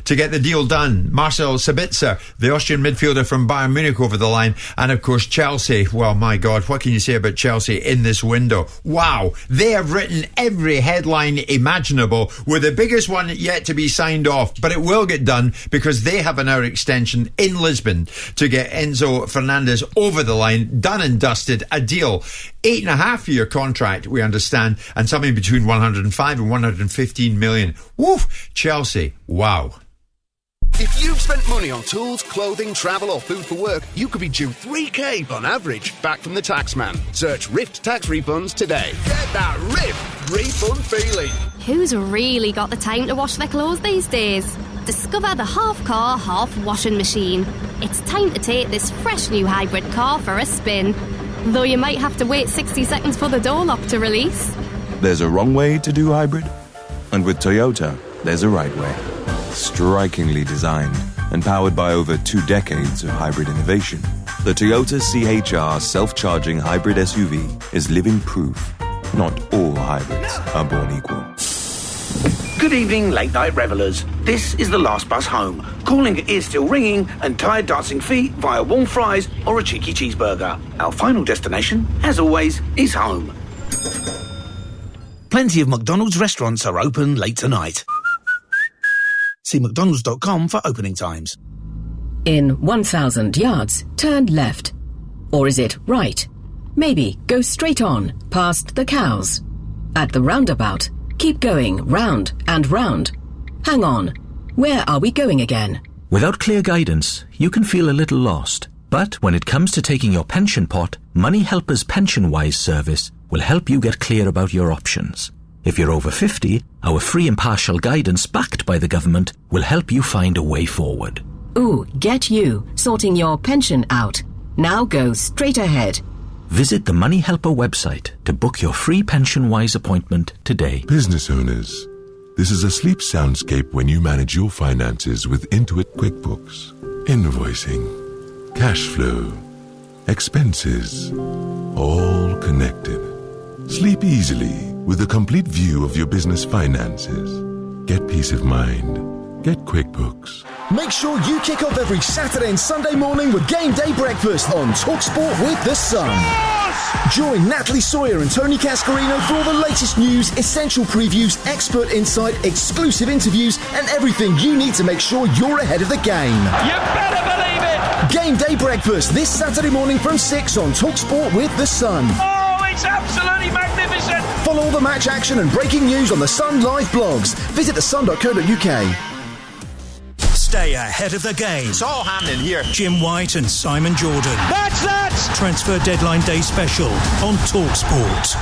to get the deal done. Marcel Sabitzer, the Austrian midfielder from Bayern Munich, over the line. And of course Chelsea. Well, my God, what can you say about Chelsea in this window? Wow, they have written every headline imaginable, with the biggest one yet to be signed off. But it will get done because they have an hour extension in Lisbon to get Enzo Fernandez over the line, done and dusted, a deal. 8.5-year contract, we understand, and something between 105 and 115 million. Woof! Chelsea, wow. If you've spent money on tools, clothing, travel or food for work, you could be due $3,000 on average back from the Taxman. Search Rift Tax Refunds today. Get that Rift refund feeling. Who's really got the time to wash their clothes these days? Discover the half-car, half-washing machine. It's time to take this fresh new hybrid car for a spin. Though you might have to wait 60 seconds for the door lock to release. There's a wrong way to do hybrid, and with Toyota, there's a right way. Strikingly designed and powered by over 2 decades of hybrid innovation, the Toyota CHR self-charging hybrid SUV is living proof not all hybrids are born equal. Good evening, late-night revellers. This is the last bus home. Calling ears still ringing and tired dancing feet via warm fries or a cheeky cheeseburger. Our final destination, as always, is home. Plenty of McDonald's restaurants are open late tonight. See mcdonalds.com for opening times. In 1,000 yards, turn left. Or is it right? Maybe go straight on, past the cows. At the roundabout, keep going round and round. Hang on. Where are we going again? Without clear guidance, you can feel a little lost. But when it comes to taking your pension pot, Money Helper's PensionWise service will help you get clear about your options. If you're over 50, our free impartial guidance backed by the government will help you find a way forward. Ooh, get you sorting your pension out. Now go straight ahead. Visit the Money Helper website to book your free PensionWise appointment today. Business owners, this is a sleep soundscape when you manage your finances with Intuit QuickBooks. Invoicing, cash flow, expenses, all connected. Sleep easily with a complete view of your business finances. Get peace of mind. Get QuickBooks. Make sure you kick off every Saturday and Sunday morning with Game Day Breakfast on TalkSport with The Sun. Join Natalie Sawyer and Tony Cascarino for all the latest news, essential previews, expert insight, exclusive interviews, and everything you need to make sure you're ahead of the game. You better believe it! Game Day Breakfast this Saturday morning from 6 on TalkSport with The Sun. Oh, it's absolutely magnificent! Follow all the match action and breaking news on The Sun live blogs. Visit thesun.co.uk. Stay ahead of the game. It's all happening here. Jim White and Simon Jordan. That's that! Transfer Deadline Day special on TalkSport.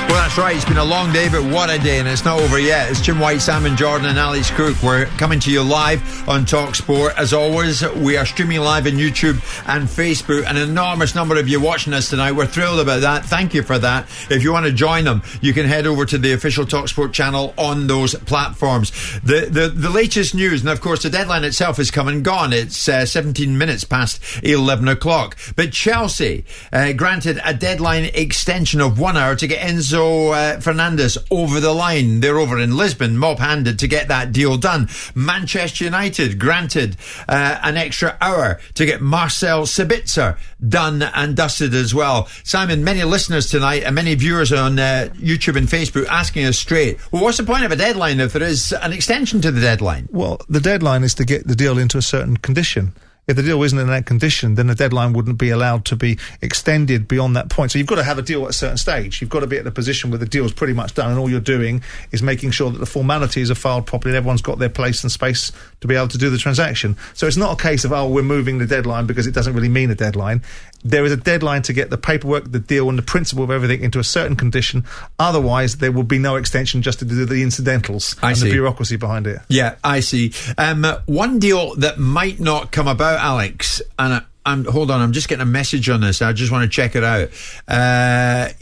Well, that's right. It's been a long day, but what a day, and it's not over yet. It's Jim White, Simon Jordan and Alex Cook. We're coming to you live on TalkSport. As always, we are streaming live on YouTube and Facebook. An enormous number of you watching us tonight. We're thrilled about that. Thank you for that. If you want to join them, you can head over to the official TalkSport channel on those platforms. The latest news, and of course the deadline itself is come and gone. It's 17 minutes past 11 o'clock. But Chelsea granted a deadline extension of 1 hour to get Enzo Bruno Fernandes over the line. They're over in Lisbon, mob-handed to get that deal done. Manchester United granted an extra hour to get Marcel Sabitzer done and dusted as well. Simon, many listeners tonight and many viewers on YouTube and Facebook asking us straight, well, what's the point of a deadline if there is an extension to the deadline? Well, the deadline is to get the deal into a certain condition. If the deal isn't in that condition, then the deadline wouldn't be allowed to be extended beyond that point. So you've got to have a deal at a certain stage. You've got to be at the position where the deal's pretty much done and all you're doing is making sure that the formalities are filed properly and everyone's got their place and space to be able to do the transaction. So it's not a case of, we're moving the deadline because it doesn't really mean a deadline. There is a deadline to get the paperwork, the deal and the principle of everything into a certain condition. Otherwise, there will be no extension just to do the incidentals and the bureaucracy behind it. Yeah, I see. One deal that might not come about, Alex, and hold on, I'm just getting a message on this. I just want to check it out. Let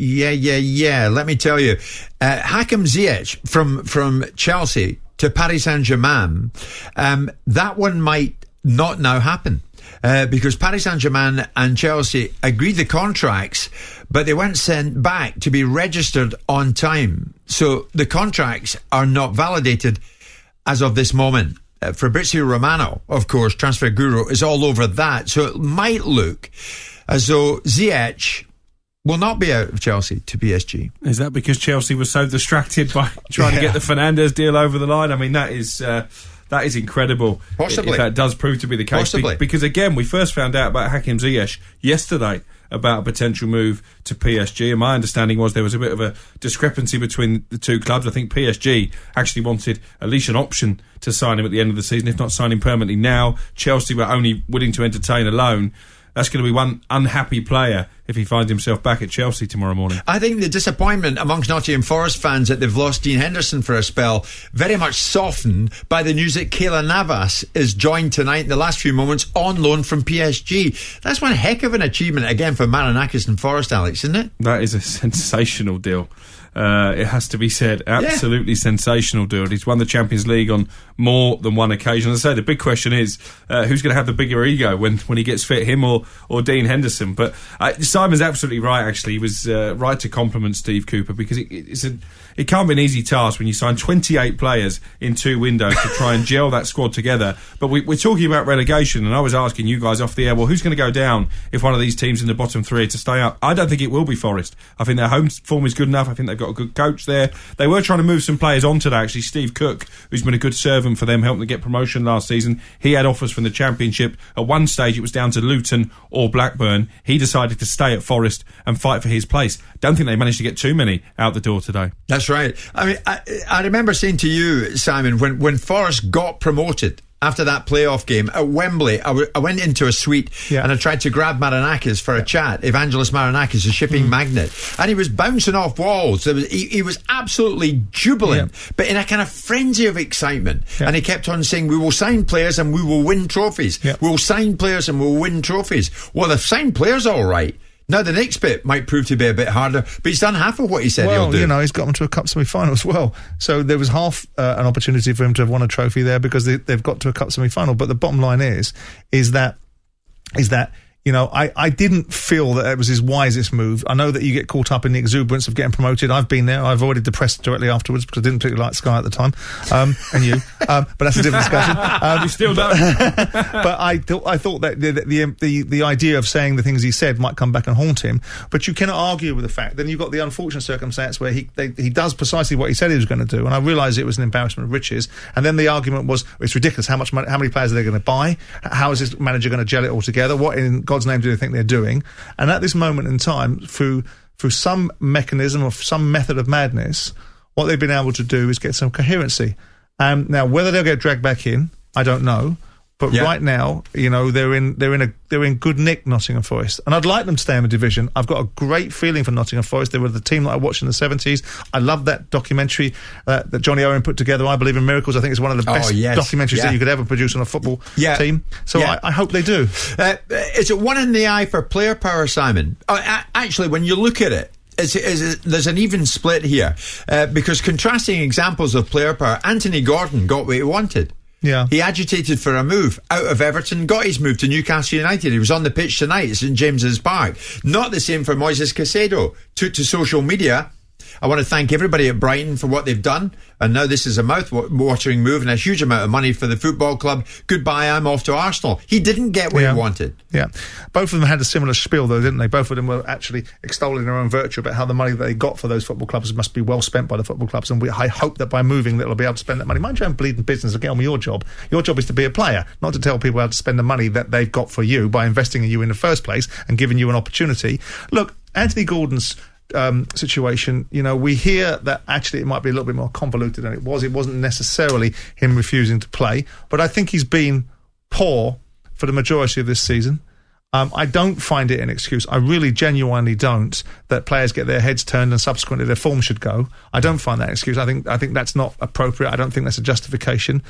me tell you. Hakim Ziyech from Chelsea to Paris Saint-Germain, that one might not now happen. Because Paris Saint-Germain and Chelsea agreed the contracts, but they weren't sent back to be registered on time. So the contracts are not validated as of this moment. Fabrizio Romano, of course, transfer guru, is all over that. So it might look as though Ziyech will not be out of Chelsea to PSG. Is that because Chelsea was so distracted by trying to get the Fernandes deal over the line? I mean, that is incredible. Possibly. If that does prove to be the case. Possibly. Because, again, we first found out about Hakim Ziyech yesterday about a potential move to PSG, and my understanding was there was a bit of a discrepancy between the two clubs. I think PSG actually wanted at least an option to sign him at the end of the season, if not sign him permanently now. Chelsea were only willing to entertain a loan. That's going to be one unhappy player if he finds himself back at Chelsea tomorrow morning. I think the disappointment amongst Nottingham Forest fans that they've lost Dean Henderson for a spell very much softened by the news that Keylor Navas is joined tonight in the last few moments on loan from PSG. That's one heck of an achievement again for Marinakis and Forest, Alex, isn't it? That is a sensational deal. It has to be said. Absolutely sensational deal. He's won the Champions League on more than one occasion. As I say, the big question is who's going to have the bigger ego when he gets fit, him or Dean Henderson. But Simon's absolutely right, actually. He was right to compliment Steve Cooper, because it can't be an easy task when you sign 28 players in 2 windows to try and gel that squad together. But we're talking about relegation, and I was asking you guys off the air, well, who's going to go down if one of these teams in the bottom 3 are to stay up? I don't think it will be Forest. I think their home form is good enough. I think they've got a good coach there. They were trying to move some players on today, actually. Steve Cook, who's been a good servant for them, helped them get promotion last season. He had offers from the Championship. At one stage, it was down to Luton or Blackburn. He decided to stay at Forest and fight for his place. Don't think they managed to get too many out the door today. That's right. I mean, I remember saying to you, Simon, when Forest got promoted after that playoff game at Wembley, I went into a suite and I tried to grab Marinakis for a chat. Evangelos Marinakis, a shipping magnate, and he was bouncing off walls. He was absolutely jubilant, but in a kind of frenzy of excitement. And he kept on saying, we will sign players and we will win trophies. We'll sign players and we'll win trophies. Well, they've signed players all right. Now, the next bit might prove to be a bit harder, but he's done half of what he said he'll do. Well, he's got them to a cup semi-final as well. So there was half an opportunity for him to have won a trophy there because they've got to a cup semi-final. But the bottom line is that I didn't feel that it was his wisest move. I know that you get caught up in the exuberance of getting promoted. I've been there. I've already depressed directly afterwards because I didn't particularly like Sky at the time, and you. But that's a different discussion. You still don't. But I thought that the idea of saying the things he said might come back and haunt him. But you cannot argue with the fact. Then you've got the unfortunate circumstance where he does precisely what he said he was going to do. And I realised it was an embarrassment of riches. And then the argument was, it's ridiculous. How many players are they going to buy? How is this manager going to gel it all together? What in God's name do they think they're doing? And at this moment in time, through some mechanism or some method of madness, what they've been able to do is get some coherency. Now, whether they'll get dragged back in, I don't know. But right now, they're in good nick, Nottingham Forest, and I'd like them to stay in the division. I've got a great feeling for Nottingham Forest. They were the team that I watched in the 70s. I love that documentary that Johnny Owen put together. I Believe in Miracles. I think it's one of the best documentaries that you could ever produce on a football team. So I hope they do. Is it one in the eye for player power, Simon? Actually, when you look at it, there's an even split here because contrasting examples of player power, Anthony Gordon got what he wanted. Yeah. He agitated for a move out of Everton, got his move to Newcastle United. He was on the pitch tonight at St James's Park. Not the same for Moises Caicedo. Took to social media I want to thank everybody at Brighton for what they've done. And now this is a mouth-watering move and a huge amount of money for the football club. Goodbye, I'm off to Arsenal. He didn't get what he wanted. Yeah. Both of them had a similar spiel, though, didn't they? Both of them were actually extolling their own virtue about how the money that they got for those football clubs must be well spent by the football clubs. And I hope that by moving that they'll be able to spend that money. Mind your own bleeding business and get on with your job. Your job is to be a player, not to tell people how to spend the money that they've got for you by investing in you in the first place and giving you an opportunity. Look, Anthony Gordon's situation, we hear that actually it might be a little bit more convoluted than it was. It wasn't necessarily him refusing to play, but I think he's been poor for the majority of this season. I don't find it an excuse. I really genuinely don't, that players get their heads turned and subsequently their form should go. I don't find that an excuse. I think that's not appropriate. I don't think that's a justification.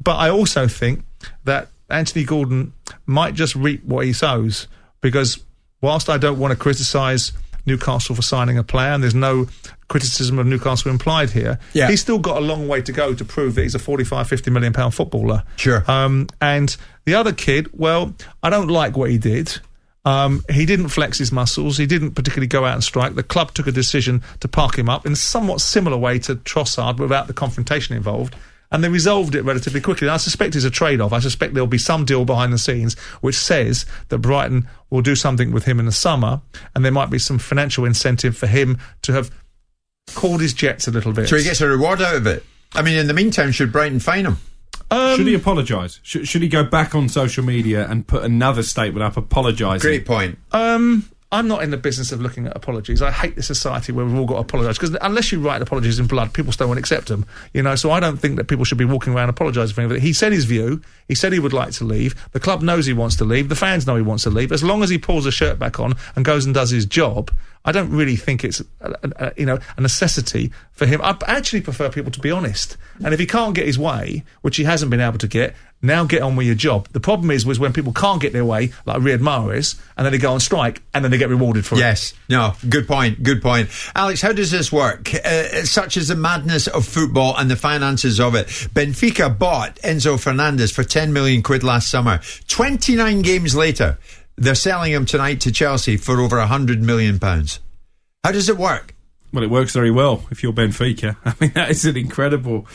But I also think that Anthony Gordon might just reap what he sows, because whilst I don't want to criticise Newcastle for signing a player, and there's no criticism of Newcastle implied here, he's still got a long way to go to prove that he's a 45-50 million pound footballer. Sure. And the other kid, well, I don't like what he did. He didn't flex his muscles. He didn't particularly go out and strike. The club took a decision to park him up in a somewhat similar way to Trossard without the confrontation involved. And they resolved it relatively quickly. And I suspect it's a trade-off. I suspect there'll be some deal behind the scenes which says that Brighton will do something with him in the summer, and there might be some financial incentive for him to have called his jets a little bit. So he gets a reward out of it. I mean, in the meantime, should Brighton fine him? Should he apologise? Should he go back on social media and put another statement up apologising? Great point. I'm not in the business of looking at apologies. I hate the society where we've all got to apologise, because unless you write apologies in blood, people still won't accept them. So I don't think that people should be walking around apologising for anything. He said his view. He said he would like to leave. The club knows he wants to leave. The fans know he wants to leave. As long as he pulls the shirt back on and goes and does his job, I don't really think it's a necessity for him. I actually prefer people to be honest. And if he can't get his way, which he hasn't been able to get, now get on with your job. The problem is when people can't get their way, like Riyad Mahrez, and then they go on strike, and then they get rewarded for it. Yes. No, good point. Alex, how does this work? Such is the madness of football and the finances of it. Benfica bought Enzo Fernandez for 10 million quid last summer. 29 games later, they're selling him tonight to Chelsea for over £100 million. How does it work? Well, it works very well if you're Benfica. I mean, that is an incredible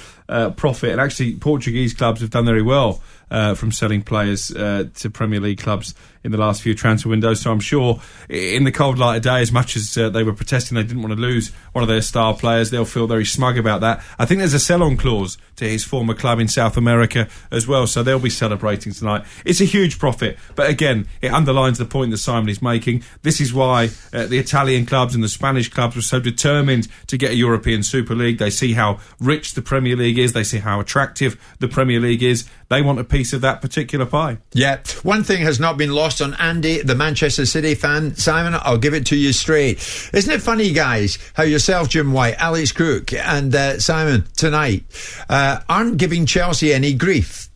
profit. And actually, Portuguese clubs have done very well from selling players to Premier League clubs in the last few transfer windows. So I'm sure in the cold light of day, as much as they were protesting they didn't want to lose one of their star players, they'll feel very smug about that. I think there's a sell-on clause to his former club in South America as well, so they'll be celebrating tonight. It's a huge profit, but again, it underlines the point that Simon is making. This is why the Italian clubs and the Spanish clubs were so determined to get a European Super League. They see how rich the Premier League is. They see how attractive the Premier League is. They want a piece of that particular pie. Yeah. One thing has not been lost on Andy, the Manchester City fan. Simon, I'll give it to you straight. Isn't it funny, guys, how yourself, Jim White, Alex Cook and Simon tonight aren't giving Chelsea any grief?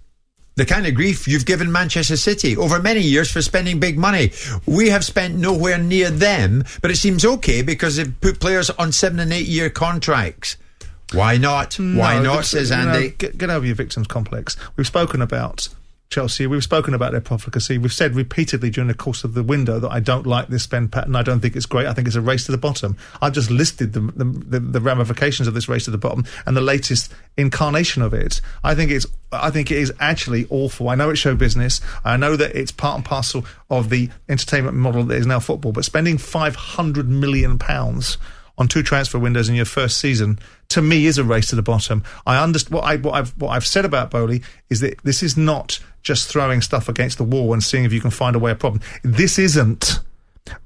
The kind of grief you've given Manchester City over many years for spending big money. We have spent nowhere near them, but it seems okay because they've put players on 7 and 8 year contracts. Why not? Why not, says Andy. Get over your victims complex. We've spoken about Chelsea. We've spoken about their profligacy. We've said repeatedly during the course of the window that I don't like this spend pattern. I don't think it's great. I think it's a race to the bottom. I've just listed the ramifications of this race to the bottom and the latest incarnation of it. I think it is actually awful. I know it's show business. I know that it's part and parcel of the entertainment model that is now football. But spending £500 million on 2 transfer windows in your first season, to me, is a race to the bottom. I understand what I've said about Bowley is that this is not just throwing stuff against the wall and seeing if you can find a way of problem. This isn't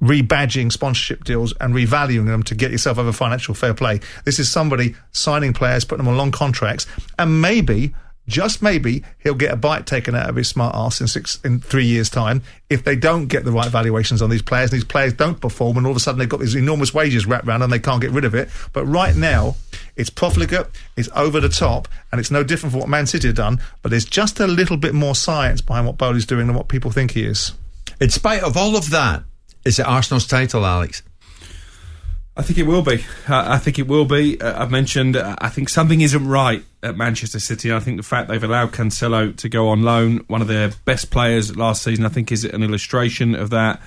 rebadging sponsorship deals and revaluing them to get yourself over financial fair play. This is somebody signing players, putting them on long contracts, and maybe, just maybe, he'll get a bite taken out of his smart arse in 3 years' time if they don't get the right valuations on these players, and these players don't perform, and all of a sudden they've got these enormous wages wrapped around and they can't get rid of it. But right now, it's profligate, it's over the top, and it's no different from what Man City have done, but there's just a little bit more science behind what Bowley's doing than what people think he is. In spite of all of that, is it Arsenal's title, Alex? I think it will be. I've mentioned, I think something isn't right at Manchester City. I think the fact they've allowed Cancelo to go on loan, one of their best players last season, I think is an illustration of that.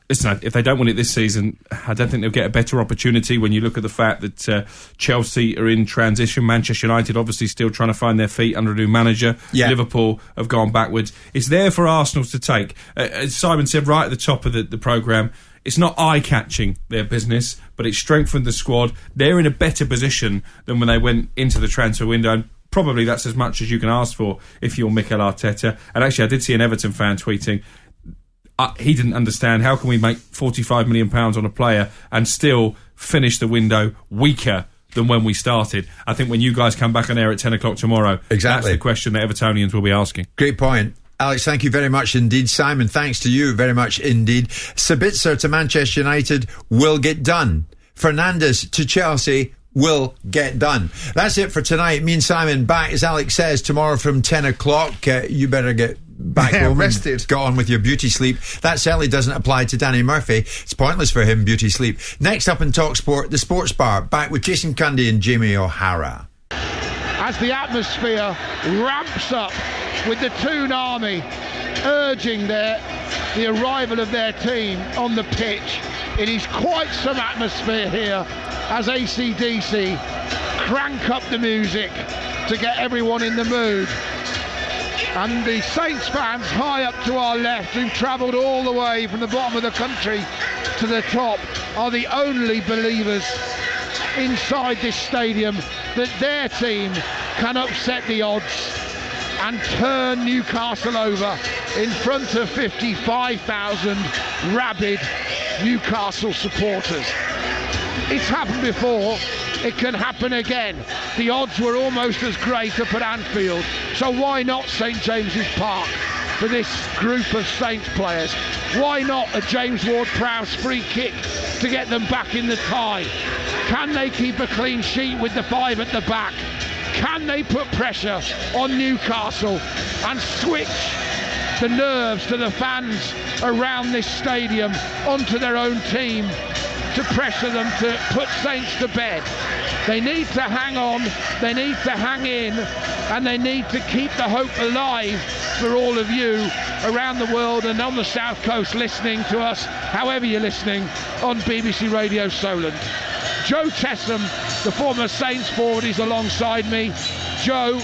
Listen, if they don't win it this season, I don't think they'll get a better opportunity when you look at the fact that Chelsea are in transition. Manchester United obviously still trying to find their feet under a new manager. Yeah. Liverpool have gone backwards. It's there for Arsenal to take. As Simon said right at the top of the programme, it's not eye-catching, their business, but it's strengthened the squad. They're in a better position than when they went into the transfer window. And probably that's as much as you can ask for if you're Mikel Arteta. And actually, I did see an Everton fan tweeting, he didn't understand, how can we make £45 million on a player and still finish the window weaker than when we started? I think when you guys come back on air at 10 o'clock tomorrow, exactly, that's the question that Evertonians will be asking. Great point. Alex, thank you very much indeed. Simon, thanks to you very much indeed. Sabitzer to Manchester United will get done. Fernandes to Chelsea will get done. That's it for tonight. Me and Simon back, as Alex says, tomorrow from 10 o'clock. You better get back home rested. And go on with your beauty sleep. That certainly doesn't apply to Danny Murphy. It's pointless for him, beauty sleep. Next up in TalkSport, the Sports Bar, back with Jason Cundy and Jamie O'Hara. As the atmosphere ramps up with the Toon Army urging the arrival of their team on the pitch, it is quite some atmosphere here as AC/DC crank up the music to get everyone in the mood. And the Saints fans high up to our left, who've travelled all the way from the bottom of the country to the top, are the only believers inside this stadium that their team can upset the odds and turn Newcastle over in front of 55,000 rabid Newcastle supporters. It's happened before, it can happen again. The odds were almost as great up at Anfield, so why not St James's Park for this group of Saints players? Why not a James Ward-Prowse free kick to get them back in the tie? Can they keep a clean sheet with the five at the back? Can they put pressure on Newcastle and switch the nerves to the fans around this stadium onto their own team to pressure them to put Saints to bed? They need to hang on, they need to hang in, and they need to keep the hope alive for all of you around the world and on the South Coast listening to us, however you're listening, on BBC Radio Solent. Joe Chesham, the former Saints forward, is alongside me. Joe,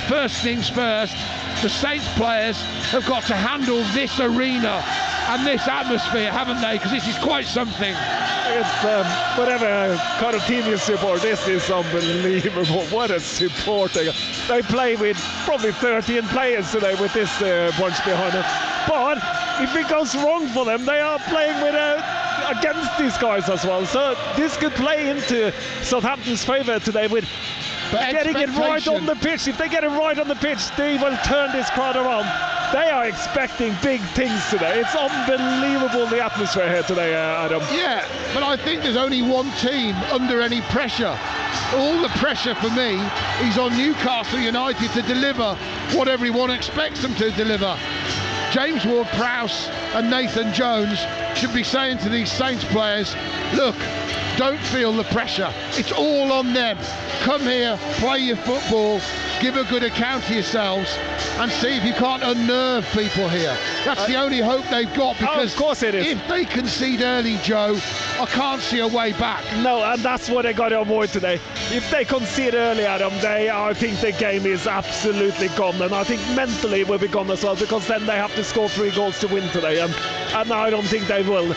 first things first, the Saints players have got to handle this arena and this atmosphere, haven't they? Because this is quite something. It's whatever kind of team you support, this is unbelievable. What a support they play with probably 13 players today with this bunch behind them. But if it goes wrong for them, they are playing with against these guys as well. So this could play into Southampton's favour today with getting it right on the pitch. If they get it right on the pitch, they will turn this crowd around. They are expecting big things today. It's unbelievable, the atmosphere here today, Adam. Yeah, but I think there's only one team under any pressure. All the pressure for me is on Newcastle United to deliver what everyone expects them to deliver. James Ward-Prowse and Nathan Jones should be saying to these Saints players, look, don't feel the pressure. It's all on them. Come here, play your football, give a good account of yourselves, and see if you can't unnerve people here. That's the only hope they've got, because of course it is. If they concede early, Joe, I can't see a way back. No, and that's what they got to avoid today. If they concede early, Adam, I think the game is absolutely gone, and I think mentally it will be gone as well, because then they have to score 3 goals to win today, and I don't think they will.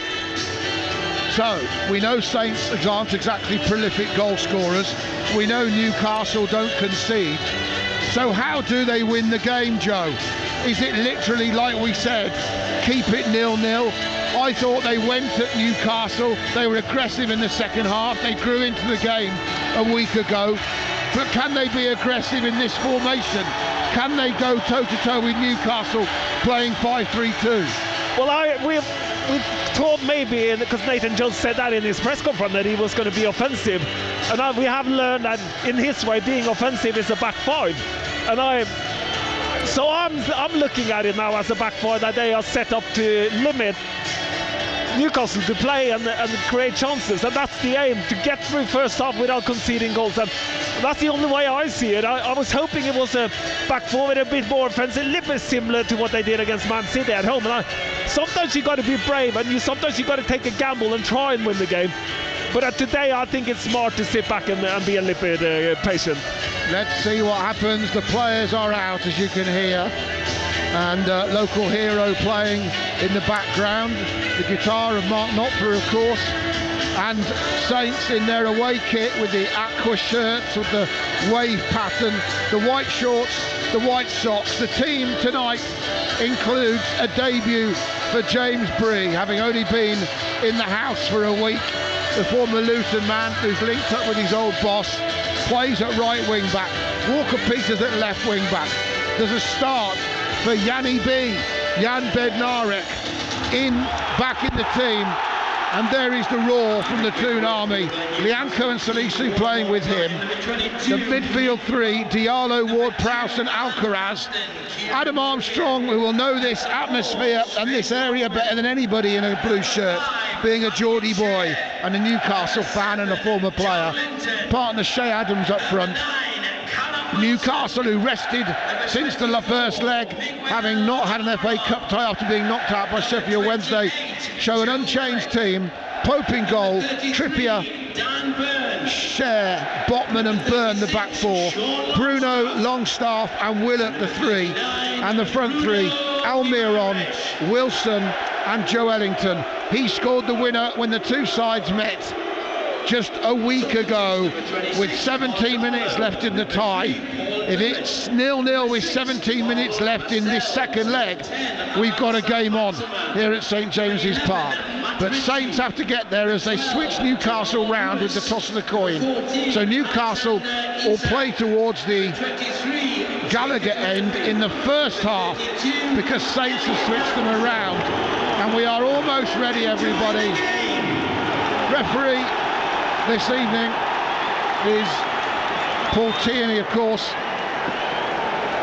So, we know Saints aren't exactly prolific goal scorers. We know Newcastle don't concede. So how do they win the game, Joe? Is it literally, like we said, keep it 0-0? I thought they went at Newcastle. They were aggressive in the second half. They grew into the game a week ago. But can they be aggressive in this formation? Can they go toe-to-toe with Newcastle playing 5-3-2? Well, we've thought maybe, because Nathan Jones said that in his press conference, that he was going to be offensive, and we have learned that in his way being offensive is a back five, and I'm looking at it now as a back five that they are set up to limit Newcastle to play and create chances, and that's the aim, to get through first half without conceding goals. And That's the only way I see it. I was hoping it was a back four with a bit more offensive, a little bit similar to what they did against Man City at home. And sometimes you got to be brave, and sometimes you got to take a gamble and try and win the game. But today, I think it's smart to sit back and be a little bit patient. Let's see what happens. The players are out, as you can hear, and local hero playing in the background. The guitar of Mark Knopfler, of course, and Saints in their away kit with the aqua shirts with the wave pattern, the white shorts, the white socks. The team tonight includes a debut for James Bree, having only been in the house for a week. The former Luton man, who's linked up with his old boss, plays at right wing back. Walker Peters at left wing back. There's a start for Yanni B, Jan Bednarek, back in the team. And there is the roar from the Toon Army. Lianco and Salisu playing with him. The midfield three, Diallo, Ward-Prowse and Alcaraz. Adam Armstrong, who will know this atmosphere and this area better than anybody in a blue shirt, being a Geordie boy and a Newcastle fan and a former player. Partner Shea Adams up front. Newcastle, who rested since the first leg, having not had an FA Cup tie after being knocked out by Sheffield Wednesday, show an unchanged team. Pope in goal, Trippier, Share, Botman and Byrne the back four, Bruno, Longstaff and Willett the three, and the front three, Almiron, Wilson and Joe Ellington. He scored the winner when the two sides met just a week ago with 17 minutes left in the tie. If it's 0-0 with 17 minutes left in this second leg, we've got a game on here at St James's Park. But Saints have to get there as they switch Newcastle round with the toss of the coin. So Newcastle will play towards the Gallagher end in the first half because Saints have switched them around. And we are almost ready, everybody. Referee this evening is Paul Tierney, of course,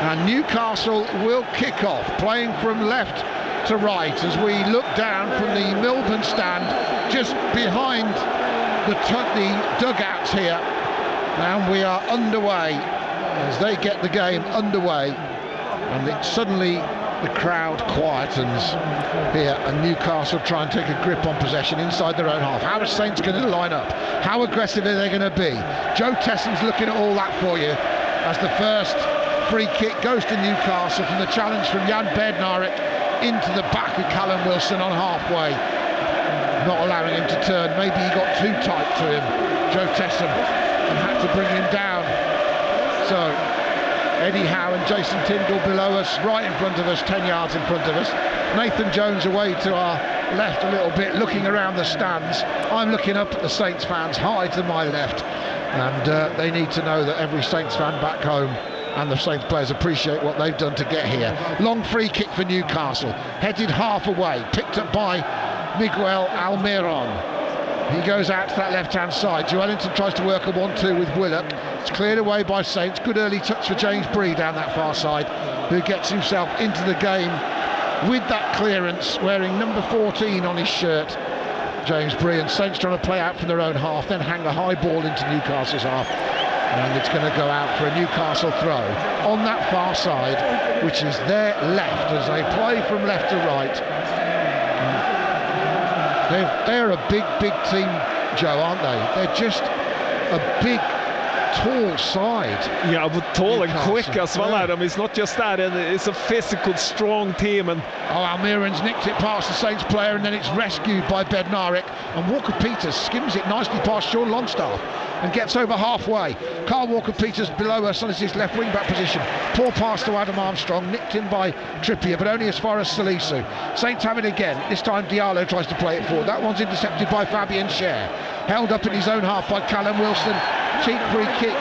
and Newcastle will kick off, playing from left to right as we look down from the Milburn stand just behind the dugouts here, and we are underway as they get the game underway, and suddenly the crowd quietens here, and Newcastle try and take a grip on possession inside their own half. How are Saints going to line up? How aggressive are they going to be? Joe Tesson's looking at all that for you as the first free kick goes to Newcastle from the challenge from Jan Bednarek into the back with Callum Wilson on halfway, not allowing him to turn. Maybe he got too tight to him, Joe Tesson, and had to bring him down. So Eddie Howe and Jason Tyndall below us, right in front of us, 10 yards in front of us. Nathan Jones away to our left a little bit, looking around the stands. I'm looking up at the Saints fans high to my left, and they need to know that every Saints fan back home and the Saints players appreciate what they've done to get here. Long free kick for Newcastle, headed half away, picked up by Miguel Almiron. He goes out to that left-hand side. Joe Ellington tries to work a 1-2 with Willock. It's cleared away by Saints. Good early touch for James Bree down that far side, who gets himself into the game with that clearance, wearing number 14 on his shirt, James Bree. And Saints trying to play out from their own half, then hang a high ball into Newcastle's half. And it's going to go out for a Newcastle throw on that far side, which is their left as they play from left to right. They're a big team, Joe, aren't they? They're just a big, tall side. Yeah, but tall Newcastle. And quick as well, Adam. It's not just that, and it's a physical, strong team. And Almiron's nicked it past the Saints player, and then it's rescued by Bednarek. And Walker Peters skims it nicely past Sean Longstaff and gets over halfway. Carl Walker Peters below us on his left wing back position. Poor pass to Adam Armstrong, nicked in by Trippier, but only as far as Salisu. Saints have it again. This time Diallo tries to play it forward. That one's intercepted by Fabian Schär. Held up in his own half by Callum Wilson. Cheap free kick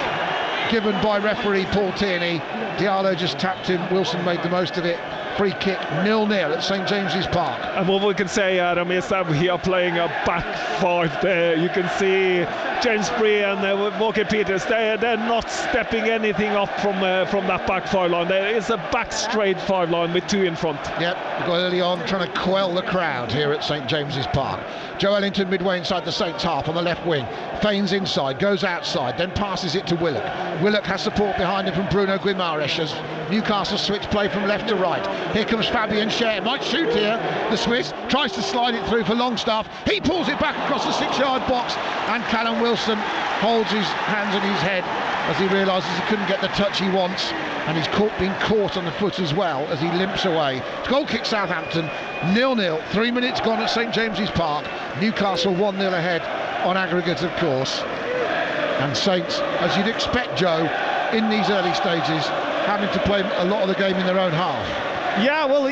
given by referee Paul Tierney. Diallo just tapped him. Wilson made the most of it. Free kick, 0-0 at St James's Park. And what we can say, Adam, is that we are playing a back five there. You can see James Bree and Walker Peters, they're not stepping anything up from that back five line. There is a back straight five line with two in front. Yep, we got early on trying to quell the crowd here at St James's Park. Joe Ellington midway inside the Saints half on the left wing, feigns inside, goes outside, then passes it to Willock. Willock has support behind him from Bruno Guimaraes as Newcastle switch play from left to right. Here comes Fabian Schär, might shoot here. The Swiss tries to slide it through for Longstaff. He pulls it back across the 6-yard box, and Callum Wilson holds his hands on his head as he realises he couldn't get the touch he wants, and he's been caught on the foot as well as he limps away. It's goal kick Southampton, 0-0, 3 minutes gone at St James's Park. Newcastle 1-0 ahead on aggregate, of course. And Saints, as you'd expect, Joe, in these early stages, having to play a lot of the game in their own half. Yeah, well,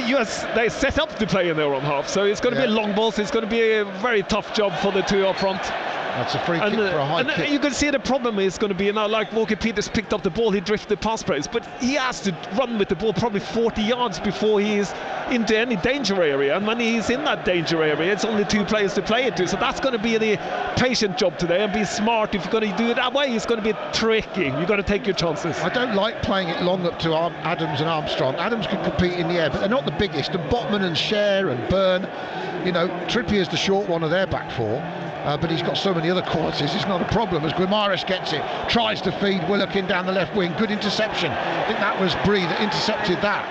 they set up to play in their own half, so it's going to be a long ball, so it's going to be a very tough job for the two up front. That's a free kick for a high kick. You can see the problem is going to be, like Walker Peters picked up the ball, he drifted past players, but he has to run with the ball probably 40 yards before he's into any danger area, and when he's in that danger area, it's only two players to play it to, so that's going to be the patient job today, and be smart. If you're going to do it that way, it's going to be tricky. You've got to take your chances. I don't like playing it long up to Adams and Armstrong. Adams can compete in the air, but they're not the biggest, and Botman and Schär and Byrne, Trippier's the short one of their back four. But he's got so many other qualities, it's not a problem as Guimaraes gets it, tries to feed Willock in down the left wing, good interception. I think that was Bree that intercepted that.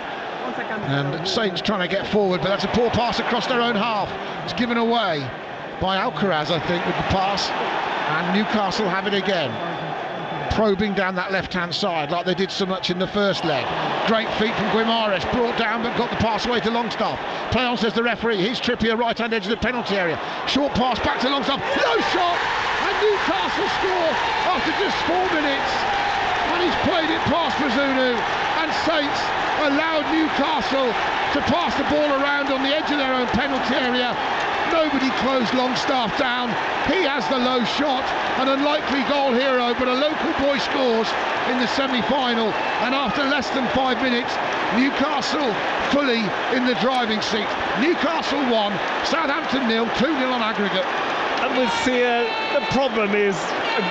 And Saints trying to get forward, but that's a poor pass across their own half. It's given away by Alcaraz, I think, with the pass, and Newcastle have it again. Probing down that left-hand side like they did so much in the first leg. Great feet from Guimaraes, brought down but got the pass away to Longstaff. Play on, says the referee. Here's Trippier, right-hand edge of the penalty area. Short pass back to Longstaff. No shot! And Newcastle score after just 4 minutes. And he's played it past Bazunu. And Saints allowed Newcastle to pass the ball around on the edge of their own penalty area. Nobody closed Longstaff down. He has the low shot, an unlikely goal hero, but a local boy scores in the semi-final. And after less than 5 minutes, Newcastle fully in the driving seat. Newcastle 1, Southampton 0, 2-0 on aggregate. And we see the problem is,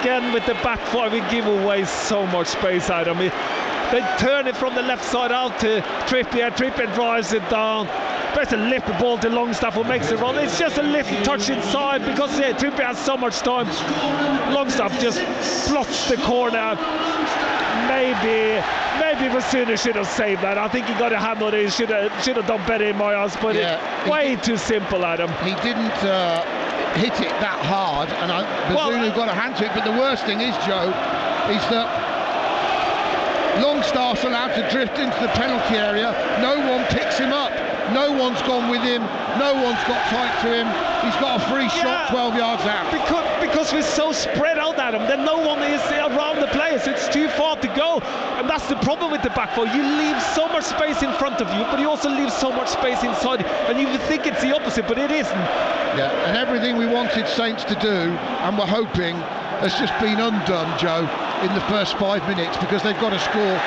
again with the back five, we give away so much space, Adam. They turn it from the left side out to Trippier. Trippier drives it down. Tries to lift the ball to Longstaff, who makes it run. It's just a little touch inside because Trippier has so much time. Longstaff just blocks the corner. Maybe Vasuna should have saved that. I think he got a hand on it. He should have done better in my eyes, but way too simple, Adam. He didn't hit it that hard, and Bazunu got a hand to it. But the worst thing is, Joe, is that Longstaff's allowed to drift into the penalty area. No one picks him up. No one's gone with him. No one's got tight to him. He's got a free shot 12 yards out. Because we're so spread out at him, then no one is around the players. It's too far to go. And that's the problem with the back four. You leave so much space in front of you, but you also leave so much space inside. And you would think it's the opposite, but it isn't. Yeah, and everything we wanted Saints to do, and we're hoping, has just been undone, Joe, in the first 5 minutes, because they've got to score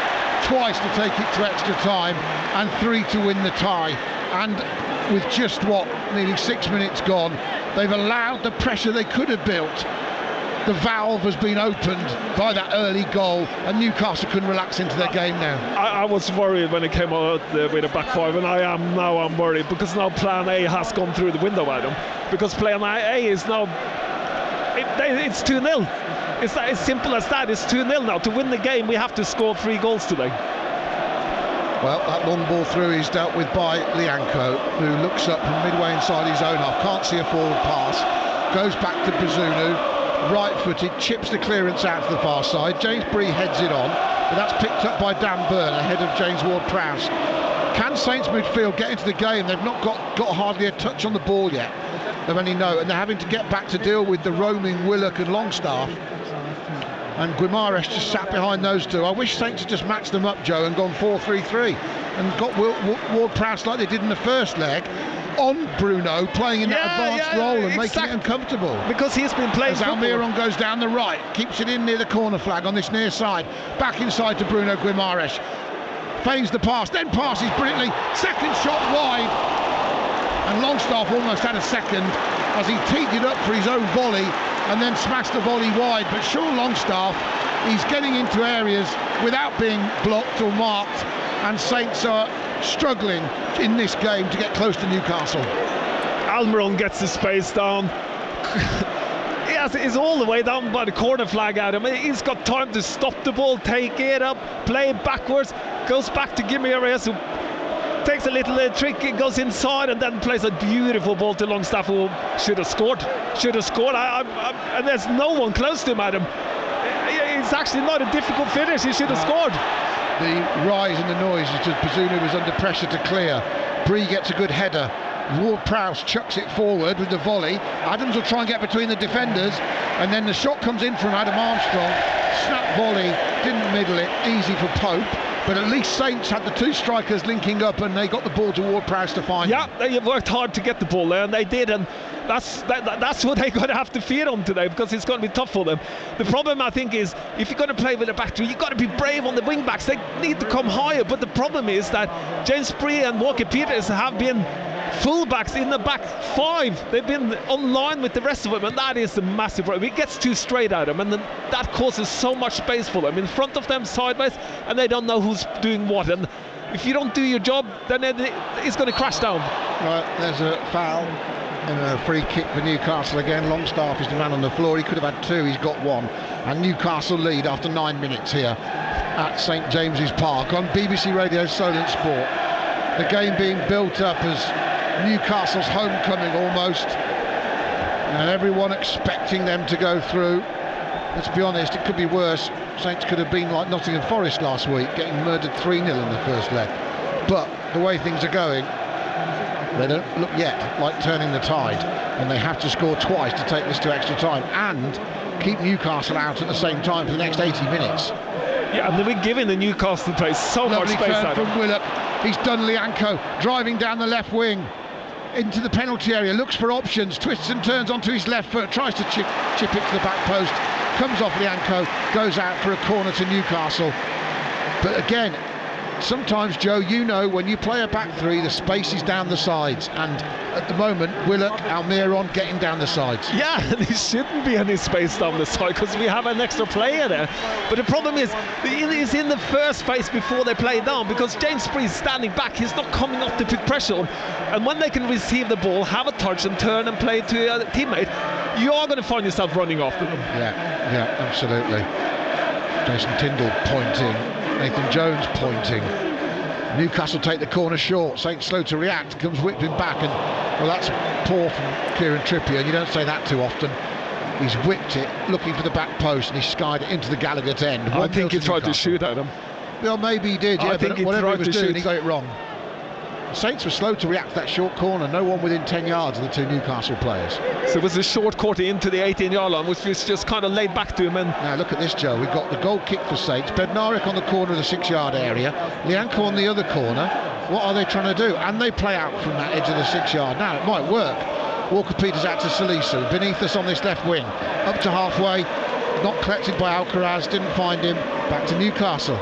twice to take it to extra time and 3 to win the tie. And with just nearly 6 minutes gone, they've allowed the pressure they could have built. The valve has been opened by that early goal, and Newcastle can relax into their game now. I was worried when it came out with a back five, and I'm worried because now plan A has gone through the window, Adam. Because plan A is now it's 2-0. It's as simple as that. It's 2-0 now. To win the game, we have to score 3 goals today. Well, that long ball through is dealt with by Lianco, who looks up from midway inside his own half. Can't see a forward pass. Goes back to Bazunu. Right-footed, chips the clearance out to the far side. James Bree heads it on, but that's picked up by Dan Byrne ahead of James Ward-Prowse. Can Saints midfield get into the game? They've not got hardly a touch on the ball yet. They've only and they're having to get back to deal with the roaming Willock and Longstaff. And Guimaraes just sat behind those two. I wish Saints had just matched them up, Joe, and gone 4-3-3 and got Ward-Prowse like they did in the first leg. on Bruno, playing in that advanced role and making it uncomfortable. Because he's been playing as Almiron goes down the right, keeps it in near the corner flag on this near side, back inside to Bruno Guimaraes, feigns the pass, then passes brilliantly, second shot wide, and Longstaff almost had a second as he teed it up for his own volley and then smashed the volley wide. But Sean Longstaff, he's getting into areas without being blocked or marked, and Saints are struggling in this game to get close to Newcastle. Almiron gets the space down. He's all the way down by the corner flag at him. He's got time to stop the ball, take it up, play it backwards, goes back to Guimaraes, who takes a little trick, goes inside and then plays a beautiful ball to Longstaff, who should have scored. And there's no one close to him, Adam. It's actually not a difficult finish. He should have scored. The rise in the noise is just Bazunu was under pressure to clear. Bree gets a good header. Ward-Prowse chucks it forward with the volley. Adams will try and get between the defenders, and then the shot comes in from Adam Armstrong. Snap volley, didn't middle it, easy for Pope. But at least Saints had the two strikers linking up, and they got the ball to Ward-Prowse to find him. They worked hard to get the ball there, and they did, and that's what they're going to have to feed on today, because it's going to be tough for them. The problem, I think, is if you're going to play with a back three, you've got to be brave on the wing backs. They need to come higher, but the problem is that James Bree and Walker Peters have been fullbacks in the back five. They've been on line with the rest of them, and that is the massive problem. It gets too straight at them, and then that causes so much space for them in front of them, sideways, and they don't know who's doing what. And if you don't do your job, then it's going to crash down. Right, there's a foul and a free kick for Newcastle again. Longstaff is the man on the floor. He could have had two, he's got one, and Newcastle lead after 9 minutes here at St James's Park on BBC Radio Solent Sport. The game being built up as Newcastle's homecoming almost, and everyone expecting them to go through. Let's be honest, it could be worse. Saints could have been like Nottingham Forest last week, getting murdered 3-0 in the first leg. But the way things are going, they don't look yet like turning the tide, and they have to score twice to take this to extra time and keep Newcastle out at the same time for the next 80 minutes. Yeah, and we're giving the Newcastle place so much space. Lovely from Willock. He's done Lianco, driving down the left wing into the penalty area, looks for options, twists and turns onto his left foot, tries to chip it to the back post, comes off Lianco, goes out for a corner to Newcastle. But again, sometimes, Joe, you know, when you play a back three, the space is down the sides, and at the moment, Willock, Almiron getting down the sides. Yeah, there shouldn't be any space down the side because we have an extra player there. But the problem is, it is in the first phase before they play down, because James Bree is standing back, he's not coming up to put pressure on. And when they can receive the ball, have a touch and turn and play to a teammate, you are going to find yourself running after them. Yeah, absolutely. Jason Tyndall pointing, Nathan Jones pointing. Newcastle take the corner short. Saints slow to react, comes whipping back, and well, that's poor from Kieran Trippier, and you don't say that too often. He's whipped it, looking for the back post, and he skied it into the Gallagher's end. I think he tried to shoot at him. Well, maybe he did, I think but whatever he was doing, he got it wrong. Saints were slow to react to that short corner, no one within 10 yards of the two Newcastle players. So it was a short quarter into the 18-yard line, which was just kind of laid back to him. And now look at this, Joe. We've got the goal kick for Saints. Bednarek on the corner of the 6-yard area, Lianco on the other corner. What are they trying to do? And they play out from that edge of the 6-yard. Now it might work. Walker Peters out to Salisu, beneath us on this left wing, up to halfway, not collected by Alcaraz, didn't find him. Back to Newcastle.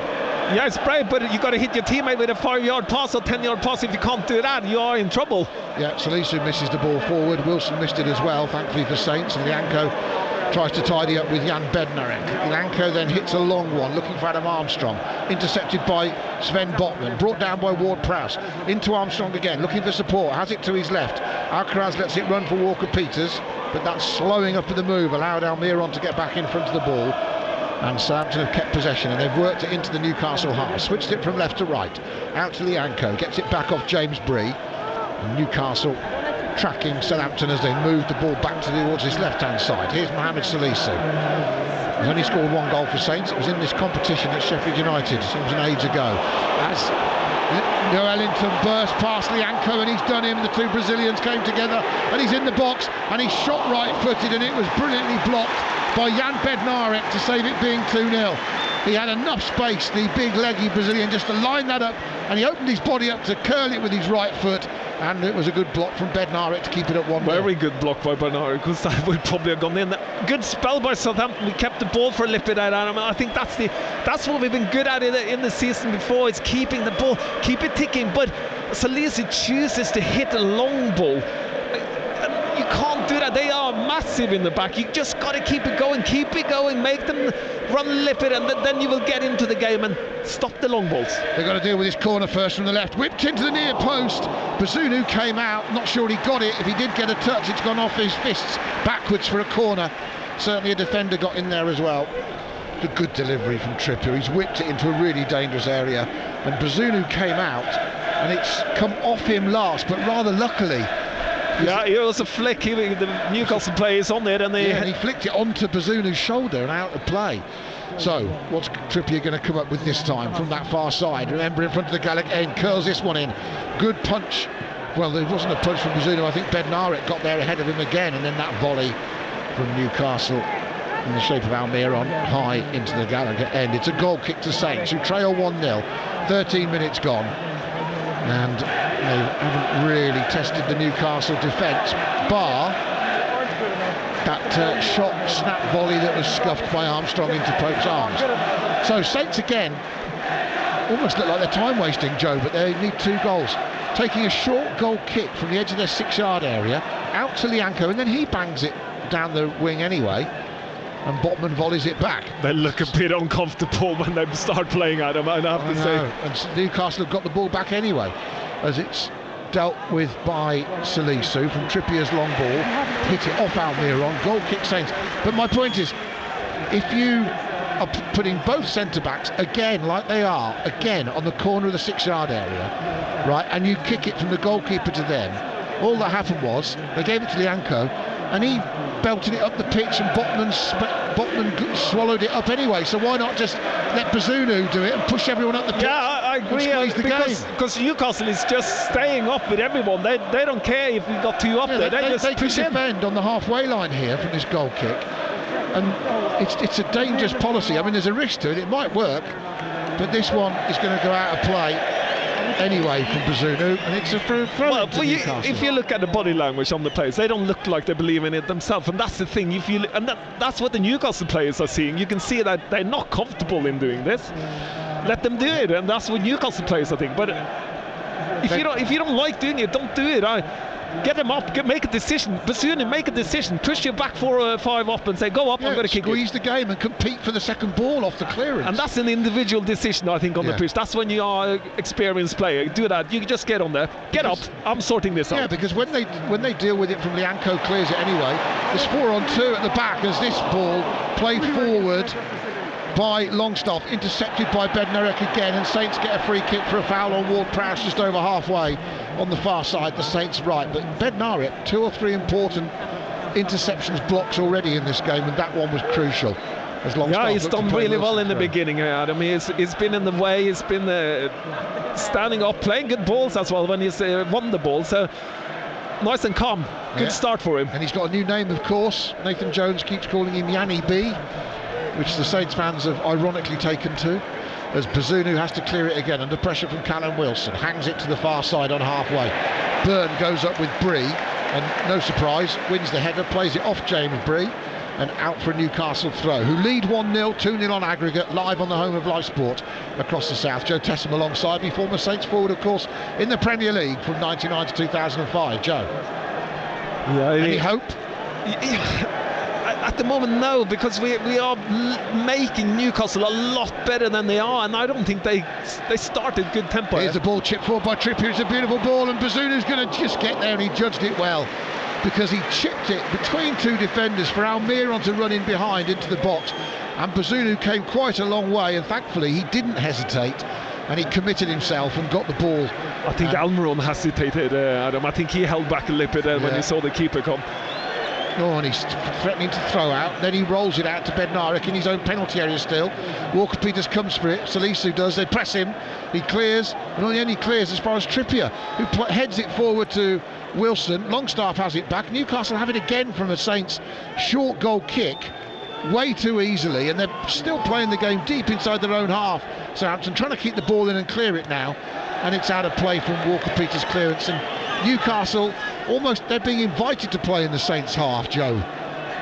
Yeah, it's brave, but you've got to hit your teammate with a 5-yard pass or 10-yard pass. If you can't do that, you are in trouble. Yeah, Salisu misses the ball forward. Wilson missed it as well, thankfully for Saints. And Lianco tries to tidy up with Jan Bednarek. Lianco then hits a long one, looking for Adam Armstrong. Intercepted by Sven Botman. Brought down by Ward-Prowse. Into Armstrong again, looking for support. Has it to his left. Alcaraz lets it run for Walker Peters, but that's slowing up the move. Allowed Almiron to get back in front of the ball. And Southampton have kept possession, and they've worked it into the Newcastle half. Switched it from left to right. Out to Lianco. Gets it back off James Bree. And Newcastle tracking Southampton as they move the ball back towards his left-hand side. Here's Mohamed Salisu. He's only scored one goal for Saints. It was in this competition at Sheffield United. It was an age ago. As Joelinton burst past Lianco, and he's done him. The two Brazilians came together, and he's in the box, and he shot right-footed, and it was brilliantly blocked by Jan Bednarek to save it being 2-0. He had enough space, the big leggy Brazilian, just to line that up, and he opened his body up to curl it with his right foot, And it was a good block from Bednarek to keep it at 1-0. Very good block by Bednarek, because that would probably have gone in. Good spell by Southampton. We kept the ball for a little bit out of them. I think that's what we've been good at in the season before. It's keeping the ball, keep it ticking. But Salisu chooses to hit a long ball. You can't do that. They are massive in the back. You just got to keep it going, make them run a little bit, and then you will get into the game and stop the long balls. They've got to deal with this corner first from the left. Whipped into the near post. Bazunu came out. Not sure he got it. If he did get a touch, it's gone off his fists backwards for a corner. Certainly a defender got in there as well. The good delivery from Trippier. He's whipped it into a really dangerous area. And Bazunu came out, and it's come off him last, but rather luckily. Yeah, it was a flick. The Newcastle players on it, and he flicked it onto Bazunu's shoulder and out of play. So, what's Trippier going to come up with this time from that far side? Remember, in front of the Gaelic end, curls this one in. Good punch. Well, there wasn't a punch from Bazunu. I think Bednarek got there ahead of him again, and then that volley from Newcastle in the shape of Almiron high into the Gaelic end. It's a goal kick to Saints, who trail 1-0. 13 minutes gone. And they haven't really tested the Newcastle defence, bar that shot snap volley that was scuffed by Armstrong into Pope's arms. So Saints again almost look like they're time wasting, Joe, but they need 2 goals. Taking a short goal kick from the edge of their 6-yard area out to Lianco, and then he bangs it down the wing anyway, and Botman volleys it back. They look a bit uncomfortable when they start playing at him, I have to say. And Newcastle have got the ball back anyway, as it's dealt with by Salisu from Trippier's long ball, hit it off Almiron, goal kick Saints. But my point is, if you are putting both centre-backs again, like they are, again on the corner of the 6-yard area, right, and you kick it from the goalkeeper to them, all that happened was they gave it to Lianco, and he belted it up the pitch, and Botman swallowed it up anyway. So why not just let Bazunu do it and push everyone up the pitch? Yeah, I agree, because Newcastle is just staying up with everyone. They don't care if we got 2 up there. They can defend on the halfway line here from this goal kick, and it's a dangerous policy. I mean, there's a risk to it. It might work, but this one is going to go out of play anyway from Bazunu, and it's a throw. Well, if you look at the body language on the players, they don't look like they believe in it themselves, and that's the thing. That's what the Newcastle players are seeing. You can see that they're not comfortable in doing this. Let them do it, and that's what Newcastle players are thinking. But if you don't like doing it, don't do it. Get them up, make a decision. Bazunu, make a decision. Push your back 4 or 5 up and say, go up, I'm going to kick it. Squeeze the game and compete for the second ball off the clearance. And that's an individual decision, I think, on the pitch. That's when you are an experienced player. Do that. You just get on there. Get up. I'm sorting this out. Yeah, because when they deal with it from Lianco, clears it anyway. There's 4 on 2 at the back as this ball played forward by Longstaff, intercepted by Bednarek again, and Saints get a free kick for a foul on Ward-Prowse just over halfway on the far side, the Saints right. But Bednarek, 2 or 3 important interceptions, blocks already in this game, and that one was crucial. He's done really well in the beginning, Adam. He's been in the way, he's been standing up, playing good balls as well when he's won the ball, so nice and calm. Good start for him. And he's got a new name, of course. Nathan Jones keeps calling him Yanni B, which the Saints fans have ironically taken to, as Bazunu has to clear it again under pressure from Callum Wilson, hangs it to the far side on halfway. Byrne goes up with Bree, and no surprise, wins the header, plays it off James Bree, and out for a Newcastle throw, who lead 1-0, 2-0 on aggregate, live on the home of live sport across the south. Joe Tessam alongside me, former Saints forward, of course, in the Premier League from 1999 to 2005. Joe, any hope? At the moment, no, because we are making Newcastle a lot better than they are, and I don't think they started good tempo. Here's the ball chipped forward by Trippier. It's a beautiful ball, and Bazunu's going to just get there, and he judged it well, because he chipped it between 2 defenders for Almiron to run in behind into the box, and Bazunu came quite a long way, and thankfully he didn't hesitate, and he committed himself and got the ball. I think Almiron hesitated, Adam. I think he held back a little bit when he saw the keeper come. Oh, and he's threatening to throw out. Then he rolls it out to Bednarek in his own penalty area still. Walker-Peters comes for it. Salisu does. They press him. He clears. And only he clears as far as Trippier, who heads it forward to Wilson. Longstaff has it back. Newcastle have it again from a Saints short goal kick. Way too easily. And they're still playing the game deep inside their own half. Southampton trying to keep the ball in and clear it now. and it's out of play from Walker-Peters' clearance. And Newcastle, almost, they're being invited to play in the Saints' half, Joe,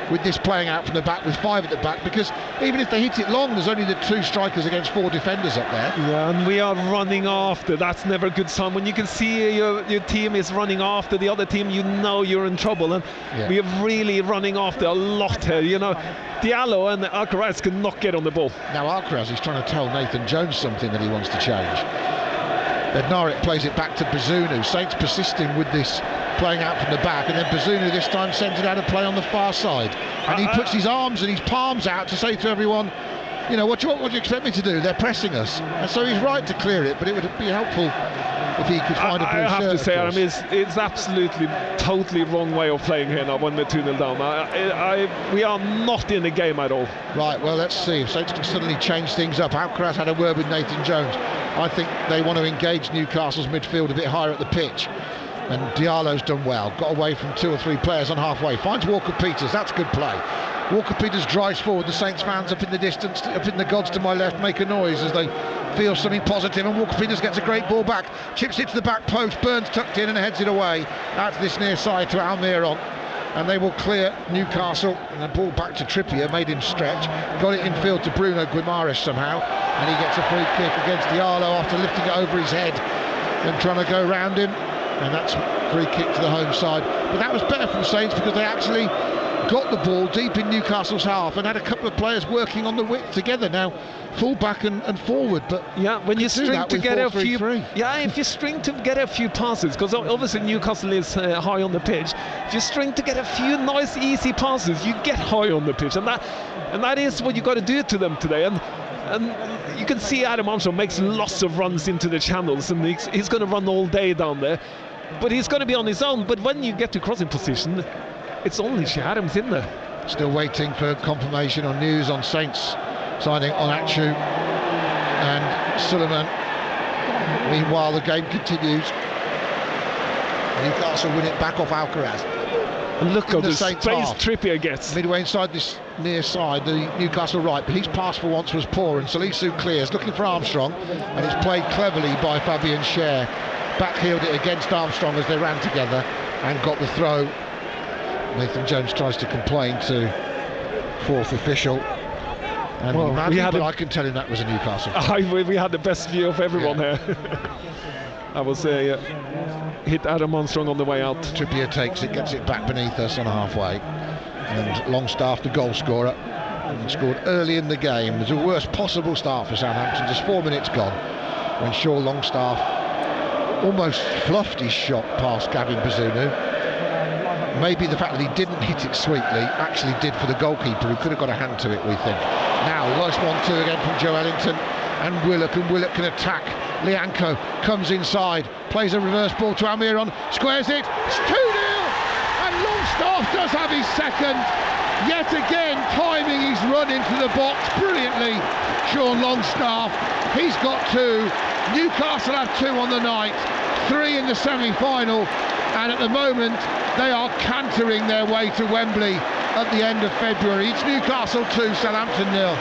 with this playing out from the back with 5 at the back, because even if they hit it long, there's only the 2 strikers against 4 defenders up there. Yeah, and we are running after. That's never a good sign. When you can see your team is running after the other team, you know you're in trouble. And we are really running after a lot here. You know, Diallo and Alcaraz cannot get on the ball. Now Alcaraz is trying to tell Nathan Jones something that he wants to change. Bednarik plays it back to Bazunu. Saints persisting with this playing out from the back, and then Bazunu this time sends it out of play on the far side, and he puts his arms and his palms out to say to everyone, you know, what do you expect me to do? They're pressing us. And so he's right to clear it, but it would be helpful if he could find a blue shirt. I have to say, I mean, it's absolutely totally wrong way of playing here now when they're 2-0 down. We are not in the game at all. Right, well, let's see if Saints can suddenly change things up. Alcaraz had a word with Nathan Jones. I think they want to engage Newcastle's midfield a bit higher at the pitch. And Diallo's done well, got away from 2 or 3 players on halfway, finds Walker-Peters, that's good play. Walker-Peters drives forward, the Saints fans up in the distance, up in the gods to my left, make a noise as they feel something positive, and Walker-Peters gets a great ball back, chips it to the back post, Burns tucked in and heads it away. That's this near side to Almiron, and they will clear Newcastle, and the ball back to Trippier, made him stretch, got it in field to Bruno Guimaraes somehow, and he gets a free kick against Diallo after lifting it over his head and trying to go round him. And that's free kick to the home side. But that was better from Saints because they actually got the ball deep in Newcastle's half and had a couple of players working on the width together. Now, full back and forward. But yeah, when you string to get a few, if you string to get a few passes, because obviously Newcastle is high on the pitch. If you string to get a few nice, easy passes, you get high on the pitch, and that is what you got to do to them today. And you can see Adam Armstrong makes lots of runs into the channels, and he's going to run all day down there. But he's going to be on his own. But when you get to crossing position, it's only Shea Adams in there. Still waiting for confirmation or news on Saints signing on Achu and Suleiman. Meanwhile, the game continues. Newcastle win it back off Alcaraz. And look at the space Trippier gets. Midway inside this near side, the Newcastle right, but his pass for once was poor, and Salisu clears, looking for Armstrong, and it's played cleverly by Fabian Schär. Backheeled it against Armstrong as they ran together and got the throw. Nathan Jones tries to complain to 4th official, and I can tell him that was a Newcastle. We had the best view of everyone here. I will say hit Adam Armstrong on the way out. Trippier takes it, gets it back beneath us on halfway, and Longstaff, the goal scorer, scored early in the game. It was the worst possible start for Southampton, just 4 minutes gone when Shaw Longstaff almost fluffed his shot past Gavin Bazunu. Maybe the fact that he didn't hit it sweetly actually did for the goalkeeper, who could have got a hand to it, we think. Now, nice 1-2 again from Joe Ellington and Willock can attack. Lianco comes inside, plays a reverse ball to Almiron, squares it, it's 2-0, and Longstaff does have his second. Yet again, timing his run into the box brilliantly. Sean Longstaff, he's got 2. Newcastle have 2 on the night, 3 in the semi-final, and at the moment they are cantering their way to Wembley at the end of February. It's Newcastle 2, Southampton 0.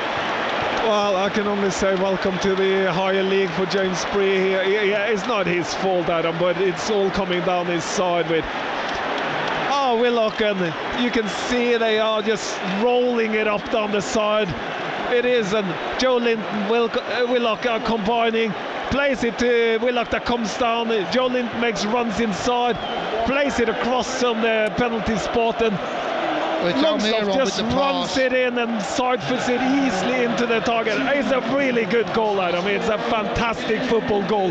Well, I can only say welcome to the higher league for James Spree. Yeah, it's not his fault, Adam, but it's all coming down his side with Willock, and you can see they are just rolling it up down the side. It is, and Joe Linton, Willock are combining, plays it to Willock that comes down. Joe Linton makes runs inside, plays it across on the penalty spot, and Longstaff just runs it in and side-foots it easily into the target. It's a really good goal, Adam. It's a fantastic football goal.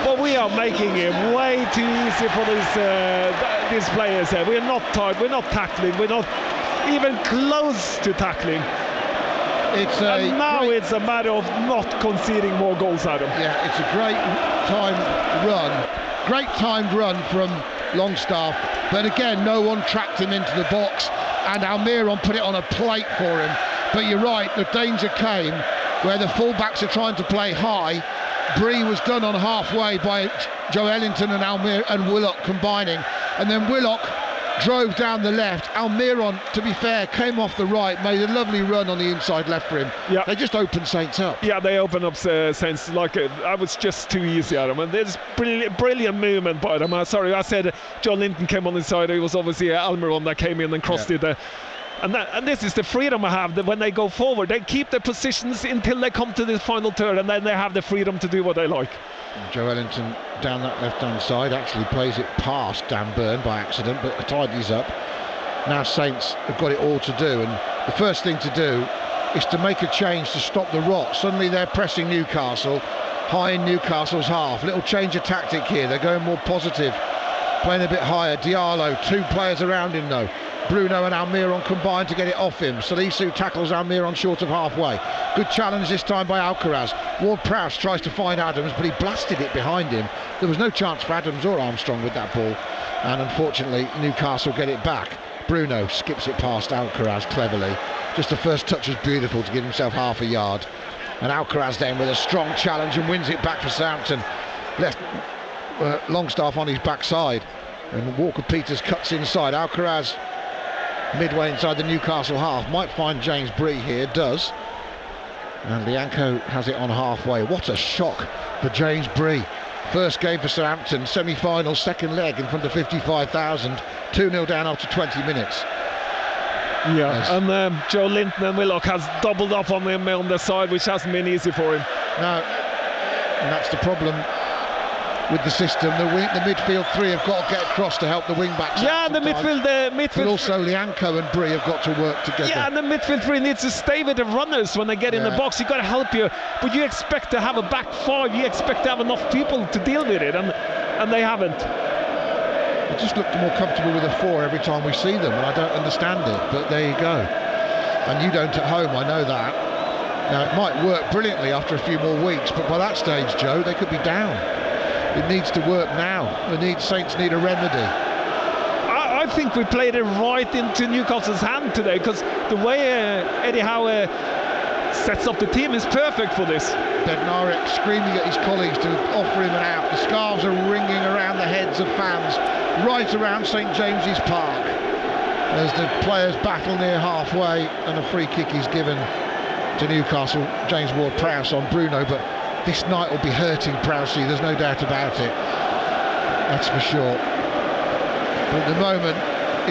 But we are making it way too easy for these players here. We're not tired, we're not tackling, we're not even close to tackling. It's a matter of not conceding more goals, Adam. Yeah, it's a great timed run from Longstaff, but again, no one tracked him into the box, and Almiron put it on a plate for him. But you're right, the danger came where the fullbacks are trying to play high. Bree was done on halfway by Joe Ellington and Willock combining, and then Willock drove down the left. Almiron, to be fair, came off the right, made a lovely run on the inside left for him. Yeah. They just opened Saints up. Yeah, they opened up Saints like I was just too easy at them, and there's brilliant movement by them. Sorry, I said Joe Linton came on the side. It was obviously Almiron that came in and crossed it. And this is the freedom I have, that when they go forward, they keep their positions until they come to the final third, and then they have the freedom to do what they like. Joe Ellington down that left-hand side actually plays it past Dan Burn by accident, but tidies up. Now Saints have got it all to do, and the first thing to do is to make a change to stop the rot. Suddenly they're pressing Newcastle, high in Newcastle's half. Little change of tactic here, they're going more positive, playing a bit higher. Diallo, 2 players around him though. Bruno and Almiron combined to get it off him. Salisu tackles Almiron short of halfway. Good challenge this time by Alcaraz. Ward-Prowse tries to find Adams, but he blasted it behind him. There was no chance for Adams or Armstrong with that ball, and unfortunately Newcastle get it back. Bruno skips it past Alcaraz cleverly. Just the first touch was beautiful to give himself half a yard, and Alcaraz then with a strong challenge and wins it back for Southampton. Left Longstaff on his backside, and Walker-Peters cuts inside. Alcaraz midway inside the Newcastle half, might find James Bree here, does, and Lianco has it on halfway. What a shock for James Bree. First game for Southampton, semi-final, second leg in front of 55,000, 2-0 down after 20 minutes. Yeah, and Joe Linton and Willock has doubled up on him on the side, which hasn't been easy for him. No, and that's the problem with the system. The midfield 3 have got to get across to help the wing backs. Yeah, the midfield. But also Lianco and Bree have got to work together. Yeah, and the midfield 3 needs to stay with the runners when they get in the box. You've got to help you, but you expect to have a back 5. You expect to have enough people to deal with it, and they haven't. They just look more comfortable with a 4 every time we see them, and I don't understand it. But there you go. And you don't at home, I know that. Now it might work brilliantly after a few more weeks, but by that stage, Joe, they could be down. It needs to work now. Saints need a remedy. I think we played it right into Newcastle's hand today, because the way Eddie Howe sets up the team is perfect for this. Bednarek screaming at his colleagues to offer him an out. The scarves are ringing around the heads of fans right around St James's Park as the players battle near halfway, and a free kick is given to Newcastle. James Ward-Prowse on Bruno, but this night will be hurting Prowsey, there's no doubt about it. That's for sure. But at the moment,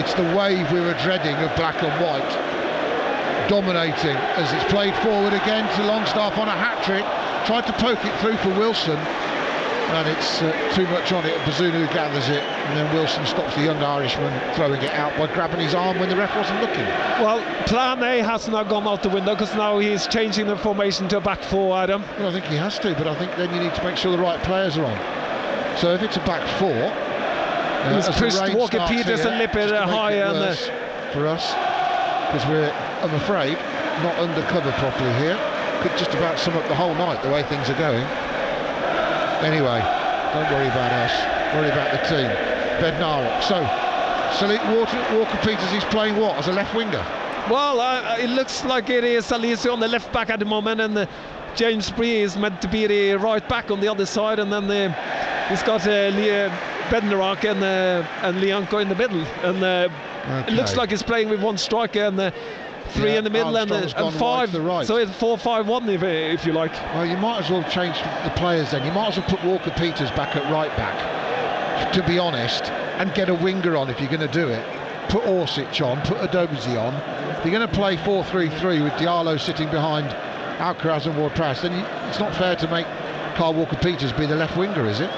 it's the wave we were dreading of black and white dominating as it's played forward again to Longstaff on a hat-trick. Tried to poke it through for Wilson, and it's too much on it. Bazunu gathers it, and then Wilson stops the young Irishman throwing it out by grabbing his arm when the ref wasn't looking. Well, plan A has now gone out the window, because now he's changing the formation to a back 4, Adam. Well, I think he has to, but I think then you need to make sure the right players are on. So if it's a back 4, he's pushed Walker-Peters and Lippert higher for us, because we're, I'm afraid, not under cover properly here. Could just about sum up the whole night the way things are going. Anyway, don't worry about us, worry about the team. Bednarek. So Walker-Peters is playing what, as a left winger? Well, it looks like it is Salisu on the left back at the moment, and James Bree is meant to be the right back on the other side, and then he's got Bednarek and Lianco in the middle, and it looks like he's playing with 1 striker and 3 in the middle and 5 right to the right. So it's 4-5-1 if you like. Well, you might as well change the players then. You might as well put Walker-Peters back at right back, to be honest, and get a winger on if you're going to do it. Put Orsic on, put Adobuzi on. If you're going to play 4-3-3 with Diallo sitting behind Alcaraz and Ward-Prowse, then it's not fair to make Kyle Walker-Peters be the left winger, is it?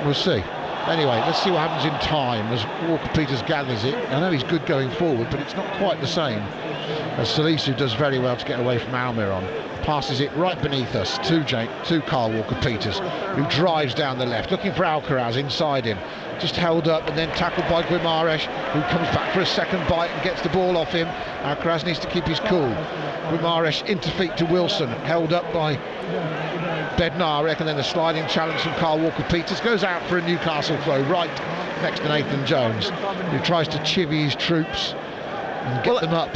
We'll see. Anyway, let's see what happens in time as Walker-Peters gathers it. I know he's good going forward, but it's not quite the same as Salisu does very well to get away from Almiron. Passes it right beneath us to Carl Walker-Peters, who drives down the left, looking for Alcaraz inside him. Just held up and then tackled by Guimaraes, who comes back for a second bite and gets the ball off him. Alcaraz needs to keep his cool. Guimaraes into feet to Wilson, held up by Bednarek, and then the sliding challenge from Carl Walker-Peters goes out for a Newcastle throw right next to Nathan Jones, who tries to chivvy his troops and get them up.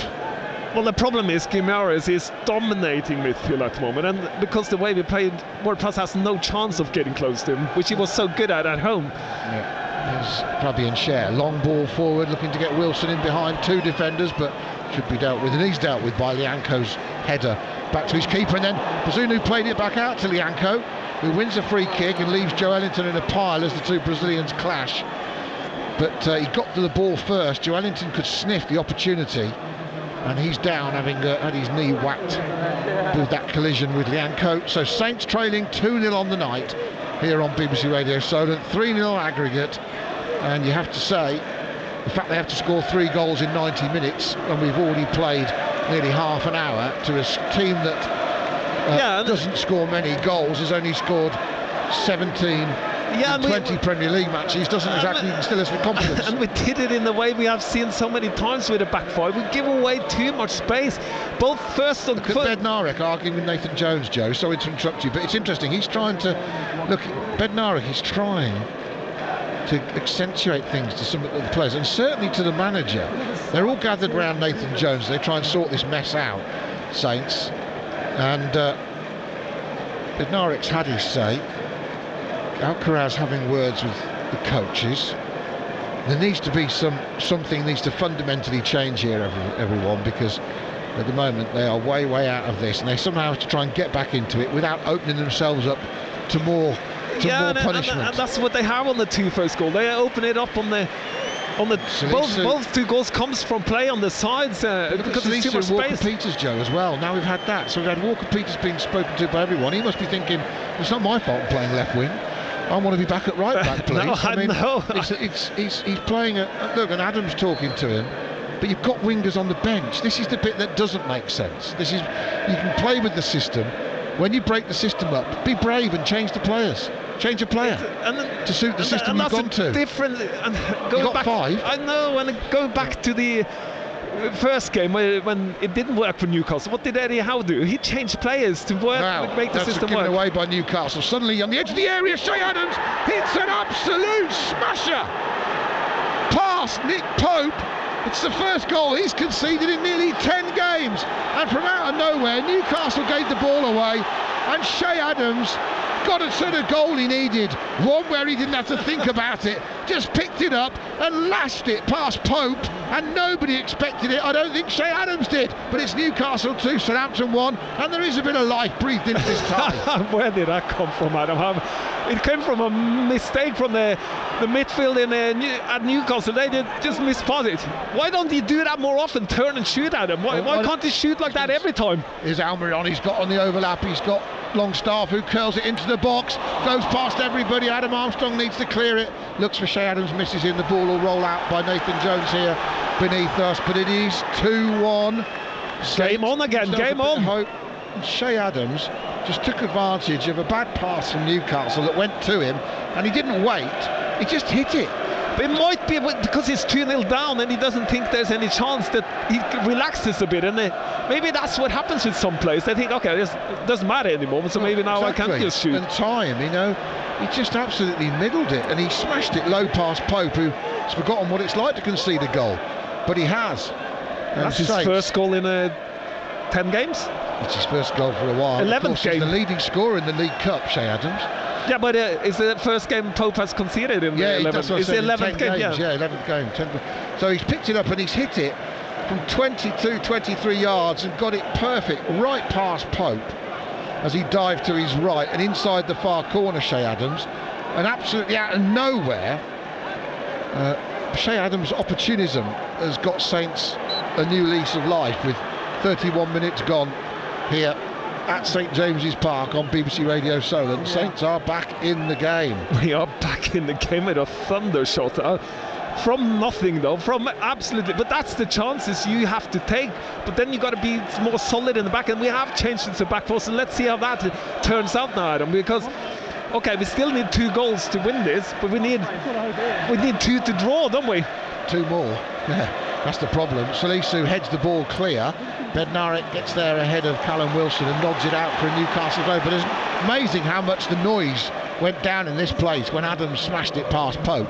Well, the problem is Guimaraes is dominating midfield at the moment, and because the way we played, Ward-Prowse has no chance of getting close to him, which he was so good at home. Yeah. There's Fabian Schär, long ball forward, looking to get Wilson in behind 2 defenders, but should be dealt with, and he's dealt with by Lianco's header back to his keeper, and then Bazunu played it back out to Lianco, who wins a free kick and leaves Joe Ellington in a pile as the 2 Brazilians clash. But he got to the ball first. Joe Ellington could sniff the opportunity, and he's down, having had his knee whacked with that collision with Lianco. So Saints trailing 2-0 on the night here on BBC Radio Solent, 3-0 aggregate, and you have to say the fact they have to score 3 goals in 90 minutes and we've already played nearly half an hour to a team that doesn't score many goals, has only scored 17 in 20 Premier League matches, doesn't exactly instill us with confidence. And we did it in the way we have seen so many times with a back 5. We give away too much space, both first and Bednarek arguing with Nathan Jones, Joe, sorry to interrupt you, but it's interesting, he's trying to look, Bednarek is trying to accentuate things to some of the players, and certainly to the manager. They're all gathered around Nathan Jones. They try and sort this mess out, Saints, and Bednarek's had his say. Alcaraz having words with the coaches. There needs to be something needs to fundamentally change here, everyone, because at the moment they are way out of this, and they somehow have to try and get back into it without opening themselves up to more punishment. And that's what they have on the 2 first goal. They open it up on the both 2 goals comes from play on the sides because there's too much space. Walker Peters, Joe, as well. Now we've had that, so we've had Walker Peters being spoken to by everyone. He must be thinking, it's not my fault I'm playing left wing. I want to be back at right back, please. No, I know. He's playing look, and Adam's talking to him, but you've got wingers on the bench. This is the bit that doesn't make sense. This is, you can play with the system. When you break the system up, be brave and change the players. Change a player to suit the system you've gone to. Different. And you got 5. I know. And going back to the first game when it didn't work for Newcastle, what did Eddie Howe do? He changed players to work, make the system work. Given away by Newcastle. Suddenly on the edge of the area, Shea Adams hits an absolute smasher past Nick Pope. It's the first goal he's conceded in nearly 10 games, and from out of nowhere Newcastle gave the ball away, and Shea Adams got a sort of goal he needed, one where he didn't have to think about it, just picked it up and lashed it past Pope, and nobody expected it. I don't think Shea Adams did, but it's Newcastle 2, Southampton 1, and there is a bit of life breathed into this tie. Where did that come from, Adam? It came from a mistake from the midfield at Newcastle. They did just misspot it. Why don't he do that more often? Turn and shoot at him. Why can't he shoot like that every time? Here's Almiron. He's got on the overlap. He's got Longstaff, who curls it into the box, goes past everybody. Adam Armstrong needs to clear it. Looks for Shea Adams, misses in. The ball will roll out by Nathan Jones here beneath us, but it is 2-1. Game on again. Game on. Hope. And Shea Adams just took advantage of a bad pass from Newcastle that went to him, and he didn't wait, he just hit it. But it might be because he's 2-0 down and he doesn't think there's any chance, that he relaxes a bit, and maybe that's what happens with some players. They think, okay, this doesn't matter anymore, so maybe now I can't just shoot. And time, he just absolutely middled it, and he smashed it low past Pope, who's forgotten what it's like to concede a goal, but he has. And that's his first goal in 10 games. It's his first goal for a while. 11th game. He's the leading scorer in the League Cup, Shea Adams. Yeah, but is the first game Pope has conceded in the 11th? It's the 11th game, games, 11th game. 10th. So he's picked it up and he's hit it from 22, 23 yards and got it perfect right past Pope as he dived to his right and inside the far corner, Shea Adams. And absolutely out of nowhere, Shea Adams' opportunism has got Saints a new lease of life with 31 minutes gone here at St James's Park on BBC Radio Solent. Saints are back in the game. We are back in the game with a thunder shot from nothing, though, from absolutely, but that's the chances you have to take. But then you got to be more solid in the back, and we have changed into the back post, and let's see how that turns out now, Adam, because okay, we still need 2 goals to win this, but we need 2 to draw, don't we? 2 more. Yeah. That's the problem. Salisu heads the ball clear. Bednarek gets there ahead of Callum Wilson and nods it out for a Newcastle goal. But it's amazing how much the noise went down in this place when Adams smashed it past Pope,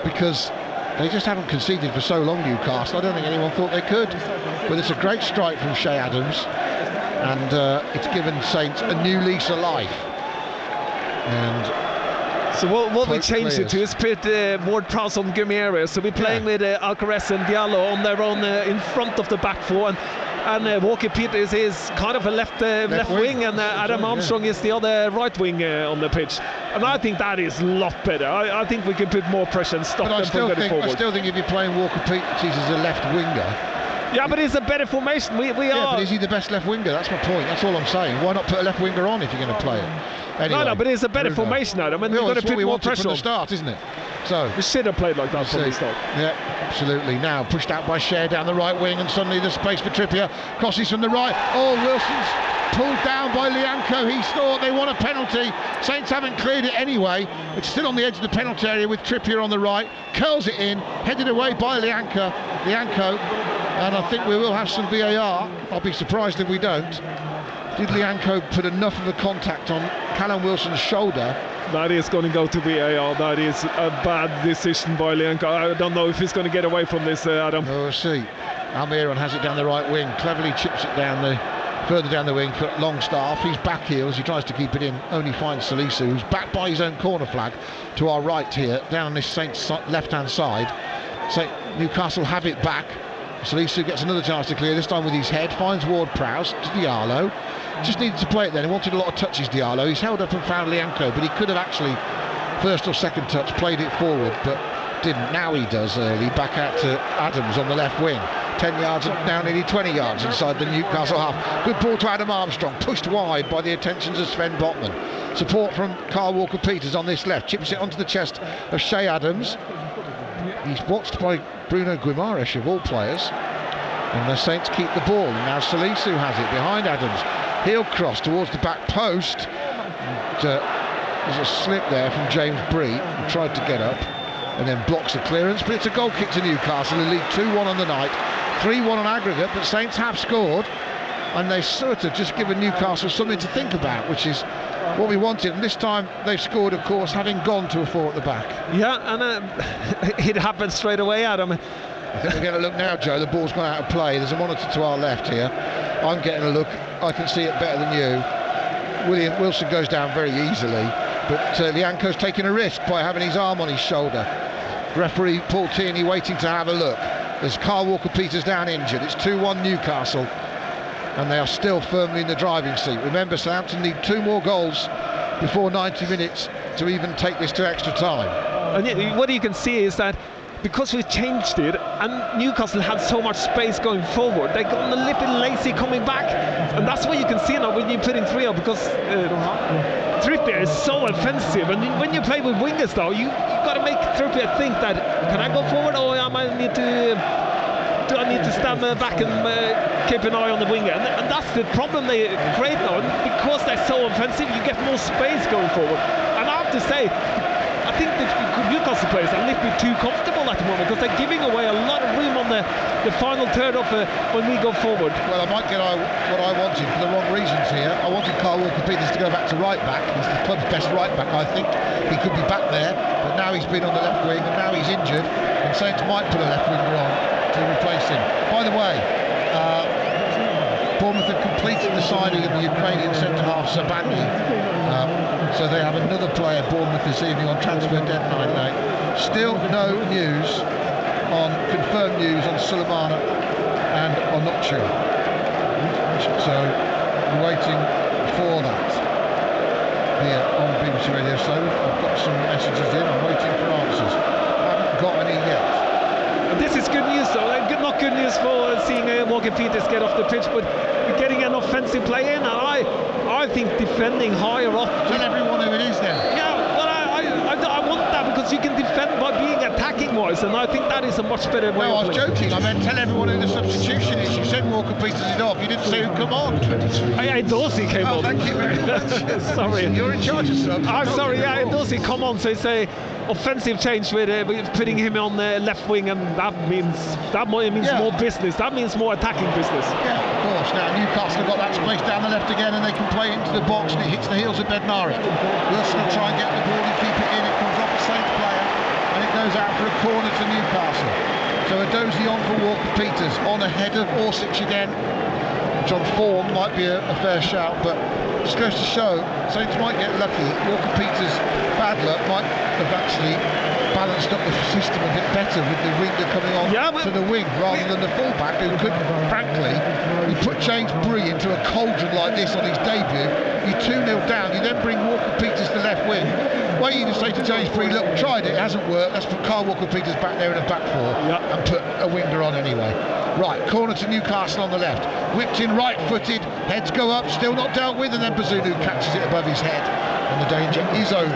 because they just haven't conceded for so long, Newcastle. I don't think anyone thought they could. But it's a great strike from Shea Adams, and it's given Saints a new lease of life. And So what we changed it to is put Ward-Prowse on Gumi area. So we're playing with Alcaraz and Diallo on their own in front of the back four, and Walker-Peters is kind of a left wing, and Adam Armstrong is the other right wing on the pitch. And I think that is a lot better. I think we can put more pressure and stop them from getting forward. I still think if you're playing Walker-Peters as a left winger. Yeah, but it's a better formation. We are. But is he the best left winger? That's my point. That's all I'm saying. Why not put a left winger on if you're going to play it? Anyway, no, but it's a better formation, Adam. And we've got to put more pressure from on the start, isn't it? So we should have played like that from the start. Yeah, absolutely. Now pushed out by Shea down the right wing, and suddenly there's space for Trippier. Crosses from the right. Oh, Wilson's pulled down by Lianco. He thought they want a penalty. Saints haven't cleared it anyway. It's still on the edge of the penalty area with Trippier on the right. Curls it in, headed away by Lianco. And I think we will have some VAR. I'll be surprised if we don't. Did Lianco put enough of a contact on Callum Wilson's shoulder? That is going to go to VAR. That is a bad decision by Lianco. I don't know if he's going to get away from this, Adam. We'll see. Almiron has it down the right wing. Cleverly chips it further down the wing for Longstaff. He's back heels. He tries to keep it in. Only finds Salisu, who's back by his own corner flag to our right here, down on this Saints left-hand side. So Newcastle have it back. Salisu gets another chance to clear, this time with his head, finds Ward-Prowse to Diallo. Just needed to play it then. He wanted a lot of touches, Diallo. He's held up and found Lianco, but he could have actually, first or second touch, played it forward, but didn't. Now he does early, back out to Adams on the left wing. 10 yards and now nearly 20 yards inside the Newcastle half. Good ball to Adam Armstrong, pushed wide by the attentions of Sven Botman. Support from Carl Walker-Peters on this left, chips it onto the chest of Shea Adams. He's watched by Bruno Guimaraes of all players, and the Saints keep the ball. And now Salisu has it behind Adams. Heel cross towards the back post. And, there's a slip there from James Bree, who tried to get up and then blocks the clearance, but it's a goal kick to Newcastle, who lead 2-1 on the night, 3-1 on aggregate, but Saints have scored, and they sort of just given Newcastle something to think about, which is what we wanted. And this time they've scored, of course, having gone to a 4 at the back. Yeah, and it happened straight away, Adam. I think we're getting a look now, Joe. The ball's gone out of play. There's a monitor to our left here. I'm getting a look. I can see it better than you. Wilson goes down very easily, but Lianco's taking a risk by having his arm on his shoulder. Referee Paul Tierney waiting to have a look. There's Carl Walker-Peters down injured. It's 2-1 Newcastle, and they are still firmly in the driving seat. Remember, Southampton need 2 more goals before 90 minutes to even take this to extra time. And what you can see is that because we've changed it and Newcastle had so much space going forward, they got a little bit lazy coming back, and that's what you can see now when you put in 3 up, because Trippier is so offensive, and when you play with wingers though, you've got to make Trippier think that, can I go forward, or do I need to stand back and keep an eye on the winger? And that's the problem they create now, and because they're so offensive, you get more space going forward. And I have to say, I think the Newcastle players are a little bit too comfortable at the moment, because they're giving away a lot of room on the final third of when we go forward. Well, I might get what I wanted for the wrong reasons here. I wanted Carl Walker-Peters to go back to right back. He's the club's best right back, I think. He could be back there, but now he's been on the left wing, and now he's injured, and Saints might put a left winger on to replace him. By the way, Bournemouth have completed the signing of the Ukrainian centre-half Sabani, so they have another player, Bournemouth, this evening on transfer deadline night. Still no confirmed news on Sulemana and Onuchu, so we're waiting for that here on BBC Radio. So I've got some messages in, I'm waiting for answers. I haven't got any yet. This is good news though, not good news for seeing Walker-Peters get off the pitch, but getting an offensive play in, and I think defending higher up. Tell everyone who it is then. Yeah, well I want that, because you can defend by being attacking wise, and I think that is a much better way. No, I was joking. I meant tell everyone who the substitution is. You said Walker-Peters is off. You didn't say who come on. Dorsey came on. Thank you very much. Sorry. You're in charge of subs. I'm sorry, Dorsey come on, so it's a offensive change with putting him on the left wing, and that means more business. That means more attacking business. Yeah, of course. Now Newcastle have got that space down the left again, and they can play into the box, and it hits the heels of Bednarek. Wilson will try and get the ball and keep it in. It comes off a Saints player, and it goes out for a corner to Newcastle. So a Dozy on for Walker-Peters, on ahead of Orsic again, which on form might be a fair shout, but just goes to show Saints might get lucky. Walker-Peters' bad luck might have actually balanced up the system a bit better with the winger coming on to the wing rather than the fullback, who could, frankly, you put James Bree into a cauldron like this on his debut, you're 2-0 down, you then bring Walker-Peters to left wing. Well, you just say to James Bree, look, tried it hasn't worked, let's put Carl Walker-Peters back there in a back four and put a winger on anyway. Right, corner to Newcastle on the left, whipped in right-footed, heads go up, still not dealt with, and then Bazunu catches it above his head, and the danger is over.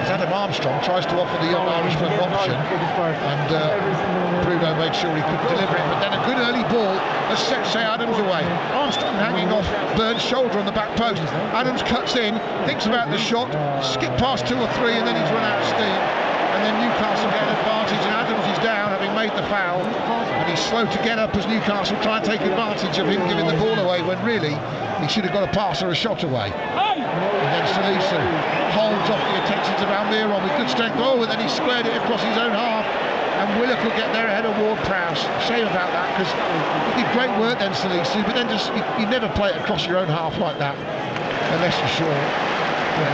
As Adam Armstrong tries to offer the young Irishman an option, and Bruno made sure he couldn't deliver it, but then a good early ball has set Shea Adams away. Armstrong hanging off Burns' shoulder on the back post. Adams cuts in, thinks about the shot, skip past 2 or 3, and then he's run out of steam. And then Newcastle get an advantage, and Adams is down having made the foul, and he's slow to get up as Newcastle try and take advantage of him giving the ball away when really he should have got a pass or a shot away. And then Salisu holds off the attentions of Almiron with good strength. Oh, and then he squared it across his own half, and Willock will get there ahead of Ward-Prowse. Shame about that, because he did great work then, Salisu, but then just you never play it across your own half like that unless you're sure.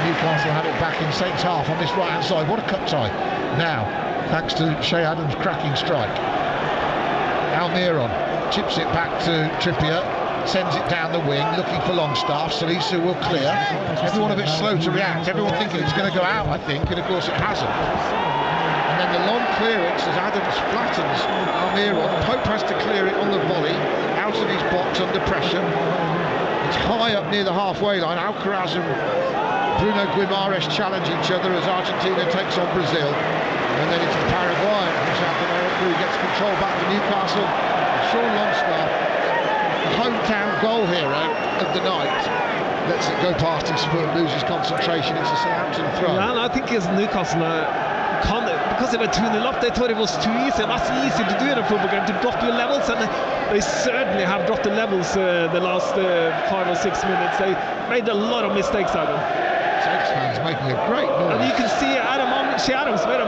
Newcastle have it back in Saints' half on this right-hand side. What a cut tie. Now, thanks to Shea Adams' cracking strike. Almiron chips it back to Trippier, sends it down the wing, looking for Longstaff. Salisu will clear. Everyone a bit slow to react. Everyone thinking it's going to go out, I think, and of course it hasn't. And then the long clearance as Adams flattens Almiron. Pope has to clear it on the volley, out of his box under pressure. It's high up near the halfway line. Alcaraz and Bruno Guimaraes challenge each other as Argentina takes on Brazil, and then it's the Paraguayan who gets control back to Newcastle. Sean Longstaff, the hometown goal hero of the night, lets it go past his foot, loses concentration. It's a Southampton throw. Yeah, and I think as Newcastle because they were 2-0 up, they thought it was too easy. That's easy to do in a football game, to drop your levels, and they certainly have dropped the levels the last 5 or 6 minutes. They made a lot of mistakes out of them. Saints fans making a great noise. And you can see Shea Adams made a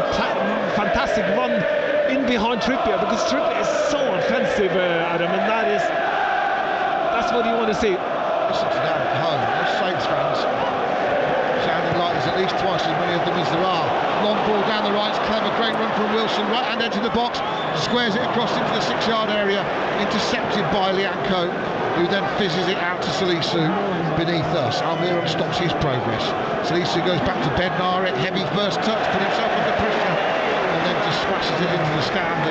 fantastic run in behind Trippier, because Trippier is so offensive, Adam, and that's what you want to see. Listen to that at home. Those Saints fans sounding like there's at least twice as many of them as there are. Long ball down the right, it's clever, great run from Wilson, right hand edge of the box, squares it across into the 6-yard area, intercepted by Lianco, who then fizzes it out to Salisu beneath us. Almiron stops his progress. Salisu goes back to Bednarek, heavy first touch, put himself under pressure, and then just smashes it into the stand.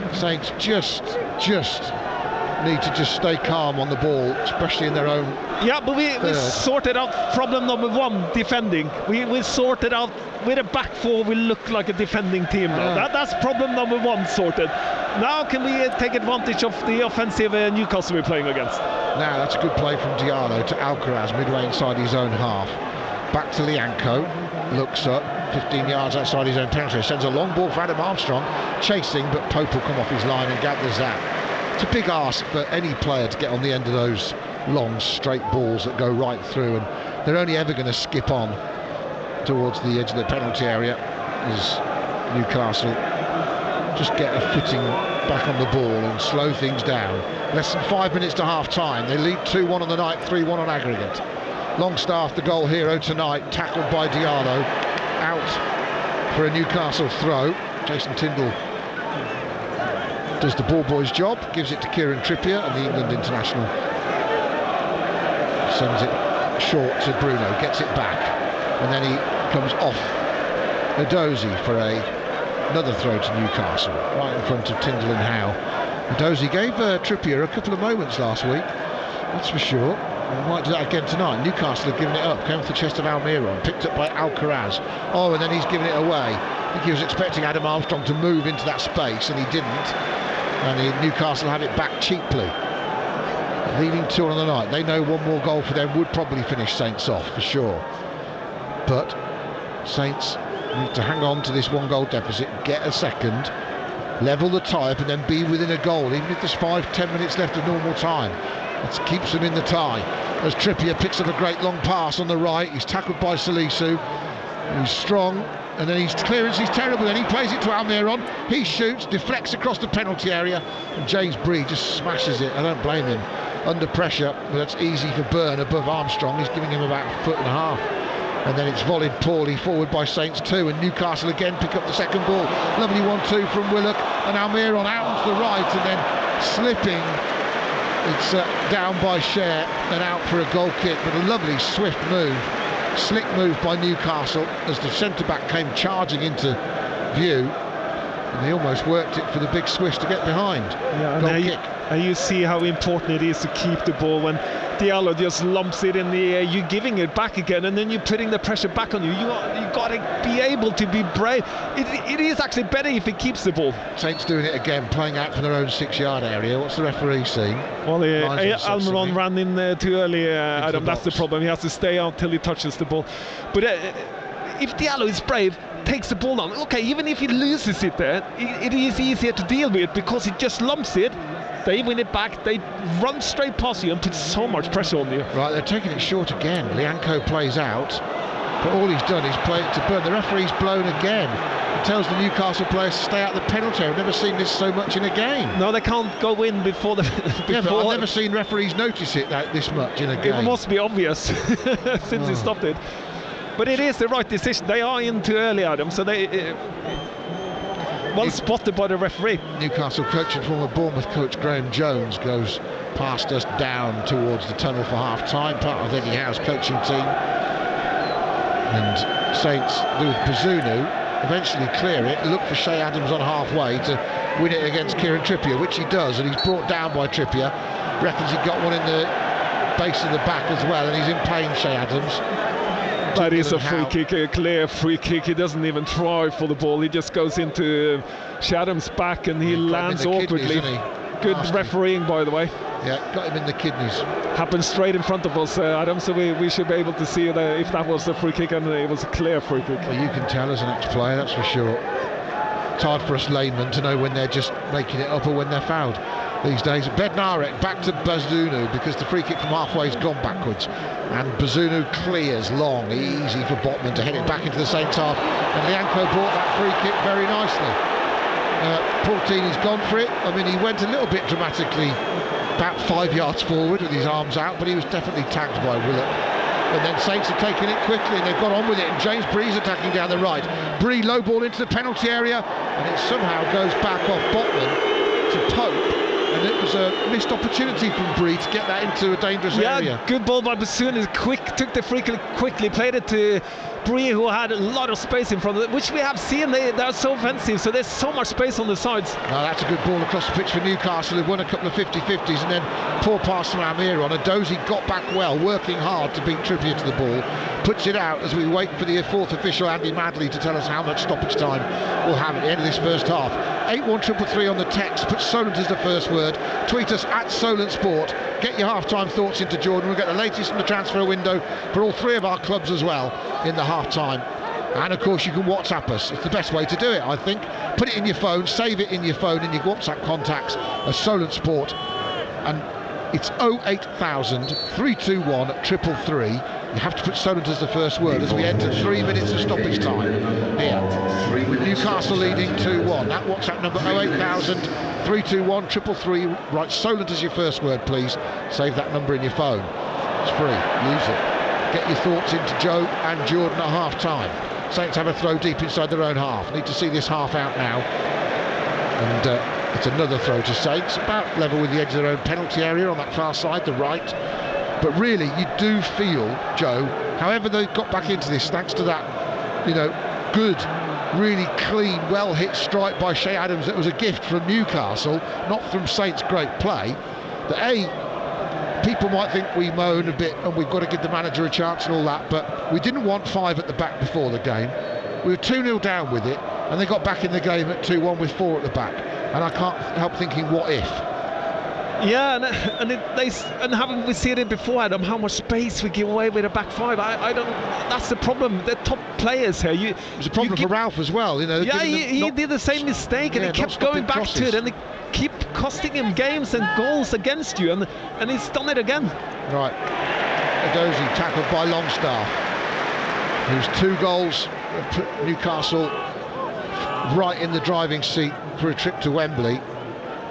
And Saints just need to just stay calm on the ball, especially in their own. Yeah, but we sorted out problem number 1, defending. We sorted out with a back four. We look like a defending team now. That's problem number 1 sorted. Now can we take advantage of the offensive Newcastle we're playing against? Now that's a good play from Diallo to Alcaraz, midway inside his own half. Back to Lianco, looks up, 15 yards outside his own territory, sends a long ball for Adam Armstrong, chasing, but Pope will come off his line and gathers that. It's a big ask for any player to get on the end of those long straight balls that go right through, and they're only ever going to skip on towards the edge of the penalty area as Newcastle just get a footing back on the ball and slow things down. Less than 5 minutes to half time. They lead 2-1 on the night, 3-1 on aggregate. Longstaff, the goal hero tonight, tackled by Diallo, out for a Newcastle throw. Jason Tindall does the ball boy's job, gives it to Kieran Trippier, and the England international sends it short to Bruno, gets it back, and then he comes off Edozie for another throw to Newcastle, right in front of Tindall and Howe. Edozie gave Trippier a couple of moments last week, that's for sure. We might do that again tonight. Newcastle have given it up, came off the chest of Almiron, picked up by Alcaraz. Oh, and then he's given it away. I think he was expecting Adam Armstrong to move into that space, and he didn't. And Newcastle have it back cheaply. Leading 2 on the night. They know one more goal for them would probably finish Saints off, for sure. But Saints need to hang on to this 1-goal deficit, get a second, level the tie-up, and then be within a goal, even if there's 5-10 minutes left of normal time. It keeps them in the tie. As Trippier picks up a great long pass on the right, he's tackled by Salisu, who's strong, and then his clearance is terrible, then he plays it to Almiron, he shoots, deflects across the penalty area, and James Bree just smashes it. I don't blame him. under pressure. That's easy for Byrne above Armstrong. He's giving him about a foot and a half. And then it's volleyed poorly forward by Saints 2, and Newcastle again pick up the second ball. Lovely 1-2 from Willock, and Almiron out onto the right, and then slipping. It's down by Share and out for a goal kick, but a lovely swift move, slick move by Newcastle as the centre-back came charging into view, and they almost worked it for the big Swiss to get behind. Yeah, goal kick. And you see how important it is to keep the ball. When Diallo just lumps it in the air, you're giving it back again, and then you're putting the pressure back on you. You got to be able to be brave. It is actually better if he keeps the ball. Saints doing it again, playing out from their own 6-yard area. What's the referee seeing? Well, Almiron ran in too early, Adam. That's the problem. He has to stay out till he touches the ball. But if Diallo is brave, takes the ball down, okay, even if he loses it there, it is easier to deal with because he just lumps it. They win it back, they run straight past you and put so much pressure on you. Right, they're taking it short again. Lianco plays out, but all he's done is play it to Byrne. The referee's blown again. It tells the Newcastle players to stay out of the penalty. I've never seen this so much in a game. No, they can't go in before the... Yeah, but I've never seen referees notice it this much in a game. It must be obvious since he stopped it. But it is the right decision. They are in too early, Adam, so they... well spotted by the referee. Newcastle coach and former Bournemouth coach Graham Jones goes past us down towards the tunnel for half-time, part of Eddie Howe's coaching team. And Saints, with Bazunu, eventually clear it, look for Shea Adams on halfway to win it against Kieran Trippier, which he does, and he's brought down by Trippier. Reckons he got one in the base of the back as well, and he's in pain, Shea Adams. That is a free kick, a clear free kick. He doesn't even try for the ball. He just goes into Shadham's back and he lands awkwardly. Good refereeing, by the way. Yeah, got him in the kidneys. Happened straight in front of us, Adam, so we should be able to see that if that was a free kick, and it was a clear free kick. Well, you can tell as an ex-player, that's for sure. It's hard for us laymen to know when they're just making it up or when they're fouled these days. Bednarek back to Bazunu because the free kick from halfway has gone backwards, and Bazunu clears long, easy for Botman to head it back into the Saints half, and Lianco brought that free kick very nicely. Portini's gone for it. I mean, he went a little bit dramatically about 5 yards forward with his arms out, but he was definitely tagged by Willock. And then Saints have taken it quickly and they've got on with it, and James Bree's attacking down the right. Bree low ball into the penalty area, and it somehow goes back off Botman to Pope. And it was a missed opportunity from Bree to get that into a dangerous area. Yeah, good ball by Bassoon. Took the free kick quickly, played it to Bree, who had a lot of space in front of it, which we have seen. They're so offensive, so there's so much space on the sides. That's a good ball across the pitch for Newcastle, who've won a couple of 50-50s, and then poor pass from Almiron. And Dozy got back well, working hard to beat Trippier to the ball. Puts it out as we wait for the fourth official, Andy Madley, to tell us how much stoppage time we'll have at the end of this first half. 81333 on the text. Put Solent as the first word. Tweet us at Solent Sport. Get your half-time thoughts into Jordan. We'll get the latest from the transfer window for all three of our clubs as well in the half-time. And of course you can WhatsApp us. It's the best way to do it, I think. Put it in your phone, save it in your phone, in your WhatsApp contacts as Solent Sport. And it's 08000 321 333. You have to put Solent as the first word as we enter 3 minutes of stoppage time here. Newcastle leading 2-1. That WhatsApp number 08000 321 333. Write Solent as your first word, please. Save that number in your phone. It's free. Use it. Get your thoughts into Joe and Jordan at half time. Saints have a throw deep inside their own half. Need to see this half out now. And it's another throw to Saints, about level with the edge of their own penalty area on that far side, the right. But really, you do feel, Joe, however they got back into this, thanks to that, good, really clean, well-hit strike by Shea Adams that was a gift from Newcastle, not from Saints' great play, that people might think we moan a bit and we've got to give the manager a chance and all that, but we didn't want 5 at the back before the game. We were 2-0 down with it, and they got back in the game at 2-1 with 4 at the back. And I can't help thinking, what if? Yeah, and haven't we seen it before, Adam? How much space we give away with a back 5? I don't. That's the problem. They're top players here. It was a problem for Ralph as well. Yeah, he did the same mistake, and he kept going back to it, and they keep costing him games and goals against you, and he's done it again. Right, Edozie tackled by Longstaff, whose 2 goals put Newcastle right in the driving seat for a trip to Wembley.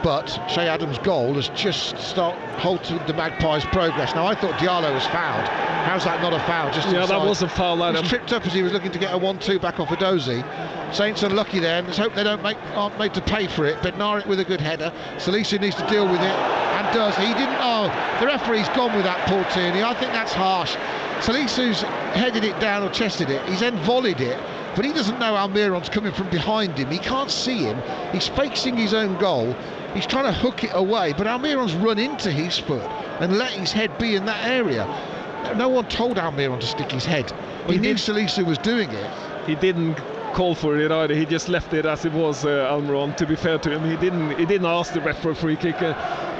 but Shea Adams' goal has just halted the Magpies' progress. Now, I thought Diallo was fouled. How's that not a foul? Just yeah, inside. That was a foul. He was tripped up as he was looking to get a 1-2 back off Edozie. Saints unlucky there. Let's hope they aren't made to pay for it. Bednarik with a good header. Salisu needs to deal with it, and does. He didn't. Oh, the referee's gone with that, Paul Tierney. I think that's harsh. Salisu's headed it down or chested it. He's then volleyed it, but he doesn't know Almiron's coming from behind him. He can't see him. He's facing his own goal. He's trying to hook it away, but Almiron's run into his foot and let his head be in that area. No one told Almiron to stick his head. He knew Salisu was doing it. He didn't call for it either. He just left it as it was. Almiron, to be fair to him, he didn't ask the ref for a free kick.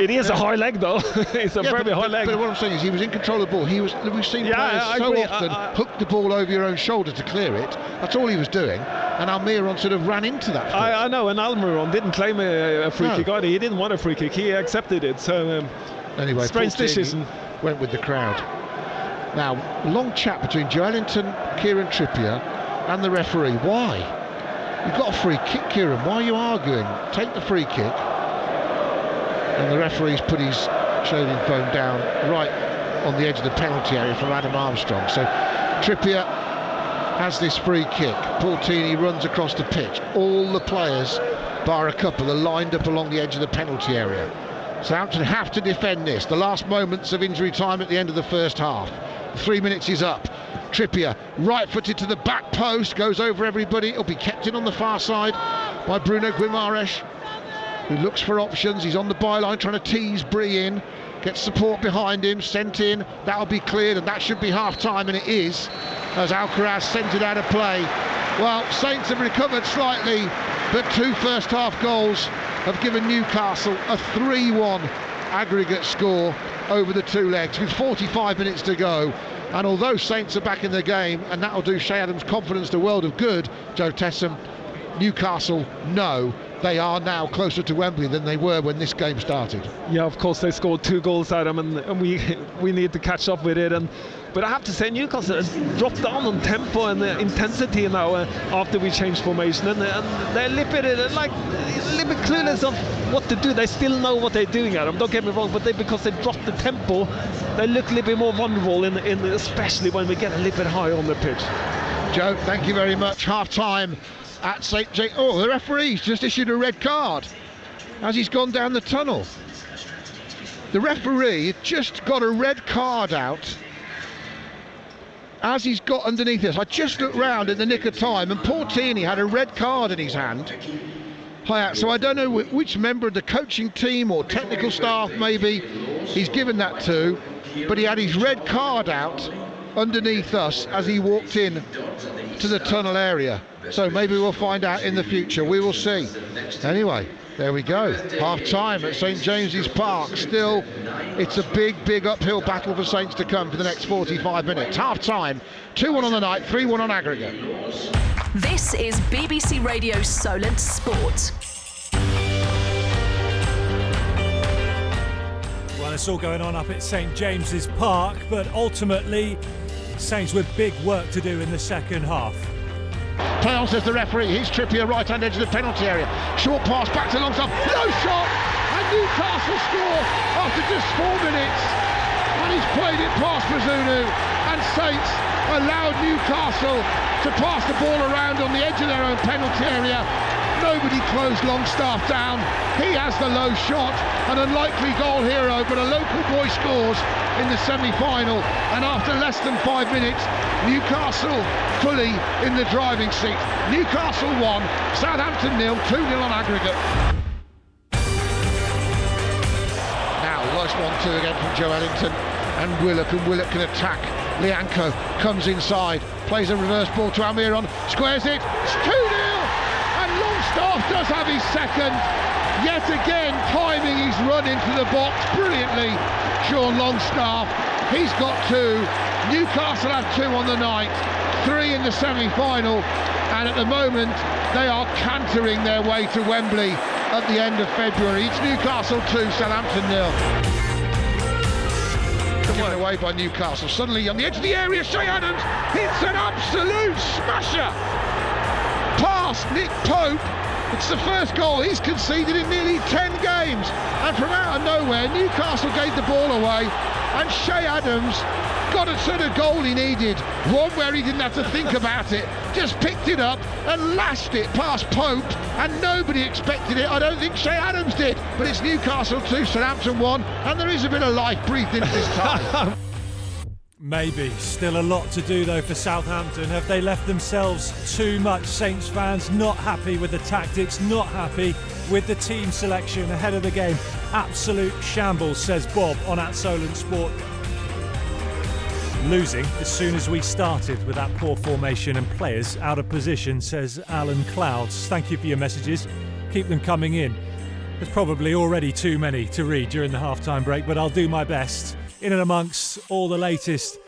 It is a high leg though. It's a very high leg. But what I'm saying is he was in control of the ball. We've seen players often hook the ball over your own shoulder to clear it. That's all he was doing, and Almiron sort of ran into that. I know, and Almiron didn't claim a free kick either. He didn't want a free kick. He accepted it. So anyway, strange decision. Went with the crowd. Now, long chat between Joelinton, Kieran Trippier and the referee. Why? You've got a free kick, Kieran. Why are you arguing? Take the free kick. And the referee's put his shaving foam down right on the edge of the penalty area from Adam Armstrong. So Trippier has this free kick. Paul Tierney runs across the pitch. All the players, bar a couple, are lined up along the edge of the penalty area. Southampton have to defend this. The last moments of injury time at the end of the first half. 3 minutes is up. Trippier, right-footed to the back post, goes over everybody. It'll be kept in on the far side by Bruno Guimaraes, who looks for options. He's on the byline trying to tease Bree in. Gets support behind him, sent in. That'll be cleared, and that should be half-time, and it is, as Alcaraz sent it out of play. Well, Saints have recovered slightly, but 2 first-half goals have given Newcastle a 3-1 aggregate score over the 2 legs with 45 minutes to go. And although Saints are back in the game, and that'll do Shea Adams' confidence the world of good, Joe Tessam, Newcastle know they are now closer to Wembley than they were when this game started. Yeah, of course they scored 2 goals out of them, and we need to catch up with it. But I have to say, Newcastle has dropped down on tempo and intensity now after we changed formation, and they're a little bit clueless of what to do. They still know what they're doing, Adam. Don't get me wrong, but because they dropped the tempo, they look a little bit more vulnerable, especially when we get a little bit higher on the pitch. Joe, thank you very much. Half time at St. James. Oh, the referee's just issued a red card as he's gone down the tunnel. The referee just got a red card out as he's got underneath this. I just looked round in the nick of time, and Paul Tierney had a red card in his hand. So I don't know which member of the coaching team or technical staff maybe he's given that to, but he had his red card out underneath us as he walked in to the tunnel area. So maybe we'll find out in the future. We will see. Anyway, there we go. Half time at St James's Park. Still, it's a big uphill battle for Saints to come for the next 45 minutes. Half time, 2-1 on the night, 3-1 on aggregate. This is BBC Radio Solent Sport. Well, it's all going on up at St James's Park, but ultimately, Saints with big work to do in the second half. Play on, says the referee. Here's Trippier, right hand edge of the penalty area. Short pass back to Longstaff. Low shot! And Newcastle score after just 4 minutes. And he's played it past Bazunu. And Saints allowed Newcastle to pass the ball around on the edge of their own penalty area. Nobody closed Longstaff down. He has the low shot. An unlikely goal hero, but a local boy scores in the semi-final. And after less than 5 minutes, Newcastle fully in the driving seat. Newcastle 1, Southampton 0, 2-0 on aggregate. Now, nice 1-2 again from Joe Ellington and Willock can attack. Lianco comes inside, plays a reverse ball to Almiron, squares it, it's 2-0, and Longstaff does have his second. Yet again, timing his run into the box brilliantly. Sean Longstaff, he's got 2. Newcastle have 2 on the night, 3 in the semi-final, and at the moment they are cantering their way to Wembley at the end of February. It's Newcastle 2, Southampton 0. Given away by Newcastle. Suddenly on the edge of the area, Shea Adams hits an absolute smasher past Nick Pope, It's the first goal he's conceded in nearly 10 games. And from out of nowhere, Newcastle gave the ball away, and Shea Adams got a sort of goal he needed. One where he didn't have to think about it. Just picked it up and lashed it past Pope, and nobody expected it. I don't think Shea Adams did. But it's Newcastle 2, Southampton 1, and there is a bit of life breathed into this time. Maybe. Still a lot to do though for Southampton. Have they left themselves too much? Saints fans not happy with the tactics, not happy with the team selection ahead of the game. Absolute shambles, says Bob on @Solent Sport. Losing as soon as we started with that poor formation and players out of position, says Alan Clouds. Thank you for your messages. Keep them coming in. There's probably already too many to read during the half-time break, but I'll do my best. In and amongst all the latest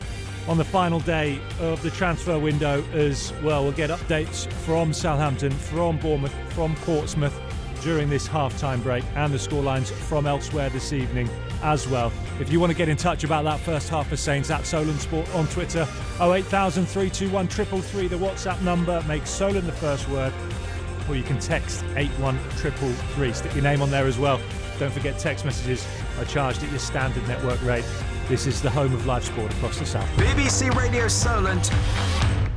on the final day of the transfer window as well. We'll get updates from Southampton, from Bournemouth, from Portsmouth during this half-time break, and the scorelines from elsewhere this evening as well. If you want to get in touch about that first half for Saints, @Solent Sport on Twitter, 08000 321 333, the WhatsApp number. Make Solent the first word, or you can text 81333. Stick your name on there as well. Don't forget, text messages are charged at your standard network rate. This is the home of live sport across the south. BBC Radio Solent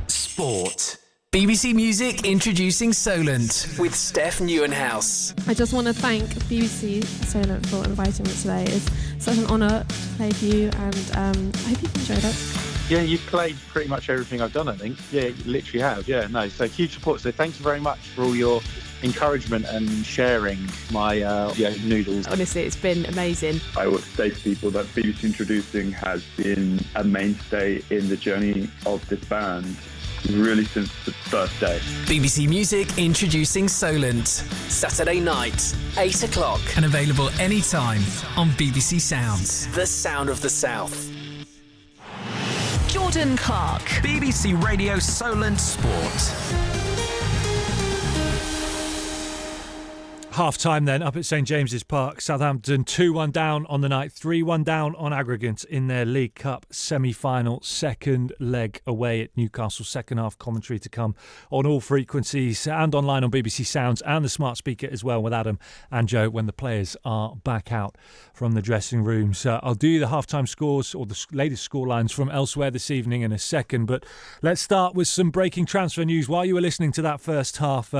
Sport. BBC Music introducing Solent with Steph Newenhouse. I just want to thank BBC Solent for inviting me today. It's such an honour to play for you, and I hope you've enjoyed it. Yeah, you've played pretty much everything I've done, I think. Yeah, you literally have. Yeah, no, so huge support. So thank you very much for all your encouragement and sharing my noodles. Honestly, it's been amazing. I would say to people that BBC Introducing has been a mainstay in the journey of this band really since the first day. BBC Music introducing Solent. Saturday night, 8 o'clock. And available anytime on BBC Sounds. The sound of the South. Jordan Clark. BBC Radio Solent Sport. Half-time then, up at St James's Park. Southampton 2-1 down on the night, 3-1 down on aggregate in their League Cup semi-final. Second leg away at Newcastle. Second half commentary to come on all frequencies and online on BBC Sounds and the smart speaker as well with Adam and Joe when the players are back out from the dressing rooms. I'll do the half-time scores or the latest scorelines from elsewhere this evening in a second, but let's start with some breaking transfer news. While you were listening to that first half,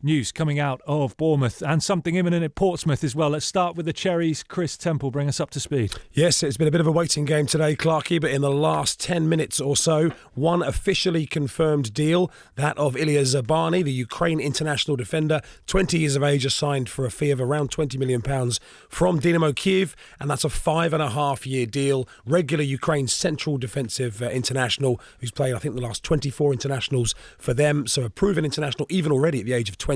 news coming out of Bournemouth and something imminent at Portsmouth as well. Let's start with the Cherries. Chris Temple, bring us up to speed. Yes, it's been a bit of a waiting game today, Clarkie, but in the last 10 minutes or so, one officially confirmed deal, that of Ilya Zabani, the Ukraine international defender, 20 years of age, assigned for a fee of around £20 million from Dynamo Kiev, and that's a 5.5-year deal. Regular Ukraine central defensive international, who's played, I think, the last 24 internationals for them, so a proven international, even already at the age of 20.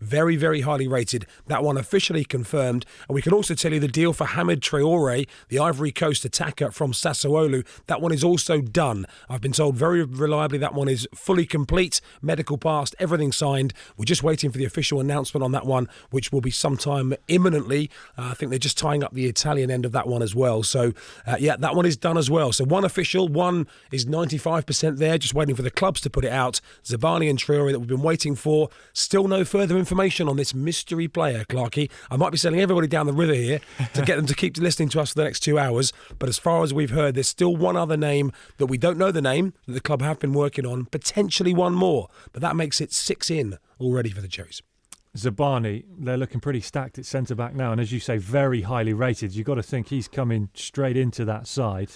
Very, very highly rated. That one officially confirmed. And we can also tell you the deal for Hamid Traore, the Ivory Coast attacker from Sassuolo. That one is also done. I've been told very reliably that one is fully complete. Medical passed, everything signed. We're just waiting for the official announcement on that one, which will be sometime imminently. I think they're just tying up the Italian end of that one as well. So, that one is done as well. So one official, one is 95% there, just waiting for the clubs to put it out. Zabani and Traore that we've been waiting for. Still no further information on this mystery player, Clarkie. I might be sending everybody down the river here to get them to keep listening to us for the next 2 hours. But as far as we've heard, there's still one other name that we don't know the name that the club have been working on. Potentially one more. But that makes it 6 in already for the Cherries. Zabani, they're looking pretty stacked at centre-back now. And as you say, very highly rated. You've got to think he's coming straight into that side.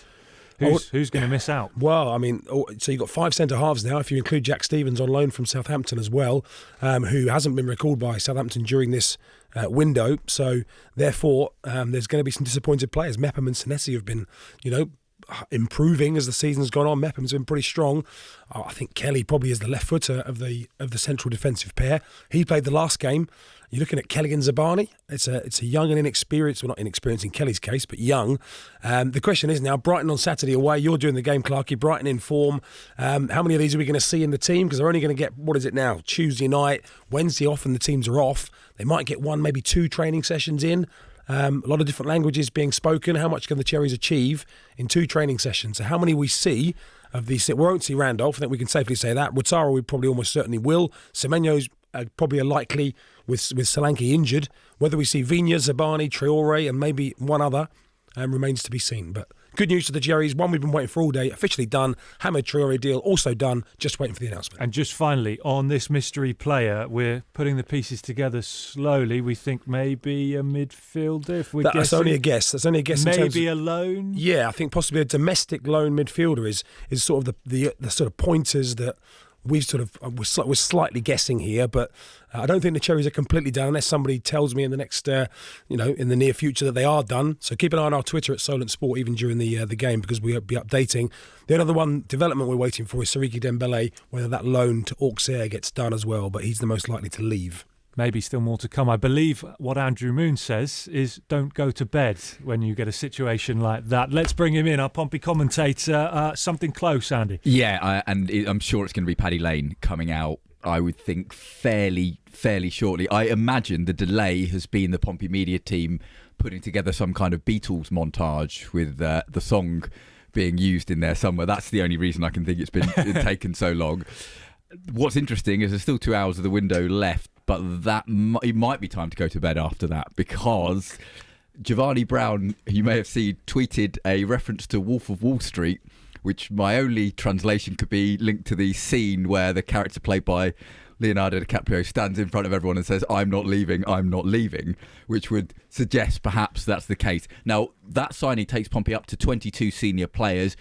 Who's going to miss out? Well, I mean, so you've got 5 centre-halves now, if you include Jack Stevens on loan from Southampton as well, who hasn't been recalled by Southampton during this window. So, therefore, there's going to be some disappointed players. Mepham and Senesi have been, improving as the season's gone on. Mepham's been pretty strong. I think Kelly probably is the left footer of the central defensive pair. He played the last game. You're looking at Kelly and Zabani. It's a young and inexperienced, well, not inexperienced in Kelly's case, but young. The question is now, Brighton on Saturday away. You're doing the game, Clarkie. Brighton in form. How many of these are we going to see in the team? Because they're only going to get, what is it now? Tuesday night, Wednesday off, and the teams are off. They might get 1, maybe 2 training sessions in. A lot of different languages being spoken. How much can the Cherries achieve in 2 training sessions? So how many we see of these? We won't see Randolph. I think we can safely say that. Rutaro we probably almost certainly will. Semenyo's probably are likely with Solanke injured. Whether we see Vigna, Zabani, Traore and maybe one other remains to be seen. But good news to the Jerrys. One we've been waiting for all day. Officially done. Hamed Traore deal also done. Just waiting for the announcement. And just finally, on this mystery player, we're putting the pieces together slowly. We think maybe a midfielder. If we're That's only a guess. That's only a guess. Maybe a loan. Yeah, I think possibly a domestic loan midfielder is sort of the sort of pointers that we're slightly guessing here, but I don't think the Cherries are completely done unless somebody tells me in the next, in the near future that they are done. So keep an eye on our Twitter at Solent Sport even during the game because we'll be updating. The other one development we're waiting for is Siriki Dembele, whether that loan to Auxerre gets done as well, but he's the most likely to leave. Maybe still more to come. I believe what Andrew Moon says is don't go to bed when you get a situation like that. Let's bring him in, our Pompey commentator. Something close, Andy. Yeah, and I'm sure it's going to be Paddy Lane coming out, I would think, fairly shortly. I imagine the delay has been the Pompey media team putting together some kind of Beatles montage with the song being used in there somewhere. That's the only reason I can think it's been taken so long. What's interesting is there's still 2 hours of the window left, but it might be time to go to bed after that because Giovanni Brown, you may have seen, tweeted a reference to Wolf of Wall Street, which my only translation could be linked to the scene where the character played by Leonardo DiCaprio stands in front of everyone and says, I'm not leaving, which would suggest perhaps that's the case. Now, that signing takes Pompey up to 22 senior players,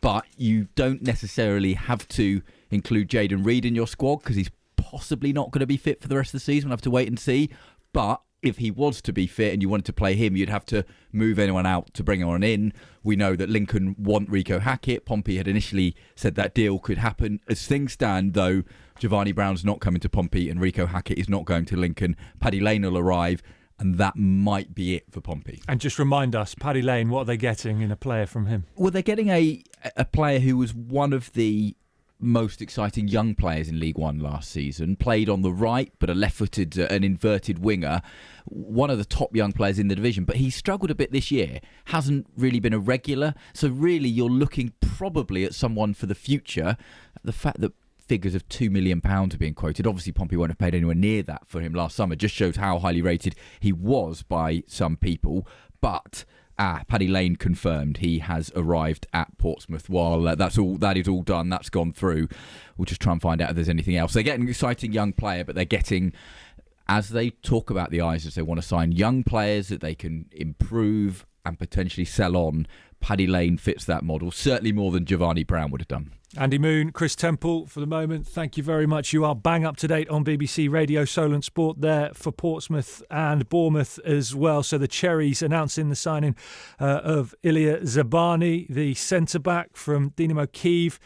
but you don't necessarily have to include Jayden Reed in your squad because he's possibly not going to be fit for the rest of the season. We'll have to wait and see. But if he was to be fit and you wanted to play him, you'd have to move anyone out to bring anyone in. We know that Lincoln want Rico Hackett. Pompey had initially said that deal could happen. As things stand, though, Giovanni Brown's not coming to Pompey and Rico Hackett is not going to Lincoln. Paddy Lane will arrive, and that might be it for Pompey. And just remind us, Paddy Lane, what are they getting in a player from him? Well, they're getting a player who was one of the most exciting young players in League One last season, played on the right but a left-footed an inverted winger, one of the top young players in the division, but he struggled a bit this year, hasn't really been a regular, so really you're looking probably at someone for the future. The fact that figures of £2 million are being quoted, obviously Pompey won't have paid anywhere near that for him last summer, just shows how highly rated he was by some people, but Paddy Lane confirmed he has arrived at Portsmouth. While that is all done, that's gone through. We'll just try and find out if there's anything else. They're getting an exciting young player, but they're getting, as they talk about the Isles, they want to sign young players that they can improve and potentially sell on. Paddy Lane fits that model, certainly more than Giovanni Brown would have done. Andy Moon, Chris Temple, for the moment, thank you very much. You are bang up to date on BBC Radio Solent Sport there for Portsmouth and Bournemouth as well. So the Cherries announcing the signing of Ilya Zabani, the centre-back from Dynamo Kyiv.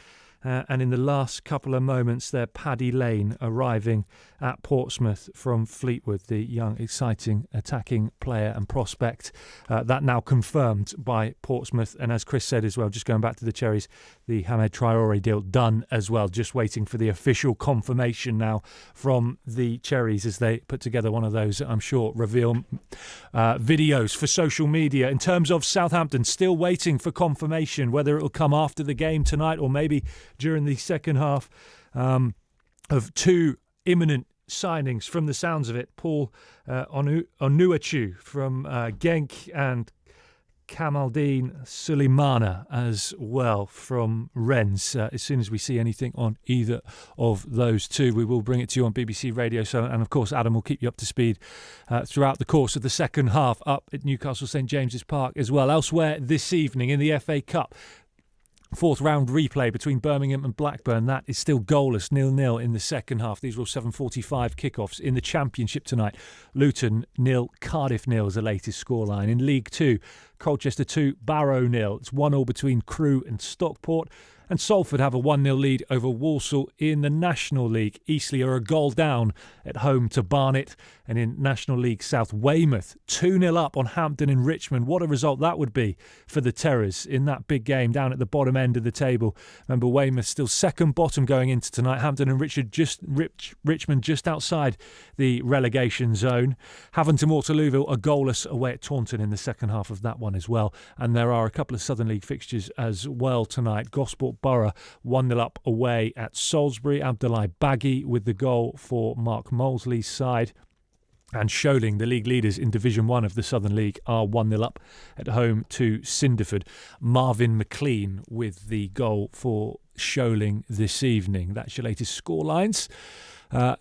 And in the last couple of moments there, Paddy Lane arriving at Portsmouth from Fleetwood, the young, exciting, attacking player and prospect. That now confirmed by Portsmouth. And as Chris said as well, just going back to the Cherries, the Hamed Traore deal done as well. Just waiting for the official confirmation now from the Cherries as they put together one of those, I'm sure, reveal videos for social media. In terms of Southampton, still waiting for confirmation whether it will come after the game tonight or maybe during the second half of two imminent signings from the sounds of it. Paul Onuachu from Genk and Kamaldeen Suleimana as well from Rennes. As soon as we see anything on either of those two, we will bring it to you on BBC Radio. So, and of course, Adam will keep you up to speed throughout the course of the second half up at Newcastle St James's Park as well. Elsewhere this evening in the FA Cup, fourth round replay between Birmingham and Blackburn. That is still goalless, 0-0 in the second half. These were all 7:45 kickoffs. In the Championship tonight, Luton 0, Cardiff 0 is the latest scoreline. In League 2, Colchester 2, Barrow 0. It's 1-1 between Crewe and Stockport. And Salford have a 1-0 lead over Walsall in the National League. Eastleigh are a goal down at home to Barnet. And in National League South, Weymouth 2-0 up on Hampton and Richmond. What a result that would be for the Terrors in that big game down at the bottom end of the table. Remember, Weymouth still second bottom going into tonight. Hampton and Richmond just outside the relegation zone. Havant and Waterlooville are goalless away at Taunton in the second half of that one as well. And there are a couple of Southern League fixtures as well tonight. Gosport Borough 1-0 up away at Salisbury. Abdoulaye Baggy with the goal for Mark Molesley's side. And Sholing, the league leaders in Division 1 of the Southern League, are 1-0 up at home to Cinderford. Marvin McLean with the goal for Sholing this evening. That's your latest scorelines.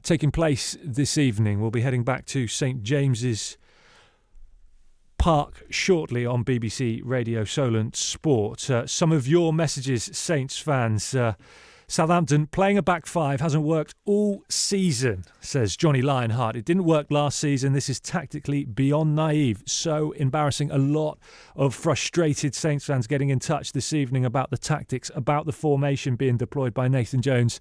Taking place this evening, we'll be heading back to St James's Park shortly on BBC Radio Solent Sport. Some of your messages, Saints fans. Southampton playing a back five hasn't worked all season, says Johnny Lionheart. It didn't work last season. This is tactically beyond naive. So embarrassing. A lot of frustrated Saints fans getting in touch this evening about the tactics, about the formation being deployed by Nathan Jones,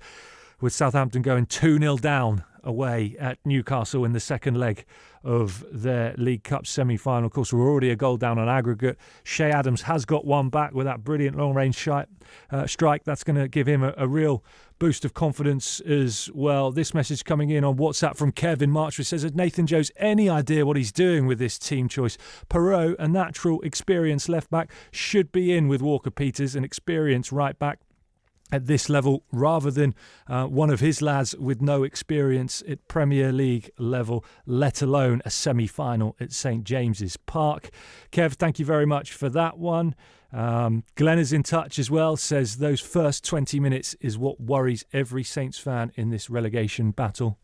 with Southampton going 2-0 down away at Newcastle in the second leg of their League Cup semi-final. Of course, we're already a goal down on aggregate. Shea Adams has got one back with that brilliant long-range strike. That's going to give him a real boost of confidence as well. This message coming in on WhatsApp from Kevin Marchwood says, has Nathan Jones any idea what he's doing with this team choice? Perot, a natural experienced left-back, should be in with Walker-Peters, an experienced right-back at this level, rather than one of his lads with no experience at Premier League level, let alone a semi-final at St James's Park. Kev, thank you very much for that one. Glenn is in touch as well, says those first 20 minutes is what worries every Saints fan in this relegation battle.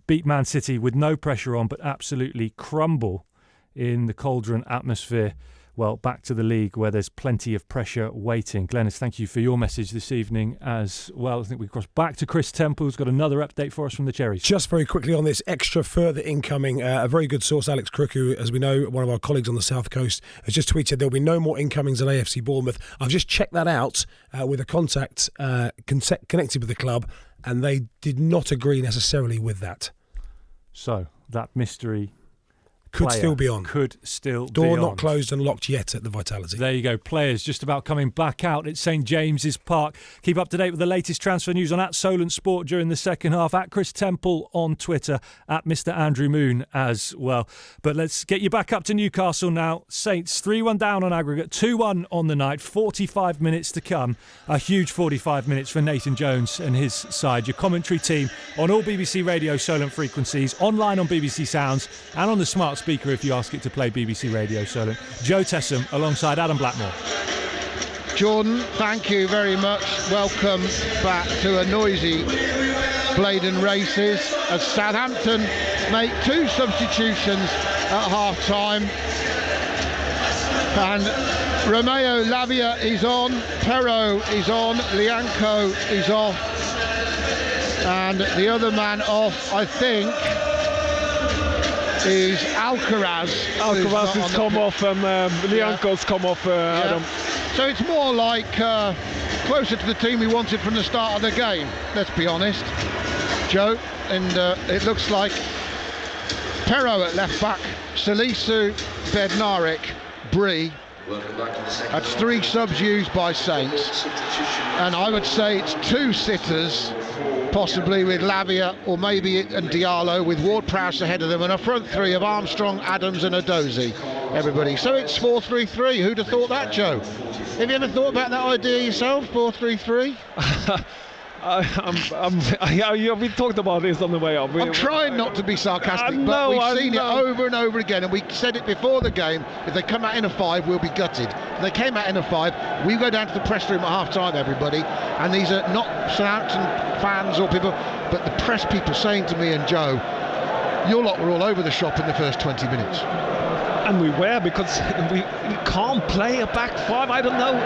Beat Man City with no pressure on, but absolutely crumble in the cauldron atmosphere. Well, back to the league where there's plenty of pressure waiting. Glennis, thank you for your message this evening as well. I think we cross back to Chris Temple, who's got another update for us from the Cherries. Just very quickly on this extra further incoming, a very good source, Alex Crook, who, as we know, one of our colleagues on the South Coast, has just tweeted there'll be no more incomings at AFC Bournemouth. I've just checked that out with a contact connected with the club, and they did not agree necessarily with that. So, that mystery could still be on. Could still Door be on. not closed and locked yet at the Vitality. There you go. Players just about coming back out at St James's Park. Keep up to date with the latest transfer news on @Solent Sport during the second half. @Chris Temple on Twitter. @Mr Andrew Moon as well. But let's get you back up to Newcastle now. Saints 3-1 down on aggregate. 2-1 on the night. 45 minutes to come. A huge 45 minutes for Nathan Jones and his side. Your commentary team on all BBC Radio Solent frequencies, online on BBC Sounds and on the smart speaker if you ask it to play BBC Radio Solent. Joe Tessam alongside Adam Blackmore. Jordan, thank you very much. Welcome back to a noisy Blaydon Races as Southampton make two substitutions at half-time. And Romeo Lavia is on, Perot is on, Lianco is off, and the other man off, I think, is Alcaraz. Alcaraz has come off and Lianco's come off, Adam. So it's more like closer to the team we wanted from the start of the game, let's be honest, Joe. And it looks like Perot at left back, Salisu, Bednarek, Bree. That's three subs used by Saints. And I would say it's two sitters, possibly with Lavia or maybe and Diallo, with Ward-Prowse ahead of them, and a front three of Armstrong, Adams and Adozie, everybody. So it's 4-3-3. Who'd have thought that, Joe? Have you ever thought about that idea yourself, 4-3-3? We talked about this on the way up. I'm trying not to be sarcastic, but we've seen it over and over again, and we said it before the game. If they come out in a five, we'll be gutted. If they came out in a five, we go down to the press room at half-time, everybody, and these are not Southampton fans or people, but the press people saying to me and Joe, your lot were all over the shop in the first 20 minutes. And we were, because we can't play a back five. I don't know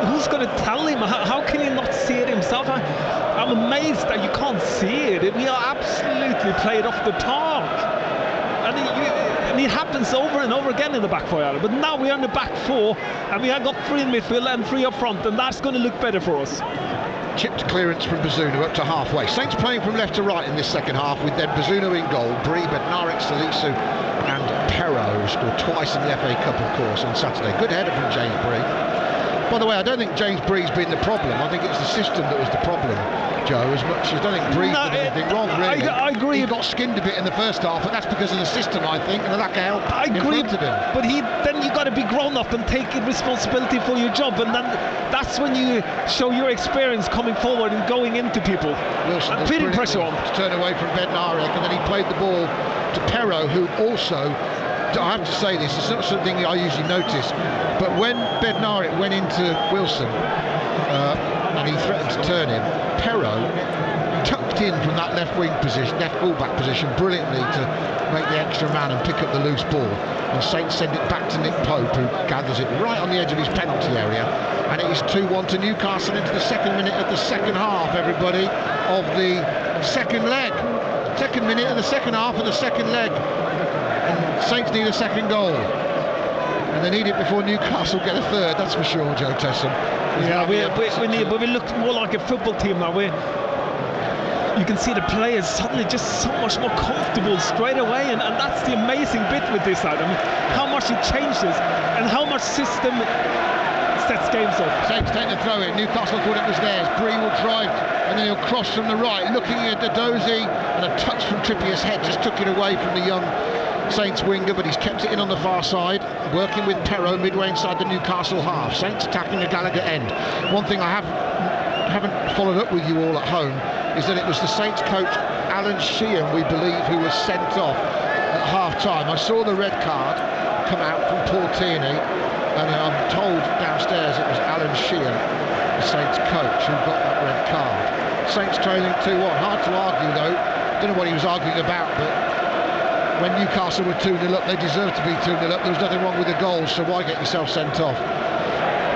who's going to tell him. How can he not see it himself? I'm amazed that you can't see it. We are absolutely played off the park. And it happens over and over again in the back four. But now we are in the back four, and we have got three in midfield and three up front, and that's going to look better for us. Chipped clearance from Bazunu up to halfway. Saints playing from left to right in this second half, with then Bazunu in goal, Bree, Bednarek, Salisu and Perot, who scored twice in the FA Cup, of course, on Saturday. Good header from James Bree. By the way, I don't think James Bree's been the problem. I think it's the system that was the problem, Joe, as much as I don't think Bree's did anything wrong, really. I agree. He got skinned a bit in the first half, but that's because of the system, I think, and the lack of help I in agree, front of him. but then you got to be grown up and take responsibility for your job, and then that's when you show your experience coming forward and going into people Wilson and putting pressure on. To turn away from Bednarek, and then he played the ball to Perrault, who also, I have to say this, it's not something I usually notice, but when Bednarek went into Wilson and he threatened to turn him, Perrault tucked in from that left wing position, left full-back position, brilliantly to make the extra man and pick up the loose ball, and Saints send it back to Nick Pope, who gathers it right on the edge of his penalty area, and it is 2-1 to Newcastle into the second minute of the second half, everybody, of the second leg. Second minute of the second half of the second leg, and Saints need a second goal, and they need it before Newcastle get a third, that's for sure, Joe Tesson. Yeah, we look more like a football team now. You can see the players suddenly just so much more comfortable straight away, and that's the amazing bit with this, Adam. How much it changes and how much system sets games up. Saints take the throw in. Newcastle thought it was theirs. Bree will drive and then he'll cross from the right, looking at the Dozy, and a touch from Trippier's head just took it away from the young Saints winger, but he's kept it in on the far side, working with Perrault midway inside the Newcastle half. Saints attacking the Gallagher end. One thing I haven't followed up with you all at home is that it was the Saints coach Alan Sheehan, we believe, who was sent off at half-time. I saw the red card come out from Paul Tierney, and I'm told downstairs it was Alan Sheehan, the Saints coach, who got that red card. Saints trailing 2-1. Hard to argue, though. Don't know what he was arguing about, but when Newcastle were 2-0 up, they deserved to be 2-0 up. There was nothing wrong with the goals, so why get yourself sent off?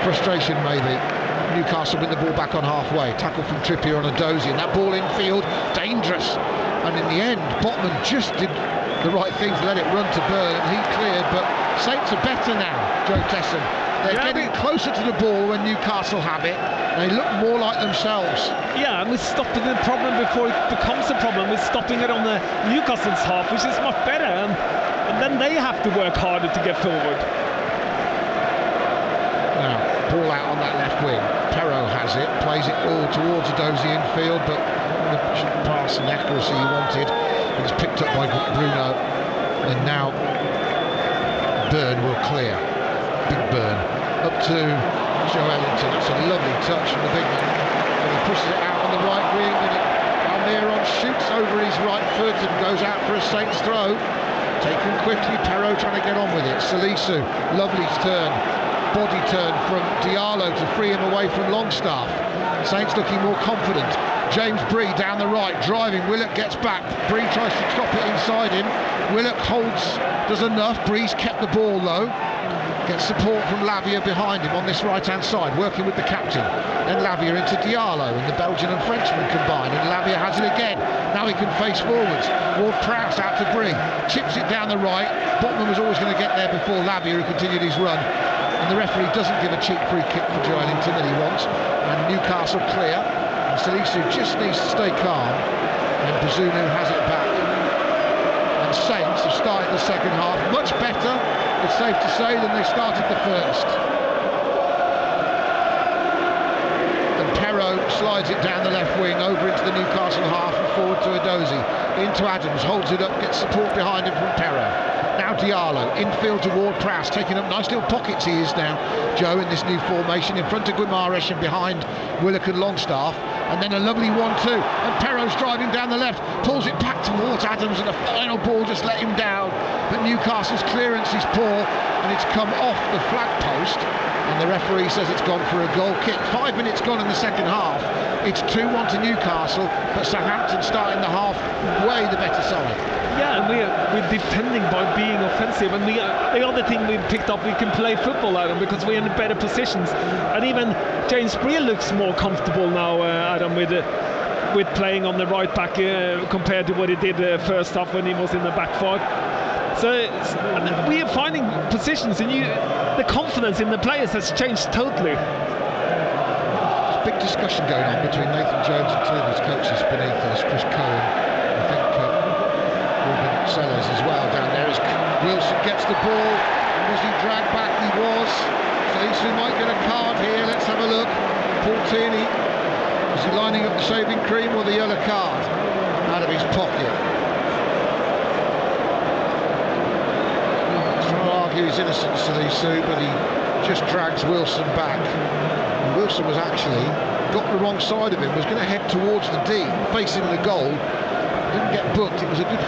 Frustration, maybe. Newcastle win the ball back on halfway. Tackle from Trippier on a Dozy, and that ball infield, dangerous. And in the end, Botman just did the right thing to let it run to Byrne, and he cleared. But Saints are better now, Joe Tesson. They're getting closer to the ball when Newcastle have it. They look more like themselves. Yeah, and we're stopping the problem before it becomes a problem. We're stopping it on the Newcastle's half, which is much better. And then they have to work harder to get forward. Now, ball out on that left wing. Perrault has it, plays it all towards the Dozy infield, but the pass and accuracy he wanted. It's picked up by Bruno, and now Byrne will clear. Big Byrne up to Joe Ellington. That's a lovely touch from the big man, and he pushes it out on the right wing, and Almiron shoots over his right foot and goes out for a Saints throw. Taken quickly, Perrault trying to get on with it. Salisu, lovely turn, body turn from Diallo to free him away from Longstaff. Saints looking more confident. James Bree down the right, driving. Willock gets back. Bree tries to stop it inside him. Willock holds, does enough. Bree's kept the ball low. Gets support from Lavia behind him on this right-hand side, working with the captain. Then Lavia into Diallo, and the Belgian and Frenchman combine, and Lavia has it again. Now he can face forwards. Ward-Prowse out to Bree. Chips it down the right. Botman was always going to get there before Lavia, who continued his run. And the referee doesn't give a cheap free kick for Joe Ellington that he wants. And Newcastle clear. And Salisu just needs to stay calm. And Bazunu has it back. And Saints have started the second half much better, it's safe to say, than they started the first. And Perrault slides it down the left wing, over into the Newcastle half and forward to Edozie. Into Adams, holds it up, gets support behind him from Perrault. Now Diallo, infield to Ward-Prowse, taking up nice little pockets he is now, Joe, in this new formation, in front of Guimaraes and behind Willock and Longstaff. And then a lovely 1-2, and Perrault's driving down the left, pulls it back towards Adams, and a final ball just let him down. But Newcastle's clearance is poor, and it's come off the flag post, and the referee says it's gone for a goal kick. 5 minutes gone in the second half. It's 2-1 to Newcastle, but Southampton starting the half way the better side. Yeah, and we're defending by being offensive, and the other thing we picked up, we can play football at them because we're in better positions, and even James Bree looks more comfortable now, Adam, with playing on the right back compared to what he did first half when he was in the back five. So we are finding positions, and the confidence in the players has changed totally. There's a big discussion going on between Nathan Jones and two of his coaches beneath us, Chris Cohen, I think Ruben Sellers as well down there, as Wilson gets the ball. Was he dragged back? He was. Salisu might get a card here. Let's have a look. Paul Tierney, is he lining up the shaving cream or the yellow card out of his pocket? his innocence to Salisu, but he just drags Wilson back. And Wilson was actually got the wrong side of him, was going to head towards the D, facing the goal. Didn't get booked. It was a good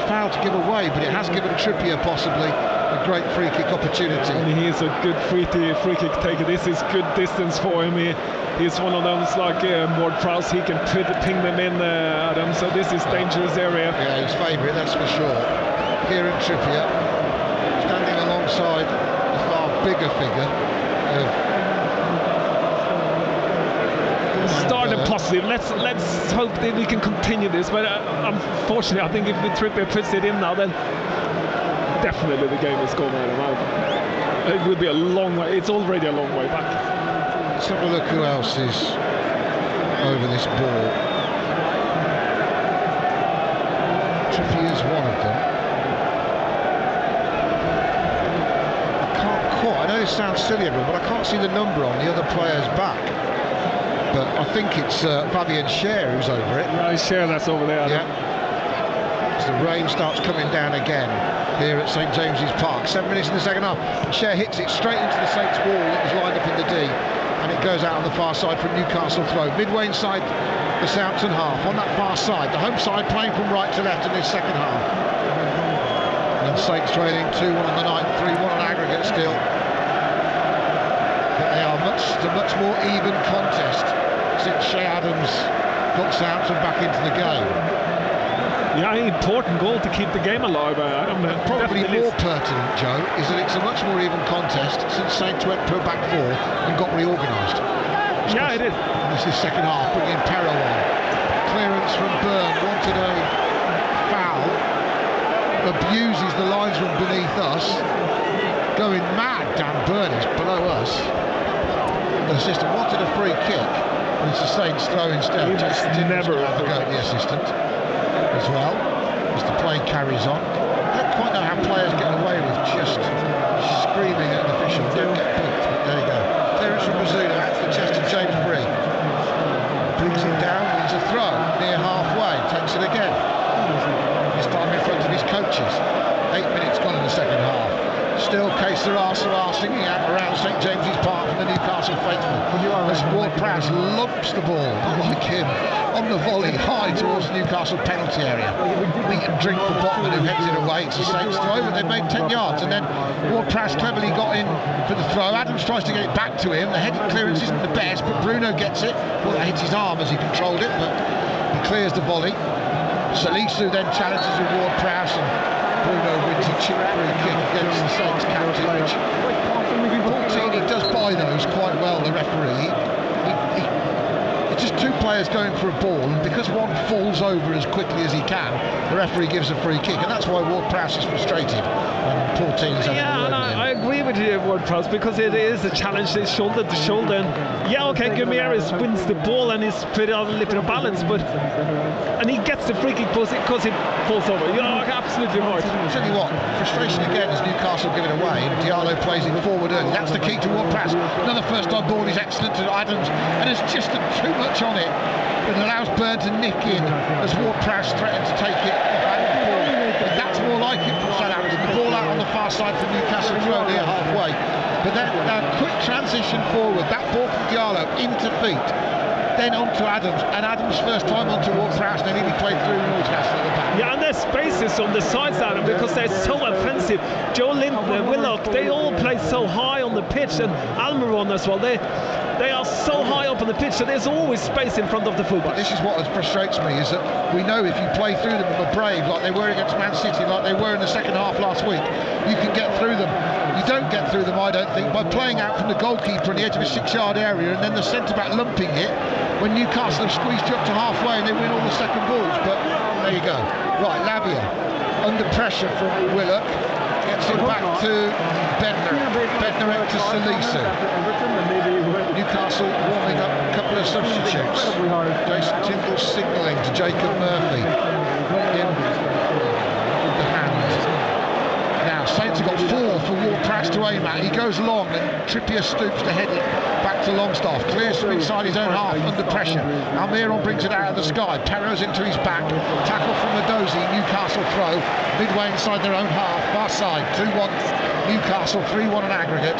foul to give away, but it has given Trippier possibly a great free kick opportunity. And he is a good free kick taker. This is good distance for him. He's one of those like Ward-Prowse. He can ping them in, Adam. So this is dangerous area. Yeah, his favourite, that's for sure. Kieran Trippier standing alongside a far bigger figure of started positive. Let's hope that we can continue this. But unfortunately, I think if the Trippier puts it in now, then definitely the game is gone out of mind. It will be a long way. It's already a long way back. Let's have a look who else is over this ball. Trippier's one of them. I can't quite. I know this sounds silly, everyone, but I can't see the number on the other player's back. But I think it's Fabian Schär who's over it. Right, Schär, that's over there. Yeah. As the rain starts coming down again here at St James's Park. 7 minutes in the second half. Schär hits it straight into the Saints wall that was lined up in the D, and it goes out on the far side from Newcastle throw. Midway inside the Southampton half, on that far side. The home side playing from right to left in this second half. And Saints trailing 2-1 on the night, 3-1 on aggregate still. But they are a much more even contest since Shea Adams got Southampton back into the game. Yeah, important goal to keep the game alive. Probably more pertinent, Joe, is that it's a much more even contest since Saints went to a back four and got reorganised. Yeah, it is. And this is second half, bringing Perro on. Clearance from Byrne, wanted a foul, abuses the linesman beneath us. Going mad, Dan Byrne is below us. The assistant wanted a free kick, and it's a Saints throw instead. Jason Timmins will have a go at the assistant as well, as the play carries on. I don't quite know how players get away with just screaming at an official. Don't get booked, but there you go. Clearance from Bazuna, that's the chest of James Bree. Brings it down, wins a throw, near halfway, takes it again. This time in front of his coaches. 8 minutes gone in the second half. Still K. Sarrar singing out around St James's Park from the Newcastle faithful. As Ward-Prowse lumps the ball, like him, on the volley high towards the Newcastle penalty area. Meat and drink for Botman, who heads it away. It's a Saints throw, but they've made 10 yards. And then Ward-Prowse cleverly got in for the throw. Adams tries to get it back to him. The headed clearance isn't the best, but Bruno gets it. Well, that hits his arm as he controlled it, but he clears the volley. Salisu then challenges with Ward-Prowse, and Bruno wins a chip free kick against the Saints captain, which 14, he does buy those quite well, the referee. It's just two players going for a ball, and because one falls over as quickly as he can, the referee gives a free kick, and that's why Ward-Prowse is frustrated when 14 is having a word with him. I agree with you, Ward-Prowse, because it is a challenge. It's shoulder to shoulder, and yeah, okay, Guimaraes wins the ball and he's pretty on a little bit of balance, and he gets the free kick because it falls over. You're absolutely right. I'll tell you what, frustration again as Newcastle give it away, and Diallo plays it forward early. That's the key to Ward-Prowse. Another first time ball is excellent to Adams, and there's just too much on it. It allows Byrne to nick in as Ward-Prowse threatened to take it off the ball. But that's more like it from Southampton. The ball out on the far side from Newcastle throw near halfway. But that quick transition forward, that ball from Diallo into feet, then on to Adams, and Adams' first time onto Ward-Prowse, then he played through Newcastle at the back. Yeah, and there's spaces on the sides, Adam, because they're so offensive. Joe Linton, Willock, they all play so high on the pitch, and Almiron as well. They are so high up on the pitch, so there's always space in front of the fullback. This is what frustrates me, is that we know if you play through them and are brave, like they were against Man City, like they were in the second half last week, you can get through them. You don't get through them, I don't think, by playing out from the goalkeeper on the edge of a 6-yard area and then the centre-back lumping it when Newcastle have squeezed you up to halfway and they win all the second balls. But there you go. Right, Lavia, under pressure from Willock, gets it back to Bednarek to Salisu. Newcastle warming up a couple of substitutes. Jason Timble signalling to Jacob Murphy. In the hand. Now, Saints have got 4 for Ward-Prowse to aim at. He goes long and Trippier stoops to head it back to Longstaff. Clears from inside his own half under pressure. Almiron brings it out of the sky. Perro's into his back. Tackle from Edozie. Newcastle throw. midway inside their own half, far side, 2-1 Newcastle, 3-1 on aggregate.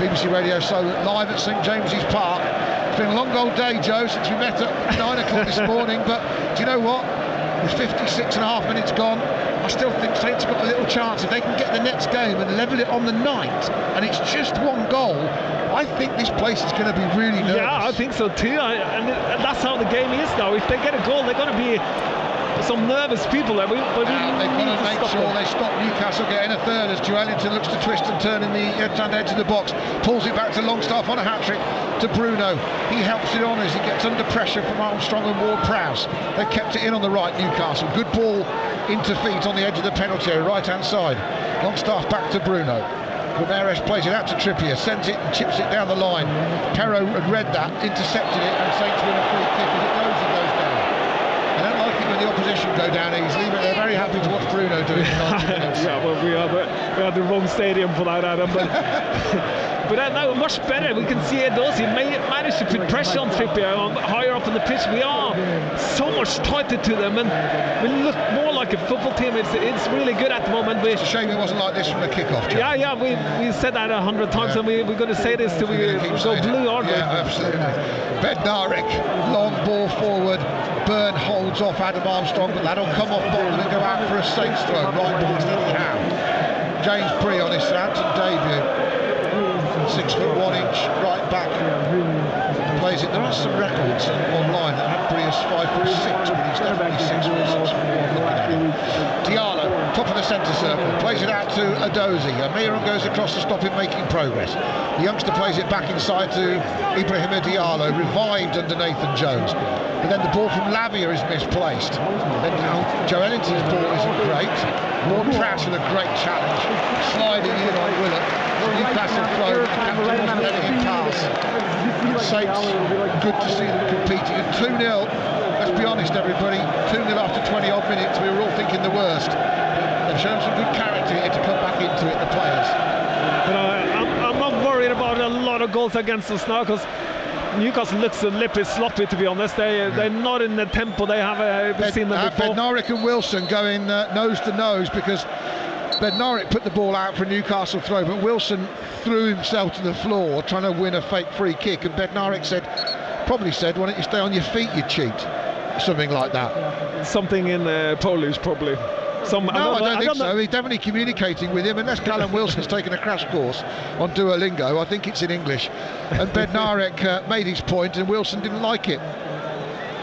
BBC Radio Solent live at St James's Park. It's been a long old day, Joe, since we met at 9 o'clock this morning, but do you know what? With 56 and a half minutes gone, I still think Saints have got a little chance. If they can get the next game and level it on the 9th, and it's just one goal, I think this place is going to be really nervous. Yeah, I think so too, and that's how the game is now. If they get a goal, they're going to be some nervous people there. They've got to make sure they stop Newcastle getting a third as Joelinton looks to twist and turn in the edge of the box, pulls it back to Longstaff on a hat-trick to Bruno. He helps it on as he gets under pressure from Armstrong and Ward-Prowse. They've kept it in on the right, Newcastle. Good ball into feet on the edge of the penalty area, right-hand side. Longstaff back to Bruno. Ramirez plays it out to Trippier, sends it and chips it down the line. Perrault had read that, intercepted it, and Saints win a free kick as it goes down. I don't like it when the opposition go down easily, but they're very happy to watch Bruno do it in 90 minutes. Yeah, well, we are the wrong stadium for that, Adam, but but now much better. We can see Edozie managed to put pressure on Trippier higher up in the pitch. We are so much tighter to them, and we look more like a football team. It's really good at the moment. It's a shame it wasn't like this from the kickoff, Joe. Yeah, we said that 100 times, and we're going to say this till we go blue, aren't we? Yeah, absolutely. Bednarik, long ball forward. Burn holds off Adam Armstrong, but that'll come off bottom and go out for a Saints throw right past Eddie Howe. James Bree on his Southampton debut, 6'1" right back, plays it. There are some records online that have Bree as 5'6", but he's definitely 6'6". Diallo, top of the centre circle, plays it out to Edozie. Amiron goes across to stop him making progress. The youngster plays it back inside to Ibrahima Diallo, revived under Nathan Jones. But then the ball from Lavia is misplaced. Then Joelinton's ball isn't great. Ward-Prowse with a great challenge, sliding in on Willock. Newcastle throw, letting him pass. And Saints, good to see them competing. And 2-0, let's be honest everybody, 2-0 after 20 odd minutes, we were all thinking the worst. They've shown some good character here to come back into it, the players. But I'm not worried about a lot of goals against us now, because Newcastle looks a little bit sloppy, to be honest. They're not in the tempo they have seen them before. Bednarik and Wilson going nose to nose, because Bednarik put the ball out for a Newcastle throw, but Wilson threw himself to the floor trying to win a fake free kick, and Bednarik probably said, why don't you stay on your feet, you cheat? Something like that. Something in Polish, probably. I don't think so. He's definitely communicating with him, unless Callum Wilson's taken a crash course on Duolingo. I think it's in English. And Bednarik made his point, and Wilson didn't like it.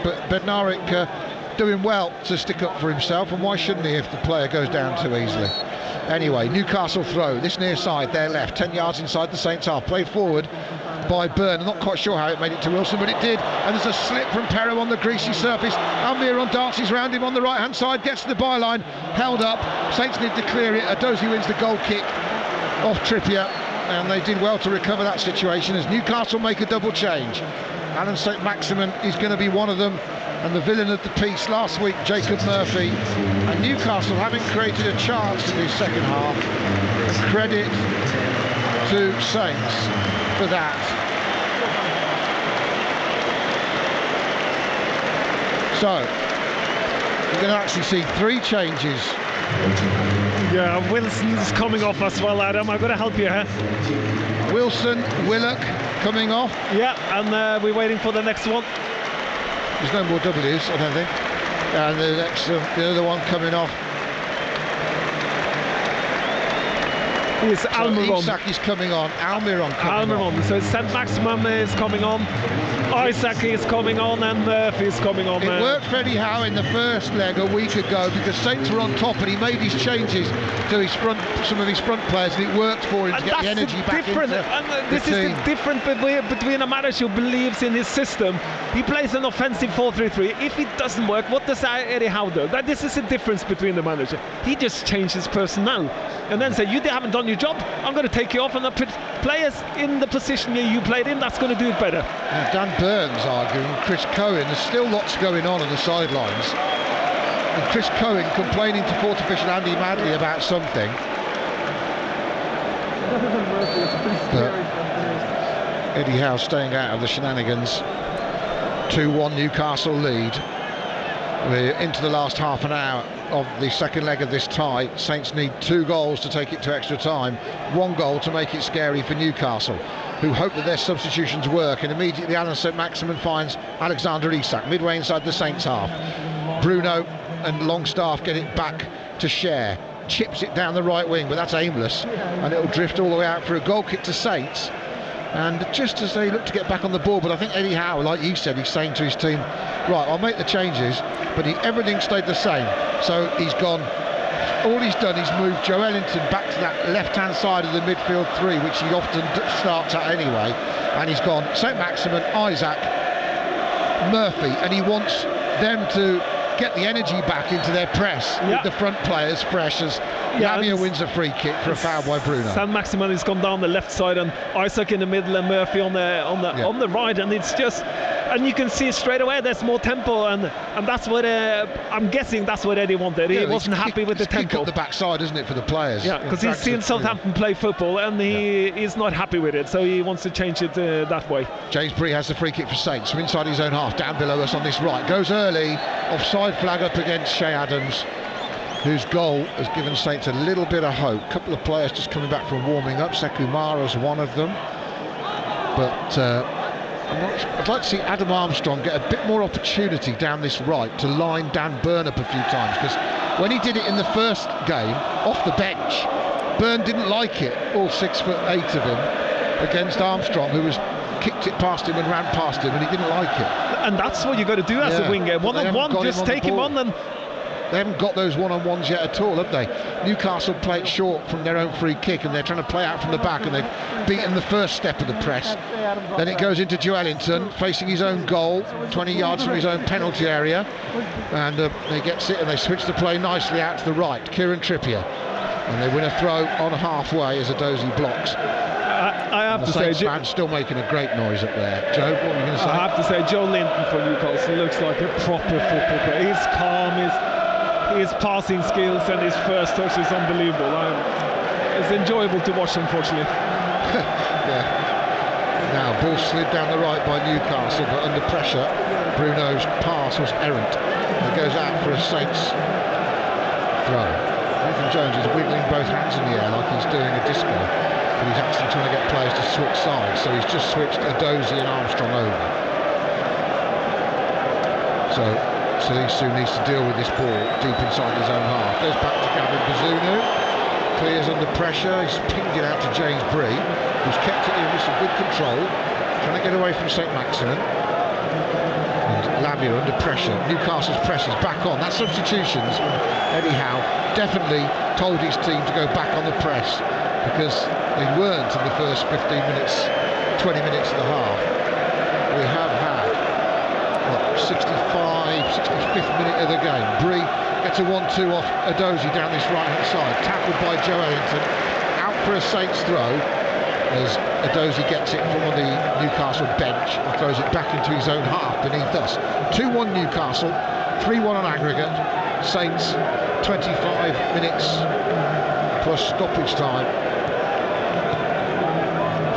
But Bednarik doing well to stick up for himself, and why shouldn't he if the player goes down too easily? Anyway, Newcastle throw, this near side, their left, 10 yards inside the Saints half, played forward by Byrne. I'm not quite sure how it made it to Wilson, but it did, and there's a slip from Perrault on the greasy surface. Almiron dances round him on the right hand side, gets to the byline, held up. Saints need to clear it. Edozie wins the goal kick off Trippier, and they did well to recover that situation as Newcastle make a double change. Alan St Maximin is going to be one of them, and the villain of the piece last week, Jacob Murphy. And Newcastle having created a chance in his second half, and credit to Saints for that. So you're going to actually see 3 changes. Yeah, Wilson's coming off as well, Adam. I've got to help you here. Wilson, Willock coming off. Yeah, and we're waiting for the next one. There's no more W's, I don't think. And the next, the other one coming off. It's Almiron. Isak is coming on. Almiron coming on. So St Maximin is coming on. Isaac is coming on, and Murphy is coming on. It worked for Eddie Howe in the first leg a week ago because Saints were on top, and he made his changes to some of his front players, and it worked for him to get the energy back into the This is the difference between a manager who believes in his system. He plays an offensive 4-3-3. If it doesn't work, what does Eddie Howe do? This is the difference between the manager. He just changes personnel and then say, you haven't done your job, I'm going to take you off and I'll put players in the position you played in, that's going to do it better. Dan Burns arguing, Chris Cohen, there's still lots going on the sidelines, and Chris Cohen complaining to Fourth official Andy Madley about something. But Eddie Howe staying out of the shenanigans. 2-1 Newcastle lead. We're into the last half an hour of the second leg of this tie. Saints need 2 goals to take it to extra time, 1 goal to make it scary for Newcastle, who hope that their substitutions work. And immediately Alan St-Maximin finds Alexander Isak midway inside the Saints half. Bruno and Longstaff get it back to Cher, chips it down the right wing, but that's aimless, and it'll drift all the way out for a goal kick to Saints. And just as they look to get back on the ball, but I think Eddie Howe, like you said, he's saying to his team, right, I'll make the changes, but everything stayed the same. So he's gone, all he's done is moved Joe Ellington back to that left-hand side of the midfield 3, which he often starts at anyway, and he's gone St-Maximin, Isak, Murphy, and he wants them to get the energy back into their press with the front players fresh as Lamia wins a free kick for a foul by Bruno. St-Maximin has gone down the left side and Isak in the middle and Murphy on the right, and it's just, and you can see straight away there's more tempo, and that's what I'm guessing that's what Eddie wanted. He wasn't happy with the tempo. Kick up the backside, isn't it, for the players? Yeah, because he's seen Southampton play football and he is not happy with it, so he wants to change it that way. James Bree has the free kick for Saints from inside his own half, down below us on this right. Goes early, offside flag up against Shea Adams, whose goal has given Saints a little bit of hope. A couple of players just coming back from warming up. Sekumara's one of them. But I'd like to see Adam Armstrong get a bit more opportunity down this right to line Dan Burn up a few times, because when he did it in the first game, off the bench, Burn didn't like it, all 6'8" of him, against Armstrong, who was kicked it past him and ran past him, and he didn't like it. And that's what you got to do as a winger. One-on-one, just take him on and... They haven't got those one-on-ones yet at all, have they? Newcastle play it short from their own free kick, and they're trying to play out from the back, and they've beaten the first step of the press. Then it goes into Joe Ellington, facing his own goal, 20 yards from his own penalty area, and they get it, and they switch the play nicely out to the right. Kieran Trippier, and they win a throw on halfway as Adozie blocks. I have to say, fans still making a great noise up there. Joe, what were you going to say? I have to say, Joe Linton for Newcastle looks like a proper football player. He's calm, his passing skills and his first touch is unbelievable. It's enjoyable to watch, unfortunately. Yeah. Now, ball slid down the right by Newcastle, but under pressure, Bruno's pass was errant. It goes out for a Saints throw. Nathan Jones is wiggling both hands in the air like he's doing a disco, but he's actually trying to get players to switch sides, so he's just switched Adozie and Armstrong over. So Salisu needs to deal with this ball deep inside his own half. Goes back to Gavin Bazunu. Clears under pressure. He's pinged it out to James Bree, who's kept it in with some good control, trying to get away from St-Maximin. And Lamia under pressure. Newcastle's press is back on. That substitutions, Eddie Howe definitely told his team to go back on the press, because they weren't in the first 15 minutes, 20 minutes of the half. We have had 65th minute of the game. Bree gets a 1-2 off Adozie down this right-hand side, tackled by Joe Ellington, out for a Saints throw as Adozie gets it from on the Newcastle bench and throws it back into his own half beneath us. 2-1 Newcastle, 3-1 on aggregate. Saints 25 minutes plus stoppage time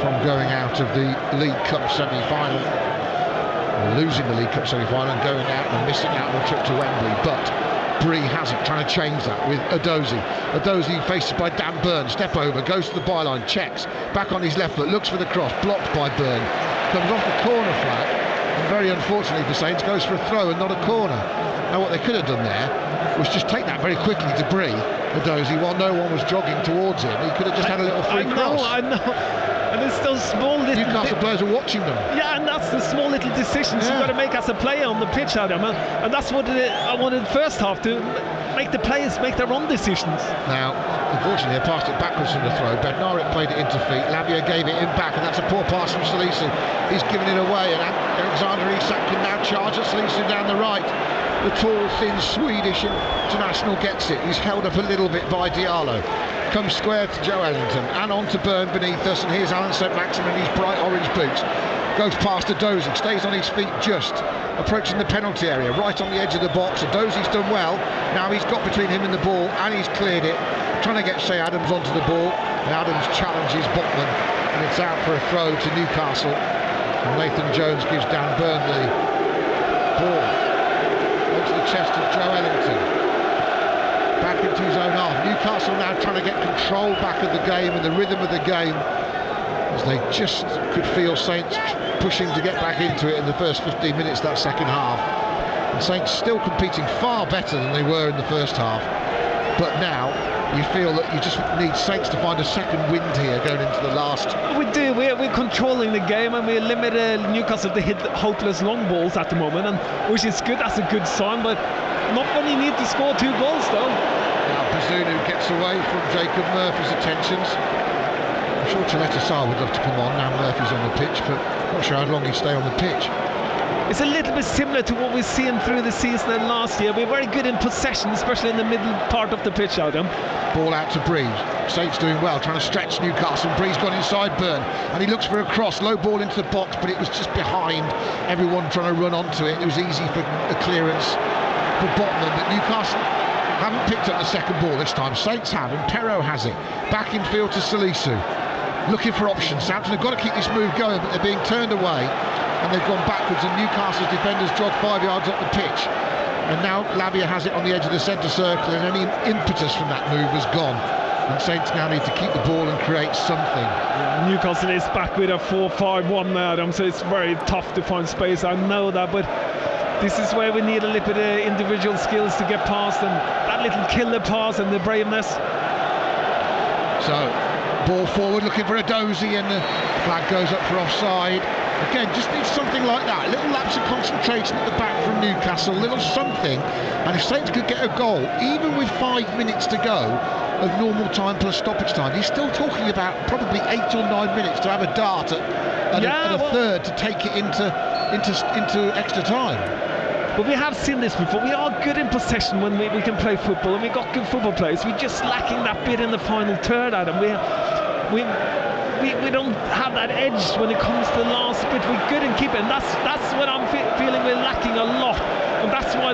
from going out of the League Cup semi-final, losing the League Cup semi-final and going out and missing out on the trip to Wembley. But Bree hasn't, trying to change that with Adozie. Adozie faced by Dan Burn, step over, goes to the byline, checks, back on his left foot, looks for the cross, blocked by Burn, comes off the corner flag, and very unfortunately for Saints, goes for a throw and not a corner. Now what they could have done there was just take that very quickly to Bree, Adozie, while no one was jogging towards him. He could have just had a little free cross. I know. And it's those small little... Newcastle players are watching them. Yeah, and that's the small little decisions you've got to make as a player on the pitch, Adam. And that's what I wanted first half, to make the players make their own decisions. Now, unfortunately, they passed it backwards from the throw. Bednarik played it into feet. Lamia gave it in back, and that's a poor pass from Salisu. He's given it away, and Alexander Isak can now charge at Salisu down the right. The tall, thin Swedish international gets it. He's held up a little bit by Diallo. Comes square to Joe Ellington and on to Burn beneath us, and here's Alan St-Maximin in his bright orange boots. Goes past Adozie, stays on his feet just, approaching the penalty area, right on the edge of the box. Adozie's done well. Now he's got between him and the ball, and he's cleared it, trying to get Shea Adams onto the ball. And Adams challenges Botman, and it's out for a throw to Newcastle. And Nathan Jones gives Dan Burn the ball onto the chest of Joe Ellington. Back into his own half. Newcastle now trying to get control back of the game and the rhythm of the game, as they just could feel Saints pushing to get back into it in the first 15 minutes of that second half. And Saints still competing far better than they were in the first half. But now you feel that you just need Saints to find a second wind here going into the last. We do. We're controlling the game, and we limit Newcastle to hit hopeless long balls at the moment, and which is good. That's a good sign, but not when you need to score 2 goals, though. Now Bazunu gets away from Jacob Murphy's attentions. I'm sure Chaleta Sarr would love to come on now Murphy's on the pitch, but not sure how long he'd stay on the pitch. It's a little bit similar to what we've seen through the season and last year. We're very good in possession, especially in the middle part of the pitch, Adam. Ball out to Breeze. Saints doing well, trying to stretch Newcastle. Breeze gone inside Byrne, and he looks for a cross. Low ball into the box, but it was just behind everyone trying to run onto it. It was easy for a clearance for Botman, but Newcastle haven't picked up the second ball this time. Saints have, and Perrault has it. Back in field to Salisu. Looking for options. Southampton have got to keep this move going, but they're being turned away. And they've gone backwards, and Newcastle's defenders jog 5 yards up the pitch. And now Lavia has it on the edge of the centre circle, and any impetus from that move has gone. And Saints now need to keep the ball and create something. Yeah, Newcastle is back with a 4-5-1 now, Adam, so it's very tough to find space. I know that, but this is where we need a little bit of individual skills to get past, and that little killer pass and the braveness. So, ball forward, looking for a dozy, and the flag goes up for offside. Again, just needs something like that. A little lapse of concentration at the back from Newcastle, a little something. And if Saints could get a goal, even with 5 minutes to go of normal time plus stoppage time, he's still talking about probably 8 or 9 minutes to have a dart at a third to take it into extra time. But we have seen this before. We are good in possession when we can play football, and we've got good football players. We're just lacking that bit in the final third, Adam. We don't have that edge when it comes to the last bit. We're good in keeping, and that's what I'm feeling we're lacking a lot. And that's why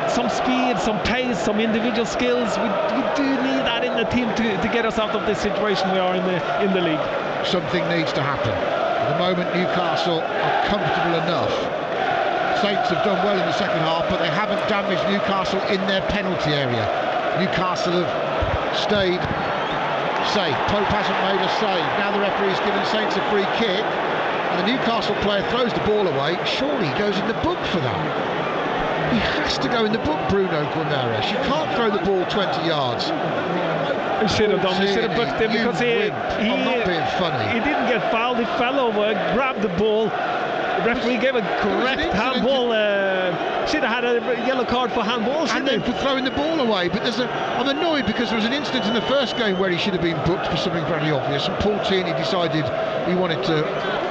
some speed, some pace, some individual skills. We do need that in the team to get us out of this situation we are in the league. Something needs to happen. At the moment, Newcastle are comfortable enough. Saints have done well in the second half, but they haven't damaged Newcastle in their penalty area. Newcastle have stayed safe. Pope hasn't made a save. Now the referee's given Saints a free kick, and the Newcastle player throws the ball away. Surely he goes in the book for that. He has to go in the book, Bruno Guimaraes. You can't throw the ball 20 yards. He should have done. He should have booked him because I'm not being funny. He didn't get fouled. He fell over, grabbed the ball. The referee gave a correct handball. Should have had a yellow card for handball, and then for throwing the ball away. But I'm annoyed because there was an incident in the first game where he should have been booked for something very obvious, and Paul Tierney decided he wanted to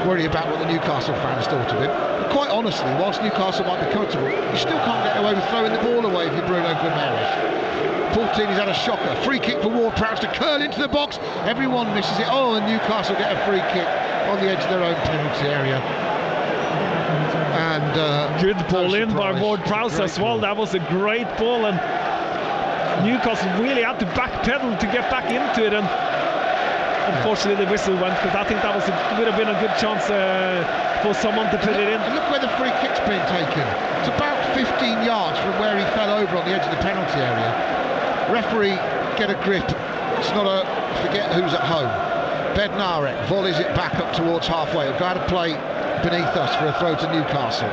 worry about what the Newcastle fans thought of him. But quite honestly, whilst Newcastle might be comfortable, you still can't get away with throwing the ball away if you're Bruno Guimaraes. Paul Tierney's had a shocker. Free kick for Ward-Prowse to curl into the box. Everyone misses it. Oh, and Newcastle get a free kick on the edge of their own penalty area. And good ball in by Ward-Prowse as well. That was a great ball, and Newcastle really had to backpedal to get back into it, and unfortunately the whistle went, because I think that would have been a good chance for someone to put it in. And look where the free kick's been taken. It's about 15 yards from where he fell over on the edge of the penalty area. Referee, get a grip. It's not a forget who's at home. Bednarek volleys it back up towards halfway. We've got to play beneath us for a throw to Newcastle.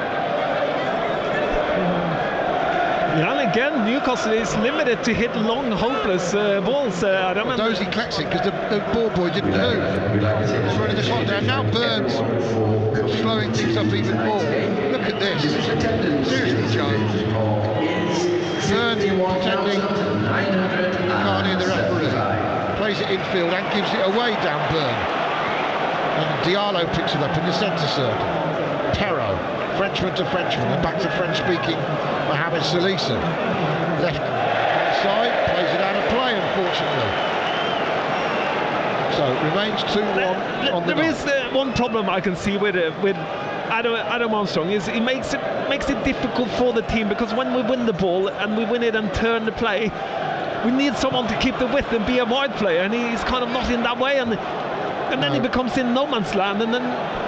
Yeah, and again, Newcastle is limited to hit long, hopeless balls. Dozy collects it because the ball boy didn't move. He's running the clock down. Now Burns slowing things up even more. Look at this. Seriously, Joe. Burns pretending he can't hear the referee. Plays it infield and gives it away down Burn. And Diallo picks it up in the centre circle. Perrault, Frenchman to Frenchman, and back to French-speaking Mohamed Salisu. Left side, plays it out of play, unfortunately. So it remains 2-1 on the There is one problem I can see with Adam Armstrong is he makes it difficult for the team, because when we win the ball and we win it and turn the play, we need someone to keep the width and be a wide player, and he's kind of not in that way. And And then it becomes in no man's land, and then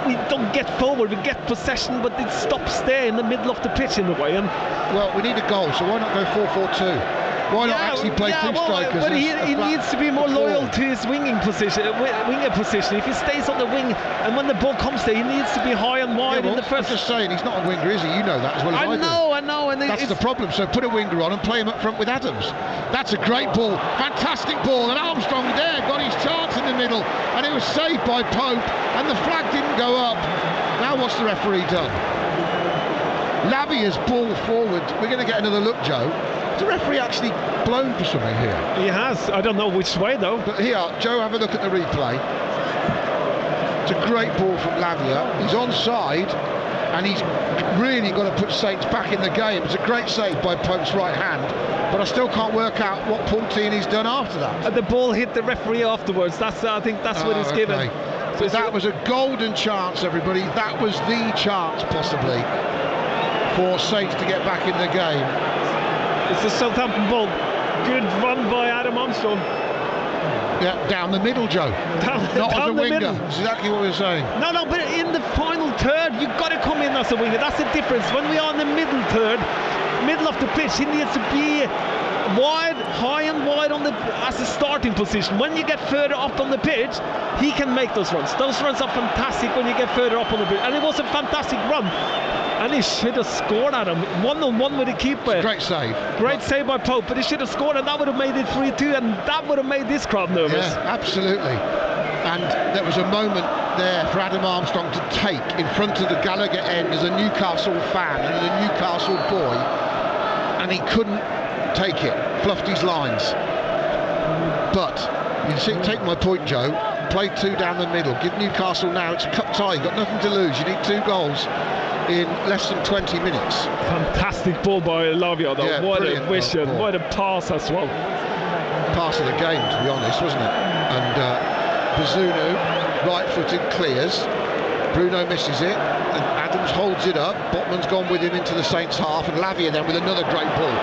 we don't get forward. We get possession, but it stops there in the middle of the pitch in a way. And well, we need a goal, so why not go 4-4-2? Why not actually play two strikers? But he needs to be more loyal to his winger position. If he stays on the wing, and when the ball comes there, he needs to be high and wide in the first. I'm just saying, he's not a winger, is he? You know that as well as I do. I know. And that's the problem. So put a winger on and play him up front with Adams. That's a great ball, fantastic ball, and Armstrong there got his chance in the middle, and it was saved by Pope, and the flag didn't go up. Now what's the referee done? Lavia's ball forward. We're going to get another look, Joe. Has the referee actually blown for something here? He has. I don't know which way though. But here, Joe, have a look at the replay. It's a great ball from Lavia. He's onside, and he's really got to put Saints back in the game. It's a great save by Pope's right hand, but I still can't work out what Paultini's done after that. The ball hit the referee afterwards. I think that's what it's given. So that was a golden chance, everybody. That was the chance, possibly, for Saints to get back in the game. It's a Southampton ball. Good run by Adam Armstrong. Yeah, down the middle, Joe. Not as a winger. That's exactly what we were saying. No, but in the final third, you've got to come in as a winger. That's the difference. When we are in the middle third, middle of the pitch, he needs to be wide, high and wide as a starting position. When you get further up on the pitch, he can make those runs. Those runs are fantastic when you get further up on the pitch. And it was a fantastic run. And he should have scored at him. 1-on-1 with the keeper. Great save. Great save by Pope, but he should have scored, and that would have made it 3-2, and that would have made this crowd nervous. Yeah, absolutely. And there was a moment there for Adam Armstrong to take in front of the Gallagher end as a Newcastle fan and as a Newcastle boy, and he couldn't take it. Fluffed his lines. But you see, take my point, Joe. Play two down the middle. Give Newcastle now. It's a cup tie. You've got nothing to lose. You need 2 goals in less than 20 minutes. Fantastic ball by Lavia, though. Yeah, what a vision, what a pass as well. Pass of the game, to be honest, wasn't it? And Bazunu, right-footed, clears. Bruno misses it, and Adams holds it up. Botman's gone with him into the Saints half, and Lavia then with another great ball.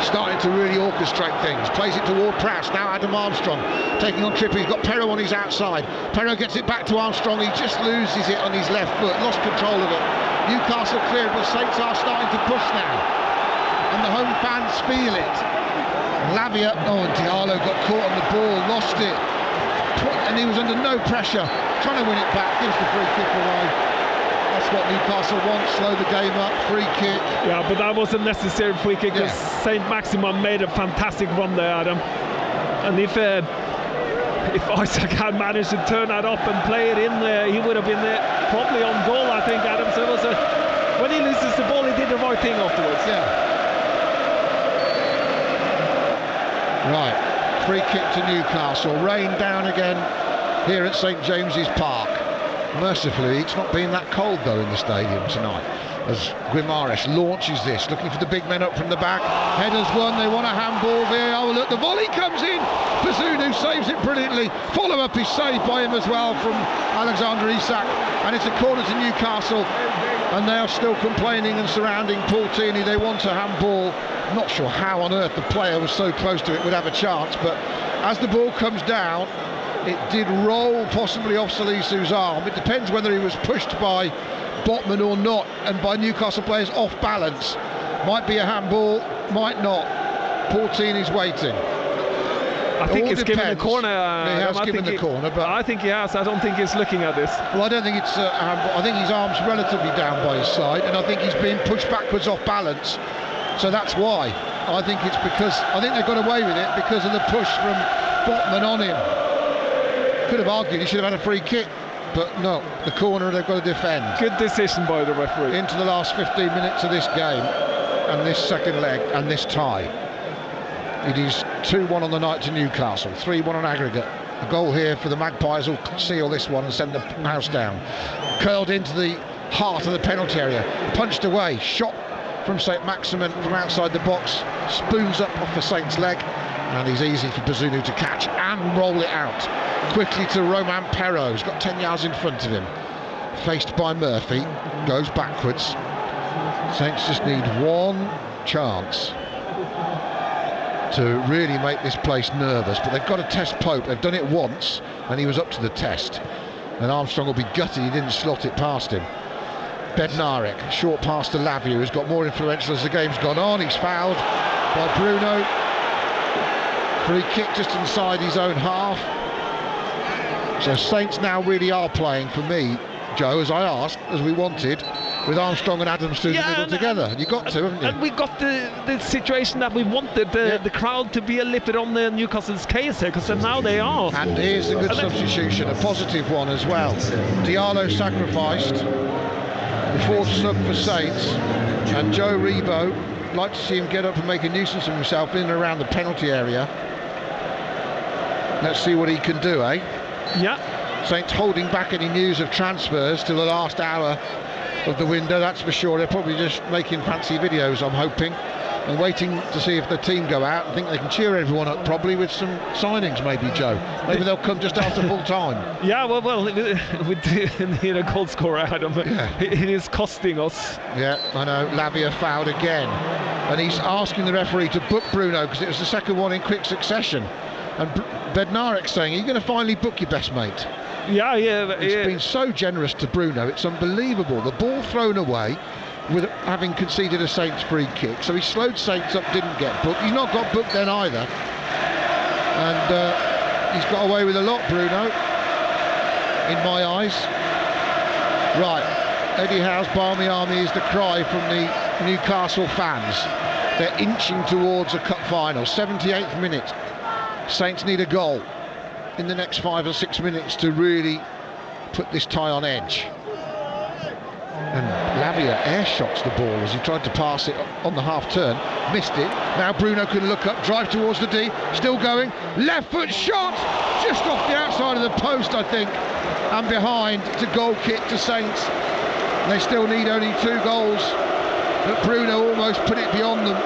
Starting to really orchestrate things. Plays it toward Prowse. Now Adam Armstrong taking on Trippier. He's got Perro on his outside. Perro gets it back to Armstrong. He just loses it on his left foot. Lost control of it. Newcastle cleared, but Saints are starting to push now. And the home fans feel it. Lavia, and Diallo got caught on the ball, lost it. And he was under no pressure. Trying to win it back, gives the free kick away. That's what Newcastle wants, slow the game up, free kick. Yeah, but that was a necessary free kick because Saint Maximin made a fantastic run there, Adam. And if Isaac had managed to turn that up and play it in there, he would have been there, probably on goal, I think, Adam. So it was when he loses the ball, he did the right thing afterwards. Yeah. Right, free kick to Newcastle. Rain down again here at St James's Park. Mercifully, it's not been that cold though in the stadium tonight. As Guimarães launches this, looking for the big men up from the back. Headers won, they want a handball. VAR, look, the volley comes in. Bazunu saves it brilliantly. Follow-up is saved by him as well from Alexander Isak. And it's a corner to Newcastle. And they are still complaining and surrounding Paultini. They want a handball. Not sure how on earth the player was so close to it would have a chance. But as the ball comes down, it did roll possibly off Salisu's arm. It depends whether he was pushed by Botman or not, and by Newcastle players off balance. Might be a handball, might not. Paultini's waiting. I think he's given the corner. He has given the corner, but I think he has. I don't think he's looking at this. Well, I don't think it's a handball. I think his arm's relatively down by his side, and I think he's being pushed backwards off balance. So that's why. I think it's because I think they got away with it because of the push from Botman on him. Could have argued he should have had a free kick, but no, the corner they've got to defend. Good decision by the referee. Into the last 15 minutes of this game, and this second leg, and this tie. It is 2-1 on the night to Newcastle, 3-1 on aggregate. A goal here for the Magpies will seal this one and send the house down. Curled into the heart of the penalty area, punched away, shot from St Maximin from outside the box, spoons up off the Saints' leg, and he's easy for Bazunu to catch and roll it out. Quickly to Romain Perraud, he's got 10 yards in front of him. Faced by Murphy, goes backwards. Saints just need one chance to really make this place nervous, but they've got to test Pope. They've done it once and he was up to the test. And Armstrong will be gutted he didn't slot it past him. Bednarek, short pass to Lavia, who's got more influential as the game's gone on. He's fouled by Bruno. Free kick just inside his own half. So Saints now really are playing, for me, Joe, as I asked, as we wanted, with Armstrong and Adams through the middle together. You got to, haven't you? And we got the situation that we wanted, the crowd to be a little bit on the Newcastle's case here, because now they are. And here's a good substitution, a positive one as well. Diallo sacrificed before snug for Saints, and Joe Rebo, like to see him get up and make a nuisance of himself in and around the penalty area. Let's see what he can do, eh? Yeah. Saints holding back any news of transfers till the last hour of the window, that's for sure. They're probably just making fancy videos, I'm hoping, and waiting to see if the team go out. I think they can cheer everyone up probably with some signings, maybe, Joe. Maybe they'll come just after full time. Yeah, well, we need a goal scorer, Adam. Yeah. It is costing us. Yeah, I know. Lavia fouled again, and he's asking the referee to book Bruno because it was the second one in quick succession. And Bednarek saying, "Are you going to finally book your best mate?" Yeah. He's been so generous to Bruno, it's unbelievable. The ball thrown away with having conceded a Saints free kick, so he slowed Saints up, didn't get booked. He's not got booked then either, and he's got away with a lot, Bruno, in my eyes. Right, Eddie Howe's Barmy Army is the cry from the Newcastle fans. They're inching towards a cup final. 78th minute. Saints need a goal in the next 5 or 6 minutes to really put this tie on edge. And Lavia air shots the ball as he tried to pass it on the half turn, missed it. Now Bruno can look up, drive towards the D, still going, left foot shot, just off the outside of the post, I think, and behind to goal kick to Saints. They still need only 2 goals, but Bruno almost put it beyond them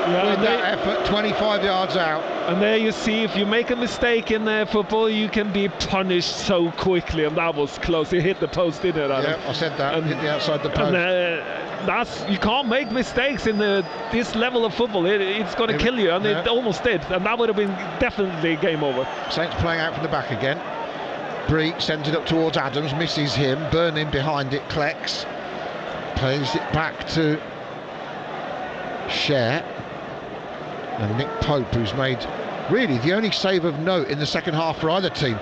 with that effort, 25 yards out. And there you see, if you make a mistake in football, you can be punished so quickly, and that was close. He hit the post, didn't it, Adam? Yeah, I said that, hit the outside the post. And you can't make mistakes in this level of football. It's going to kill you, and it almost did, and that would have been definitely game over. Saints playing out from the back again. Bree sends it up towards Adams, misses him. Burning behind it, Klex plays it back to Cher. And Nick Pope, who's made really the only save of note in the second half for either team,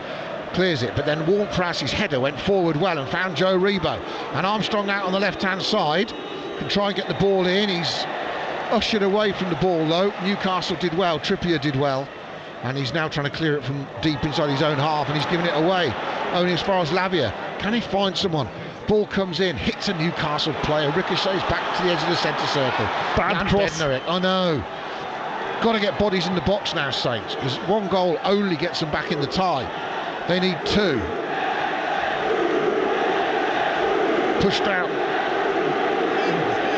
clears it. But then Ward-Prowse's header went forward well and found Joe Rebo. And Armstrong out on the left-hand side can try and get the ball in. He's ushered away from the ball though. Newcastle did well, Trippier did well. And he's now trying to clear it from deep inside his own half, and he's giving it away. Only as far as Lavia. Can he find someone? Ball comes in, hits a Newcastle player, ricochets back to the edge of the centre circle. Bad cross. I know. Got to get bodies in the box now, Saints, because 1 goal only gets them back in the tie. They need 2. Pushed out.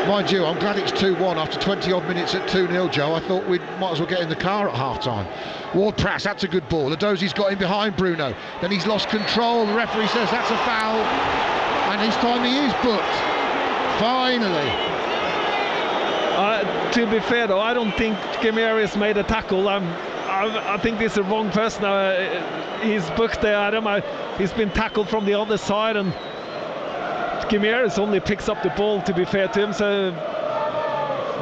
Mind you, I'm glad it's 2-1 after 20 odd minutes at 2-0, Joe. I thought we might as well get in the car at half time. Ward-Prowse, that's a good ball. Adosi's got in behind Bruno. Then he's lost control. The referee says that's a foul. And this time he is booked. Finally. To be fair though, I don't think Gimerius made a tackle. I think this is the wrong person. He's booked there, Adam. He's been tackled from the other side, and Gimerius only picks up the ball, to be fair to him. So,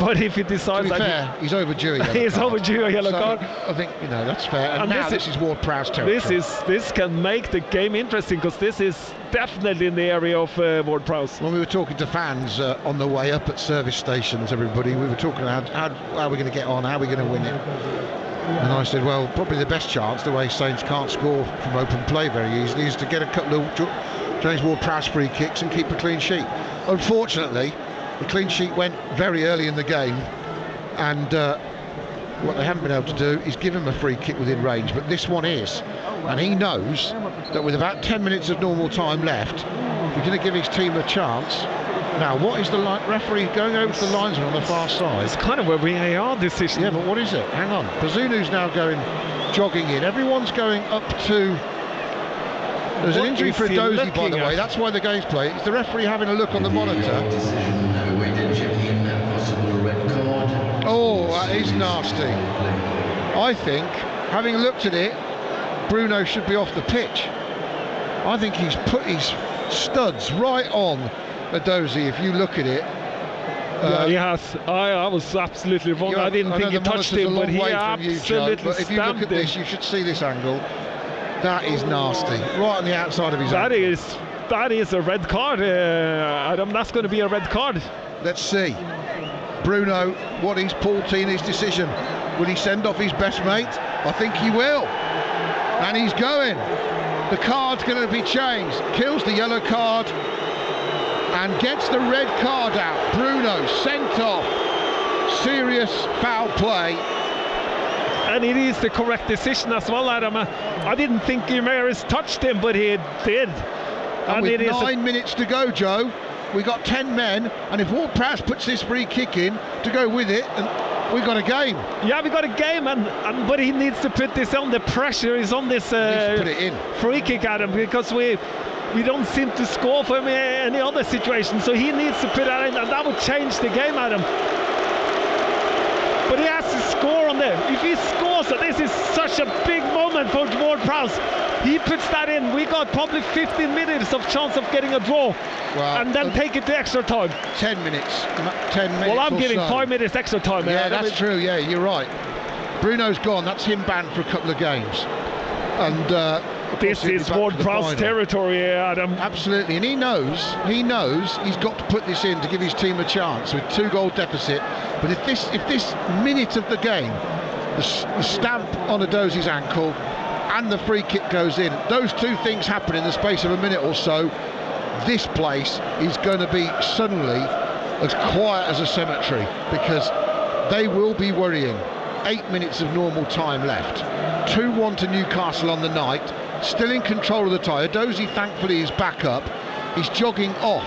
but if he decides, to be fair, he's overdue a yellow he's card. overdue a yellow card. I think that's fair. And now this is Ward-Prowse territory. This can make the game interesting, because this is definitely in the area of Ward-Prowse. When we were talking to fans on the way up at service stations, everybody, we were talking about how are we going to get on, how are we going to win it. And I said, well, probably the best chance, the way Saints can't score from open play very easily, is to get a couple of James Ward-Prowse free kicks and keep a clean sheet. Unfortunately, the clean sheet went very early in the game, and what they haven't been able to do is give him a free kick within range, but this one is. And he knows that with about 10 minutes of normal time left, we're going to give his team a chance. Now, what is the referee going over to the linesman on the far side? It's kind of a VAR decision. Yeah, but what is it? Hang on. Pazunu's now jogging in. Everyone's going up to... There's an injury for Adozi, by the way. That's why the game's played. It's the referee having a look on the monitor. Oh, that is nasty. I think, having looked at it, Bruno should be off the pitch. I think he's put his studs right on Edozie if you look at it. Yeah, he has. I was absolutely wrong. I didn't think he touched him, but he absolutely but if you look at this, you should see this angle. That is nasty. Right on the outside of his ankle. That is a red card, Adam. That's going to be a red card. Let's see. Bruno, what is Paul Tina's decision? Will he send off his best mate? I think he will. And he's going. The card's going to be changed. Kills the yellow card and gets the red card out. Bruno sent off. Serious foul play. And it is the correct decision as well, Adam. I didn't think Guimaraes touched him, but he did. And with 9 minutes to go, Joe, we got 10 men, and if Ward-Prowse puts this free kick in to go with it, and we've got a game. Yeah, we got a game, but he needs to put this on. The pressure is on this put it in. Free kick, Adam, because we don't seem to score for him in any other situation, so he needs to put that in, and that would change the game, Adam. But he has to score on there. If he scores, this is such a big moment for Ward-Prowse. He puts that in. We got probably 15 minutes of chance of getting a draw, and then take it to extra time. 10 minutes. 10 minutes. Well, I'm giving 5 minutes extra time. Yeah, that's true. Yeah, you're right. Bruno's gone. That's him banned for a couple of games. And this is Ward-Prowse territory, Adam. Absolutely, and he knows he's got to put this in to give his team a chance with 2-goal deficit. But if this minute of the game, the stamp on Edozie's ankle and the free kick goes in, those two things happen in the space of a minute or so, this place is going to be suddenly as quiet as a cemetery, because they will be worrying. 8 minutes of normal time left. 2-1 to Newcastle on the night. Still in control of the tie. Edozie thankfully is back up. He's jogging off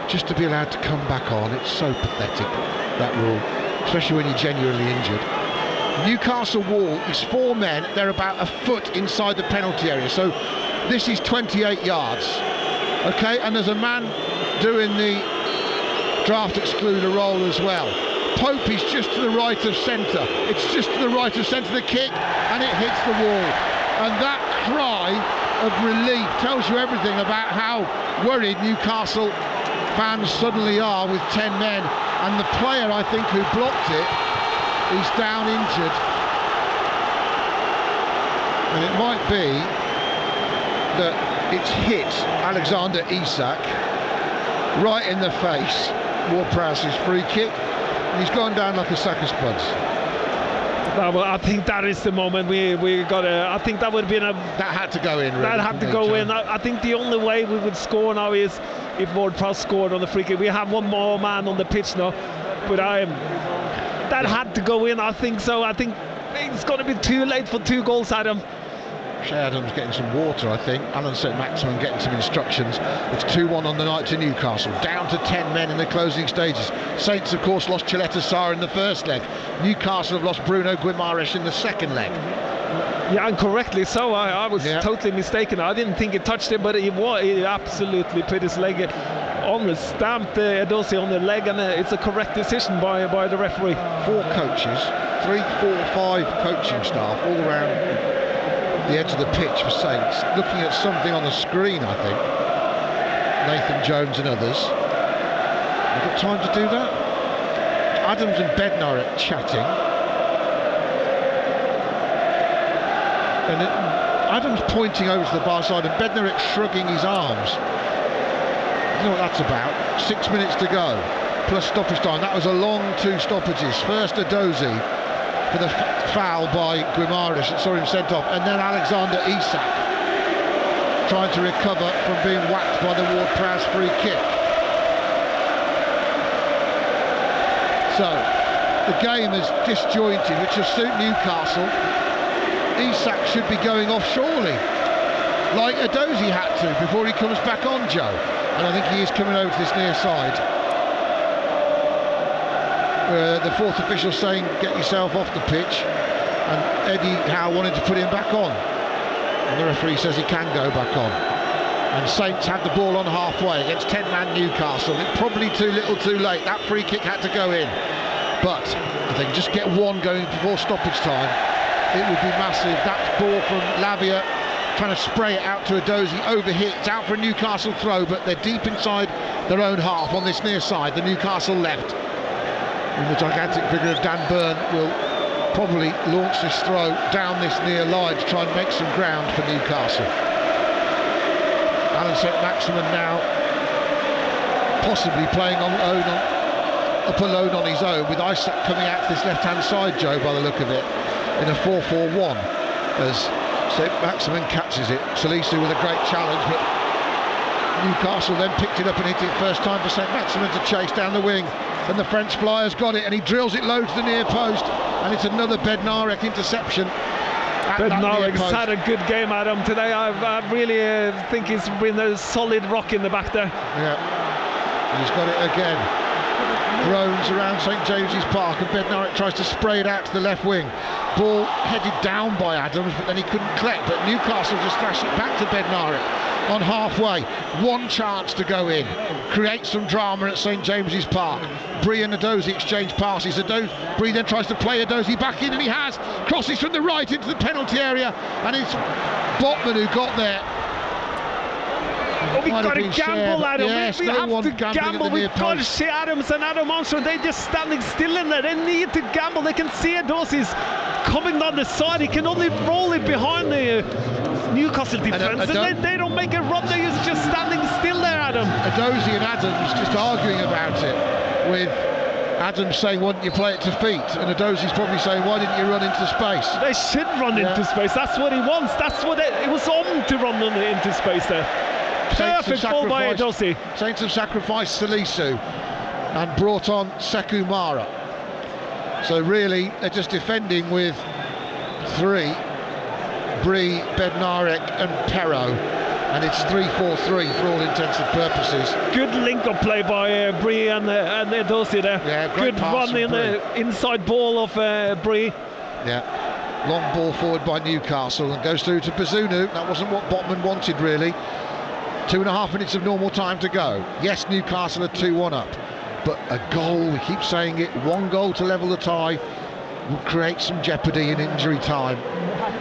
just to be allowed to come back on. It's so pathetic, that rule, especially when you're genuinely injured. Newcastle wall is 4 men. They're about a foot inside the penalty area, so this is 28 yards. Okay, and there's a man doing the draft excluder role as well. Pope is just to the right of centre. It's just to the right of centre, the kick, and it hits the wall. And that cry of relief tells you everything about how worried Newcastle fans suddenly are with 10 men. And the player, I think, who blocked it is down injured. And it might be that it's hit Alexander Isak right in the face. Ward-Prowse's free kick. He's gone down like a sack of spuds. No, well, I think that is the moment we got to. I think that would have been that had to go in. Really, that had to go in. I think the only way we would score now is if Ward-Prowse scored on the free kick. We have one more man on the pitch now, but that had to go in. I think so. I think it's going to be too late for 2 goals, Adam. Shea Adams getting some water, I think. Alan St. Maximin getting some instructions. It's 2-1 on the night to Newcastle. Down to 10 men in the closing stages. Saints, of course, lost Chileta Sarr in the first leg. Newcastle have lost Bruno Guimaraes in the second leg. Yeah, and correctly so. I was totally mistaken. I didn't think it touched him, but he absolutely put his leg on the stamp, Edozie on the leg, and it's a correct decision by the referee. 4 coaches, 3, 4, 5 coaching staff all around the edge of the pitch for Saints, looking at something on the screen, I think. Nathan Jones and others. We've got time to do that. Adams and Bednarik chatting. And Adams pointing over to the bar side and Bednarik shrugging his arms. You know what that's about. 6 minutes to go, plus stoppage time. That was a long 2 stoppages. First Edozie for the foul by Guimaraes that saw him sent off, and then Alexander Isak trying to recover from being whacked by the Ward-Prowse free kick. So the game is disjointed, which will suit Newcastle. Isak should be going off surely, like Edozie had to before he comes back on, Joe, and I think he is coming over to this near side. The 4th official saying get yourself off the pitch, and Eddie Howe wanted to put him back on, and the referee says he can go back on. And Saints had the ball on halfway against 10-man Newcastle. It's probably too little too late. That free kick had to go in, but if they can just get one going before stoppage time, it would be massive. That ball from Lavia trying to spray it out to Edozie, overhit, it's out for a Newcastle throw, but they're deep inside their own half on this near side, the Newcastle left. And the gigantic figure of Dan Burn will probably launch this throw down this near line to try and make some ground for Newcastle. Alan St Maximin now possibly playing up alone on his own, with Isaac coming out to this left-hand side, Joe, by the look of it, in a 4-4-1 as St Maximin catches it. Salisu with a great challenge, but Newcastle then picked it up and hit it first time for St Maximin to chase down the wing, and the French flyer's got it and he drills it low to the near post, and it's another Bednarek interception. Bednarek's had a good game, Adam, today. I really think he's been a solid rock in the back there. Yeah, and he's got it again. Drones around St James's Park, and Bednarek tries to spray it out to the left wing. Ball headed down by Adams, but then he couldn't collect, but Newcastle just thrashed it back to Bednarek on halfway. One chance to go in, create some drama at St James's Park. Bree and Edozie exchange passes. Bree then tries to play Edozie back in, and he has. Crosses from the right into the penalty area, and it's Botman who got there. Oh, we've got to gamble, Adam. Yes, we have to gamble. We've got to see Adams and Adam Armstrong. They're just standing still in there. They need to gamble. They can see Edozie's coming down the side. He can only roll it behind the Newcastle defence, and they don't make a run. They're just standing still there, Adam. Edozie and Adams just arguing about it, with Adams saying, why didn't you play it to feet? And Edozie's probably saying, why didn't you run into space? They should run into space. That's what he wants. That's what it was on to run into space there. Perfect ball by Edozie. Saints have sacrificed Salisu and brought on Sekou Mara. So really, they're just defending with three: Bree, Bednarek and Perrault. And it's 3-4-3 for all intents and purposes. Good link-up play by Bree and Edozie there. Yeah, good run in the inside ball of Bree. Yeah, long ball forward by Newcastle and goes through to Bazunu. That wasn't what Botman wanted, really. 2.5 minutes of normal time to go. Yes, Newcastle are 2-1 up, but a goal, we keep saying it, one goal to level the tie will create some jeopardy in injury time,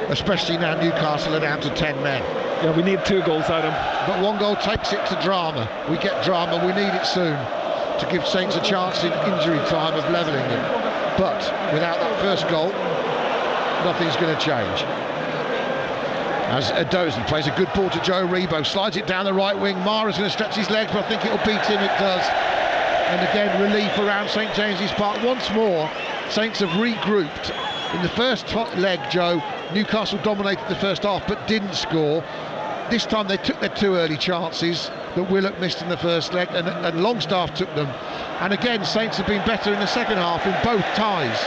especially now Newcastle are down to 10 men. Yeah, we need 2 goals, Adam. But 1 goal takes it to drama. We get drama, we need it soon to give Saints a chance in injury time of levelling it. But without that first goal, nothing's going to change. As Edozie plays a good ball to Joe Rebo, slides it down the right wing. Mara's going to stretch his legs, but I think it'll beat him. It does. And again, relief around St James's Park. Once more, Saints have regrouped. In the first leg, Joe, Newcastle dominated the first half but didn't score. This time they took their 2 early chances that Willock missed in the first leg, and Longstaff took them. And again, Saints have been better in the second half in both ties.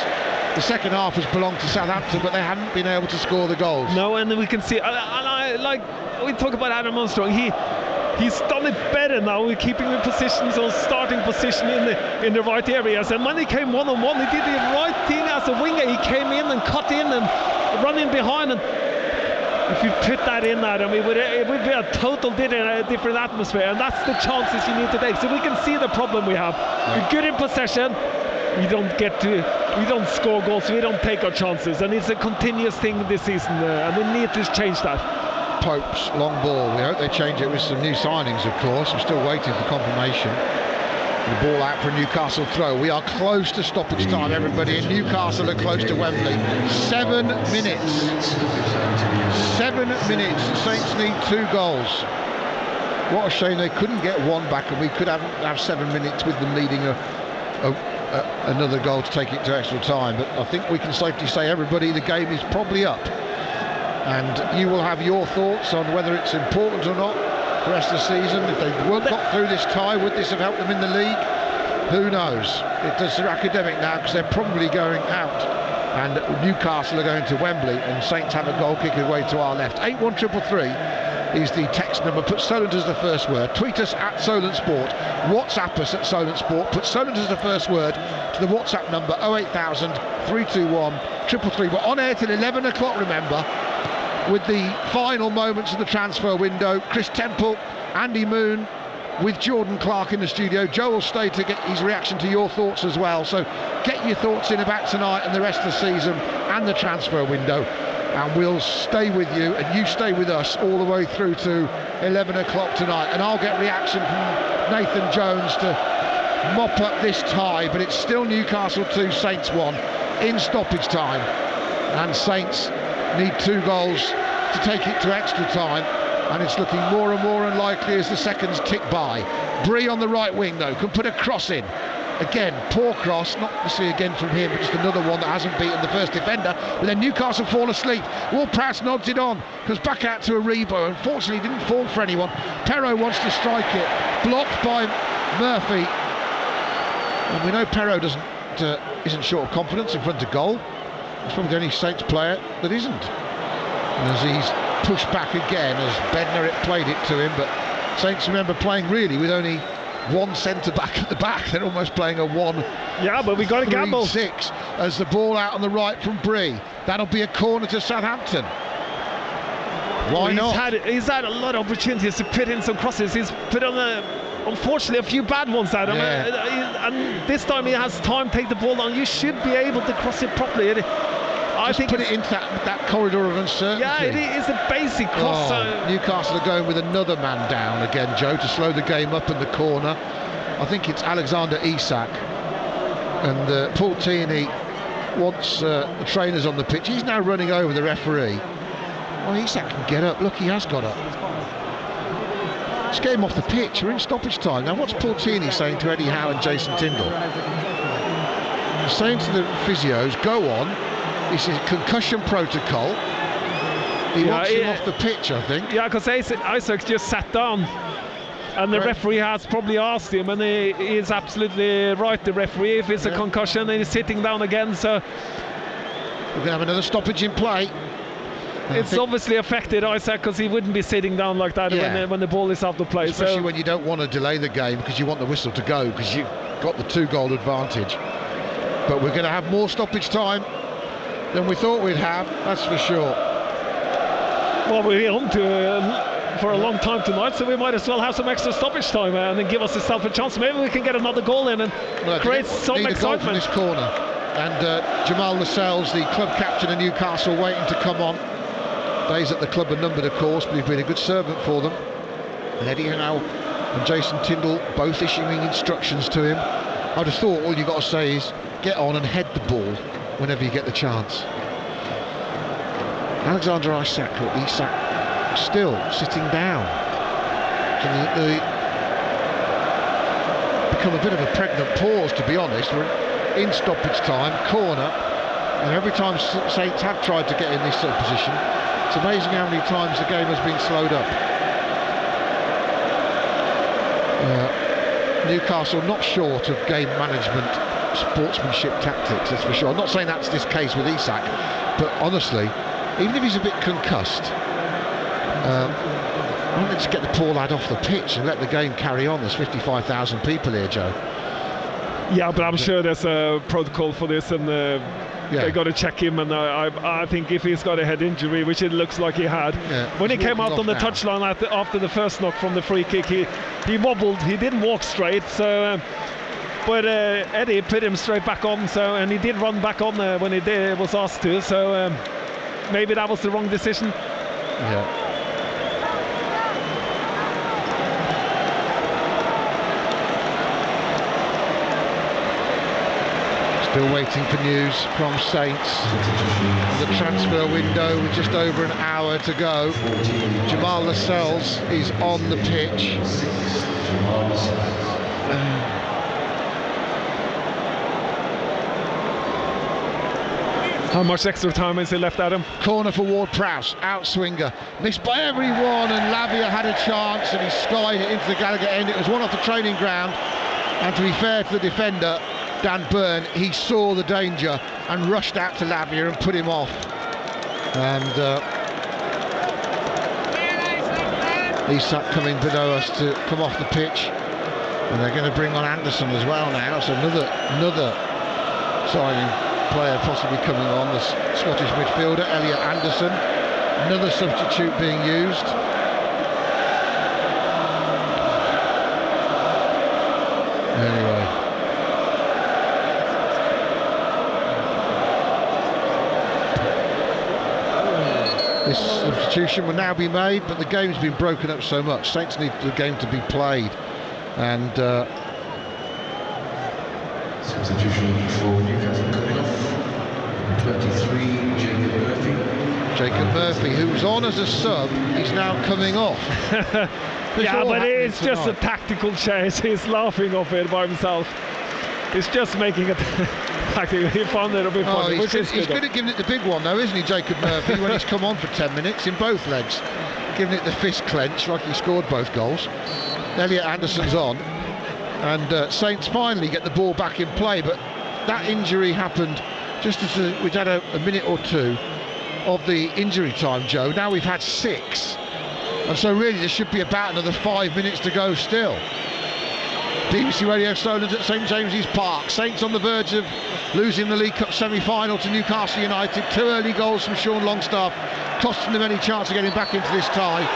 The second half has belonged to Southampton, but they haven't been able to score the goals. No, and we can see, and I like, we talk about Adam Armstrong, he's done it better now with keeping the positions or starting position in the right areas. And when he came one-on-one, he did the right thing as a winger. He came in and cut in and run in behind, and if you put that in, Adam, it would be a total different atmosphere, and that's the chances you need to take. So we can see the problem we have. We're good in possession. We don't score goals, we don't take our chances, and it's a continuous thing this season, and we need to change that. Pope's long ball, we hope they change it with some new signings, of course. We're still waiting for confirmation. The ball out for a Newcastle throw. We are close to stoppage time, everybody, and Newcastle are close to Wembley. 7 minutes. 7 minutes. The Saints need 2 goals. What a shame they couldn't get 1 back, and we could have 7 minutes with them needing another goal to take it to extra time. But I think we can safely say, everybody, the game is probably up, and you will have your thoughts on whether it's important or not for the rest of the season. If they weren't got through this tie, would this have helped them in the league? Who knows? They're academic now, because they're probably going out, and Newcastle are going to Wembley, and Saints have a goal kick away to our left. 81333 is the text number. Put Solent as the first word. Tweet us at Solent Sport. WhatsApp us at Solent Sport. Put Solent as the first word to the WhatsApp number 08000 321 333. We're on air till 11 o'clock, remember, with the final moments of the transfer window. Chris Temple, Andy Moon with Jordan Clark in the studio. Joe will stay to get his reaction to your thoughts as well. So get your thoughts in about tonight and the rest of the season and the transfer window. and we'll stay with you, and you stay with us all the way through to 11 o'clock tonight. And I'll get reaction from Nathan Jones to mop up this tie, but it's still Newcastle 2, Saints 1 in stoppage time, and Saints need 2 goals to take it to extra time, and it's looking more and more unlikely as the seconds tick by. Bree on the right wing though can put a cross in. Again, poor cross, not to see again from him, but just another one that hasn't beaten the first defender. But then Newcastle fall asleep. Ward-Prowse nods it on, goes back out to Aribo. Unfortunately, didn't fall for anyone. Perraud wants to strike it, blocked by Murphy. And we know Perraud isn't short of confidence in front of goal. He's probably the only Saints player that isn't. And as he's pushed back again, as Bednar played it to him, but Saints remember playing really with only one centre back at the back. They're almost playing a 1. Yeah, but we got to gamble. 6 as the ball out on the right from Bree. That'll be a corner to Southampton. Why not? He's had a lot of opportunities to put in some crosses. He's put on unfortunately a few bad ones out. And this time he has time to take the ball on. You should be able to cross it properly. I think put it into that corridor of uncertainty. Yeah, it is a basic cross. Newcastle are going with another man down again, Joe, to slow the game up in the corner. I think it's Alexander Isak, and Paul Tierney wants the trainers on the pitch. He's now running over the referee. Well, Isak can get up. Look, he has got up. Let's get him off the pitch. We're in stoppage time. Now, what's Paul Tierney saying to Eddie Howe and Jason Tindall? He's saying to the physios, go on. This is concussion protocol. He wants him off the pitch, I think. Yeah, because Isaac just sat down, and the referee has probably asked him, and he is absolutely right, the referee. If it's a concussion, and he's sitting down again, so we're going to have another stoppage in play. It's obviously affected Isaac, because he wouldn't be sitting down like that when the ball is out of play. Especially when you don't want to delay the game because you want the whistle to go, because you've got the 2-goal advantage. But we're going to have more stoppage time than we thought we'd have, that's for sure. Well, we're on to for a long time tonight, so we might as well have some extra stoppage time and then give us yourself a chance. Maybe we can get another goal in and create some excitement. Goal from this corner. And Jamal Lascelles, the club captain of Newcastle, waiting to come on. Days at the club are numbered, of course, but he's been a good servant for them. And Eddie Howe and Jason Tindall both issuing instructions to him. I'd have thought all you've got to say is get on and head the ball whenever you get the chance. Alexander Isak still sitting down. Become a bit of a pregnant pause, to be honest. We're in stoppage time, corner, and every time Saints have tried to get in this sort of position, it's amazing how many times the game has been slowed up. Newcastle not short of game management, sportsmanship tactics, that's for sure. I'm not saying that's this case with Isak, but honestly, even if he's a bit concussed, why don't they just get the poor lad off the pitch and let the game carry on? There's 55,000 people here, Joe. Yeah, but I'm sure there's a protocol for this, and they got to check him. And I think if he's got a head injury, which it looks like he had, when he came out on the touchline after the first knock from the free kick, he wobbled. He didn't walk straight, so. But Eddie put him straight back on, and he did run back on when he was asked to. So maybe that was the wrong decision. Yeah. Still waiting for news from Saints. The transfer window with just over an hour to go. Jamal Lascelles is on the pitch. How much extra time is he left, Adam? Corner for Ward-Prowse, outswinger, missed by everyone, and Lavia had a chance and he skied it into the Gallagher end. It was one off the training ground, and to be fair to the defender, Dan Byrne, he saw the danger and rushed out to Lavia and put him off. And Isak coming below us to come off the pitch, and they're going to bring on Anderson as well now. So another signing player possibly coming on, the Scottish midfielder Elliot Anderson, another substitute being used. Anyway, This substitution will now be made, but the game's been broken up so much. Saints need the game to be played, and substitution for Newcastle coming off. 23, Jacob Murphy, who's on as a sub, he's now coming off. Yeah, but it's just a tactical chase. He's laughing off it by himself. He's just making it tactical. He found it a bit funny. He's good at giving it the big one, though, isn't he, Jacob Murphy, when he's come on for 10 minutes in both legs, giving it the fist clench like he scored both goals. Elliot Anderson's on, and Saints finally get the ball back in play, but that injury happened just as we'd had a minute or two of the injury time, Joe. Now we've had 6, and so really there should be about another 5 minutes to go still. BBC Radio Solent at St James's Park. Saints on the verge of losing the League Cup semi-final to Newcastle United. 2 early goals from Sean Longstaff, costing them any chance of getting back into this tie.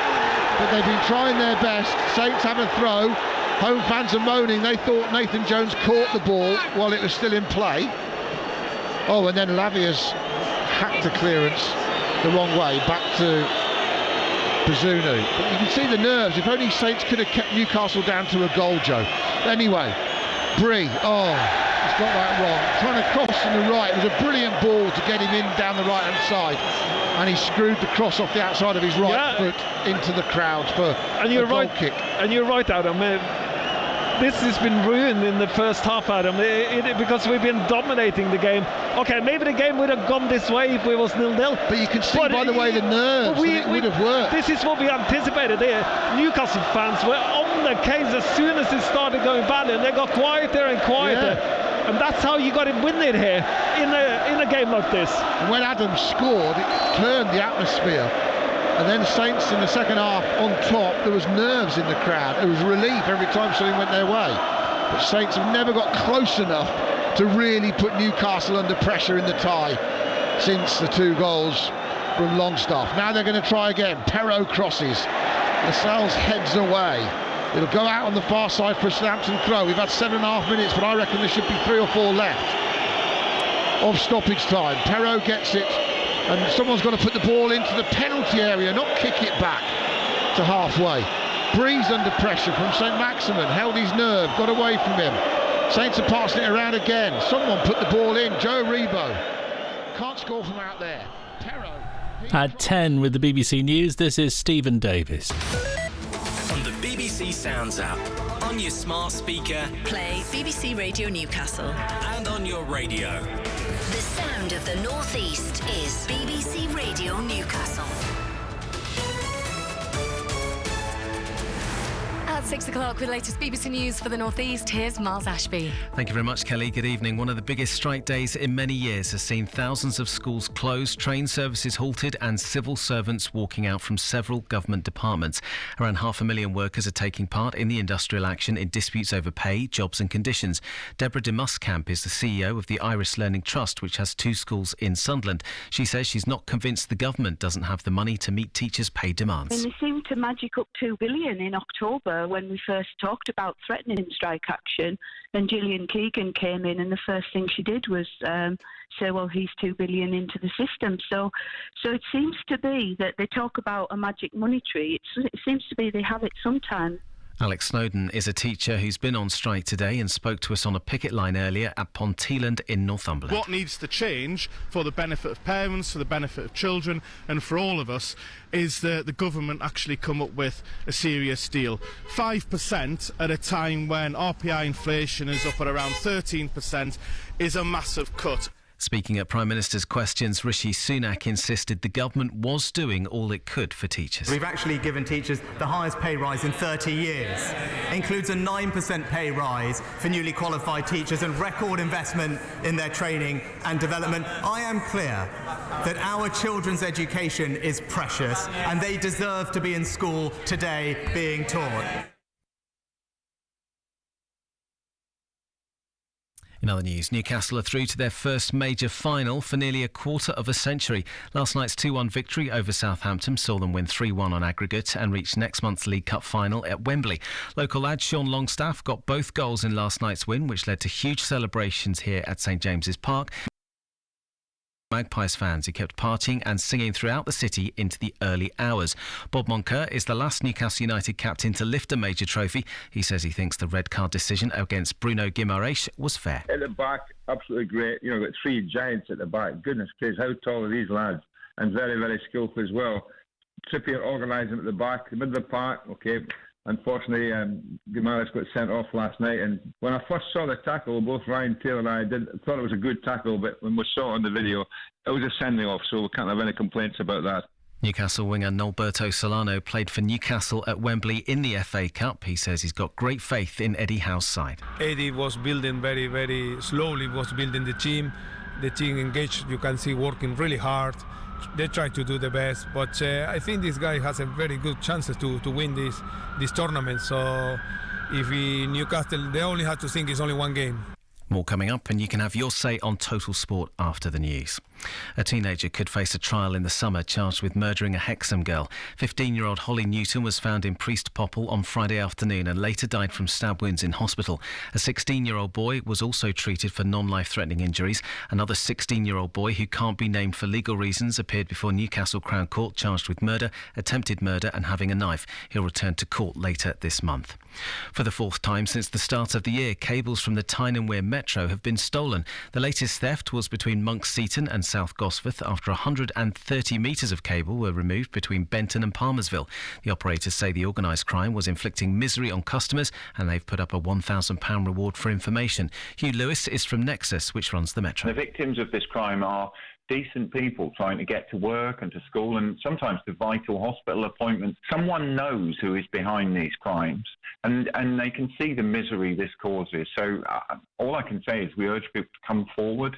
But they've been trying their best. Saints have a throw. Home fans are moaning. They thought Nathan Jones caught the ball while it was still in play. Oh, and then Lavia's hacked the clearance the wrong way back to Bazunu. But you can see the nerves. If only Saints could have kept Newcastle down to a goal, Joe. Anyway, Bree, he's got that wrong. Trying to cross from the right. It was a brilliant ball to get him in down the right-hand side. And he screwed the cross off the outside of his right foot into the crowd for a goal kick. And you're right, Adam. This has been ruined in the first half, Adam, because we've been dominating the game. Okay, maybe the game would have gone this way if it was 0-0. But you can see by the way the nerves it would have worked. This is what we anticipated. Newcastle fans were on the case as soon as it started going badly, and they got quieter and quieter. Yeah. And that's how you got to win it here in a game like this. And when Adam scored, it turned the atmosphere. And then Saints in the second half on top, there was nerves in the crowd. There was relief every time something went their way. But Saints have never got close enough to really put Newcastle under pressure in the tie since the 2 goals from Longstaff. Now they're going to try again. Perrault crosses. Lascelles heads away. It'll go out on the far side for a Southampton throw. We've had 7.5 minutes, but I reckon there should be 3 or 4 left of stoppage time. Perrault gets it. And someone's got to put the ball into the penalty area, not kick it back to halfway. Breeze under pressure from St Maximin, held his nerve, got away from him. Saints are passing it around again. Someone put the ball in. Joe Rebo can't score from out there. Perrault. At 10 with the BBC News, this is Stephen Davis. On the BBC Sounds app, on your smart speaker, Play BBC Radio Newcastle. and on your radio. The sound of the North East is BBC Radio Newcastle. At 6 o'clock with the latest BBC News for the North East, here's Miles Ashby. Thank you very much, Kelly. Good evening. One of the biggest strike days in many years has seen thousands of schools closed, train services halted and civil servants walking out from several government departments. Around 500,000 workers are taking part in the industrial action in disputes over pay, jobs and conditions. Deborah de Muskamp is the CEO of the Iris Learning Trust, which has 2 schools in Sunderland. She says she's not convinced the government doesn't have the money to meet teachers' pay demands. They seemed to magic up $2 billion in October when we first talked about threatening strike action, and Gillian Keegan came in and the first thing she did was say, well, he's $2 billion into the system. So it seems to be that they talk about a magic money tree. It seems to be they have it sometimes. Alex Snowden is a teacher who's been on strike today and spoke to us on a picket line earlier at Ponteland in Northumberland. What needs to change for the benefit of parents, for the benefit of children and for all of us is that the government actually come up with a serious deal. 5% at a time when RPI inflation is up at around 13% is a massive cut. Speaking at Prime Minister's questions, Rishi Sunak insisted the government was doing all it could for teachers. We've actually given teachers the highest pay rise in 30 years. Includes a 9% pay rise for newly qualified teachers and record investment in their training and development. I am clear that our children's education is precious and they deserve to be in school today being taught. In other news, Newcastle are through to their first major final for nearly a quarter of a century. Last night's 2-1 victory over Southampton saw them win 3-1 on aggregate and reach next month's League Cup final at Wembley. Local lad Sean Longstaff got both goals in last night's win, which led to huge celebrations here at St James's Park. Magpies fans who kept partying and singing throughout the city into the early hours. Bob Moncur is the last Newcastle United captain to lift a major trophy. He says he thinks the red card decision against Bruno Guimaraes was fair. At the back, absolutely great. You know, got three giants at the back. Goodness gracious, how tall are these lads? And very, very skillful as well. Trippier organising at the back, the middle of the park, okay. Unfortunately, Guimaraes got sent off last night, and when I first saw the tackle, both Ryan Taylor and I thought it was a good tackle, but when we saw it on the video, it was a sending off, so we can't have any complaints about that. Newcastle winger Norberto Solano played for Newcastle at Wembley in the FA Cup. He says he's got great faith in Eddie Howe's side. Eddie was building very, very slowly, was building the team. The team engaged, you can see, working really hard. They try to do the best, but I think this guy has a very good chances to win this tournament. So if Newcastle, they only have to think it's only one game. More coming up, and you can have your say on Total Sport after the news. A teenager could face a trial in the summer charged with murdering a Hexham girl. 15-year-old Holly Newton was found in Priest Popple on Friday afternoon and later died from stab wounds in hospital. A 16-year-old boy was also treated for non-life-threatening injuries. Another 16-year-old boy, who can't be named for legal reasons, appeared before Newcastle Crown Court charged with murder, attempted murder and having a knife. He'll return to court later this month. For the fourth time since the start of the year, cables from the Tyne and Wear Metro have been stolen. The latest theft was between Monk Seaton and South Gosforth after 130 metres of cable were removed between Benton and Palmersville. The operators say the organised crime was inflicting misery on customers, and they've put up a £1,000 reward for information. Hugh Lewis is from Nexus, which runs the Metro. The victims of this crime are decent people trying to get to work and to school and sometimes to vital hospital appointments. Someone knows who is behind these crimes, and they can see the misery this causes. So all I can say is we urge people to come forward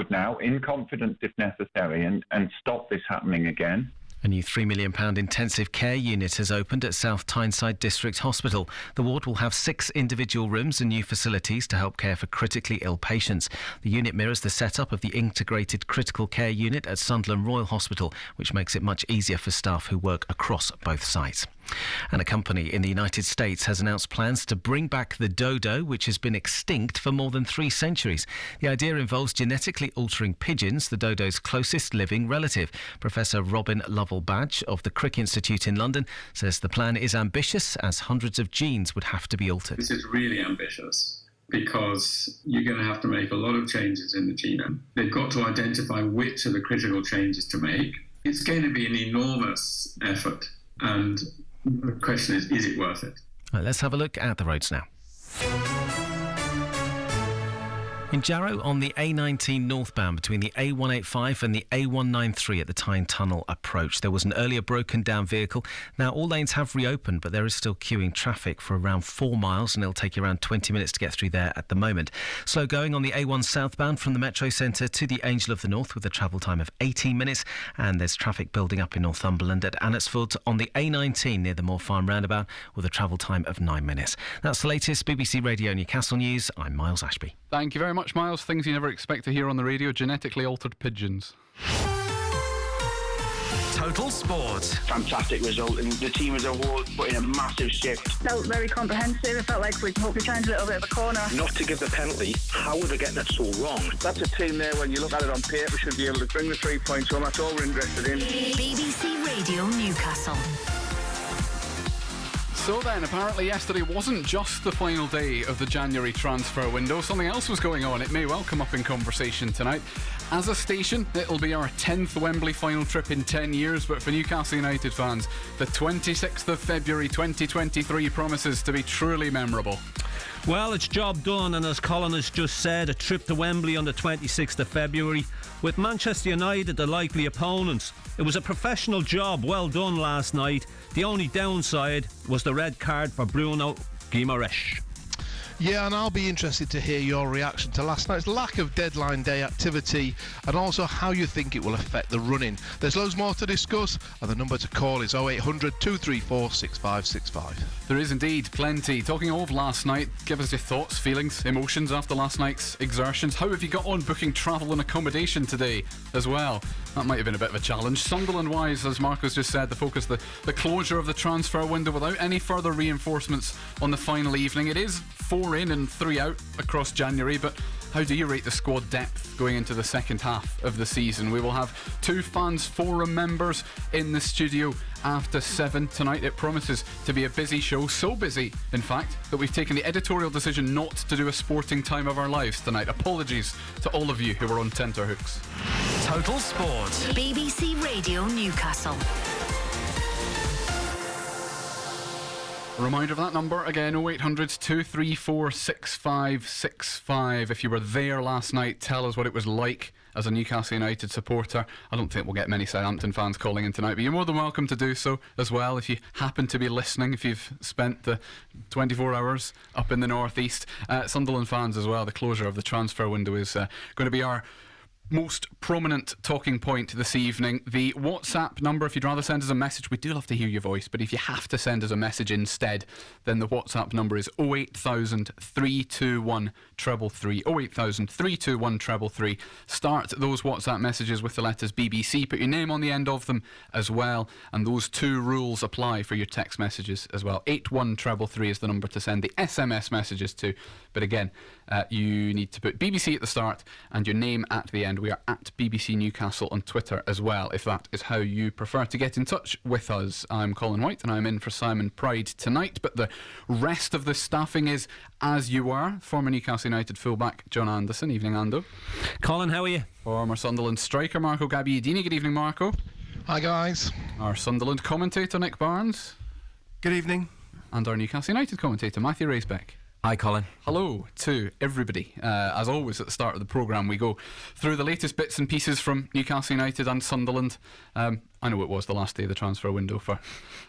now in confidence if necessary and stop this happening again. A new £3 million intensive care unit has opened at South Tyneside District Hospital. The ward will have 6 individual rooms and new facilities to help care for critically ill patients. The unit mirrors the setup of the integrated critical care unit at Sunderland Royal Hospital, which makes it much easier for staff who work across both sites. And a company in the United States has announced plans to bring back the dodo, which has been extinct for more than 3 centuries. The idea involves genetically altering pigeons, the dodo's closest living relative. Professor Robin Lovell-Badge of the Crick Institute in London says the plan is ambitious, as hundreds of genes would have to be altered. This is really ambitious, because you're going to have to make a lot of changes in the genome. They've got to identify which are the critical changes to make. It's going to be an enormous effort, and the question is it worth it? Right, let's have a look at the roads now. In Jarrow, on the A19 northbound between the A185 and the A193 at the Tyne Tunnel approach, there was an earlier broken down vehicle. Now all lanes have reopened, but there is still queuing traffic for around 4 miles, and it'll take you around 20 minutes to get through there at the moment. Slow going on the A1 southbound from the Metro Centre to the Angel of the North with a travel time of 18 minutes, and there's traffic building up in Northumberland at Annesford on the A19 near the Moor Farm roundabout with a travel time of 9 minutes. That's the latest BBC Radio Newcastle news. I'm Miles Ashby. Thank you very much, Miles. Things you never expect to hear on the radio: genetically altered pigeons. Total Sport. Fantastic result, and the team as a whole put in a massive shift. Felt very comprehensive. It felt like we hoped we turned a little bit of a corner. Not to give the penalty, how are they getting that so wrong? That's a team there, when you look at it on paper, should be able to bring the 3 points home. That's all we're interested in. BBC Radio Newcastle. So then, apparently yesterday wasn't just the final day of the January transfer window. Something else was going on. It may well come up in conversation tonight. As a station, it'll be our 10th Wembley final trip in 10 years, but for Newcastle United fans, the 26th of February 2023 promises to be truly memorable. Well, it's job done, and as Colin has just said, a trip to Wembley on the 26th of February with Manchester United the likely opponents. It was a professional job, well done last night. The only downside was the red card for Bruno Guimaraes. Yeah, and I'll be interested to hear your reaction to last night's lack of deadline day activity, and also how you think it will affect the running. There's loads more to discuss, and the number to call is 0800 234 6565. There is indeed plenty. Talking of last night, give us your thoughts, feelings, emotions after last night's exertions. How have you got on booking travel and accommodation today as well? That might have been a bit of a challenge. Sunderland-wise, as Marco's just said, the focus, the closure of the transfer window without any further reinforcements on the final evening. It is 4 in and 3 out across January, but How do you rate the squad depth going into the second half of the season? We will have 2 fans forum members in the studio after 7 tonight. It promises to be a busy show, so busy in fact that we've taken the editorial decision not to do a sporting time of our lives tonight. Apologies to all of you who were on tenterhooks. Total Sport. BBC Radio Newcastle. A reminder of that number again, 0800 234 6565. If you were there last night, tell us what it was like as a Newcastle United supporter. I don't think we'll get many Southampton fans calling in tonight, but you're more than welcome to do so as well if you happen to be listening, if you've spent the 24 hours up in the northeast. Sunderland fans as well. The closure of the transfer window is going to be our most prominent talking point this evening. The WhatsApp number, if you'd rather send us a message, we do love to hear your voice, but if you have to send us a message instead, then the WhatsApp number is 08000 321 333. 08000 321 333. Start those WhatsApp messages with the letters BBC, put your name on the end of them as well, and those 2 rules apply for your text messages as well. 81333 is the number to send the SMS messages to, but again, you need to put BBC at the start and your name at the end. We are at BBC Newcastle on Twitter as well, if that is how you prefer to get in touch with us. I'm Colin White and I'm in for Simon Pride tonight, but the rest of the staffing is as you are. Former Newcastle United fullback John Anderson. Evening, Ando. Colin, how are you? Former Sunderland striker Marco Gabbiadini. Good evening, Marco. Hi, guys. Our Sunderland commentator Nick Barnes. Good evening. And our Newcastle United commentator Matthew Racebeck. Hi, Colin. Hello to everybody. As always at the start of the programme, we go through the latest bits and pieces from Newcastle United and Sunderland. I know it was the last day of the transfer window for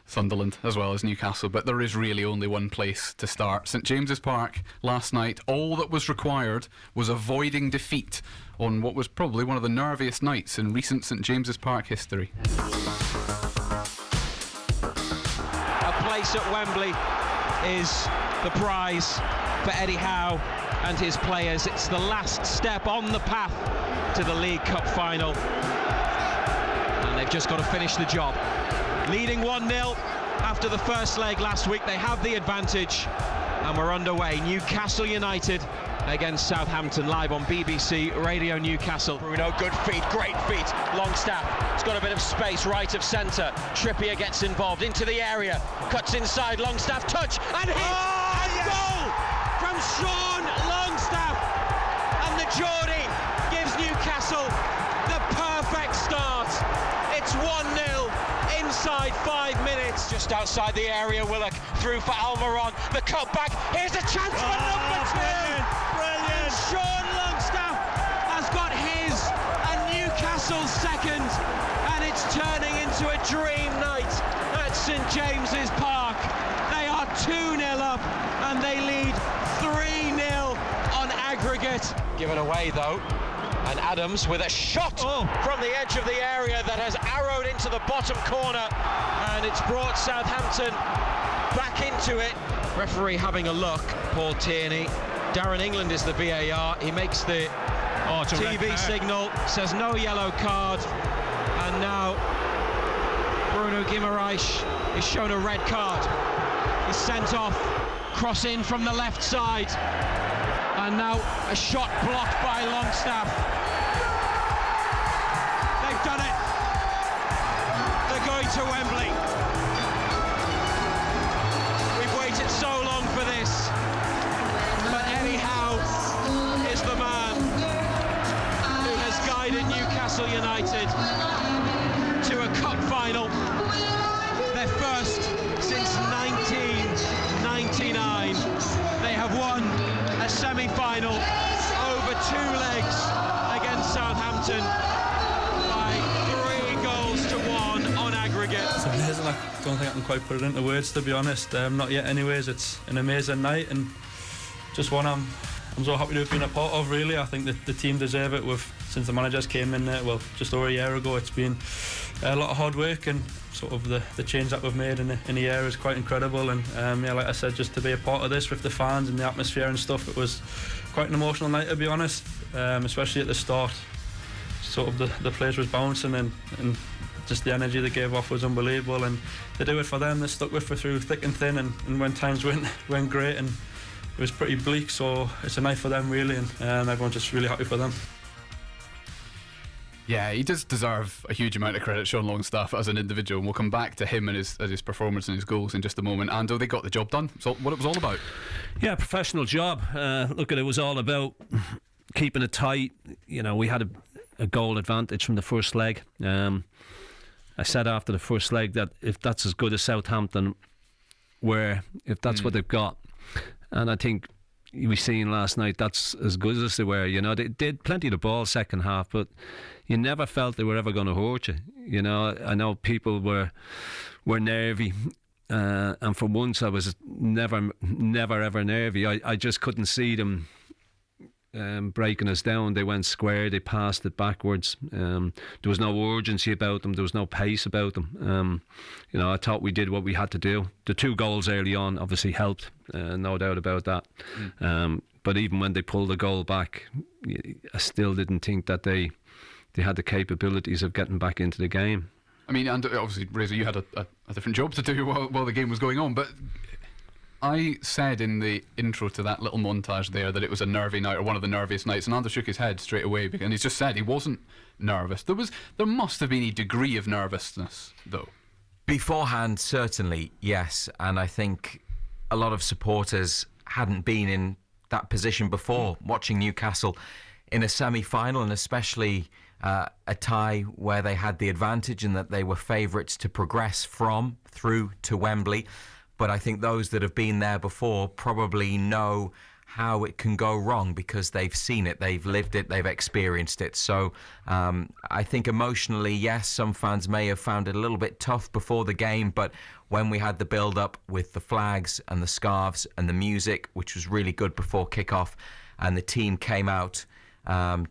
Sunderland as well as Newcastle, but there is really only one place to start. St James's Park last night, all that was required was avoiding defeat on what was probably one of the nerviest nights in recent St James's Park history. A place at Wembley is the prize for Eddie Howe and his players. It's the last step on the path to the League Cup final, and they've just got to finish the job. Leading 1-0 after the first leg last week, they have the advantage, and we're underway. Newcastle United against Southampton, live on BBC Radio Newcastle. Bruno, good feet, great feet. Longstaff, it's got a bit of space, right of centre. Trippier gets involved into the area, cuts inside, Longstaff, touch, and hit, and goal from Sean Longstaff. And the Geordie gives Newcastle the perfect start. It's 1-0 inside 5 minutes. Just outside the area, Willock through for Almiron. The cutback, here's a chance for number 2. And Sean Longstaff has got his and Newcastle's second, and it's turning into a dream night at St James's Park. They are 2-0 up and they lead 3-0 on aggregate. Given away though, and Adams with a shot from the edge of the area that has arrowed into the bottom corner, and it's brought Southampton back into it. Referee having a look, Paul Tierney. Darren England is the VAR. He makes the TV signal, says no yellow card, and now Bruno Guimaraes is shown a red card. He's sent off, cross in from the left side, and now a shot blocked by Longstaff. They've done it. They're going to Wembley. We've waited so long for this. But Eddie Howe is the man who has guided Newcastle United to a cup final, their first since 1999. They have won a semi-final over 2 legs against Southampton by 3 goals to 1 on aggregate. It's amazing. I don't think I can quite put it into words, to be honest. Not yet anyways. It's an amazing night, and just one I'm so happy to have been a part of, really. I think that the team deserve it. Since the managers came in there, well, just over a year ago, it's been a lot of hard work, and sort of the change that we've made in a year is quite incredible. And yeah, like I said, just to be a part of this with the fans and the atmosphere and stuff, it was quite an emotional night, to be honest, especially at the start. Sort of the place was bouncing, and just the energy they gave off was unbelievable, and they do it for them. They stuck with it through thick and thin, and when times went great, and was pretty bleak, so it's a night for them really, and everyone's just really happy for them. Yeah, he does deserve a huge amount of credit, Sean Longstaff, as an individual, and we'll come back to him and his performance and his goals in just a moment. Ando, they got the job done. So what it was all about. Yeah, professional job. Look, it was all about keeping it tight. You know, we had a goal advantage from the first leg. I said after the first leg that if that's as good as Southampton were, if that's what they've got, and I think we seen last night that's as good as they were. You know, they did plenty of the ball second half, but you never felt they were ever going to hurt you. You know, I know people were nervy, and for once I was never ever nervy. I just couldn't see them breaking us down. They went square, they passed it backwards. There was no urgency about them, there was no pace about them. You know, I thought we did what we had to do. The 2 goals early on obviously helped, no doubt about that. But even when they pulled the goal back, I still didn't think that they had the capabilities of getting back into the game. I mean, and obviously, Razor, you had a different job to do while the game was going on, but I said in the intro to that little montage there that it was a nervy night, or one of the nerviest nights, and Ando shook his head straight away, and he's just said he wasn't nervous. There must have been a degree of nervousness, though. Beforehand, certainly, yes, and I think a lot of supporters hadn't been in that position before, watching Newcastle in a semi-final, and especially a tie where they had the advantage and that they were favourites to progress through to Wembley. But I think those that have been there before probably know how it can go wrong because they've seen it, they've lived it, they've experienced it. So I think emotionally, yes, some fans may have found it a little bit tough before the game, but when we had the build-up with the flags and the scarves and the music, which was really good before kick-off, and the team came out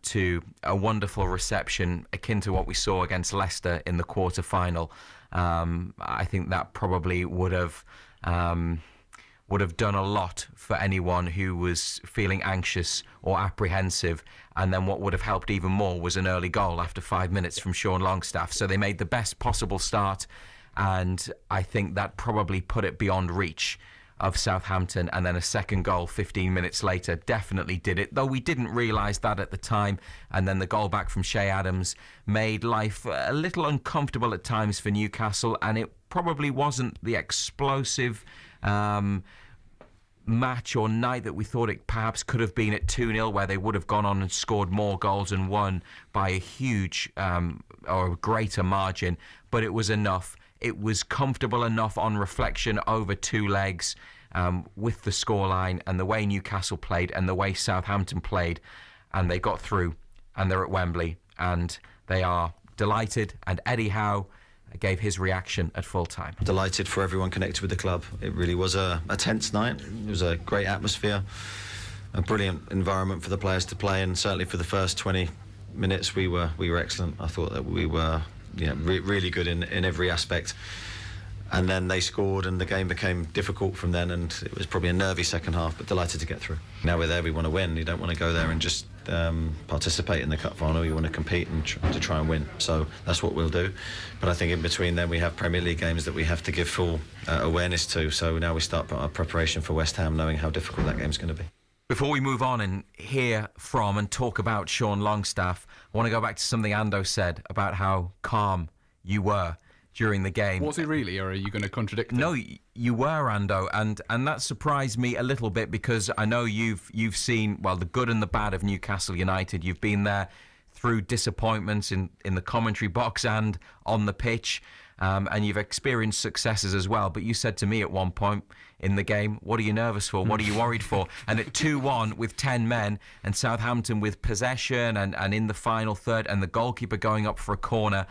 to a wonderful reception akin to what we saw against Leicester in the quarter-final, I think that probably would have done a lot for anyone who was feeling anxious or apprehensive. And then what would have helped even more was an early goal after 5 minutes from Sean Longstaff. So they made the best possible start, and I think that probably put it beyond reach of Southampton. And then a second goal 15 minutes later definitely did it, though we didn't realise that at the time. And then the goal back from Shea Adams made life a little uncomfortable at times for Newcastle, and it probably wasn't the explosive match or night that we thought it perhaps could have been at 2-0, where they would have gone on and scored more goals and won by a huge or a greater margin. But it was enough. It was comfortable enough on reflection over 2 legs, with the scoreline and the way Newcastle played and the way Southampton played, and they got through, and they're at Wembley, and they are delighted. And Eddie Howe gave his reaction at full time. Delighted for everyone connected with the club. It really was a tense night. It was a great atmosphere, a brilliant environment for the players to play, and certainly for the first 20 minutes we were excellent. I thought that we were really good in every aspect, and then they scored and the game became difficult from then, and it was probably a nervy second half, but delighted to get through. Now we're there, we want to win. You don't want to go there and just participate in the cup final. You want to compete and to try and win, so that's what we'll do. But I think in between then we have Premier League games that we have to give full awareness to, so now we start our preparation for West Ham, knowing how difficult that game's going to be. Before we move on and hear from and talk about Sean Longstaff, I want to go back to something Ando said about how calm you were during the game. Was he really, or are you going to contradict him? No, you were, Ando, and that surprised me a little bit, because I know you've seen, well, the good and the bad of Newcastle United. You've been there through disappointments in the commentary box and on the pitch, and you've experienced successes as well. But you said to me at one point in the game, what are you nervous for? What are you worried for? And at 2-1 with 10 men, and Southampton with possession and in the final third, and the goalkeeper going up for a corner,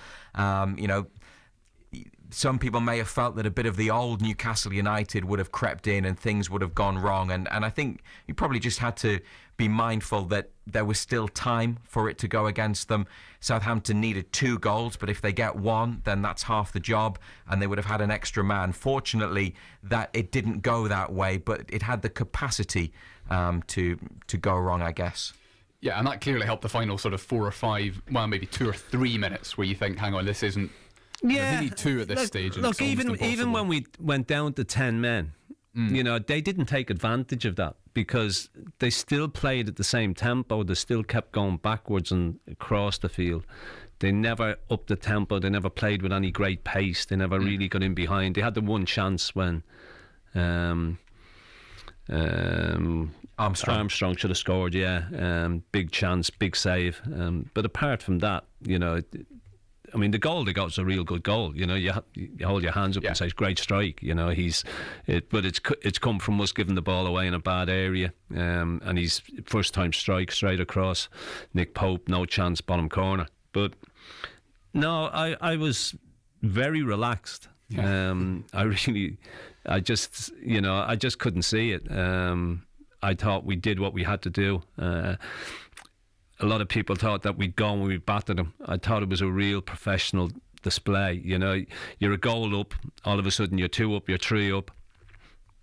some people may have felt that a bit of the old Newcastle United would have crept in and things would have gone wrong. And I think you probably just had to be mindful that there was still time for it to go against them. Southampton needed 2 goals, but if they get 1, then that's half the job, and they would have had an extra man. Fortunately, that it didn't go that way, but it had the capacity to go wrong, I guess. Yeah, and that clearly helped the final sort of 4 or 5, well, maybe 2 or 3 minutes where you think, hang on, this isn't... Yeah, they need 2 at this stage. Look, even when we went down to 10 men, You know, they didn't take advantage of that because they still played at the same tempo. They still kept going backwards and across the field. They never upped the tempo. They never played with any great pace. They never really got in behind. They had the one chance when Armstrong should have scored, big chance, big save. But apart from that, you know, I mean, the goal they got was a real good goal. You know, you hold your hands up and say, "Great strike." You know, but it's come from us giving the ball away in a bad area, and he's first time strike straight across Nick Pope, no chance, bottom corner. But no, I was very relaxed. I just couldn't see it. I thought we did what we had to do. A lot of people thought that we'd gone when we battered them. I thought it was a real professional display. You know, you're a goal up, all of a sudden you're 2 up, you're 3 up.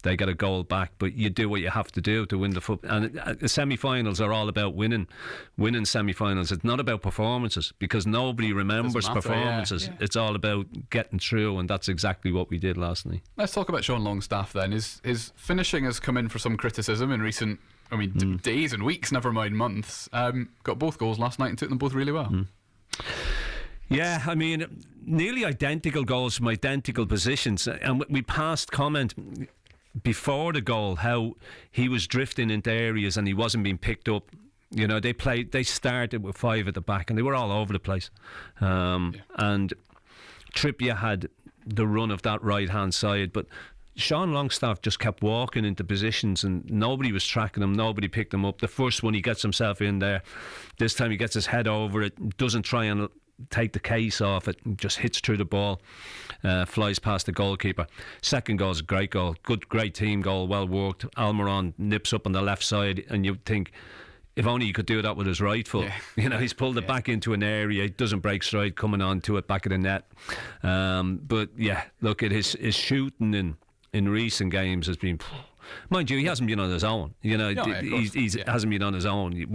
They get a goal back, but you do what you have to do to win the football. And the semi-finals are all about winning semi-finals. It's not about performances because nobody remembers performances. It's all about getting through, and that's exactly what we did last night. Let's talk about Sean Longstaff then. His finishing has come in for some criticism in recent days and weeks, never mind months. Got both goals last night and took them both really well. Yeah, I mean, nearly identical goals from identical positions. And we passed comment before the goal how he was drifting into areas and he wasn't being picked up. You know, they started with 5 at the back and they were all over the place. And Trippier had the run of that right hand side, but Sean Longstaff just kept walking into positions and nobody was tracking him, nobody picked him up. The first one, he gets himself in there. This time he gets his head over it, doesn't try and take the case off it, just hits through the ball, flies past the goalkeeper. Second goal is a great goal, great team goal, well worked. Almiron nips up on the left side and you think, if only he could do that with his right foot. You know, he's pulled it back into an area, he doesn't break stride coming onto it, back of the net. But yeah, look at his shooting in recent games has been, mind you, he hasn't been on his own. You know, he hasn't been on his own.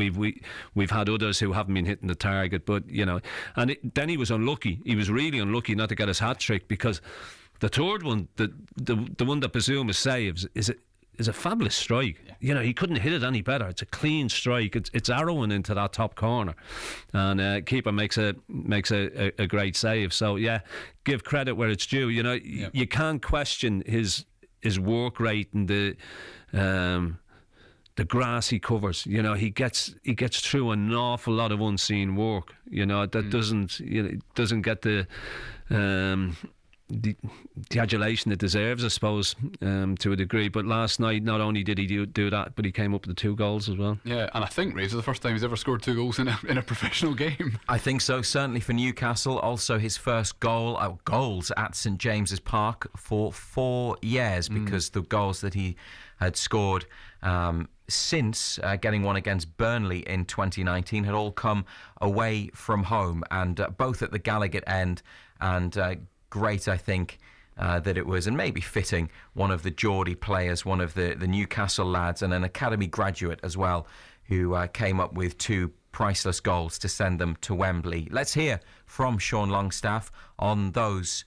We've had others who haven't been hitting the target, but you know, and then he was unlucky. He was really unlucky not to get his hat trick because the third one, the one that Bazuma saves, is a fabulous strike. You know, he couldn't hit it any better. It's a clean strike. It's arrowing into that top corner, and keeper makes a great save. So yeah, give credit where it's due. You know, you can't question his work rate and the grass he covers. You know, he gets through an awful lot of unseen work. You know, that doesn't get the adulation it deserves, I suppose, to a degree. But last night, not only did he do that, but he came up with the 2 goals as well. Yeah, and I think Ray, this is the first time he's ever scored 2 goals in a professional game. I think so, certainly for Newcastle. Also his first goals at St James's Park for 4 years, because the goals that he had scored since getting one against Burnley in 2019 had all come away from home, and both at the Gallagher end, and great, I think, that it was, and maybe fitting, one of the Geordie players, one of the Newcastle lads, and an academy graduate as well, who came up with 2 priceless goals to send them to Wembley. Let's hear from Sean Longstaff on those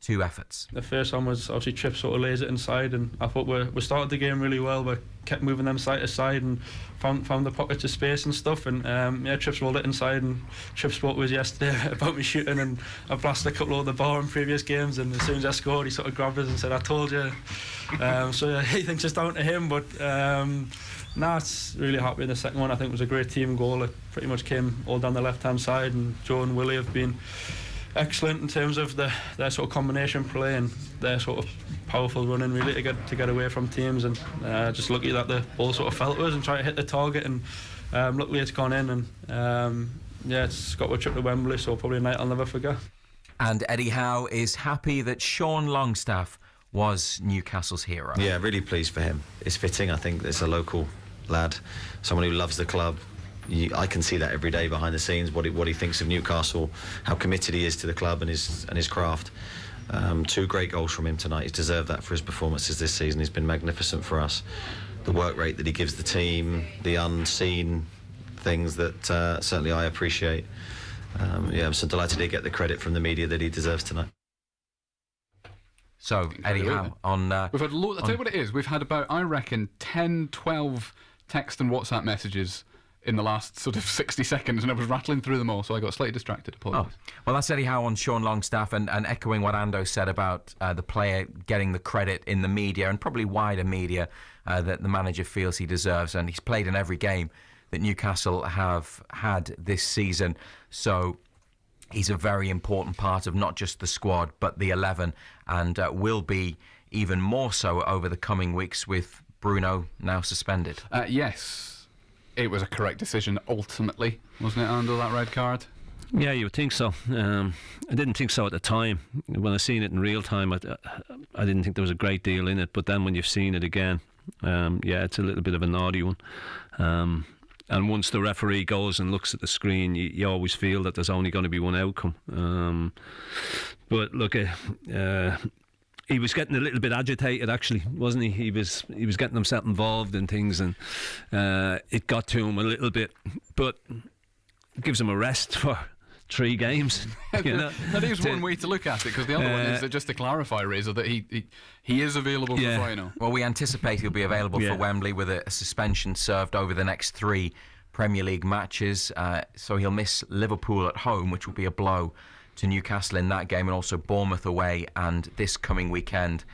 2 efforts. The first one was obviously Tripp sort of lays it inside, and I thought we started the game really well. We kept moving them side to side and found the pockets of space and stuff, and Tripp's rolled it inside, and Tripp spoke to us yesterday about me shooting, and I blasted a couple of the bar in previous games, and as soon as I scored he sort of grabbed us and said, "I told you." So yeah, he thinks it's down to him, but it's really happy in the second one. I think it was a great team goal. It pretty much came all down the left hand side, and Joe and Willie have been excellent in terms of their sort of combination play and their sort of powerful running, really, to get away from teams, and just lucky that the ball sort of fell to us and tried to hit the target, and luckily it's gone in, and it's got a trip to Wembley, so probably a night I'll never forget. And Eddie Howe is happy that Sean Longstaff was Newcastle's hero. Yeah, really pleased for him. It's fitting. I think it's a local lad, someone who loves the club. I can see that every day behind the scenes, what he thinks of Newcastle, how committed he is to the club and his craft. 2 great goals from him tonight. He's deserved that for his performances this season. He's been magnificent for us. The work rate that he gives the team, the unseen things that certainly I appreciate. I'm so delighted to get the credit from the media that he deserves tonight. So, Eddie Howe on... We've had I'll tell you what it is. We've had about, I reckon, 10, 12 text and WhatsApp messages in the last sort of 60 seconds, and I was rattling through them all, so I got slightly distracted. Apologies. Oh. Well, that's Eddie Howe on Sean Longstaff, and echoing what Ando said about the player getting the credit in the media, and probably wider media, that the manager feels he deserves, and he's played in every game that Newcastle have had this season, so he's a very important part of not just the squad, but the 11, and will be even more so over the coming weeks with Bruno now suspended. Yes. It was a correct decision, ultimately, wasn't it, Ando, that red card? Yeah, you would think so. I didn't think so at the time. When I seen it in real time, I didn't think there was a great deal in it. But then when you've seen it again, it's a little bit of a naughty one. And once the referee goes and looks at the screen, you always feel that there's only going to be one outcome. But look, he was getting a little bit agitated, actually, wasn't he? He was getting himself involved in things, and it got to him a little bit. But it gives him a rest for 3 games. You know? That is one way to look at it, because the other one is that, just to clarify, Razor, that he is available for final. Well, we anticipate he'll be available for Wembley with a suspension served over the next 3 Premier League matches. So he'll miss Liverpool at home, which will be a blow to Newcastle in that game, and also Bournemouth away, and this coming weekend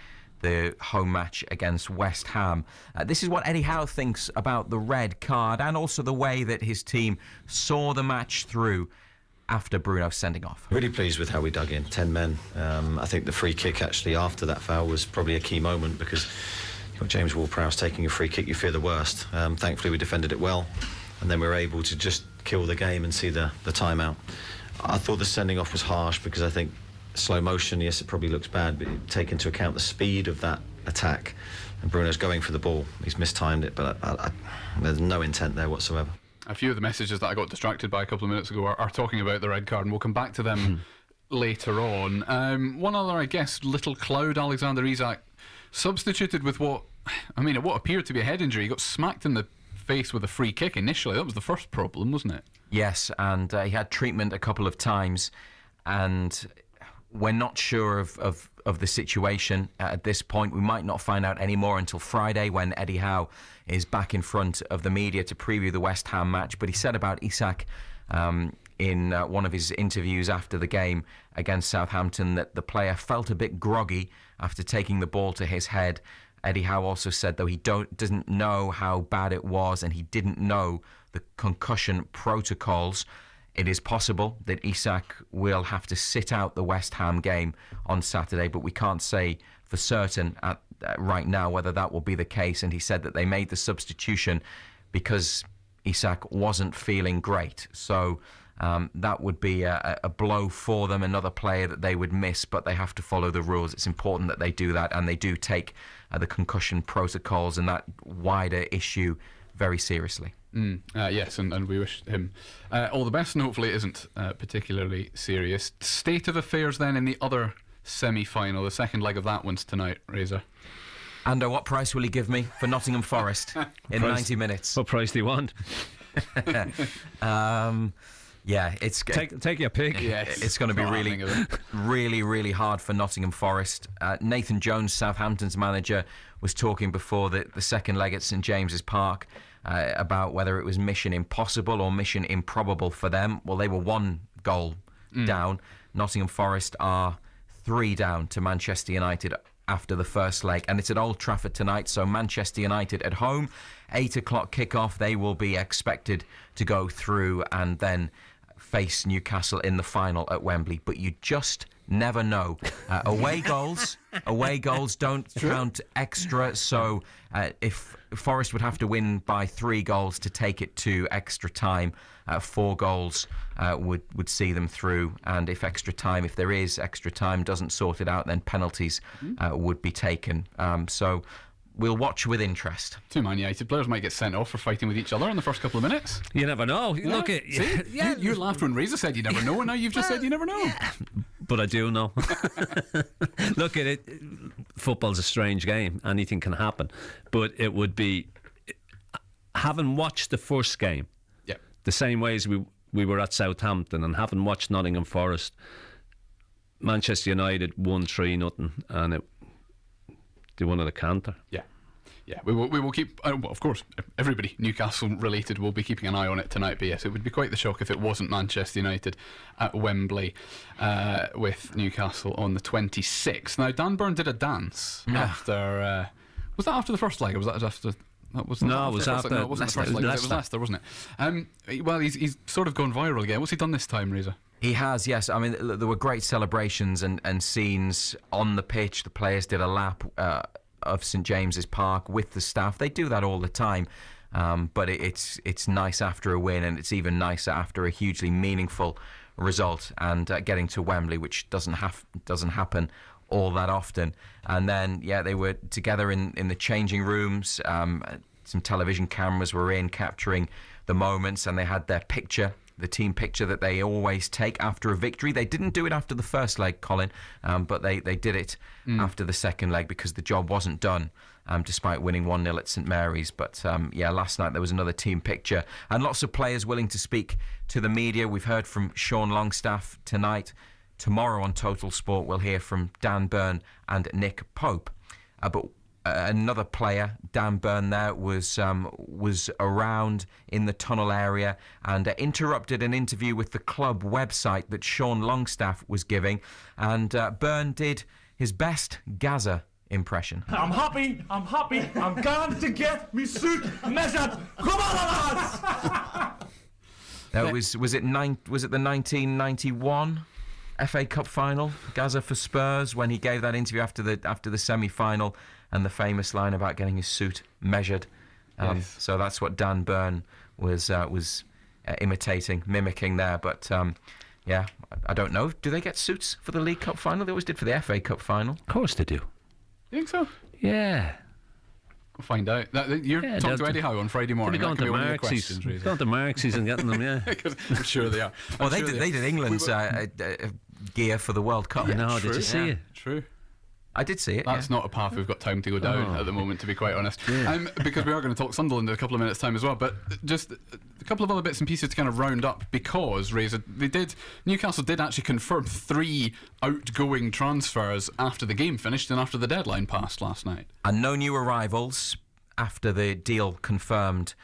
the home match against West Ham. This is what Eddie Howe thinks about the red card, and also the way that his team saw the match through after Bruno's sending off. Really pleased with how we dug in, 10 men. I think the free kick actually after that foul was probably a key moment, because you've got James Ward-Prowse taking a free kick, you fear the worst. Thankfully we defended it well, and then we were able to just kill the game and see the timeout. I thought the sending off was harsh, because I think slow motion, yes, it probably looks bad, but take into account the speed of that attack, and Bruno's going for the ball. He's mistimed it, but there's no intent there whatsoever. A few of the messages that I got distracted by a couple of minutes ago are talking about the red card, and we'll come back to them later on. One other, I guess, little cloud, Alexander Isak, substituted with what appeared to be a head injury. He got smacked in the face with a free kick initially. That was the first problem, wasn't it? Yes, and he had treatment a couple of times, and we're not sure of the situation at this point. We might not find out any more until Friday, when Eddie Howe is back in front of the media to preview the West Ham match. But he said about Isak in one of his interviews after the game against Southampton that the player felt a bit groggy after taking the ball to his head. Eddie Howe also said, though, he doesn't know how bad it was, and he didn't know the concussion protocols. It is possible that Isak will have to sit out the West Ham game on Saturday, but we can't say for certain right now whether that will be the case. And he said that they made the substitution because Isak wasn't feeling great. So that would be a blow for them, another player that they would miss, but they have to follow the rules. It's important that they do that, and they do take the concussion protocols and that wider issue very seriously. Yes, and we wish him all the best, and hopefully it isn't particularly serious. State of affairs then in the other semi-final, the second leg of that one's tonight, Razor. Ando, what price will he give me for Nottingham Forest in 90 minutes? What price do you want? Yeah, it's take your pick. Yes, it's going to be really hard for Nottingham Forest. Nathan Jones, Southampton's manager, was talking before the second leg at St James's Park about whether it was mission impossible or mission improbable for them. Well, they were 1 goal down. Nottingham Forest are 3 down to Manchester United after the first leg, and it's at Old Trafford tonight. So Manchester United at home, 8 o'clock kickoff. They will be expected to go through and then face Newcastle in the final at Wembley, but you just never know. Away goals don't count extra, so if Forest would have to win by 3 goals to take it to extra time, 4 goals would see them through, and if there is extra time, doesn't sort it out, then penalties would be taken. So we'll watch with interest. 2 Man United players might get sent off for fighting with each other in the first couple of minutes. You never know. Yeah. Look at you laughed when Razor said you never know, and now you've just said you never know. Yeah. But I do know. Look at it. Football's a strange game. Anything can happen. But it would be, having watched the first game, the same way as we were at Southampton, and having watched Nottingham Forest, Manchester United won 3-0, and it They won at a canter. Yeah. Yeah, we will keep, well, of course, everybody Newcastle related will be keeping an eye on it tonight, but yes, it would be quite the shock if it wasn't Manchester United at Wembley with Newcastle on the 26th. Now, Dan Burn did a dance after, was that after the first leg, or was that after... It wasn't Leicester. The first leg. It was Leicester, wasn't it? Well, he's sort of gone viral again. What's he done this time, Reza? He has, yes. I mean, there were great celebrations and scenes on the pitch. The players did a lap of St James's Park with the staff. They do that all the time, but it's nice after a win, and it's even nicer after a hugely meaningful result. And getting to Wembley, which doesn't happen all that often. And then, they were together in the changing rooms. Some television cameras were capturing the moments, and they had their picture, the team picture that they always take after a victory. They didn't do it after the first leg, Colin, but they did it after the second leg because the job wasn't done, despite winning 1-0 at St Mary's. But last night there was another team picture, and lots of players willing to speak to the media. We've heard from Sean Longstaff tonight. Tomorrow on TalkSport we'll hear from Dan Burn and Nick Pope. But another player, Dan Burn, there was around in the tunnel area and interrupted an interview with the club website that Sean Longstaff was giving, and Burn did his best Gaza impression. I'm happy, I'm going to get me suit measured. Come on, lads! Was it the 1991 FA Cup final, Gaza for Spurs, when he gave that interview after the semi-final, and the famous line about getting his suit measured. Yes. So that's what Dan Burn was mimicking there. But I don't know. Do they get suits for the League Cup final? They always did for the FA Cup final. Of course they do. You think so? Yeah. We'll find out. You're talking to Eddie Howe on Friday morning. They'll be going to Marxies. Going to Marxies and getting them, yeah. I'm sure they are. Well, they did England's gear for the World Cup. I know, did you see it? True. I did see it. That's not a path we've got time to go down at the moment, to be quite honest. Yeah. Because we are going to talk Sunderland in a couple of minutes' time as well. But just a couple of other bits and pieces to kind of round up, because Newcastle did actually confirm 3 outgoing transfers after the game finished and after the deadline passed last night. And no new arrivals after the deal confirmed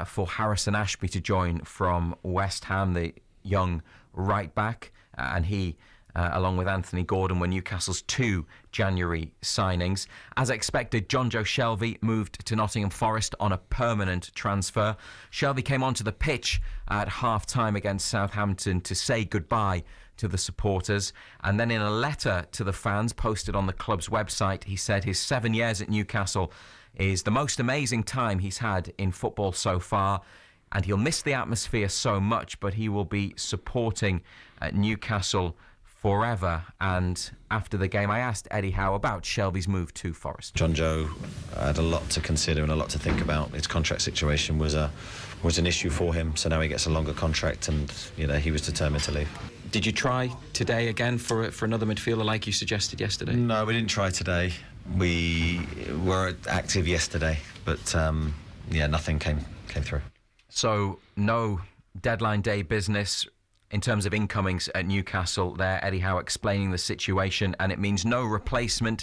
for Harrison Ashby to join from West Ham, the young right back, and he, along with Anthony Gordon, were Newcastle's 2 January signings. As expected, Jonjo Shelvey moved to Nottingham Forest on a permanent transfer. Shelvey came onto the pitch at half-time against Southampton to say goodbye to the supporters, and then in a letter to the fans posted on the club's website, he said his 7 years at Newcastle is the most amazing time he's had in football so far, and he'll miss the atmosphere so much, but he will be supporting Newcastle forever. And after the game, I asked Eddie Howe about Shelvey's move to Forest. Jonjo had a lot to consider and a lot to think about. His contract situation was an issue for him, so now he gets a longer contract, and he was determined to leave. Did you try today again for another midfielder like you suggested yesterday? No, we didn't try today. We were active yesterday, but nothing came through. So no deadline day business in terms of incomings at Newcastle there. Eddie Howe explaining the situation, and it means no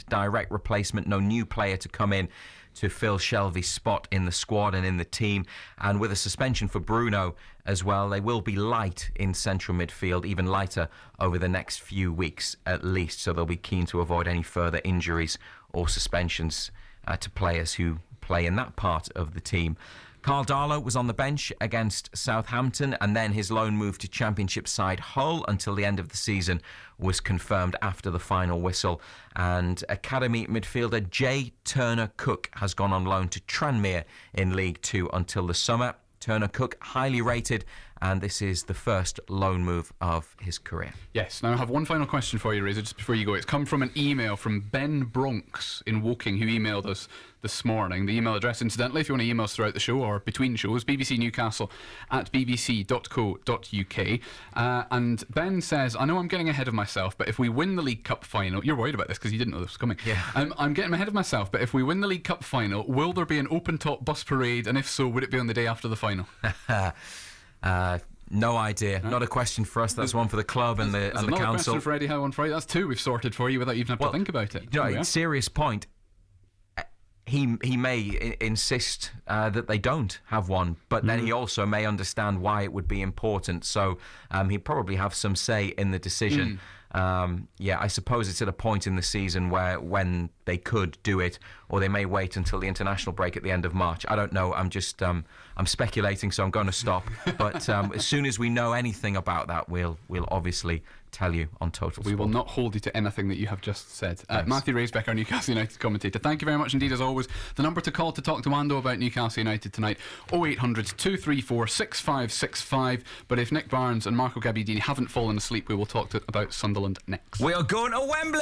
direct replacement, no new player to come in to fill Shelvey's spot in the squad and in the team. And with a suspension for Bruno as well, they will be light in central midfield, even lighter over the next few weeks at least. So they'll be keen to avoid any further injuries or suspensions to players who play in that part of the team. Carl Darlow was on the bench against Southampton, and then his loan move to Championship side Hull until the end of the season was confirmed after the final whistle. And academy midfielder Jay Turner-Cook has gone on loan to Tranmere in League 2 until the summer. Turner-Cook, highly rated, and this is the first loan move of his career. Yes, now I have one final question for you, Reza, just before you go. It's come from an email from Ben Bronx in Woking, who emailed us this morning. The email address, incidentally, if you want to email us throughout the show or between shows, bbcnewcastle@bbc.co.uk. And Ben says, I know I'm getting ahead of myself, but if we win the League Cup final... You're worried about this because you didn't know this was coming. Yeah. I'm getting ahead of myself, but if we win the League Cup final, will there be an open-top bus parade? And if so, would it be on the day after the final? No idea. Not a question for us. That's one for the club and the another council. Question for Eddie Howe on Friday. That's 2 we've sorted for you without even having to think about it. Serious point. he may insist that they don't have one, but then he also may understand why it would be important. So he'd probably have some say in the decision. I suppose it's at a point in the season when they could do it, or they may wait until the international break at the end of March. I don't know. I'm just I'm speculating, so I'm going to stop. But as soon as we know anything about that, we'll obviously tell you on TalkSport. We will not hold you to anything that you have just said. Matthew Raisbeck, our Newcastle United commentator, thank you very much indeed as always. The number to call to talk to Ando about Newcastle United tonight, 0800 234 6565. But if Nick Barnes and Marco Gabbiadini haven't fallen asleep, we will talk about Sunderland next. We are going to Wembley!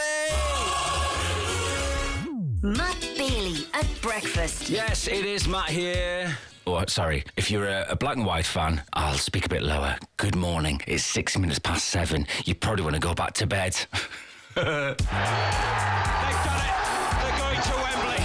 Matt Bailey at breakfast. Yes, it is Matt here. Oh, sorry. If you're a black and white fan, I'll speak a bit lower. Good morning. It's 6 minutes past 7. You probably want to go back to bed. They've done it. They're going to Wembley.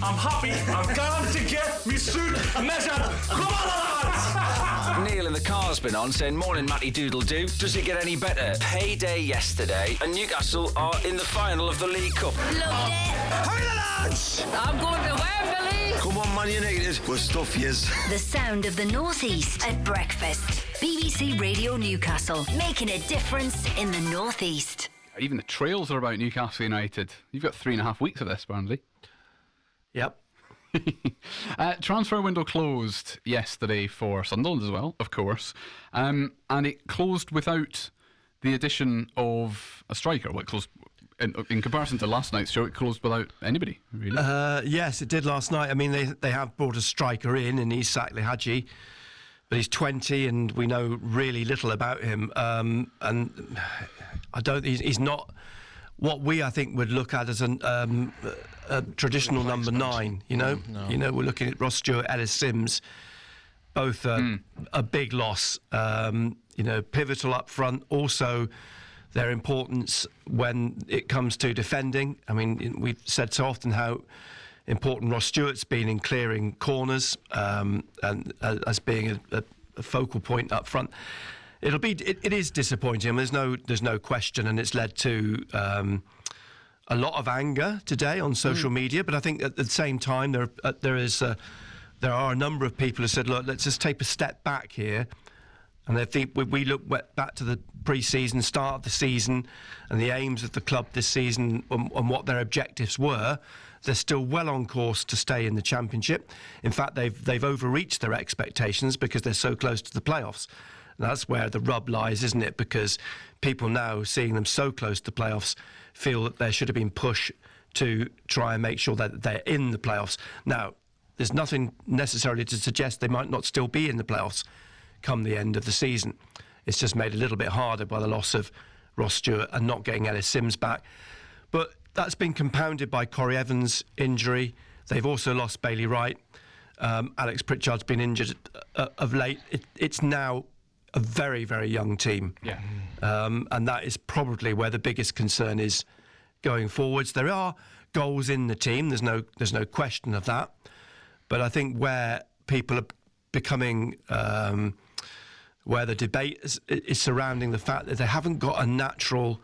I'm happy. I'm going to get me suit measured. Come on, lads! Neil in the car's been on saying, morning Matty Doodle-Doo. Does it get any better? Payday yesterday and Newcastle are in the final of the League Cup. Loved it. Hurry the lads! I'm going to Wembley. Come on, Man United. We're stuff yous. The sound of the North East at breakfast. BBC Radio Newcastle, making a difference in the North East. Even the trails are about Newcastle United. You've got 3.5 weeks of this, Barnsley. Yep. Transfer window closed yesterday for Sunderland as well, of course. And it closed without the addition of a striker. Well, it closed in comparison to last night's show, it closed without anybody, really. Yes, it did last night. I mean, they have brought a striker in Isak Lihaji, but he's 20 and we know really little about him. And he's not what I think would look at as a traditional number 9. No. We're looking at Ross Stewart, Ellis Sims, both a big loss. Pivotal up front. Also, their importance when it comes to defending. I mean, we've said so often how important Ross Stewart's been in clearing corners and as being a focal point up front. It is disappointing. I mean, there's no question, and it's led to a lot of anger today on social media. But I think at the same time there are a number of people who said, look, let's just take a step back here. And I think we look back to the pre-season, start of the season, and the aims of the club this season and what their objectives were. They're still well on course to stay in the Championship. In fact, they've overreached their expectations because they're so close to the playoffs. And that's where the rub lies, isn't it? Because people now, seeing them so close to playoffs, feel that there should have been push to try and make sure that they're in the playoffs. Now, there's nothing necessarily to suggest they might not still be in the playoffs come the end of the season. It's just made a little bit harder by the loss of Ross Stewart and not getting Ellis Sims back. But that's been compounded by Corey Evans' injury. They've also lost Bailey Wright. Alex Pritchard's been injured of late. It's now a very, very young team. Yeah. And that is probably where the biggest concern is going forwards. There are goals in the team. There's no question of that. But I think where people are becoming where the debate is surrounding the fact that they haven't got a natural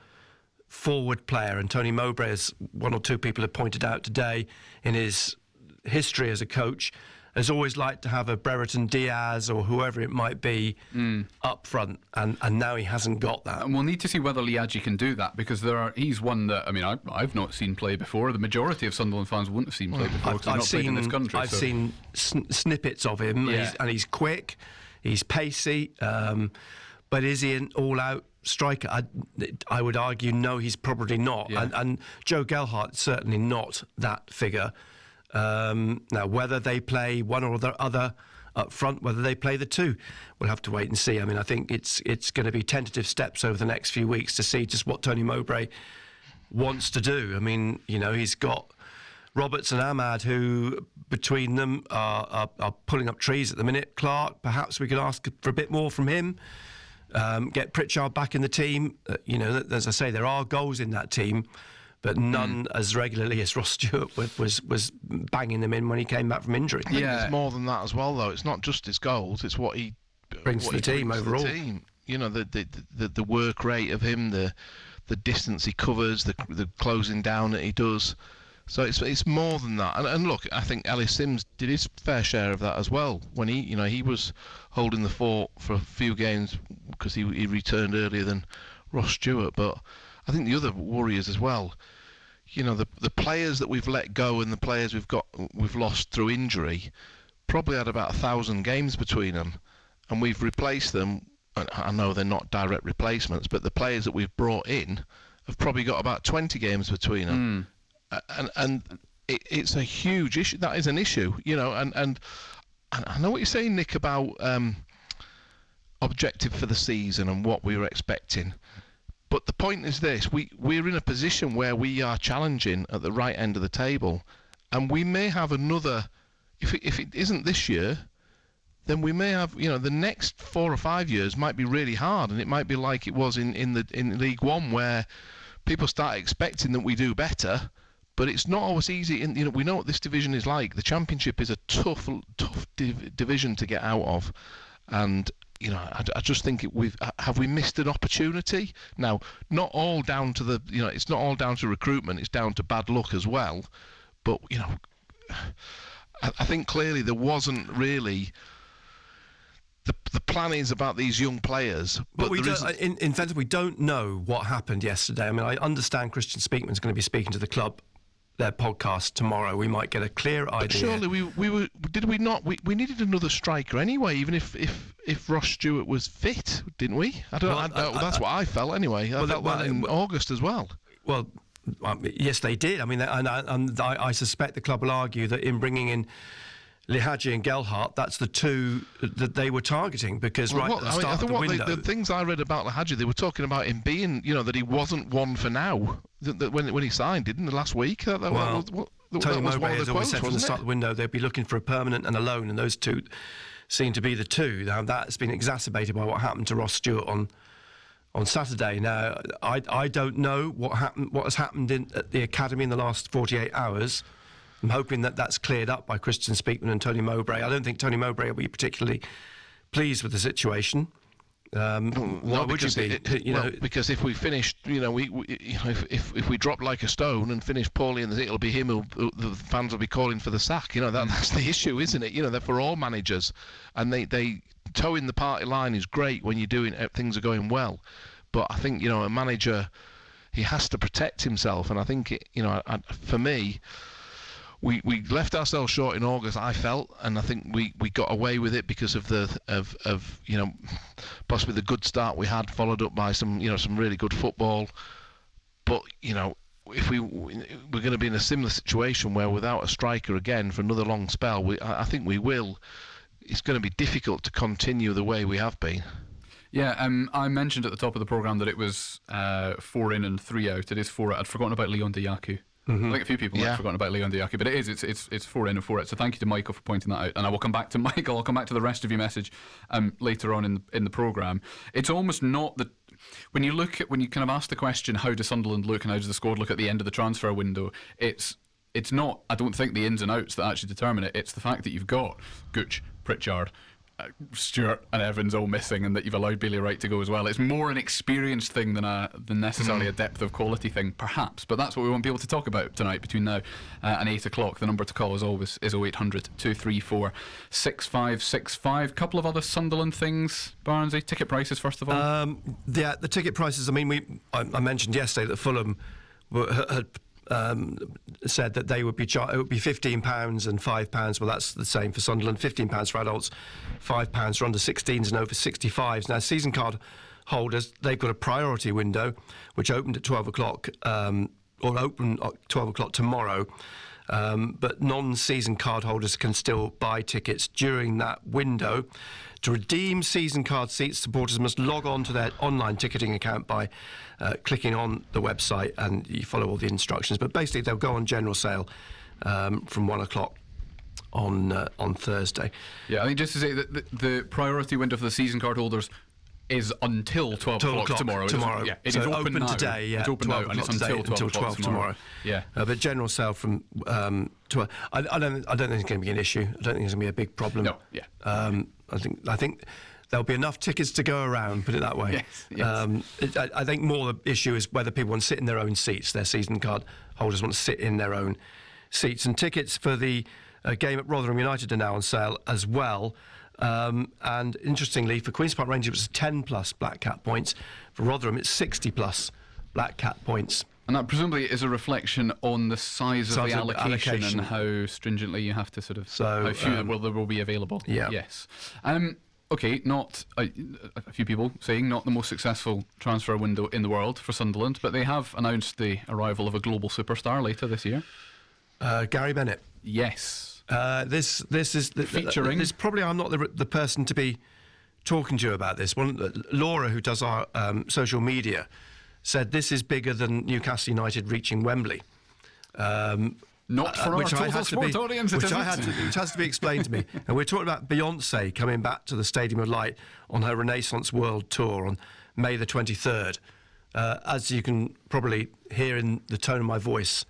forward player. And Tony Mowbray, as one or two people have pointed out today, in his history as a coach, has always liked to have a Brereton Diaz or whoever it might be up front, and now he hasn't got that. And we'll need to see whether Liadji can do that, because he's one that, I mean, I've not seen play before. The majority of Sunderland fans wouldn't have seen play before because he's not played in this country. I've seen snippets of him, and he's quick, he's pacey, but is he an all-out striker? I would argue no, he's probably not. Yeah. And Joe Gelhardt certainly not that figure. Now, whether they play one or the other up front, whether they play the two, we'll have to wait and see. I mean, I think it's going to be tentative steps over the next few weeks to see just what Tony Mowbray wants to do. I mean, he's got Roberts and Ahmad, who between them are pulling up trees at the minute. Clark, perhaps we could ask for a bit more from him. Get Pritchard back in the team. As I say, there are goals in that team, but none as regularly as Ross Stewart was banging them in when he came back from injury. I think there's more than that as well, though. It's not just his goals; it's what he brings to the team overall. The work rate of him, the distance he covers, the closing down that he does. So it's more than that. And look, I think Ellis Sims did his fair share of that as well when he was holding the fort for a few games because he returned earlier than Ross Stewart. But I think the other worries as well, the players that we've let go and the players we've lost through injury probably had about 1,000 games between them, and we've replaced them. And I know they're not direct replacements, but the players that we've brought in have probably got about 20 games between them. And it's a huge issue. That is an issue, and I know what you're saying, Nick, about objective for the season and what we were expecting. But the point is this: we're in a position where we are challenging at the right end of the table, and we may have another. If it isn't this year, then we may have, the next 4 or 5 years might be really hard, and it might be like it was in League One, where people start expecting that we do better. But it's not always easy. We know what this division is like. The Championship is a tough division to get out of, and I just think have we missed an opportunity? Now, not all down to it's not all down to recruitment. It's down to bad luck as well. But I think clearly there wasn't really. The plan is about these young players, but we don't. In fact, we don't know what happened yesterday. I mean, I understand Christian Speakman's going to be speaking to the club, their podcast tomorrow. We might get a clear idea. But surely we needed another striker anyway, even if Ross Stewart was fit, didn't we? That's what I felt anyway. I felt that in August as well. Well, yes, they did. I mean, and I suspect the club will argue that in bringing in Lihaji and Gelhardt, that's the two that they were targeting, because at the start of the window... The things I read about Lihaji, they were talking about him being, that he wasn't one for now, when he signed, didn't the last week? Tony Mowbray has always said from the start of the window they'd be looking for a permanent and a loan, and those two seem to be the two. Now, that's been exacerbated by what happened to Ross Stewart on Saturday. Now, I don't know what has happened at the academy in the last 48 hours. I'm hoping that that's cleared up by Christian Speakman and Tony Mowbray. I don't think Tony Mowbray will be particularly pleased with the situation. Why would you be? Because if we finished, if we drop like a stone and finish poorly, and it'll be him who the fans will be calling for the sack. That's the issue, isn't it? They're for all managers, and they towing the party line is great when you're doing things are going well, but I think a manager, he has to protect himself, and I think for me. We left ourselves short in August, I felt, and I think we got away with it because of possibly the good start we had, followed up by some really good football. But if we're going to be in a similar situation where without a striker again for another long spell, I think we will. It's going to be difficult to continue the way we have been. Yeah, I mentioned at the top of the programme that it was 4 in and 3 out. It is 4 out. I'd forgotten about Leon Diaku. I think a few people have forgotten about Leon Diaky, but it's 4 in and 4 out. So thank you to Michael for pointing that out, and I will come back to Michael. I'll come back to the rest of your message later on in the programme. It's almost not that when you kind of ask the question, how does Sunderland look and how does the squad look at the end of the transfer window? It's not, I don't think, the ins and outs that actually determine it. It's the fact that you've got Gooch, Pritchard, Stewart and Evans all missing, and that you've allowed Bailey Wright to go as well. It's more an experience thing than necessarily a depth of quality thing, perhaps, but that's what we won't be able to talk about tonight between now and 8 o'clock. The number to call as always is 0800 234 6565. Couple of other Sunderland things, Barnesy. Ticket prices first of all. The ticket prices, I mean, I mentioned yesterday that Fulham had said that they would be it would be £15 and £5. Well, that's the same for Sunderland. £15 for adults, £5 for under 16s and over 65s. Now, season card holders, they've got a priority window which opened at 12 o'clock or open at 12 o'clock tomorrow. But non-season card holders can still buy tickets during that window. To redeem season card seats, supporters must log on to their online ticketing account by clicking on the website, and you follow all the instructions. But basically, they'll go on general sale from 1 o'clock on Thursday. Yeah, I think just to say that the priority window for the season card holders is until 12 o'clock tomorrow. Yeah, it so is open now. Today. Yeah, it's open now, and it's until 12 tomorrow. Yeah, but general sale from 12. I don't think it's going to be an issue. I don't think it's going to be a big problem. No. Yeah. I think there'll be enough tickets to go around. Put it that way. Yes. I think more the issue is whether people want to sit in their own seats, their season card holders want to sit in their own seats. And tickets for the game at Rotherham United are now on sale as well. And interestingly, for Queen's Park Rangers, it was 10 plus Black Cat points. For Rotherham, it's 60 plus Black Cat points. And that presumably is a reflection on the size of the allocation and how stringently you have to sort of... how few there will be available. Yeah. Yes. Okay, not a few people saying not the most successful transfer window in the world for Sunderland, but they have announced the arrival of a global superstar later this year. Gary Bennett. Yes. This is featuring. This probably I'm not the person to be talking to you about this. Laura, who does our social media, said this is bigger than Newcastle United reaching Wembley. Not for our TalkSport audience, which has to be explained to me. And we're talking about Beyonce coming back to the Stadium of Light on her Renaissance World Tour on May the 23rd. As you can probably hear in the tone of my voice,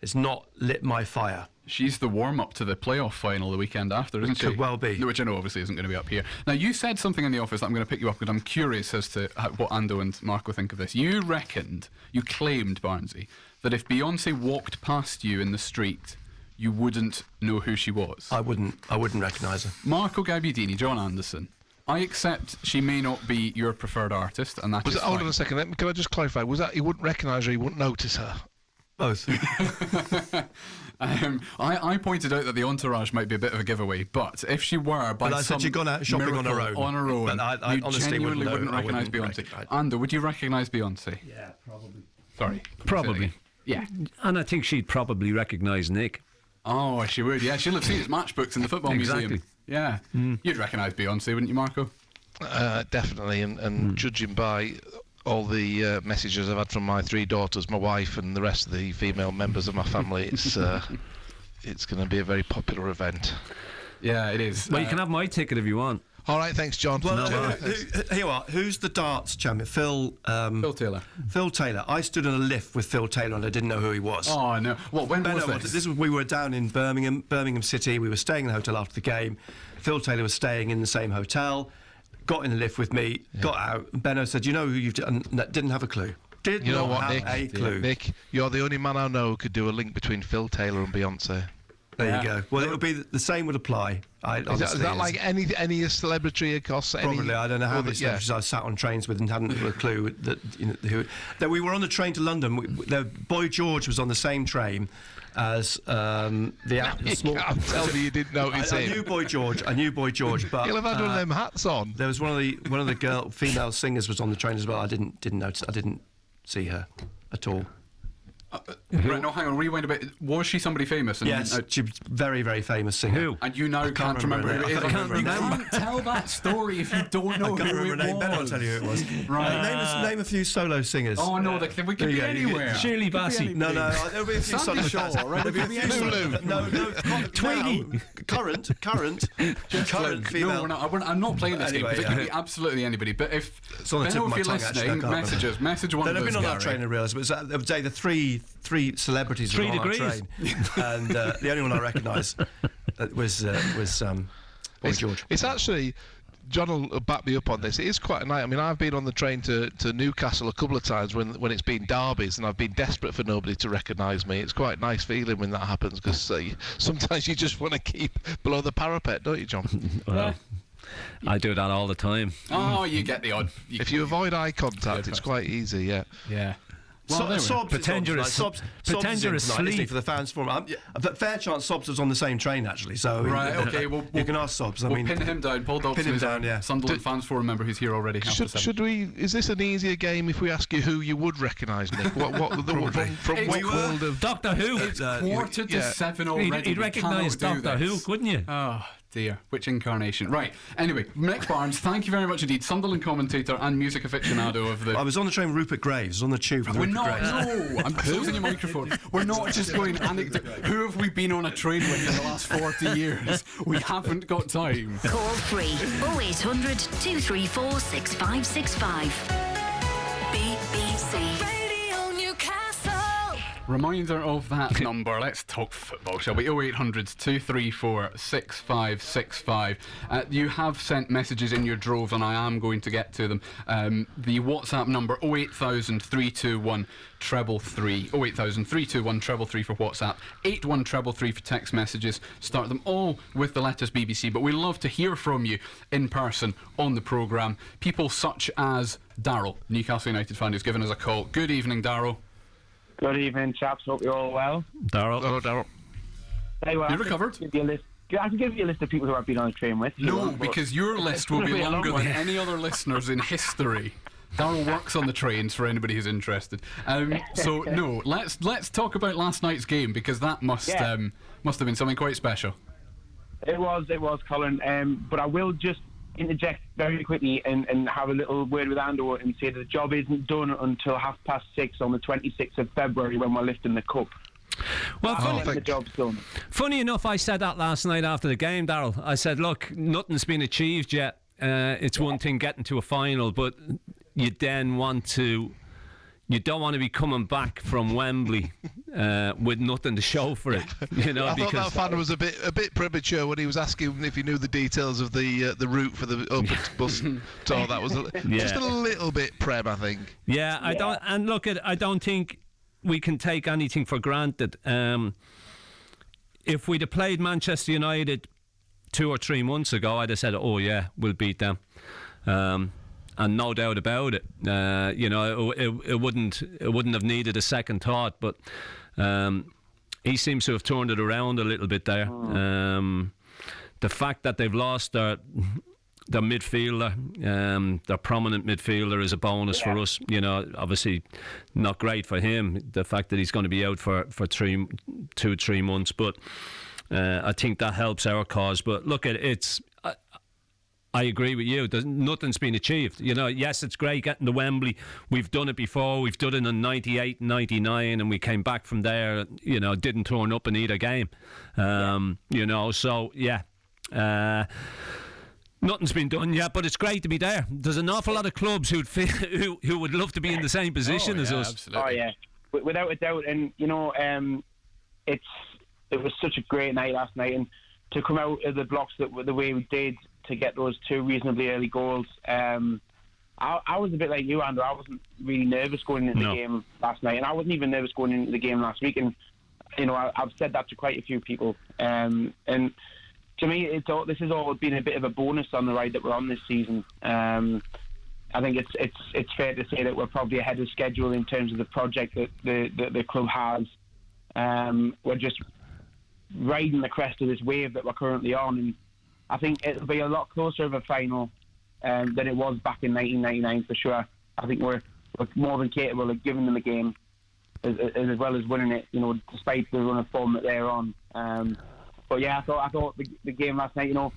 it's not lit my fire. She's the warm-up to the playoff final the weekend after, isn't she? Could well be. Which I know obviously isn't going to be up here. Now, you said something in the office that I'm going to pick you up because I'm curious as to what Ando and Marco think of this. You claimed, Barnesy, that if Beyonce walked past you in the street, you wouldn't know who she was. I wouldn't recognise her. Marco Gabbiadini, John Anderson. I accept she may not be your preferred artist, and that is fine. Hold on a second. Can I just clarify? Was that you wouldn't recognise her, you wouldn't notice her? Both. I pointed out that the entourage might be a bit of a giveaway, but if she were by I said she'd gone out shopping on her own. But I you honestly genuinely wouldn't recognise Beyonce. Ando, would you recognise Beyonce? Yeah, probably. Sorry. Probably. Yeah. And I think she'd probably recognise Nick. Oh, she would, yeah. She'll have seen his matchbooks in the football museum. Yeah. You'd recognise Beyonce, wouldn't you, Marco? Definitely, and judging by all the messages I've had from my 3 daughters, my wife, and the rest of the female members of my family, it's going to be a very popular event. Yeah, it is. Well, you can have my ticket if you want. All right, thanks, John. Well, here you are. Who's the darts champion? Phil Taylor. Phil Taylor. I stood in a lift with Phil Taylor and I didn't know who he was. Oh, no. What, when was this? We were down in Birmingham City. We were staying in the hotel after the game. Phil Taylor was staying in the same hotel. Got in the lift with me, got out. And Benno said, "You know who you've done?" Didn't have a clue. You know what, Nick? A clue. Nick, you're the only man I know who could do a link between Phil Taylor and Beyonce. There you go. Well, it'll be the same would apply. Is that like any celebrity across? Probably. I don't know how many celebrities I sat on trains with and hadn't a clue that that we were on the train to London. Boy George was on the same train as the small. Can't tell me you didn't notice I knew Boy George. But he'll have had one of them hats on. There was one of the female singers was on the train as well. I didn't notice. I didn't see her at all. Right, no, hang on, rewind a bit. Was she somebody famous? Yes, she was very, very famous singer. Who? And you now can't remember who it is. You can't tell that story if you don't know who it was. Ben will tell you who it was. Right. Name a few solo singers. Oh, no, we could be anywhere. Shirley Bassey. No, there'll be a few solo Shaw, right? There'll be a few No, Tweedy. Current female. No, I'm not playing this game, because it could be absolutely anybody. But if Benno, if you're listening, message one of those. They've been on our train, I realise, but the day the three celebrities were on our train, and the only one I recognise was Boy George. It's actually, John will back me up on this. It is quite a night. I mean, I've been on the train to Newcastle a couple of times when it's been derbies, and I've been desperate for nobody to recognise me. It's quite a nice feeling when that happens, because sometimes you just want to keep below the parapet, don't you, John? Well, I do that all the time. Oh, you get the odd. If you avoid eye contact, it's quite easy. Yeah. Well, pretend you're asleep for the fans forum. Fair chance Sobs was on the same train actually. So right, okay. Well, you can ask Sobs. We'll pin him down. Paul Dobson is down. Sunderland fans forum member who's here already. Should we? Is this an easier game if we ask you who you would recognise, Nick? What from what world of Doctor Who? It's 7:15 already. You'd recognise Doctor Who, couldn't you? Oh dear, which incarnation? Right. Anyway, Nick Barnes, thank you very much indeed. Sunderland commentator and music aficionado of the. I was on the train with Rupert Graves. On the tube with Rupert Graves. No, I'm closing your microphone. We're not just going anecdote. Who have we been on a train with in the last 40 years? We haven't got time. Call free 0800 234 6565. BBC Radio Newcastle. Reminder of that number. Let's talk football, shall we? 0800 234 6565. You have sent messages in your droves, and I am going to get to them. The WhatsApp number 08000 321 333. 08000 321 333 for WhatsApp. 81333 for text messages. Start them all with the letters BBC. But we love to hear from you in person on the programme. People such as Darryl, Newcastle United fan, who's given us a call. Good evening, Darryl. Good evening, chaps. Hope you're all well. Darryl. Hello, Darryl. You recovered? I can give you a list of people who I've been on a train with. No, because your list will be longer than any other listeners in history. Darryl works on the trains for anybody who's interested. So no, let's talk about last night's game, because that must have been something quite special. It was, Colin. But I will just interject very quickly and have a little word with Ando and say that the job isn't done until 6:30 on the 26th of February when we're lifting the cup. Well, the job's done. Funny enough, I said that last night after the game, Darryl. I said, look, nothing's been achieved yet. It's one thing getting to a final, but you then you don't want to be coming back from Wembley with nothing to show for it. You know, I thought that fan was a bit premature when he was asking if he knew the details of the route for the open bus tour. That was just a little bit prem, I think. Yeah, I don't. And look, I don't think we can take anything for granted. If we'd have played Manchester United 2 or 3 months ago, I'd have said, "Oh yeah, we'll beat them." And no doubt about it, you know, it wouldn't have needed a second thought. But he seems to have turned it around a little bit there. The fact that they've lost their midfielder, their prominent midfielder, is a bonus for us. You know, obviously not great for him. The fact that he's going to be out for 2-3 months, but I think that helps our cause. But look, I agree with you. Nothing's been achieved. You know, yes, it's great getting to Wembley. We've done it before. We've done it in 98, 99, and we came back from there. You know, didn't turn up in either game. You know, so yeah. Nothing's been done yet, but it's great to be there. There's an awful lot of clubs who would love to be in the same position as us. Absolutely. Oh yeah, without a doubt. And you know, it was such a great night last night, and to come out of the blocks the way we did, to get those 2 reasonably early goals. I was a bit like you, Andrew. I wasn't really nervous going into the game last night, and I wasn't even nervous going into the game last week. And you know, I've said that to quite a few people. And to me, this has all been a bit of a bonus on the ride that we're on this season. I think it's fair to say that we're probably ahead of schedule in terms of the project that the club has. We're just riding the crest of this wave that we're currently on, and I think it'll be a lot closer of a final than it was back in 1999 for sure. I think we're more than capable of giving them a game as well as winning it, you know, despite the run of form that they're on. But yeah, I thought the game last night, you know,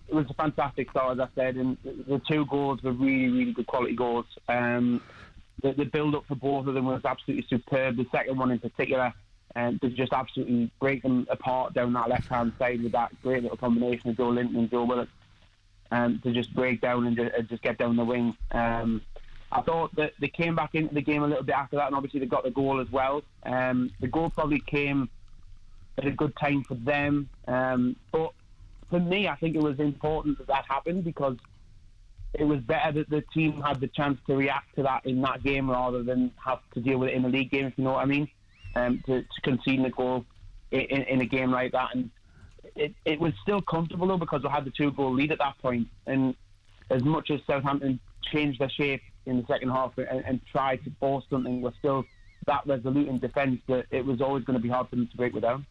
it was a fantastic start, as I said, and the 2 goals were really, really good quality goals. The build-up for both of them was absolutely superb. The second one in particular, to just absolutely break them apart down that left-hand side with that great little combination of Joe Linton and Joe Willock, to just break down and just get down the wing. I thought that they came back into the game a little bit after that, and obviously they got the goal as well. The goal probably came at a good time for them, but for me, I think it was important that happened, because it was better that the team had the chance to react to that in that game rather than have to deal with it in a league game, if you know what I mean. To concede a goal in a game like that, and it was still comfortable though, because we had the 2-goal lead at that point. And as much as Southampton changed their shape in the second half and tried to force something, we're still that resolute in defence that it was always going to be hard for them to break without.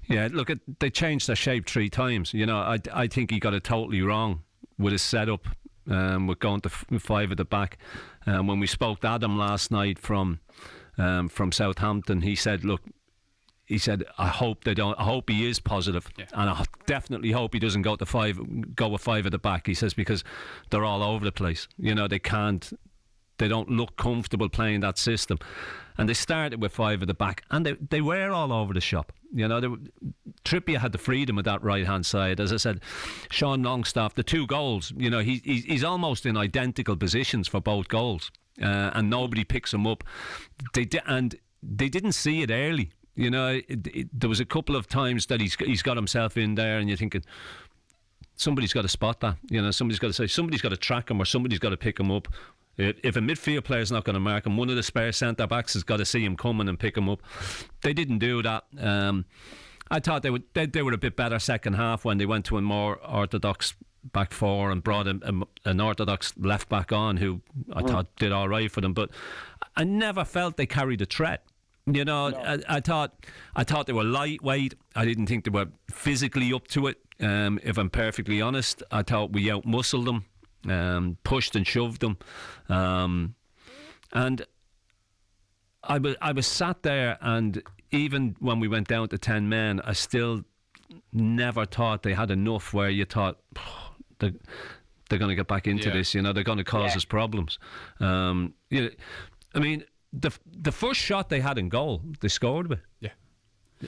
Yeah, look, they changed their shape 3 times. You know, I think he got it totally wrong with his setup. With going to 5 at the back. When we spoke to Adam last night from Southampton, he said, "Look, I hope they don't. I hope he is positive, and I definitely hope he doesn't go with 5 at the back." He says, because they're all over the place. You know, they don't look comfortable playing that system, and they started with 5 at the back, and they were all over the shop. You know, Trippier had the freedom of that right hand side. As I said, Sean Longstaff, the 2 goals. You know, he's almost in identical positions for both goals. And nobody picks him up. And they didn't see it early. You know, there was a couple of times that he's got himself in there, and you're thinking, somebody's got to spot that. You know, somebody's got to say, somebody's got to track him, or somebody's got to pick him up. If a midfield player's not going to mark him, one of the spare centre-backs has got to see him coming and pick him up. They didn't do that. I thought they were a bit better second half when they went to a more orthodox back four and brought an orthodox left back on, who I thought did all right for them. But I never felt they carried a threat. You know, no. I thought they were lightweight. I didn't think they were physically up to it. If I'm perfectly honest, I thought we out-muscled them, pushed and shoved them, and I was sat there, and even when we went down to 10 men, I still never thought they had enough where you thought they're going to get back into this. You know, they're going to cause us problems. You know, I mean, the first shot they had in goal, they scored with. Yeah.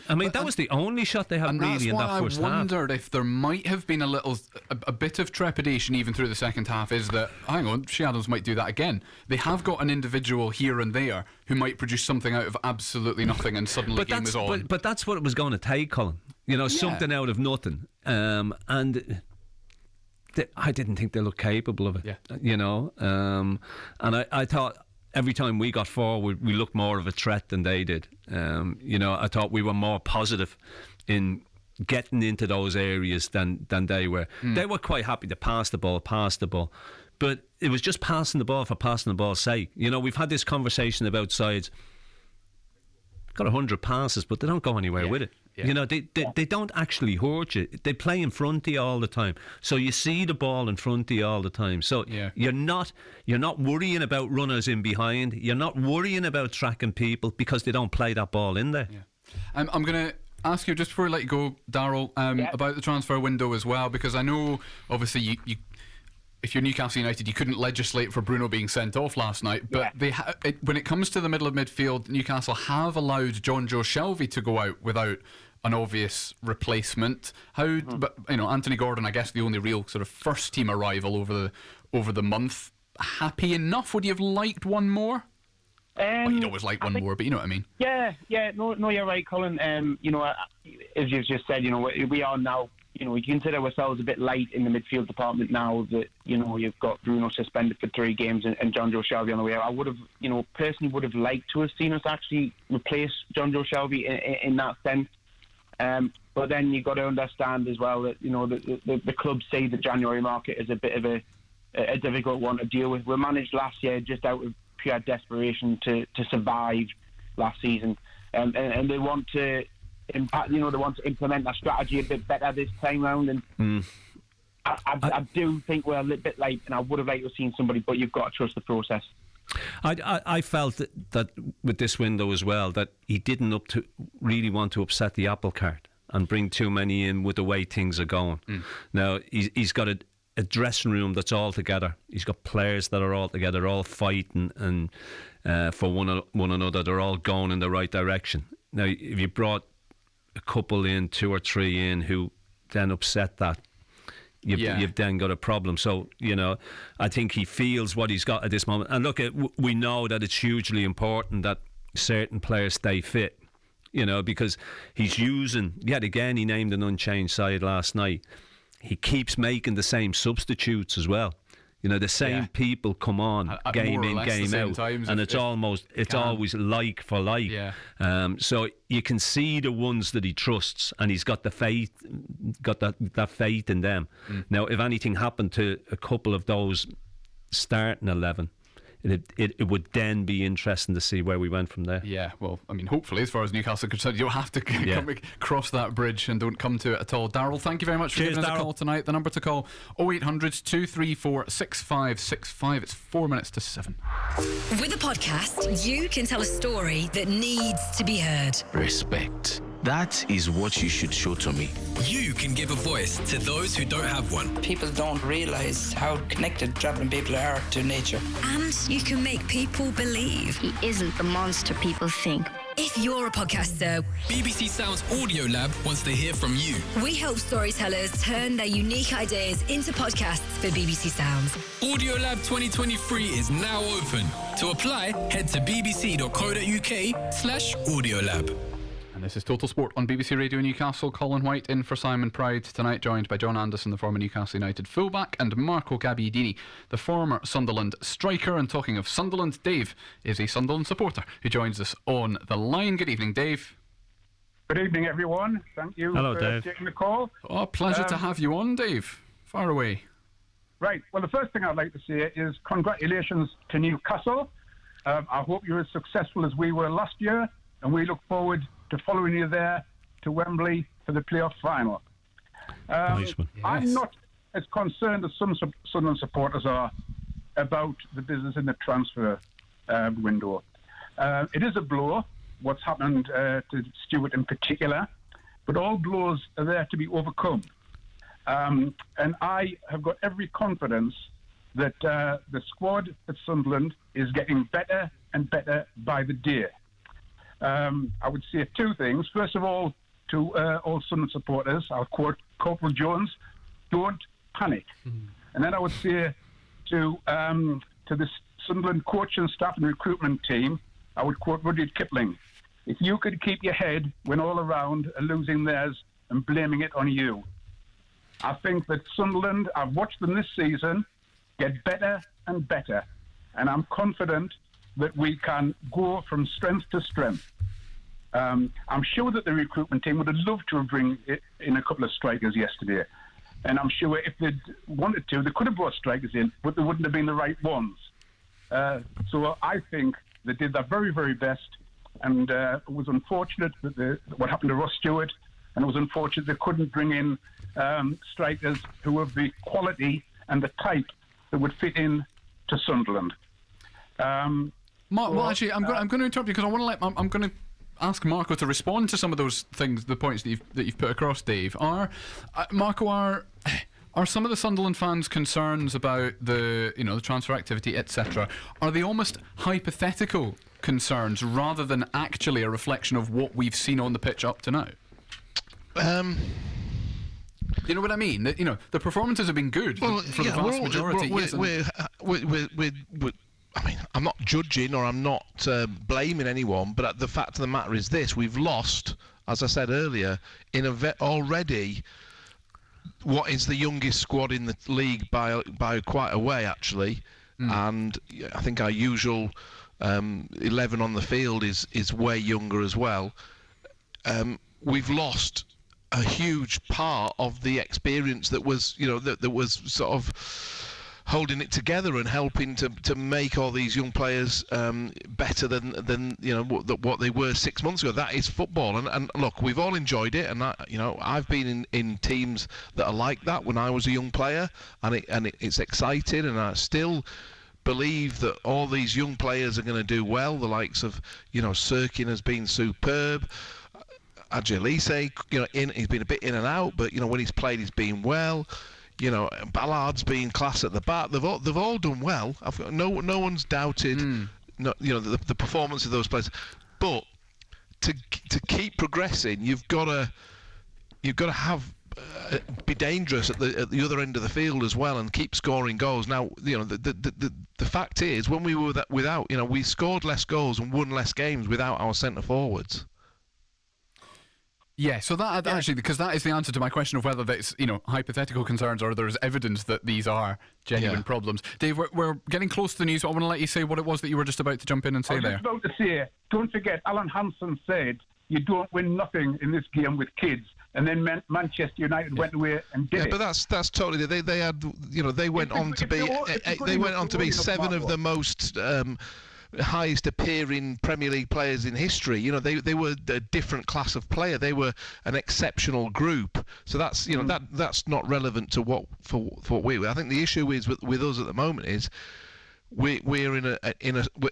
I mean, that was the only shot they had really in that first half. I wondered if there might have been a bit of trepidation even through the second half, is that, hang on, Shea Adams might do that again. They have got an individual here and there who might produce something out of absolutely nothing, and suddenly the game is on. But that's what it was going to take, Colin. You know, something out of nothing. And I didn't think they looked capable of it. Yeah. You know, and I thought every time we got forward, we looked more of a threat than they did. You know, I thought we were more positive in getting into those areas than they were. They were quite happy to pass the ball. But it was just passing the ball for passing the ball's sake. You know, we've had this conversation about sides. Got 100 passes, but they don't go anywhere with it. Yeah. You know, they don't actually hurt you. They play in front of you all the time, so you see the ball in front of you all the time. So you're not worrying about runners in behind. You're not worrying about tracking people because they don't play that ball in there. I'm going to ask you, just before I let you go, Darryl, about the transfer window as well, because I know obviously you if you're Newcastle United, you couldn't legislate for Bruno being sent off last night, but when it comes to the middle of midfield, Newcastle have allowed John Joe Shelvey to go out without an obvious replacement. But you know, Anthony Gordon, I guess the only real sort of first team arrival over the month. Happy enough? Would you have liked one more? Well, you'd always like one more, but you know what I mean. Yeah, no, you're right, Colin. You know, as you've just said, you know, we are now. You know, we consider ourselves a bit light in the midfield department now that, you know, you've got Bruno suspended for 3 games and John Joe Shelvey on the way out. I would have, you know, personally would have liked to have seen us actually replace John Joe Shelvey in that sense. But then you've got to understand as well that, you know, the club see the January market as a bit of a difficult one to deal with. We managed last year just out of pure desperation to survive last season. And they want to... impact, you know, they want to implement that strategy a bit better this time round, and I do think we're a little bit late, and I would have liked to have seen somebody, but you've got to trust the process. I felt that with this window as well, that he didn't really want to upset the apple cart and bring too many in with the way things are going. Now he's got a dressing room that's all together. He's got players that are all together, all fighting and for one another. They're all going in the right direction. Now, if you brought a couple in, 2 or 3 in, who then upset that, you've then got a problem. So, you know, I think he feels what he's got at this moment. And look, we know that it's hugely important that certain players stay fit, you know, because he's using, yet again, he named an unchanged side last night. He keeps making the same substitutes as well. You know, the same people come on game in, game out, and it's always like for like. So you can see the ones that he trusts, and he's got the faith, got that faith in them. Now, if anything happened to a couple of those starting 11, it would then be interesting to see where we went from there. Yeah, well, I mean, hopefully, as far as Newcastle are concerned, you'll have to cross that bridge and don't come to it at all. Darryl, thank you very much for giving us a call tonight. The number to call, 0800 234 6565. It's 4 minutes to 7. With a podcast, you can tell a story that needs to be heard. Respect. That is what you should show to me. You can give a voice to those who don't have one. People don't realise how connected travelling people are to nature. And you can make people believe he isn't the monster people think. If you're a podcaster, BBC Sounds Audio Lab wants to hear from you. we help storytellers turn their unique ideas into podcasts for BBC Sounds. Audio Lab 2023 is now open. To apply, head to bbc.co.uk/audiolab. And this is Total Sport on BBC Radio Newcastle. Colin White in for Simon Pride tonight, joined by John Anderson, the former Newcastle United fullback, and Marco Gabbiadini, the former Sunderland striker. And talking of Sunderland, Dave is a Sunderland supporter who joins us on the line. Good evening, Dave. Good evening, everyone. Thank you for taking the call. Oh, pleasure to have you on, Dave. Far away. Right. Well, the first thing I'd like to say is congratulations to Newcastle. I hope you're as successful as we were last year, and we look forward to following you there to Wembley for the playoff final. Nice one. Yes. I'm not as concerned as some Sunderland supporters are about the business in the transfer window. It is a blow, what's happened to Stewart in particular, but all blows are there to be overcome. And I have got every confidence that the squad at Sunderland is getting better and better by the day. I would say two things. First of all, to all Sunderland supporters, I'll quote Corporal Jones, don't panic. And then I would say to the Sunderland coaching staff and recruitment team, I would quote Rudyard Kipling, if you could keep your head when all around are losing theirs and blaming it on you. I think that Sunderland, I've watched them this season, get better and better. And I'm confident that we can go from strength to strength. I'm sure that the recruitment team would have loved to have bring in a couple of strikers yesterday. And I'm sure if they'd wanted to, they could have brought strikers in, but they wouldn't have been the right ones. So I think they did their very, very best. And it was unfortunate that what happened to Ross Stewart, and it was unfortunate they couldn't bring in strikers who have the quality and the type that would fit in to Sunderland. Well, actually, I'm going to interrupt you because I want to I'm going to ask Marco to respond to some of those things, the points that you've put across, Dave. Marco, are some of the Sunderland fans' concerns about the transfer activity, etc., are they almost hypothetical concerns rather than actually a reflection of what we've seen on the pitch up to now? You know what I mean? The performances have been good for the vast majority. I mean, I'm not judging or I'm not blaming anyone, but the fact of the matter is this: we've lost, as I said earlier, already what is the youngest squad in the league by quite a way, actually. And I think our usual 11 on the field is way younger as well. We've lost a huge part of the experience that was, that was sort of holding it together and helping to make all these young players better than what they were 6 months ago. That is football, and look, we've all enjoyed it, and I've been in teams that are like that when I was a young player, and it's exciting, and I still believe that all these young players are going to do well. The likes of Sirkin has been superb. Adjelise, he's been a bit in and out, but when he's played, he's been well. Ballard's been class at the back. They've all done well. No one's doubted the performance of those players. But to keep progressing, you've got to have be dangerous at the other end of the field as well and keep scoring goals. Now, the fact is, when we were without, we scored less goals and won less games without our centre forwards. Yeah, so that actually, because that is the answer to my question of whether that's hypothetical concerns or there's evidence that these are genuine problems. Dave, we're getting close to the news, but I want to let you say what it was that you were just about to jump in and say there. I was just about to say, don't forget, Alan Hansen said you don't win nothing in this game with kids. And then Manchester United went away and did it. But that's totally. They had, they went on to be seven of the most highest appearing Premier League players in history. They were a different class of player. They were an exceptional group. So that's that's not relevant to what we were. I think the issue is with us at the moment is we're in a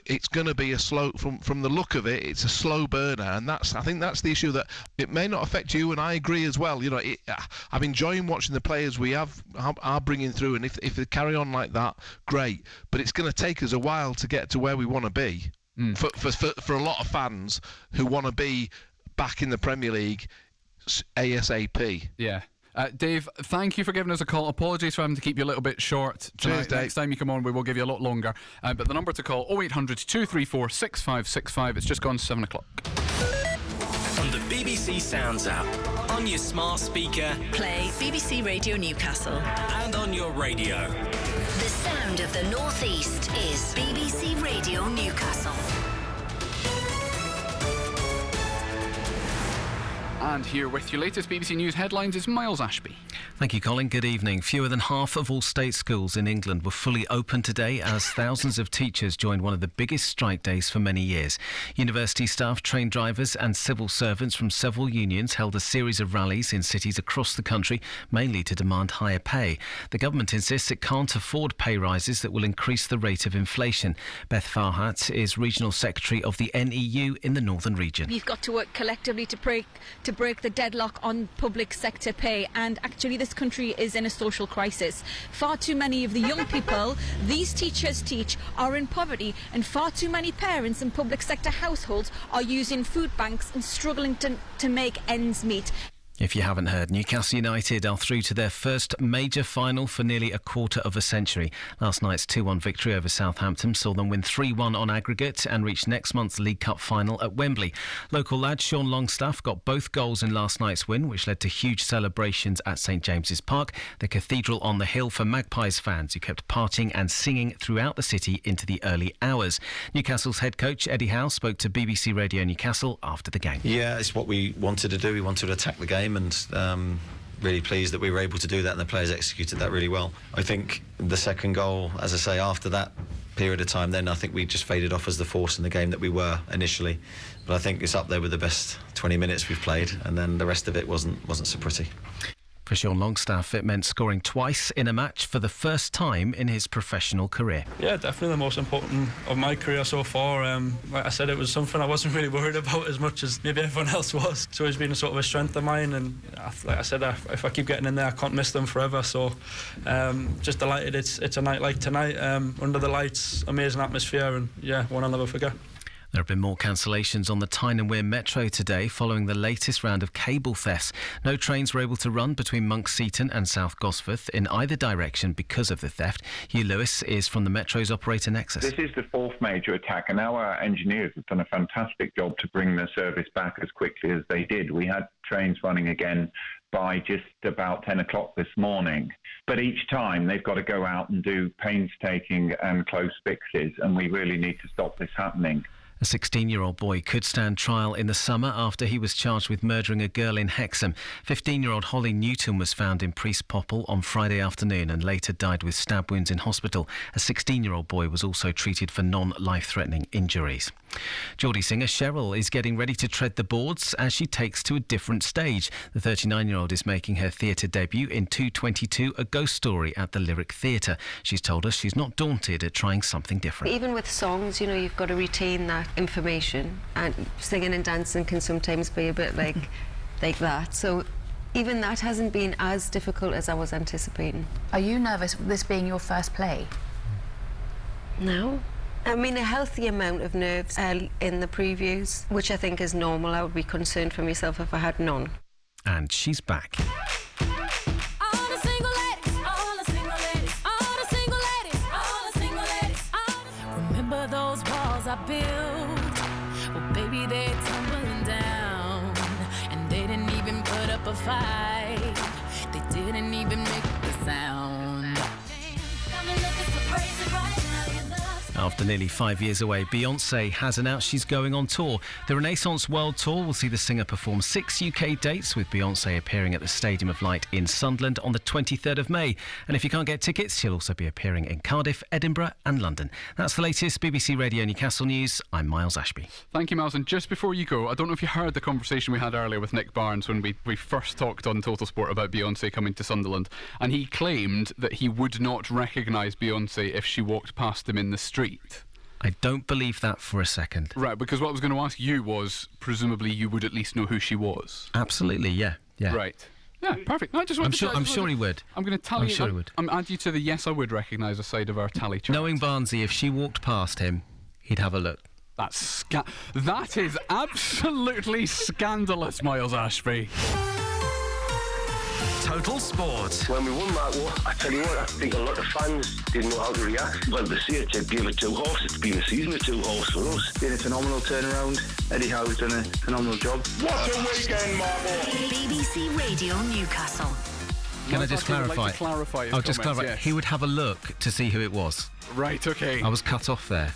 it's going to be a slow, from the look of it, it's a slow burner, and I think that's the issue, that it may not affect you, and I agree as well. I'm enjoying watching the players we are bringing through, and if they carry on like that, great, but it's going to take us a while to get to where we want to be. for a lot of fans who want to be back in the Premier League ASAP. Yeah. Dave, thank you for giving us a call. Apologies for having to keep you a little bit short tonight. Cheers, Dave. Next time you come on, we will give you a lot longer. But the number to call, 0800 234 6565. It's just gone 7 o'clock. On the BBC Sounds app, on your smart speaker, Play BBC Radio Newcastle. and on your radio. The sound of the North East is BBC Radio Newcastle. And here with your latest BBC News headlines is Miles Ashby. Thank you, Colin. Good evening. Fewer than half of all state schools in England were fully open today as thousands of teachers joined one of the biggest strike days for many years. University staff, train drivers and civil servants from several unions held a series of rallies in cities across the country, mainly to demand higher pay. The government insists it can't afford pay rises that will increase the rate of inflation. Beth Farhat is Regional Secretary of the NEU in the Northern region. We've got to work collectively to break the deadlock on public sector pay, and actually this country is in a social crisis. Far too many of the young people these teachers teach are in poverty, and far too many parents in public sector households are using food banks and struggling to make ends meet. If you haven't heard, Newcastle United are through to their first major final for nearly a quarter of a century. Last night's 2-1 victory over Southampton saw them win 3-1 on aggregate and reach next month's League Cup final at Wembley. Local lad Sean Longstaff got both goals in last night's win, which led to huge celebrations at St James's Park, the cathedral on the hill for Magpies fans who kept partying and singing throughout the city into the early hours. Newcastle's head coach Eddie Howe spoke to BBC Radio Newcastle after the game. Yeah, it's what we wanted to do. We wanted to attack the game, and really pleased that we were able to do that, and the players executed that really well. I think the second goal, as I say, after that period of time, then I think we just faded off as the force in the game that we were initially. But I think it's up there with the best 20 minutes we've played, and then the rest of it wasn't so pretty. For Sean Longstaff, it meant scoring twice in a match for the first time in his professional career. Yeah, definitely the most important of my career so far. Like I said, it was something I wasn't really worried about as much as maybe everyone else was. It's always been a sort of a strength of mine, and like I said, if I keep getting in there, I can't miss them forever. So just delighted it's a night like tonight, under the lights, amazing atmosphere, and yeah, one I'll never forget. There have been more cancellations on the Tyne and Wear Metro today following the latest round of cable thefts. No trains were able to run between Monk Seaton and South Gosforth in either direction because of the theft. Hugh Lewis is from the Metro's operator Nexus. This is the fourth major attack, and our engineers have done a fantastic job to bring the service back as quickly as they did. We had trains running again by just about 10 o'clock this morning. But each time they've got to go out and do painstaking and close fixes, and we really need to stop this happening. A 16-year-old boy could stand trial in the summer after he was charged with murdering a girl in Hexham. 15-year-old Holly Newton was found in Priest Popple on Friday afternoon and later died with stab wounds in hospital. A 16-year-old boy was also treated for non-life-threatening injuries. Geordie singer Cheryl is getting ready to tread the boards as she takes to a different stage. The 39-year-old is making her theatre debut in 222, A Ghost Story at the Lyric Theatre. She's told us she's not daunted at trying something different. Even with songs, you've got to retain that information, and singing and dancing can sometimes be a bit like that. So even that hasn't been as difficult as I was anticipating. Are you nervous, this being your first play? No. I mean, a healthy amount of nerves in the previews, which I think is normal. I would be concerned for myself if I had none. And she's back. Remember those walls I built? Well, baby, they're tumbling down, and they didn't even put up a fight. They didn't even make the sound. After nearly 5 years away, Beyoncé has announced she's going on tour. The Renaissance World Tour will see the singer perform 6 UK dates, with Beyoncé appearing at the Stadium of Light in Sunderland on the 23rd of May. And if you can't get tickets, she'll also be appearing in Cardiff, Edinburgh and London. That's the latest BBC Radio Newcastle news. I'm Miles Ashby. Thank you, Miles. And just before you go, I don't know if you heard the conversation we had earlier with Nick Barnes when we first talked on TalkSport about Beyoncé coming to Sunderland, and he claimed that he would not recognise Beyoncé if she walked past him in the street. I don't believe that for a second. Right, because what I was going to ask you was, presumably you would at least know who she was. Absolutely, yeah. Right. Yeah, perfect. No, I'm sure he would. I'm going to tally. I'm sure he would. I'm add you to the yes, I would recognise a side of our tally chart. Knowing Barnsley, if she walked past him, he'd have a look. That is absolutely scandalous, Miles Ashby. Total Sport. When we won that war, I tell you what, I think a lot of fans didn't know how to react. Well, they say it's a give it 2 horse. It's been a season of 2 horse for us. Did a phenomenal turnaround. Eddie Howe's done a phenomenal job. What a weekend, Marble! BBC Radio Newcastle. Can I just clarify? I'll just clarify. Yes. He would have a look to see who it was. Right, okay. I was cut off there.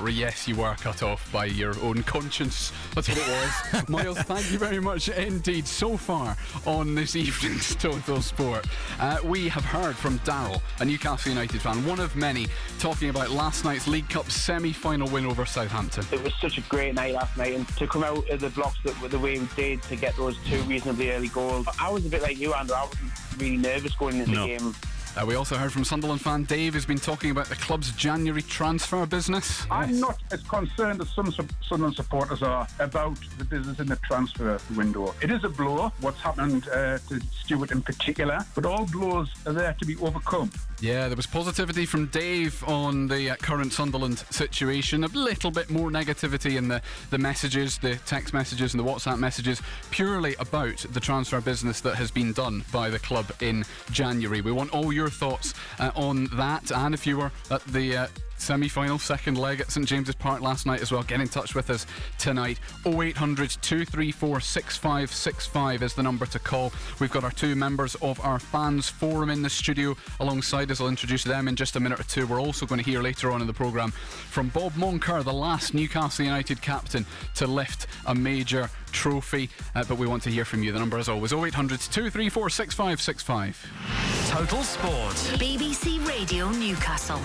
Yes, you were cut off by your own conscience. That's what it was. Miles, thank you very much indeed. So far on this evening's Total Sport, we have heard from Darryl, a Newcastle United fan, one of many, talking about last night's League Cup semi-final win over Southampton. It was such a great night last night, and to come out of the blocks the way we did, to get those 2 reasonably early goals. I was a bit like you, Andrew. I wasn't really nervous going into the game. We also heard from Sunderland fan Dave, who's been talking about the club's January transfer business. I'm not as concerned as some Sunderland supporters are about the business in the transfer window. It is a blow, what's happened to Stewart in particular, but all blows are there to be overcome. Yeah, there was positivity from Dave on the current Sunderland situation. A little bit more negativity in the messages, the text messages and the WhatsApp messages, purely about the transfer business that has been done by the club in January. We want all your thoughts on that, and if you were at the semi-final second leg at St James's Park last night as well, get in touch with us tonight. 0800 234 6565 is the number to call. We've got our 2 members of our fans forum in the studio alongside us. I'll introduce them in just a minute or 2. We're also going to hear later on in the programme from Bob Moncur, the last Newcastle United captain to lift a major trophy, but we want to hear from you. The number as always 0800 234 6565. Total Sport. BBC Radio Newcastle.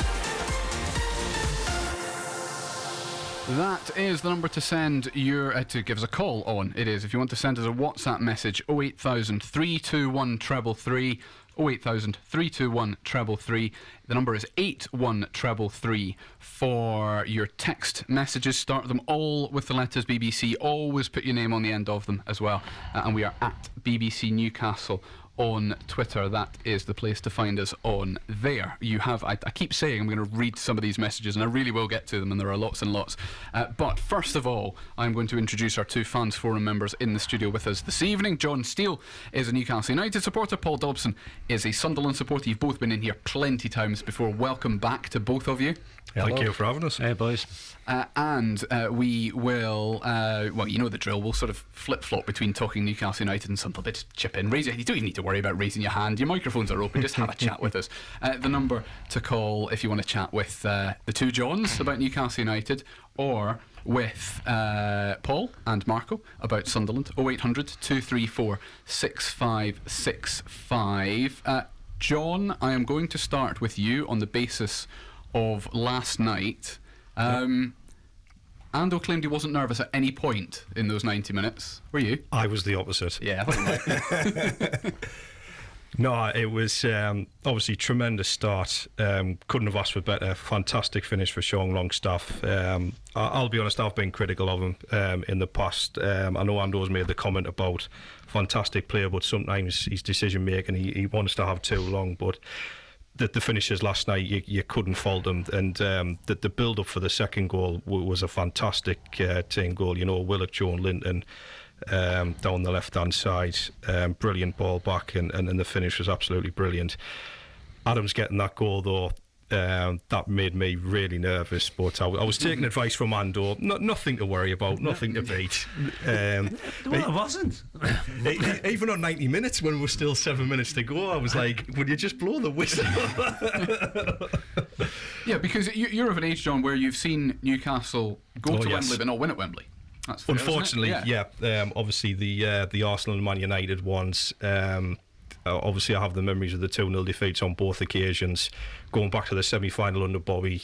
That is the number to send to give us a call on. It is, if you want to send us a WhatsApp message, 08000 321 333, 08000 321 333. The number is 81333 for your text messages. Start them all with the letters BBC. Always put your name on the end of them as well. And we are at BBC Newcastle on Twitter. That is the place to find us on there. You have, I keep saying I'm going to read some of these messages, and I really will get to them, and there are lots and lots. But first of all, I'm going to introduce our 2 fans forum members in the studio with us this evening. John Steele is a Newcastle United supporter. Paul Dobson is a Sunderland supporter. You've both been in here plenty times before. Welcome back to both of you. Thank you for having us. Hey, boys. And we will, well, you know the drill. We'll sort of flip-flop between talking Newcastle United and some bit chip in. You don't even need to worry about raising your hand. Your microphones are open. Just have a chat with us. The number to call if you want to chat with the 2 Johns about Newcastle United, or with Paul and Marco about Sunderland, 0800 234 6565. John, I am going to start with you on the basis of last night. Ando claimed he wasn't nervous at any point in those 90 minutes. Were you? I was the opposite. Yeah. No, it was obviously tremendous start. Couldn't have asked for better. Fantastic finish for Sean Longstaff. I'll be honest, I've been critical of him in the past. I know Ando's made the comment about fantastic player, but sometimes his decision making, he wants to have too long. But the finishes last night, you couldn't fault them. And the build up for the second goal was a fantastic team goal. You know, Willock, Joan Linton down the left hand side, brilliant ball back, and the finish was absolutely brilliant. Adams getting that goal though, that made me really nervous, but I was taking advice from Ando. Nothing to worry about, nothing to beat. Well, it wasn't. Even on 90 minutes when we were still 7 minutes to go, I was like, would you just blow the whistle? Yeah, because you're of an age, John, where you've seen Newcastle go to Wembley but not win at Wembley. That's fair, unfortunately, yeah. Obviously the Arsenal and Man United ones, obviously I have the memories of the 2-0 defeats on both occasions. Going back to the semi-final under Bobby,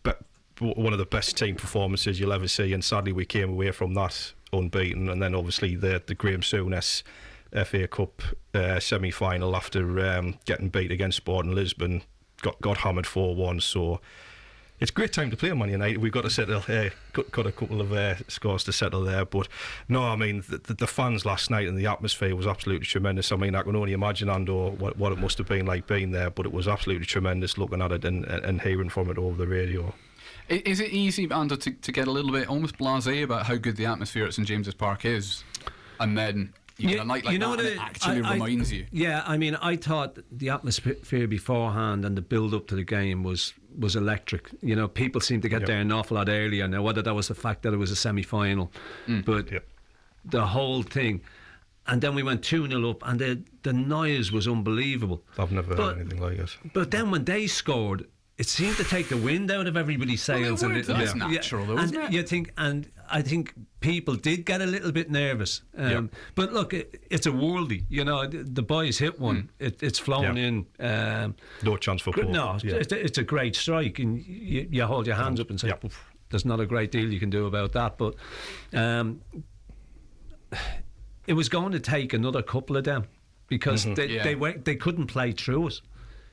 but one of the best team performances you'll ever see, and sadly we came away from that unbeaten. And then obviously the Graham Souness FA Cup semi-final after getting beat against Sporting Lisbon, got hammered 4-1. So it's a great time to play Man United. We've got to settle, got a couple of scores to settle there. But no, I mean, the fans last night and the atmosphere was absolutely tremendous. I mean, I can only imagine, Ando, what it must have been like being there, but it was absolutely tremendous looking at it and hearing from it over the radio. Is it easy, Andrew, to get a little bit almost blasé about how good the atmosphere at St James's Park is, and then you get a night like that and it actually reminds you? Yeah, I mean, I thought the atmosphere beforehand and the build-up to the game was electric. You know, people seemed to get there an awful lot earlier. Now, whether that was the fact that it was a semi-final, but the whole thing. And then we went 2-0 up, and the noise was unbelievable. I've never heard anything like it. But then when they scored, it seemed to take the wind out of everybody's sails a little bit. That's natural, though, isn't it? I think people did get a little bit nervous. But look, it's a worldie. You know, the boys hit one. It's flown in. No chance for Paul. No, it's a great strike, and you hold your hands up and say, "There's not a great deal you can do about that." But it was going to take another couple of them because they couldn't play through us.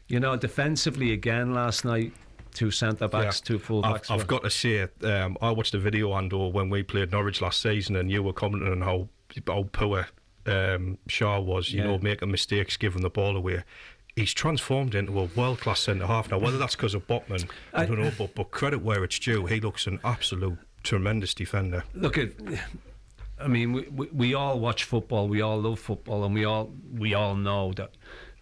You know, defensively again last night, 2 centre backs, 2 full backs. I've got to say, I watched a video, Andor, when we played Norwich last season, and you were commenting on how poor Shaw was. You know, making mistakes, giving the ball away. He's transformed into a world-class centre half now. Whether that's because of Botman, I don't know, but credit where it's due. He looks an absolute tremendous defender. Look at. I mean, we all watch football, we all love football, and we all know that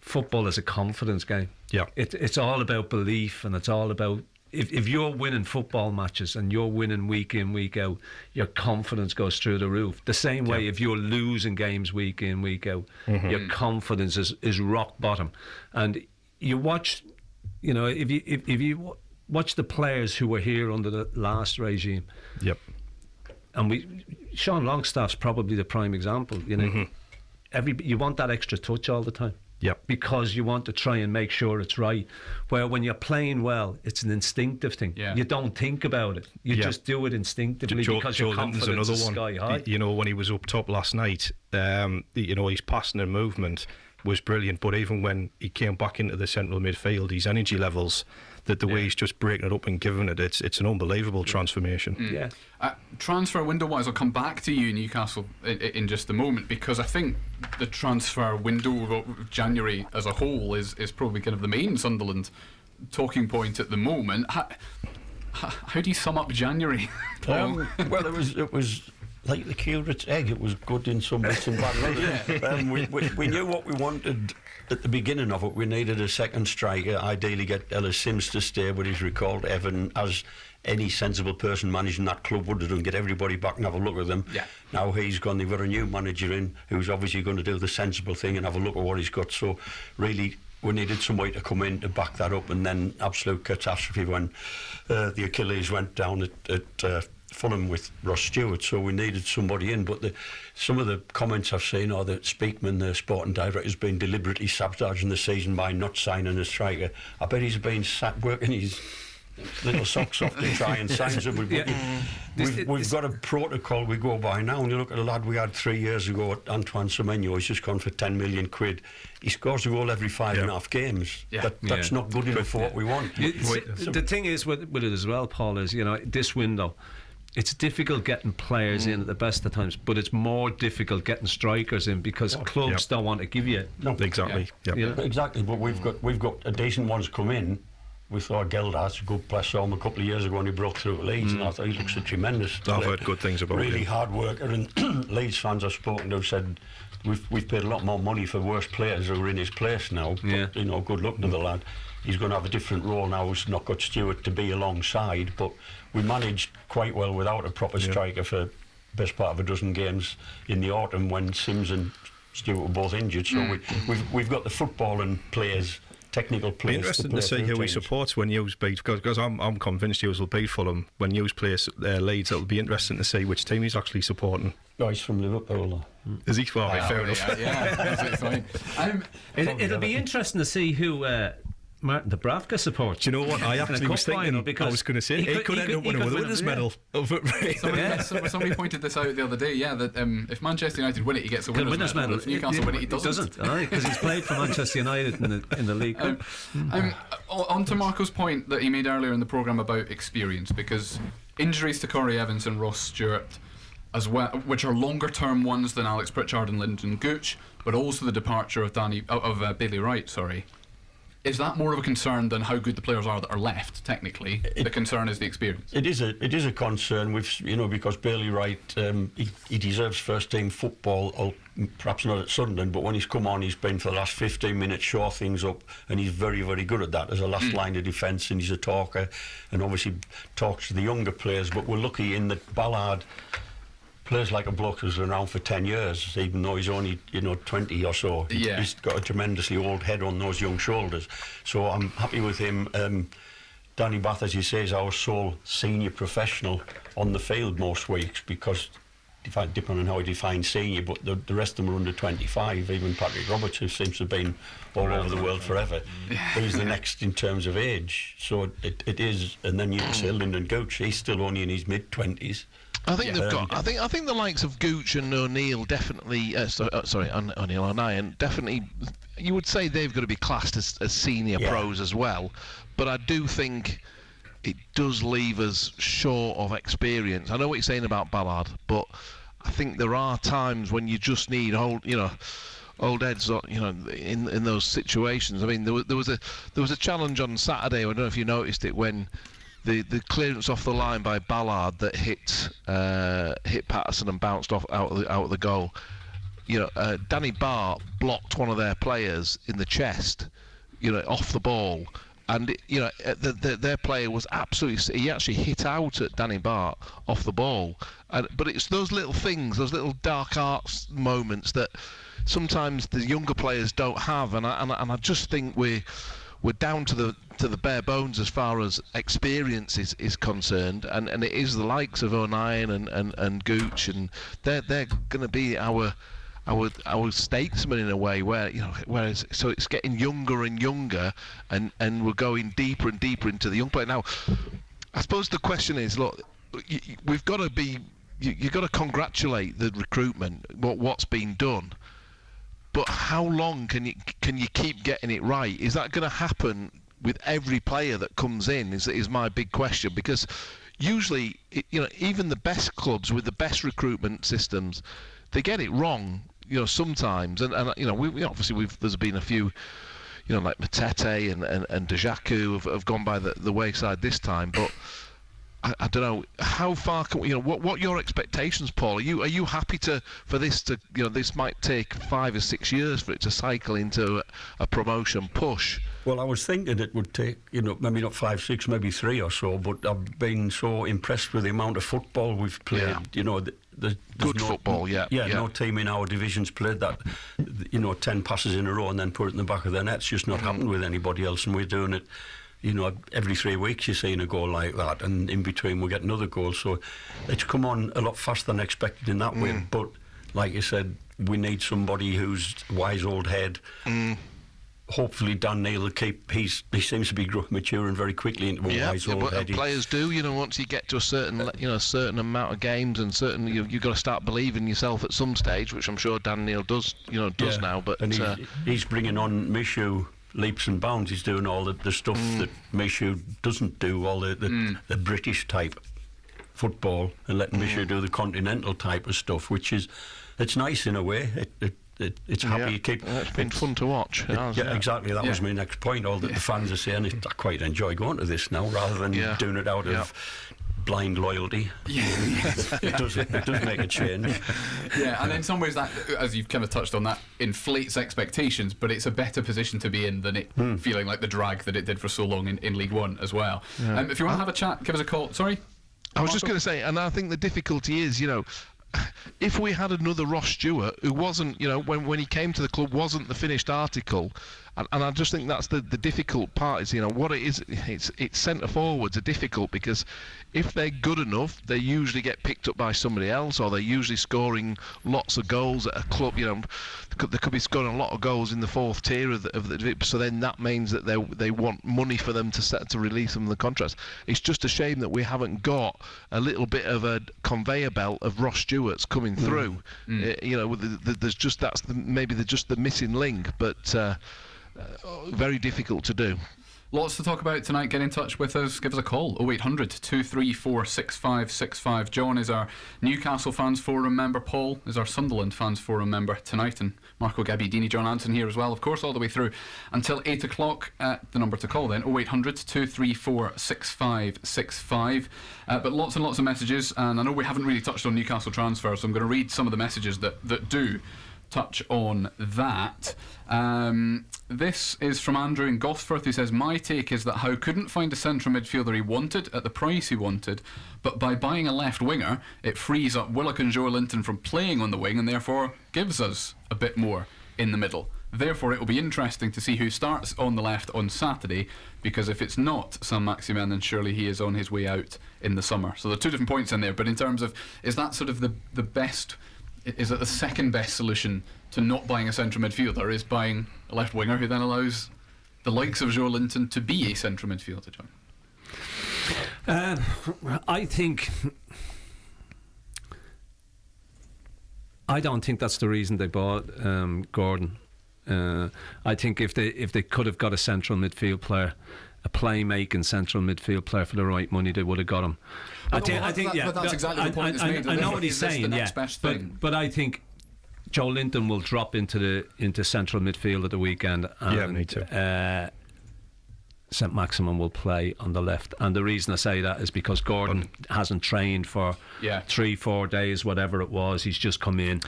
football is a confidence game. Yeah, it's all about belief, and it's all about if you're winning football matches and you're winning week in, week out, your confidence goes through the roof. The same way if you're losing games week in, week out, your confidence is rock bottom. And you watch, you know, if you watch the players who were here under the last regime. Yep. And Sean Longstaff's probably the prime example. You know, you want that extra touch all the time. Yep. Because you want to try and make sure it's right. Where when you're playing well, it's an instinctive thing. Yeah. You don't think about it. You just do it instinctively because your confidence is sky high. You know, when he was up top last night, you know, his passing and movement was brilliant. But even when he came back into the central midfield, his energy levels, the way he's just breaking it up and giving it, it's an unbelievable transformation. Transfer window wise, I'll come back to you, Newcastle, in just a moment, because I think the transfer window of January as a whole is probably kind of the main Sunderland talking point at the moment. How do you sum up January, Paul? Well, it was like the curate's egg. It was good in some bits and bad. We knew what we wanted at the beginning of it. We needed a second striker, ideally get Ellis Sims to stay, but he's recalled Evan, as any sensible person managing that club would have done, get everybody back and have a look at them. Now he's gone, they've got a new manager in who's obviously going to do the sensible thing and have a look at what he's got. So really we needed somebody to come in to back that up, and then absolute catastrophe when the Achilles went down at Fulham with Ross Stewart, so we needed somebody in. But some of the comments I've seen are that Speakman, the sporting director, has been deliberately sabotaging the season by not signing a striker. I bet he's been working his little socks off to try and sign somebody. We've got a protocol we go by now, and you look at a lad we had 3 years ago, Antoine Semenyo. He's just gone for 10 million quid. He scores a goal every 5.5 games. That's not good enough for what we want. The thing is with it as well, Paul, is, you know, this window, it's difficult getting players in at the best of times, but it's more difficult getting strikers in because clubs don't want to give you. No, exactly. You know? Exactly. But we've got a decent ones come in. We thought Geldart's a good player. Saw him a couple of years ago when he broke through at Leeds, and I thought he looks a tremendous. I've heard good things about him. Really hard worker, and Leeds fans I've spoken to have said we've paid a lot more money for worse players who are in his place now. But, you know, good luck to the lad. He's going to have a different role now. He's not got Stewart to be alongside, but we managed quite well without a proper striker for best part of a dozen games in the autumn when Sims and Stewart were both injured. So we've got the football and players, technical players. Interesting to see who he supports when Hughes beat, because I'm convinced Hughes will beat Fulham when Hughes plays Leeds. It'll be interesting to see which team he's actually supporting. Oh, he's from Liverpool. Is he? Well, fair enough. That's fine. It'll be interesting to see who Martin Dubravka supports. Do you know what? I actually was thinking, I was going to say, he could end up winning with a winners' medal. Somebody pointed this out the other day, that if Manchester United win it, he gets a winners' medal. If Newcastle win it, he doesn't. Because he's played for Manchester United in the league. On to Marco's point that he made earlier in the programme about experience, because injuries to Corey Evans and Ross Stewart, as well, which are longer term ones than Alex Pritchard and Lyndon Gooch, but also the departure of Bailey Wright, Is that more of a concern than how good the players are that are left? Technically, the concern is the experience. It is a concern. Because Bailey Wright, he deserves first team football. Perhaps not at Sunderland, but when he's come on, he's been for the last 15 minutes, shore things up, and he's very, very good at that as a last line of defence, and he's a talker, and obviously talks to the younger players. But we're lucky in that Ballard plays like a bloke who's been around for 10 years, even though he's only 20 or so. Yeah. He's got a tremendously old head on those young shoulders, so I'm happy with him. Danny Bath, as you say, is our sole senior professional on the field most weeks, because depending on how he defines senior, but the rest of them are under 25. Even Patrick Roberts, who seems to have been all over the world forever, he's the next in terms of age. So it is. And then you say Lyndon Gooch, he's still only in his mid-20s. I think they've got. I think the likes of Gooch and O'Neill definitely. O'Neill O'Nien definitely. You would say they've got to be classed as senior pros as well, but I do think it does leave us short of experience. I know what you're saying about Ballard, but I think there are times when you just need old heads, in those situations. I mean, there was a challenge on Saturday. I don't know if you noticed it, when the clearance off the line by Ballard that hit Patterson and bounced out of the goal. Danny Bart blocked one of their players in the chest, off the ball, and their player was absolutely. He actually hit out at Danny Bart off the ball, but it's those little things, those little dark arts moments that sometimes the younger players don't have, and I just think we're down to the bare bones as far as experience is concerned, and it is the likes of O'Nien and Gooch, and they're going to be our statesmen in a way, whereas it's getting younger and younger, and we're going deeper and deeper into the young player. Now, I suppose the question is, look, we've got to be, you've got to congratulate the recruitment, what's been done. But how long can you keep getting it right? Is that going to happen with every player that comes in? Is my big question, because usually, even the best clubs with the best recruitment systems, they get it wrong. Sometimes, and we obviously there's been a few, like Matete and Dejaku have gone by the wayside this time, but. I don't know how far can what your expectations, Paul? Are you happy for this to this might take 5 or 6 years for it to cycle into a promotion push? Well, I was thinking it would take maybe not 5, 6, maybe 3 or so, but I've been so impressed with the amount of football we've played. There's good football, no team in our division's played that 10 passes in a row and then put it in the back of their net. It's just not happened with anybody else, and we're doing it. Every 3 weeks you're seeing a goal like that, and in between we get another goal. So it's come on a lot faster than expected in that way. But like you said, we need somebody who's wise old head. Hopefully Dan Neil will keep. He seems to be maturing very quickly into a wise old head. Players do. Once you get to a certain amount of games, and you've got to start believing yourself at some stage, which I'm sure Dan Neil does. Does now. But and he's bringing on Mishu. Leaps and bounds. He's doing all the stuff that Mishu doesn't do, all the British type football, and letting Mishu do the continental type of stuff, which is, it's nice in a way. It's happy. It's been fun to watch. Exactly. That was my next point. All that the fans are saying, I quite enjoy going to this now, rather than doing it out of blind loyalty. It does make a change. And in some ways that, as you've kind of touched on, that inflates expectations, but it's a better position to be in than it feeling like the drag that it did for so long in League One as well. If you want to have a chat, give us a call. Sorry? I was just going to say, and I think the difficulty is, if we had another Ross Stewart, who wasn't, when he came to the club, wasn't the finished article, and I just think that's the difficult part is, what it is, it's centre forwards are difficult, because if they're good enough, they usually get picked up by somebody else, or they're usually scoring lots of goals at a club. They could be scoring a lot of goals in the fourth tier of the so then that means that they want money for them to release them from the contracts. It's just a shame that we haven't got a little bit of a conveyor belt of Ross Stewarts coming through. There's just maybe just the missing link, but very difficult to do. Lots to talk about tonight. Get in touch with us. Give us a call. 0800 234 6565. John is our Newcastle Fans Forum member. Paul is our Sunderland Fans Forum member tonight. And Marco Gabbiadini, John Anton here as well, of course, all the way through until 8 o'clock. The number to call then, 0800 234 6565. But lots and lots of messages. And I know we haven't really touched on Newcastle transfer, so I'm going to read some of the messages that do touch on that. This is from Andrew in Gosforth. He says, my take is that Howe couldn't find a central midfielder he wanted at the price he wanted, but by buying a left winger it frees up Willock and Joe Linton from playing on the wing and therefore gives us a bit more in the middle. Therefore it will be interesting to see who starts on the left on Saturday, because if it's not Saint-Maximin, then surely he is on his way out in the summer. So there are two different points in there, but in terms of, is that sort of the best, is it the second best solution to not buying a central midfielder, is buying a left winger who then allows the likes of Joe Linton to be a central midfielder, John? I don't think that's the reason they bought Gordon. I think if they could have got a central midfield player, a playmaking central midfield player for the right money, they would have got him. But that's exactly the point that's made. I know what he's saying, but I think Joe Linton will drop into central midfield at the weekend. And, me too. Saint-Maximin will play on the left, and the reason I say that is because Gordon hasn't trained for 3-4 days, whatever it was. He's just come in,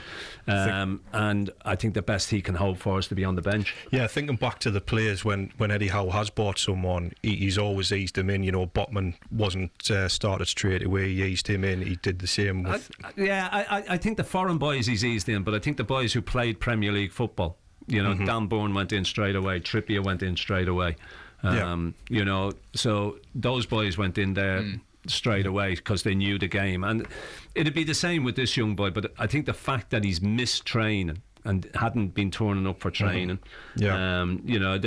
and I think the best he can hope for is to be on the bench. Yeah, thinking back to the players when Eddie Howe has bought someone, he's always eased them in. You know, Botman wasn't started straight away. He eased him in. He did the same with... I think the foreign boys he's eased in, but I think the boys who played Premier League football, you know, Dan Bourne went in straight away, Trippier went in straight away. You know, so those boys went in there straight away because they knew the game, and it'd be the same with this young boy. But I think the fact that he's missed training and hadn't been turning up for training, you know,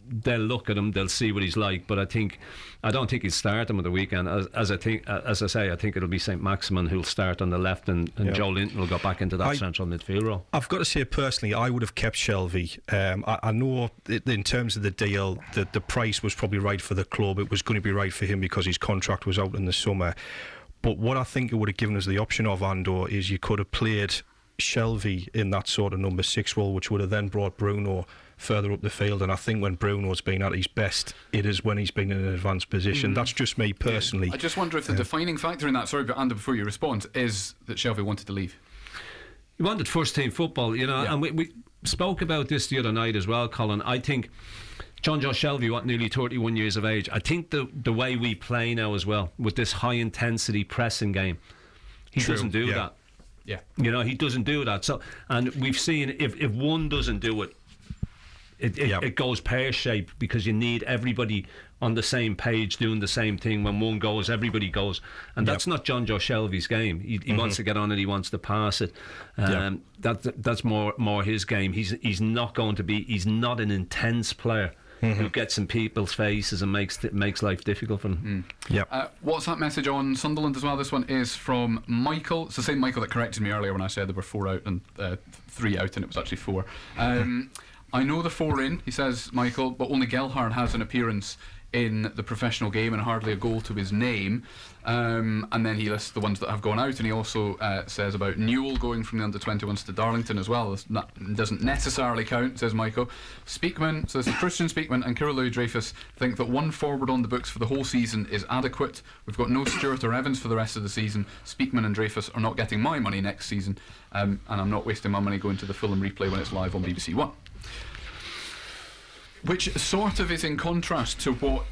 they'll look at him, they'll see what he's like. But I don't think he'll start him at the weekend. As I say, I think it'll be Saint-Maximin who'll start on the left, and Joe Linton will go back into that central midfield role. I've got to say, personally, I would have kept Shelvey. I know in terms of the deal, the price was probably right for the club. It was going to be right for him because his contract was out in the summer. But what I think it would have given us the option of, Andor, is you could have played Shelvey in that sort of number 6 role, which would have then brought Bruno further up the field. And I think when Bruno's been at his best, it is when he's been in an advanced position. That's just me personally. I just wonder if the defining factor in that, sorry, but Andy, before you respond, is that Shelvey wanted to leave. He wanted first team football, you know, and we spoke about this the other night as well, Colin. I think John Joe Shelvey, nearly 31 years of age, I think the way we play now as well, with this high intensity pressing game, he doesn't do that. Yeah, you know, he doesn't do that. So, and we've seen if one doesn't do it, it goes pear-shaped, because you need everybody on the same page doing the same thing. When one goes, everybody goes, and that's not John Joe Shelvey's game. He wants to get on it, he wants to pass it. That's more his game. He's not going to be. He's not an intense player who gets in people's faces and makes life difficult for them. WhatsApp message on Sunderland as well. This one is from Michael. It's the same Michael that corrected me earlier when I said there were 4 out and 3 out, and it was actually 4. I know the 4 in, he says, Michael, but only Gelhardt has an appearance in the professional game and hardly a goal to his name. And then he lists the ones that have gone out, and he also says about Newell going from the under-21s to Darlington as well. That doesn't necessarily count, says Michael. Speakman, so this is Christian Speakman and Kira Louis-Dreyfus think that 1 forward on the books for the whole season is adequate. We've got no Stewart or Evans for the rest of the season. Speakman and Dreyfus are not getting my money next season, and I'm not wasting my money going to the Fulham replay when it's live on BBC One. Which sort of is in contrast to what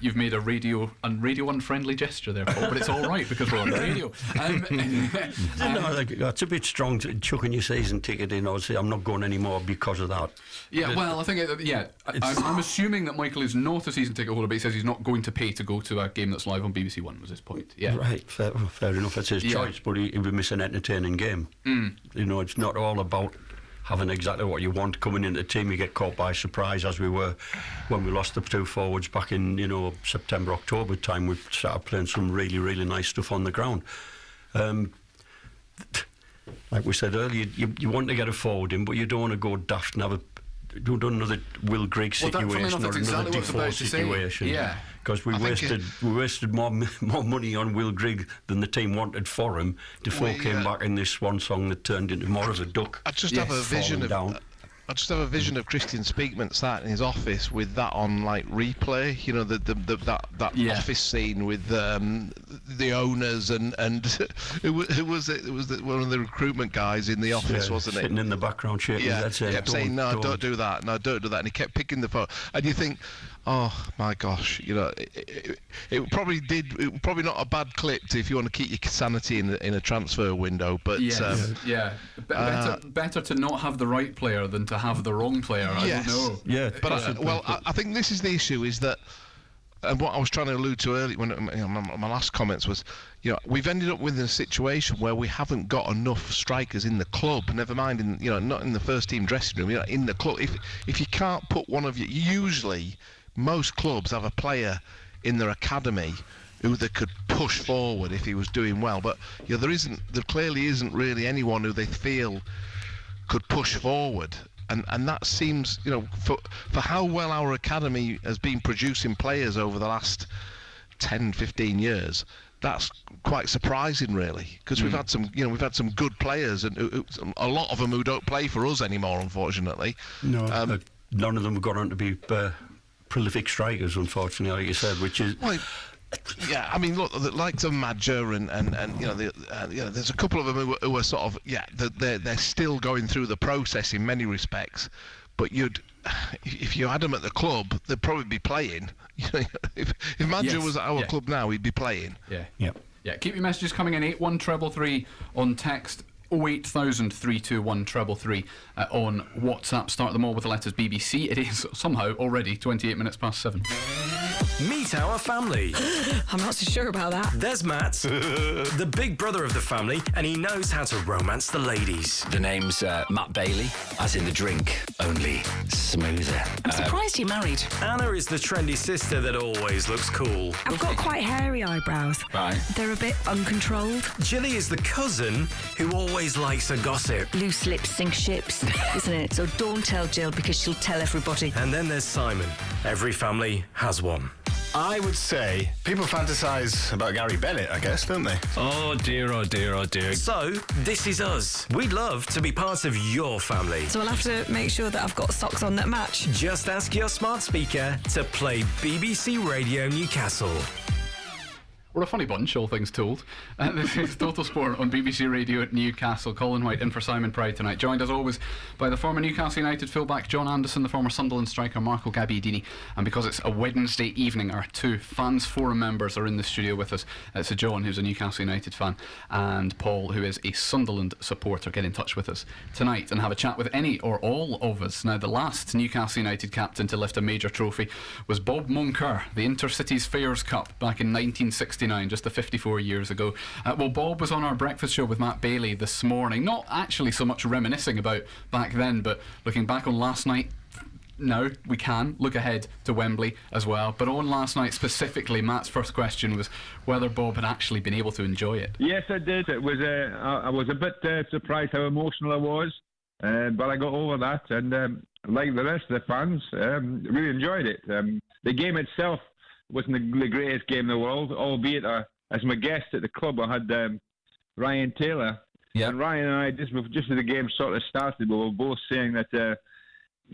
you've made a radio unfriendly gesture there, Paul, but it's all right because we're on the radio. It's a bit strong to chucking your season ticket in. Obviously, I'm not going anymore because of that. Yeah, well, I think I'm assuming that Michael is not a season ticket holder, but he says he's not going to pay to go to a game that's live on BBC One. Was his point? Yeah, right. Fair enough. It's his choice, but he would miss an entertaining game. You know, it's not all about having exactly what you want coming into the team. You get caught by surprise, as we were when we lost the 2 forwards back in, you know, September, October time. We started playing some really, really nice stuff on the ground. Like we said earlier, you want to get a forward in, but you don't want to go daft and have done another Will Grigg situation or another Defoe situation. Yeah, because we wasted more money on Will Grigg than the team wanted for him. Defoe came back in this swan song that turned into more of a duck. I just have a vision of Christian Speakman sat in his office with that on like replay. You know, that office scene with the owners and who was it? It was one of the recruitment guys in the office, wasn't it? Sitting in the background shaking his head saying, saying, "No, don't do that. No, don't do that." And he kept picking the phone, and you think, oh my gosh, you know, it probably not a bad clip if you want to keep your sanity in a transfer window. But better to not have the right player than to have the wrong player. I don't know. Yeah, but I think this is the issue: is that, and what I was trying to allude to earlier when my last comments was, you know, we've ended up with a situation where we haven't got enough strikers in the club. Never mind not in the first team dressing room. You know, in the club, if you can't put one of you, usually most clubs have a player in their academy who they could push forward if he was doing well, but there clearly isn't really anyone who they feel could push forward, and that seems, you know, for how well our academy has been producing players over the last 10-15 years, that's quite surprising, really, because we've had some good players, and a lot of them who don't play for us anymore, unfortunately. No, none of them have gone on to be prolific strikers, unfortunately, like you said, which is. Well, yeah, I mean, look, the likes of Madger and you know, there's a couple of them who are sort of they're still going through the process in many respects, but if you had them at the club, they'd probably be playing. You know, if Madger was at our club now, he'd be playing. Yeah. Keep your messages coming in. 81333 on text. 08000 321 333 on WhatsApp. Start them all with the letters BBC. It is somehow already 28 minutes past 7. Meet our family. I'm not so sure about that. There's Matt, the big brother of the family, and he knows how to romance the ladies. The name's Matt Bailey, as in the drink, only smoother. I'm surprised you're married. Anna is the trendy sister that always looks cool. I've got quite hairy eyebrows. Right. They're a bit uncontrolled. Jilly is the cousin who always likes a gossip. Loose lips sink ships, isn't it? So don't tell Jill, because she'll tell everybody. And then there's Simon. Every family has one. I would say people fantasise about Gary Bennett, I guess, don't they? Oh dear, oh dear, oh dear. So, this is us. We'd love to be part of your family. So I'll have to make sure that I've got socks on that match. Just ask your smart speaker to play BBC Radio Newcastle. We're a funny bunch, all things told. This is Total Sport on BBC Radio at Newcastle. Colin White in for Simon Pride tonight. Joined as always by the former Newcastle United fullback John Anderson, the former Sunderland striker Marco Gabbiadini. And because it's a Wednesday evening, our two Fans Forum members are in the studio with us. It's John, who's a Newcastle United fan, and Paul, who is a Sunderland supporter. Get in touch with us tonight and have a chat with any or all of us. Now, the last Newcastle United captain to lift a major trophy was Bob Moncur, the Intercities Fairs Cup back in 1969. Just 54 years ago. Well, Bob was on our breakfast show with Matt Bailey this morning, not actually so much reminiscing about back then, but looking back on last night. Now we can look ahead to Wembley as well, but on last night specifically, Matt's first question was whether Bob had actually been able to enjoy it. Yes, I did. It was I was a bit surprised how emotional I was, but I got over that, and like the rest of the fans, really enjoyed it. The game itself wasn't the greatest game in the world, albeit as my guest at the club I had Ryan Taylor. Yeah. And Ryan and I, just as the game sort of started, we were both saying that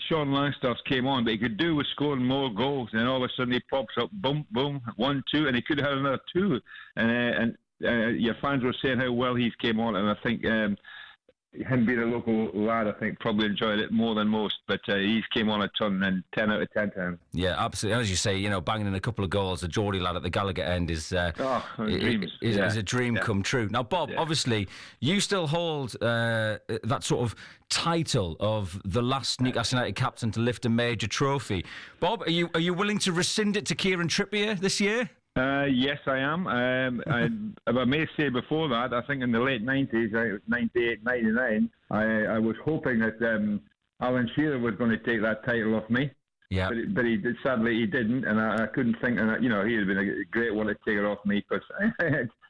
Sean Langstaff came on, but he could do with scoring more goals, and all of a sudden he pops up, boom, boom, 1-2, and he could have had another 2. And your fans were saying how well he's came on, and I think him being a local lad, I think probably enjoyed it more than most, but he's came on a ton, and 10 out of 10 times. Yeah, absolutely. As you say, you know, banging in a couple of goals, the Geordie lad at the Gallagher end is a dream come true. Now, Bob, obviously, you still hold that sort of title of the last Newcastle United captain to lift a major trophy. Bob, are you willing to rescind it to Kieran Trippier this year? Yes, I am. I may say before that, I think in the late 90s, it was 98, 99, I was hoping that Alan Shearer was going to take that title off me. Yeah. But he did, sadly he didn't, and I couldn't think, and you know, he had been a great one to take it off me, because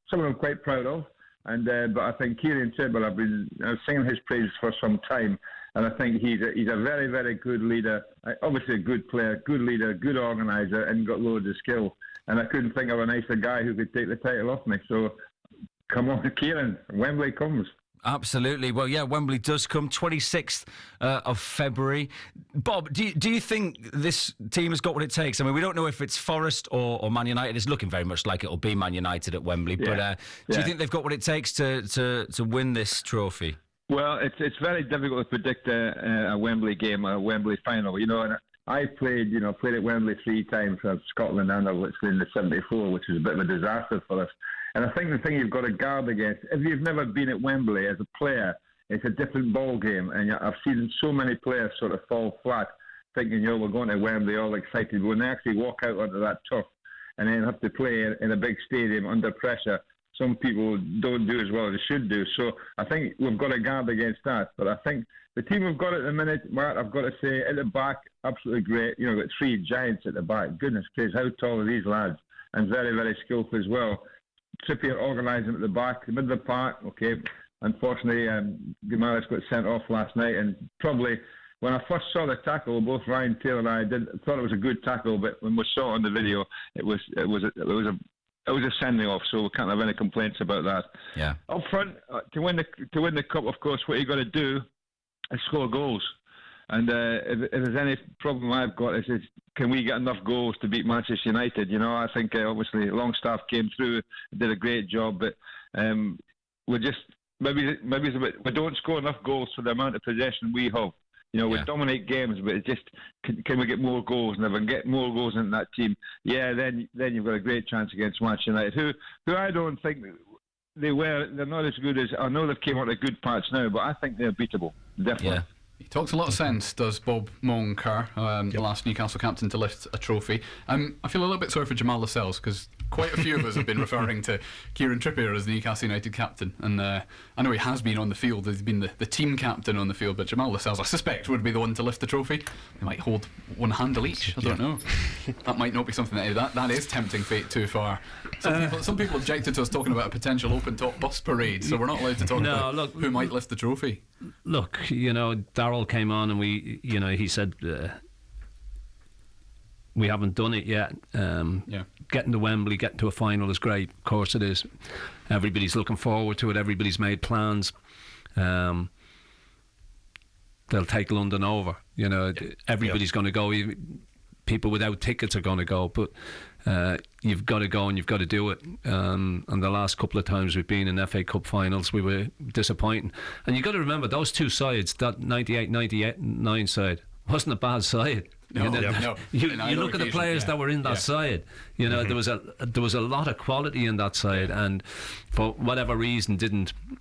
someone I'm quite proud of. And but I think Kieran Trippier, I was singing his praises for some time, And I think he's a very, very good leader. Obviously a good player, good leader, good organiser, and got loads of skill. And I couldn't think of a nicer guy who could take the title off me. So, come on, Kieran, Wembley comes. Absolutely. Well, yeah, Wembley does come 26th of February. Bob, do you think this team has got what it takes? I mean, we don't know if it's Forest or Man United. It's looking very much like it'll be Man United at Wembley. But do you think they've got what it takes to win this trophy? Well, it's very difficult to predict a Wembley game, a Wembley final. And I played at Wembley 3 times for Scotland and obviously in the '74, which was a bit of a disaster for us. And I think the thing you've got to guard against, if you've never been at Wembley as a player, it's a different ball game. And I've seen so many players sort of fall flat, thinking, we're going to Wembley, all excited. When they actually walk out onto that turf and then have to play in a big stadium under pressure, some people don't do as well as they should do. So I think we've got to guard against that. But I think the team we've got at the minute, Mark, I've got to say, at the back, absolutely great. We've got 3 giants at the back. Goodness gracious, how tall are these lads? And very, very skillful as well. Trippier organising at the back, the middle of the park. Okay, unfortunately, Guimaraes got sent off last night, and probably when I first saw the tackle, both Ryan Taylor and I thought it was a good tackle, but when we saw it on the video, it was a sending off. So we can't have any complaints about that. Yeah. Up front, to win the cup, of course, what you got to do is score goals. And if there's any problem I've got is can we get enough goals to beat Manchester United? I think obviously Longstaff came through, did a great job, but we're just maybe it's a bit, we don't score enough goals for the amount of possession we have. We dominate games, but it's just can we get more goals? And if we get more goals in that team, then you've got a great chance against Manchester United, who I don't think they're not as good as, I know they've came out of good parts now, but I think they're beatable, definitely. Yeah. He talks a lot of sense, does Bob Moncur, the last Newcastle captain to lift a trophy. I feel a little bit sorry for Jamal Lascelles, because quite a few of us have been referring to Kieran Trippier as the Newcastle United captain. And I know he has been on the field, he's been the team captain on the field, but Jamal Lascelles, I suspect, would be the one to lift the trophy. They might hold one handle each, I don't know. That might not be something that is tempting fate too far. Some people objected to us talking about a potential open-top bus parade, so we're not allowed to talk about who might lift the trophy. Look, Darryl came on and he said we haven't done it yet. Getting to Wembley, getting to a final is great. Of course it is. Everybody's looking forward to it. Everybody's made plans. They'll take London over. Everybody's going to go. People without tickets are going to go, but you've got to go and you've got to do it. And the last couple of times we've been in FA Cup finals, we were disappointing. And you've got to remember those 2 sides, that 98-99 side, wasn't a bad side. No. You look at the players that were in that side. There was a lot of quality in that side, and for whatever reason,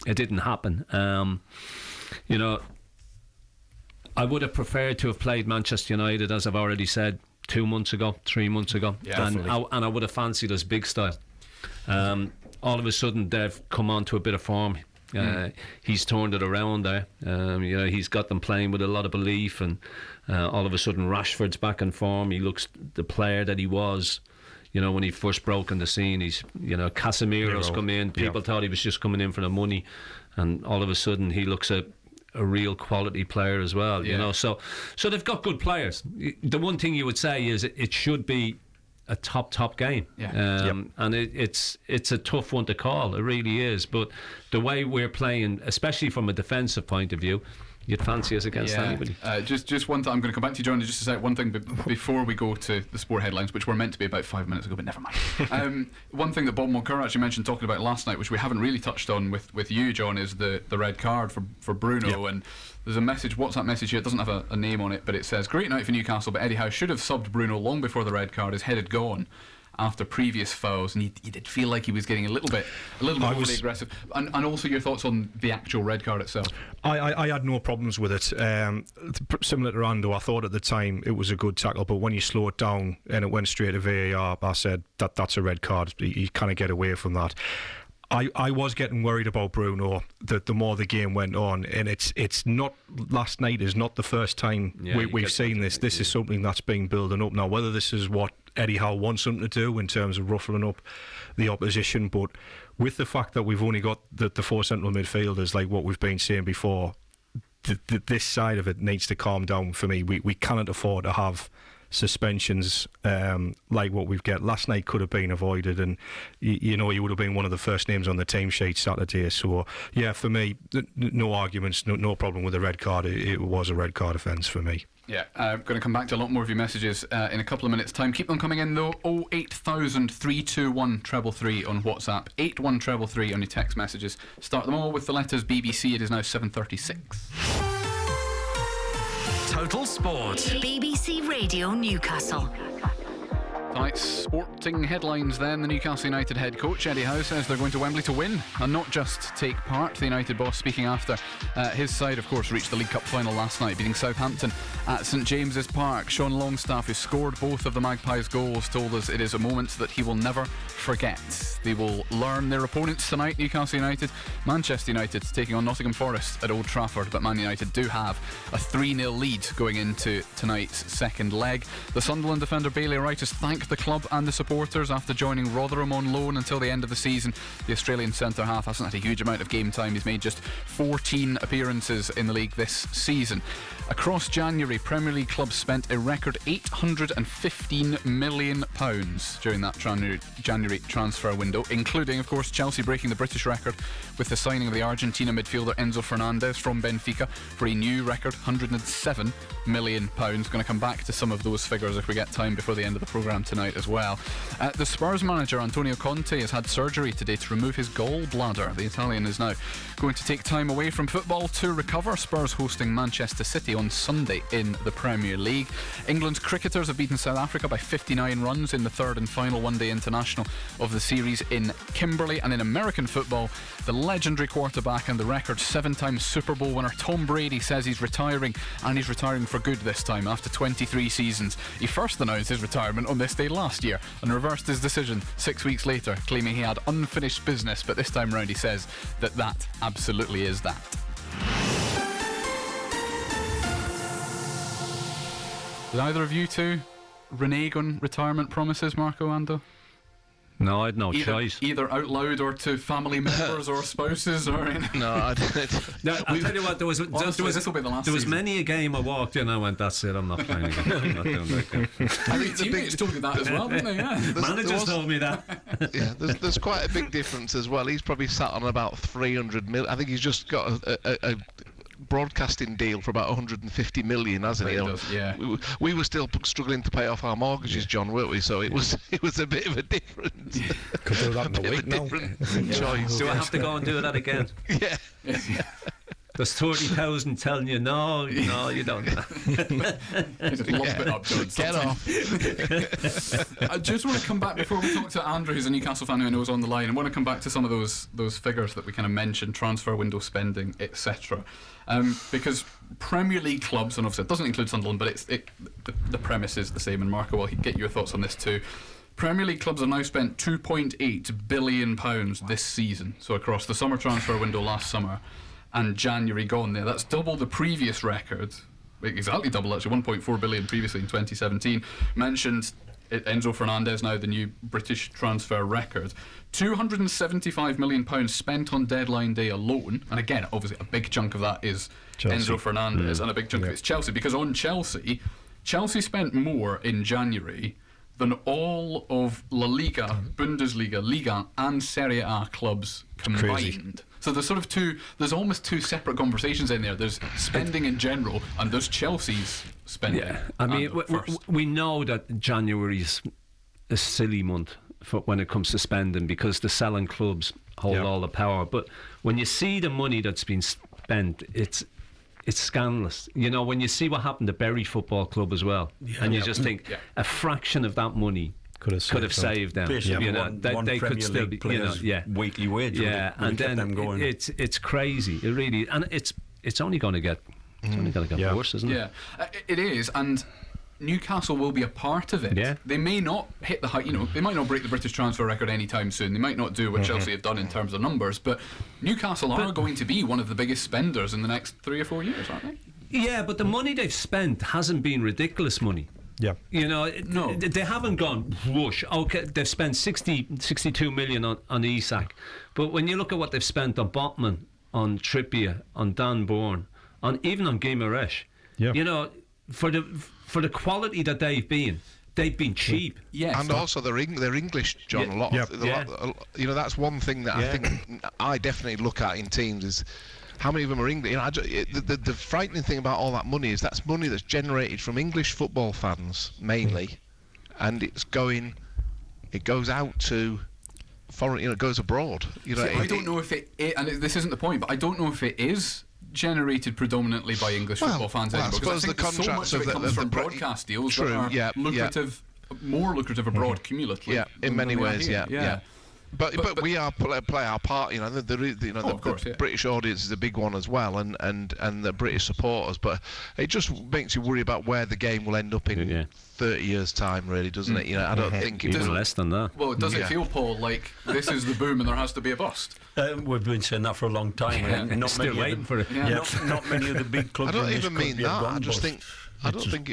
it didn't happen. I would have preferred to have played Manchester United, as I've already said, 2 months ago, 3 months ago, and I would have fancied us big style. All of a sudden, they've come on to a bit of form. He's turned it around there. He's got them playing with a lot of belief, and all of a sudden Rashford's back in form. He looks the player that he was when he first broke on the scene. He's Casemiro's come in. People thought he was just coming in for the money, and all of a sudden he looks a real quality player as well. So they've got good players. The one thing you would say is it should be a top game, and it's a tough one to call. It really is. But the way we're playing, especially from a defensive point of view, you'd fancy us against anybody. Just one thing, I'm going to come back to you, John, in just a sec. One thing before we go to the sport headlines, which were meant to be about 5 minutes ago, but never mind. One thing that Bob Moncur actually mentioned talking about last night, which we haven't really touched on with you, John, is the red card for Bruno. And there's a WhatsApp message here. It doesn't have a name on it, but it says, "Great night for Newcastle, but Eddie Howe should have subbed Bruno long before the red card. His head had gone after previous fouls, and he did feel like he was getting a little bit overly aggressive." And also your thoughts on the actual red card itself. I had no problems with it. Similar to Rando, I thought at the time it was a good tackle, but when you slow it down and it went straight to VAR, I said that's a red card. You kind of get away from that. I was getting worried about Bruno the more the game went on, and it's not, last night is not the first time we've seen this. This is something that's been building up now. Whether this is what Eddie Howe wants them to do in terms of ruffling up the opposition, but with the fact that we've only got the 4 central midfielders, like what we've been saying before, this side of it needs to calm down for me. We cannot afford to have suspensions like what we've got. Last night could have been avoided, and you would have been one of the first names on the team sheet Saturday. So yeah, for me, no arguments, no problem with the red card. It was a red card offence for me. Yeah, I'm going to come back to a lot more of your messages in a couple of minutes' time. Keep them coming in though. 08000 321 333 on WhatsApp, 81333 on your text messages. Start them all with the letters BBC. It is now 7:36. Total Sport. BBC Radio Newcastle. Tonight's sporting headlines then. The Newcastle United head coach Eddie Howe says they're going to Wembley to win and not just take part. The United boss speaking after his side, of course, reached the League Cup final last night, beating Southampton at St James's Park. Sean Longstaff, who scored both of the Magpies' goals, told us it is a moment that he will never forget. They will learn their opponents tonight, Newcastle United. Manchester United taking on Nottingham Forest at Old Trafford, but Man United do have a 3-0 lead going into tonight's second leg. The Sunderland defender Bailey Wright has thanked the club and the supporters after joining Rotherham on loan until the end of the season. The Australian centre-half hasn't had a huge amount of game time. He's made just 14 appearances in the league this season. Across January, Premier League clubs spent a record £815 million during that January transfer window, including, of course, Chelsea breaking the British record with the signing of the Argentina midfielder Enzo Fernandez from Benfica for a new record £107 million. Going to come back to some of those figures if we get time before the end of the programme tonight as well. The Spurs manager Antonio Conte has had surgery today to remove his gallbladder. The Italian is now going to take time away from football to recover. Spurs hosting Manchester City on Sunday in the Premier League. England's cricketers have beaten South Africa by 59 runs in the third and final one-day international of the series in Kimberley. And in American football, the legendary quarterback and the record 7-time Super Bowl winner Tom Brady says he's retiring, and he's retiring for good this time after 23 seasons. He first announced his retirement on this day last year and reversed his decision 6 weeks later, claiming he had unfinished business, but this time round he says that absolutely is that. Did either of you two renege on retirement promises, Marco Ando? No, I had no choice. Either out loud or to family members or spouses or anything. No, I didn't. No, I'll tell you what, there was many a game I walked in and I went, that's it, I'm not playing again. I'm not doing that again. I think teammates told you that as well, didn't they? Yeah. Managers told me that. Yeah, there's quite a big difference as well. He's probably sat on about 300 million. I think he's just got a broadcasting deal for about 150 million, hasn't he? Does, yeah. We were still struggling to pay off our mortgages, John, weren't we? So it was a bit of a difference. Could do that in a week now. Choice. Do I have to go and do that again? Yeah. There's 30,000 telling you no, you don't. Just lump it up, John. Get off. I just want to come back before we talk to Andrew, who's a Newcastle fan who I know is on the line. I want to come back to some of those figures that we kind of mentioned, transfer window spending, etc. Because Premier League clubs, and obviously it doesn't include Sunderland, but the premise is the same. And Marco, I'll get your thoughts on this too. Premier League clubs have now spent £2.8 billion this season. So across the summer transfer window last summer and January gone there, that's double the previous record. Exactly double, actually. 1.4 billion previously in 2017. Mentioned Enzo Fernandez, now the new British transfer record. £275 million spent on deadline day alone. And again, obviously a big chunk of that is Chelsea. Enzo Fernandez, and a big chunk of it's Chelsea. Because on Chelsea spent more in January than all of La Liga, Bundesliga, Liga and Serie A clubs combined. Crazy. So there's almost two separate conversations in there. There's spending in general and there's Chelsea's spending. Yeah, I mean, we know that January's a silly month for when it comes to spending because the selling clubs hold all the power. But when you see the money that's been spent, it's scandalous. You know, when you see what happened to Bury Football Club as well, and you just think a fraction of that money could have saved them. You know, they could still be, weekly wage. Yeah, and then them going. It's crazy. It really, and it's only going to get worse, isn't it? Yeah, it is, and Newcastle will be a part of it. Yeah. They may not hit the height. You know, they might not break the British transfer record anytime soon. They might not do what Chelsea have done in terms of numbers, but Newcastle are going to be one of the biggest spenders in the next 3 or 4 years, aren't they? Yeah, but the money they've spent hasn't been ridiculous money. Yeah. You know, they haven't gone whoosh. Okay, they've spent 62 million on Isak. But when you look at what they've spent on Botman, on Trippier, on Dan Bourne, even on Guimaraes. Yeah. You know, for the quality that they've been cheap. Yes, and also they're English, John. You know, that's one thing that I think I definitely look at in teams is how many of them are English. You know, the frightening thing about all that money is that's money that's generated from English football fans mainly, and it goes out to foreign. You know, it goes abroad. You know, I don't know if this isn't the point, but I don't know if it is generated predominantly by English football fans anymore. Because I think so much of it comes from broadcast deals that are lucrative, more lucrative abroad cumulatively. Yeah, in many ways, yeah. But we are play our part. You know, the British audience is a big one as well, and the British supporters. But it just makes you worry about where the game will end up in 30 years' time, really, doesn't it? You know, I don't think it even less than that. Well, does it feel, Paul, like this is the boom and there has to be a bust? We've been saying that for a long time. And not still waiting for it. Not many of the big clubs. I don't even mean that. I just think. I don't think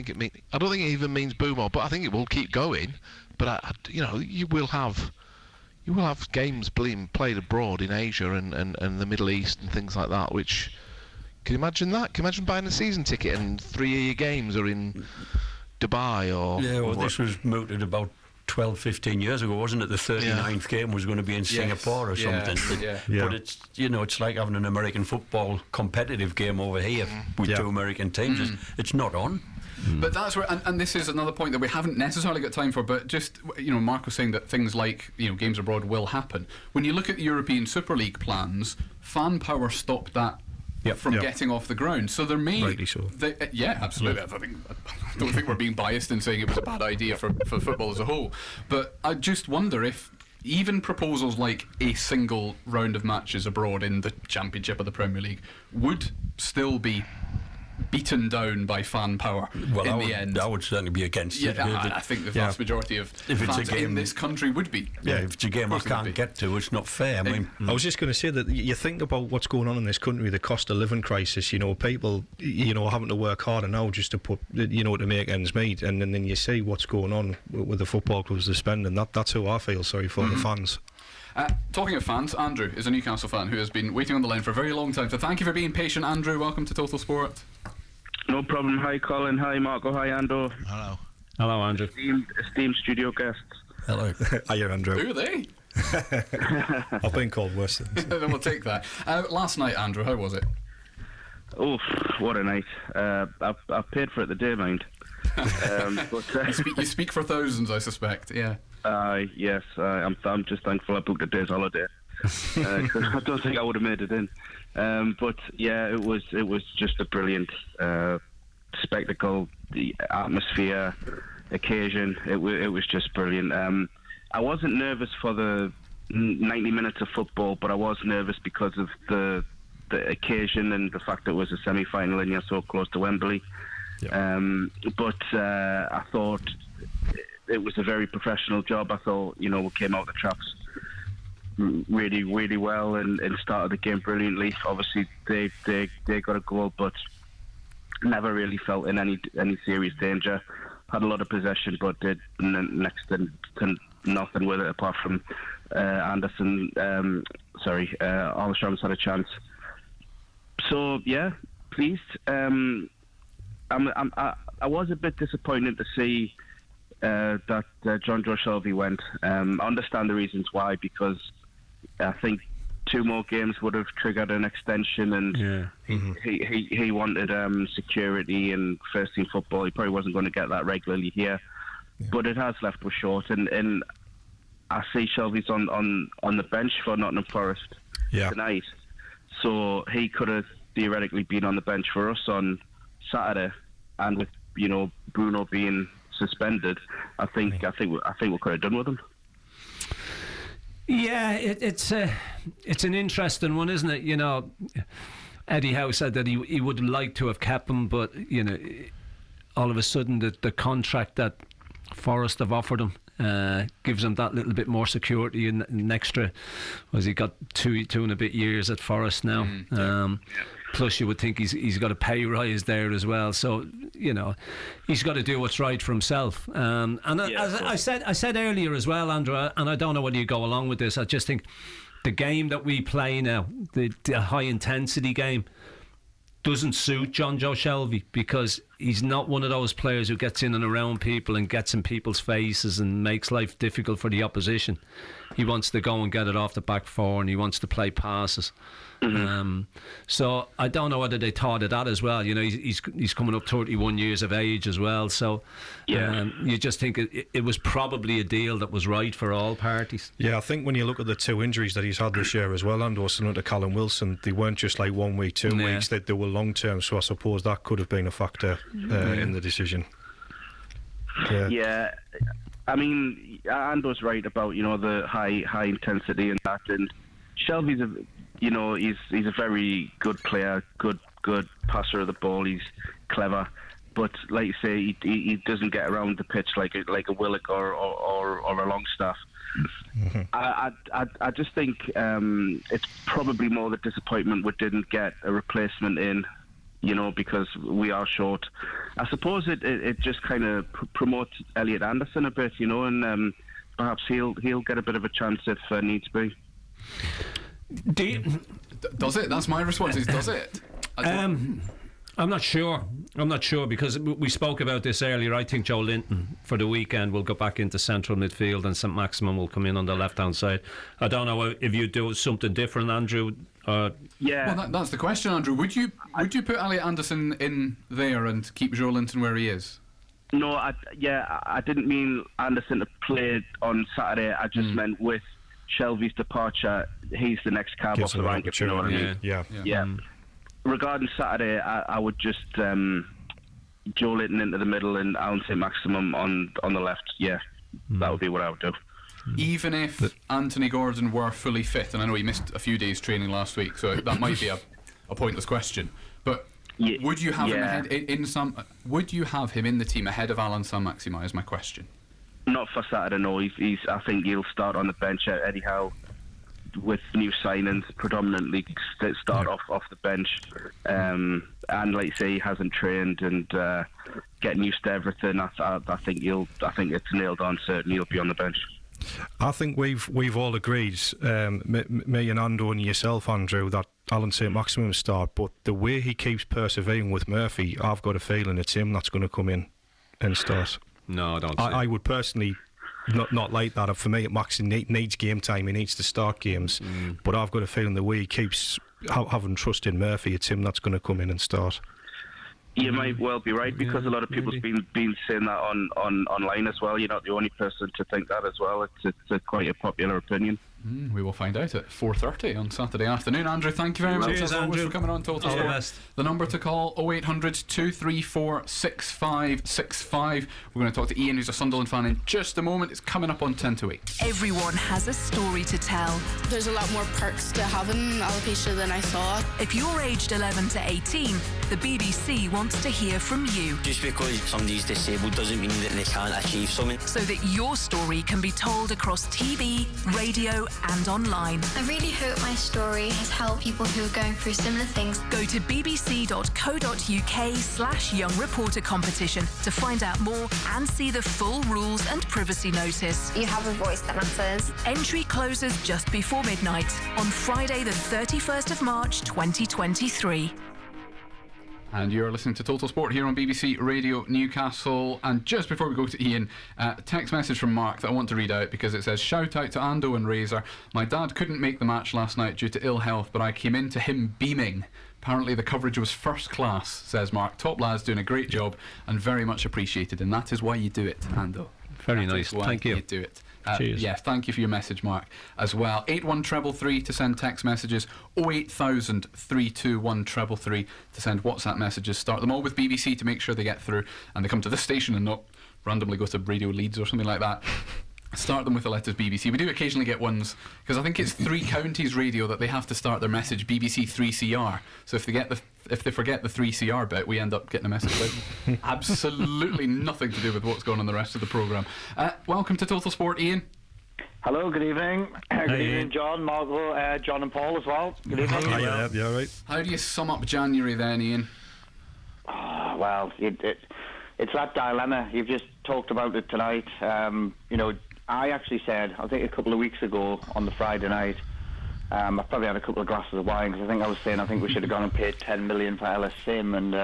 it even means boom or. But I think it will keep going. But you will have games being played abroad in Asia and the Middle East and things like that. Which can you imagine that? Can you imagine buying a season ticket and 3 of your games are in Dubai or? Yeah, well, this was mooted about 12, 15 years ago, wasn't it? The 39th game was going to be in Singapore or something. But it's it's like having an American football competitive game over here with two American teams. It's not on. But that's where, and this is another point that we haven't necessarily got time for, but just, Mark was saying that things like, games abroad will happen. When you look at the European Super League plans, fan power stopped that from getting off the ground. So there may... Rightly so. Absolutely. I don't think we're being biased in saying it was a bad idea for football as a whole. But I just wonder if even proposals like a single round of matches abroad in the Championship or the Premier League would still be beaten down by fan power in the end. I would certainly be against it. I think the vast majority of fans in this country would be. Yeah, if it's a game I can't get to, it's not fair. I mean, I was just going to say that you think about what's going on in this country, the cost of living crisis. People, having to work harder now just to put, to make ends meet, and then you see what's going on with the football clubs they're spending. That's who I feel sorry for, the fans. Talking of fans, Andrew is a Newcastle fan who has been waiting on the line for a very long time. So thank you for being patient, Andrew. Welcome to Total Sport. No problem. Hi, Colin. Hi, Marco. Hi, Ando. Hello, Andrew. Esteemed studio guests. Hello. Hiya, Andrew. Who are they? I've been called worse things. Then we'll take that. Last night, Andrew, how was it? Oh, what a night. I've paid for it the day, mind. But you speak for thousands, I suspect. Yeah. Yes. I'm just thankful I booked a day's holiday. I don't think I would have made it in. But yeah, it was just a brilliant spectacle. The atmosphere, occasion, it was just brilliant. I wasn't nervous for the 90 minutes of football, but I was nervous because of the occasion and the fact that it was a semi-final and you're so close to Wembley. But I thought it was a very professional job. I thought, we came out the traps really, really well and started the game brilliantly. Obviously, they got a goal, but never really felt in any serious danger. Had a lot of possession, but did next to nothing with it apart from Anderson. Armstrong's had a chance. So yeah, pleased. I was a bit disappointed to see that John Joe Shelby went. I understand the reasons why, because I think 2 more games would have triggered an extension, and he wanted security and first team football. He probably wasn't going to get that regularly here, but it has left us short. And I see Shelby's on the bench for Nottingham Forest tonight, so he could have theoretically been on the bench for us on Saturday, and with Bruno being suspended, I think we could have done with him. Yeah, it's an interesting one, isn't it? Eddie Howe said that he would like to have kept him, but all of a sudden the contract that Forest have offered him gives him that little bit more security and an extra. He got two and a bit years at Forest now. Plus, you would think he's got a pay rise there as well. So he's got to do what's right for himself. I said earlier as well, Andrew, and I don't know whether you go along with this. I just think the game that we play now, the high intensity game, doesn't suit John Joe Shelvey, because he's not one of those players who gets in and around people and gets in people's faces and makes life difficult for the opposition. He wants to go and get it off the back four, and he wants to play passes. So I don't know whether they thought of that as well. You know, he's coming up 31 years of age as well. So you just think it was probably a deal that was right for all parties. Yeah, I think when you look at the 2 injuries that he's had this year as well, and also to Callum Wilson, they weren't just like 1 week, 2 weeks. They were long term. So I suppose that could have been a factor in the decision. Yeah. I mean, Ando's right about the high intensity and that, and Shelby's he's a very good player, good passer of the ball. He's clever, but like you say, he doesn't get around the pitch like a Willock or a Longstaff. I just think it's probably more the disappointment we didn't get a replacement in. Because we are short. I suppose it just kind of promotes Elliot Anderson a bit, and perhaps he'll get a bit of a chance if needs be. Does it? That's my response. Does it? I'm not sure. Because we spoke about this earlier. I think Joe Linton for the weekend will go back into central midfield, and St Maximin will come in on the left hand side. I don't know if you do something different, Andrew. Well, that's the question, Andrew. Would you put Elliot Anderson in there and keep Joe Linton where he is? No, I didn't mean Anderson to play on Saturday. I just meant with Shelvey's departure, he's the next cab off the rank, if you know what I mean. Yeah. Regarding Saturday, I would just Joe Linton into the middle and Alan St Maximum on the left. Yeah, that would be what I would do. Even if Anthony Gordon were fully fit, and I know he missed a few days training last week, so that might be a pointless question. But would you have him ahead Would you have him in the team ahead of Alan St Maxima? Is my question. Not for Saturday. No, I think he'll start on the bench anyhow. With new signings, predominantly start off the bench, and like you say, he hasn't trained and getting used to everything. I think it's nailed on. Certainly, he'll be on the bench. I think we've all agreed, me and Ando and yourself, Andrew, that Alan St Maximum start. But the way he keeps persevering with Murphy, I've got a feeling it's him that's going to come in and start. No, I don't. I would personally. Not like that. For me, Max needs game time. He needs to start games. But I've got a feeling the way he keeps having trust in Murphy, it's him that's going to come in and start. You might well be right, because a lot of people's been saying that online as well. You're not the only person to think that as well. It's quite a popular opinion. We will find out at 4:30 on Saturday afternoon. Andrew, thank you very much as always for coming on Total Sport. The number to call 0800 234 6565. We're going to talk to Ian, who's a Sunderland fan, in just a moment. It's coming up on 10 to 8. Everyone has a story to tell. There's a lot more perks to having alopecia than I thought. If you're aged 11 to 18, the BBC wants to hear from you. Just because somebody's disabled doesn't mean that they can't achieve something. So that your story can be told across TV, radio and online. I really hope my story has helped people who are going through similar things. Go to bbc.co.uk/young reporter competition to find out more and see the full rules and privacy notice. You have a voice that matters. Entry closes just before midnight on Friday the 31st of March 2023. And you're listening to Total Sport here on BBC Radio Newcastle. And just before we go to Ian, a text message from Mark that I want to read out, because it says, shout out to Ando and Razor. My dad couldn't make the match last night due to ill health, but I came in to him beaming. Apparently the coverage was first class, says Mark. Top lads doing a great job and very much appreciated. And that is why you do it, Ando. Very nice. Thank you. You do it. Cheers. Yes, thank you for your message, Mark, as well. 81333 to send text messages, 08000 321 333 to send WhatsApp messages. Start them all with BBC to make sure they get through and they come to this station and not randomly go to Radio Leeds or something like that. Start them with the letters BBC. We do occasionally get ones, because I think it's 3 Counties Radio that they have to start their message BBC 3CR. So if they forget the 3CR bit, we end up getting a message with absolutely nothing to do with what's going on in the rest of the programme. Welcome to Total Sport, Ian. Hello, good evening. Good evening, John, Margot, John and Paul as well. Good evening. Yeah, all right. How do you sum up January then, Ian? Well, it's that dilemma. You've just talked about it tonight. I actually said, I think a couple of weeks ago on the Friday night, I probably had a couple of glasses of wine because I was saying I think we should have gone and paid 10 million for Ellis Sim, and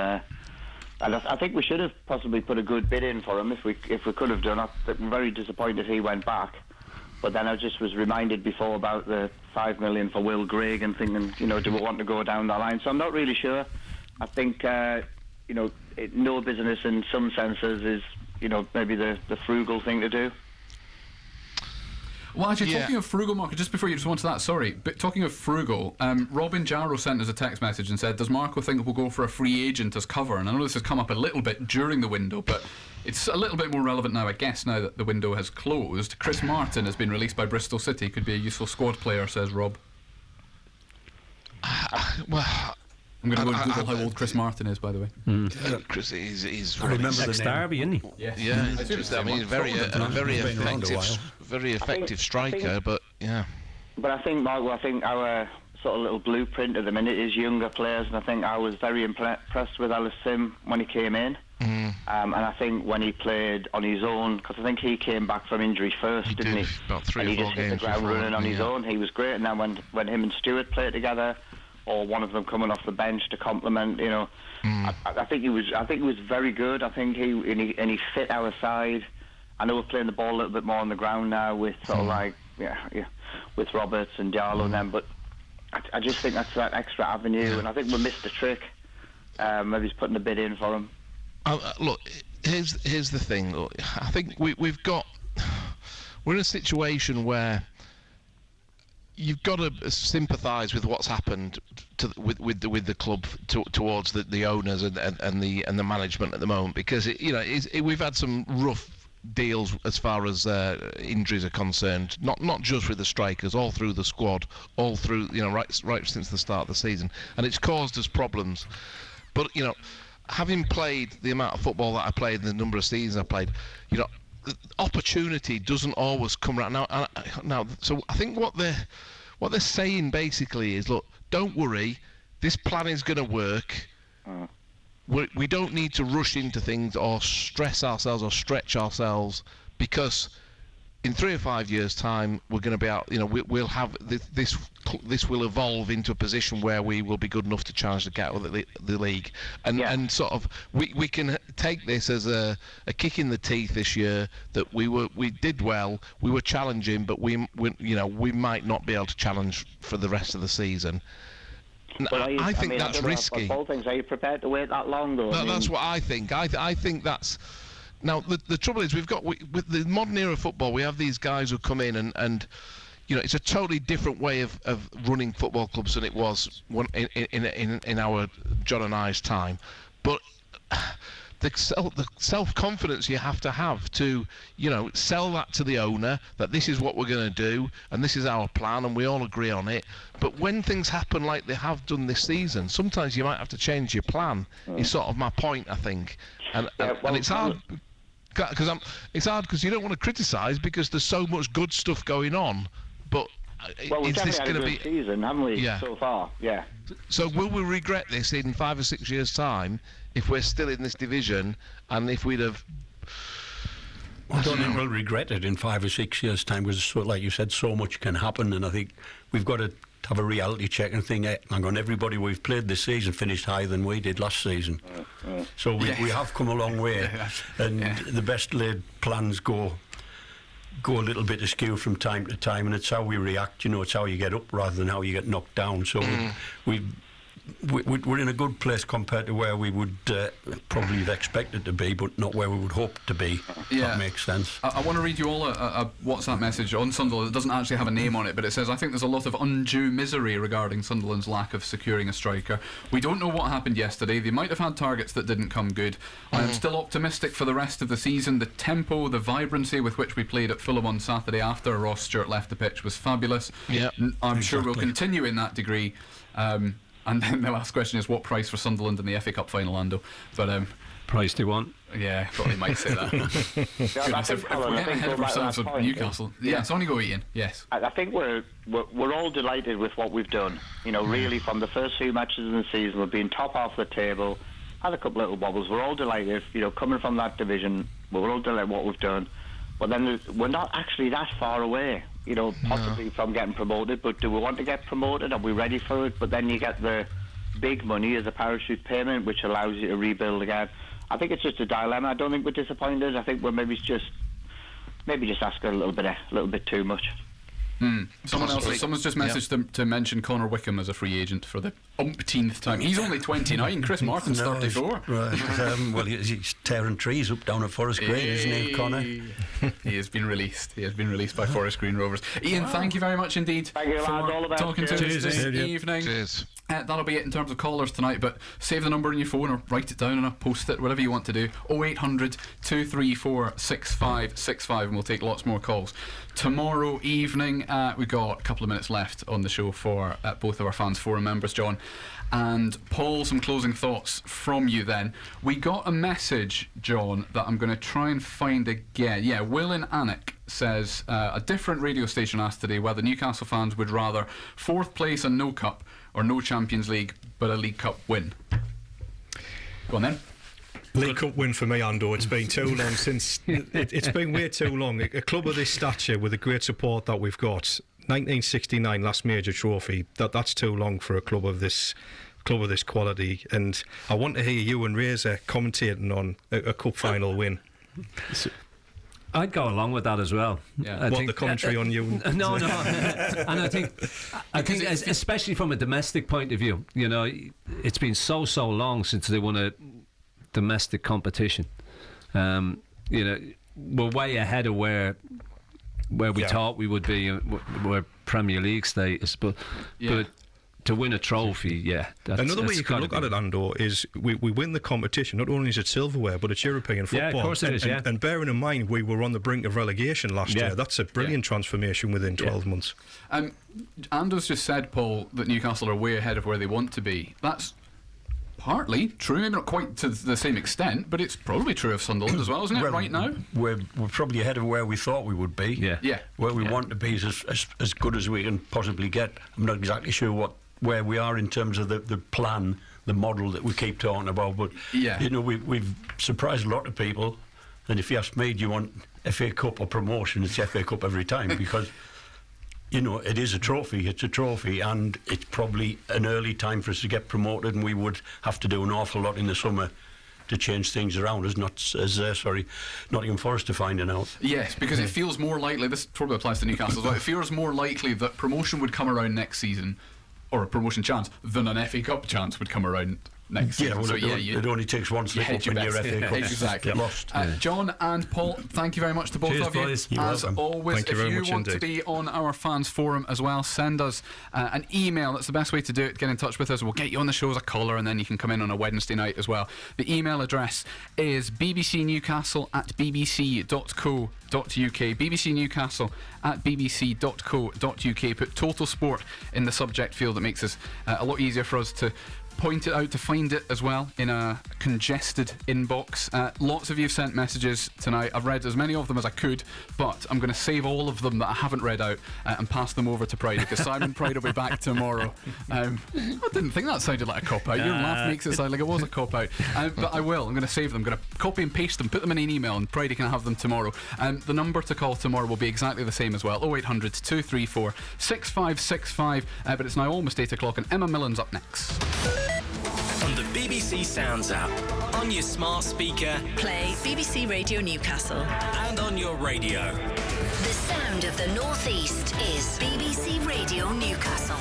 I think we should have possibly put a good bid in for him if we could have done. I'm very disappointed he went back. But then I just was reminded before about the 5 million for Will Grigg and thinking, do we want to go down that line? So I'm not really sure. I think, no business in some senses is, maybe the frugal thing to do. Well, actually, talking of frugal, Marco, just before you respond to that, sorry, but talking of frugal, Robin Jarrow sent us a text message and said, does Marco think we'll go for a free agent as cover? And I know this has come up a little bit during the window, but it's a little bit more relevant now, I guess, now that the window has closed. Chris Martin has been released by Bristol City, could be a useful squad player, says Rob. Well, I'm going to go and Google how old Chris Martin is, by the way. Chris, he's I remember the Derby, isn't he? Yes. Yeah, he's very effective striker, but yeah. But I think, Marco, our sort of little blueprint at the minute is younger players, and I think I was very impressed with Ellis Sim when he came in. And I think when he played on his own, because I think he came back from injury first, didn't he? About 3 or 4 games. And he just hit the ground running on his own. He was great, and then when him and Stewart played together, or one of them coming off the bench to complement, I think he was very good. I think he fit our side. I know we're playing the ball a little bit more on the ground now with sort of with Roberts and Diallo and them, but I just think that's that extra avenue, and I think we missed the trick. Maybe he's putting a bid in for him. Look, here's the thing. Look, I think we're in a situation where you've got to sympathise with what's happened with the club towards the owners and the management at the moment, because we've had some rough deals as far as injuries are concerned, not just with the strikers, all through the squad, all through right since the start of the season, and it's caused us problems. But having played the amount of football that I played and the number of seasons I played, opportunity doesn't always come right now. So I think what they're saying basically is, look, don't worry, this plan is going to work. We don't need to rush into things or stress ourselves or stretch ourselves, because in 3 or 5 years' time we're going to be out. We'll have this will evolve into a position where we will be good enough to challenge the league, and sort of we can take this as a kick in the teeth this year, that we did well, we were challenging, but we might not be able to challenge for the rest of the season. I think that's risky. Are you prepared to wait that long, though? That's what I think. I think that's... Now, the trouble is, with the modern era of football, we have these guys who come in and it's a totally different way of running football clubs than it was in our John and I's time. But the self-confidence you have to sell that to the owner, that this is what we're going to do and this is our plan and we all agree on it. But when things happen like they have done this season, sometimes you might have to change your plan. Is sort of my point, I think. And it's hard because you don't want to criticise, because there's so much good stuff going on. But we've definitely had a good season, haven't we, so far? Yeah. So will we regret this in 5 or 6 years' time if we're still in this division, and if we'd have... I don't think we'll regret it in 5 or 6 years' time, because, like you said, so much can happen, and I think we've got to have a reality check and think, hang on, everybody we've played this season finished higher than we did last season. So we have come a long way, and the best laid plans go a little bit askew from time to time, and it's how we react. It's how you get up rather than how you get knocked down. So we're in a good place compared to where we would probably have expected to be, but not where we would hope to be. That makes sense. I want to read you all a WhatsApp message on Sunderland that doesn't actually have a name on it, but it says, I think there's a lot of undue misery regarding Sunderland's lack of securing a striker. We don't know what happened yesterday. They might have had targets that didn't come good. I am still optimistic for the rest of the season. The tempo, the vibrancy with which we played at Fulham on Saturday after Ross Stewart left the pitch was fabulous. I'm sure we'll continue in that degree. And then the last question is, what price for Sunderland in the FA Cup final, Lando? But price do you want? Yeah, probably might say that. If we're getting ahead of ourselves with Newcastle, it's only go Ian. Yes, I think we're all delighted with what we've done. Really, from the first few matches in the season, we've been top half the table, had a couple little wobbles. We're all delighted. Coming from that division, we're all delighted with what we've done. But then we're not actually that far away. possibly from getting promoted, but do we want to get promoted? Are we ready for it? But then you get the big money as a parachute payment, which allows you to rebuild again. I think it's just a dilemma. I don't think we're disappointed. I think we're maybe just asking a little bit too much. Someone's just messaged them to mention Connor Wickham as a free agent for the umpteenth time. He's only 29. Chris Martin's 34. Right. Well, he's tearing trees up down at Forest Green, isn't he, Connor? He has been released. He has been released by Forest Green Rovers. Ian, thank you very much indeed for talking to us this evening. Cheers. That'll be it in terms of callers tonight, but save the number in your phone or write it down on a post-it, whatever you want to do. 0800 234 6565, and we'll take lots more calls. Tomorrow evening, we've got a couple of minutes left on the show for both of our fans forum members, John and Paul. Some closing thoughts from you then. We got a message, John, that I'm going to try and find again. Yeah, Will in Alnwick says a different radio station asked today whether Newcastle fans would rather 4th place and no cup or no Champions League but a League Cup win. Go on then. League Cup win for me, Ando. It's been too long since. It's been way too long. A club of this stature with the great support that we've got. 1969, last major trophy. That's too long for a club of this quality. And I want to hear you and Razor commentating on a cup final win. I'd go along with that as well. Yeah. The commentary on you? No. And I think especially from a domestic point of view, it's been so long since they won a domestic competition. We're way ahead of where we thought we would be, where Premier League status, but to win a trophy, another way you can look at it, Ando, is we win the competition. Not only is it silverware, but it's European football. Yeah, of course it is. And bearing in mind we were on the brink of relegation last year, that's a brilliant transformation within 12 months. Ando's just said, Paul, that Newcastle are way ahead of where they want to be. That's partly true, maybe not quite to the same extent, but it's probably true of Sunderland as well, isn't it? Right now, we're probably ahead of where we thought we would be. Where we want to be is as good as we can possibly get. I'm not exactly sure where we are in terms of the plan, the model that we keep talking about, but we've surprised a lot of people. And if you ask me, do you want FA Cup or promotion, it's FA Cup every time, because it is a trophy. It's a trophy, and it's probably an early time for us to get promoted, and we would have to do an awful lot in the summer to change things around us, Nottingham Forest are finding out. Yes, because it feels more likely, this probably applies to Newcastle as well, it feels more likely that promotion would come around next season, or a promotion chance, than an FA Cup chance would come around next season. It only takes one slip up in your FA Cup. Exactly. Lost. John and Paul, thank you very much to both of you. Boys. As always, thank you if very you much want indeed. to be on our fans forum as well, send us an email. That's the best way to do it. Get in touch with us. We'll get you on the show as a caller, and then you can come in on a Wednesday night as well. The email address is bbcnewcastle@bbc.co.uk. bbcnewcastle@bbc.co.uk. Put TalkSport in the subject field. It makes us a lot easier for us to point it out, to find it as well in a congested inbox. Lots of you have sent messages tonight. I've read as many of them as I could, but I'm going to save all of them that I haven't read out and pass them over to Pride, because Simon Pride will be back tomorrow. I didn't think that sounded like a cop-out. Your laugh makes it sound like it was a cop-out. But I will. I'm going to save them. I'm going to copy and paste them, put them in an email, and Pride can have them tomorrow. The number to call tomorrow will be exactly the same as well, 0800 234 6565. But it's now almost 8 o'clock, and Emma Millen's up next. On the BBC Sounds app, on your smart speaker, Play BBC Radio Newcastle. and on your radio. The sound of the North East is BBC Radio Newcastle.